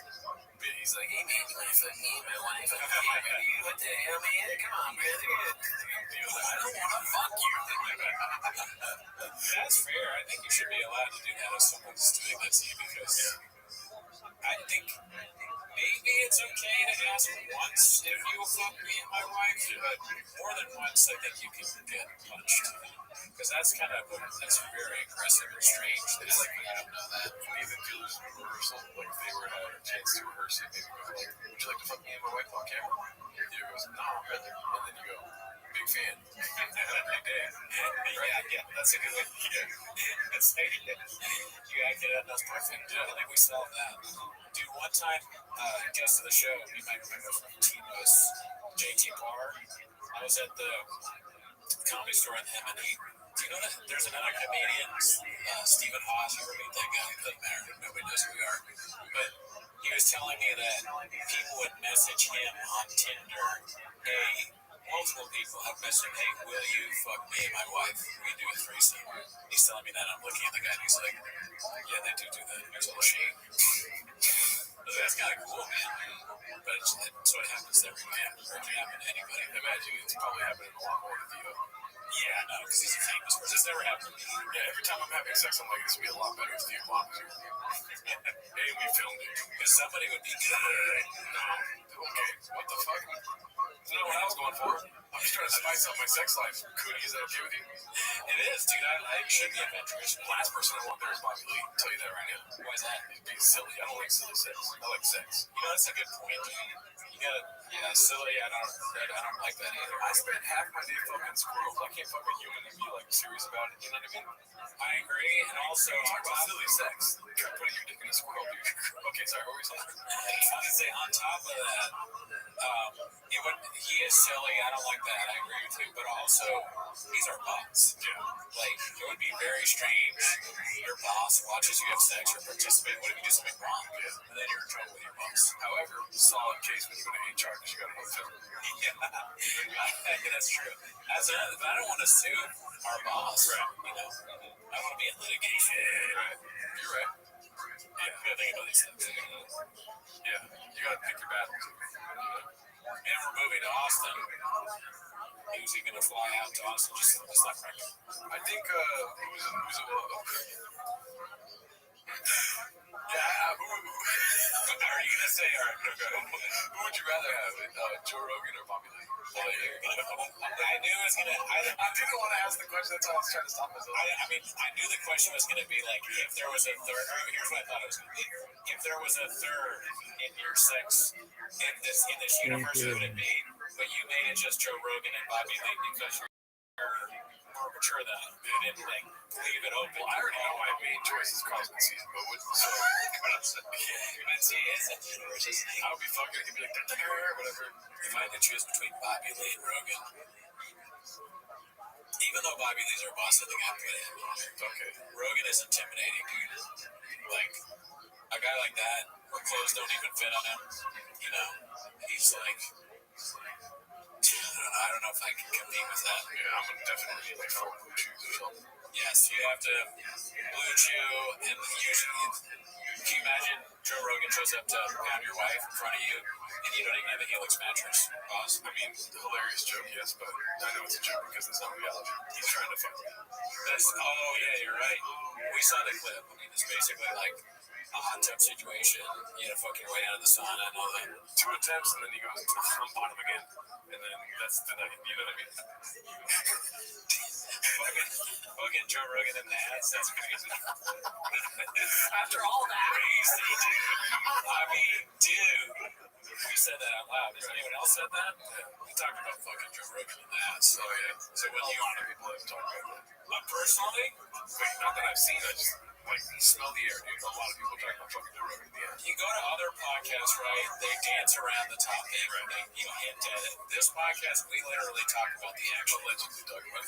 But he's like, hey man, you want to fuck me? What the hell, man? Come on, brother. I don't want to fuck you. That's fair. I think you should be allowed to do that if someone's doing that to you because I think maybe it's okay to ask once if you will fuck me and my wife, but more than once, I think you can get punched. Because that's very aggressive and strange. It's like, I don't know that. Even dealers in rehearsal, like if they were to have a chance to rehearse it, maybe go like, would you like to fuck me and my wife on camera? And Theo goes, no, brother. And then you go, big fan. Big dad. Yeah, that's a good one. That's perfect. I think we solved that. Dude, one time, guest of the show, you might remember from Tino's JT Parr. I was at the Comedy Store in M&E. Do you know that there's another comedian, Stephen Haas? You ever meet that guy? It doesn't matter. Nobody knows who we are. But he was telling me that people would message him on Tinder. Hey, multiple people have messaged him, hey, will you fuck me and my wife? We do a threesome. He's telling me that. I'm looking at the guy and he's like, yeah, they do that. There's a little shame. That's kind of cool, man. But it's what happens to every man. It can happen to anybody. Imagine it's probably happening a lot more to Theo. Yeah, no, because he's a famous person. This never happened to me. Yeah, every time I'm having sex, I'm like, this would be a lot better if Theo walked here. Hey, we filmed it. Because somebody would be good. No. Okay, what the fuck? Isn't that what I was going for? I'm just trying to spice up my sex life. Cootie, is that okay with you? It is, dude. I should be adventurous. Last person I want there is Bobby Lee. I'll tell you that right now. Why is that? He's being silly. I don't like silly sex. I like sex. You know, that's a good point, dude. You gotta, yeah, silly. I don't like that either. I spent half my day fucking squirrels. I can't fuck a human and be like serious about it. You know what I mean? I agree, and also Talk about silly sex. Try putting your dick in a squirrel, dude. Okay, sorry. What were we saying? I was gonna say on top of that, he is silly. I don't like that. I agree with you, but also he's our boss. Yeah. Like it would be very strange. Your boss watches you have sex or participate. What if you do something wrong? Yeah. And then you're in trouble with your boss. However, solid case when you go to HR because you got to hotel. Yeah, that's true. But I don't want to sue our boss. Right. You know, I don't want to be in litigation. Right. You're right. Yeah, you gotta think about these things. Yeah, you got to pick your battles. And we're moving to Austin. Who's he gonna fly out to Austin? Just like right now. I think who's yeah, Are you gonna say? All right, no, go ahead. who would you rather have, Joe Rogan or Bobby Lee? Well, I knew it was gonna. I didn't want to ask the question. That's why I was trying to stop myself. I mean, I knew the question was gonna be like, if there was a third. Here's what I thought it was gonna be. If there was a third in your sex in this universe, who would it be? But you made it just Joe Rogan and Bobby Lee because you're more mature than you didn't like leave it open. Well, I already know my main choice is Cosmic Season, but so I would be fucking. He'd be like, whatever. If I had to choose between Bobby Lee and Rogan, even though Bobby Lee's our boss, I think I'd put him on there. Okay. Rogan is intimidating, dude. Like a guy like that, where clothes don't even fit on him. You know, he's like. I don't know if I can compete with that. Yeah, I'm gonna definitely need like 4 blue chews or something. Yes, you have to blue chew, and usually, can you imagine Joe Rogan shows up to pound your wife in front of you, and you don't even have a Helix mattress? Boss, I mean, hilarious joke, yes, but I know it's a joke because it's not reality. He's trying to fuck me. Oh yeah, you're right. We saw the clip. I mean, it's basically like a hot tub situation. You had to fuck your way out of the sauna and all that. 2 attempts, and then he goes from bottom again, and then that's the night. You know what I mean? Fucking Joe Rogan in the ass. That's crazy. After all that, crazy, dude. I mean, dude. We said that out loud. Has anyone else said that? We talked about fucking Joe Rogan in the ass. Oh yeah. So when A you lot of people have talked about that. personally, Wait, not that I've seen. I just like smell the air, dude. A lot of people talking about fucking Joe Rogan in the ass. you go to other podcasts, right? They dance around the topic, they hint at it. This podcast, we literally talk about the actual legends we talk about.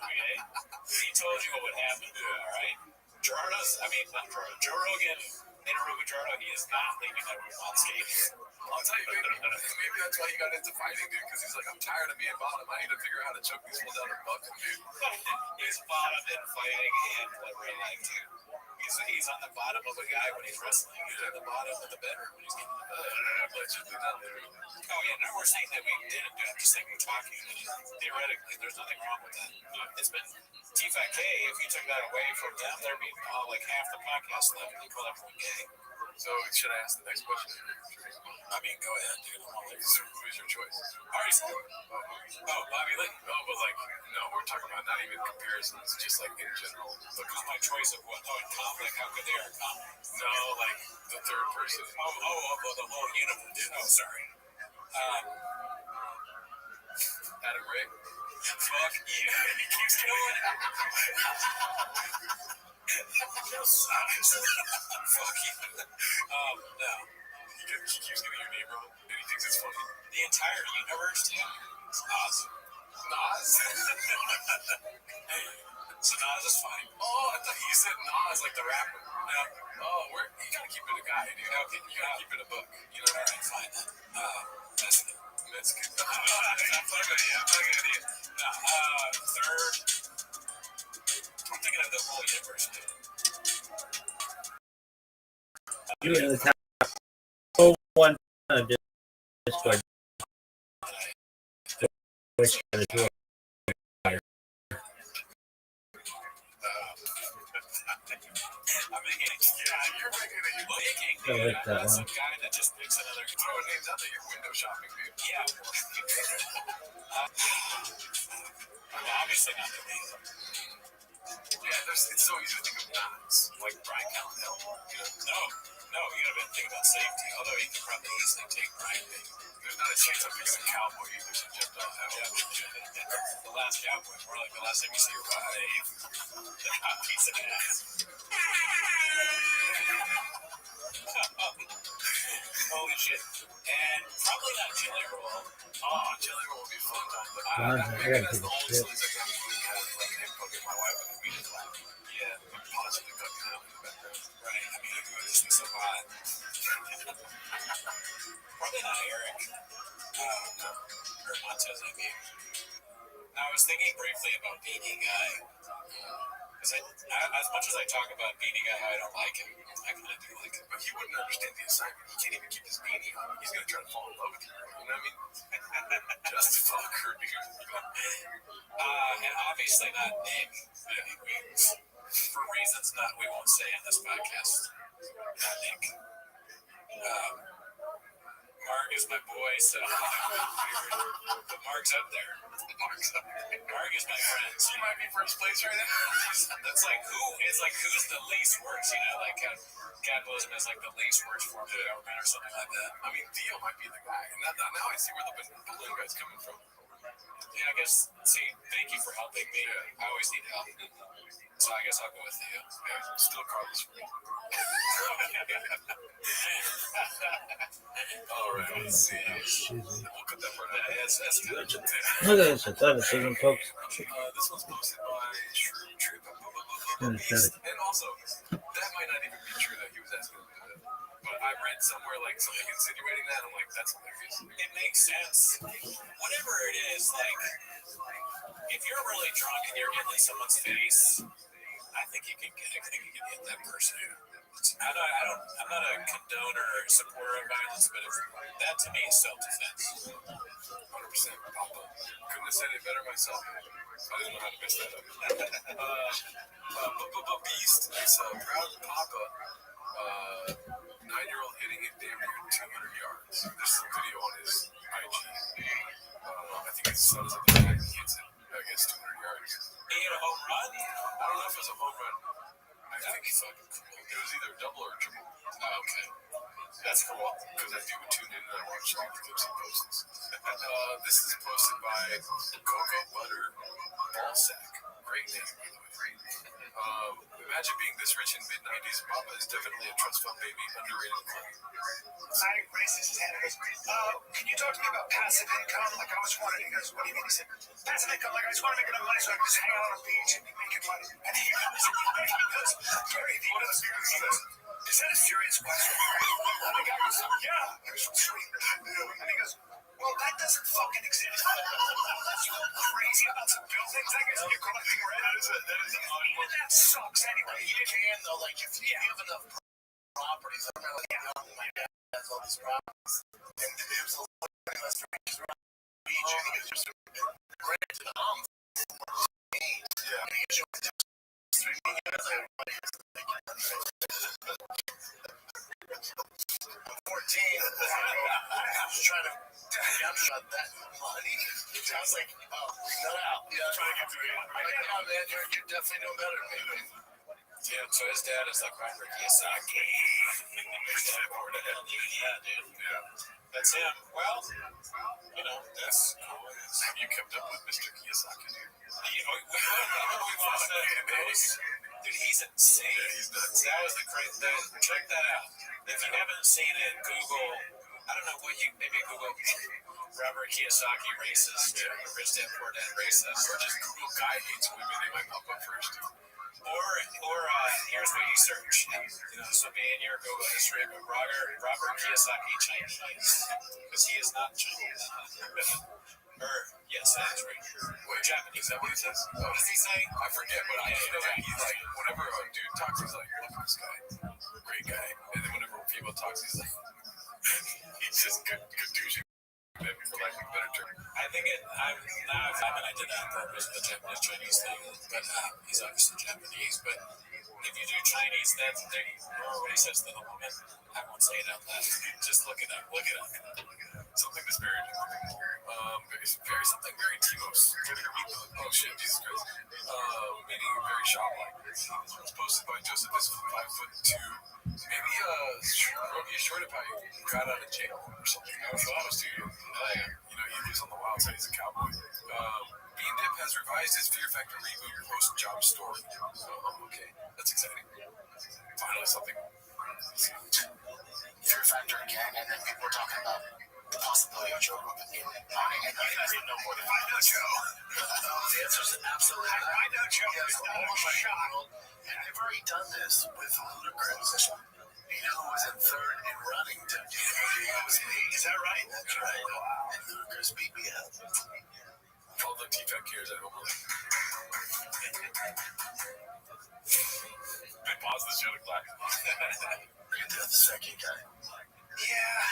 Okay? He told you what would happen. All right. Joe Rogan in a room with Jordo, he is not leaving that room unscathed. I'll tell you, maybe that's why he got into fighting, dude, because he's like, I'm tired of being bottom. I need to figure out how to choke these fools down and buck them, dude. He's bottom in fighting and real life, too. He's on the bottom of a guy when he's wrestling. He's on the bottom of the bedroom when he's getting the Allegedly, not literally. Oh, yeah, no, we're saying that we didn't do it. I'm just saying we're talking. Theoretically, there's nothing wrong with that. It's been T5K, if you took that away from them, there'd be like half the podcast left and you call everyone gay. So, should I ask the next question? I mean, go ahead, dude. So, who is your choice? Alright, oh, Bobby Lee. No, but like, no, we're talking about not even comparisons, just like in general. Look, who's my choice of what? Oh, in common? Like, how good they are in common? No, like the third person. The whole universe. Oh, sorry. Adam Ray. Fuck you. He keeps going. Fuck you. No. He keeps getting your name wrong, and he thinks it's funny. The entire universe, dude. Nas. So Nas is fine. Oh, I thought you said Nas, like the rapper. No. Oh, you gotta keep it a guy, dude. Okay, you gotta keep it a book. You know what I mean? Fine then. That's good. I'm fucking idiot. Third. I'm thinking of the whole universe, dude. You in the top one Discord. Which kind of tour? I'm making it. Yeah, you're making it. Well, picking. I like that That's one. some guy that just picks another. Throwing names out there, you're window shopping, dude. Yeah. Well, obviously not the name. Yeah, it's so easy to think of knots, like Brian Callen. No, you gotta think about safety. Although you can probably easily take Brian. There's not a chance I'm picking a cowboy either, so Jeff The last cowboy, more like the last time you see your Dave. Piece of ass. Holy shit. And probably not Jelly Roll. Oh, Jelly Roll would be a fun time. But I maybe gotta that's take the a only shit. silly thing I'm doing kind of like him poking my wife with a meat clap. Yeah. And possibly cutting out in the background. Right. I mean, it would just be so hot. Probably not Eric. Or Montez, I mean. I was thinking briefly about Beanie Guy. Because as much as I talk about Beanie Guy, how I don't like him, I kind of do like him. But he wouldn't understand the assignment. He can't even keep his beanie on. He's going to try to fall in love with you. You know what I mean? Just fucker, dude. And obviously not Nick. For reasons we won't say in this podcast. Not Nick. Mark is my boy, so but Mark's up there. Mark is my friend. So you might be first place right now. That's like who's the least worst, like capitalism is like the least worst form of government or something like that. I mean, Theo might be the guy. And now I see where the balloon guy's coming from. Yeah, I guess, thank you for helping me. I always need help. So I guess I'll go with Theo. Yeah, still Carlos for me. All right, let's see. We'll cut that part out. That's good. Look at this. I thought it's even, folks. This one's posted by Shrew Trip. Gonna try to- And also, that might not even be true that he was asking to do that. But I read somewhere like something insinuating that. I'm like, that's hilarious. It makes sense. Whatever it is, like, if you're really drunk and you're getting in someone's face, I think you can hit that person. I'm not a condoner or supporter of violence, but that to me is self-defense. 100%. Papa. Couldn't have said it better myself. I didn't know how to mess that up. Beast is a proud papa. 9-year-old hitting it damn near 200 yards. There's some video on his IG. I think his son's at the back. He hits it, I guess, 200 yards. He hit a home run? I don't know if it was a home run. I think it was either double or triple. Oh, okay. That's cool. Because I do tune in and I watch the clips he posts. This is posted by Cocoa Butter Ballsack. Great name, by the way. Imagine being this rich in mid-90s. Papa is definitely a trust fund baby, underrated fund. I racist senators. Can you talk to me about passive income? Like I was wondering, he goes, what do you mean? He said, passive income, like I just want to make enough money so I can just hang out on a beach and be making money. And he goes, Gary, he goes, is that a serious question? And the guy goes, yeah. I was sweet. And he goes, well, that doesn't fucking exist. Unless you go crazy about some buildings, I guess you're collecting rent. Even that sucks anyway. You can, though, like, if you have enough properties, I know, like, my dad has all these properties. And there's a lot of less ranches around the beach, and he goes, there's some grants and I'm yeah. And he goes, you're just 3 million. I was like, what is it? I'm 14. I'm just trying to get that money. I was like, oh, nut out. Yeah, trying to get through it. I get out, man. You're definitely doing better than me. Yeah, so his dad is like Robert Kiyosaki. Yeah, dude. Yeah. That's him. Well, that's cool. Have you kept up with Mr. Kiyosaki, dude? We watched that post. Dude, he's insane. Yeah, he's nuts. That was the crazy thing. Check that out. If you haven't seen it, Google, I don't know what maybe Google Robert Kiyosaki racist, Rich Dad Poor Dad racist. Or just Google guy hates women, they might pop up first. Or here's what you search. So be in your Google history, but Robert Kiyosaki Chinese, because he is not Chinese. Yes, that's right. Wait, Japanese, is that what he says? What does he say? I forget, but I just know that he's like, whenever a dude talks, he's like, look at this guy, great guy. And then whenever a female talks, he's like, he's just good douchey. Maybe for lack of a better term. I think I did that on purpose, the Japanese Chinese thing, but he's obviously Japanese. But if you you do Chinese, that's what he says to the woman. I won't say it out loud. Just look it up. Look it up. Something that's very Timos. Oh shit, Jesus Christ. Meaning very shop-like. It was posted by Joseph is 5'2". Maybe Rocky Shortipie got out of jail or something. I was honest to you. He lives on the wild side. He's a cowboy. Bean Dip has revised his Fear Factor reboot post-job story. Okay, that's exciting. Finally, something. Fear Factor again, and then people are talking about the possibility of Joe Rogan being on it. And you guys don't know more than I know Joe. The answer is absolutely. I know Joe. He has the whole world, and they've already done this with Ludacris. You know who was in third in running to do it? That was me. Is that right? That's right. And Ludacris beat me up. All the T-Fact cares at home. Big pause the show to clap. Look at the second guy. Yeah.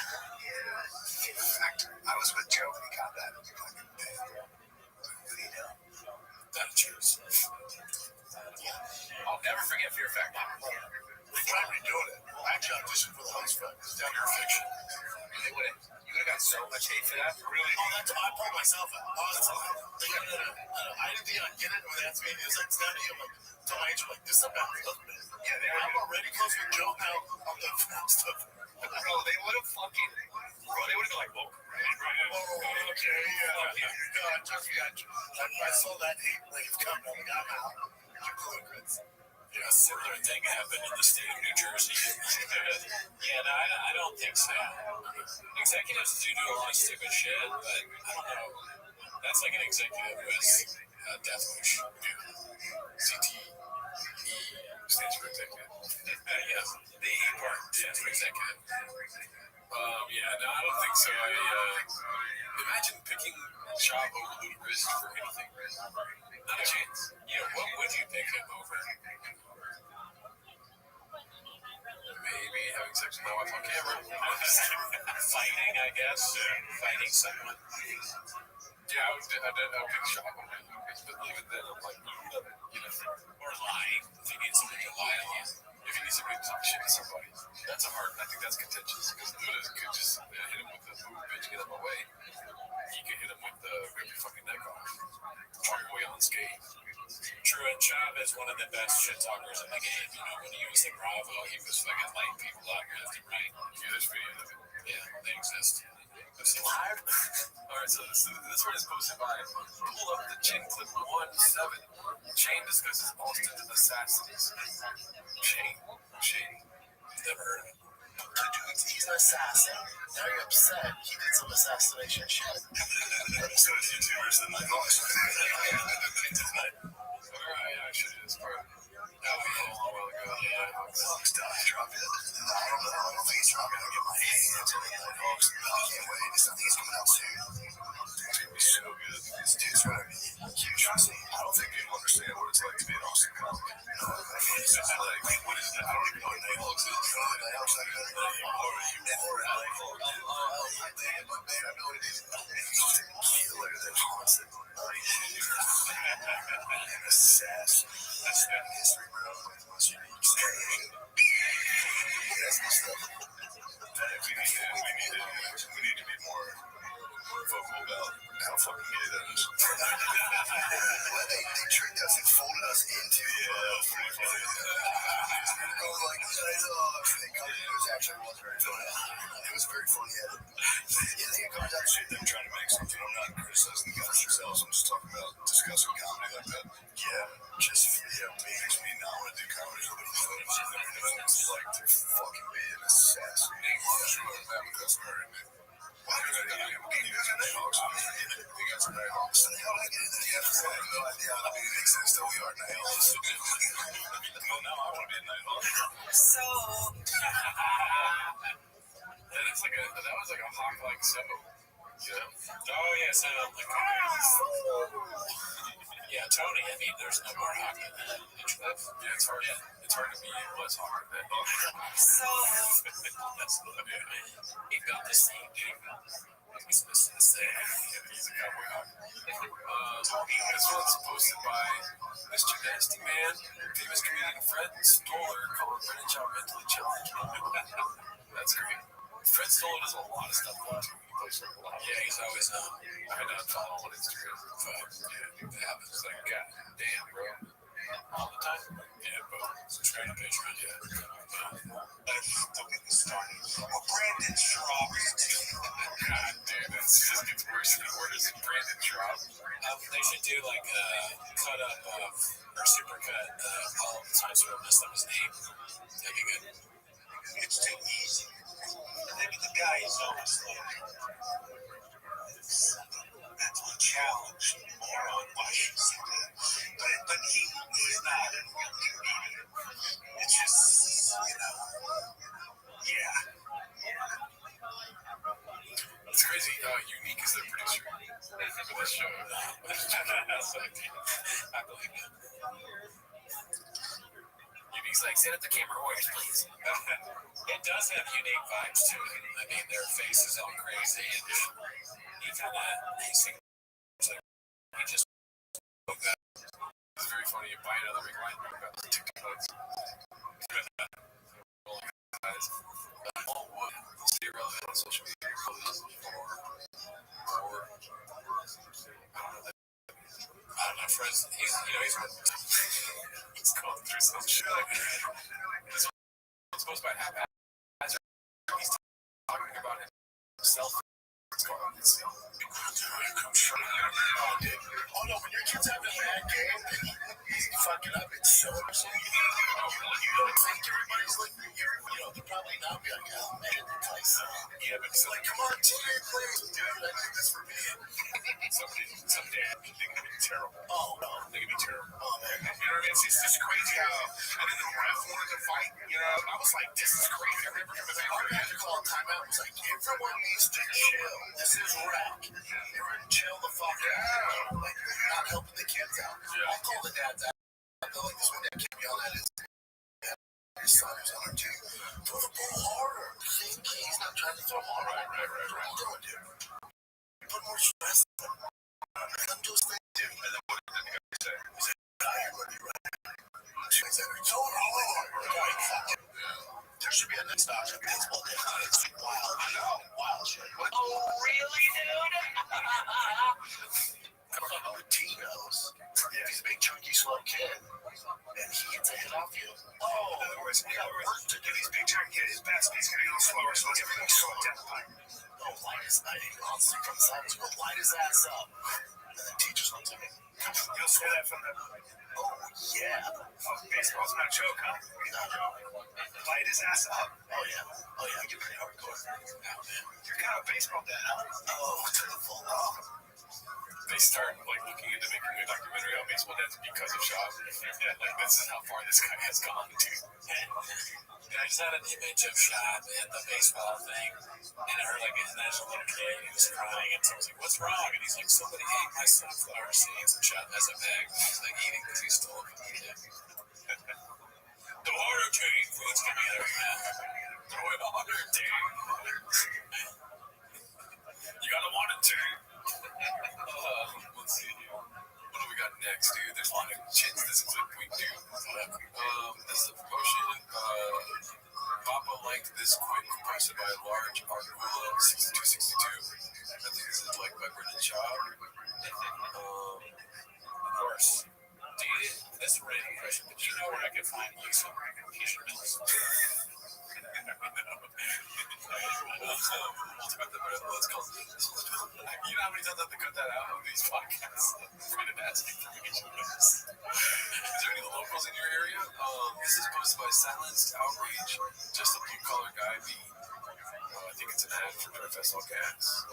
Fear Factor. I was with Joe when he got that. What do you know? That cheers. I'll never forget Fear Factor. They tried redoing it. I actually auditioned for the host for it. It's down here fiction. You would have got so much hate for that. Really? Oh, that's I pulled myself out. Oh, that's all. I didn't get it when they asked me. It was like, it's not you. I'm like, tell my agent, like, this is about husband. Yeah, I'm already close with Joe now. I'm the stuff. Bro, they would have fucking. Bro, they would have been like, oh, okay, yeah. Trust me, I saw that hate wave coming. I'm like, I'm out. I'm Ludacris. Yeah, a similar thing happened in the state of New Jersey. Yeah, no, I don't think so. Executives do a lot of stupid shit, but I don't know. That's like an executive who has death wish. CTE stands for executive. Yes, the E part stands for executive. I don't think so. Imagine picking Chop over Ludacris for anything. Not a chance. What would you pick him over? Maybe having sex with my wife on camera. Fighting, I guess. Fighting someone. Yeah, I would pick Chop over Ludacris, but even then, I'm like, Or lying. If you need somebody to lie on. if he needs to be talk shit to somebody, I think that's contentious, because Luda could just hit him with the move, bitch, get out of my way. You could hit him with the rip your fucking neck off. Walk away unscathed. True, and Chab is one of the best shit talkers in the game. When he was at Bravo, he was fucking lighting people up left and right. Yeah, there's videos of it. Yeah, they exist. Alright, so this one is posted by Pull Up the Chin Clip 17. Shane discusses Austin assassins. Shane. Never heard of it. He's an assassin. Now you're upset. He did some assassination shit. So it's YouTubers and my boss. Alright, actually, it's part of it. That was a while ago. Hawks died. Drop it. I don't think it's dropping. I'll get my hands on it. Hawks. I can't wait. I think it's coming out soon. It's gonna be so good. This dude's gonna be huge. I don't think people understand what it's like to be an Austin comic. It's just like, what is that? I don't even know what Nighthawks is. Nighthawks, I don't know. Or Nighthawks. I know what it is. He's just a killer that haunts it. An assassin. That's that history, bro. Once you that's my stuff. We need to be more vocal about how fucking gay that is. They tricked us and folded us into it. It was actually very funny. It was very funny. Yeah, it comes out shit them trying to make something. I'm not criticizing the guys themselves. I'm just talking about discussing comedy like that. Yeah, makes me not want to do comedy. It's like to fucking be an assassin. Why did I get Nighthawks? We got some Nighthawks. How did I get into the episode? I have no idea. I mean, it makes sense that we are Nighthawks. Well, now I want to be a Nighthawk. So. That was like a hawk-like symbol. Oh, yeah, so. Yeah, Tony, there's no more hockey than that. Yeah, it's hard to be less hawk than that. So. That's the We've got the same dude. He's missing this thing. He's a cowboy hawk. This one's posted by Mr. Nasty Man, famous comedian Fred Stoller, called Brennan Shaw mentally challenged. That's great. Fred Stoller does a lot of stuff. Yeah, he's always I had to unfollow him on Instagram. Yeah, it happens. Like, God damn, bro. All the time. Yeah, but subscribe to Patreon, Let's get this started. Brandon Schraub. God damn, that's just gets worse and worse. Brandon Schraub. They should do like a cut up of or super cut all the times where I messed up his name. That'd be good. It's too easy. Maybe the guy is almost like mentally challenged, moron. Why should say that? But he's not. It's just, yeah. It's crazy. Unique is their producer for this show. I believe it. Unique's like, sit at the camera warriors, please. It does have unique vibes to it. I mean, their face is all crazy, and he kind of, he just spoke that. It's very funny. You buy another ring light, you've got the TikToks. Guys, stay relevant on social media. I don't know, friends. He's going through some shit. This one's posted by Haphazard. He's talking about himself. Oh no, when your kid's having a bad game, you fuck it up, it's so upsetting. You don't think everybody's like, they'll probably not be like, oh man, yeah, but it's like, come on, team, please, dude, I did this for me. Some dad, they're gonna be terrible. Oh no, they're gonna be terrible. Oh man, you know what I mean? It's just crazy how, and then the ref wanted to fight, I was like, this is crazy. I've never come back. I had to call a timeout. It was like, everyone needs to chill. This is rap. Everyone chill the fuck out. Like, you're not helping the kids out. I'll call the dads out. I feel like this one dad can't be on that. His son is on our team. Throw the ball harder. He's not trying to throw harder. Right. Throw it, dude. Put more stress on him. Let him do his thing, dude. And then what did the guy say? He said, you're going to be right. He said, throw it hard. There should be a next option. Baseball day. It's wild. I know. Wild shit. Oh, really, dude? Tino's. Yeah, he's a big, chunky, slow kid. And he gets a hit off you. Oh. In other words, to get these big, chunky kids, his bat speed's going to go slower, so everything's slowed down. Oh, light his from the side. Go light his ass up. And then teachers will tell me. You'll say that from the. Oh, yeah. Baseball's not a joke, huh? No. Light his ass up. Oh, yeah. Get pretty hardcore. You're kind of a baseball dad, huh? Oh, to the full. They start looking into making a documentary on baseball dads because of Shaw. This is how far this guy has gone, dude. And I just had an image of Shaw and the baseball thing, and I heard there's a little kid who was crying, and someone's like, "What's wrong?" And he's like, "Somebody ate my sunflower seeds," and Shaw has a bag. He's eating because he's still eating. The water tank, food's coming out of your mouth. Throw it on her, dude. You gotta want it, dude. Let's see here. What do we got next, dude? There's a lot of chins this clip we do. This is a promotion. Papa liked this quick, posted by large Argula 6262. I think this is liked by Brendan Shaw. Of course. Dude, that's a random question, but you know where I can find some t-shirt mills? Let's go. You know how many times I have to cut that out of these podcasts? Trying to ask information. Is there any locals in your area? This is posted by Silenced Outrage. Just a blue collar guy. I think it's an ad for Fest All Gas.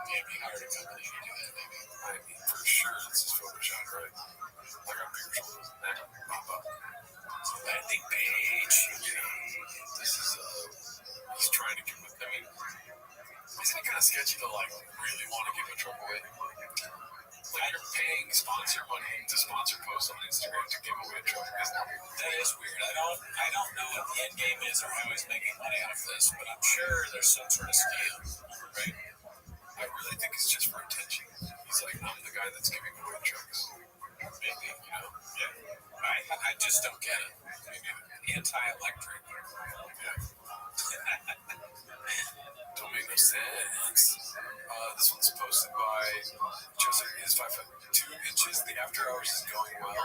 Maybe hired a company to do that, maybe. I mean, for sure, this is Photoshop, right? I got bigger shoulders than that. Landing page. This is, he's trying to give it, isn't it kind of sketchy to, really want to give a truck away? You're paying sponsor money to sponsor posts on Instagram to give away a truck. That is weird. I don't know what the end game is or how he's making money off this, but I'm sure there's some sort of scam, right? I really think it's just for attention. He's like, I'm the guy that's giving away trucks. Maybe, you know? Yeah. I just don't get it. Anti-electric. Yeah. Don't make no sense. This one's posted by Joseph. Is 5 foot 2 inches. The after hours is going well.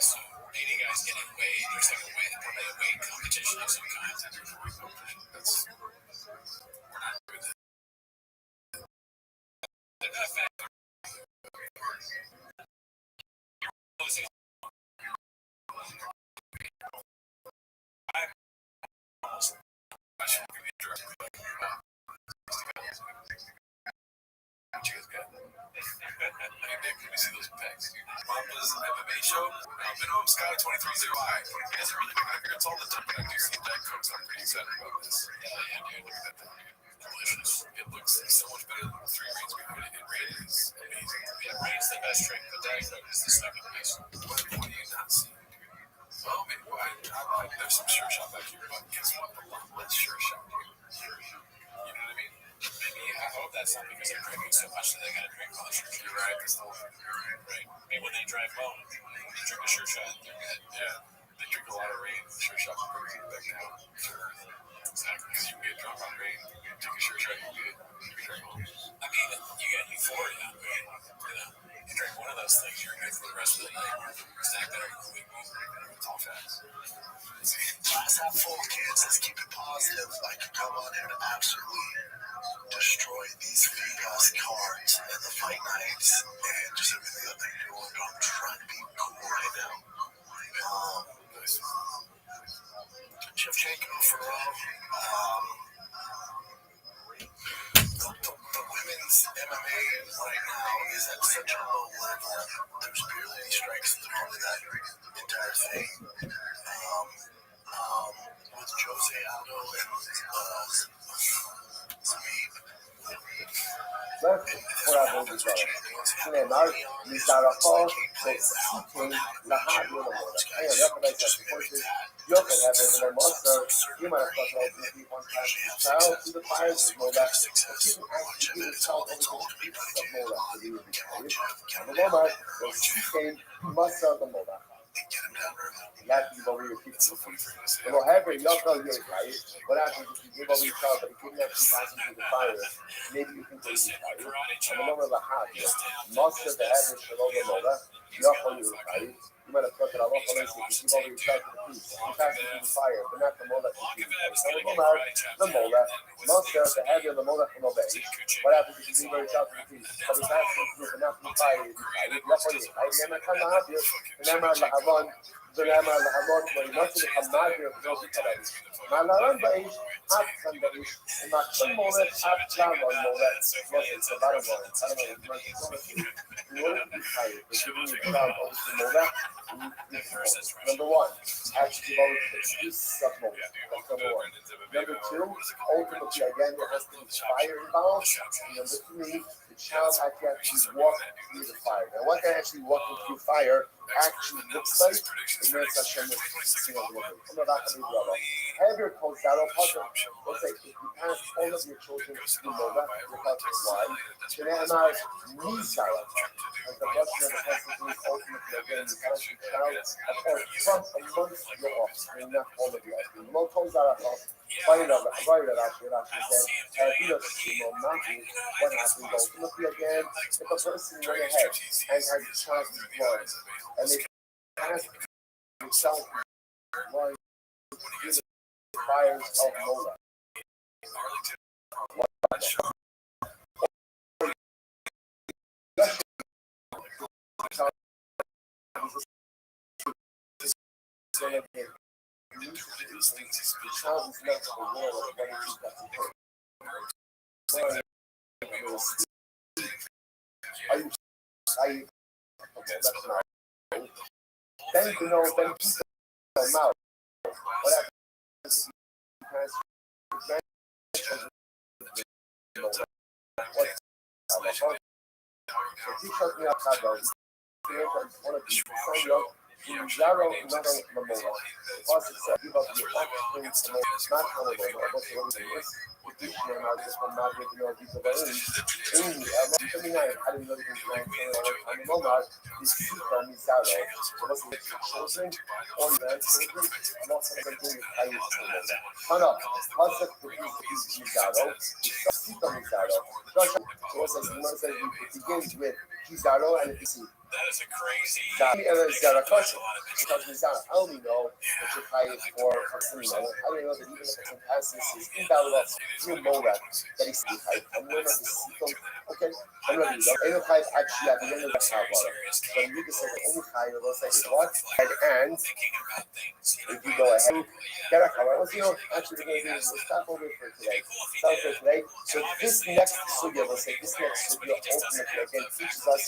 So 80 guys getting weighed. There's like a weight competition of some kind. That's we're not doing that. I should give you a direct click. What you guys got? Hey, Nick, let me see those pecs. Mama's MMA show. Minimum Sky 2305. It hasn't really been accurate all the time, but I do see that comes. I'm pretty excited about this. Yeah, dude, look at that. Delicious. It looks so much better than the 3 rains behind it. And rain is amazing. Yeah, rain's the best drink, but Diet Coke is the second best. What do you not see? Oh, maybe there's some sure shot back here, but guess what? A lot less sure shot here. You know what I mean? Maybe I hope that's not because they're drinking so much that they gotta drink all the sure shot. You're right. That's the whole thing. Right. Maybe when they drive home, they drink a sure shot, they're good. Yeah. They drink a lot of rain. Sure shot will bring it back down. Exactly. Because you can get drunk on rain. Take a sure shot, you get drink home. I mean, you get euphoria, right? You know, you drink one of those things, you're good for the rest of the night. Stack that up quickly. It's all facts. Glass half full, kids. Let's keep it positive. I could come on here to absolutely destroy these Vegas cards and the fight nights and just everything that they're doing. I'm trying to be cool right now. Shevchenko for the women's MMA right now is at such a low level. There's barely any strikes thrown in that entire thing. With Jose Aldo and Zabib. שנאמר, מזרחו וסיטים להעביר למות. I recognize that forces you can have it in a monster. You might have thought about maybe one time child to the fires of Mola. But you can actually do yourself over the streets of Mola to be with you. And the Mola was Sitim Masa the Mola. That is what we were teaching. And we'll have a local here, right? What happens if you give over your child, but you give them 2,000 to the fire? Maybe you can take it, right? And the Mola Lahat, most of the average below the Mola, local here, right? You might have thought that Allah is if you give over your child to the priest, you pass it to the fire, but not the Mola to the priest. And the Mola, most of the heavier the Mola can obey. What happens if you give over your child to the priest? But he passes it to the not to the fire, local here, right? And I'm not happy, and I'm not Lahavon. ונאמר להמון ולמות לחמד ולחזור בקרב. מעלרון באיש, עד כאן באיש, ומעצם מולד עד כאן לא מולד. What is the bottom line? You want to be tired, but giving your child over to Mola, number one, actually give over to the peace of Mola. That's number one. Number two, ultimately, again, there has to be fire involved. And number three, the child actually walk through the fire. Now, what that actually walking through fire actually looks like, it means Hashem is sing of the Lord. Have your Kozaro Potter. Let's say, if you pass all of your children through Mola, your Potter, why? Then Amar Mizara. And the blessing of the Hesed is ultimately again, you pass your child from amongst your offspring, not all of your offspring. Mo Kozaro Potter. What happened ultimately again? If a person went ahead and had a child born, and they passed themselves was the fires of Mola. Then you know, then people don't know what happens. He shut me up, one of the Zaro, not on the moment. Posso ser viva de options, not on the moment. What you want to do is, if you are just from not with your people by in I didn't know this man on the moment, this is from Zaro. So what's the children or grandchildren? I'm not going to do it. I used to know that. Hana, what's the Zaro? It's from Zaro. So what's the begins with Kizaro and it's That is a crazy. Zarakosh. Because I only know that you pay for Hassina. I don't know that even if it's an instances in Dallas, through Moab, that he's the hype. I'm going to see them. Okay, I'm ready to go. Any hype actually at the end of the Havana. But you can say that any hype will say what? And if you go ahead, get a cover. Actually, we're going to do stop over for today. Stop for today. So this next sugya, let's say this next sugya ultimately again teaches us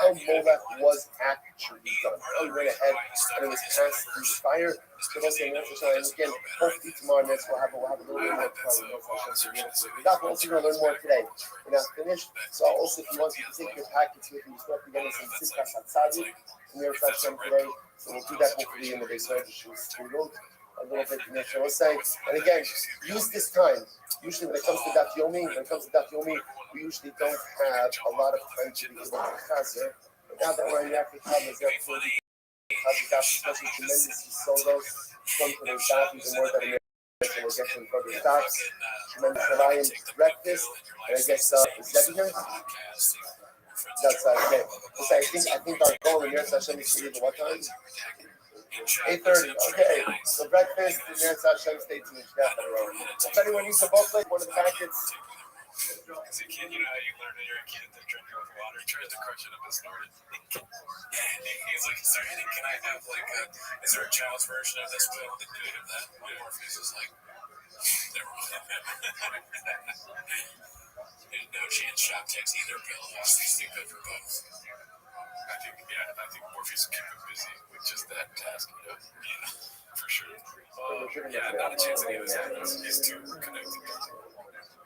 how Moab was actually done. How he went ahead and it was passed through the fire. But also, and again, hopefully tomorrow night we'll have a little bit more time. We're not also going to learn more today. We're not finished. So also, if you want to take your packets with you, start together some Sitkas Hatzadi in your session today. So we'll do that hopefully in the base registry school. A little bit to make sure we'll say. And again, use this time. Usually when it comes to Daf Yomi, we usually don't have a lot of time to be able to chazer. But now that we're in the African is there for the especially tremendous solos from today's Daf, even more than we'll get to further stops. Tremendous Hawaiian breakfast. And I guess Zebulon. That's okay. So I think our goal in your session is to leave at what time? 8:30. Okay. So breakfast and your session. Stay tuned. If anyone needs a booklet, one of the packets. As a kid, you know how you learn when you're a kid to drink with water, tries to crush it up and snort it. He's like, is there any, can I have like a, is there a child's version of this pill that could have that? My Morpheus is like, never mind. There's no chance Shop takes either pill. It's too good for both. I think Morpheus kept him busy with just that task, you know? Yeah, for sure. Yeah, not a chance that he was having. He's too connected.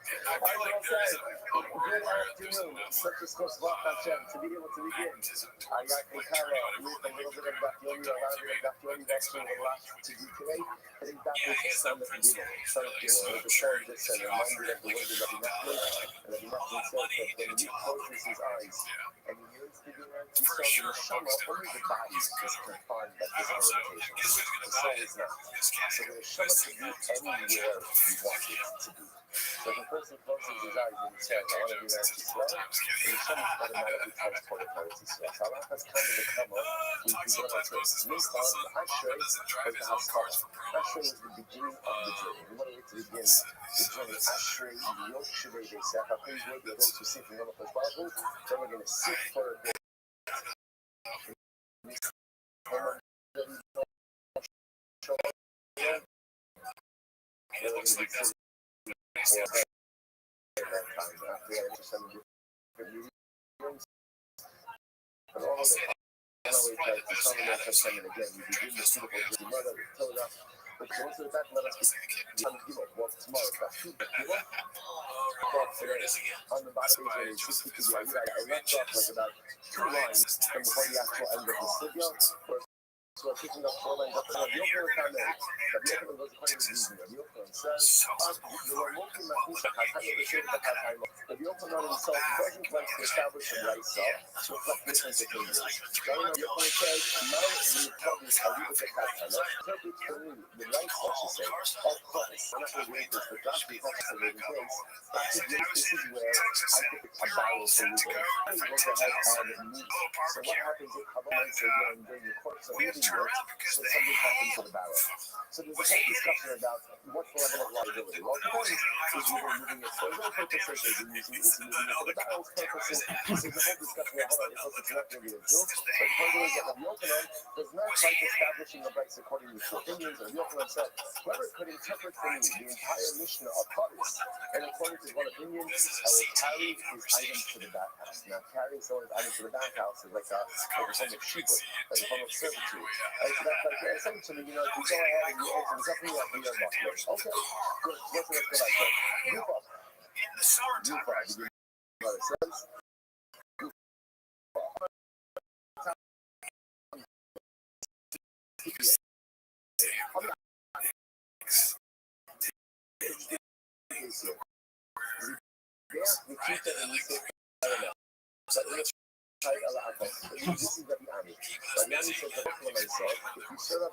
I feel like there is a world where there's enough To be able to begin. I got a Kara with a little bit of Dafyoni, a lot of Dafyoni, that's what a lot to do today. I think that was some of the the story that said, reminded of the way that he met and that he met himself, that when he closes his eyes and he hears the word, he saw the Shama, only the body is confined by physical limitations. The soul is not. So the Shama can be anywhere you want it to be. So if a person closes his eyes and he says, I want to be there to sweat, then the Shama automatically transported there to sweat. So Allah has come in the Kama, we do not say, Nistan, the Ashrei, was the Haskara. Ashrei is the beginning of the journey. We want to begin the journey. Ashrei, the Yom Shirei, they say, how please will be those who sit in Yom HaShabbos, then we're going to sit for a bit. It looks like that's On the bottom page, I left off like about 2 lines from before the actual end of the studio. So picking up 4 lines up the Yokel comments. The Yokel was a funny reason. The Yokel says, "You are looking at who's the Hatayim of the Shade of the Hatayim." The Yokel not himself doesn't like to establish the right self to reflect different opinions. So Yokel says, "Now we publish how we look at Hatayim. Interpret for me the right self to say, of course, I'm not going to read this, but that's the excellent place. This is where I think it's a barrel solution. I goes ahead and moves. So what happens if Hamas again during the course of reading so something happens to the barrel. So there's a whole discussion about what's the level of liability. Well, the point is either moving it for their purposes, is using it for the barrel's purposes. So there's a whole discussion about it's not going to be a joke. But the point is that the Yochanan does not like establishing the rights according to opinions. Or Yochanan said, whoever could interpret for me the entire Mishnah of Paris, and according to one opinion, I will carry his items to the back house. Now, carrying someone's items to the back house is like a form of shibud, like a form of servitude. Right, so that's like essentially, you know, if you go ahead and you open something up in your bucket. Okay, good. What's the rest of that? Goof up. in the summertime. Goof up. What it says? Goof up. This is the army. But now says the book myself, if you serve a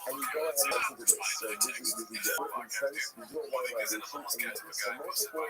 and you go ahead and listen to this. So this is the instance, you do a organization, and you so multiple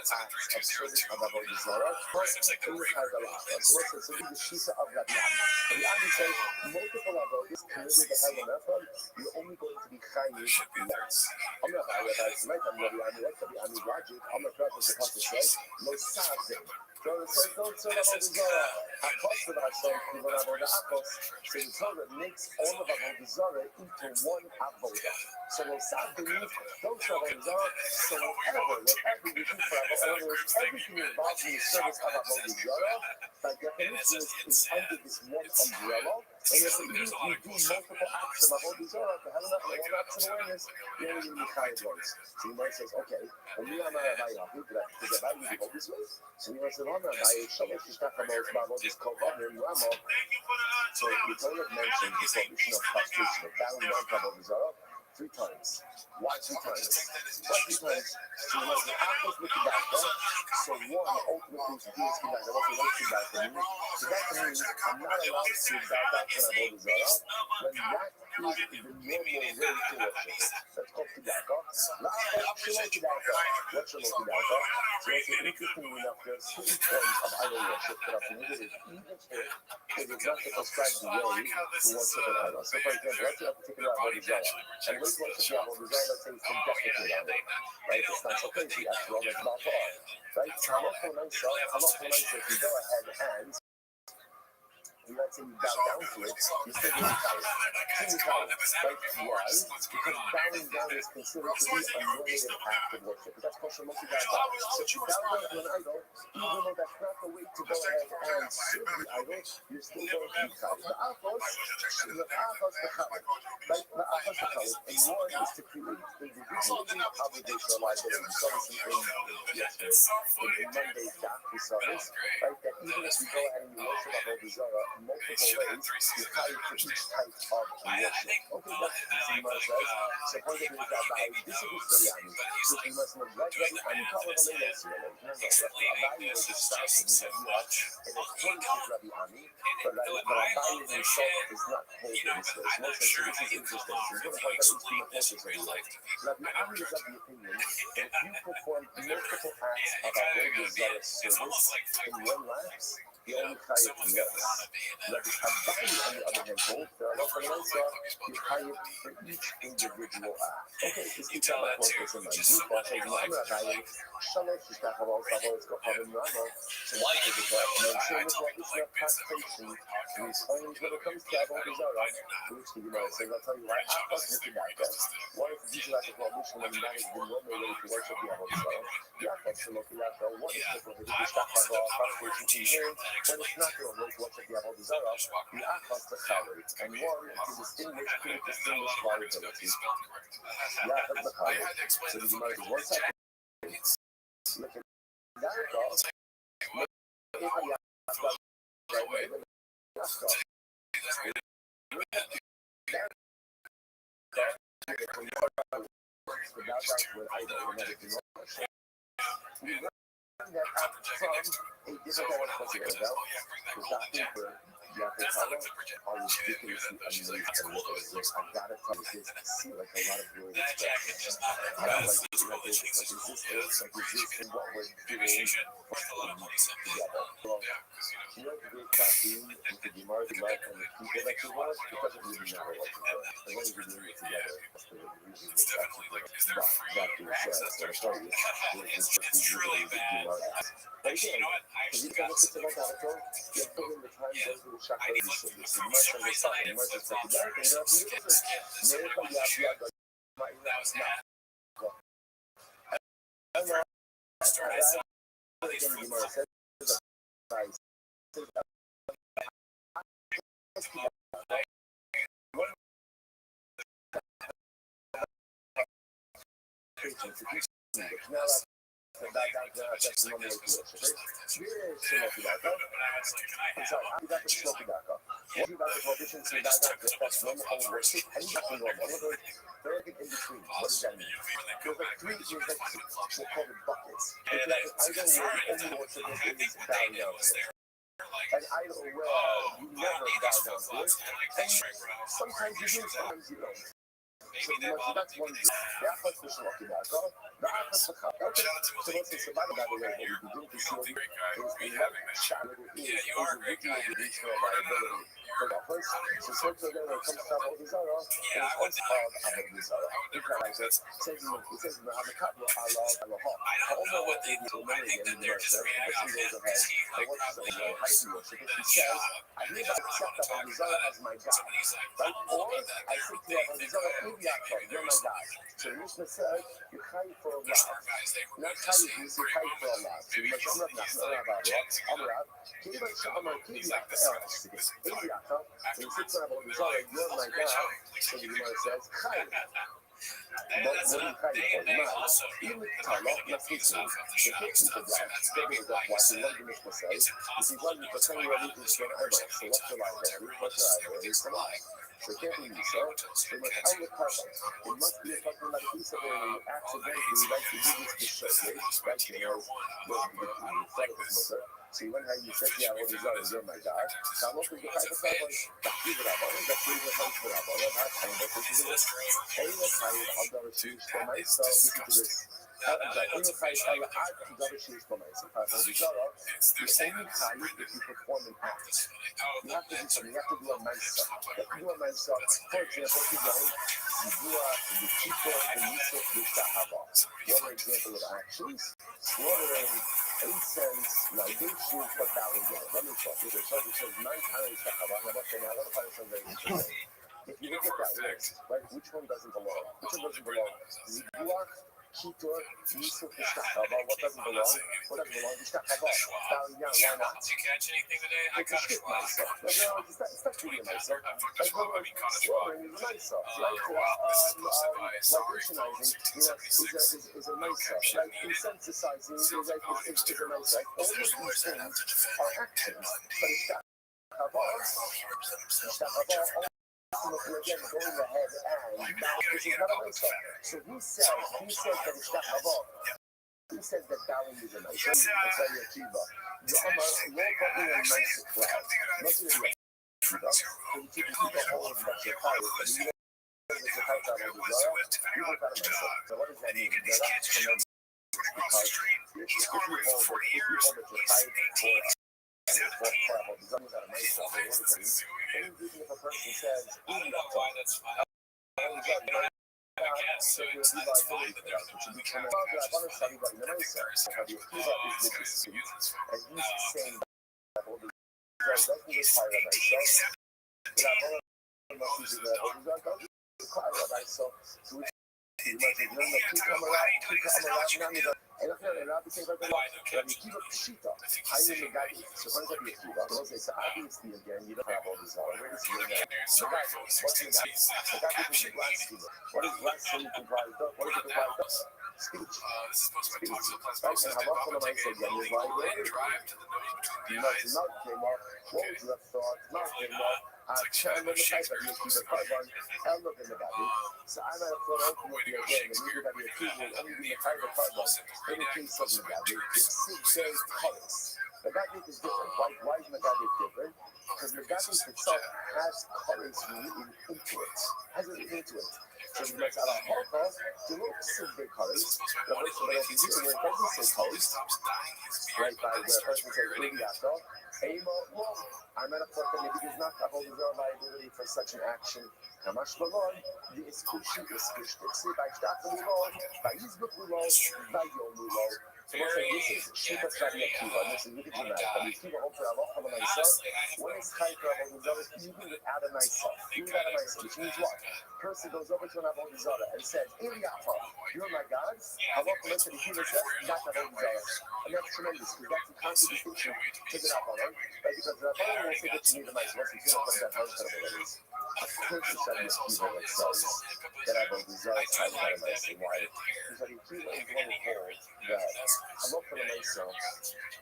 acts of service of Avodah Zarah, and you have a lot. So this is the Shisa of Rabbi Ami. Rabbi Ami says, multiple avodas committed to hell and earth, you're only going to be chayiv once. I'm not Rabbi Ami, that's Rabbi Ami logic. I'm not sure what the pasuk says. No saving. So it says, don't serve Avodah Zarah. Hakos of ourselves, we want Avodah Hakos. So the Torah makes all of Avodah Zarah into one Avodah. So no saving means don't serve Avodah Zarah. So whatever you do for Avodah, everything involved in the service of Avodah Zarah, by definition, is under this one umbrella. And if you do multiple acts of Avodah Zarah, to have enough one act of awareness, you're only going to be chayav once. So the man says, okay, when we are Rabbi Yahu, because the Bible is this way. So we said, oh, Rabbi, Shalosh is not about Avodah Kol and Rama. So the Torah mentioned the prohibition of castration, of bowing down to Avodah Zarah 3 times. Why 3 times? Why 3 times? So it was the apples with the back. So one ultimately is Jesus Kedai. There was a way to back. So that means I'm not allowed to bow down to Avodah Zarah when that is the normal way to worship. That's called Kedaka. What's Shalom Kedaka? So it's interesting enough, there are certain forms of idol worship that are permitted even if it is not the prescribed way to worship an idol. So for example, let's say a particular Avodah Zarah. And we worship the Avodah Zarah, let's say it's definitely on it. Right? It's not so crazy. That's wrong as not far. Right? So I'm not going to if you go ahead and let's say you bow down to it, you're still going to be tired. Right? Why? Because bowing down is considered to be a normative act of worship. That's called Shalom Kedaka. So if you bow down to an idol, even though that's not the way to go ahead and serve the idol, you're still going to be tired. The Achos, the Chalid. Right? The Achos, the Chalid. And one is to create individually obligation liability. We saw this in Monday's daf, we saw this. Right? That even if you go ahead and you worship Avodah Zarah, multiple ways, you're tied to each type of worship. Okay, that's what the Gemara says. So point of view is that by disagrees with Rabbi Ami. So you must know right Ami call it a later Rabbi Ami was the spouse of Rabbi and it's close with Rabbi Ami, but Rabbi himself is not holding this way. So this is interesting. So you're going to point out these people focus on you. Rabbi Ami is of the opinion that if you perform multiple acts of Avodah Zarah service in one lapse, the only chayav is yes. Rabbi Abaye, on the other hand, holds that you chayav for each individual act. Okay, this is how it works in my group. I say, I'm not chayav. Shalosh is not about Avodah Kol and Rama. So why is it that? And same with what is not taxation. We explain when it comes to Avodah Zarah, which the Gemara says, I'll tell you why. Achos with the Daka. One is the Yisrael prohibition when that is the normal way to worship the Avodah Zarah. The Achos Shalom Kedaka. One is the prohibition to stop castration to hearing. When it's not your way to worship the Avodah Zarah, the Achos the Chalid. And one is to distinguish liability. Yachad the Chalid. So the Gemara is 1 second. Look at that. I gotta tell you this, I gotta tell you this, I see like a lot of words. I don't like this, like what we're doing together. Well, you know the great caffeine with the Gemara, the life, and the people that you want, it doesn't really matter what you do. As long as you're doing it together, that's the reason it's actually like Dr. says. So I tell you, it's really bad. But you know what? I actually got some you put in the time, goes to the chakra, you much on the side, much on the side. What does that mean? There's like three things that we'll call it buckets. It's that idle where only what's of it is bowing down to it. An idle where you never bow down to it. And sometimes you do, sometimes you don't. So that's one reason. ביחס לשלוקי דעתו, ביחס לכך. שבעצם סבבה גם ברגע, we begin to show what shallow it is, is a video of the regional viability. For the first, so certainly when it comes to Avodah Zarah, it is also called Avodah Zarah. Because it says in the Hamakabbah, Allah, Allah. I don't know what they do, that they're just reacting to this. Like, what's the height worship? He says, I hereby accept Avodah Zarah as my God. Right? Or, I say to Avodah Zarah, you're my God. So the Mishnah says, you chai for Allah. Not chai is you chai for Allah. So you must not about Allah. Kivay Shamar Kivyak else. Kivyak, and you sit for Avodah Zarah, you're my God. So the Gemara says, chai. But what do you chai for? Not. Even with Talak, not speaking. The kids people block. Maybe it's not watching what the Mishnah says. If you want to tell you what it is, so what's your library? What's your library? It's the life. So it can't be so. They must have the carbon. It must be a fucking like a piece of where you accidentally like to do this to show, right? You know, the thought of this mother. So when you said, yeah, what is that? Is my God? So I'm looking to find the carbon. Give it up. That's really what I'm for. And that's what you do. And that's how I'll go to choose for myself. Listen to this. The only chayil if you perform an act. You have to do something. You have to do a ma'isa. You have to do a ma'isa. For example, if you're going, you keep the mitzvah v'shahava. One example of actions: slaughtering, incense, libation, for bowing down. Let me talk. It says 9 times shahava. Now, what's the other part is very interesting. If you look at that list, right, which one doesn't belong? Which one doesn't belong? Zibua, Kitor, Yisuf, Ishtachava. What doesn't belong? What doesn't belong? Ishtachava. Bowing down, why not? Did you catch anything today? I It's a got a shit schwa. myself. It's not really a myself. Slaughtering is a myself. Libationizing, is a myself. Like insensitising is a myself. All of these things are actions. But Ishtachava, again, going ahead and this is not a myself. So he says that Ishtachava. He says that bowing is a nice thing. It's like a kiva. The Amar, you're putting a nice cloud. Not really a kiva. So you keep the whole of that your power. But you know, it's a kite out of the Zara. You work out of myself. So what does that mean? That's tremendous. Because if you hold that your kite or travel, the Zara is out of myself. So what does that mean? Even if a person says, I don't know why that's fine. So it's fine that there's no other kind of and he's saying that all the doesn't require a myself. You might say, no, keep them around. And if you're not the same person, you keep a pshita. High in the guy, so when it's a kiva, so obviously again, you don't have all this already. So you're not. The guy, what's in that? The guy is blasphemy. What is blasphemy comprised of? What is it comprised of? Speech. Speech. Right? And how often am I saying, yeah, you're right? You not came up. What would you have thought? Not came up. Chan on the type of you keep a carbon, and look in the body. So I might have thought ultimately again, the movie that we accused will only be a type of carbon. In the case of Nagadi, it's 6 days colors. Nagadi is different. Why is Nagadi different? Because Nagadi itself has colors written into it. Has it written into it. So you might say, you look silver colors. The first one over here, where it doesn't say colors, right by where a person says, Uriyato, Amo, well, I'm at a point that maybe there's not a whole liability for such an action. Kamash Malon, the Iskushi, see by Shtakulon, by Yizbukulon, by Yomulo. So once again, this is Shiva Sadi Akiva. This is really dramatic. But Akiva over Allah of myself. When it's Chaika of Avodah, even without a myself, which means what? Person goes over to an Avodah and says, Eliyahu, you're my God. Allah looks at the Akiva says, that's Avodah. And that's tremendous, because that's the constant distinction to the Rabbanon. Right? Because the Rabbanon will say that to me the myself, once you feel like that, how incredible that is. purchase of your people that says that I've observed how to have a nice wife. Because I keep on going home that I love for myself,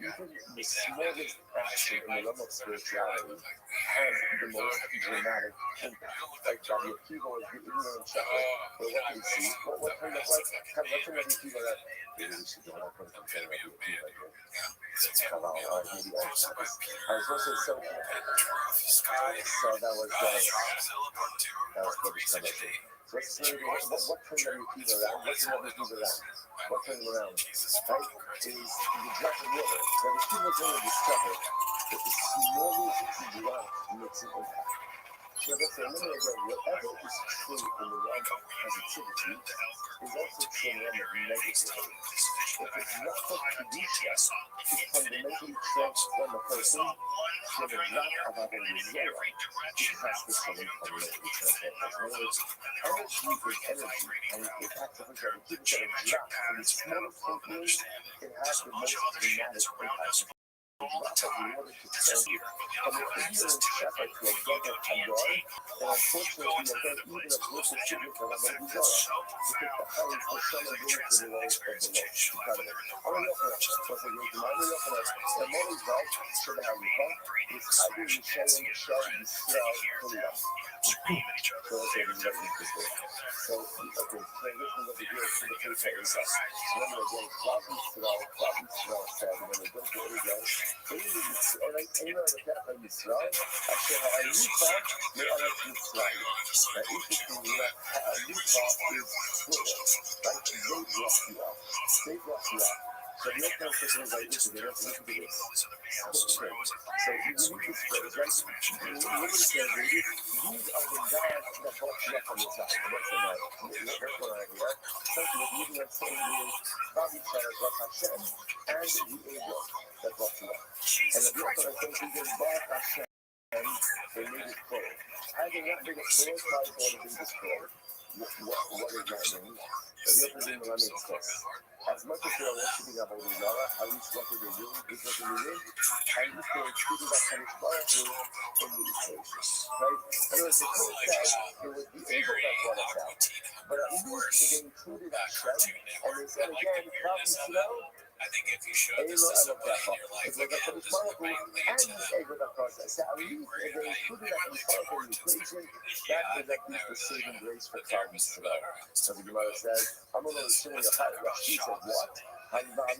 even the smallest action in the realm of spirituality has the most dramatic impact. Like that your people is the ignorant shepherd. But what do you see? What kind of what kind of your people that maybe we should do what I think I'm saying about your people like this. Maybe on campus. I was also so that was pretty funny. So let's say what kind of your people around? What's another people around? What kind of around? Right? Is the drop of water. Now the people are going to discover that the smallest drop makes an impact. So that's a minute ago, whatever is true in the realm of positivity is also true in the realm of negativity. If it's not for Kedusha to fundamentally transform a person, then the drop of our desire has to come in fundamentally transform a person. In other words, energy is energy, and the impact of which are people that are dropped from the smallest influence can have the most dramatic impact. In order to turn from an ignorant shepherd to a brother Hagar, and unfortunately, I don't even a group of children from Rabbi Bizarre, because the highest the son of being to the Lord of the Lord. Incredible. I'm going to open up. So I think I'm going to open up. The morning's right, so the Harifa is hiding in Shalom, Shalom, Yisrael, Kuliah. So that's what we're looking for. So, okay, transition over here to the case of Israel. So then we're going Klav Yisrael, said, and then we go to Israel. Anywhere on the path of Yisrael, Asher Ha'arufa, Me'aret Yisrael. Now, interestingly enough, Ha'arufa is plural, right? They brought you up. They brought you up. So the next person is like, listen to this. So you read this phrase, right? What is translated? These are the gods that brought you up on the top. What's the matter? What's going on here? Something that you can say is, Bobby Sarah brought Hashem and the angel that brought you up. And the real thing is, he just brought Hashem and they made it plural. Had they not made it plural, probably would have been destroyed. What does that mean? The real thing is, this. As much as they are worshiping Avodah Zarah, at least what they're doing is what they're doing. At least they're including that kind of powerful in the equation. Right? In other words, the code said it was the angel that brought us out. But at least they included Hashem, and they said again, probably Snow, I think if you showed this to somebody in your life again, this is what might lead to them. So at least if they included that in the powerful equation, that is at least the saving grace for Klal Yisrael. So the Gemara says, I'm going to assume your heart. She said, what? How could you say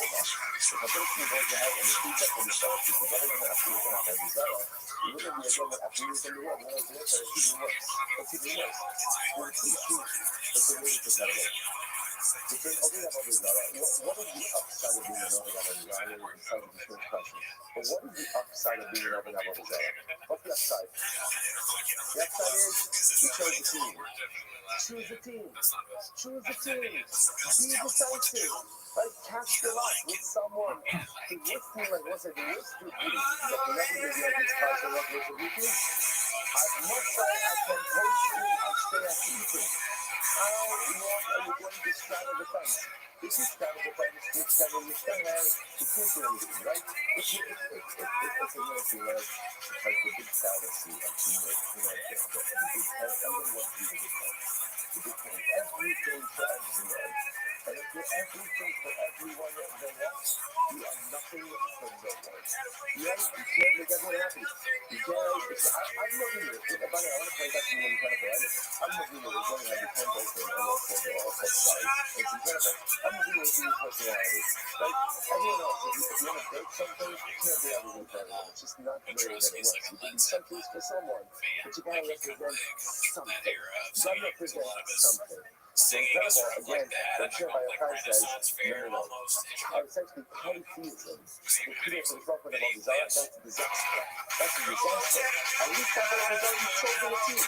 that? If a person goes out and speaks up for himself, if the government has to look at Avodah Zarah, you wouldn't be again after you in the world. It's even worse. It's even worse. It's a really incredible. Because okay, Avodah Zarah, what is the upside of being an Avodah Zarah? I know it's a different question. But what is the upside of being an Avodah Zarah? What's the upside? The upside is you chose the team. Choose the team. Choose the team. Be decisive. Like cast the lot with someone. The worst thing, like what's it? The worst thing is that you're not going to be able to pass the work with the weekend. As much as I can post you, I stay at eating. How long are you going to straddle the fence? If you straddle the fence, you straddle your stand, you can't do anything, right? It's a real thing, like the big fallacy of being like, the big tent. I'm going to want to be the big tent. The big tent. Everything for everyone. And if you're everything for everyone, then what? You are nothing for no one. Yes, you can't make everyone happy. You can't, I'm looking at it. By the way, I want to play back to one kind of right? I'm looking at it. We're going to have the tent open and all sides. It's incredible. I'm looking at it with personality. Like, everyone else, if you want to break something, you can't do everything for everyone. It's just not the way that it works. You can be something for someone, but you gotta represent something. You gotta represent something. Incredible, again, I'm sure by a price says, no. Essentially, polytheism, the creator for the prophet of Avodah Zarah, that's a disaster. That's a disaster. At least by Avodah Zarah, you've chosen a team.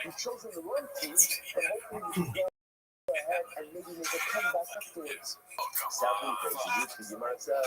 You've chosen the right team, but hopefully you can go ahead and maybe make a comeback afterwards. Sadly, there's a Gemara says,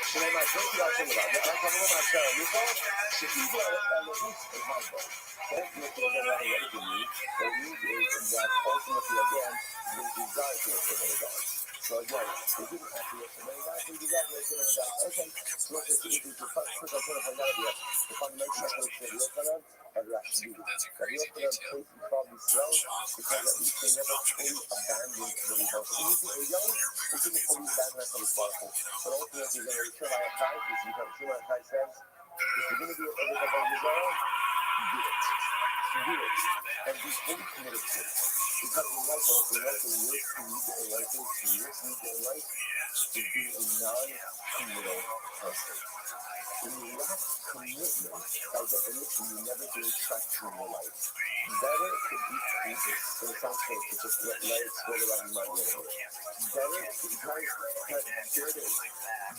Shema, break it out from the Bible. I'm talking about Sarah. You thought, Shema, Elohim, and Bible. Ultimately, again, not what it means. What it means is that ultimately, again, the desire to worship other gods. So again, they didn't actually yesterday, guys, we did that yesterday, guys. Okay, so let's just see if we can first I'm trying to find out here. If I'm making my place for real for them, I'd actually do it. The real for them place is probably slow because at least they never fully abandoned the results. Even if you're young, they didn't fully abandon that from the powerful. But ultimately, you're going to return out of time because you have too much time says, if you're going to do it over the result, do it. Do it. And be fully committed to it. Because in life, the worst thing you need in life is to be a non-committal person. When you lack commitment, by definition, you never gain traction in your life. Better to be patient. So it sounds fake, but just let it spread around your mind a little bit. Better to here it is.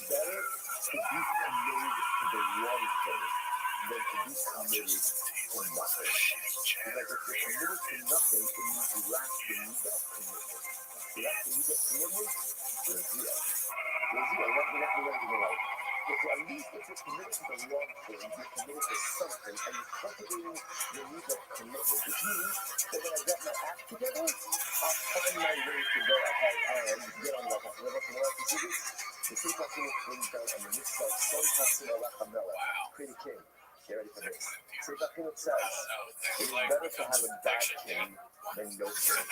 Better to be committed to the wrong thing than to be committed to nothing. Because if you're committed to nothing, it means you lack the need of commitment. You lack the need of commitment, you're zero. You're zero. You're not going to life. At least if you're committed to the wrong thing, you're committed to something, and you're cultivating the need of commitment, which means that when I get my act together, I'll find my way to go ahead and get on the path. The three customers brings down on the mix of some customer la Camilla, pretty king. Get ready for this. See, Dr. says, it is better to have a bad king than no king.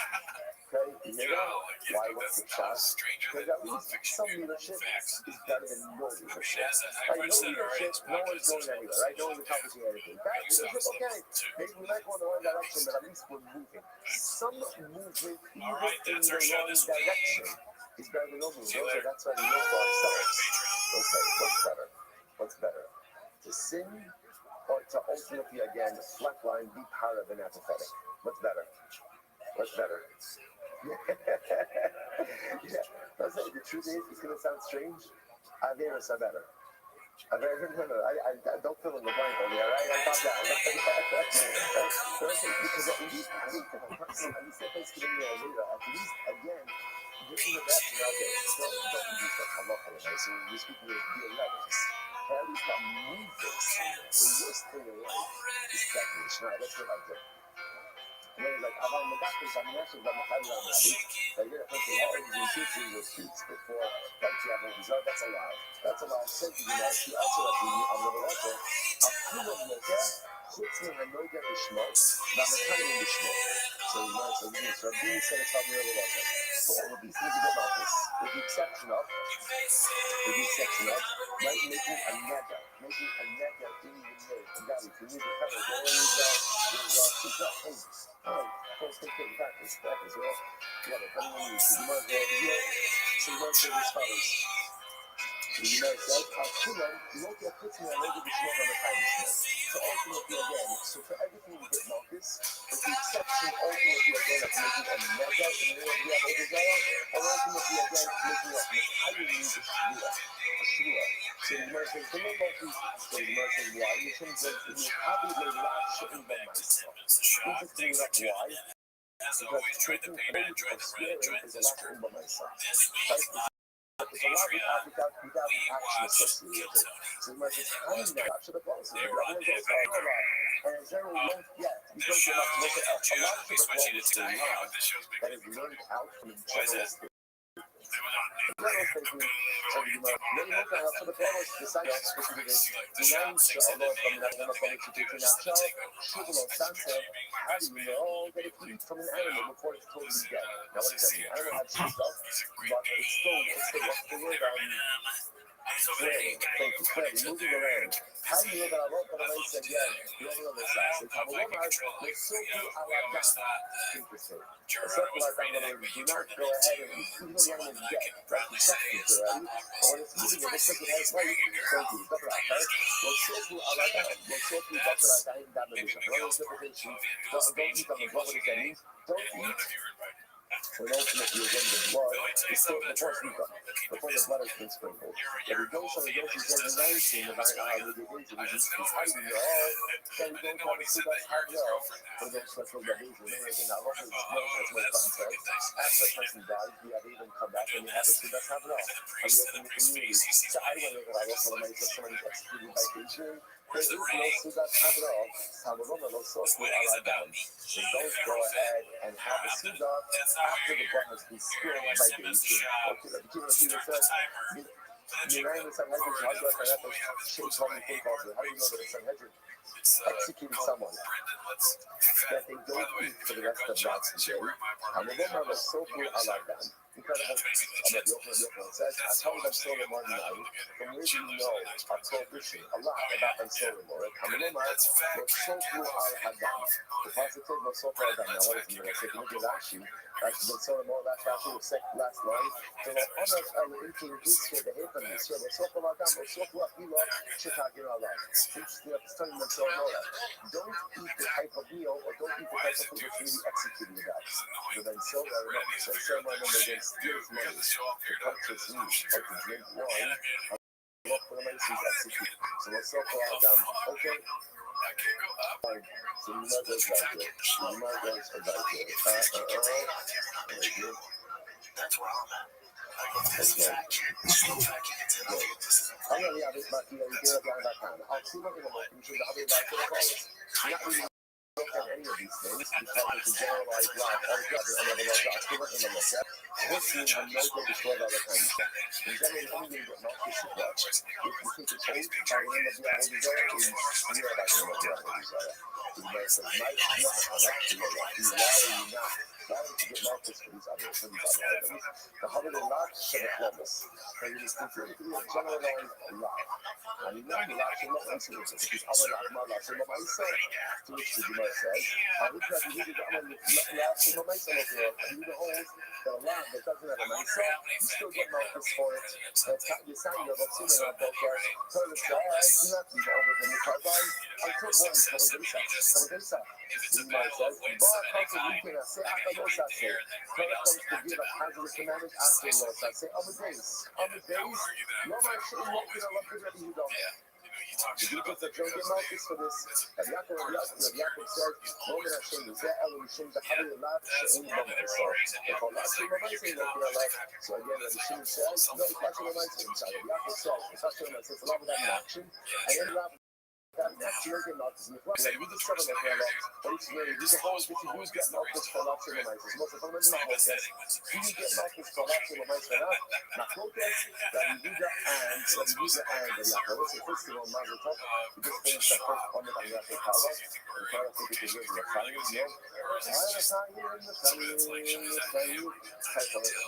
Okay, you hear that? Why what's the trust? Because at least some leadership is better than no leadership. Like, no leadership, no one's going anywhere, right? No one's accomplishing anything. Bad leadership, okay, maybe we might go in the wrong direction, but at least we're moving. Some movement, even in the wrong direction, is better than no movement. So that's why we know for ourselves. Okay, what's better? What's better? To sin or to ultimately, again, flatline, be passive and apathetic? What's better? What's better? Yeah, that's it. The truth is, it's going to sound strange. Averos are better. No, I don't fill in the blank on there, right? I thought that. Because at least, I think for the person, at least if it's giving me a leader, at least, again, you're in the best out there. Don't use that. I love it. So you're speaking with the 11s. At least that move this. The worst thing in life is stagnation. All right, let's go back there. Like, avant the backwards, I'm actually going to have it on the beach. You're going to put the water in your feet before like you have a result. That's allowed. That's allowed. Said you know, she also has the water. Akula Moka, Chutz Hanoga Ishmael, Ramatani Ishmael. So you know, so this is Rabbi said it's on the other water. So all of these things about this, with the exception of, right, making a nega in the name. And that is, you need to cover there's oh, first thing, practice, well, yeah, but coming on you, so you might as well, so you might say this follows. You know, says, Akulam, look at putting a little bit more on the time. So ultimately, again, so for everything we get Marcus, with the exception, ultimately, again, of making a mega in the way we have over there, or ultimately, again, making a higher need of Shua. So you might say, the name of these, so you might say, why? You can say, you probably may not shouldn't be myself. Interesting enough, why? Because taking hold of spirit is a lot to by myself. Right? It's a lot without action associated with it. So you might just hang that to the policy. And it's very low yet. You don't get much look at a lot of the policy that is learned out from the general state. General speaking, so you might look at so the policy decides specifically designed to avoid from the public situation now. Sugar or sunset, how do you know that it eats from an animal before it's totally dead? Now what does that mean? Animal has stuff, but it's still what's the word moving around. How do you know that I wrote what I said? Yeah, you don't know this side. So Kabalomar, they still do Aladam. Interesting. A circle like that, do not go ahead and even the animal is dead. That's the substance, right? But when it's moving, it looks like it has life. Thank you. Double out, right? Well, circle Aladam. Well, circle double out, that division. Another interpretation. Don't eat on the blood. What does that mean? Don't eat. When ultimately, again, the blood is still before the blood has been sprinkled. If it goes on the goes, you get the 19 about how the division is hiding your all, then you don't want to see that hard well for those special division. And again, I love this no that's what Tom says. After a person dies, we have even come back and we have to see that's have it all. And we open the community. So I wonder that I also want to make somebody executed by nature. There is no Sudat Hadra, Salomon, no Sofu Aladam. So don't go ahead and have a Sudat after the blood has been spilled by the Egyptian. Okay, the Egyptian says, Miran and Sanhedrin, how do I find out that Shem told me think also? How do you know that Sanhedrin executed someone that they don't eat for the rest of God's day? Hamilomar was so full Aladam. Incredible. Ahmed Yochanan says, I told them Solomon 9. From where do you know a prohibition, a lot about Ben Solomon? Hamilomar was so full Al-Hadam. The positive was so far down. Now, what is it? I say, look at Rashi. That's Ben Solomon, that's Rashi, the second last line. So, the honors are into the history of the Haven. So, the so full Adam, the so full Akila, Chittagir Allah. Interesting, I'm studying Ben Solomon. Don't eat the type of meal or don't eat the type of food that's really executing the guys. So, Ben Solomon, steals money to purchase meat or to drink wine. Look for the Masons execute. So let's talk about them. Okay. Fine. So you might go back there. So you might go back there. That's where I'm at. I love this vacuum. Slow vacuum until I get this. I'm going to be out of my I'll see what I'm going to do. I'll be back to the calls. Not really look at any of these things because it's a generalized law. All the other laws are equivalent in the look at. This means I'm no good to 12 other kinds. In general, only going to get Malchus to watch. If you think it's old, by the name of the Avodah Zarah, you swear by the name of the Avodah Zarah. The Gemara says, might not allow to you. You lie or you not. Allowing to get Malchus for these other items. The Avodah Lot should have promised. So it is considered to be a generalized law. And you know the lot should not answer it. Because other lot, my lot should not answer. To which the Gemara says, I would have you the lot should not answer it. And you the whole the land that doesn't have a answer, you still get Malchus for it. That's not the sign of what's in the podcast. So the says, you have to go over from the carbine until one is coming to the side. The Gemara says, but after we can say, after Los I say, Torah comes to give a positive commandment after Los I say, on the days, no man should walk in a love to ready you don't. The people that don't get Malchus for this, and Yaakov says, Roman Hashem is there, Elohim Hashem, the Havil Lav, She'in Roman Hashem. If Allah Hashem Romaising, like your life, so again, Rabbi Shimon says, no, if Hashem Romaising, Yaakov says, if Hashem Romaising, it's a lot of that action, and then Rav, that actually get Malchus in the flesh. Like, we just struggle with that, but it's really, these are holes which you use get Malchus for Allah Hashem Romaising. It's most of the fundamental Malchus. Do you get Malchus for Allah Hashem Romaising or not? Malchus, Rabbi Yehuda and Yaakov. What's the first thing on Mazel Tov? We just finished that first comment on Yaakov Kala. The Kala think it is really a Kala, yeah?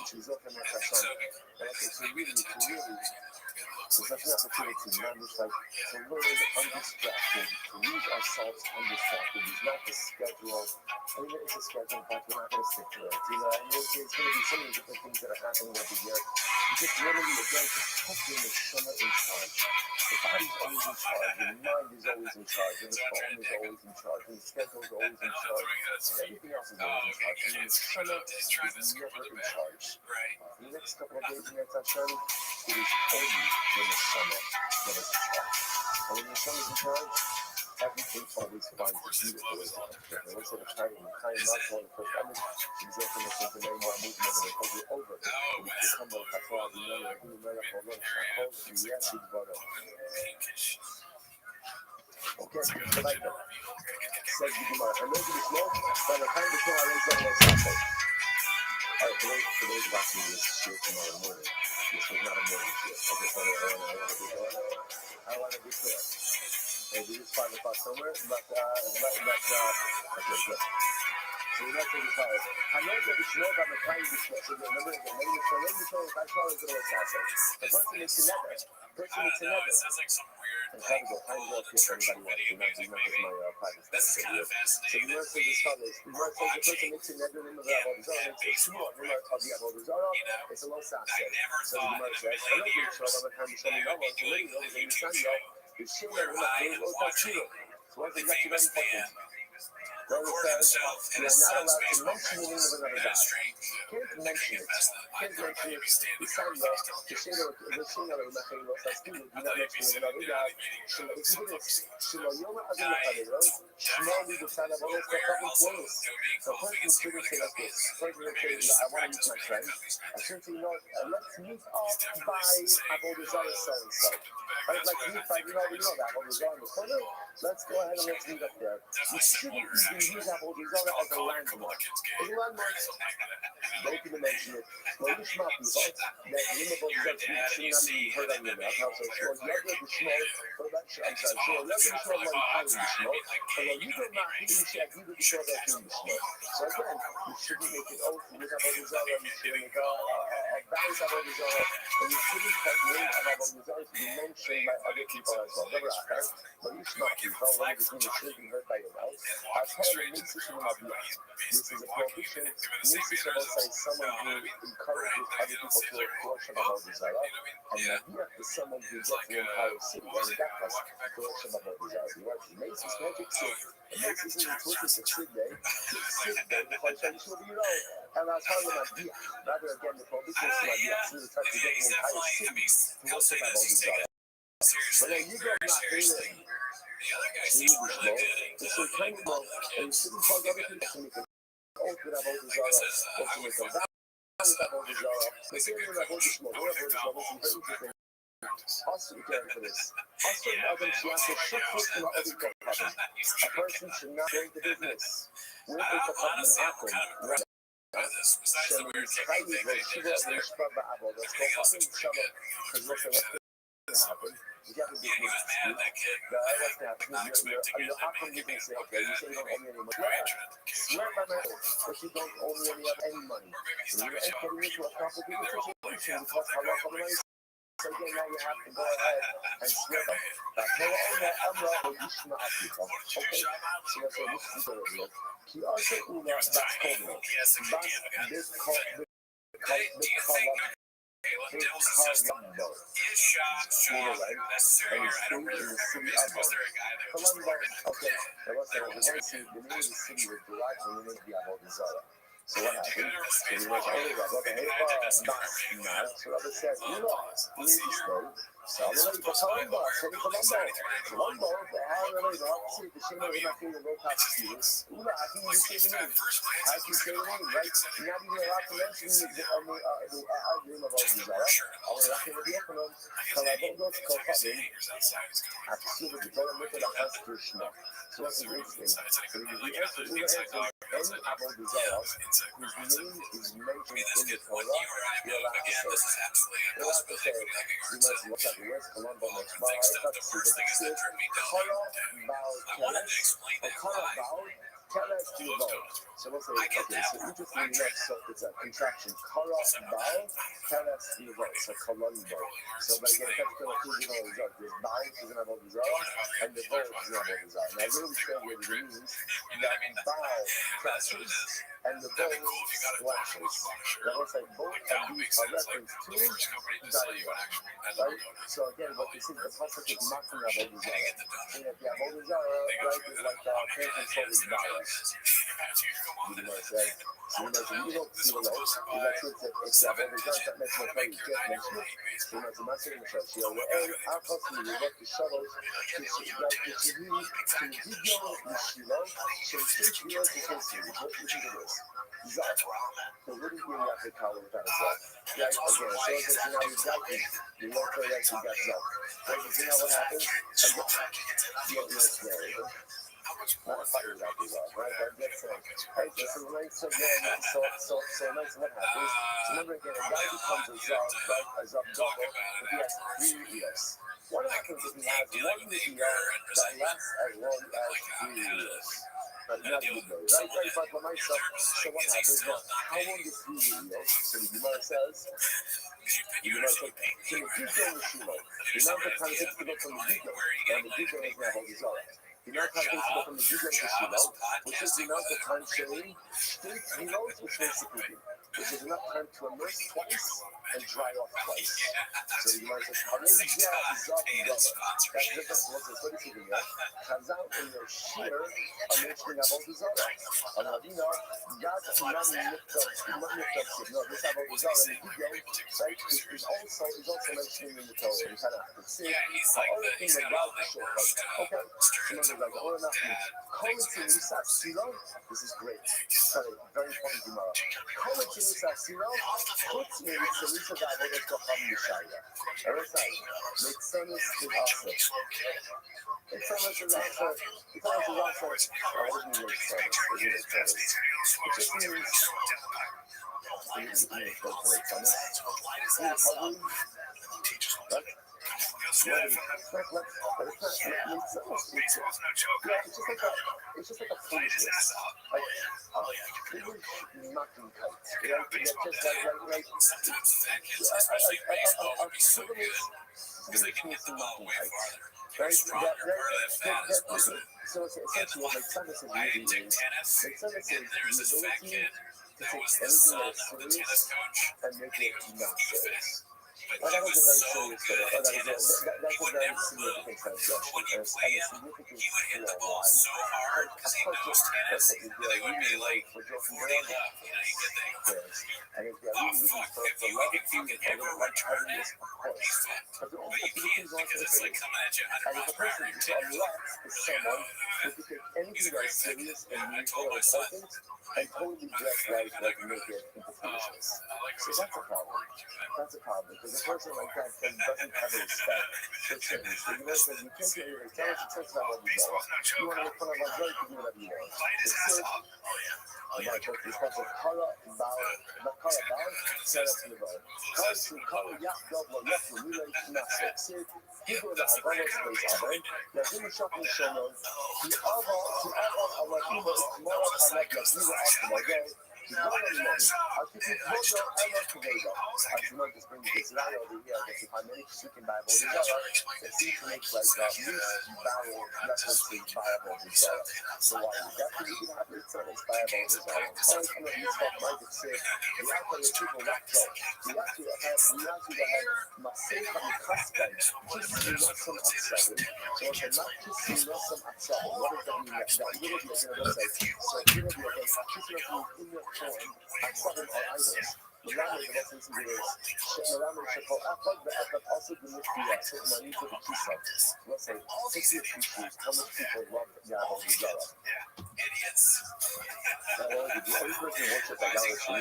She's up in the Hashem. And I said, so really, there's such an opportunity, man, just like to learn undistracted, to use ourselves undistracted. It's not the schedule. I mean, it's a schedule, but we're not going to stick to it. You know, I mean, it's going to be so many different things that are happening every year. Just literally, again, just trusting the Shema in charge. The body's always in charge, the mind is always in charge, and the phone is always in charge, and the schedule is always in charge, and everything else is always in charge. And the Shema is never in charge. The next couple of days in Yom Hashem, it is only when the Shema that is in charge. And when the Shema is in charge, everything always finds its beautiful ways to come. And once at a time, not going for damage, exactly the same thing, more movement of it over. We become like a frog, we know that we may have a lot of we react to the bottom. Okay, so like that. Says the Gemara, I know the smoke, but the time before I raise up my sample. Alright, today's watching this shit tomorrow morning. This was not a morning shit. I want to be clear. Maybe it's 5 o'clock somewhere, but okay, good. So you might take your time. I know that it's not on the time before. So remember, the name is Shalom before the Kashal is the Sasa. The person is together. It sounds like some weird. I'm trying to go up here for everybody wants. Do not get my private stuff. So the Gemara says as follows. The Gemara says the person makes a neder in the Avodah Zarah. Makes a shua in the Avodah Zarah. It's a low Sasa. So the Gemara says, I know you're Shalom, but I'm Shalom Yavon. So many of those in the Sanya. The Shimon, we're not doing low Tachiro. So what's exactly very important? where it says you are not allowed to mention the name of another God. Can't mention it. Can't mention it. Usando, Krishna Machalos Askilu, do not mention another God. Shelo Yom Adon Chaveros, Shmo Li B'San Avodos Kachavim Tvolos. So a person shouldn't say like this. A person should say, I want to meet my friend. I shouldn't say, let's meet up by Avodah Zarah so-and-so. Right? Like meet by, you know that Avodah Zarah in the corner. Let's go ahead and let's meet up there. You shouldn't even use Avodah Zarah as a landmark. As a landmark, don't even mention it. Well, you shma people, that the name of Avodah Zarah should not be heard on your mouth. So sure, you have to shmo, I'm sorry, sure, you have to shmo like I am shmo. And you do not, you should have to shmo that you shmo. So again, you shouldn't make it oath with Avodah Zarah, you shouldn't make a vows of Avodah Zarah, and you shouldn't cause the name of Avodah Zarah to be mentioned by other people as well. Never happen. But you shma people, when the name should be heard by your mouth, this is a prohibition. Mitzvah will say someone who encourages other people to worship Avodah Zarah, and Naviach is someone who gets the entire city, and that was to worship Avodah Zarah. You watch Macy's Magic Sid, and Macy's in the Twitch is a Sid Day, because I'm sure you know, and I was talking about Naviach, rather again, the prohibition is Naviach, so it's hard to get the entire city to worship Avodah Zarah. But then you go not there. You need to slow. It's a kind of, and you shouldn't cause other people to make an oath with Avodah Zarah, or to make a vow with Avodah Zarah. The same with Avodah Shmo, or Avodah Zarah, is very interesting. Also, again, for this. Also, Adam Shiasa should put in other people. A person should not go into business. We're going to come and happen. Right? So, when it's highly, well, Shiva, and Yishpa, Ba'abo, let's go up in Shabbat, because what's happen? You got to be mad that kid. You're not going to say, okay, you say you don't owe me any money. Swear by my oath that you don't owe me any money. And you're entering into a complicated situation because Allah for the money. So again, now you have to go ahead and swear by it. Okay? So that's what this is going to do. He also that's called this called Colombo. Okay, there was the name of the city was derived from the name of the Avodah Zarah. So what happened? So he was only so Rabbi says, you know, we need to stay. So I'm going to go Colombo. So we Colombo, how are they? I'll see the Shema is not going to go past you. Ula, I think you say the name. How can you say the name, right? You're not even allowed to mention the name of Avodah Zarah. I'm not going to be open on Colombo to call Fatim. Absolutely. Don't look at the house to Shema. So that's a great thing. So the answer, any Avodah Zarah whose name is mentioned in the Torah, you're allowed to say. You're allowed to say, you must look at the words Colombo next bar. I thought to see, but it says, Kara Bao Teles, or Kara Bao Teles Divo. So let's say, okay, so interestingly enough, so it's a contraction. Kara Bao Teles Divo, so Colombo. So, but again, it comes to like who's in Avodah Zarah. There's Bao, who's in Avodah Zarah, and the Vo is in Avodah Zarah. Now, really translated means that Bao crashes, and the bowl splashes. That looks like both of these are reference to Daria. Right? So again, what you see, the pasuk is mocking Avodah Zarah. And if the Avodah Zarah, right, is like can't control his Daria. You might say, you don't see the light. You might say it's the Avodah Zarah that makes no point. You can't mention it. You might say, not saying the church. You know, our custom, we work the shuttles to Shivim, to Gideon, the Shiloh. So it's 6 years to 6 years. What do you think of this? Zach. So what do you mean after college without a Zach? Yeah, again, so it's now you got it. You won't play that you got Zach. Right, you know what happens? It's very not a fire that goes off, right? That's right, so nice again, so nice what happens. So remember again, a guy becomes a Zach, right? A Zach double if he has 3 years. What happens if he has 1 year that lasts as long as 3 years? Not good though, right? But for myself, so what happens? Well, how long is 3 years? So the Gemara says, so the Gidon is Shiloh. The amount of time it takes to go from the Gidon, and the Gidon is now Avodah Zarah. The amount of time it takes to go from the Gidon to Shiloh, which is the amount of time showing straight Shiloh, which makes it which is enough time to immerse twice and dry off twice. So the Gemara says, "Harei zot gala." That's what's the study to here. Chazal in your shear are mentioning avodah zarah. Alavina gat nam niftav. No, this avodah zarah in the video, right, is also mentioning in the Torah. In Tanakh, it's the only thing that God is short. Okay, so like all enough. This is great. Sorry, very funny Gemara. It's just like a foolishness. Like, they were knocking kites. So essentially what like Sandra said really is, like Sandra said, the ability to take anything that is serious and make it not serious. Well, that was a very serious thing. That's a very significant transgression. And it's significant flaw. Why? Of course, that's what you're doing. Really, like, we're joking around. And if you're really using for levity and lightheartedness, of course. But the only thing is also the same. And if a person is unless is someone who can take anything that is serious and meaningful and important and totally dress like make it into foolishness. So that's a problem. That's a problem. Because a person like that then doesn't have a respect for things. So you know, so you can't get your talent to talk about what you want. You want to make fun of what you do whatever you want. It's said, my book is called Kala Bao, set up to the Bao. Kala Yak Double Yak Relay Master. Said, people that have almost place of it, they're doing shopping show. The Ava, Allah, Iba, Tomorrow, Allah, Yakiva, After the one on the I think it's Bodo, Allah, Kaveda. I do not just bring this lie over here, but if I manage to speak in Bible, it seems to make like this Bible reference to Bible Desire. So why is that? Because you can have it on Bible Desire. All the time you talk about it, say, we have to people that talk. We have to have Masay and Kaskan, just not some outside. So if you're not just not some outside, what does that mean? That little bit of the website. So if you're going to be against in your form, outside of our idols. Milano is about to do this. Milano is called Apple, but also the Mufia, so money to the Kisa. Let's say, 60 people, how much people love Yahoo Zara? Idiots. Every person works with idolatry.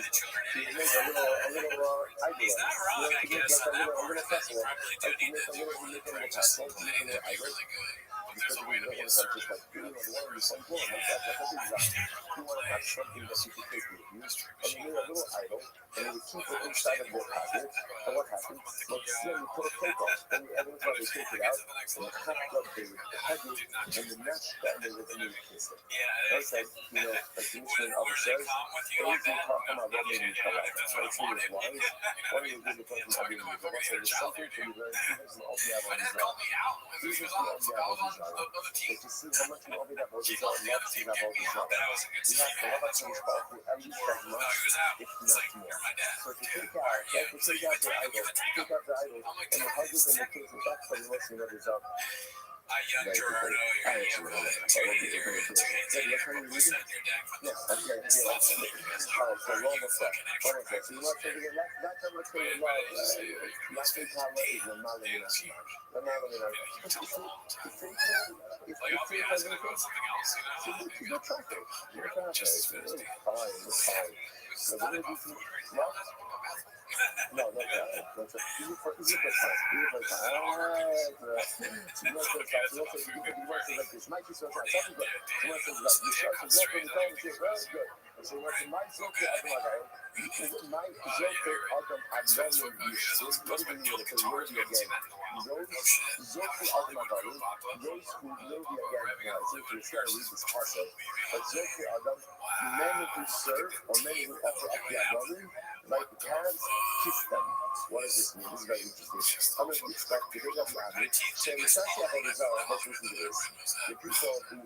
You make a little idol. He's not wrong, I guess. A little festival. Like, you make a little castle, you make a little idol. Because we don't want to just like, you want to be some cool, like that. That's a big design. You want to have something that you can take with you. And you made a little idol, and you keep it inside of your pocket. And what happened? Like, you put a plate on, and every time they take it out, and the hot blood, they hug it, and the match that they would need to kiss it. That's like, like the Michelin of says, everything come out of me in Kalak. So it's really wise. Why do you do the person of you? But what's there's something to be very even all the other results. Even all the other results. But to see how much you owe that was result, love to that was result. You have to love us to respond to every that much, if not more. So if you take out the idol, and the husband and the kids, and that's the most you know result. A young Gerardo, you're able to tune in your hands and your represent your deck from the no, not that. That's easy for time. Mike is so good. So what's my Zoka Adamada? My Zoka Adam Adamada. What do you mean with the word again? Those Zoka Adamada, those who know the again, so to read this parcel, but Zoka Adam, men who serve or men who offer up the Adam, like the calves, kiss them. What does this mean? This is very interesting. I'm going to expect the big of the army. So in Sashi Avodazara, let's listen to this. The people, the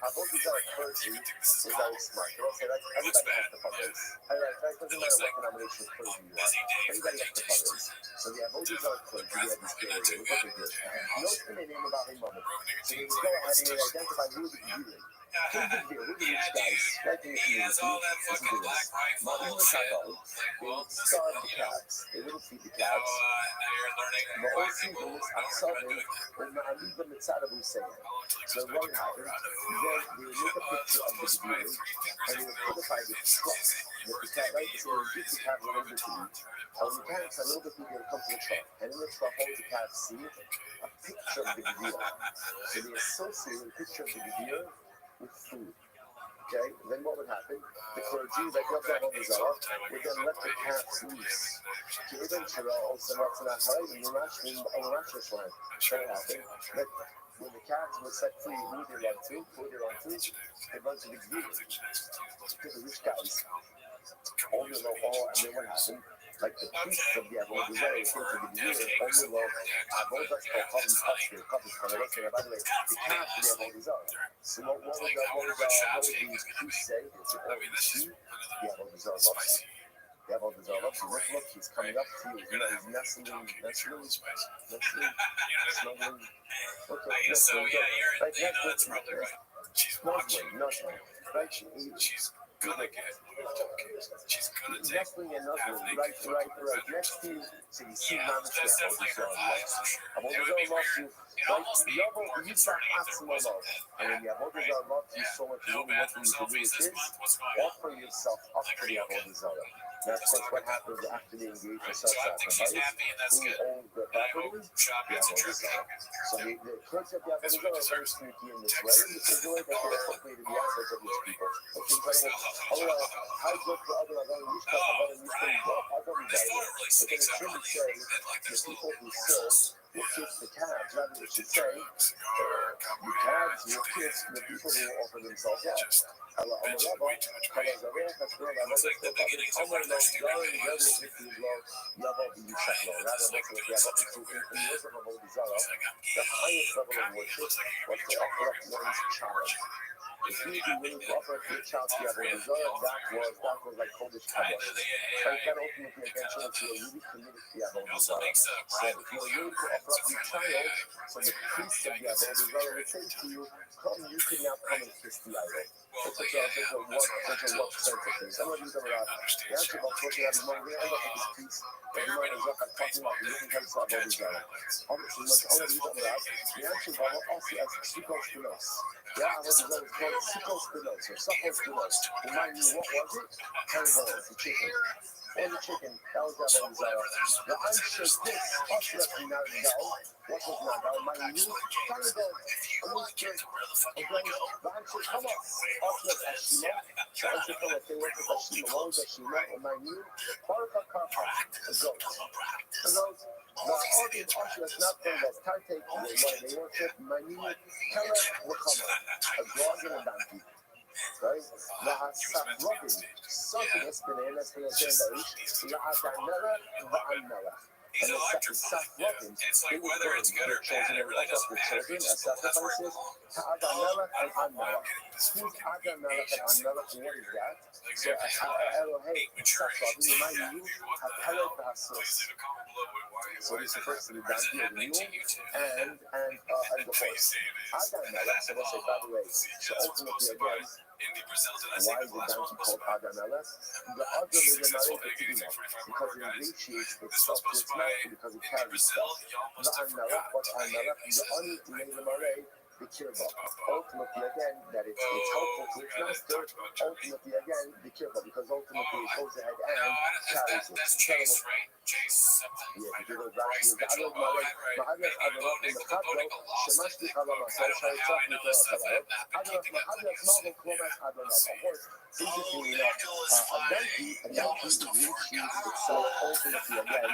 Avodazara clergy was very smart. They all said, like, everybody has to fundraise. It doesn't matter what denomination of clergy you are. Everybody has to fundraise. So the Avodah Zarah clergy had this day. What they did. No name about him. So they would go ahead and they identify who the Gevirim. Who's the Gevirim? Who the rich guys? Right in the community. Listen to this. Ma'im L'Kavod. They would starve the calves. They wouldn't feed the calves. Ma'osim B'Mitzavim. U'Ma'amid B'Mitzav Hussein. So what would happen? Then they would make a picture of the Gevirim and they would codify the truck with the cat, right? So they would give the cat a little bit to eat. And when the cat's a little bit bigger, it comes to the truck. And in the truck, all the cats see a picture of the Gevirim. So they associate a picture of the Gevirim with food. Okay? Then what would happen? The clergy, like the Avodah Zarah, would then let the cats loose. So eventually, also what's not right, and you're not in a natural one. So what happened? That when the cats were set free, who they run to? They run to the Gevirim. To the rich guys. All you know, and then what happened? Like the priests of the Avodah Zarah refer to the Gevirim, only know Avodah Zarah, by the way, the calf to the Avodah Zarah. So what would these priests say? They say, oh, you see, the Avodah Zarah loves you. The Avodah Zarah loves you. Look, he's coming up to you. You know, he's nestling. Okay, so yeah, that's probably right. She's watching. Right? She's gonna get she's gonna take wrestling and nothing. Right. Next to you, so you see Mama's that's definitely her vibe for sure. Avodah Zarah loves you. Right? You got maximum love. And when the Avodah Zarah loves you so much, you really what you need to do is offer yourself up to the Avodah Zarah. Now, of course, what happens after they engage in self-sacrifice? Who owns the property? The Avodah Zarah. So the clergy of the Avodah Zarah are very sneaky in this way. This is the way that they appropriated the assets of these people. How good for other things, but then it shouldn't say the people who serve will kiss the calves. Rather, it should say the calves will kiss the people who offer themselves up. The highest level of worship was to offer up one's child. If you be willing to offer up your child to the Avodah Zarah, that was like Kodesh Kadosh. And that ultimately again shows that you are really committed to the Avodah Zarah. So if you are willing to offer up your child, so the priest of the Avodah Zarah will say to you, come, you can now come and kiss the idol. It's such a what sense of things. I'm going to use them a lot. The answer about talking about the money, I look at this piece. Everyone is up talking about the different types of Avodah Zarah. Obviously, I'm going to use them a lot. The answer is also as Sikos Spinos. Yeah, Avodah Zarah is called Sikos Spinos or Sakos Spinos. Remind me, what was it? Carnivores, the chicken. Or the chicken, that was the Avodah Zarah. The Anshe this, also that's the Nagal. What was Nagal? My new carnivores. The Anshe come up. Also that's Ashima. The Anshe come up. They went with Ashima. What was Ashima? And my new Baraka Kaka, a goat. A goat. The audience also that's not there, that's Tarte, they worship my new Kara Wakama, a dog and a donkey. Right? La'asafrodim, something has been in, that's been a generation, La'adanela, Va'anela. And the Safrodim, they would burn their children and offer up their children as sacrifices, Ta'adanela and Anela. Who's Adamelech and Anmelech, and what is that? So, Elohim, Safrodim, remind you, Hapelek V'Hasos. So this refers to the donkey of the mule and the horse. Adamelech, so let's say, by the way, so ultimately again, why is the donkey called Adamelech? The other is a Malay because it ingratiates itself to its master because it carries stuff. The Amelech, what's Amelech? The only Malay, the kirba. Ultimately, again, that it's helpful to its master. Ultimately, again, the kirba, because ultimately it goes ahead and carries it. That's Chase, right? Chase something. Yeah, if you go back to the Adon Malay, Ma'adach Adonot in the Chatlo, Shemashti Chalama, so Shaitzach Nitorah Adonot, Ma'adach Malach Klomas Adonot. Of course, interestingly enough, a donkey reaches itself ultimately again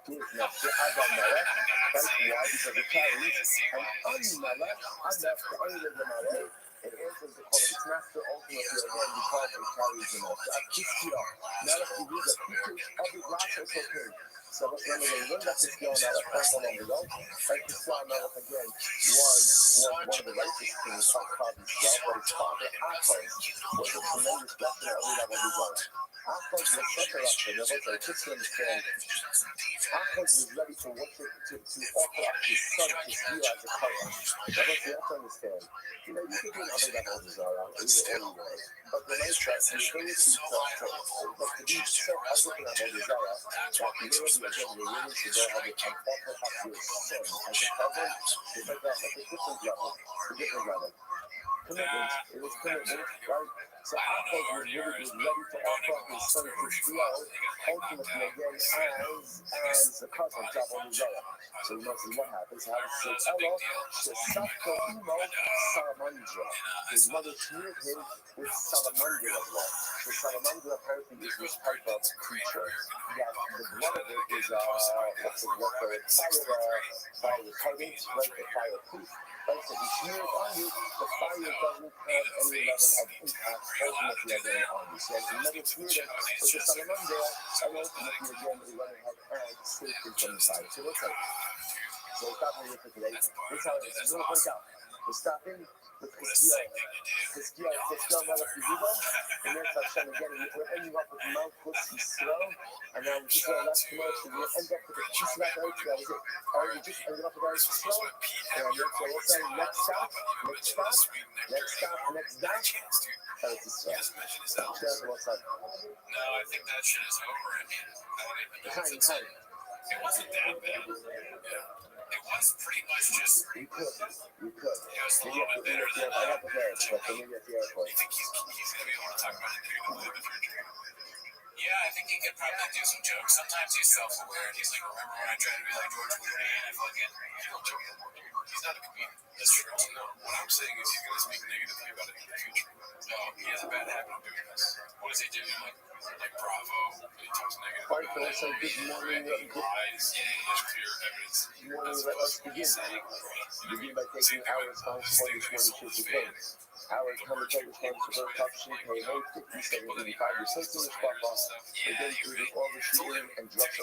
to its master, Adon Malach, right? Why? Because it carries, and An-Malach, the only of the Malay, it answers the call of its master ultimately again because it carries the master. Akistia, Malach, you use a picture of the glass also carried. So what's the name again? That's Christian Melech, not so long ago. And Christian Melech again was one of the righteous kings of Chad Israel, but his father Achaz was a tremendous blessing at every level of his life. Achaz was such a rascal, just to understand, Achaz was ready to worship, to offer up his son to steal as a korban. Now what you have to understand, you know, you can do other levels of Zara, either or you want. But the nice that the ability to be so everything about the Zara, that you really again, you're willing to go ahead and offer up your son as a korban, is like a different level, a different level. Commitment, it was commitment, right? So Achaz was ready to offer up his son to steal, ultimately again as a korban to Avodah Zarah. So you must see what happens. How does it say, Elo, Shesafto Imo Salamandra. His mother smeared him with salamandra blood. The salamandra apparently is this type of creature that the blood of it is what the fire retardant, right? The fireproof. Right, so if you smear it on you, the fire doesn't have any level of impact ultimately again on you. So you never smeared it with the salamandra, and ultimately again it went ahead and saved him from the fire. So let's say, so we're stopping here for today. This is how it is. We're going to point out. We're stopping with Christian Melech Yehuda, and then Hashem again. We're ending up with Mount Yisrael, and now we just want to last commercial. We end up with the piece of that. That was it. All right, we just ended up with Eretz Yisrael, and so we'll say next stop. Eretz Yisrael. What's up? No, I think that shit is over. I mean, I don't even know if it's it wasn't that bad. Yeah. It was pretty much just. We could. It was a little bit better than. I got the parents, but maybe at the airport. You think he's going to be able to talk about it in the future? Yeah, I think he could probably do some jokes. Sometimes he's self-aware and he's like, remember when I tried to be like George Clooney and I fucking. He's not a comedian. That's true. No, what I'm saying is he's going to speak negatively about it in the future. No, he has a bad habit of doing this. What does he do? Like Bravo, he talks negative Right, about it. so good morning. He lies. There's clear evidence. Good morning. Let us begin. Begin by taking our responsibility for this morning to begin. Our commentary responsible caption payment 5785 your sensitive spot again through all the shooting and drugs.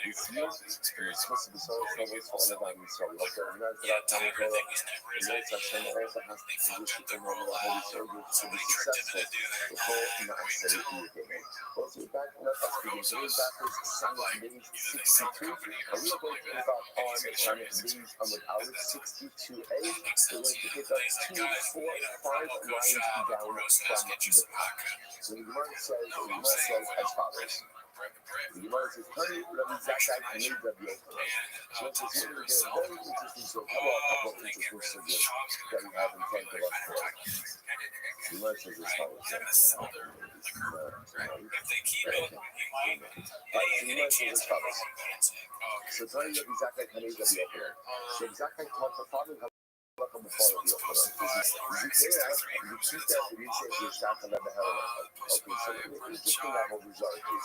This year is supposed to be so troubles for all of our sorry. Okay, I'm not that time to go. The next section also has to position in all the holy soldiers to be successful before not accidentally again. Also, back let us begin. Today's backwards Summit Days 62. And we are going to pick up on Summit Days on with hours 62A. We're going to pick up 2, 4, 5 lines down from the top. So the Gemara says as follows. The Gemara says, "Honey, Rabbi Zakkai made Rabbi Yochanan." So it's here we get a very interesting story. Couple of interesting stories that we have in front of us today. The Gemara says as follows. The Gemara says as follows. So Tony Rabbi Zakkai made Rabbi Yochanan. So Zakkai taught the following. Welcome to follow you. Okay, so interesting level result is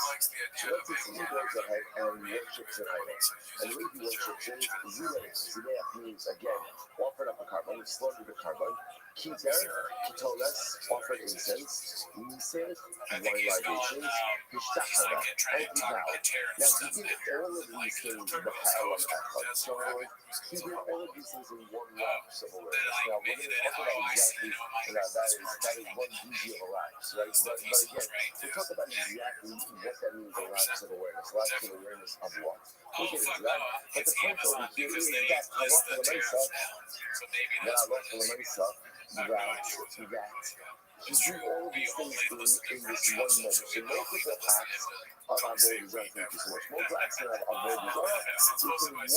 so let's say he goes ahead and worships an idol. And the way he worships it is Zileach means again, offered up a carbon, slaughtered a carbon, Kiter, Kitoles, offered incense, Nisir, wine libations, Hishtachara, and Hidal. Now he did all of these things with the Ha'el and Echad. So he did all of these things in one lapse of awareness. Now we're going to talk about exactly that is one beauty of a lapse, right? But again, we talk about exactly what that means, a lapse of awareness. Lapse of awareness of what? We'll get into that. But the point over here is that Allah for the Mesa, that he did all of these things in this one moment. So multiple acts of our bodies, I think, is much. Multiple acts of our bodies within one column. So the Gemara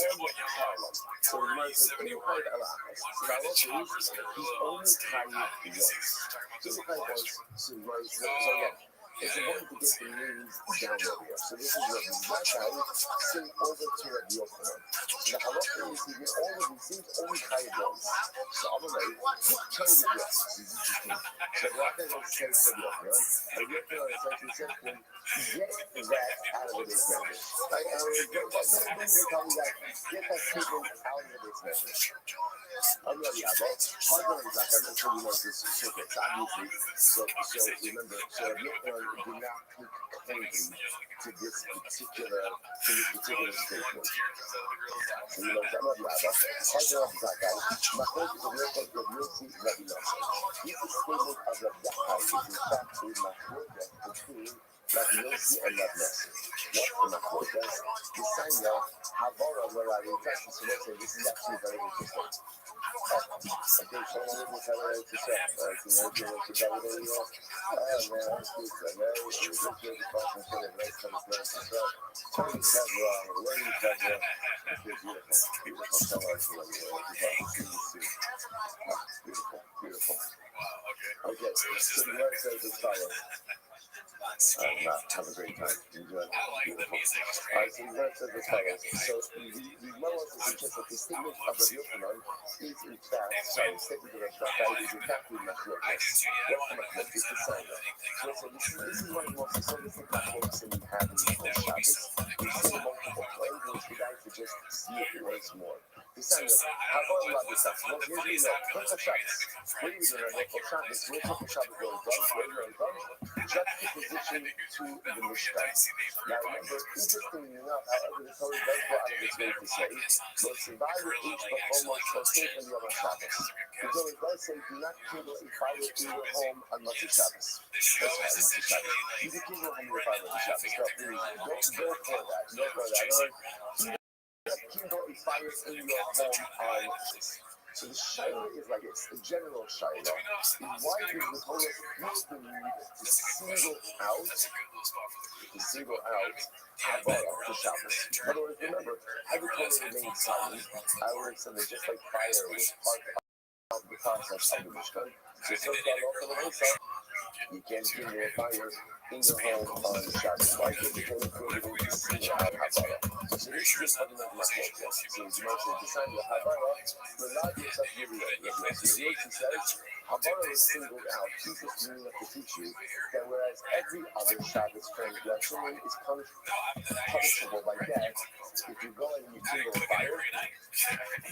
says, "In the Chayt Alachas." So now what is, he's only tired once. So the Chayt was, so again, it's important to get the names down over here. So this is Rabbi Zakkai saying over to Rabbi Yochanan. So the halacha is he did all of these things only tired once. So I'm going to tell you what. So the Zakkai says to Rabbi Yochanan, and Yochanan essentially says to him, get that out of the base message. Right? And we're going to tell me that, get that statement out of the base message. Hardware is like, I'm not sure you know this circuits, obviously. So remember, so Vietnam did not take kindly to this particular statement. So you know, hardware is like, my first is a real quick review, see, let me know. This statement of the Dahai is in fact a machlokas between Rabbi Yossi and Rabbi Nassi. What's the machlokas? The sign of Havara, where I will touch this, this is actually very interesting. Okay, someone will tell her to say, you know, to tell her, man, I'm good, man. It's good to be talking to the next time it's nice to say. Turn his head wrong, lay his head wrong. Okay, beautiful. Beautiful. Tell her to let me know. Beautiful. Beautiful. Okay, so the word says as follows. Have a great time. Enjoy. Beautiful. Alright, so the word says as follows. So the Lois is just that the statement of the Yochanan is in fact, sorry, the statement of the Shachai is in fact the machlokas. What's the machlokas? It's the sign of. So this is one of the most significant machlokas that we have in the whole Shabbos. We see the multiple times, which we like to just see it once more. The sign of. How about Allah this time? Well, here we know. Hilchot Shabbos. What are you doing on Hilchot Shabbos? Where's Hilchot Shabbos going from? Where you're from? Juxtaposition to the Mishkan. Now remember, interestingly enough, however, the Torah does go out of its way to say, "Lo tzivanu ish b'chomo shosei el yom haShabbos." The Torah does say, "Do not kindle a fire in your home on Motzei Shabbos." That's right, Motzei Shabbos. You can kindle a home in your fire on Motzei Shabbos. No, please, don't for that. No for that. Do not kindle a fire in your home on Motzei. So the shaila is like this, the general shaila is why does the Torah feel the need to single out Havara for Shabbos? In other words, remember, had the Torah remained silent, I would have said that just like fire was part of the process of the Mishkan, so it says that also the Mesa, you can't kindle a fire in your home on Shabbos. Why can't the Torah feel the need to single out Havara? So this is just fundamental machlokas. So as Moshe decided Havara, the logic of Yossi says Havara is singled out. Jesus meaning to teach you that whereas every other Shabbos transgression is punishable by death, if you go and you kindle a fire,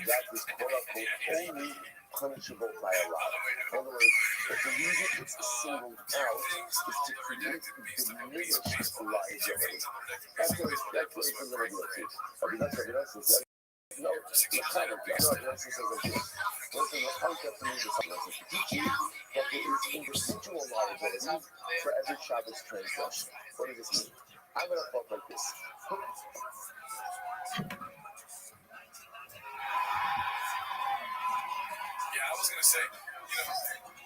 that is quote unquote only punishable by Allah. In other words, if the reason it's singled out is to create diminished liability. That's what it's a little bit. I mean, that's what it is. No, the kind of no, the essence says like this. Listen, the concept to me is to teach you that there is individual liability for every Shabbos transgression. What does this mean? I'm going to talk like this. Yeah, I was gonna say, you know,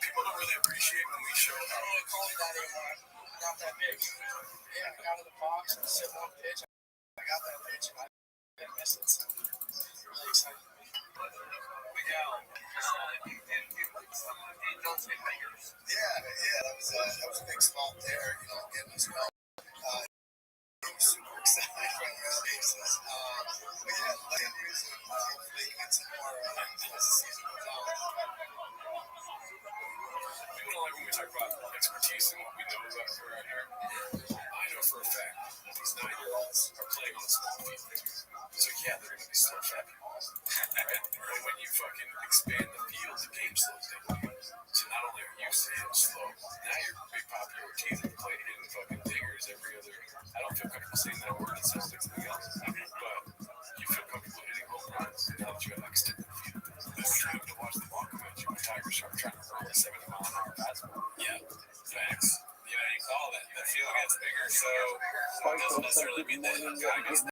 people don't really appreciate when we show how. I don't call me that anymore. Not that big. Yeah, I got out of the box and sit one pitch. I got that pitch and I didn't miss it. So really excited. Miguel, that was a big spot there. You know, getting us going. Super excited from the basis. We had interviews and hopefully get some more as the season goes on. People don't like when we talk about expertise and what we know about her out here. I know for a fact these 9-year-olds are playing on the small field. So yeah, they're going to be slow trapping balls. Right? But when you fucking expand the field, the game slows down. So not only are you staying slow, now you're big Poppy Ortiz and playing hitting fucking dingers every other. I don't feel comfortable saying that word. It sounds like something else. But you feel comfortable hitting home runs now that you have extended the field. It's time to watch the ball come at you when Tigers are trying to hurl a 70-mile-an-hour fastball. Yeah, facts. You know, you call that. The field gets bigger, so it doesn't necessarily mean that guy gets